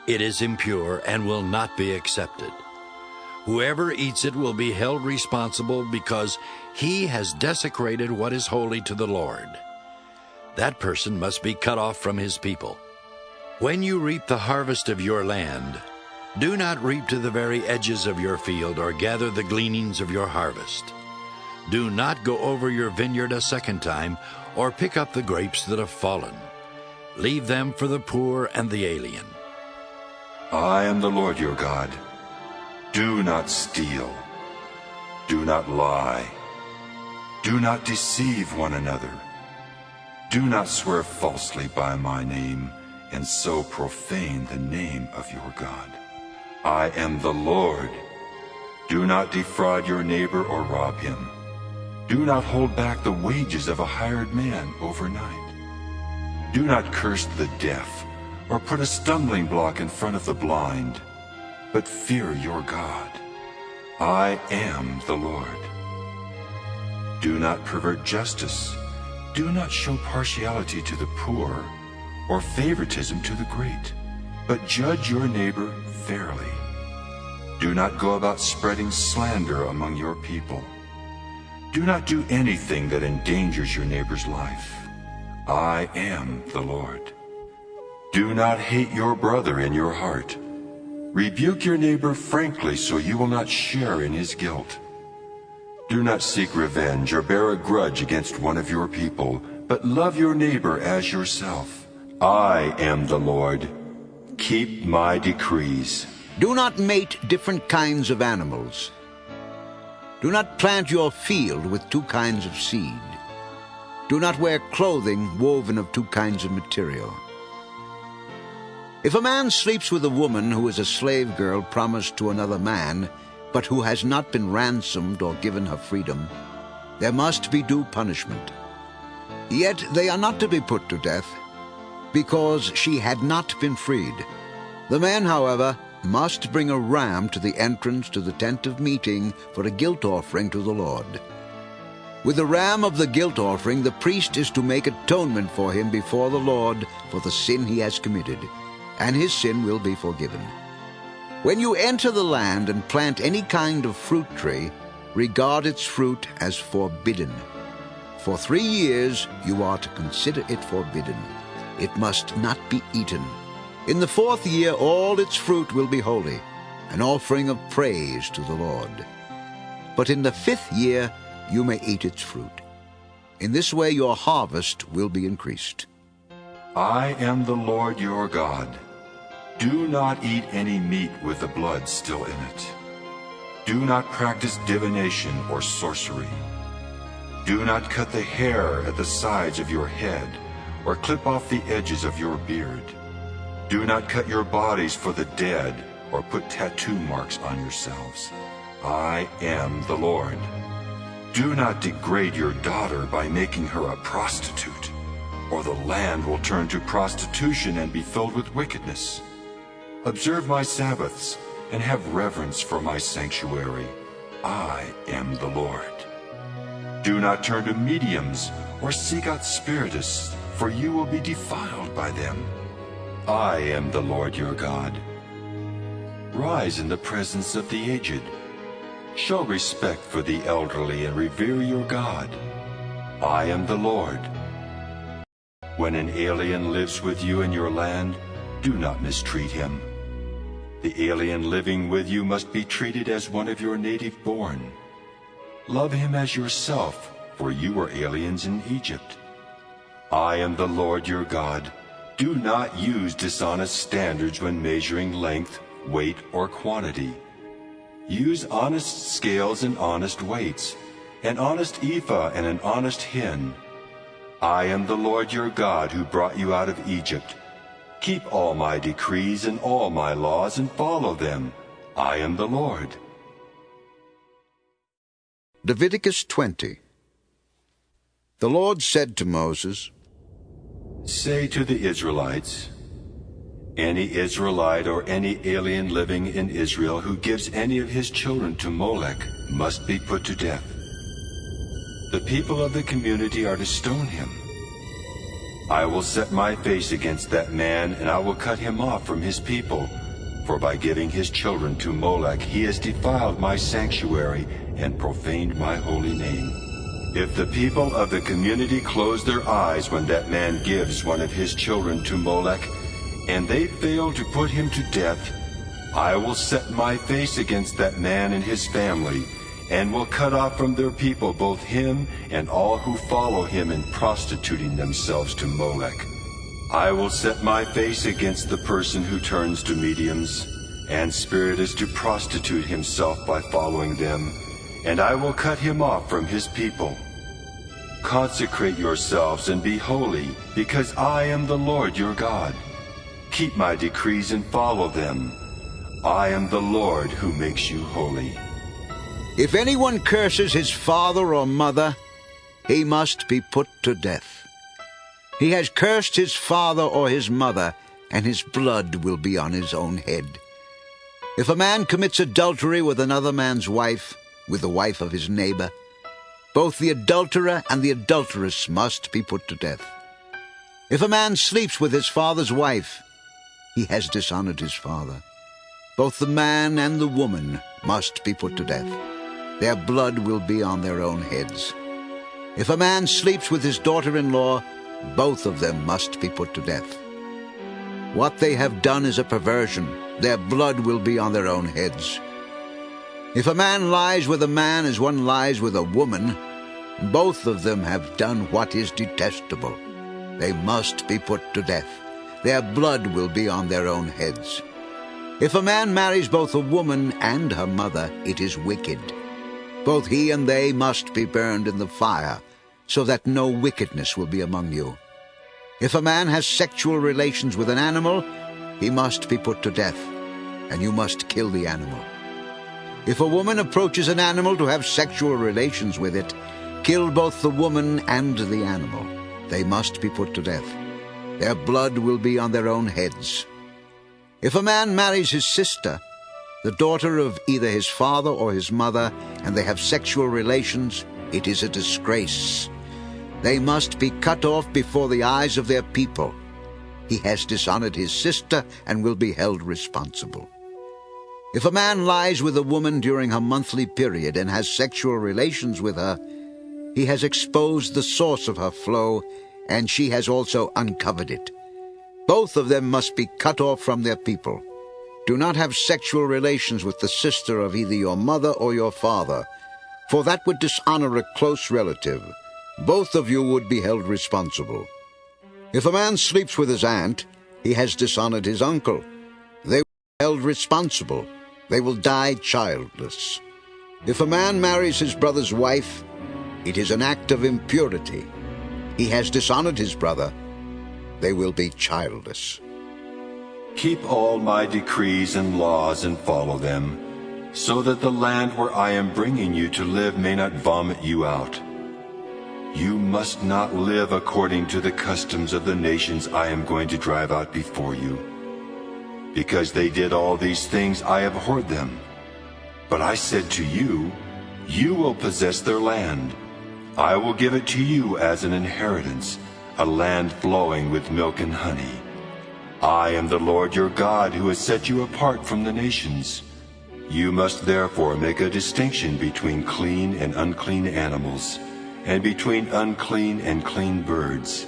O: it is impure and will not be accepted. Whoever eats it will be held responsible because he has desecrated what is holy to the Lord. That person must be cut off from his people. When you reap the harvest of your land, do not reap to the very edges of your field or gather the gleanings of your harvest. Do not go over your vineyard a second time or pick up the grapes that have fallen. Leave them for the poor and the alien.
D: I am the Lord your God. Do not steal. Do not lie. Do not deceive one another. Do not swear falsely by my name, and so profane the name of your God. I am the Lord. Do not defraud your neighbor or rob him. Do not hold back the wages of a hired man overnight. Do not curse the deaf, or put a stumbling block in front of the blind, but fear your God. I am the Lord. Do not pervert justice. Do not show partiality to the poor, or favoritism to the great, but judge your neighbor fairly. Do not go about spreading slander among your people. Do not do anything that endangers your neighbor's life. I am the Lord. Do not hate your brother in your heart. Rebuke your neighbor frankly so you will not share in his guilt. Do not seek revenge or bear a grudge against one of your people, but love your neighbor as yourself. I am the Lord. Keep my decrees.
A: Do not mate different kinds of animals. Do not plant your field with two kinds of seed. Do not wear clothing woven of two kinds of material. If a man sleeps with a woman who is a slave girl promised to another man, but who has not been ransomed or given her freedom, there must be due punishment. Yet they are not to be put to death, because she had not been freed. The man, however, must bring a ram to the entrance to the tent of meeting for a guilt offering to the Lord. With the ram of the guilt offering, the priest is to make atonement for him before the Lord for the sin he has committed, and his sin will be forgiven. When you enter the land and plant any kind of fruit tree, regard its fruit as forbidden. For 3 years you are to consider it forbidden. It must not be eaten. In the 4th year all its fruit will be holy, an offering of praise to the Lord. But in the 5th year you may eat its fruit. In this way your harvest will be increased.
D: I am the Lord your God. Do not eat any meat with the blood still in it. Do not practice divination or sorcery. Do not cut the hair at the sides of your head, or clip off the edges of your beard. Do not cut your bodies for the dead, or put tattoo marks on yourselves. I am the Lord. Do not degrade your daughter by making her a prostitute, or the land will turn to prostitution and be filled with wickedness. Observe my Sabbaths and have reverence for my sanctuary. I am the Lord. Do not turn to mediums or seek out spiritists, for you will be defiled by them. I am the Lord your God. Rise in the presence of the aged. Show respect for the elderly and revere your God. I am the Lord. When an alien lives with you in your land, do not mistreat him. The alien living with you must be treated as one of your native born. Love him as yourself, for you were aliens in Egypt. I am the Lord your God. Do not use dishonest standards when measuring length, weight, or quantity. Use honest scales and honest weights, an honest ephah and an honest hin. I am the Lord your God who brought you out of Egypt. Keep all my decrees and all my laws and follow them. I am the Lord.
A: Leviticus 20. The Lord said to Moses,
D: Say to the Israelites, any Israelite or any alien living in Israel who gives any of his children to Molech must be put to death. The people of the community are to stone him. I will set my face against that man, and I will cut him off from his people, for by giving his children to Molech he has defiled my sanctuary and profaned my holy name. If the people of the community close their eyes when that man gives one of his children to Molech, and they fail to put him to death, I will set my face against that man and his family, and will cut off from their people both him and all who follow him in prostituting themselves to Molech. I will set my face against the person who turns to mediums and spiritists to prostitute himself by following them, and I will cut him off from his people. Consecrate yourselves and be holy, because I am the Lord your God. Keep my decrees and follow them. I am the Lord who makes you holy.
A: If anyone curses his father or mother, he must be put to death. He has cursed his father or his mother, and his blood will be on his own head. If a man commits adultery with another man's wife, with the wife of his neighbor, both the adulterer and the adulteress must be put to death. If a man sleeps with his father's wife, he has dishonored his father. Both the man and the woman must be put to death. Their blood will be on their own heads. If a man sleeps with his daughter-in-law, both of them must be put to death. What they have done is a perversion. Their blood will be on their own heads. If a man lies with a man as one lies with a woman, both of them have done what is detestable. They must be put to death. Their blood will be on their own heads. If a man marries both a woman and her mother, it is wicked. Both he and they must be burned in the fire, so that no wickedness will be among you. If a man has sexual relations with an animal, he must be put to death, and you must kill the animal. If a woman approaches an animal to have sexual relations with it, kill both the woman and the animal. They must be put to death. Their blood will be on their own heads. If a man marries his sister, the daughter of either his father or his mother, and they have sexual relations, it is a disgrace. They must be cut off before the eyes of their people. He has dishonored his sister and will be held responsible. If a man lies with a woman during her monthly period and has sexual relations with her, he has exposed the source of her flow, and she has also uncovered it. Both of them must be cut off from their people. Do not have sexual relations with the sister of either your mother or your father, for that would dishonor a close relative. Both of you would be held responsible. If a man sleeps with his aunt, he has dishonored his uncle. They will be held responsible. They will die childless. If a man marries his brother's wife, it is an act of impurity. He has dishonored his brother. They will be childless.
D: Keep all my decrees and laws and follow them, so that the land where I am bringing you to live may not vomit you out. You must not live according to the customs of the nations I am going to drive out before you. Because they did all these things, I abhorred them. But I said to you, you will possess their land. I will give it to you as an inheritance, a land flowing with milk and honey. I am the Lord your God who has set you apart from the nations. You must therefore make a distinction between clean and unclean animals, and between unclean and clean birds.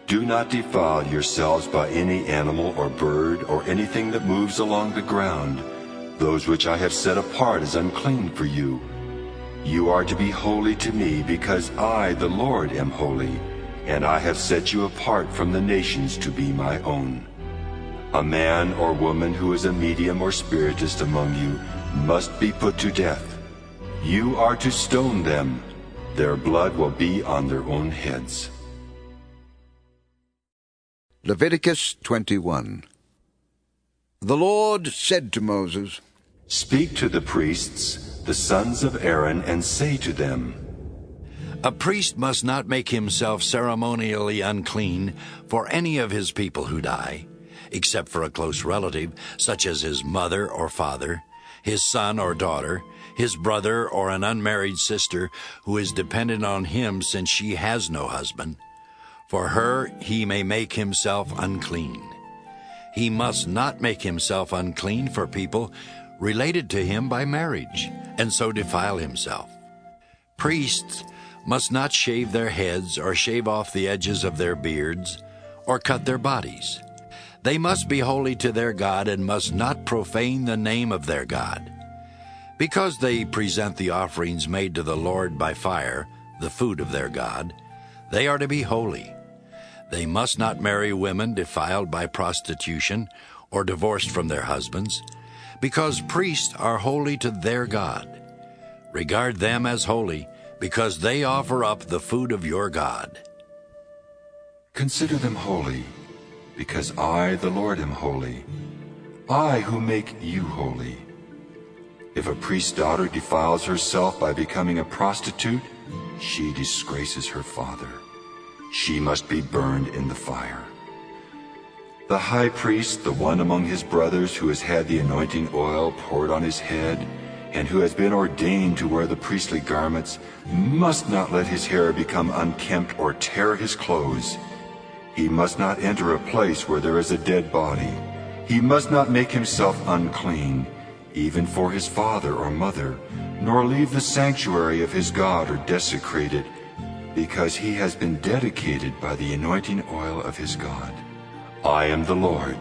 D: Do not defile yourselves by any animal or bird or anything that moves along the ground, those which I have set apart as unclean for you. You are to be holy to me, because I, the Lord, am holy, and I have set you apart from the nations to be my own. A man or woman who is a medium or spiritist among you must be put to death. You are to stone them. Their blood will be on their own heads.
A: Leviticus 21. The Lord said to Moses,
D: Speak to the priests, the sons of Aaron, and say to them,
O: A priest must not make himself ceremonially unclean for any of his people who die, except for a close relative, such as his mother or father, his son or daughter, his brother or an unmarried sister who is dependent on him since she has no husband. For her he may make himself unclean. He must not make himself unclean for people related to him by marriage, and so defile himself. Priests must not shave their heads or shave off the edges of their beards or cut their bodies. They must be holy to their God and must not profane the name of their God. Because they present the offerings made to the Lord by fire, the food of their God, they are to be holy. They must not marry women defiled by prostitution or divorced from their husbands, because priests are holy to their God. Regard them as holy, because they offer up the food of your God.
D: Consider them holy, because I, the Lord, am holy, I who make you holy. If a priest's daughter defiles herself by becoming a prostitute, she disgraces her father. She must be burned in the fire. The high priest, the one among his brothers who has had the anointing oil poured on his head, and who has been ordained to wear the priestly garments, must not let his hair become unkempt or tear his clothes. He must not enter a place where there is a dead body. He must not make himself unclean, even for his father or mother, nor leave the sanctuary of his God or desecrate it, because he has been dedicated by the anointing oil of his God. I am the Lord.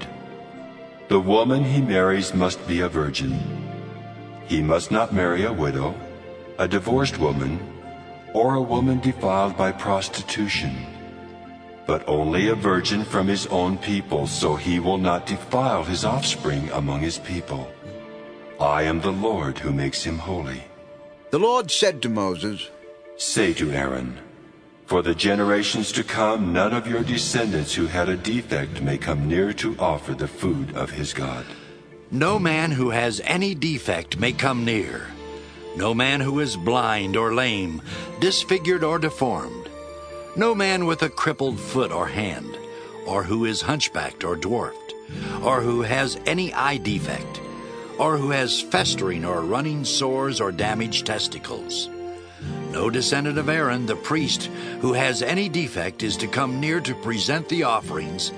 D: The woman he marries must be a virgin. He must not marry a widow, a divorced woman, or a woman defiled by prostitution, but only a virgin from his own people, so he will not defile his offspring among his people. I am the Lord who makes him holy.
A: The Lord said to Moses,
D: Say to Aaron, for the generations to come, none of your descendants who had a defect may come near to offer the food of his God.
O: No man who has any defect may come near. No man who is blind or lame, disfigured or deformed. No man with a crippled foot or hand, or who is hunchbacked or dwarfed, or who has any eye defect, or who has festering or running sores or damaged testicles. No descendant of Aaron, the priest, who has any defect is to come near to present the offerings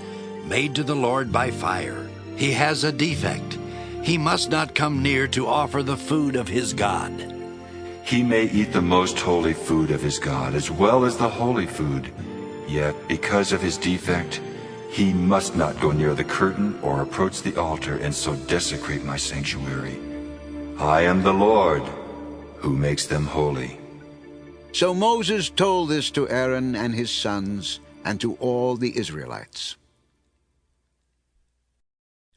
O: made to the Lord by fire. He has a defect. He must not come near to offer the food of his God.
D: He may eat the most holy food of his God as well as the holy food. Yet, because of his defect, he must not go near the curtain or approach the altar and so desecrate my sanctuary. I am the Lord who makes them holy.
A: So Moses told this to Aaron and his sons and to all the Israelites.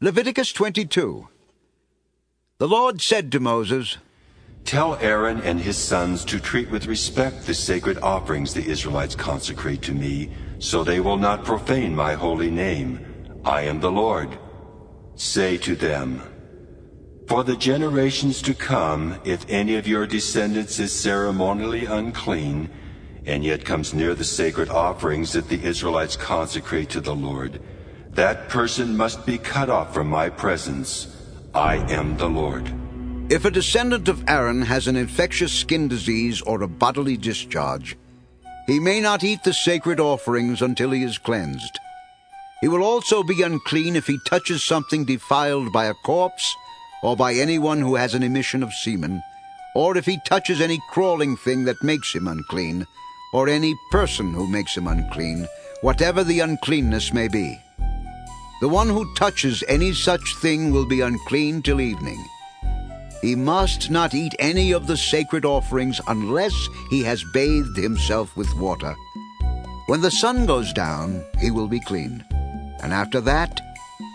A: Leviticus 22. The Lord said to Moses,
D: Tell Aaron and his sons to treat with respect the sacred offerings the Israelites consecrate to me, so they will not profane my holy name. I am the Lord. Say to them, For the generations to come, if any of your descendants is ceremonially unclean, and yet comes near the sacred offerings that the Israelites consecrate to the Lord, that person must be cut off from my presence. I am the Lord.
A: If a descendant of Aaron has an infectious skin disease or a bodily discharge, he may not eat the sacred offerings until he is cleansed. He will also be unclean if he touches something defiled by a corpse, or by anyone who has an emission of semen, or if he touches any crawling thing that makes him unclean, or any person who makes him unclean, whatever the uncleanness may be. The one who touches any such thing will be unclean till evening. He must not eat any of the sacred offerings unless he has bathed himself with water. When the sun goes down, he will be clean, and after that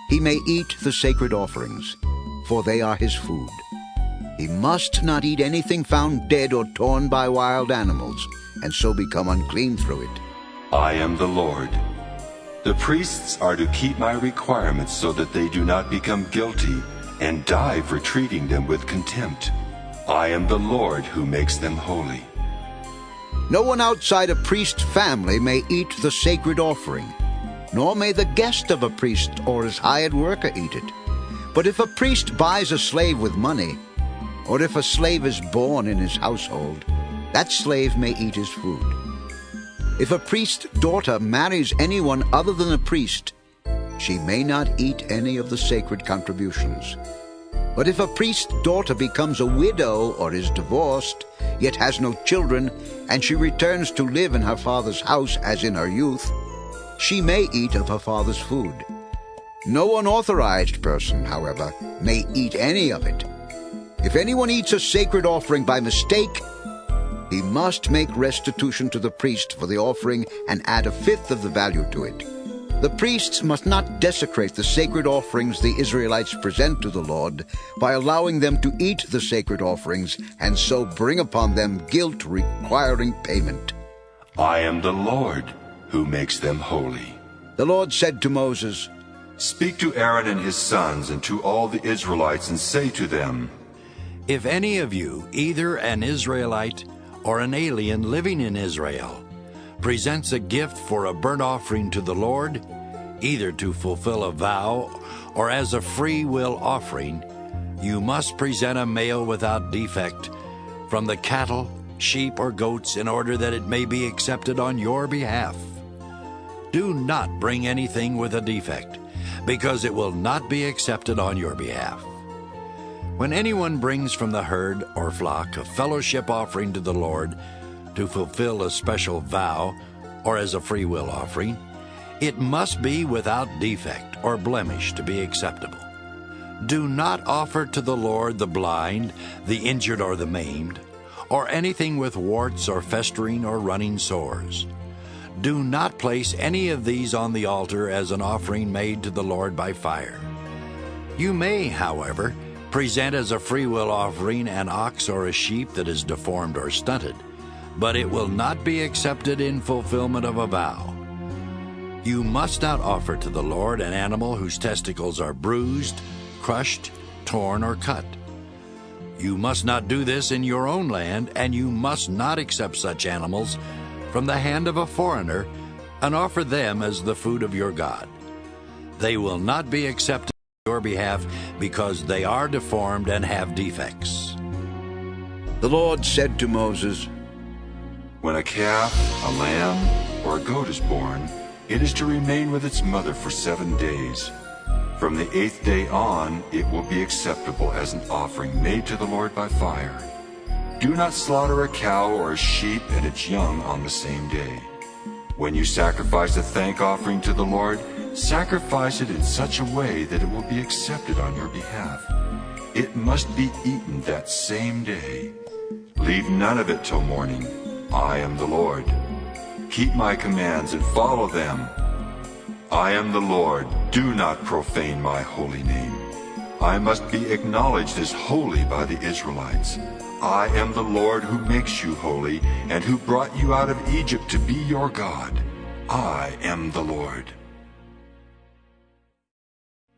A: he may eat the sacred offerings, for they are his food. He must not eat anything found dead or torn by wild animals, and so become unclean through it.
D: I am the Lord. The priests are to keep my requirements so that they do not become guilty and die for treating them with contempt. I am the Lord who makes them holy.
A: No one outside a priest's family may eat the sacred offering, nor may the guest of a priest or his hired worker eat it. But if a priest buys a slave with money, or if a slave is born in his household, that slave may eat his food. If a priest's daughter marries anyone other than a priest, she may not eat any of the sacred contributions. But if a priest's daughter becomes a widow or is divorced, yet has no children, and she returns to live in her father's house as in her youth, she may eat of her father's food. No unauthorized person, however, may eat any of it. If anyone eats a sacred offering by mistake, he must make restitution to the priest for the offering and add a fifth of the value to it. The priests must not desecrate the sacred offerings the Israelites present to the Lord by allowing them to eat the sacred offerings and so bring upon them guilt requiring payment.
D: I am the Lord who makes them holy.
A: The Lord said to Moses,
D: Speak to Aaron and his sons and to all the Israelites and say to them,
O: If any of you, either an Israelite or an alien living in Israel, presents a gift for a burnt offering to the Lord, either to fulfill a vow or as a free will offering, you must present a male without defect from the cattle, sheep, or goats in order that it may be accepted on your behalf. Do not bring anything with a defect, because it will not be accepted on your behalf. When anyone brings from the herd or flock a fellowship offering to the Lord to fulfill a special vow or as a free will offering, it must be without defect or blemish to be acceptable. Do not offer to the Lord the blind, the injured or the maimed, or anything with warts or festering or running sores. Do not place any of these on the altar as an offering made to the Lord by fire. You may, however, present as a freewill offering an ox or a sheep that is deformed or stunted, but it will not be accepted in fulfillment of a vow. You must not offer to the Lord an animal whose testicles are bruised, crushed, torn, or cut. You must not do this in your own land, and you must not accept such animals from the hand of a foreigner and offer them as the food of your God. They will not be accepted on your behalf because they are deformed and have defects.
A: The Lord said to Moses,
D: When a calf, a lamb, or a goat is born, it is to remain with its mother for 7 days. From the 8th day on, it will be acceptable as an offering made to the Lord by fire. Do not slaughter a cow or a sheep and its young on the same day. When you sacrifice a thank offering to the Lord, sacrifice it in such a way that it will be accepted on your behalf. It must be eaten that same day. Leave none of it till morning. I am the Lord. Keep my commands and follow them. I am the Lord. Do not profane my holy name. I must be acknowledged as holy by the Israelites. I am the Lord who makes you holy and who brought you out of Egypt to be your God. I am the Lord.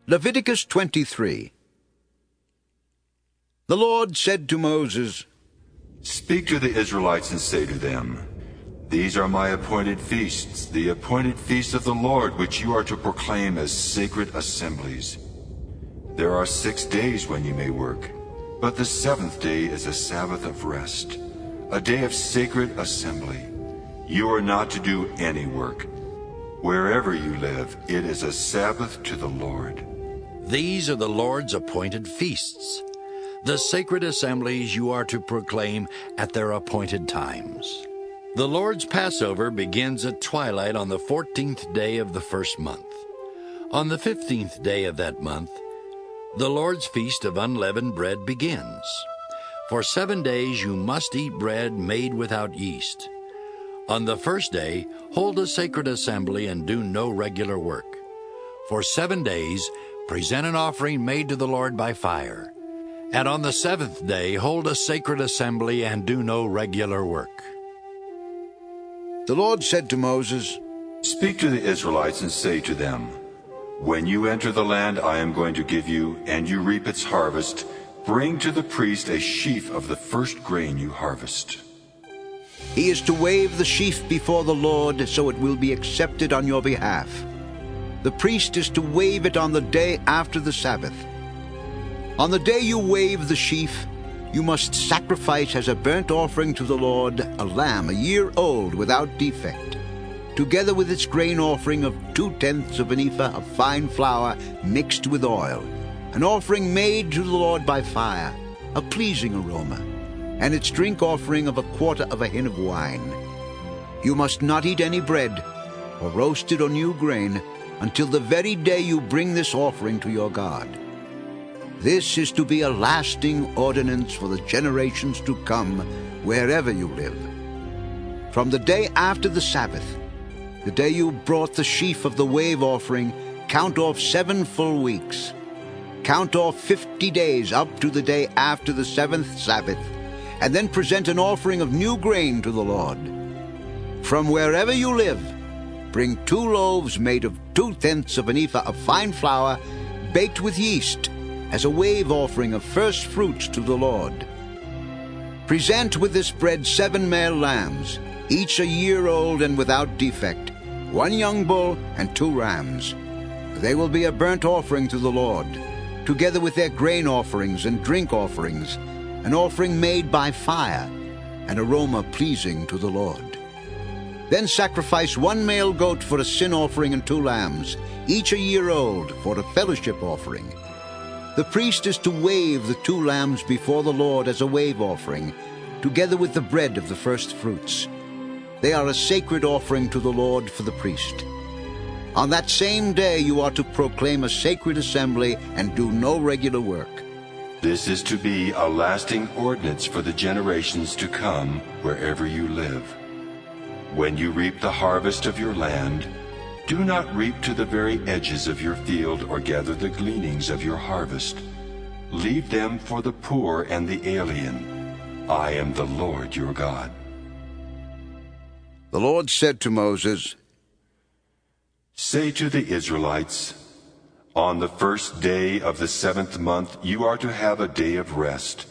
A: Leviticus 23. The Lord said to Moses,
D: Speak to the Israelites and say to them, These are my appointed feasts, the appointed feasts of the Lord, which you are to proclaim as sacred assemblies. There are 6 days when you may work, but the 7th day is a Sabbath of rest, a day of sacred assembly. You are not to do any work. Wherever you live, it is a Sabbath to the Lord.
O: These are the Lord's appointed feasts, the sacred assemblies you are to proclaim at their appointed times. The Lord's Passover begins at twilight on the 14th day of the first month. On the 15th day of that month, the Lord's Feast of Unleavened Bread begins. For 7 days you must eat bread made without yeast. On the first day, hold a sacred assembly and do no regular work. For 7 days, present an offering made to the Lord by fire. And on the 7th day, hold a sacred assembly and do no regular work.
A: The Lord said to Moses,
D: Speak to the Israelites and say to them, When you enter the land I am going to give you, and you reap its harvest, bring to the priest a sheaf of the first grain you harvest.
A: He is to wave the sheaf before the Lord, so it will be accepted on your behalf. The priest is to wave it on the day after the Sabbath. On the day you wave the sheaf, you must sacrifice as a burnt offering to the Lord a lamb 1 year old without defect, together with its grain offering of 2/10 of an ephah of fine flour mixed with oil, an offering made to the Lord by fire, a pleasing aroma, and its drink offering of 1/4 of a hin of wine. You must not eat any bread, or roasted or new grain, until the very day you bring this offering to your God. This is to be a lasting ordinance for the generations to come, wherever you live. From the day after the Sabbath, the day you brought the sheaf of the wave offering, count off 7 full weeks. Count off 50 days up to the day after the 7th Sabbath, and then present an offering of new grain to the Lord. From wherever you live, bring 2 loaves made of 2/10 of an ephah of fine flour, baked with yeast, as a wave offering of first fruits to the Lord. Present with this bread 7 male lambs, each 1 year old and without defect, 1 young bull and 2 rams. They will be a burnt offering to the Lord, together with their grain offerings and drink offerings, an offering made by fire, an aroma pleasing to the Lord. Then sacrifice 1 male goat for a sin offering and 2 lambs, each 1 year old, for a fellowship offering. The priest is to wave the 2 lambs before the Lord as a wave offering, together with the bread of the first fruits. They are a sacred offering to the Lord for the priest. On that same day you are to proclaim a sacred assembly and do no regular work.
D: This is to be a lasting ordinance for the generations to come wherever you live. When you reap the harvest of your land, do not reap to the very edges of your field or gather the gleanings of your harvest. Leave them for the poor and the alien. I am the Lord your God.
A: The Lord said to Moses,
D: Say to the Israelites, on the first day of the 7th month you are to have a day of rest,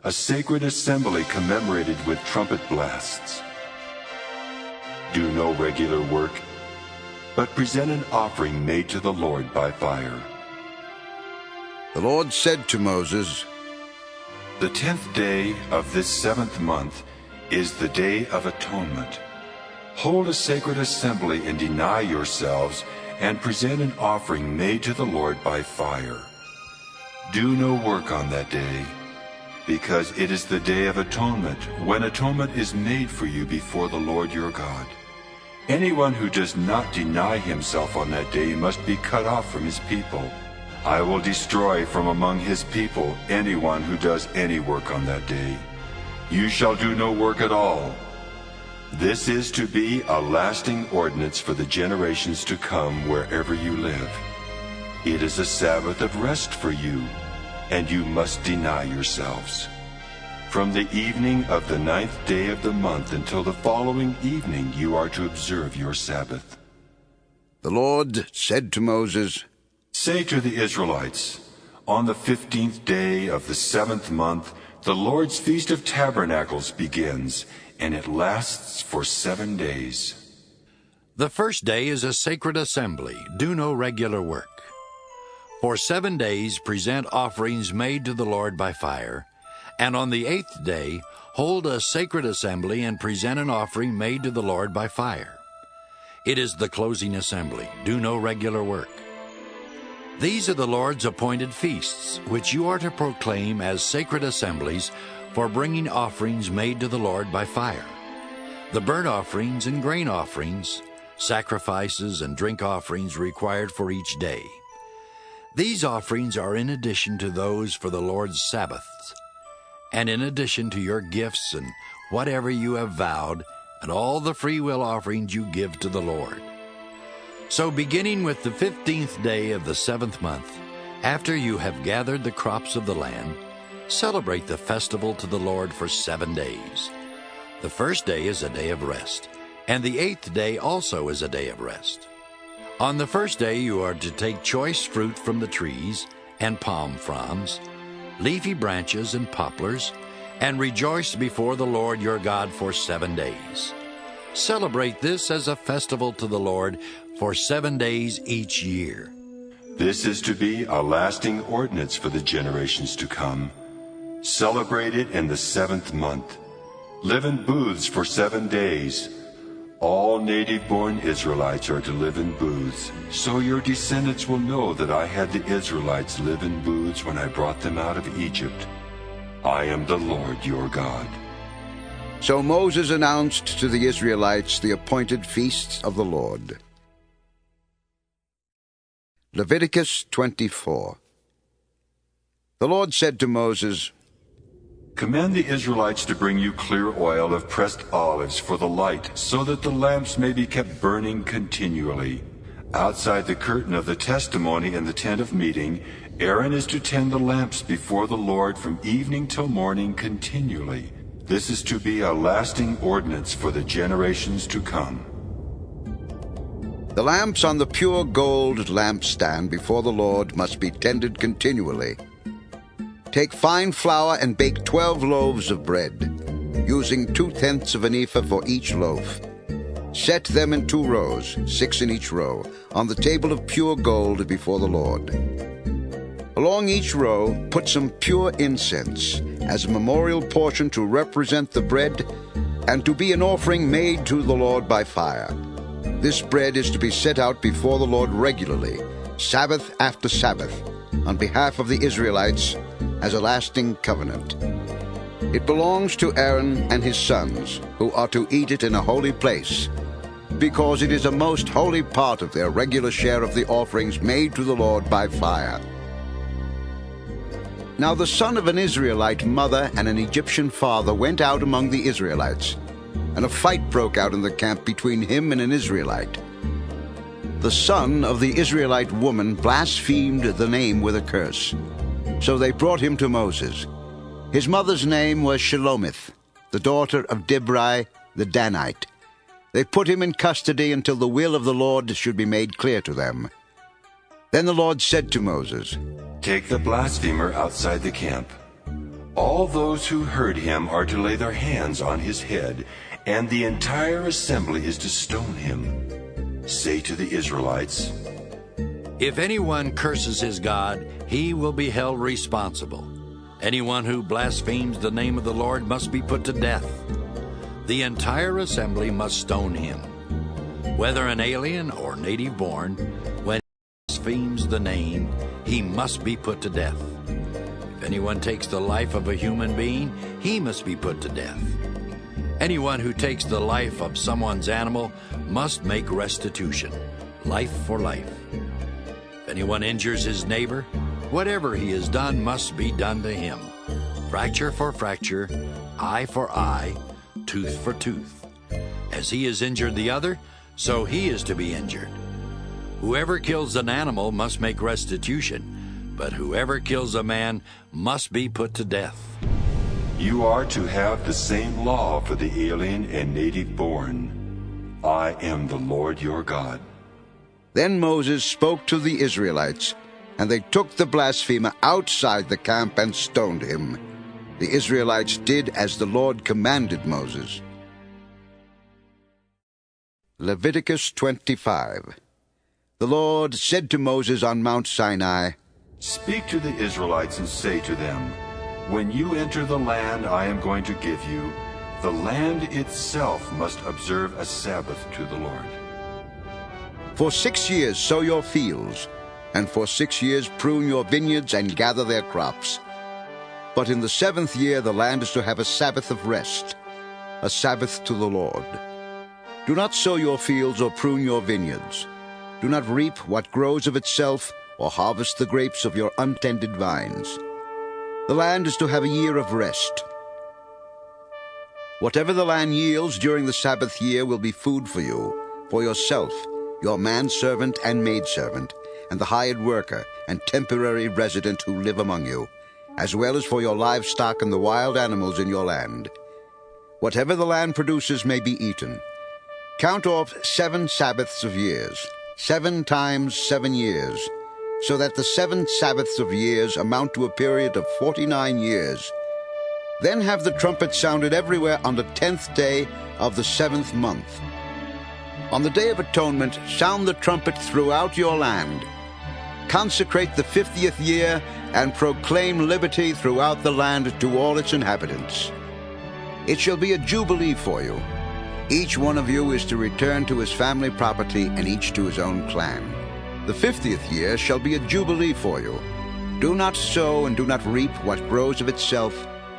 D: a sacred assembly commemorated with trumpet blasts. Do no regular work, but present an offering made to the Lord by fire.
A: The Lord said to Moses,
D: The 10th day of this 7th month is the Day of Atonement. Hold a sacred assembly and deny yourselves, and present an offering made to the Lord by fire. Do no work on that day, because it is the Day of Atonement, when atonement is made for you before the Lord your God. Anyone who does not deny himself on that day must be cut off from his people. I will destroy from among his people anyone who does any work on that day. You shall do no work at all. This is to be a lasting ordinance for the generations to come wherever you live. It is a Sabbath of rest for you, and you must deny yourselves. From the evening of the 9th day of the month until the following evening you are to observe your Sabbath.
A: The Lord said to Moses,
D: Say to the Israelites, on the 15th day of the 7th month, the Lord's Feast of Tabernacles begins, and it lasts for 7 days.
O: The first day is a sacred assembly. Do no regular work. For 7 days present offerings made to the Lord by fire, and on the 8th day hold a sacred assembly and present an offering made to the Lord by fire. It is the closing assembly. Do no regular work. These are the Lord's appointed feasts, which you are to proclaim as sacred assemblies for bringing offerings made to the Lord by fire. The burnt offerings and grain offerings, sacrifices and drink offerings required for each day. These offerings are in addition to those for the Lord's Sabbaths, and in addition to your gifts and whatever you have vowed, and all the free will offerings you give to the Lord. So beginning with the 15th day of the 7th month, after you have gathered the crops of the land, celebrate the festival to the Lord for 7 days. The first day is a day of rest, and the 8th day also is a day of rest. On the first day you are to take choice fruit from the trees, and palm fronds, leafy branches and poplars, and rejoice before the Lord your God for 7 days. Celebrate this as a festival to the Lord for 7 days each year.
D: This is to be a lasting ordinance for the generations to come. Celebrate it in the 7th month. Live in booths for 7 days. All native-born Israelites are to live in booths, so your descendants will know that I had the Israelites live in booths when I brought them out of Egypt. I am the Lord your God.
A: So Moses announced to the Israelites the appointed feasts of the Lord. Leviticus 24. The Lord said to Moses,
D: Command the Israelites to bring you clear oil of pressed olives for the light, so that the lamps may be kept burning continually. Outside the curtain of the testimony in the tent of meeting, Aaron is to tend the lamps before the Lord from evening till morning continually. This is to be a lasting ordinance for the generations to come.
A: The lamps on the pure gold lampstand before the Lord must be tended continually. Take fine flour and bake 12 loaves of bread, using 2/10 of an ephah for each loaf. Set them in 2 rows, 6 in each row, on the table of pure gold before the Lord. Along each row, put some pure incense as a memorial portion to represent the bread and to be an offering made to the Lord by fire. This bread is to be set out before the Lord regularly, Sabbath after Sabbath, on behalf of the Israelites as a lasting covenant. It belongs to Aaron and his sons, who are to eat it in a holy place. because it is a most holy part of their regular share of the offerings made to the Lord by fire. Now the son of an Israelite mother and an Egyptian father went out among the Israelites, and a fight broke out in the camp between him and an Israelite. The son of the Israelite woman blasphemed the name with a curse. So they brought him to Moses. His mother's name was Shelomith, the daughter of Dibri the Danite. They put him in custody until the will of the Lord should be made clear to them. Then the Lord said to Moses,
D: "Take the blasphemer outside the camp. All those who heard him are to lay their hands on his head, and the entire assembly is to stone him. Say to the Israelites,
O: if anyone curses his God, he will be held responsible. Anyone who blasphemes the name of the Lord must be put to death. The entire assembly must stone him. Whether an alien or native born, when he blasphemes the name, he must be put to death. If anyone takes the life of a human being, he must be put to death. Anyone who takes the life of someone's animal must make restitution, life for life. If anyone injures his neighbor, whatever he has done must be done to him. Fracture for fracture, eye for eye, tooth for tooth. As he has injured the other, so he is to be injured. Whoever kills an animal must make restitution, but whoever kills a man must be put to death.
D: you are to have the same law for the alien and native born. I am the Lord your God."
A: Then Moses spoke to the Israelites, and they took the blasphemer outside the camp and stoned him. The Israelites did as the Lord commanded Moses. Leviticus 25. The Lord said to Moses on Mount Sinai,
D: "Speak to the Israelites and say to them, when you enter the land I am going to give you, the land itself must observe a Sabbath to the Lord.
A: For 6 years sow your fields, and for 6 years prune your vineyards and gather their crops. But in the 7th year the land is to have a Sabbath of rest, a Sabbath to the Lord. Do not sow your fields or prune your vineyards. Do not reap what grows of itself, or harvest the grapes of your untended vines. The land is to have a year of rest. Whatever the land yields during the Sabbath year will be food for you, for yourself, your manservant and maidservant, and the hired worker and temporary resident who live among you, as well as for your livestock and the wild animals in your land. Whatever the land produces may be eaten. Count off 7 Sabbaths of years, 7 times 7 years, so that the 7 Sabbaths of years amount to a period of 49 years. Then have the trumpet sounded everywhere on the 10th day of the 7th month. On the Day of Atonement, sound the trumpet throughout your land. Consecrate the 50th year and proclaim liberty throughout the land to all its inhabitants. It shall be a jubilee for you. Each one of you is to return to his family property, and each to his own clan. The 50th year shall be a jubilee for you. Do not sow and do not reap what grows of itself,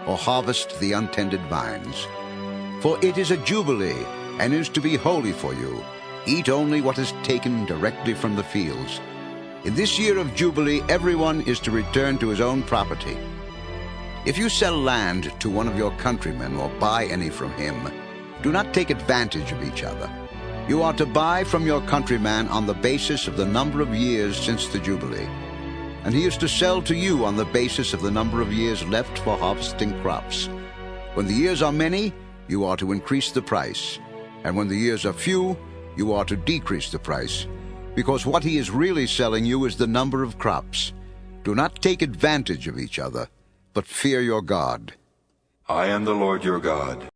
A: or harvest the untended vines. For it is a jubilee, and is to be holy for you. Eat only what is taken directly from the fields. In this year of jubilee, everyone is to return to his own property. If you sell land to one of your countrymen or buy any from him, do not take advantage of each other. You are to buy from your countryman on the basis of the number of years since the Jubilee, and he is to sell to you on the basis of the number of years left for harvesting crops. When the years are many, you are to increase the price, and when the years are few, you are to decrease the price, because what he is really selling you is the number of crops. Do not take advantage of each other, but fear your God.
D: I am the Lord your God.